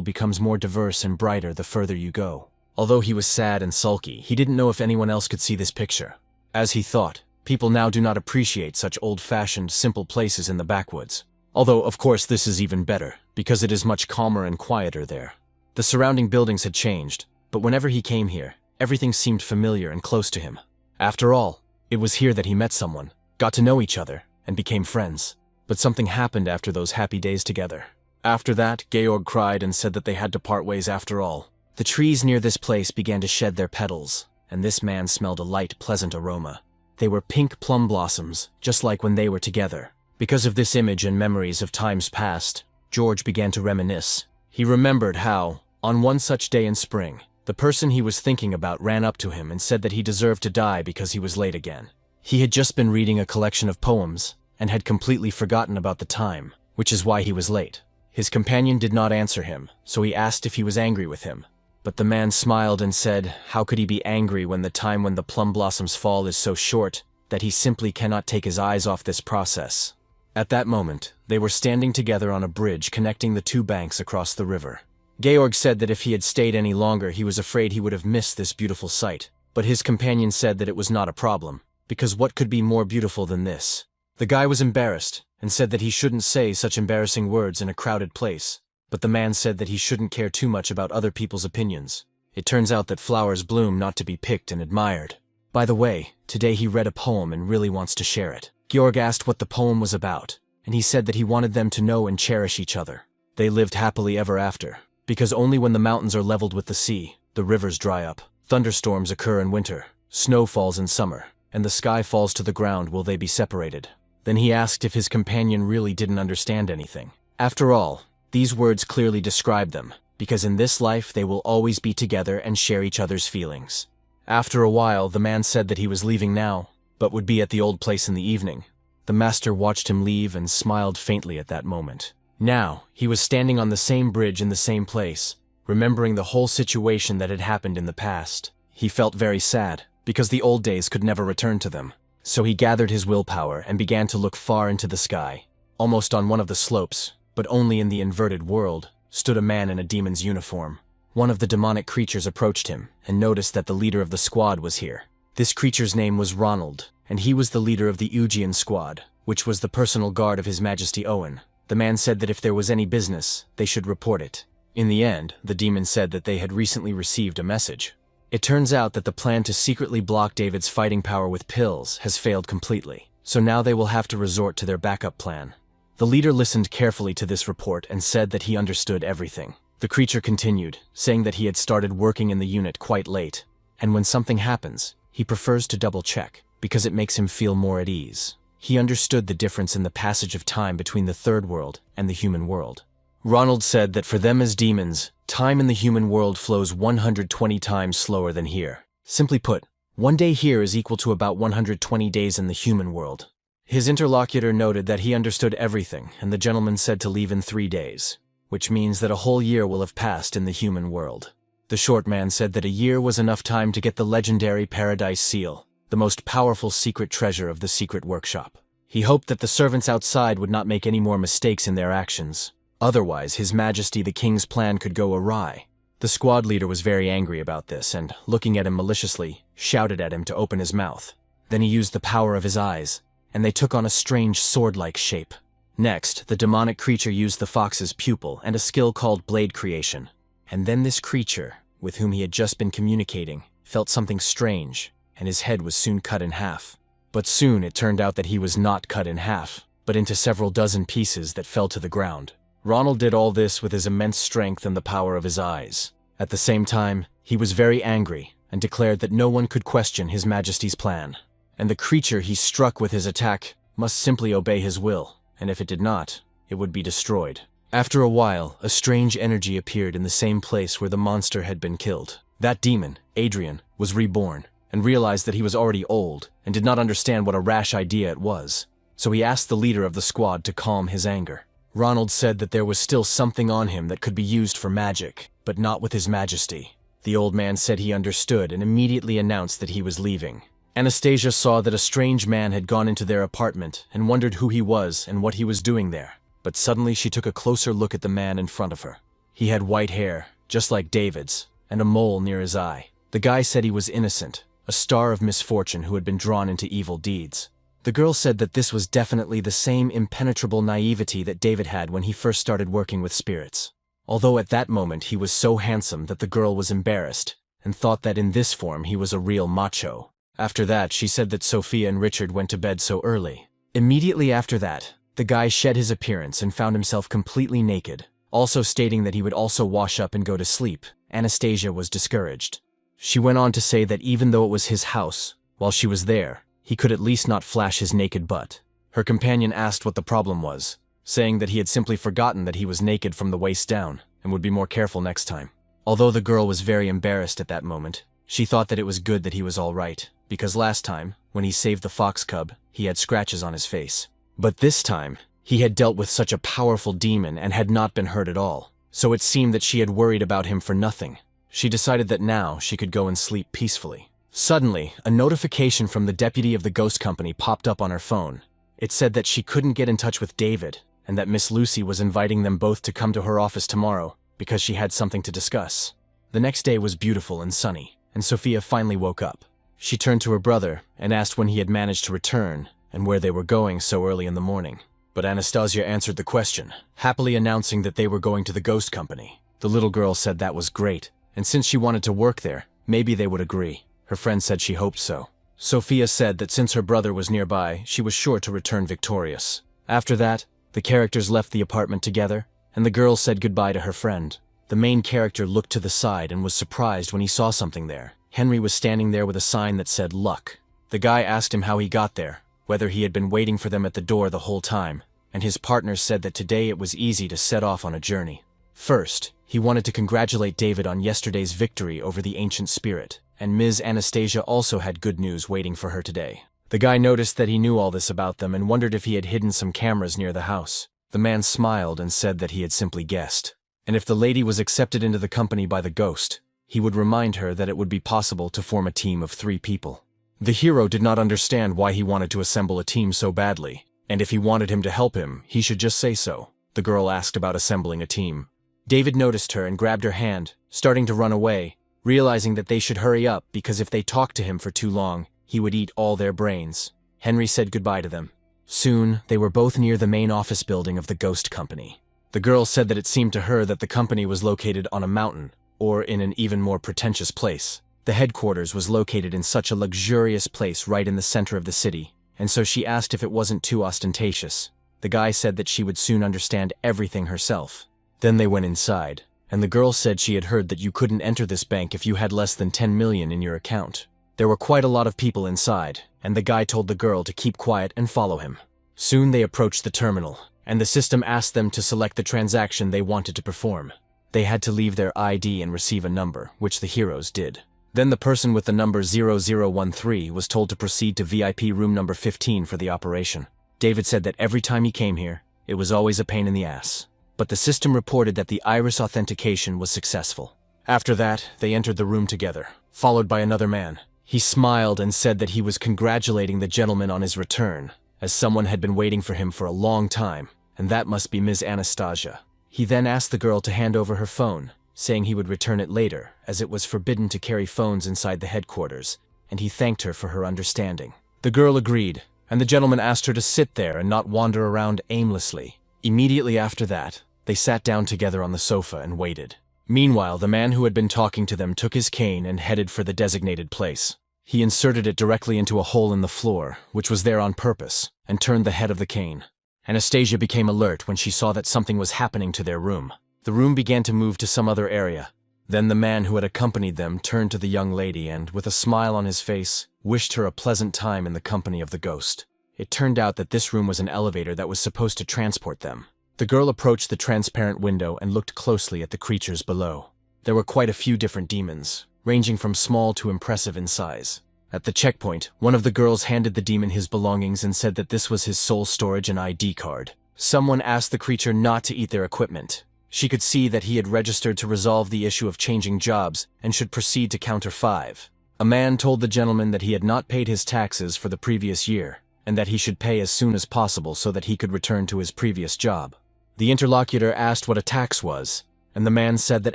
becomes more diverse and brighter the further you go. Although he was sad and sulky, he didn't know if anyone else could see this picture. As he thought, people now do not appreciate such old-fashioned, simple places in the backwoods. Although, of course, this is even better, because it is much calmer and quieter there. The surrounding buildings had changed, but whenever he came here, everything seemed familiar and close to him. After all, it was here that he met someone, got to know each other, and became friends. But something happened after those happy days together. After that, Georg cried and said that they had to part ways after all. The trees near this place began to shed their petals, and this man smelled a light, pleasant aroma. They were pink plum blossoms, just like when they were together. Because of this image and memories of times past, George began to reminisce. He remembered how, on one such day in spring, the person he was thinking about ran up to him and said that he deserved to die because he was late again. He had just been reading a collection of poems and had completely forgotten about the time, which is why he was late. His companion did not answer him, so he asked if he was angry with him. But the man smiled and said, how could he be angry when the time when the plum blossoms fall is so short that he simply cannot take his eyes off this process. At that moment, they were standing together on a bridge connecting the two banks across the river. Georg said that if he had stayed any longer he was afraid he would have missed this beautiful sight, but his companion said that it was not a problem, because what could be more beautiful than this? The guy was embarrassed and said that he shouldn't say such embarrassing words in a crowded place, but the man said that he shouldn't care too much about other people's opinions. It turns out that flowers bloom not to be picked and admired. By the way, today he read a poem and really wants to share it. Georg asked what the poem was about, and he said that he wanted them to know and cherish each other. They lived happily ever after, because only when the mountains are leveled with the sea, the rivers dry up, thunderstorms occur in winter, snow falls in summer, and the sky falls to the ground will they be separated. Then he asked if his companion really didn't understand anything. After all, these words clearly describe them, because in this life they will always be together and share each other's feelings. After a while, the man said that he was leaving now, but would be at the old place in the evening. The master watched him leave and smiled faintly at that moment. Now, he was standing on the same bridge in the same place, remembering the whole situation that had happened in the past. He felt very sad, because the old days could never return to them. So he gathered his willpower and began to look far into the sky. Almost on one of the slopes, but only in the inverted world, stood a man in a demon's uniform. One of the demonic creatures approached him and noticed that the leader of the squad was here. This creature's name was Ronald, and he was the leader of the Ujian squad, which was the personal guard of His Majesty Owen. The man said that if there was any business, they should report it. In the end, the demon said that they had recently received a message. It turns out that the plan to secretly block David's fighting power with pills has failed completely, so now they will have to resort to their backup plan. The leader listened carefully to this report and said that he understood everything. The creature continued, saying that he had started working in the unit quite late, and when something happens, he prefers to double-check, because it makes him feel more at ease. He understood the difference in the passage of time between the third world and the human world. Ronald said that for them as demons, time in the human world flows 120 times slower than here. Simply put, one day here is equal to about 120 days in the human world. His interlocutor noted that he understood everything, and the gentleman said to leave in 3 days, which means that a whole year will have passed in the human world. The short man said that a year was enough time to get the legendary Paradise Seal, the most powerful secret treasure of the secret workshop. He hoped that the servants outside would not make any more mistakes in their actions. Otherwise, His Majesty the King's plan could go awry. The squad leader was very angry about this and, looking at him maliciously, shouted at him to open his mouth. Then he used the power of his eyes, and they took on a strange sword-like shape. Next, the demonic creature used the fox's pupil and a skill called blade creation. And then this creature, with whom he had just been communicating, felt something strange, and his head was soon cut in half. But soon it turned out that he was not cut in half, but into several dozen pieces that fell to the ground. Ronald did all this with his immense strength and the power of his eyes. At the same time, he was very angry and declared that no one could question His Majesty's plan. And the creature he struck with his attack must simply obey his will, and if it did not, it would be destroyed. After a while, a strange energy appeared in the same place where the monster had been killed. That demon, Adrian, was reborn, and realized that he was already old, and did not understand what a rash idea it was. So he asked the leader of the squad to calm his anger. Ronald said that there was still something on him that could be used for magic, but not with His Majesty. The old man said he understood and immediately announced that he was leaving. Anastasia saw that a strange man had gone into their apartment and wondered who he was and what he was doing there. But suddenly she took a closer look at the man in front of her. He had white hair, just like David's, and a mole near his eye. The guy said he was innocent, a star of misfortune who had been drawn into evil deeds. The girl said that this was definitely the same impenetrable naivety that David had when he first started working with spirits. Although at that moment he was so handsome that the girl was embarrassed, and thought that in this form he was a real macho. After that, she said that Sophia and Richard went to bed so early. Immediately after that, the guy shed his appearance and found himself completely naked. also stating that he would also wash up and go to sleep. Anastasia was discouraged. She went on to say that even though it was his house, while she was there, he could at least not flash his naked butt. Her companion asked what the problem was, saying that he had simply forgotten that he was naked from the waist down and would be more careful next time. Although the girl was very embarrassed at that moment, she thought that it was good that he was all right, because last time, when he saved the fox cub, he had scratches on his face. But this time, he had dealt with such a powerful demon and had not been hurt at all, so it seemed that she had worried about him for nothing. She decided that now she could go and sleep peacefully. Suddenly, a notification from the deputy of the ghost company popped up on her phone. It said that she couldn't get in touch with David, and that Miss Lucy was inviting them both to come to her office tomorrow because she had something to discuss. The next day was beautiful and sunny, and Sophia finally woke up. She turned to her brother and asked when he had managed to return and where they were going so early in the morning. But Anastasia answered the question, happily announcing that they were going to the ghost company. The little girl said that was great, and since she wanted to work there, maybe they would agree. Her friend said she hoped so. Sophia said that since her brother was nearby, she was sure to return victorious. After that, the characters left the apartment together, and the girl said goodbye to her friend. The main character looked to the side and was surprised when he saw something there. Henry was standing there with a sign that said luck. The guy asked him how he got there, whether he had been waiting for them at the door the whole time, and his partner said that today it was easy to set off on a journey. First, he wanted to congratulate David on yesterday's victory over the ancient spirit, and Ms. Anastasia also had good news waiting for her today. The guy noticed that he knew all this about them and wondered if he had hidden some cameras near the house. The man smiled and said that he had simply guessed. And if the lady was accepted into the company by the ghost, he would remind her that it would be possible to form a team of 3 people. The hero did not understand why he wanted to assemble a team so badly, and if he wanted him to help him, he should just say so. The girl asked about assembling a team. David noticed her and grabbed her hand, starting to run away, realizing that they should hurry up because if they talked to him for too long, he would eat all their brains. Henry said goodbye to them. Soon, they were both near the main office building of the ghost company. The girl said that it seemed to her that the company was located on a mountain, or in an even more pretentious place. The headquarters was located in such a luxurious place right in the center of the city, and so she asked if it wasn't too ostentatious. The guy said that she would soon understand everything herself. Then they went inside, and the girl said she had heard that you couldn't enter this bank if you had less than 10 million in your account. There were quite a lot of people inside, and the guy told the girl to keep quiet and follow him. Soon they approached the terminal, and the system asked them to select the transaction they wanted to perform. They had to leave their ID and receive a number, which the heroes did. Then the person with the number 0013 was told to proceed to VIP room number 15 for the operation. David said that every time he came here, it was always a pain in the ass. But the system reported that the iris authentication was successful. After that, they entered the room together, followed by another man. He smiled and said that he was congratulating the gentleman on his return, as someone had been waiting for him for a long time, and that must be Ms. Anastasia. He then asked the girl to hand over her phone, saying he would return it later, as it was forbidden to carry phones inside the headquarters, and he thanked her for her understanding. The girl agreed, and the gentleman asked her to sit there and not wander around aimlessly. Immediately after that, they sat down together on the sofa and waited. Meanwhile, the man who had been talking to them took his cane and headed for the designated place. He inserted it directly into a hole in the floor, which was there on purpose, and turned the head of the cane. Anastasia became alert when she saw that something was happening to their room. The room began to move to some other area. Then the man who had accompanied them turned to the young lady and, with a smile on his face, wished her a pleasant time in the company of the ghost. It turned out that this room was an elevator that was supposed to transport them. The girl approached the transparent window and looked closely at the creatures below. There were quite a few different demons, ranging from small to impressive in size. At the checkpoint, one of the girls handed the demon his belongings and said that this was his sole storage and ID card. Someone asked the creature not to eat their equipment. She could see that he had registered to resolve the issue of changing jobs and should proceed to counter 5. A man told the gentleman that he had not paid his taxes for the previous year, and that he should pay as soon as possible so that he could return to his previous job. The interlocutor asked what a tax was, and the man said that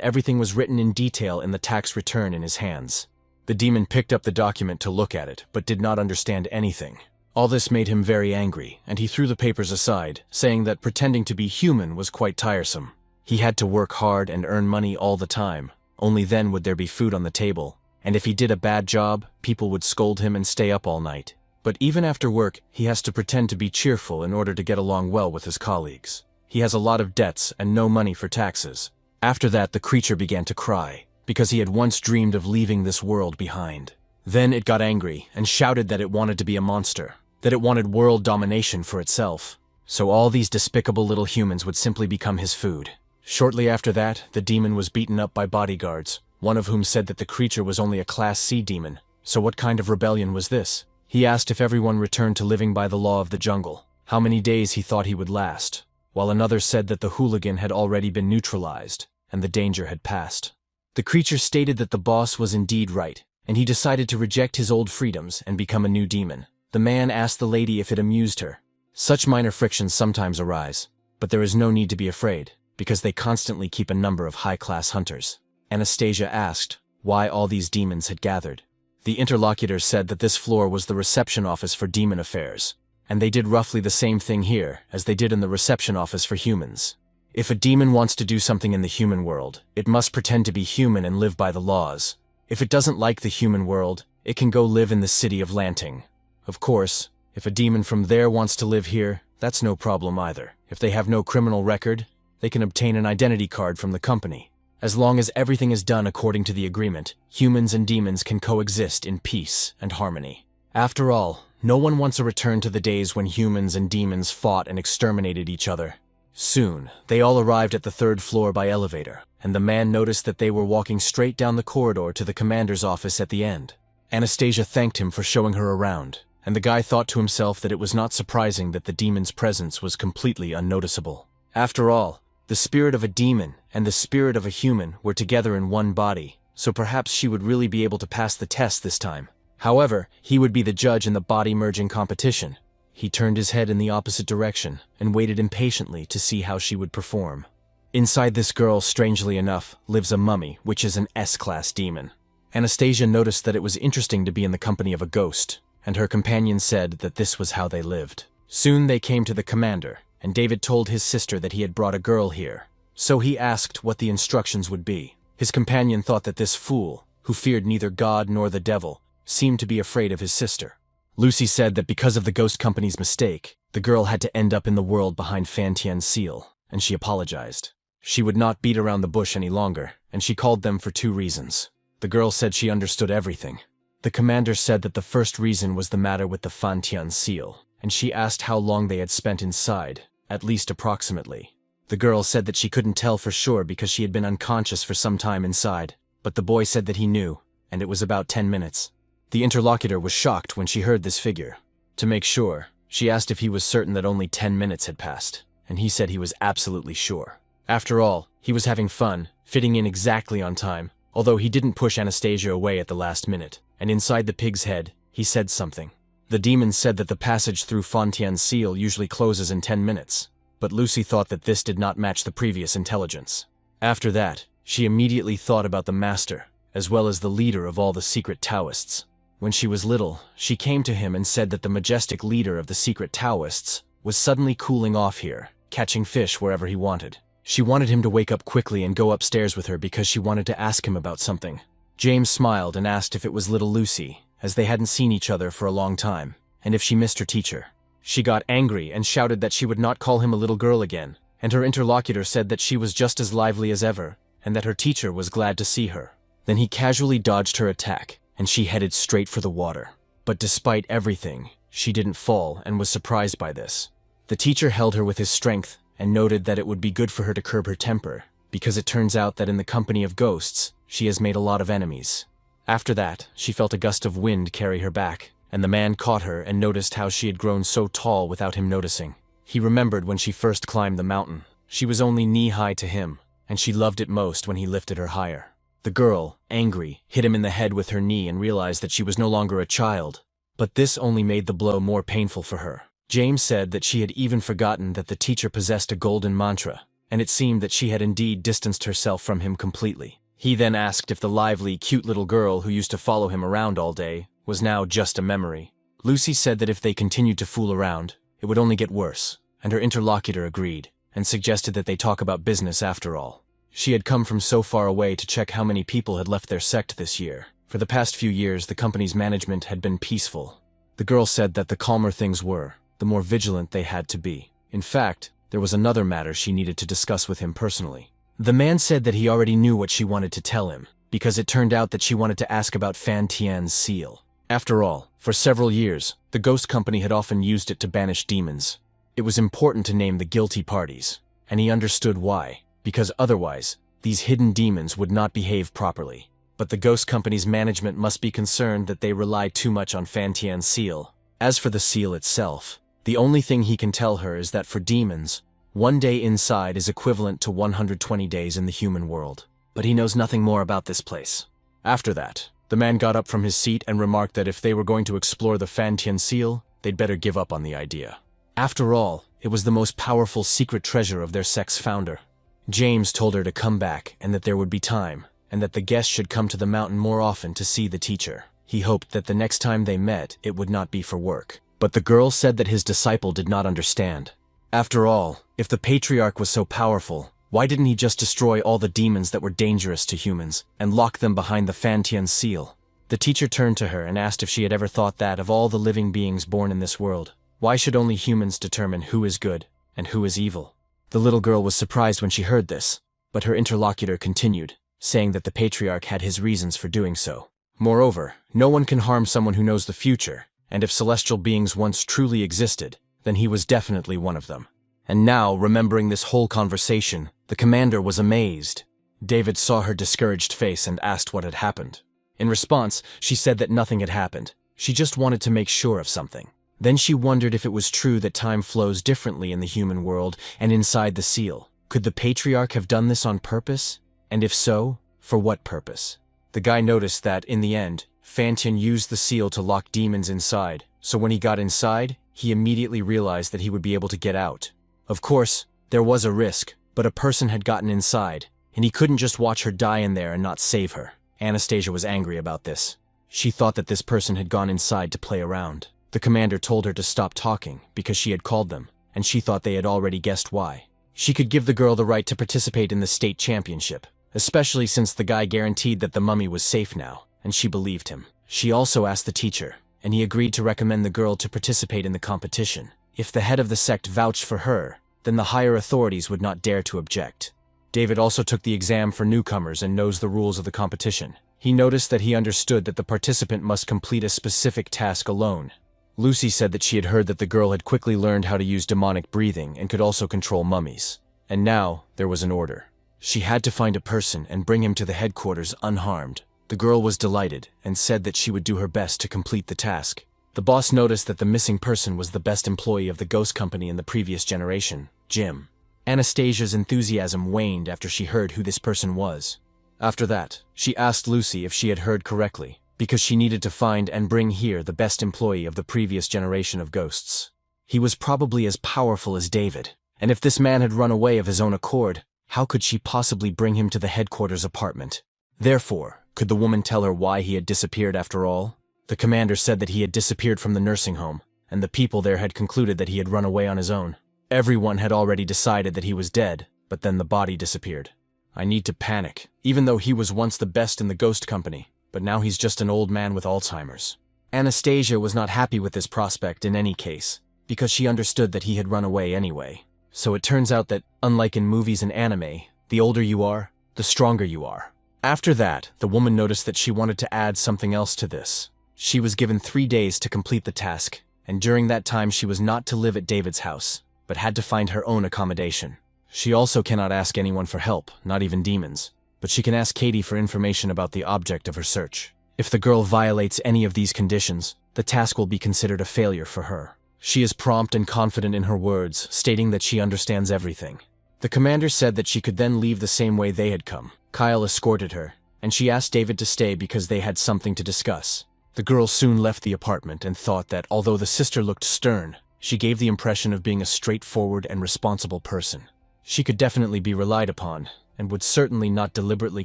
everything was written in detail in the tax return in his hands. The demon picked up the document to look at it, but did not understand anything. All this made him very angry, and he threw the papers aside, saying that pretending to be human was quite tiresome. He had to work hard and earn money all the time. Only then would there be food on the table, and if he did a bad job, people would scold him and stay up all night. But even after work, he has to pretend to be cheerful in order to get along well with his colleagues. He has a lot of debts and no money for taxes. After that, the creature began to cry, because he had once dreamed of leaving this world behind. Then it got angry and shouted that it wanted to be a monster, that it wanted world domination for itself. So all these despicable little humans would simply become his food. Shortly after that, the demon was beaten up by bodyguards, one of whom said that the creature was only a Class C demon. So what kind of rebellion was this? He asked if everyone returned to living by the law of the jungle, how many days he thought he would last, while another said that the hooligan had already been neutralized, and the danger had passed. The creature stated that the boss was indeed right, and he decided to reject his old freedoms and become a new demon. The man asked the lady if it amused her. Such minor frictions sometimes arise, but there is no need to be afraid, because they constantly keep a number of high-class hunters. Anastasia asked why all these demons had gathered. The interlocutor said that this floor was the reception office for demon affairs, and they did roughly the same thing here as they did in the reception office for humans. If a demon wants to do something in the human world, it must pretend to be human and live by the laws. If it doesn't like the human world, it can go live in the city of Lanting. Of course, if a demon from there wants to live here, that's no problem either. If they have no criminal record, they can obtain an identity card from the company. As long as everything is done according to the agreement, humans and demons can coexist in peace and harmony. After all, no one wants a return to the days when humans and demons fought and exterminated each other. Soon, they all arrived at the 3rd floor by elevator, and the man noticed that they were walking straight down the corridor to the commander's office at the end. Anastasia thanked him for showing her around, and the guy thought to himself that it was not surprising that the demon's presence was completely unnoticeable. After all, the spirit of a demon and the spirit of a human were together in one body, so perhaps she would really be able to pass the test this time. However, he would be the judge in the body-merging competition. He turned his head in the opposite direction and waited impatiently to see how she would perform. Inside this girl, strangely enough, lives a mummy, which is an S-class demon. Anastasia noticed that it was interesting to be in the company of a ghost, and her companion said that this was how they lived. Soon they came to the commander, and David told his sister that he had brought a girl here. So he asked what the instructions would be. His companion thought that this fool, who feared neither God nor the devil, seemed to be afraid of his sister. Lucy said that because of the ghost company's mistake, the girl had to end up in the world behind Fantian's seal, and she apologized. She would not beat around the bush any longer, and she called them for 2 reasons. The girl said she understood everything. The commander said that the first reason was the matter with the Fantian seal, and she asked how long they had spent inside, at least approximately. The girl said that she couldn't tell for sure because she had been unconscious for some time inside, but the boy said that he knew, and it was about 10 minutes. The interlocutor was shocked when she heard this figure. To make sure, she asked if he was certain that only 10 minutes had passed, and he said he was absolutely sure. After all, he was having fun, fitting in exactly on time, although he didn't push Anastasia away at the last minute, and inside the pig's head, he said something. The demon said that the passage through Fontien's seal usually closes in 10 minutes, but Lucy thought that this did not match the previous intelligence. After that, she immediately thought about the master, as well as the leader of all the secret Taoists. When she was little, she came to him and said that the majestic leader of the secret Taoists was suddenly cooling off here, catching fish wherever he wanted. She wanted him to wake up quickly and go upstairs with her because she wanted to ask him about something. James smiled and asked if it was little Lucy, as they hadn't seen each other for a long time, and if she missed her teacher. She got angry and shouted that she would not call him a little girl again, and her interlocutor said that she was just as lively as ever, and that her teacher was glad to see her. Then he casually dodged her attack, and she headed straight for the water. But despite everything, she didn't fall and was surprised by this. The teacher held her with his strength and noted that it would be good for her to curb her temper, because it turns out that in the company of ghosts, she has made a lot of enemies. After that, she felt a gust of wind carry her back, and the man caught her and noticed how she had grown so tall without him noticing. He remembered when she first climbed the mountain. She was only knee-high to him, and she loved it most when he lifted her higher. The girl, angry, hit him in the head with her knee and realized that she was no longer a child. But this only made the blow more painful for her. James said that she had even forgotten that the teacher possessed a golden mantra, and it seemed that she had indeed distanced herself from him completely. He then asked if the lively, cute little girl who used to follow him around all day was now just a memory. Lucy said that if they continued to fool around, it would only get worse, and her interlocutor agreed, and suggested that they talk about business after all. She had come from so far away to check how many people had left their sect this year. For the past few years, the company's management had been peaceful. The girl said that the calmer things were, the more vigilant they had to be. In fact, there was another matter she needed to discuss with him personally. The man said that he already knew what she wanted to tell him, because it turned out that she wanted to ask about Fan Tian's seal. After all, for several years, the ghost company had often used it to banish demons. It was important to name the guilty parties, and he understood why, because otherwise, these hidden demons would not behave properly. But the ghost company's management must be concerned that they rely too much on Fan Tian's seal. As for the seal itself, the only thing he can tell her is that for demons, 1 day inside is equivalent to 120 days in the human world. But he knows nothing more about this place. After that, the man got up from his seat and remarked that if they were going to explore the Fan Tian seal, they'd better give up on the idea. After all, it was the most powerful secret treasure of their sect's founder. James told her to come back and that there would be time, and that the guests should come to the mountain more often to see the teacher. He hoped that the next time they met, it would not be for work. But the girl said that his disciple did not understand. After all, if the patriarch was so powerful, why didn't he just destroy all the demons that were dangerous to humans and lock them behind the Fan Tian seal? The teacher turned to her and asked if she had ever thought that of all the living beings born in this world, why should only humans determine who is good and who is evil? The little girl was surprised when she heard this, but her interlocutor continued, saying that the patriarch had his reasons for doing so. Moreover, no one can harm someone who knows the future, and if celestial beings once truly existed, then he was definitely one of them. And now, remembering this whole conversation, the commander was amazed. David saw her discouraged face and asked what had happened. In response, she said that nothing had happened. She just wanted to make sure of something. Then she wondered if it was true that time flows differently in the human world and inside the seal. Could the patriarch have done this on purpose? And if so, for what purpose? The guy noticed that, in the end, Fan Tian used the seal to lock demons inside, so when he got inside, he immediately realized that he would be able to get out. Of course, there was a risk, but a person had gotten inside, and he couldn't just watch her die in there and not save her. Anastasia was angry about this. She thought that this person had gone inside to play around. The commander told her to stop talking because she had called them, and she thought they had already guessed why. She could give the girl the right to participate in the state championship, especially since the guy guaranteed that the mummy was safe now, and she believed him. She also asked the teacher, and he agreed to recommend the girl to participate in the competition. If the head of the sect vouched for her, then the higher authorities would not dare to object. David also took the exam for newcomers and knows the rules of the competition. He noticed that he understood that the participant must complete a specific task alone. Lucy said that she had heard that the girl had quickly learned how to use demonic breathing and could also control mummies. And now, there was an order. She had to find a person and bring him to the headquarters unharmed. The girl was delighted and said that she would do her best to complete the task. The boss noticed that the missing person was the best employee of the ghost company in the previous generation, Jim. Anastasia's enthusiasm waned after she heard who this person was. After that, she asked Lucy if she had heard correctly, because she needed to find and bring here the best employee of the previous generation of ghosts. He was probably as powerful as David, and if this man had run away of his own accord, how could she possibly bring him to the headquarters apartment? Therefore, could the woman tell her why he had disappeared after all? The commander said that he had disappeared from the nursing home, and the people there had concluded that he had run away on his own. Everyone had already decided that he was dead, but then the body disappeared. I need to panic, even though he was once the best in the ghost company, but now he's just an old man with Alzheimer's. Anastasia was not happy with this prospect in any case, because she understood that he had run away anyway. So it turns out that, unlike in movies and anime, the older you are, the stronger you are. After that, the woman noticed that she wanted to add something else to this. She was given 3 days to complete the task, and during that time she was not to live at David's house, but had to find her own accommodation. She also cannot ask anyone for help, not even demons, but she can ask Katie for information about the object of her search. If the girl violates any of these conditions, the task will be considered a failure for her. She is prompt and confident in her words, stating that she understands everything. The commander said that she could then leave the same way they had come. Kyle escorted her, and she asked David to stay because they had something to discuss. The girl soon left the apartment and thought that, although the sister looked stern, she gave the impression of being a straightforward and responsible person. She could definitely be relied upon, and would certainly not deliberately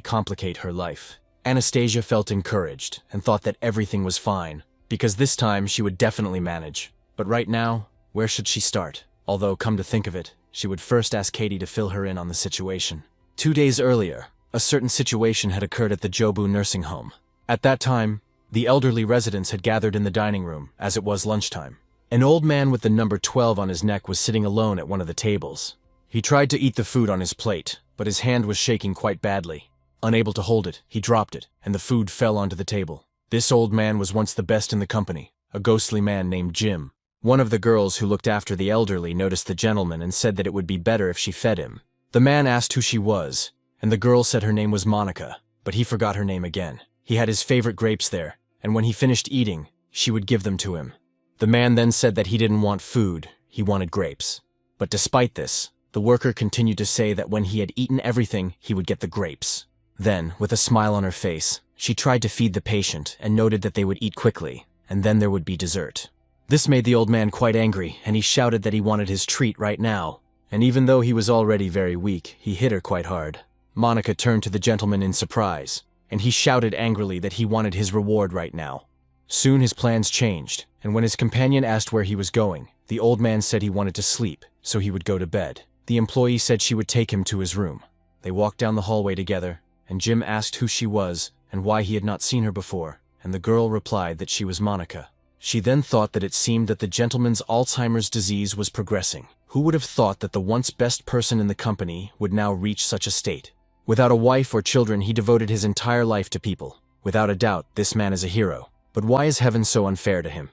complicate her life. Anastasia felt encouraged and thought that everything was fine, because this time she would definitely manage. But right now, where should she start? Although, come to think of it, she would first ask Katie to fill her in on the situation. 2 days earlier, a certain situation had occurred at the Jobu nursing home. At that time, the elderly residents had gathered in the dining room, as it was lunchtime. An old man with the number 12 on his neck was sitting alone at one of the tables. He tried to eat the food on his plate, but his hand was shaking quite badly. Unable to hold it, he dropped it, and the food fell onto the table. This old man was once the best in the company, a ghostly man named Jim. One of the girls who looked after the elderly noticed the gentleman and said that it would be better if she fed him. The man asked who she was, and the girl said her name was Monica, but he forgot her name again. He had his favorite grapes there, and when he finished eating, she would give them to him. The man then said that he didn't want food, he wanted grapes. But despite this, the worker continued to say that when he had eaten everything, he would get the grapes. Then, with a smile on her face, she tried to feed the patient and noted that they would eat quickly, and then there would be dessert. This made the old man quite angry, and he shouted that he wanted his treat right now. And even though he was already very weak, he hit her quite hard. Monica turned to the gentleman in surprise, and he shouted angrily that he wanted his reward right now. Soon his plans changed, and when his companion asked where he was going, the old man said he wanted to sleep, so he would go to bed. The employee said she would take him to his room. They walked down the hallway together, and Jim asked who she was and why he had not seen her before, and the girl replied that she was Monica. She then thought that it seemed that the gentleman's Alzheimer's disease was progressing. Who would have thought that the once best person in the company would now reach such a state? Without a wife or children, he devoted his entire life to people. Without a doubt, this man is a hero. But why is heaven so unfair to him?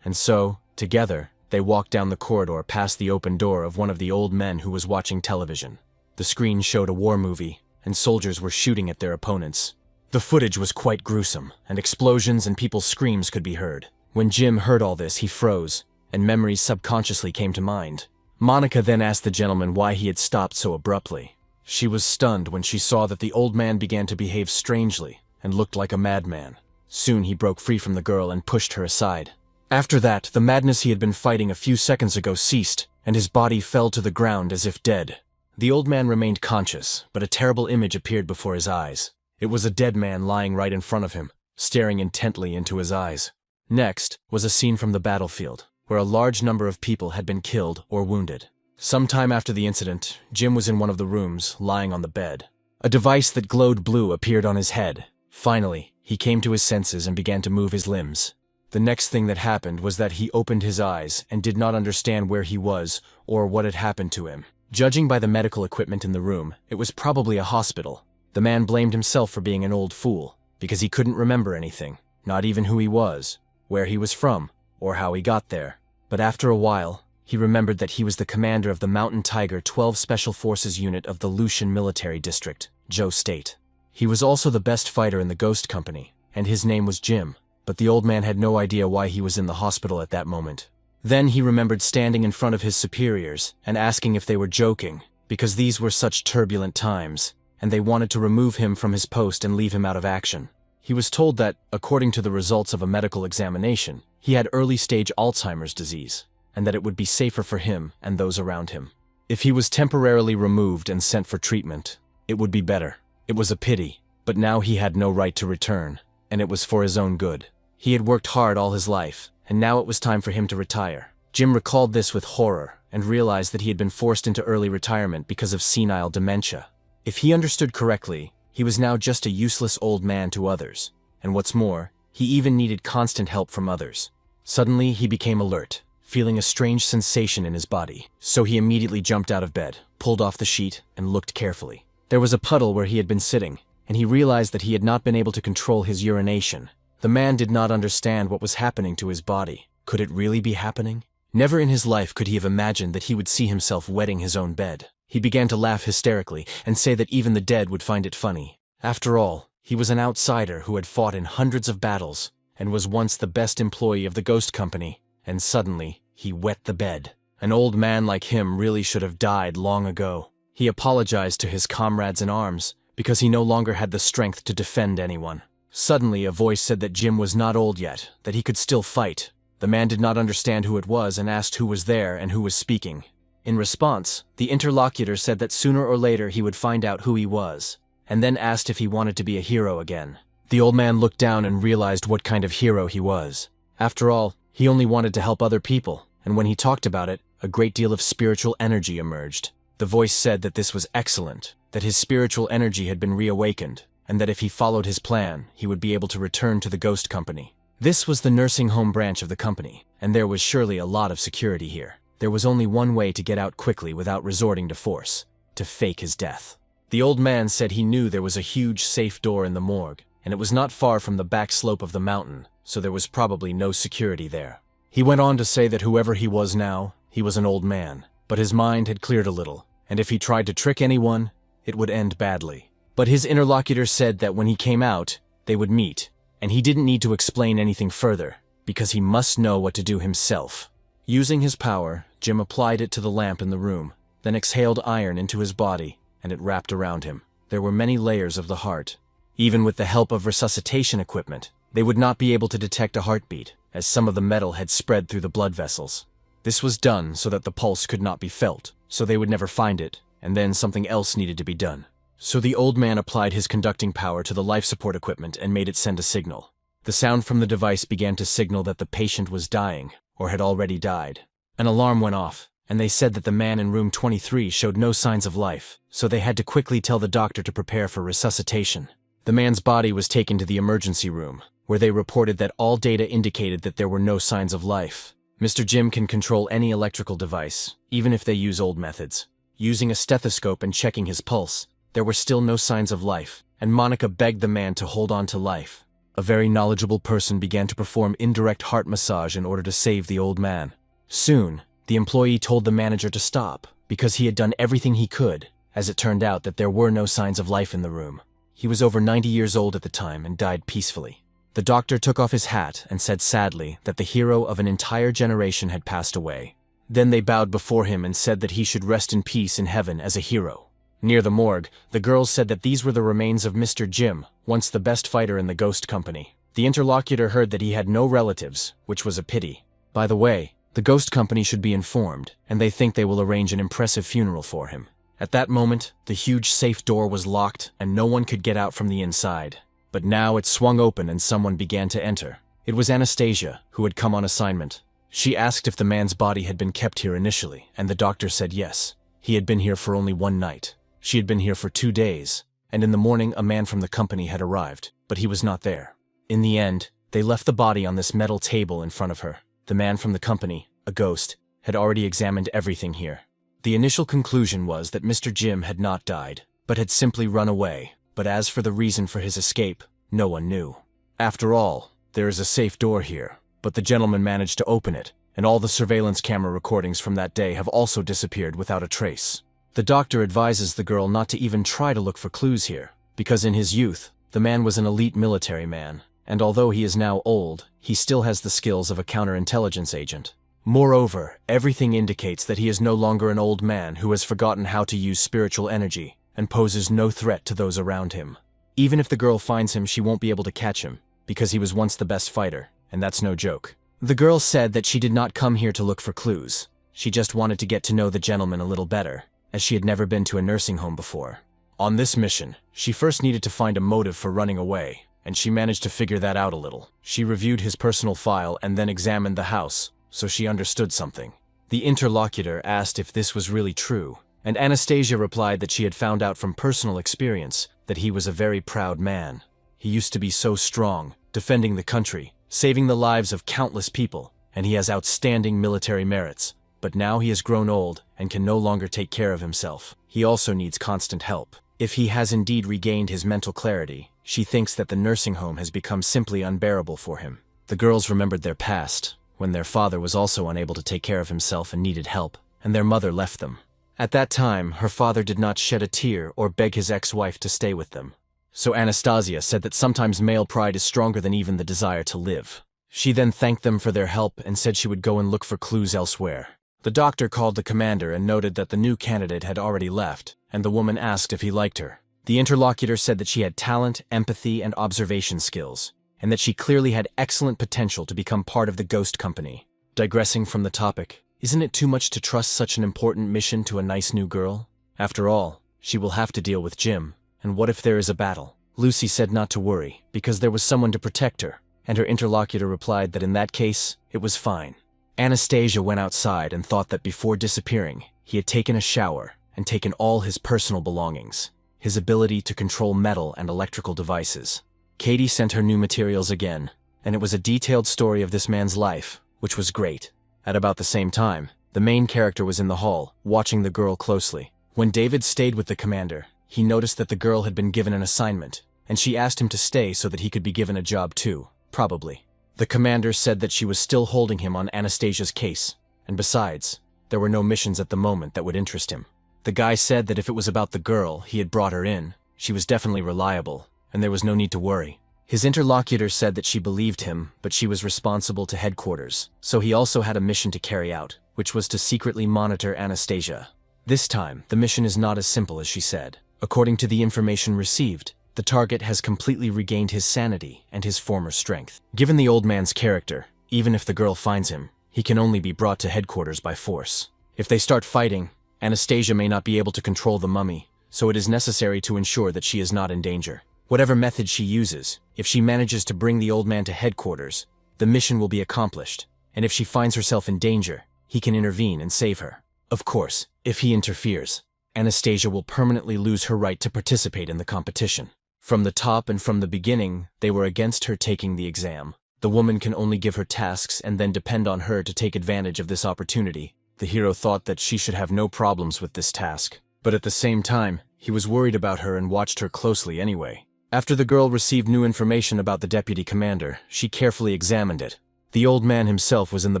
And so, together, they walked down the corridor past the open door of one of the old men who was watching television. The screen showed a war movie, and soldiers were shooting at their opponents. The footage was quite gruesome, and explosions and people's screams could be heard. When Jim heard all this, he froze, and memories subconsciously came to mind. Monica then asked the gentleman why he had stopped so abruptly. She was stunned when she saw that the old man began to behave strangely and looked like a madman. Soon he broke free from the girl and pushed her aside. After that, the madness he had been fighting a few seconds ago ceased, and his body fell to the ground as if dead. The old man remained conscious, but a terrible image appeared before his eyes. It was a dead man lying right in front of him, staring intently into his eyes. Next was a scene from the battlefield, where a large number of people had been killed or wounded. Sometime after the incident, Jim was in one of the rooms, lying on the bed. A device that glowed blue appeared on his head. Finally, he came to his senses and began to move his limbs. The next thing that happened was that he opened his eyes and did not understand where he was or what had happened to him. Judging by the medical equipment in the room, it was probably a hospital. The man blamed himself for being an old fool, because he couldn't remember anything, not even who he was, where he was from, or how he got there. But after a while, he remembered that he was the commander of the Mountain Tiger 12 Special Forces unit of the Lucian Military District, Joe State. He was also the best fighter in the Ghost Company, and his name was Jim, but the old man had no idea why he was in the hospital at that moment. Then he remembered standing in front of his superiors and asking if they were joking, because these were such turbulent times, and they wanted to remove him from his post and leave him out of action. He was told that, according to the results of a medical examination, he had early-stage Alzheimer's disease, and that it would be safer for him and those around him. If he was temporarily removed and sent for treatment, it would be better. It was a pity, but now he had no right to return, and it was for his own good. He had worked hard all his life, and now it was time for him to retire. Jim recalled this with horror and realized that he had been forced into early retirement because of senile dementia. If he understood correctly, he was now just a useless old man to others, and what's more, he even needed constant help from others. Suddenly, he became alert, feeling a strange sensation in his body, so he immediately jumped out of bed, pulled off the sheet, and looked carefully. There was a puddle where he had been sitting, and he realized that he had not been able to control his urination. The man did not understand what was happening to his body. Could it really be happening? Never in his life could he have imagined that he would see himself wetting his own bed. He began to laugh hysterically and say that even the dead would find it funny. After all, he was an outsider who had fought in hundreds of battles and was once the best employee of the Ghost Company, and suddenly, he wet the bed. An old man like him really should have died long ago. He apologized to his comrades in arms because he no longer had the strength to defend anyone. Suddenly, a voice said that Jim was not old yet, that he could still fight. The man did not understand who it was and asked who was there and who was speaking. In response, the interlocutor said that sooner or later he would find out who he was, and then asked if he wanted to be a hero again. The old man looked down and realized what kind of hero he was. After all, he only wanted to help other people, and when he talked about it, a great deal of spiritual energy emerged. The voice said that this was excellent, that his spiritual energy had been reawakened, and that if he followed his plan, he would be able to return to the Ghost Company. This was the nursing home branch of the company, and there was surely a lot of security here. There was only one way to get out quickly without resorting to force: to fake his death. The old man said he knew there was a huge safe door in the morgue, and it was not far from the back slope of the mountain, so there was probably no security there. He went on to say that whoever he was now, he was an old man, but his mind had cleared a little, and if he tried to trick anyone, it would end badly. But his interlocutor said that when he came out, they would meet, and he didn't need to explain anything further, because he must know what to do himself. Using his power, Jim applied it to the lamp in the room, then exhaled iron into his body, and it wrapped around him. There were many layers of the heart. Even with the help of resuscitation equipment, they would not be able to detect a heartbeat, as some of the metal had spread through the blood vessels. This was done so that the pulse could not be felt, so they would never find it, and then something else needed to be done. So the old man applied his conducting power to the life support equipment and made it send a signal. The sound from the device began to signal that the patient was dying, or had already died. An alarm went off, and they said that the man in room 23 showed no signs of life, so they had to quickly tell the doctor to prepare for resuscitation. The man's body was taken to the emergency room, where they reported that all data indicated that there were no signs of life. Mr. Jim can control any electrical device, even if they use old methods. Using a stethoscope and checking his pulse, there were still no signs of life, and Monica begged the man to hold on to life. A very knowledgeable person began to perform indirect heart massage in order to save the old man. Soon, the employee told the manager to stop, because he had done everything he could, as it turned out that there were no signs of life in the room. He was over 90 years old at the time and died peacefully. The doctor took off his hat and said sadly that the hero of an entire generation had passed away. Then they bowed before him and said that he should rest in peace in heaven as a hero. Near the morgue, the girls said that these were the remains of Mr. Jim, once the best fighter in the ghost company. The interlocutor heard that he had no relatives, which was a pity. By the way, the ghost company should be informed, and they think they will arrange an impressive funeral for him. At that moment, the huge safe door was locked and no one could get out from the inside. But now it swung open and someone began to enter. It was Anastasia, who had come on assignment. She asked if the man's body had been kept here initially, and the doctor said yes. He had been here for only one night. She had been here for 2 days, and in the morning a man from the company had arrived, but he was not there. In the end, they left the body on this metal table in front of her. The man from the company, a ghost, had already examined everything here. The initial conclusion was that Mr. Jim had not died, but had simply run away, but as for the reason for his escape, no one knew. After all, there is a safe door here, but the gentleman managed to open it, and all the surveillance camera recordings from that day have also disappeared without a trace. The doctor advises the girl not to even try to look for clues here, because in his youth, the man was an elite military man, and although he is now old, he still has the skills of a counterintelligence agent. Moreover, everything indicates that he is no longer an old man who has forgotten how to use spiritual energy and poses no threat to those around him. Even if the girl finds him, she won't be able to catch him, because he was once the best fighter, and that's no joke. The girl said that she did not come here to look for clues. She just wanted to get to know the gentleman a little better, as she had never been to a nursing home before. On this mission, she first needed to find a motive for running away, and she managed to figure that out a little. She reviewed his personal file and then examined the house, so she understood something. The interlocutor asked if this was really true, and Anastasia replied that she had found out from personal experience that he was a very proud man. He used to be so strong, defending the country, saving the lives of countless people, and he has outstanding military merits. But now he has grown old and can no longer take care of himself. He also needs constant help. If he has indeed regained his mental clarity, she thinks that the nursing home has become simply unbearable for him. The girls remembered their past, when their father was also unable to take care of himself and needed help, and their mother left them. At that time, her father did not shed a tear or beg his ex-wife to stay with them. So Anastasia said that sometimes male pride is stronger than even the desire to live. She then thanked them for their help and said she would go and look for clues elsewhere. The doctor called the commander and noted that the new candidate had already left, and the woman asked if he liked her. The interlocutor said that she had talent, empathy, and observation skills, and that she clearly had excellent potential to become part of the ghost company. Digressing from the topic, isn't it too much to trust such an important mission to a nice new girl? After all, she will have to deal with Jim, and what if there is a battle? Lucy said not to worry, because there was someone to protect her, and her interlocutor replied that in that case, it was fine. Anastasia went outside and thought that before disappearing, he had taken a shower and taken all his personal belongings, his ability to control metal and electrical devices. Katie sent her new materials again, and it was a detailed story of this man's life, which was great. At about the same time, the main character was in the hall, watching the girl closely. When David stayed with the commander, he noticed that the girl had been given an assignment, and she asked him to stay so that he could be given a job too, probably. The commander said that she was still holding him on Anastasia's case, and besides, there were no missions at the moment that would interest him. The guy said that if it was about the girl, he had brought her in, she was definitely reliable, and there was no need to worry. His interlocutor said that she believed him, but she was responsible to headquarters, so he also had a mission to carry out, which was to secretly monitor Anastasia. This time, the mission is not as simple as she said. According to the information received, the target has completely regained his sanity and his former strength. Given the old man's character, even if the girl finds him, he can only be brought to headquarters by force. If they start fighting, Anastasia may not be able to control the mummy, so it is necessary to ensure that she is not in danger. Whatever method she uses, if she manages to bring the old man to headquarters, the mission will be accomplished, and if she finds herself in danger, he can intervene and save her. Of course, if he interferes, Anastasia will permanently lose her right to participate in the competition. From the top and from the beginning, they were against her taking the exam. The woman can only give her tasks and then depend on her to take advantage of this opportunity. The hero thought that she should have no problems with this task, but at the same time, he was worried about her and watched her closely anyway. After the girl received new information about the deputy commander, she carefully examined it. The old man himself was in the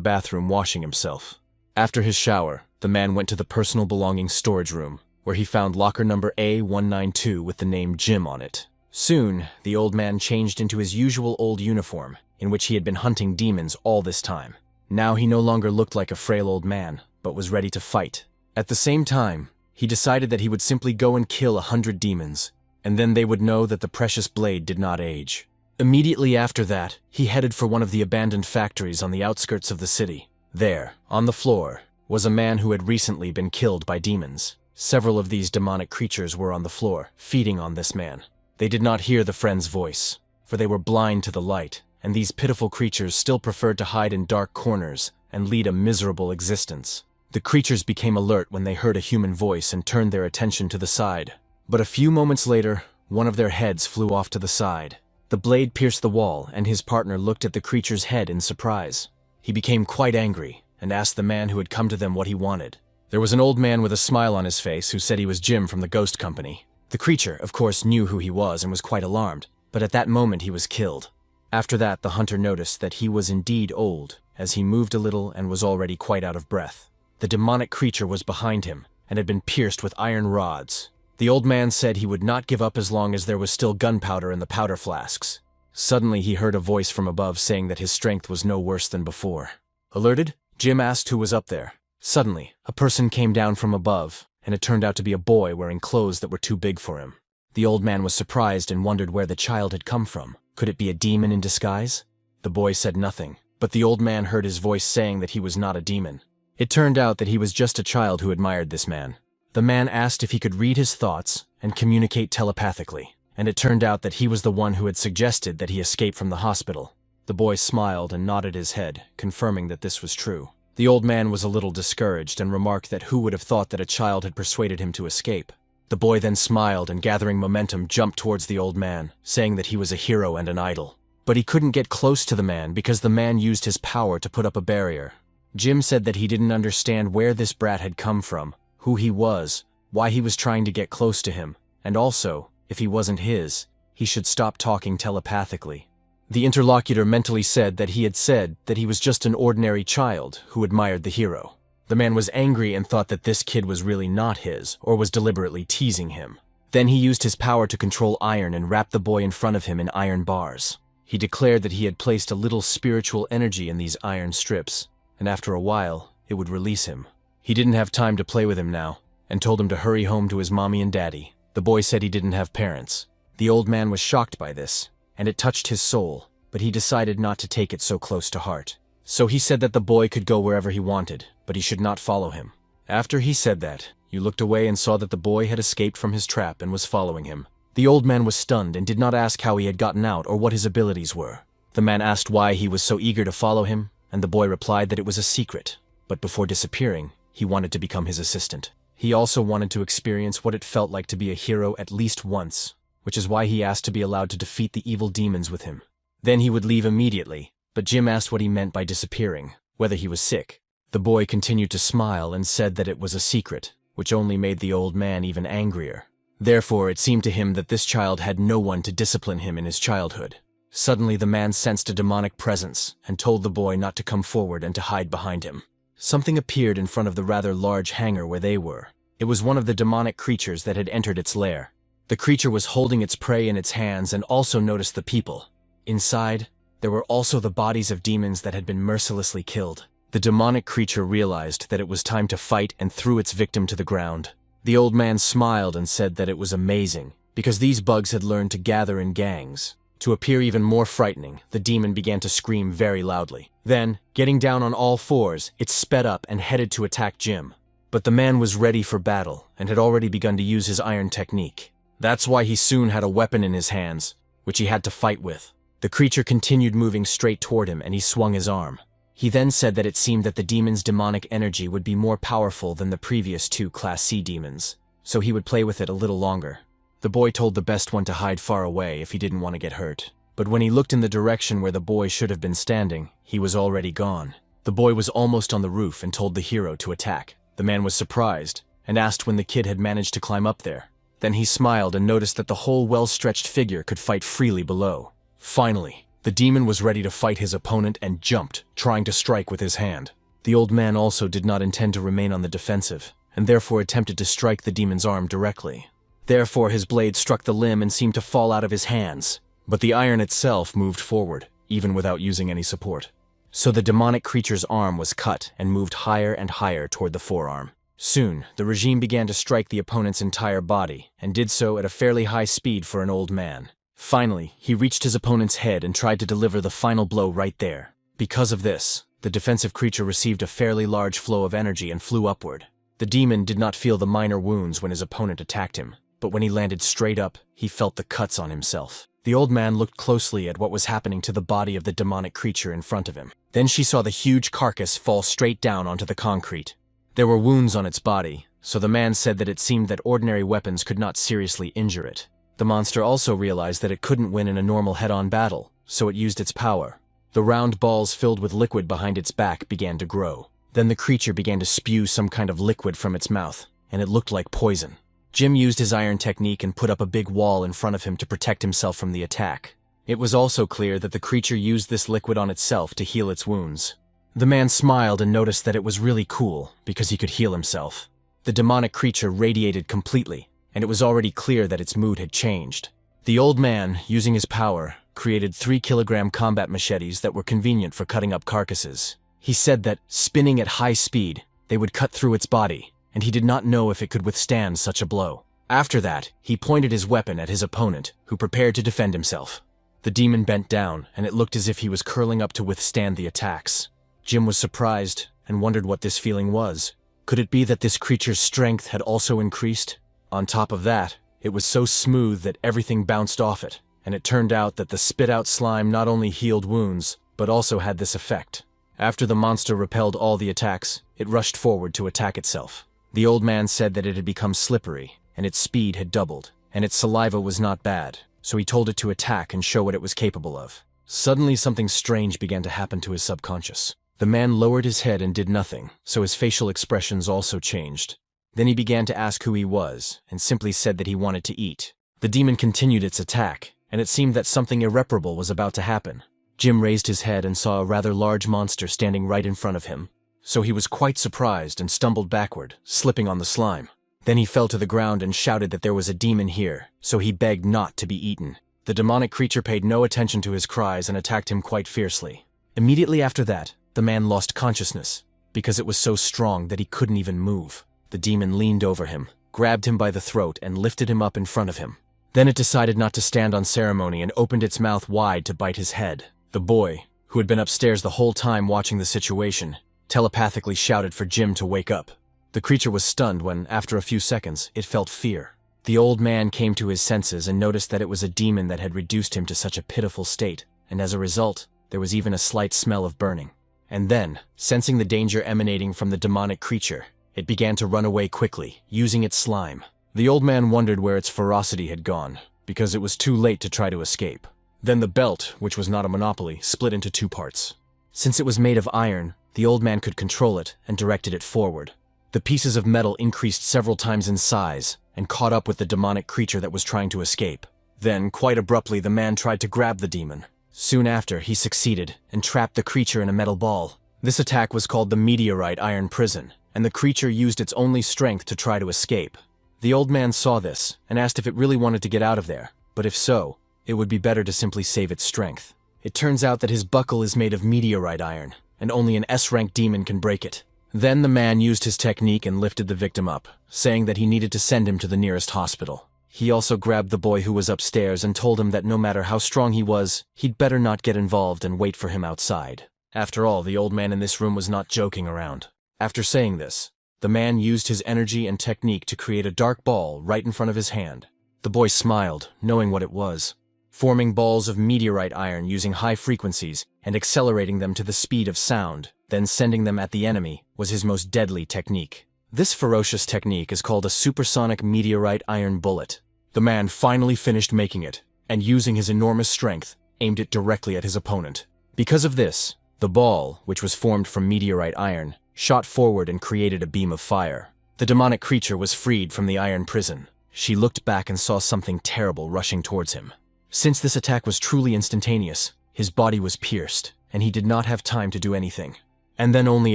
bathroom washing himself. After his shower, the man went to the personal belongings storage room, where he found locker number A192 with the name Jim on it. Soon, the old man changed into his usual old uniform, in which he had been hunting demons all this time. Now he no longer looked like a frail old man, but was ready to fight. At the same time, he decided that he would simply go and kill 100 demons, and then they would know that the precious blade did not age. Immediately after that, he headed for one of the abandoned factories on the outskirts of the city. There, on the floor, was a man who had recently been killed by demons. Several of these demonic creatures were on the floor, feeding on this man. They did not hear the friend's voice, for they were blind to the light, and these pitiful creatures still preferred to hide in dark corners and lead a miserable existence. The creatures became alert when they heard a human voice and turned their attention to the side. But a few moments later, one of their heads flew off to the side. The blade pierced the wall, and his partner looked at the creature's head in surprise. He became quite angry and asked the man who had come to them what he wanted. There was an old man with a smile on his face who said he was Jim from the ghost company. The creature, of course, knew who he was and was quite alarmed, but at that moment he was killed. After that, the hunter noticed that he was indeed old, as he moved a little and was already quite out of breath. The demonic creature was behind him and had been pierced with iron rods. The old man said he would not give up as long as there was still gunpowder in the powder flasks. Suddenly he heard a voice from above saying that his strength was no worse than before. Alerted, Jim asked who was up there. Suddenly, a person came down from above, and it turned out to be a boy wearing clothes that were too big for him. The old man was surprised and wondered where the child had come from. Could it be a demon in disguise? The boy said nothing, but the old man heard his voice saying that he was not a demon. It turned out that he was just a child who admired this man. The man asked if he could read his thoughts and communicate telepathically, and it turned out that he was the one who had suggested that he escape from the hospital. The boy smiled and nodded his head, confirming that this was true. The old man was a little discouraged and remarked that who would have thought that a child had persuaded him to escape. The boy then smiled and, gathering momentum, jumped towards the old man, saying that he was a hero and an idol. But he couldn't get close to the man because the man used his power to put up a barrier. Jim said that he didn't understand where this brat had come from, who he was, why he was trying to get close to him, and also, if he wasn't his, he should stop talking telepathically. The interlocutor mentally said that he was just an ordinary child who admired the hero. The man was angry and thought that this kid was really not his, or was deliberately teasing him. Then he used his power to control iron and wrapped the boy in front of him in iron bars. He declared that he had placed a little spiritual energy in these iron strips, and after a while, it would release him. He didn't have time to play with him now, and told him to hurry home to his mommy and daddy. The boy said he didn't have parents. The old man was shocked by this, and it touched his soul, but he decided not to take it so close to heart. So he said that the boy could go wherever he wanted, but he should not follow him. After he said that, you looked away and saw that the boy had escaped from his trap and was following him. The old man was stunned and did not ask how he had gotten out or what his abilities were. The man asked why he was so eager to follow him, and the boy replied that it was a secret, but before disappearing, he wanted to become his assistant. He also wanted to experience what it felt like to be a hero at least once, which is why he asked to be allowed to defeat the evil demons with him. Then he would leave immediately, but Jim asked what he meant by disappearing, whether he was sick. The boy continued to smile and said that it was a secret, which only made the old man even angrier. Therefore, it seemed to him that this child had no one to discipline him in his childhood. Suddenly, the man sensed a demonic presence and told the boy not to come forward and to hide behind him. Something appeared in front of the rather large hangar where they were. It was one of the demonic creatures that had entered its lair. The creature was holding its prey in its hands and also noticed the people. Inside, there were also the bodies of demons that had been mercilessly killed. The demonic creature realized that it was time to fight and threw its victim to the ground. The old man smiled and said that it was amazing, because these bugs had learned to gather in gangs. To appear even more frightening, the demon began to scream very loudly. Then, getting down on all fours, it sped up and headed to attack Jim. But the man was ready for battle and had already begun to use his iron technique. That's why he soon had a weapon in his hands, which he had to fight with. The creature continued moving straight toward him and he swung his arm. He then said that it seemed that the demon's demonic energy would be more powerful than the previous two Class C demons, so he would play with it a little longer. The boy told the best one to hide far away if he didn't want to get hurt. But when he looked in the direction where the boy should have been standing, he was already gone. The boy was almost on the roof and told the hero to attack. The man was surprised and asked when the kid had managed to climb up there. Then he smiled and noticed that the whole well-stretched figure could fight freely below. Finally, the demon was ready to fight his opponent and jumped, trying to strike with his hand. The old man also did not intend to remain on the defensive, and therefore attempted to strike the demon's arm directly. Therefore, his blade struck the limb and seemed to fall out of his hands, but the iron itself moved forward, even without using any support. So the demonic creature's arm was cut and moved higher and higher toward the forearm. Soon, the regime began to strike the opponent's entire body, and did so at a fairly high speed for an old man. Finally, he reached his opponent's head and tried to deliver the final blow right there. Because of this, the defensive creature received a fairly large flow of energy and flew upward. The demon did not feel the minor wounds when his opponent attacked him, but when he landed straight up, he felt the cuts on himself. The old man looked closely at what was happening to the body of the demonic creature in front of him. Then she saw the huge carcass fall straight down onto the concrete. There were wounds on its body, so the man said that it seemed that ordinary weapons could not seriously injure it. The monster also realized that it couldn't win in a normal head-on battle, so it used its power. The round balls filled with liquid behind its back began to grow. Then the creature began to spew some kind of liquid from its mouth, and it looked like poison. Jim used his iron technique and put up a big wall in front of him to protect himself from the attack. It was also clear that the creature used this liquid on itself to heal its wounds. The man smiled and noticed that it was really cool because he could heal himself. The demonic creature radiated completely, and it was already clear that its mood had changed. The old man, using his power, created 3-kilogram combat machetes that were convenient for cutting up carcasses. He said that, spinning at high speed, they would cut through its body, and he did not know if it could withstand such a blow. After that, he pointed his weapon at his opponent, who prepared to defend himself. The demon bent down, and it looked as if he was curling up to withstand the attacks. Jim was surprised and wondered what this feeling was. Could it be that this creature's strength had also increased? On top of that, it was so smooth that everything bounced off it, and it turned out that the spit-out slime not only healed wounds, but also had this effect. After the monster repelled all the attacks, it rushed forward to attack itself. The old man said that it had become slippery, and its speed had doubled, and its saliva was not bad, so he told it to attack and show what it was capable of. Suddenly something strange began to happen to his subconscious. The man lowered his head and did nothing, so his facial expressions also changed. Then he began to ask who he was, and simply said that he wanted to eat. The demon continued its attack, and it seemed that something irreparable was about to happen. Jim raised his head and saw a rather large monster standing right in front of him, so he was quite surprised and stumbled backward, slipping on the slime. Then he fell to the ground and shouted that there was a demon here, so he begged not to be eaten. The demonic creature paid no attention to his cries and attacked him quite fiercely. Immediately after that, the man lost consciousness, because it was so strong that he couldn't even move. The demon leaned over him, grabbed him by the throat, and lifted him up in front of him. Then it decided not to stand on ceremony and opened its mouth wide to bite his head. The boy, who had been upstairs the whole time watching the situation, telepathically shouted for Jim to wake up. The creature was stunned when, after a few seconds, it felt fear. The old man came to his senses and noticed that it was a demon that had reduced him to such a pitiful state, and as a result, there was even a slight smell of burning. And then, sensing the danger emanating from the demonic creature, it began to run away quickly, using its slime. The old man wondered where its ferocity had gone, because it was too late to try to escape. Then the belt, which was not a monopoly, split into two parts. Since it was made of iron, the old man could control it and directed it forward. The pieces of metal increased several times in size and caught up with the demonic creature that was trying to escape. Then, quite abruptly, the man tried to grab the demon. Soon after, he succeeded and trapped the creature in a metal ball. This attack was called the Meteorite Iron Prison, and the creature used its only strength to try to escape. The old man saw this and asked if it really wanted to get out of there, but if so, it would be better to simply save its strength. It turns out that his buckle is made of meteorite iron, and only an S-rank demon can break it. Then the man used his technique and lifted the victim up, saying that he needed to send him to the nearest hospital. He also grabbed the boy who was upstairs and told him that no matter how strong he was, he'd better not get involved and wait for him outside. After all, the old man in this room was not joking around. After saying this, the man used his energy and technique to create a dark ball right in front of his hand. The boy smiled, knowing what it was. Forming balls of meteorite iron using high frequencies and accelerating them to the speed of sound, then sending them at the enemy, was his most deadly technique. This ferocious technique is called a supersonic meteorite iron bullet. The man finally finished making it, and using his enormous strength, aimed it directly at his opponent. Because of this, the ball, which was formed from meteorite iron, shot forward and created a beam of fire. The demonic creature was freed from the iron prison. She looked back and saw something terrible rushing towards him. Since this attack was truly instantaneous, his body was pierced, and he did not have time to do anything. And then only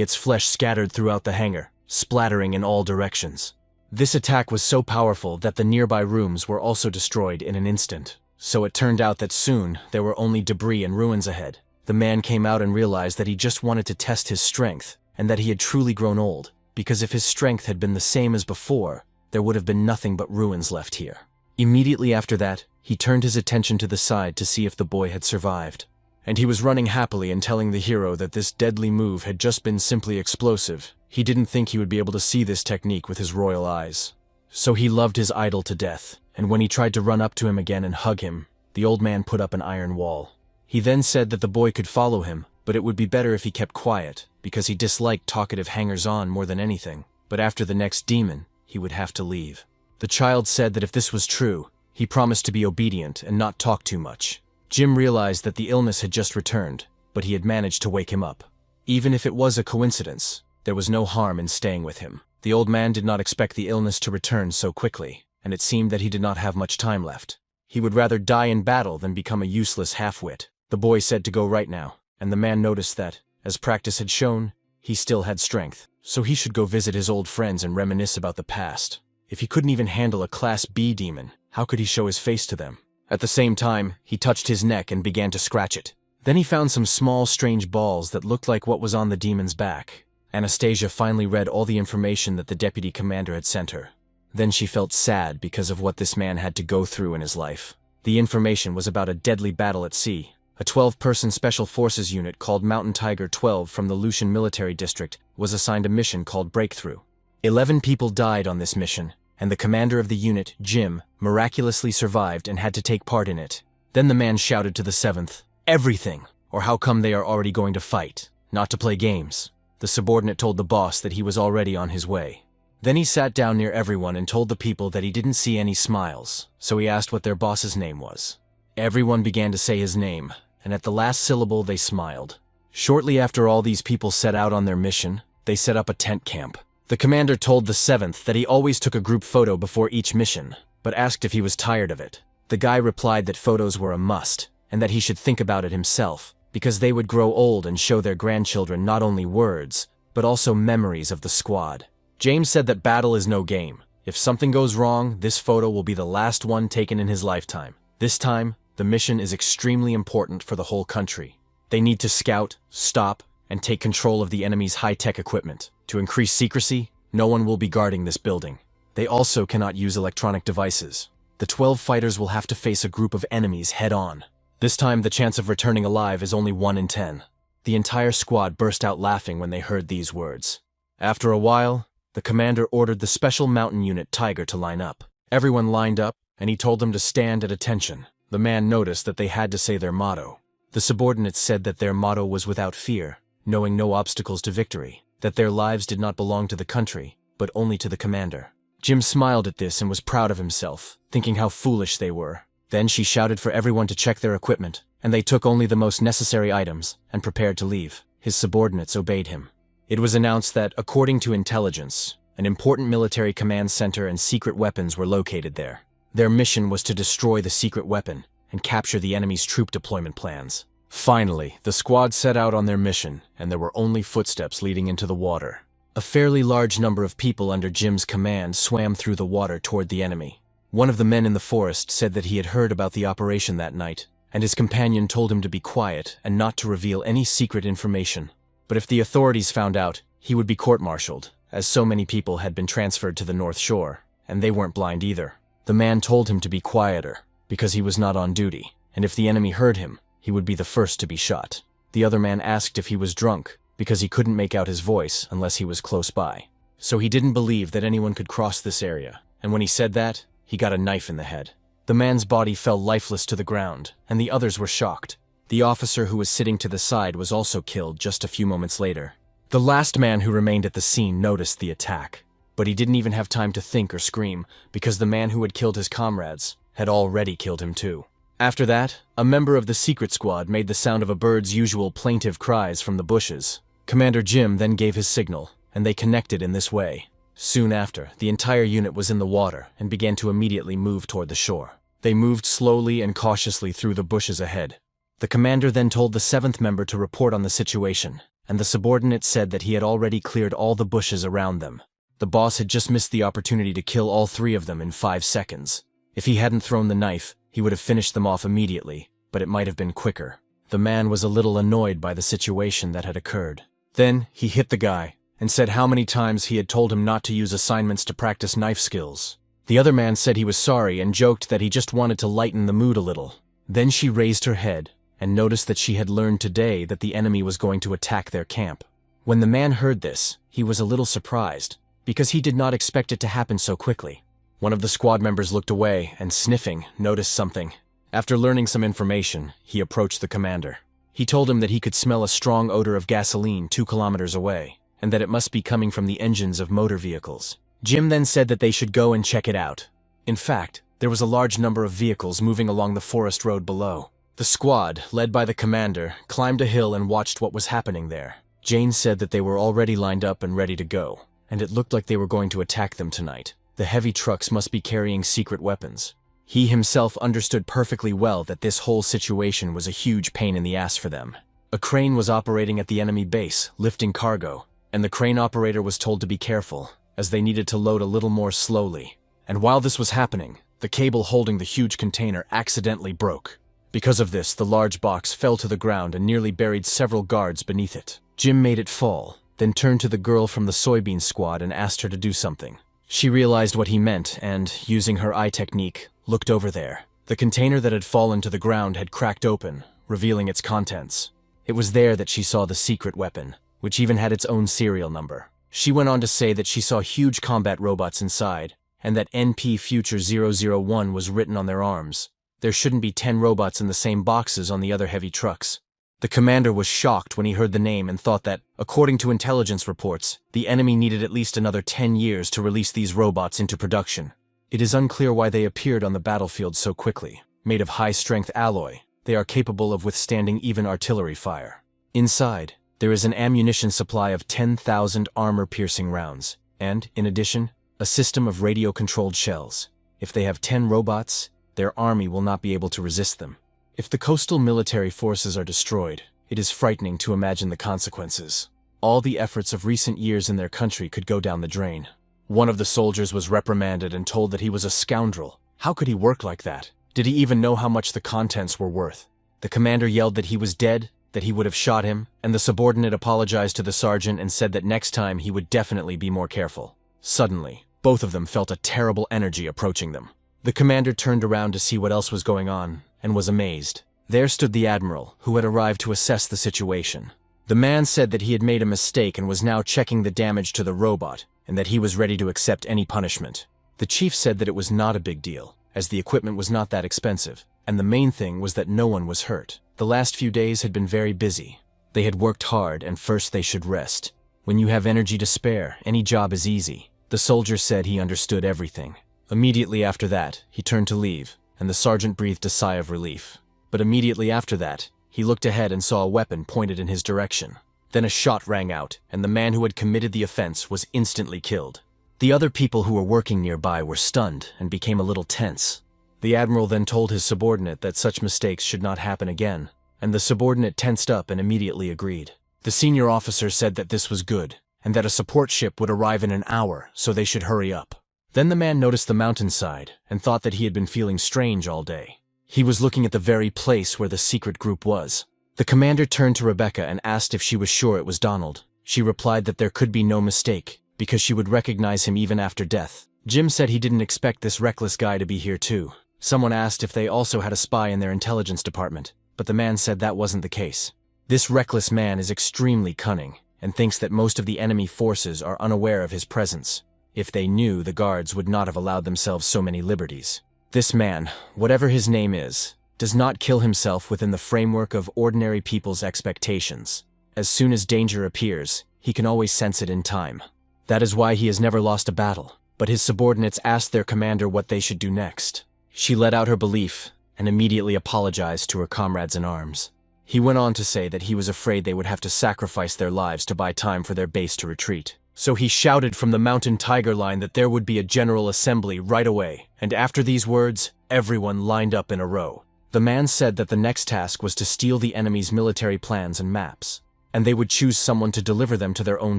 its flesh scattered throughout the hangar, splattering in all directions. This attack was so powerful that the nearby rooms were also destroyed in an instant. So it turned out that soon there were only debris and ruins ahead. The man came out and realized that he just wanted to test his strength, and that he had truly grown old, because if his strength had been the same as before, there would have been nothing but ruins left here. Immediately after that, he turned his attention to the side to see if the boy had survived. And he was running happily and telling the hero that this deadly move had just been simply explosive. He didn't think he would be able to see this technique with his royal eyes. So he loved his idol to death, and when he tried to run up to him again and hug him, the old man put up an iron wall. He then said that the boy could follow him, but it would be better if he kept quiet, because he disliked talkative hangers-on more than anything. But after the next demon, he would have to leave. The child said that if this was true, he promised to be obedient and not talk too much. Jim realized that the illness had just returned, but he had managed to wake him up. Even if it was a coincidence, there was no harm in staying with him. The old man did not expect the illness to return so quickly, and it seemed that he did not have much time left. He would rather die in battle than become a useless half-wit. The boy said to go right now, and the man noticed that, as practice had shown, he still had strength, so he should go visit his old friends and reminisce about the past. If he couldn't even handle a Class B demon, how could he show his face to them? At the same time, he touched his neck and began to scratch it. Then he found some small, strange balls that looked like what was on the demon's back. Anastasia finally read all the information that the deputy commander had sent her. Then she felt sad because of what this man had to go through in his life. The information was about a deadly battle at sea. A 12-person Special Forces unit called Mountain Tiger 12 from the Lucian Military District was assigned a mission called Breakthrough. 11 people died on this mission, and the commander of the unit, Jim, miraculously survived and had to take part in it. Then the man shouted to the 7th, "Everything, or how come they are already going to fight, not to play games?" The subordinate told the boss that he was already on his way. Then he sat down near everyone and told the people that he didn't see any smiles, so he asked what their boss's name was. Everyone began to say his name, and at the last syllable they smiled. Shortly after all these people set out on their mission, they set up a tent camp. The commander told the 7th that he always took a group photo before each mission, but asked if he was tired of it. The guy replied that photos were a must, and that he should think about it himself, because they would grow old and show their grandchildren not only words, but also memories of the squad. James said that battle is no game. If something goes wrong, this photo will be the last one taken in his lifetime. This time, the mission is extremely important for the whole country. They need to scout, stop, and take control of the enemy's high-tech equipment. To increase secrecy, no one will be guarding this building. They also cannot use electronic devices. The 12 fighters will have to face a group of enemies head-on. This time, the chance of returning alive is only 1 in 10. The entire squad burst out laughing when they heard these words. After a while, the commander ordered the Special Mountain Unit Tiger to line up. Everyone lined up, and he told them to stand at attention. The man noticed that they had to say their motto. The subordinates said that their motto was without fear, knowing no obstacles to victory, that their lives did not belong to the country, but only to the commander. Jim smiled at this and was proud of himself, thinking how foolish they were. Then she shouted for everyone to check their equipment, and they took only the most necessary items and prepared to leave. His subordinates obeyed him. It was announced that, according to intelligence, an important military command center and secret weapons were located there. Their mission was to destroy the secret weapon and capture the enemy's troop deployment plans. Finally, the squad set out on their mission, and there were only footsteps leading into the water. A fairly large number of people under Jim's command swam through the water toward the enemy. One of the men in the forest said that he had heard about the operation that night, and his companion told him to be quiet and not to reveal any secret information. But if the authorities found out, he would be court-martialed, as so many people had been transferred to the North Shore, and they weren't blind either. The man told him to be quieter, because he was not on duty, and if the enemy heard him, he would be the first to be shot. The other man asked if he was drunk, because he couldn't make out his voice unless he was close by. So he didn't believe that anyone could cross this area, and when he said that, he got a knife in the head. The man's body fell lifeless to the ground, and the others were shocked. The officer who was sitting to the side was also killed just a few moments later. The last man who remained at the scene noticed the attack, but he didn't even have time to think or scream, because the man who had killed his comrades had already killed him too. After that, a member of the secret squad made the sound of a bird's usual plaintive cries from the bushes. Commander Jim then gave his signal, and they connected in this way. Soon after, the entire unit was in the water and began to immediately move toward the shore. They moved slowly and cautiously through the bushes ahead. The commander then told the seventh member to report on the situation, and the subordinate said that he had already cleared all the bushes around them. The boss had just missed the opportunity to kill all three of them in 5 seconds. If he hadn't thrown the knife, he would have finished them off immediately, but it might have been quicker. The man was a little annoyed by the situation that had occurred. Then, he hit the guy, and said how many times he had told him not to use assignments to practice knife skills. The other man said he was sorry and joked that he just wanted to lighten the mood a little. Then she raised her head, and noticed that she had learned today that the enemy was going to attack their camp. When the man heard this, he was a little surprised, because he did not expect it to happen so quickly. One of the squad members looked away and, sniffing, noticed something. After learning some information, he approached the commander. He told him that he could smell a strong odor of gasoline 2 kilometers away, and that it must be coming from the engines of motor vehicles. Jim then said that they should go and check it out. In fact, there was a large number of vehicles moving along the forest road below. The squad, led by the commander, climbed a hill and watched what was happening there. Jane said that they were already lined up and ready to go, and it looked like they were going to attack them tonight. The heavy trucks must be carrying secret weapons. He himself understood perfectly well that this whole situation was a huge pain in the ass for them. A crane was operating at the enemy base, lifting cargo, and the crane operator was told to be careful, as they needed to load a little more slowly. And while this was happening, the cable holding the huge container accidentally broke. Because of this, the large box fell to the ground and nearly buried several guards beneath it. Jim made it fall, then turned to the girl from the soybean squad and asked her to do something. She realized what he meant and, using her eye technique, looked over there. The container that had fallen to the ground had cracked open, revealing its contents. It was there that she saw the secret weapon, which even had its own serial number. She went on to say that she saw huge combat robots inside, and that NP Future 001 was written on their arms. There shouldn't be 10 robots in the same boxes on the other heavy trucks. The commander was shocked when he heard the name and thought that, according to intelligence reports, the enemy needed at least another 10 years to release these robots into production. It is unclear why they appeared on the battlefield so quickly. Made of high-strength alloy, they are capable of withstanding even artillery fire. Inside, there is an ammunition supply of 10,000 armor-piercing rounds, and, in addition, a system of radio-controlled shells. If they have 10 robots, their army will not be able to resist them. If the coastal military forces are destroyed, it is frightening to imagine the consequences. All the efforts of recent years in their country could go down the drain. One of the soldiers was reprimanded and told that he was a scoundrel. How could he work like that? Did he even know how much the contents were worth? The commander yelled that he was dead, that he would have shot him, and the subordinate apologized to the sergeant and said that next time he would definitely be more careful. Suddenly, both of them felt a terrible energy approaching them. The commander turned around to see what else was going on, and was amazed. There stood the admiral, who had arrived to assess the situation. The man said that he had made a mistake and was now checking the damage to the robot, and that he was ready to accept any punishment. The chief said that it was not a big deal, as the equipment was not that expensive, and the main thing was that no one was hurt. The last few days had been very busy. They had worked hard, and first they should rest. When you have energy to spare, any job is easy. The soldier said he understood everything. Immediately after that, he turned to leave, and the sergeant breathed a sigh of relief. But immediately after that, he looked ahead and saw a weapon pointed in his direction. Then a shot rang out, and the man who had committed the offense was instantly killed. The other people who were working nearby were stunned and became a little tense. The admiral then told his subordinate that such mistakes should not happen again, and the subordinate tensed up and immediately agreed. The senior officer said that this was good, and that a support ship would arrive in an hour, so they should hurry up. Then the man noticed the mountainside and thought that he had been feeling strange all day. He was looking at the very place where the secret group was. The commander turned to Rebecca and asked if she was sure it was Donald. She replied that there could be no mistake, because she would recognize him even after death. Jim said he didn't expect this reckless guy to be here too. Someone asked if they also had a spy in their intelligence department, but the man said that wasn't the case. This reckless man is extremely cunning, and thinks that most of the enemy forces are unaware of his presence. If they knew, the guards would not have allowed themselves so many liberties. This man, whatever his name is, does not kill himself within the framework of ordinary people's expectations. As soon as danger appears, he can always sense it in time. That is why he has never lost a battle, but his subordinates asked their commander what they should do next. She let out her belief and immediately apologized to her comrades in arms. He went on to say that he was afraid they would have to sacrifice their lives to buy time for their base to retreat. So he shouted from the mountain tiger line that there would be a general assembly right away, and after these words, everyone lined up in a row. The man said that the next task was to steal the enemy's military plans and maps, and they would choose someone to deliver them to their own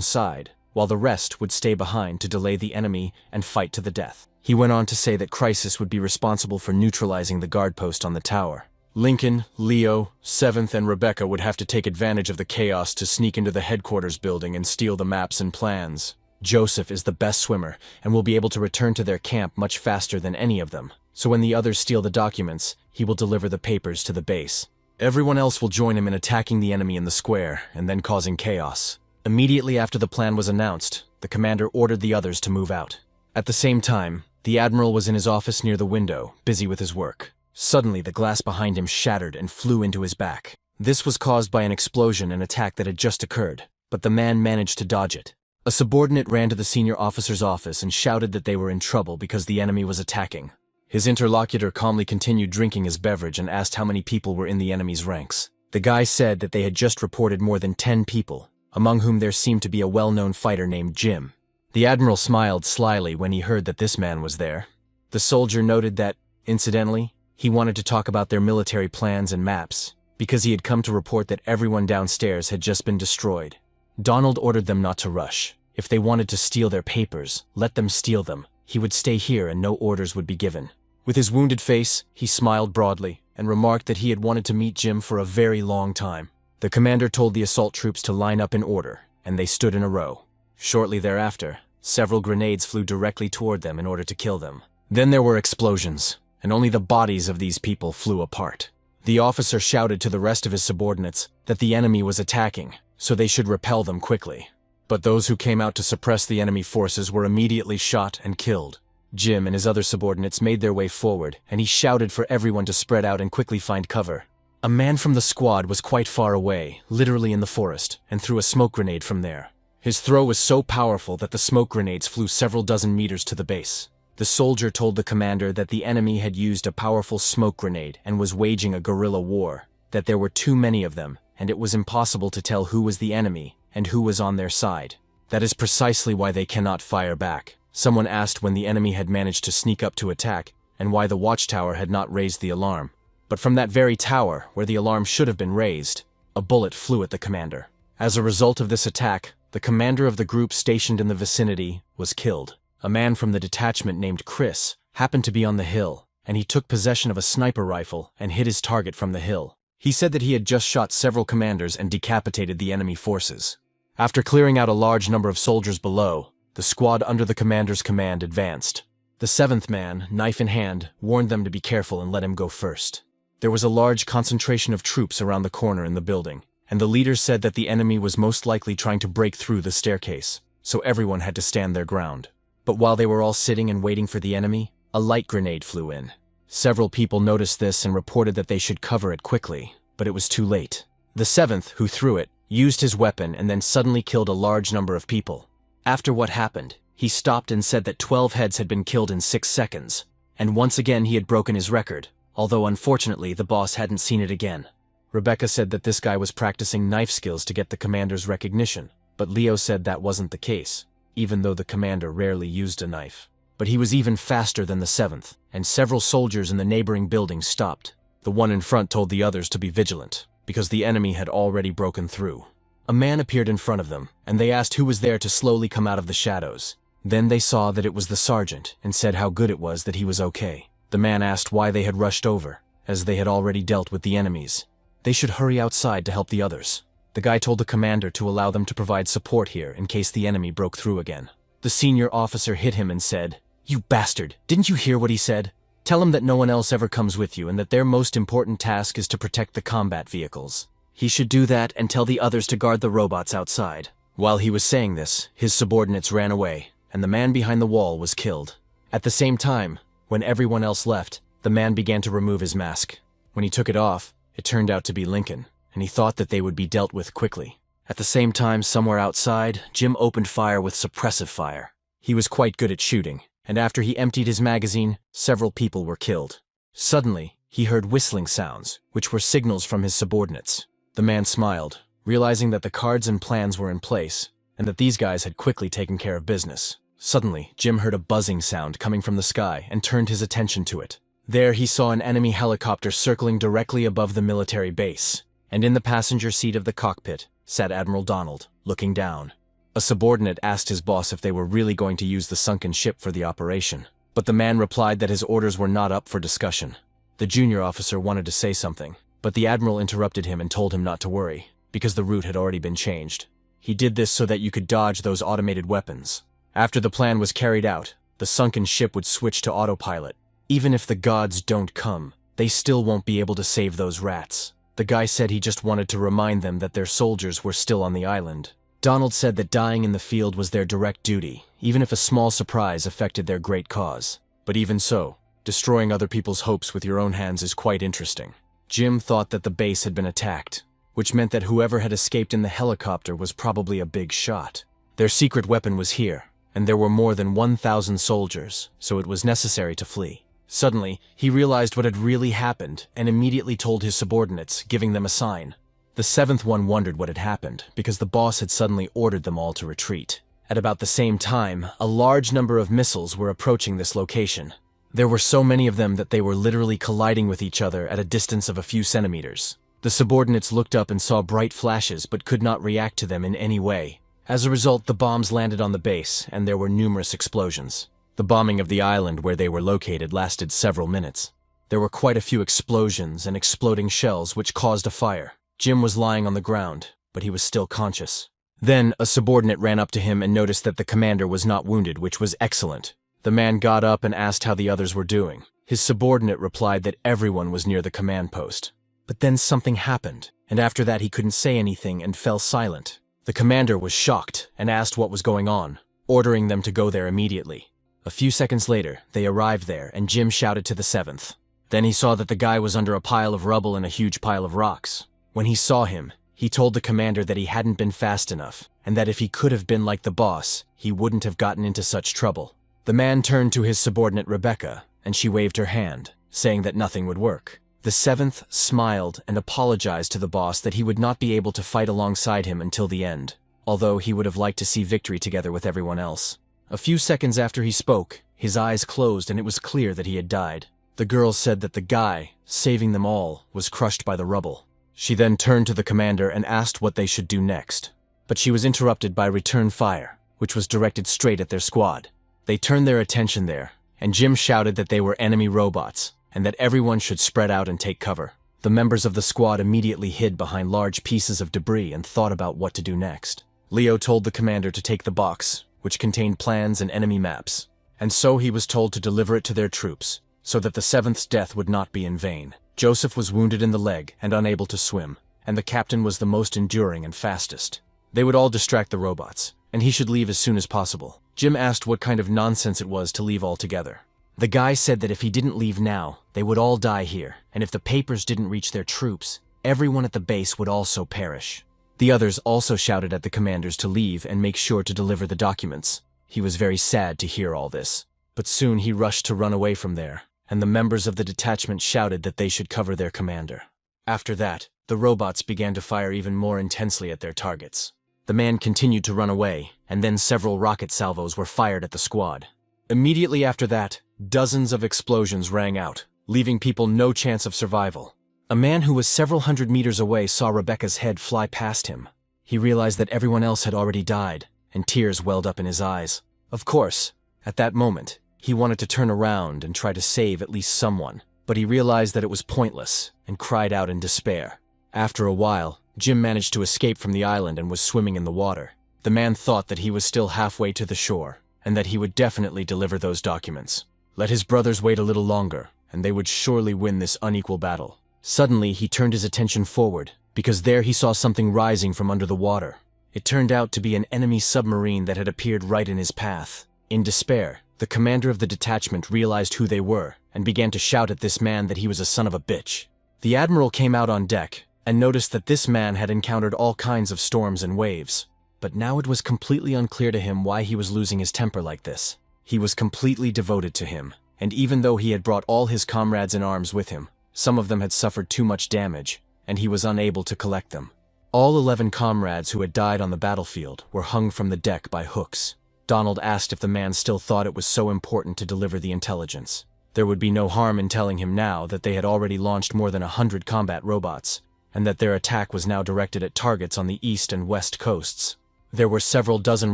side, while the rest would stay behind to delay the enemy and fight to the death. He went on to say that Crisis would be responsible for neutralizing the guard post on the tower. Lincoln, Leo, Seventh, and Rebecca would have to take advantage of the chaos to sneak into the headquarters building and steal the maps and plans. Joseph is the best swimmer and will be able to return to their camp much faster than any of them, so when the others steal the documents, he will deliver the papers to the base. Everyone else will join him in attacking the enemy in the square and then causing chaos. Immediately after the plan was announced, the commander ordered the others to move out. At the same time, the admiral was in his office near the window, busy with his work. Suddenly, the glass behind him shattered and flew into his back. This was caused by an explosion and attack that had just occurred, but the man managed to dodge it. A subordinate ran to the senior officer's office and shouted that they were in trouble because the enemy was attacking. His interlocutor calmly continued drinking his beverage and asked how many people were in the enemy's ranks. The guy said that they had just reported more than 10 people, among whom there seemed to be a well-known fighter named Jim. The admiral smiled slyly when he heard that this man was there. The soldier noted that, incidentally, he wanted to talk about their military plans and maps, because he had come to report that everyone downstairs had just been destroyed. Donald ordered them not to rush. If they wanted to steal their papers, let them steal them. He would stay here and no orders would be given. With his wounded face, he smiled broadly and remarked that he had wanted to meet Jim for a very long time. The commander told the assault troops to line up in order, and they stood in a row. Shortly thereafter, several grenades flew directly toward them in order to kill them. Then there were explosions, and only the bodies of these people flew apart. The officer shouted to the rest of his subordinates that the enemy was attacking, so they should repel them quickly. But those who came out to suppress the enemy forces were immediately shot and killed. Jim and his other subordinates made their way forward, and he shouted for everyone to spread out and quickly find cover. A man from the squad was quite far away, literally in the forest, and threw a smoke grenade from there. His throw was so powerful that the smoke grenades flew several dozen meters to the base. The soldier told the commander that the enemy had used a powerful smoke grenade and was waging a guerrilla war, that there were too many of them, and it was impossible to tell who was the enemy and who was on their side. That is precisely why they cannot fire back. Someone asked when the enemy had managed to sneak up to attack, and why the watchtower had not raised the alarm. But from that very tower, where the alarm should have been raised, a bullet flew at the commander. As a result of this attack, the commander of the group stationed in the vicinity was killed. A man from the detachment named Chris happened to be on the hill, and he took possession of a sniper rifle and hit his target from the hill. He said that he had just shot several commanders and decapitated the enemy forces. After clearing out a large number of soldiers below, the squad under the commander's command advanced. The seventh man, knife in hand, warned them to be careful and let him go first. There was a large concentration of troops around the corner in the building, and the leader said that the enemy was most likely trying to break through the staircase, so everyone had to stand their ground. But while they were all sitting and waiting for the enemy, a light grenade flew in. Several people noticed this and reported that they should cover it quickly, but it was too late. The seventh, who threw it, used his weapon and then suddenly killed a large number of people. After what happened, he stopped and said that 12 heads had been killed in 6 seconds, and once again he had broken his record, although unfortunately the boss hadn't seen it again. Rebecca said that this guy was practicing knife skills to get the commander's recognition, but Leo said that wasn't the case, even though the commander rarely used a knife. But he was even faster than the 7th, and several soldiers in the neighboring buildings stopped. The one in front told the others to be vigilant, because the enemy had already broken through. A man appeared in front of them, and they asked who was there to slowly come out of the shadows. Then they saw that it was the sergeant, and said how good it was that he was okay. The man asked why they had rushed over, as they had already dealt with the enemies. They should hurry outside to help the others. The guy told the commander to allow them to provide support here in case the enemy broke through again. The senior officer hit him and said, "You bastard, didn't you hear what he said? Tell him that no one else ever comes with you and that their most important task is to protect the combat vehicles. He should do that and tell the others to guard the robots outside." While he was saying this, his subordinates ran away, and the man behind the wall was killed. At the same time, when everyone else left, the man began to remove his mask. When he took it off, it turned out to be Lincoln, and he thought that they would be dealt with quickly. At the same time, somewhere outside, Jim opened fire with suppressive fire. He was quite good at shooting, and after he emptied his magazine, several people were killed. Suddenly, he heard whistling sounds, which were signals from his subordinates. The man smiled, realizing that the cards and plans were in place, and that these guys had quickly taken care of business. Suddenly, Jim heard a buzzing sound coming from the sky and turned his attention to it. There he saw an enemy helicopter circling directly above the military base, and in the passenger seat of the cockpit sat Admiral Donald, looking down. A subordinate asked his boss if they were really going to use the sunken ship for the operation, but the man replied that his orders were not up for discussion. The junior officer wanted to say something, but the admiral interrupted him and told him not to worry, because the route had already been changed. He did this so that you could dodge those automated weapons. After the plan was carried out, the sunken ship would switch to autopilot. Even if the gods don't come, they still won't be able to save those rats. The guy said he just wanted to remind them that their soldiers were still on the island. Donald said that dying in the field was their direct duty, even if a small surprise affected their great cause. But even so, destroying other people's hopes with your own hands is quite interesting. Jim thought that the base had been attacked, which meant that whoever had escaped in the helicopter was probably a big shot. Their secret weapon was here, and there were more than 1,000 soldiers, so it was necessary to flee. Suddenly, he realized what had really happened and immediately told his subordinates, giving them a sign. The 7th one wondered what had happened, because the boss had suddenly ordered them all to retreat. At about the same time, a large number of missiles were approaching this location. There were so many of them that they were literally colliding with each other at a distance of a few centimeters. The subordinates looked up and saw bright flashes but could not react to them in any way. As a result, the bombs landed on the base, and there were numerous explosions. The bombing of the island where they were located lasted several minutes. There were quite a few explosions and exploding shells which caused a fire. Jim was lying on the ground, but he was still conscious. Then, a subordinate ran up to him and noticed that the commander was not wounded, which was excellent. The man got up and asked how the others were doing. His subordinate replied that everyone was near the command post. But then something happened, and after that he couldn't say anything and fell silent. The commander was shocked and asked what was going on, ordering them to go there immediately. A few seconds later, they arrived there, and Jim shouted to the 7th. Then he saw that the guy was under a pile of rubble and a huge pile of rocks. When he saw him, he told the commander that he hadn't been fast enough, and that if he could have been like the boss, he wouldn't have gotten into such trouble. The man turned to his subordinate Rebecca, and she waved her hand, saying that nothing would work. The 7th smiled and apologized to the boss that he would not be able to fight alongside him until the end, although he would have liked to see victory together with everyone else. A few seconds after he spoke, his eyes closed and it was clear that he had died. The girl said that the guy, saving them all, was crushed by the rubble. She then turned to the commander and asked what they should do next. But she was interrupted by return fire, which was directed straight at their squad. They turned their attention there, and Jim shouted that they were enemy robots, and that everyone should spread out and take cover. The members of the squad immediately hid behind large pieces of debris and thought about what to do next. Leo told the commander to take the box, which contained plans and enemy maps, and so he was told to deliver it to their troops, so that the 7th's death would not be in vain. Joseph was wounded in the leg and unable to swim, and the captain was the most enduring and fastest. They would all distract the robots, and he should leave as soon as possible. Jim asked what kind of nonsense it was to leave altogether. The guy said that if he didn't leave now, they would all die here, and if the papers didn't reach their troops, everyone at the base would also perish. The others also shouted at the commanders to leave and make sure to deliver the documents. He was very sad to hear all this, but soon he rushed to run away from there, and the members of the detachment shouted that they should cover their commander. After that, the robots began to fire even more intensely at their targets. The man continued to run away, and then several rocket salvos were fired at the squad. Immediately after that, dozens of explosions rang out, leaving people no chance of survival. A man who was several hundred meters away saw Rebecca's head fly past him. He realized that everyone else had already died, and tears welled up in his eyes. Of course, at that moment, he wanted to turn around and try to save at least someone, but he realized that it was pointless and cried out in despair. After a while, Jim managed to escape from the island and was swimming in the water. The man thought that he was still halfway to the shore, and that he would definitely deliver those documents. Let his brothers wait a little longer, and they would surely win this unequal battle. Suddenly, he turned his attention forward, because there he saw something rising from under the water. It turned out to be an enemy submarine that had appeared right in his path. In despair, the commander of the detachment realized who they were, and began to shout at this man that he was a son of a bitch. The admiral came out on deck, and noticed that this man had encountered all kinds of storms and waves. But now it was completely unclear to him why he was losing his temper like this. He was completely devoted to him, and even though he had brought all his comrades in arms with him, some of them had suffered too much damage, and he was unable to collect them. All 11 comrades who had died on the battlefield were hung from the deck by hooks. Donald asked if the man still thought it was so important to deliver the intelligence. There would be no harm in telling him now that they had already launched more than 100 combat robots, and that their attack was now directed at targets on the east and west coasts. There were several dozen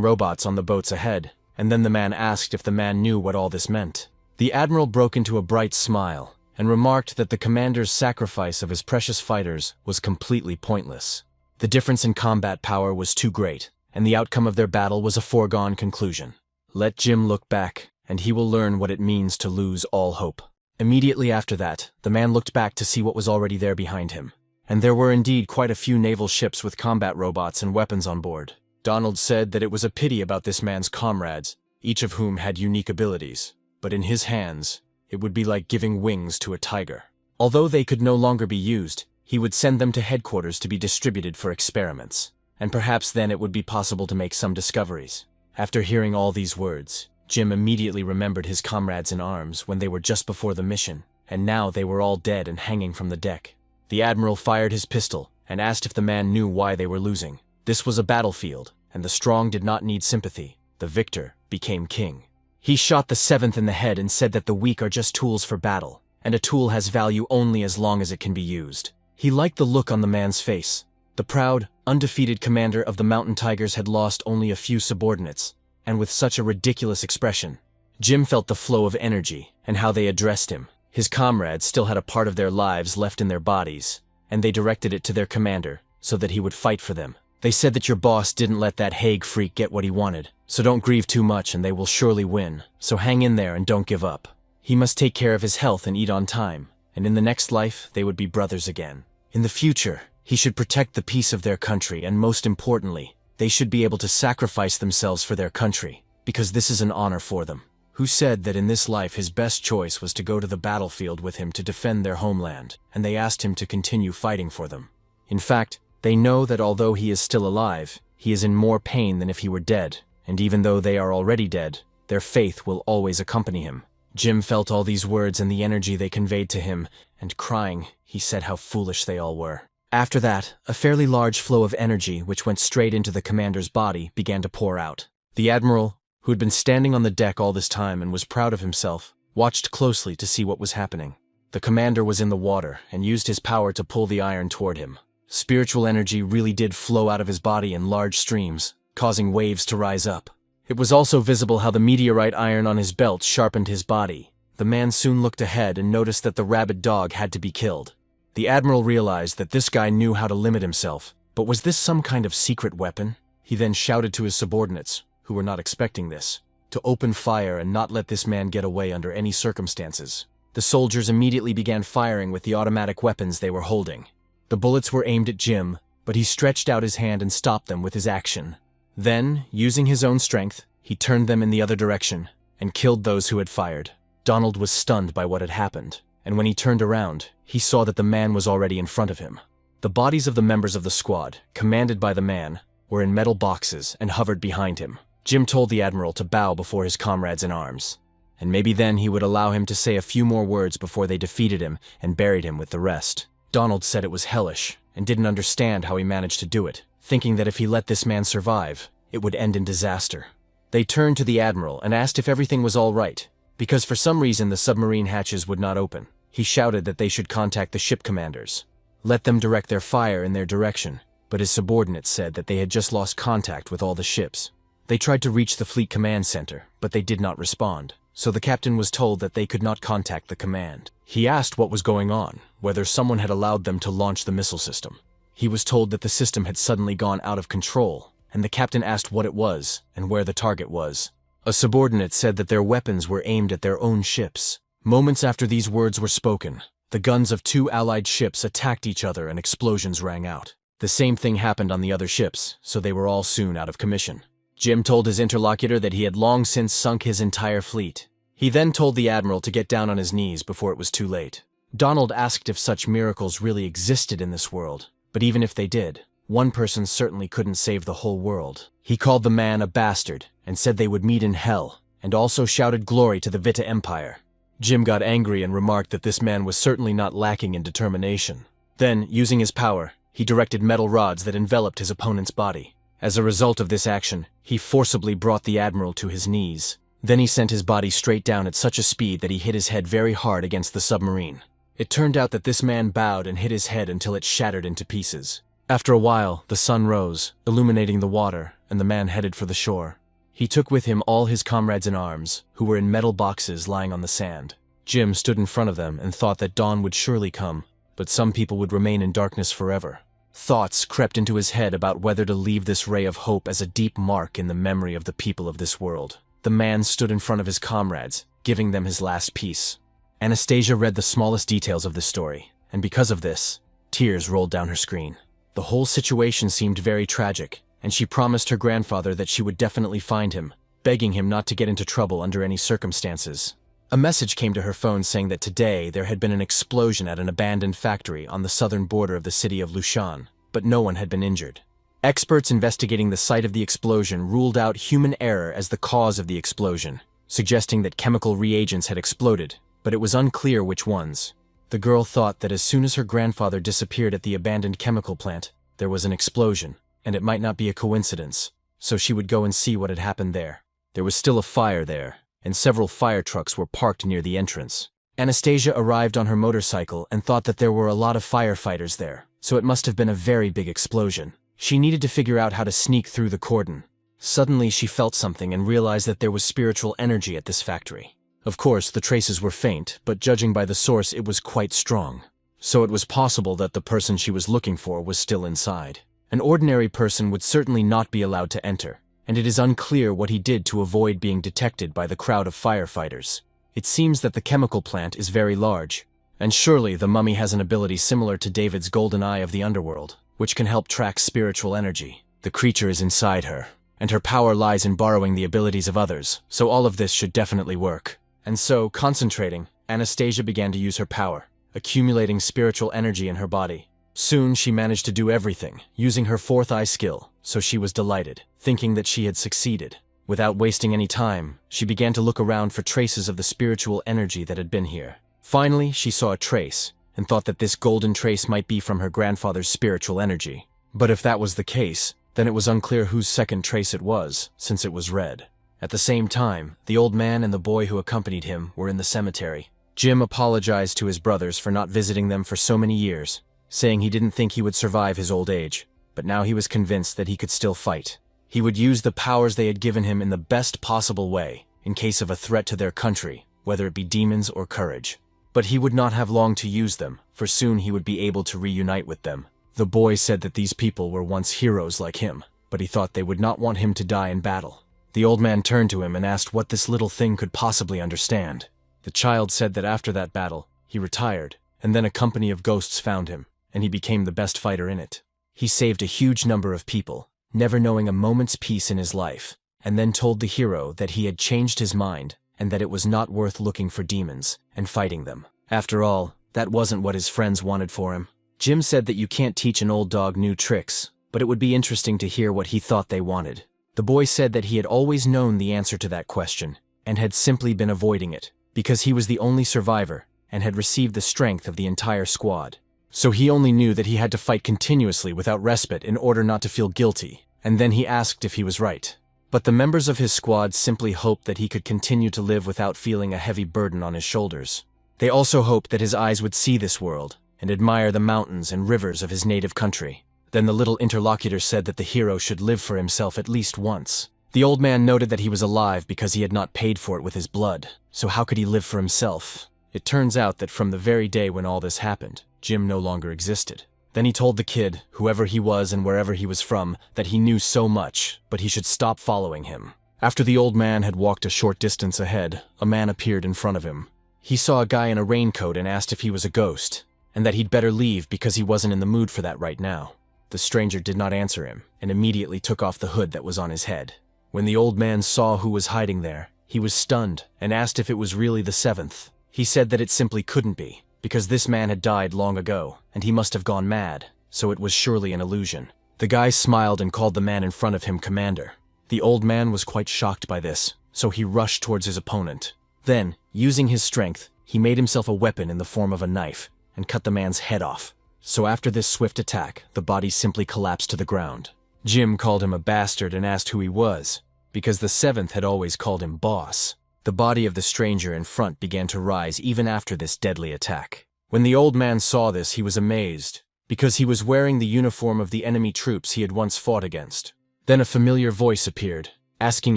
robots on the boats ahead, and then the man asked if the man knew what all this meant. The admiral broke into a bright smile, and remarked that the commander's sacrifice of his precious fighters was completely pointless. The difference in combat power was too great, and the outcome of their battle was a foregone conclusion. Let Jim look back, and he will learn what it means to lose all hope. Immediately after that, the man looked back to see what was already there behind him. And there were indeed quite a few naval ships with combat robots and weapons on board. Donald said that it was a pity about this man's comrades, each of whom had unique abilities, but in his hands, it would be like giving wings to a tiger. Although they could no longer be used, he would send them to headquarters to be distributed for experiments, and perhaps then it would be possible to make some discoveries. After hearing all these words, Jim immediately remembered his comrades in arms when they were just before the mission, and now they were all dead and hanging from the deck. The admiral fired his pistol and asked if the man knew why they were losing. This was a battlefield, and the strong did not need sympathy. The victor became king. He shot the 7th in the head and said that the weak are just tools for battle, and a tool has value only as long as it can be used. He liked the look on the man's face. The proud, undefeated commander of the Mountain Tigers had lost only a few subordinates, and with such a ridiculous expression. Jim felt the flow of energy and how they addressed him. His comrades still had a part of their lives left in their bodies, and they directed it to their commander so that he would fight for them. They said that your boss didn't let that Hague freak get what he wanted, so don't grieve too much and they will surely win, so hang in there and don't give up. He must take care of his health and eat on time, and in the next life they would be brothers again. In the future, he should protect the peace of their country, and most importantly, they should be able to sacrifice themselves for their country, because this is an honor for them. Who said that in this life his best choice was to go to the battlefield with him to defend their homeland, and they asked him to continue fighting for them. In fact, they know that although he is still alive, he is in more pain than if he were dead, and even though they are already dead, their faith will always accompany him. Jim felt all these words and the energy they conveyed to him, and crying, he said how foolish they all were. After that, a fairly large flow of energy which went straight into the commander's body began to pour out. The admiral, who had been standing on the deck all this time and was proud of himself, watched closely to see what was happening. The commander was in the water and used his power to pull the iron toward him. Spiritual energy really did flow out of his body in large streams, causing waves to rise up. It was also visible how the meteorite iron on his belt sharpened his body. The man soon looked ahead and noticed that the rabid dog had to be killed. The admiral realized that this guy knew how to limit himself, but was this some kind of secret weapon? He then shouted to his subordinates, who were not expecting this, to open fire and not let this man get away under any circumstances. The soldiers immediately began firing with the automatic weapons they were holding. The bullets were aimed at Jim, but he stretched out his hand and stopped them with his action. Then, using his own strength, he turned them in the other direction and killed those who had fired. Donald was stunned by what had happened, and when he turned around, he saw that the man was already in front of him. The bodies of the members of the squad, commanded by the man, were in metal boxes and hovered behind him. Jim told the admiral to bow before his comrades in arms. and maybe then he would allow him to say a few more words before they defeated him and buried him with the rest. Donald said it was hellish, and didn't understand how he managed to do it, thinking that if he let this man survive, it would end in disaster. They turned to the Admiral and asked if everything was all right, because for some reason the submarine hatches would not open. He shouted that they should contact the ship commanders. Let them direct their fire in their direction, but his subordinates said that they had just lost contact with all the ships. They tried to reach the fleet command center, but they did not respond, so the captain was told that they could not contact the command. He asked what was going on, whether someone had allowed them to launch the missile system. He was told that the system had suddenly gone out of control, and the captain asked what it was and where the target was. A subordinate said that their weapons were aimed at their own ships. Moments after these words were spoken, the guns of 2 allied ships attacked each other and explosions rang out. The same thing happened on the other ships, so they were all soon out of commission. Jim told his interlocutor that he had long since sunk his entire fleet. He then told the Admiral to get down on his knees before it was too late. Donald asked if such miracles really existed in this world, but even if they did, one person certainly couldn't save the whole world. He called the man a bastard and said they would meet in hell, and also shouted glory to the Vita Empire. Jim got angry and remarked that this man was certainly not lacking in determination. Then, using his power, he directed metal rods that enveloped his opponent's body. As a result of this action, he forcibly brought the Admiral to his knees. Then he sent his body straight down at such a speed that he hit his head very hard against the submarine. It turned out that this man bowed and hit his head until it shattered into pieces. After a while, the sun rose, illuminating the water, and the man headed for the shore. He took with him all his comrades in arms, who were in metal boxes lying on the sand. Jim stood in front of them and thought that dawn would surely come, but some people would remain in darkness forever. Thoughts crept into his head about whether to leave this ray of hope as a deep mark in the memory of the people of this world. The man stood in front of his comrades, giving them his last piece. Anastasia read the smallest details of this story, and because of this, tears rolled down her screen. The whole situation seemed very tragic, and she promised her grandfather that she would definitely find him, begging him not to get into trouble under any circumstances. A message came to her phone saying that today there had been an explosion at an abandoned factory on the southern border of the city of Lushan, but no one had been injured. Experts investigating the site of the explosion ruled out human error as the cause of the explosion, suggesting that chemical reagents had exploded, but it was unclear which ones. The girl thought that as soon as her grandfather disappeared at the abandoned chemical plant, there was an explosion, and it might not be a coincidence, so she would go and see what had happened there. There was still a fire there, and several fire trucks were parked near the entrance. Anastasia arrived on her motorcycle and thought that there were a lot of firefighters there, so it must have been a very big explosion. She needed to figure out how to sneak through the cordon. Suddenly she felt something and realized that there was spiritual energy at this factory. Of course, the traces were faint, but judging by the source it was quite strong. So it was possible that the person she was looking for was still inside. An ordinary person would certainly not be allowed to enter, and it is unclear what he did to avoid being detected by the crowd of firefighters. It seems that the chemical plant is very large, and surely the mummy has an ability similar to David's golden eye of the underworld, which can help track spiritual energy. The creature is inside her, and her power lies in borrowing the abilities of others, so all of this should definitely work. And so, concentrating, Anastasia began to use her power, accumulating spiritual energy in her body. Soon she managed to do everything, using her fourth eye skill, so she was delighted, thinking that she had succeeded. Without wasting any time, she began to look around for traces of the spiritual energy that had been here. Finally, she saw a trace, and thought that this golden trace might be from her grandfather's spiritual energy. But if that was the case, then it was unclear whose second trace it was, since it was red. At the same time, the old man and the boy who accompanied him were in the cemetery. Jim apologized to his brothers for not visiting them for so many years, saying he didn't think he would survive his old age, but now he was convinced that he could still fight. He would use the powers they had given him in the best possible way, in case of a threat to their country, whether it be demons or courage. But he would not have long to use them, for soon he would be able to reunite with them. The boy said that these people were once heroes like him, but he thought they would not want him to die in battle. The old man turned to him and asked what this little thing could possibly understand. The child said that after that battle, he retired, and then a company of ghosts found him, and he became the best fighter in it. He saved a huge number of people, never knowing a moment's peace in his life, and then told the hero that he had changed his mind and that it was not worth looking for demons and fighting them. After all, that wasn't what his friends wanted for him. Jim said that you can't teach an old dog new tricks, but it would be interesting to hear what he thought they wanted. The boy said that he had always known the answer to that question, and had simply been avoiding it, because he was the only survivor and had received the strength of the entire squad. So he only knew that he had to fight continuously without respite in order not to feel guilty, and then he asked if he was right. But the members of his squad simply hoped that he could continue to live without feeling a heavy burden on his shoulders. They also hoped that his eyes would see this world and admire the mountains and rivers of his native country. Then the little interlocutor said that the hero should live for himself at least once. The old man noted that he was alive because he had not paid for it with his blood, so how could he live for himself? It turns out that from the very day when all this happened, Jim no longer existed. Then he told the kid, whoever he was and wherever he was from, that he knew so much, but he should stop following him. After the old man had walked a short distance ahead, a man appeared in front of him. He saw a guy in a raincoat and asked if he was a ghost, and that he'd better leave because he wasn't in the mood for that right now. The stranger did not answer him, and immediately took off the hood that was on his head. When the old man saw who was hiding there, he was stunned and asked if it was really the seventh. He said that it simply couldn't be, because this man had died long ago, and he must have gone mad, so it was surely an illusion. The guy smiled and called the man in front of him commander. The old man was quite shocked by this, so he rushed towards his opponent. Then, using his strength, he made himself a weapon in the form of a knife, and cut the man's head off. So after this swift attack, the body simply collapsed to the ground. Jim called him a bastard and asked who he was, because the seventh had always called him boss. The body of the stranger in front began to rise even after this deadly attack. When the old man saw this, he was amazed, because he was wearing the uniform of the enemy troops he had once fought against. Then a familiar voice appeared, asking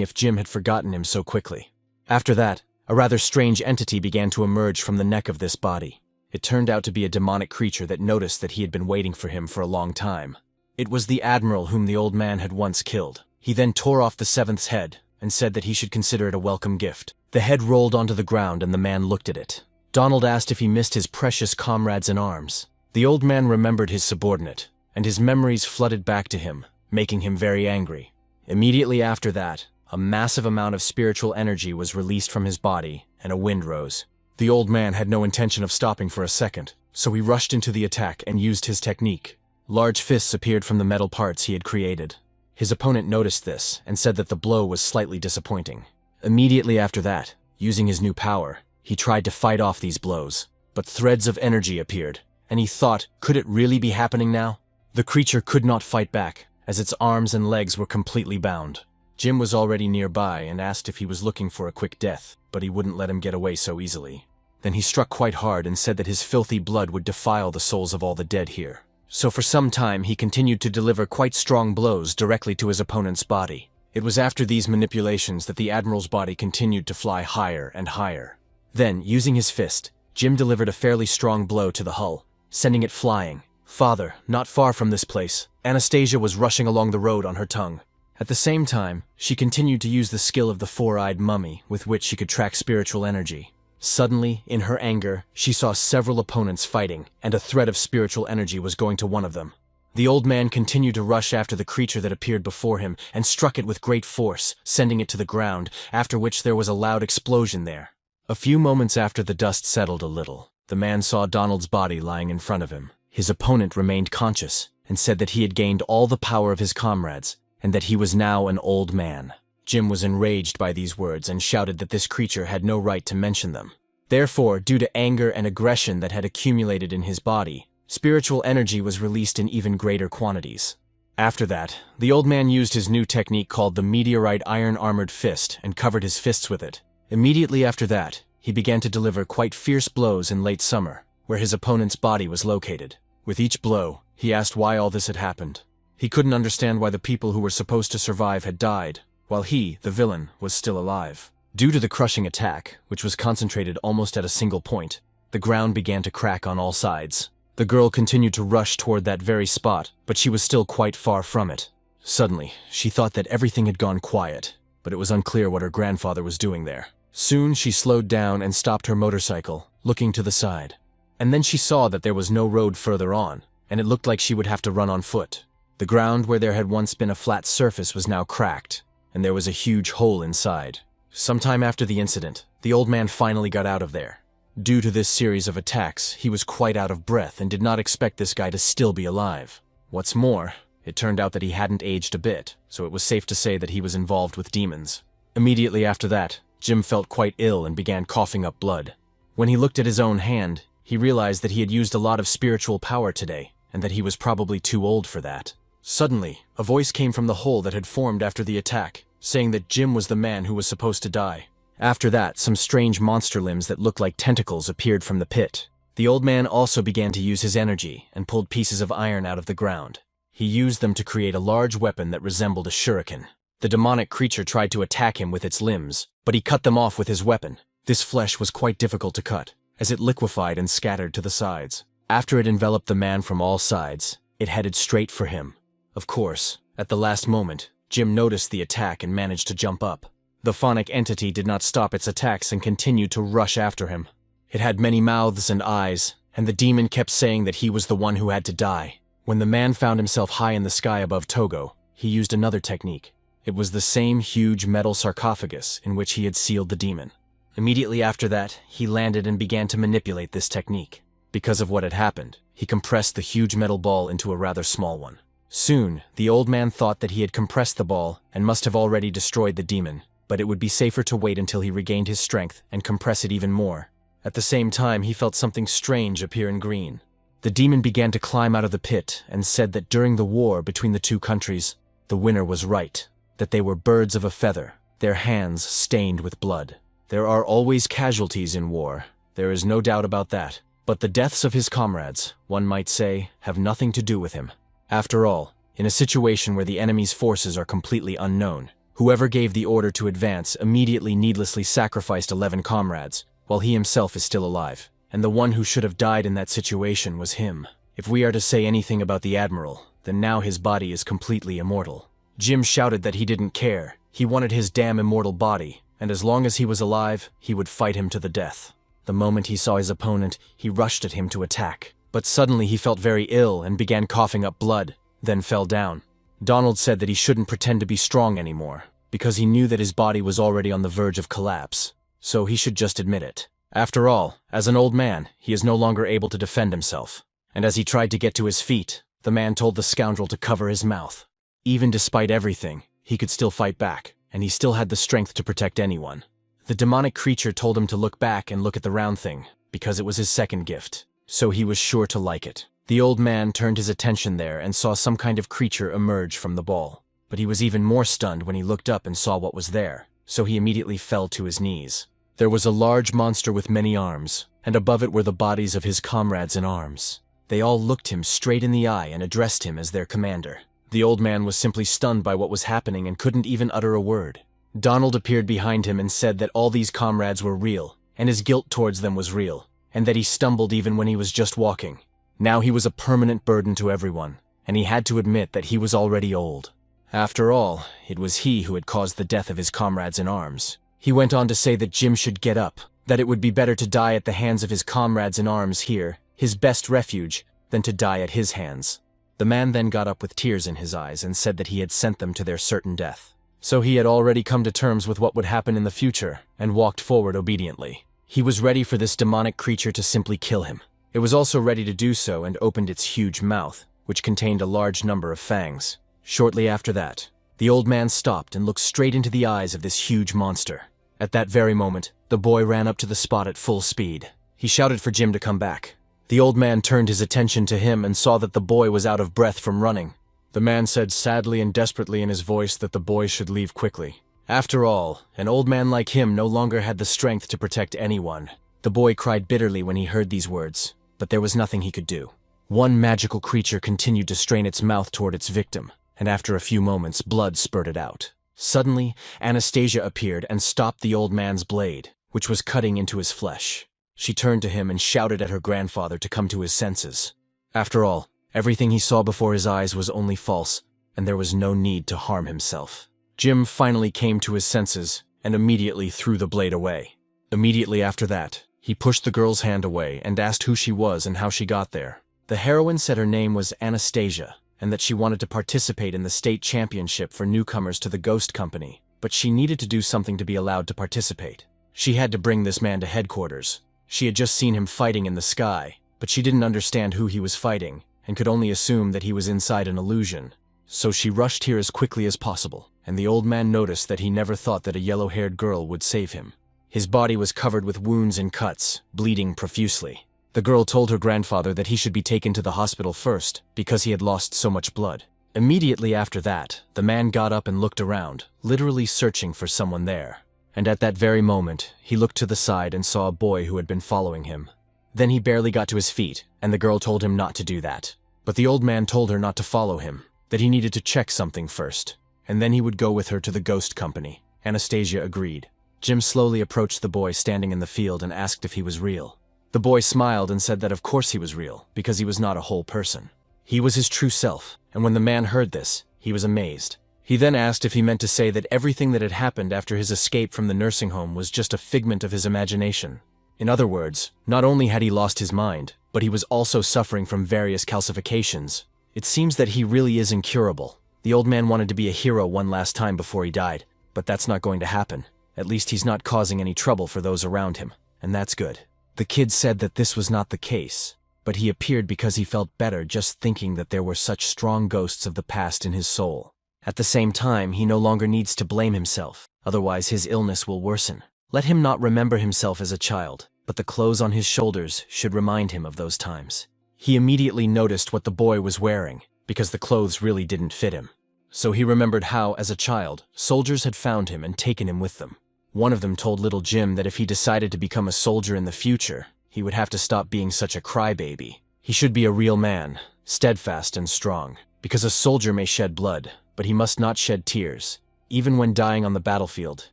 if Jim had forgotten him so quickly. After that, a rather strange entity began to emerge from the neck of this body. It turned out to be a demonic creature that noticed that he had been waiting for him for a long time. It was the admiral whom the old man had once killed. He then tore off the seventh's head and said that he should consider it a welcome gift. The head rolled onto the ground and the man looked at it. Donald asked if he missed his precious comrades in arms. The old man remembered his subordinate, and his memories flooded back to him, making him very angry. Immediately after that, a massive amount of spiritual energy was released from his body, and a wind rose. The old man had no intention of stopping for a second, so he rushed into the attack and used his technique. Large fists appeared from the metal parts he had created. His opponent noticed this and said that the blow was slightly disappointing. Immediately after that, using his new power, he tried to fight off these blows, but threads of energy appeared, and he thought, could it really be happening now? The creature could not fight back, as its arms and legs were completely bound. Jim was already nearby and asked if he was looking for a quick death, but he wouldn't let him get away so easily. Then he struck quite hard and said that his filthy blood would defile the souls of all the dead here. So for some time he continued to deliver quite strong blows directly to his opponent's body. It was after these manipulations that the admiral's body continued to fly higher and higher. Then, using his fist, Jim delivered a fairly strong blow to the hull, sending it flying. Father, not far from this place, Anastasia was rushing along the road on her tongue. At the same time, she continued to use the skill of the four-eyed mummy with which she could track spiritual energy. Suddenly, in her anger, she saw several opponents fighting, and a thread of spiritual energy was going to one of them. The old man continued to rush after the creature that appeared before him and struck it with great force, sending it to the ground, after which there was a loud explosion there. A few moments after the dust settled a little, the man saw Donald's body lying in front of him. His opponent remained conscious and said that he had gained all the power of his comrades and that he was now an old man. Jim was enraged by these words and shouted that this creature had no right to mention them. Therefore, due to anger and aggression that had accumulated in his body, spiritual energy was released in even greater quantities. After that, the old man used his new technique called the meteorite iron-armored fist and covered his fists with it. Immediately after that, he began to deliver quite fierce blows in late summer, where his opponent's body was located. With each blow, he asked why all this had happened. He couldn't understand why the people who were supposed to survive had died, while he, the villain, was still alive. Due to the crushing attack, which was concentrated almost at a single point, the ground began to crack on all sides. The girl continued to rush toward that very spot, but she was still quite far from it. Suddenly, she thought that everything had gone quiet, but it was unclear what her grandfather was doing there. Soon she slowed down and stopped her motorcycle, looking to the side. And then she saw that there was no road further on, and it looked like she would have to run on foot. The ground where there had once been a flat surface was now cracked, and there was a huge hole inside. Sometime after the incident, the old man finally got out of there. Due to this series of attacks, he was quite out of breath and did not expect this guy to still be alive. What's more, it turned out that he hadn't aged a bit, so it was safe to say that he was involved with demons. Immediately after that, Jim felt quite ill and began coughing up blood. When he looked at his own hand, he realized that he had used a lot of spiritual power today, and that he was probably too old for that. Suddenly, a voice came from the hole that had formed after the attack, saying that Jim was the man who was supposed to die. After that, some strange monster limbs that looked like tentacles appeared from the pit. The old man also began to use his energy and pulled pieces of iron out of the ground. He used them to create a large weapon that resembled a shuriken. The demonic creature tried to attack him with its limbs, but he cut them off with his weapon. This flesh was quite difficult to cut, as it liquefied and scattered to the sides. After it enveloped the man from all sides, it headed straight for him. Of course, at the last moment, Jim noticed the attack and managed to jump up. The phonic entity did not stop its attacks and continued to rush after him. It had many mouths and eyes, and the demon kept saying that he was the one who had to die. When the man found himself high in the sky above Togo, he used another technique. It was the same huge metal sarcophagus in which he had sealed the demon. Immediately after that, he landed and began to manipulate this technique. Because of what had happened, he compressed the huge metal ball into a rather small one. Soon, the old man thought that he had compressed the ball and must have already destroyed the demon, but it would be safer to wait until he regained his strength and compress it even more. At the same time, he felt something strange appear in green. The demon began to climb out of the pit and said that during the war between the two countries, the winner was right, that they were birds of a feather, their hands stained with blood. There are always casualties in war, there is no doubt about that, but the deaths of his comrades, one might say, have nothing to do with him. After all, in a situation where the enemy's forces are completely unknown, whoever gave the order to advance immediately needlessly sacrificed 11 comrades, while he himself is still alive, and the one who should have died in that situation was him. If we are to say anything about the Admiral, then now his body is completely immortal. Jim shouted that he didn't care, he wanted his damn immortal body, and as long as he was alive, he would fight him to the death. The moment he saw his opponent, he rushed at him to attack. But suddenly he felt very ill and began coughing up blood, then fell down. Donald said that he shouldn't pretend to be strong anymore, because he knew that his body was already on the verge of collapse, so he should just admit it. After all, as an old man, he is no longer able to defend himself. And as he tried to get to his feet, the man told the scoundrel to cover his mouth. Even despite everything, he could still fight back, and he still had the strength to protect anyone. The demonic creature told him to look back and look at the round thing, because it was his second gift, so he was sure to like it. The old man turned his attention there and saw some kind of creature emerge from the ball. But he was even more stunned when he looked up and saw what was there, so he immediately fell to his knees. There was a large monster with many arms, and above it were the bodies of his comrades in arms. They all looked him straight in the eye and addressed him as their commander. The old man was simply stunned by what was happening and couldn't even utter a word. Donald appeared behind him and said that all these comrades were real, and his guilt towards them was real, and that he stumbled even when he was just walking. Now he was a permanent burden to everyone, and he had to admit that he was already old. After all, it was he who had caused the death of his comrades in arms. He went on to say that Jim should get up, that it would be better to die at the hands of his comrades in arms here, his best refuge, than to die at his hands. The man then got up with tears in his eyes and said that he had sent them to their certain death. So he had already come to terms with what would happen in the future, and walked forward obediently. He was ready for this demonic creature to simply kill him. It was also ready to do so and opened its huge mouth, which contained a large number of fangs. Shortly after that, the old man stopped and looked straight into the eyes of this huge monster. At that very moment, the boy ran up to the spot at full speed. He shouted for Jim to come back. The old man turned his attention to him and saw that the boy was out of breath from running. The man said sadly and desperately in his voice that the boy should leave quickly. After all, an old man like him no longer had the strength to protect anyone. The boy cried bitterly when he heard these words, but there was nothing he could do. One magical creature continued to strain its mouth toward its victim, and after a few moments, blood spurted out. Suddenly, Anastasia appeared and stopped the old man's blade, which was cutting into his flesh. She turned to him and shouted at her grandfather to come to his senses. After all, everything he saw before his eyes was only false, and there was no need to harm himself. Jim finally came to his senses and immediately threw the blade away. Immediately after that, he pushed the girl's hand away and asked who she was and how she got there. The heroine said her name was Anastasia, and that she wanted to participate in the state championship for newcomers to the Ghost Company, but she needed to do something to be allowed to participate. She had to bring this man to headquarters. She had just seen him fighting in the sky, but she didn't understand who he was fighting, and could only assume that he was inside an illusion. So she rushed here as quickly as possible, and the old man noticed that he never thought that a yellow-haired girl would save him. His body was covered with wounds and cuts, bleeding profusely. The girl told her grandfather that he should be taken to the hospital first because he had lost so much blood. Immediately after that, the man got up and looked around, literally searching for someone there. And at that very moment, he looked to the side and saw a boy who had been following him. Then he barely got to his feet, and the girl told him not to do that. But the old man told her not to follow him, that he needed to check something first, and then he would go with her to the ghost company. Anastasia agreed. Jim slowly approached the boy standing in the field and asked if he was real. The boy smiled and said that of course he was real, because he was not a whole person. He was his true self, and when the man heard this, he was amazed. He then asked if he meant to say that everything that had happened after his escape from the nursing home was just a figment of his imagination. In other words, not only had he lost his mind, but he was also suffering from various calcifications. It seems that he really is incurable. The old man wanted to be a hero one last time before he died, but that's not going to happen. At least he's not causing any trouble for those around him, and that's good. The kid said that this was not the case, but he appeared because he felt better just thinking that there were such strong ghosts of the past in his soul. At the same time, he no longer needs to blame himself, otherwise his illness will worsen. Let him not remember himself as a child, but the clothes on his shoulders should remind him of those times. He immediately noticed what the boy was wearing, because the clothes really didn't fit him. So he remembered how, as a child, soldiers had found him and taken him with them. One of them told little Jim that if he decided to become a soldier in the future, he would have to stop being such a crybaby. He should be a real man, steadfast and strong, because a soldier may shed blood, but he must not shed tears. Even when dying on the battlefield,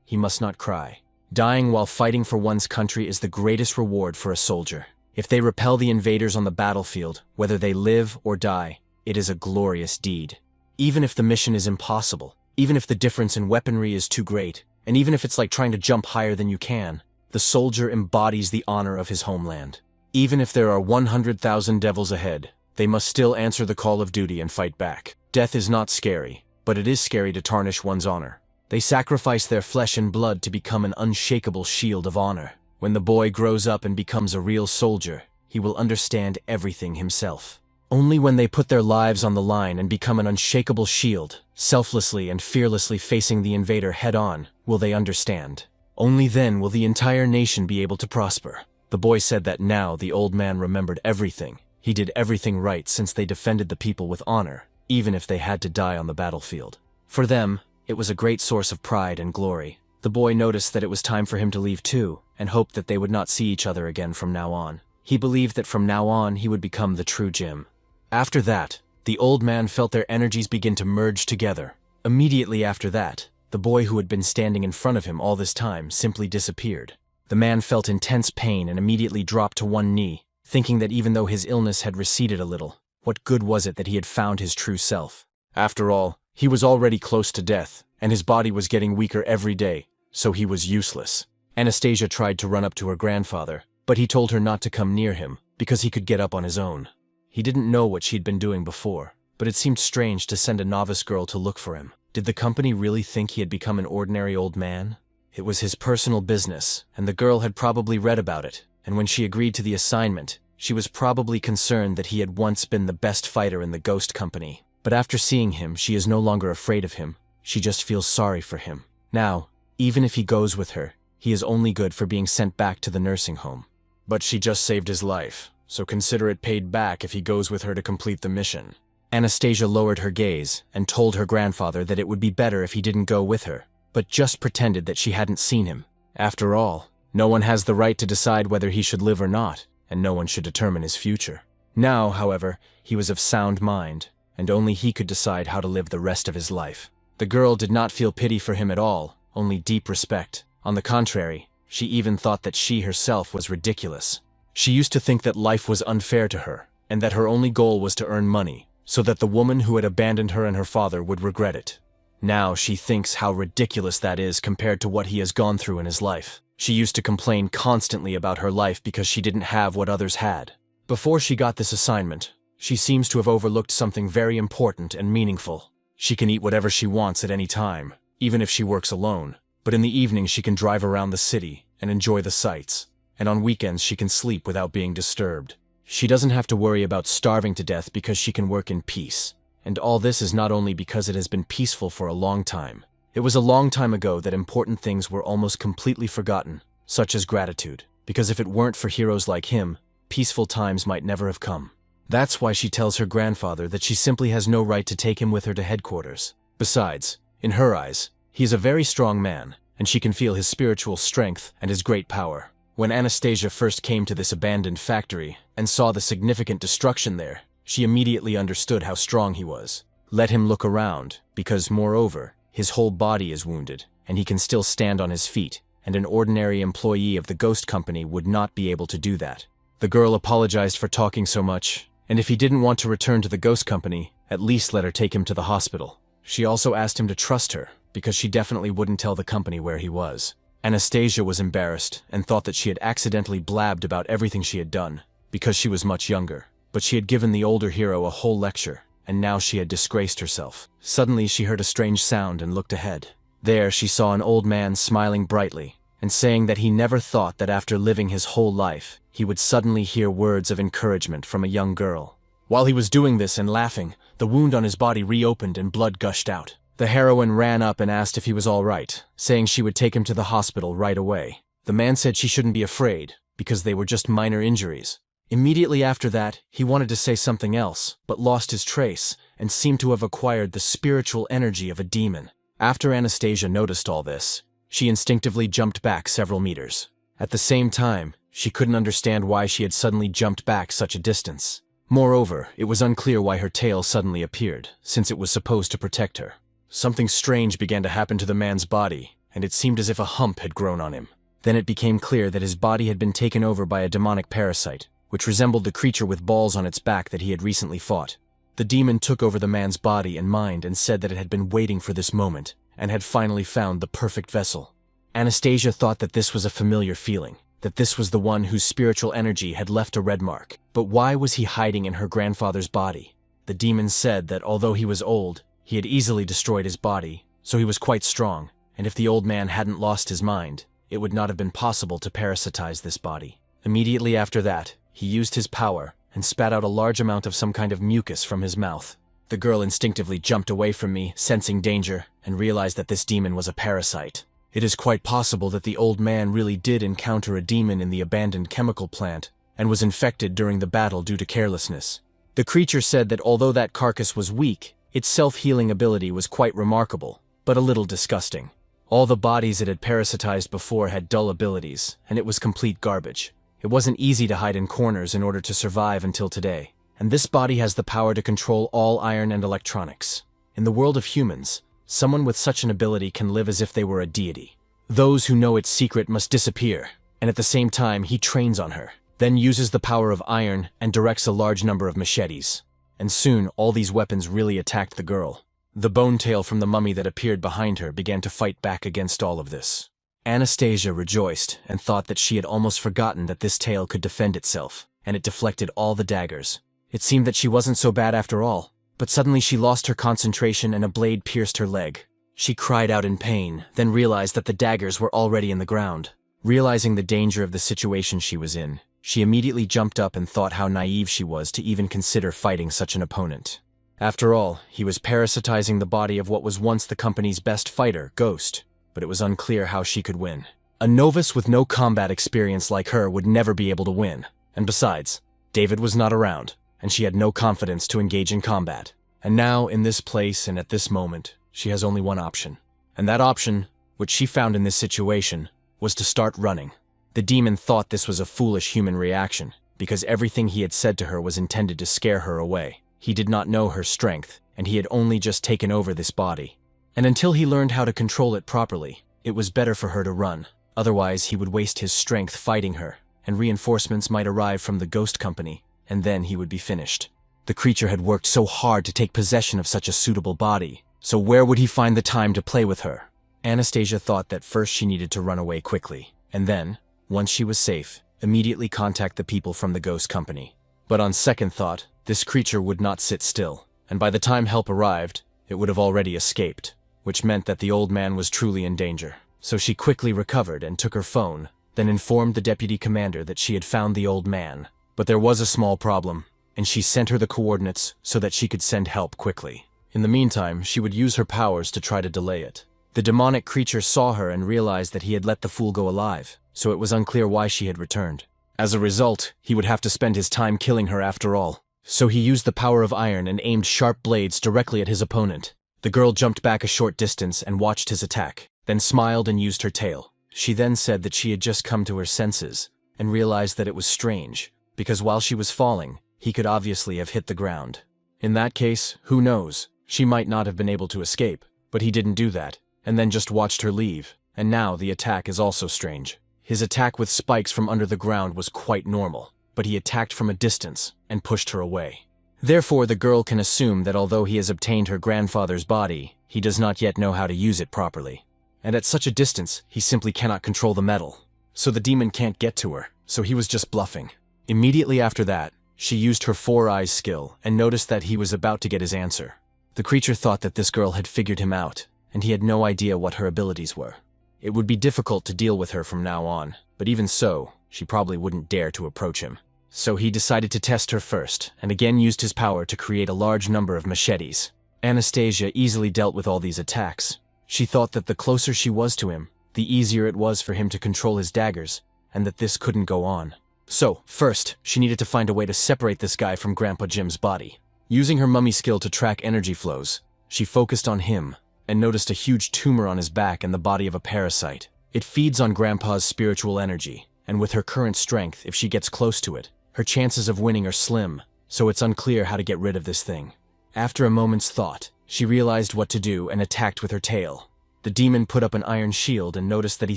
he must not cry. Dying while fighting for one's country is the greatest reward for a soldier. If they repel the invaders on the battlefield, whether they live or die, it is a glorious deed. Even if the mission is impossible, even if the difference in weaponry is too great, and even if it's like trying to jump higher than you can, the soldier embodies the honor of his homeland. Even if there are 100,000 devils ahead, they must still answer the call of duty and fight back. Death is not scary, but it is scary to tarnish one's honor. They sacrifice their flesh and blood to become an unshakable shield of honor. When the boy grows up and becomes a real soldier, he will understand everything himself. Only when they put their lives on the line and become an unshakable shield, selflessly and fearlessly facing the invader head-on, will they understand. Only then will the entire nation be able to prosper. The boy said that now the old man remembered everything. He did everything right since they defended the people with honor, even if they had to die on the battlefield. For them, it was a great source of pride and glory. The boy noticed that it was time for him to leave too, and hoped that they would not see each other again from now on. He believed that from now on he would become the true Jim. After that, the old man felt their energies begin to merge together. Immediately after that, the boy who had been standing in front of him all this time simply disappeared. The man felt intense pain and immediately dropped to one knee, thinking that even though his illness had receded a little, what good was it that he had found his true self? After all, he was already close to death, and his body was getting weaker every day, so he was useless. Anastasia tried to run up to her grandfather, but he told her not to come near him, because he could get up on his own. He didn't know what she'd been doing before, but it seemed strange to send a novice girl to look for him. Did the company really think he had become an ordinary old man? It was his personal business, and the girl had probably read about it, and when she agreed to the assignment, she was probably concerned that he had once been the best fighter in the ghost company. But after seeing him, she is no longer afraid of him. She just feels sorry for him. Now, even if he goes with her, he is only good for being sent back to the nursing home. But she just saved his life, so consider it paid back if he goes with her to complete the mission. Anastasia lowered her gaze and told her grandfather that it would be better if he didn't go with her, but just pretended that she hadn't seen him. After all, no one has the right to decide whether he should live or not, and no one should determine his future. Now, however, he was of sound mind, and only he could decide how to live the rest of his life. The girl did not feel pity for him at all, only deep respect. On the contrary, she even thought that she herself was ridiculous. She used to think that life was unfair to her, and that her only goal was to earn money, so that the woman who had abandoned her and her father would regret it. Now she thinks how ridiculous that is compared to what he has gone through in his life. She used to complain constantly about her life because she didn't have what others had. Before she got this assignment, she seems to have overlooked something very important and meaningful. She can eat whatever she wants at any time, even if she works alone. But in the evening she can drive around the city and enjoy the sights. And on weekends she can sleep without being disturbed. She doesn't have to worry about starving to death because she can work in peace. And all this is not only because it has been peaceful for a long time. It was a long time ago that important things were almost completely forgotten, such as gratitude, because if it weren't for heroes like him, peaceful times might never have come. That's why she tells her grandfather that she simply has no right to take him with her to headquarters. Besides, in her eyes, he is a very strong man, and she can feel his spiritual strength and his great power. When Anastasia first came to this abandoned factory and saw the significant destruction there, she immediately understood how strong he was. Let him look around, because, moreover, his whole body is wounded, and he can still stand on his feet, and an ordinary employee of the ghost company would not be able to do that. The girl apologized for talking so much, and if he didn't want to return to the ghost company, at least let her take him to the hospital. She also asked him to trust her, because she definitely wouldn't tell the company where he was. Anastasia was embarrassed and thought that she had accidentally blabbed about everything she had done, because she was much younger. But she had given the older hero a whole lecture, and now she had disgraced herself. Suddenly she heard a strange sound and looked ahead. There she saw an old man smiling brightly, and saying that he never thought that after living his whole life, he would suddenly hear words of encouragement from a young girl. While he was doing this and laughing, the wound on his body reopened and blood gushed out. The heroine ran up and asked if he was all right, saying she would take him to the hospital right away. The man said she shouldn't be afraid, because they were just minor injuries. Immediately after that, he wanted to say something else, but lost his trace, and seemed to have acquired the spiritual energy of a demon. After Anastasia noticed all this, she instinctively jumped back several meters. At the same time, she couldn't understand why she had suddenly jumped back such a distance. Moreover, it was unclear why her tail suddenly appeared, since it was supposed to protect her. Something strange began to happen to the man's body, and it seemed as if a hump had grown on him. Then it became clear that his body had been taken over by a demonic parasite, which resembled the creature with balls on its back that he had recently fought. The demon took over the man's body and mind and said that it had been waiting for this moment, and had finally found the perfect vessel. Anastasia thought that this was a familiar feeling, that this was the one whose spiritual energy had left a red mark. But why was he hiding in her grandfather's body? The demon said that although he was old, he had easily destroyed his body, so he was quite strong, and if the old man hadn't lost his mind, it would not have been possible to parasitize this body. Immediately after that, he used his power and spat out a large amount of some kind of mucus from his mouth. The girl instinctively jumped away from me, sensing danger, and realized that this demon was a parasite. It is quite possible that the old man really did encounter a demon in the abandoned chemical plant and was infected during the battle due to carelessness. The creature said that although that carcass was weak, its self-healing ability was quite remarkable, but a little disgusting. All the bodies it had parasitized before had dull abilities, and it was complete garbage. It wasn't easy to hide in corners in order to survive until today, and this body has the power to control all iron and electronics. In the world of humans, someone with such an ability can live as if they were a deity. Those who know its secret must disappear, and at the same time he trains on her, then uses the power of iron and directs a large number of machetes. And soon all these weapons really attacked the girl. The bone tail from the mummy that appeared behind her began to fight back against all of this. Anastasia rejoiced and thought that she had almost forgotten that this tail could defend itself, and it deflected all the daggers. It seemed that she wasn't so bad after all, but suddenly she lost her concentration and a blade pierced her leg. She cried out in pain, then realized that the daggers were already in the ground. Realizing the danger of the situation she was in, she immediately jumped up and thought how naive she was to even consider fighting such an opponent. After all, he was parasitizing the body of what was once the company's best fighter, Ghost, but it was unclear how she could win. A novice with no combat experience like her would never be able to win, and besides, David was not around, and she had no confidence to engage in combat. And now, in this place and at this moment, she has only one option. And that option, which she found in this situation, was to start running. The demon thought this was a foolish human reaction, because everything he had said to her was intended to scare her away. He did not know her strength, and he had only just taken over this body. And until he learned how to control it properly, it was better for her to run. Otherwise, he would waste his strength fighting her, and reinforcements might arrive from the ghost company, and then he would be finished. The creature had worked so hard to take possession of such a suitable body, so where would he find the time to play with her? Anastasia thought that first she needed to run away quickly, and then, once she was safe, immediately contact the people from the ghost company. But on second thought, this creature would not sit still, and by the time help arrived, it would have already escaped, which meant that the old man was truly in danger. So she quickly recovered and took her phone, then informed the deputy commander that she had found the old man. But there was a small problem, and she sent her the coordinates so that she could send help quickly. In the meantime, she would use her powers to try to delay it. The demonic creature saw her and realized that he had let the fool go alive, so it was unclear why she had returned. As a result, he would have to spend his time killing her after all. So he used the power of iron and aimed sharp blades directly at his opponent. The girl jumped back a short distance and watched his attack, then smiled and used her tail. She then said that she had just come to her senses and realized that it was strange, because while she was falling, he could obviously have hit the ground. In that case, who knows? She might not have been able to escape, but he didn't do that, and then just watched her leave, and now the attack is also strange. His attack with spikes from under the ground was quite normal, but he attacked from a distance and pushed her away. Therefore, the girl can assume that although he has obtained her grandfather's body, he does not yet know how to use it properly. And at such a distance, he simply cannot control the metal. So the demon can't get to her, so he was just bluffing. Immediately after that, she used her Four Eyes skill and noticed that he was about to get his answer. The creature thought that this girl had figured him out, and he had no idea what her abilities were. It would be difficult to deal with her from now on, but even so, she probably wouldn't dare to approach him. So he decided to test her first, and again used his power to create a large number of machetes. Anastasia easily dealt with all these attacks. She thought that the closer she was to him, the easier it was for him to control his daggers, and that this couldn't go on. So, first, she needed to find a way to separate this guy from Grandpa Jim's body. Using her mummy skill to track energy flows, she focused on him, and noticed a huge tumor on his back and the body of a parasite. It feeds on Grandpa's spiritual energy, and with her current strength, if she gets close to it, her chances of winning are slim, so it's unclear how to get rid of this thing. After a moment's thought, she realized what to do and attacked with her tail. The demon put up an iron shield and noticed that he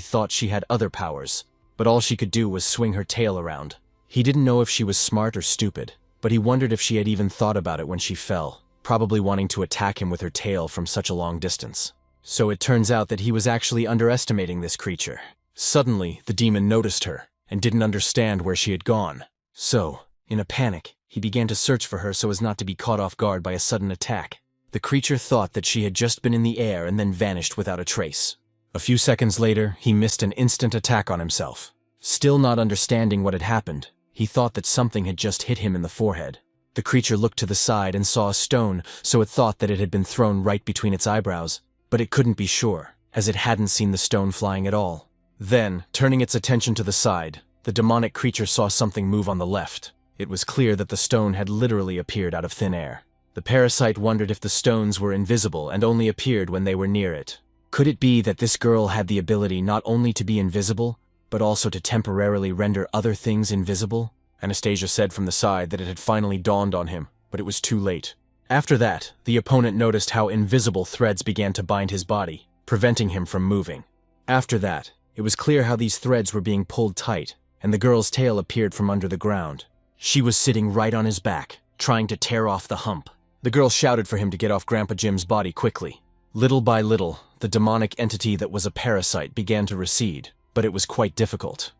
thought she had other powers, but all she could do was swing her tail around. He didn't know if she was smart or stupid, but he wondered if she had even thought about it when she fell, probably wanting to attack him with her tail from such a long distance. So it turns out that he was actually underestimating this creature. Suddenly, the demon noticed her, and didn't understand where she had gone. So, in a panic, he began to search for her so as not to be caught off guard by a sudden attack. The creature thought that she had just been in the air and then vanished without a trace. A few seconds later, he missed an instant attack on himself. Still not understanding what had happened, he thought that something had just hit him in the forehead. The creature looked to the side and saw a stone, so it thought that it had been thrown right between its eyebrows, but it couldn't be sure, as it hadn't seen the stone flying at all. Then, turning its attention to the side, the demonic creature saw something move on the left. It was clear that the stone had literally appeared out of thin air. The parasite wondered if the stones were invisible and only appeared when they were near it. Could it be that this girl had the ability not only to be invisible, but also to temporarily render other things invisible? Anastasia said from the side that it had finally dawned on him, but it was too late. After that, the opponent noticed how invisible threads began to bind his body, preventing him from moving. After that, it was clear how these threads were being pulled tight, and the girl's tail appeared from under the ground. She was sitting right on his back, trying to tear off the hump. The girl shouted for him to get off Grandpa Jim's body quickly. Little by little, the demonic entity that was a parasite began to recede, but it was quite difficult.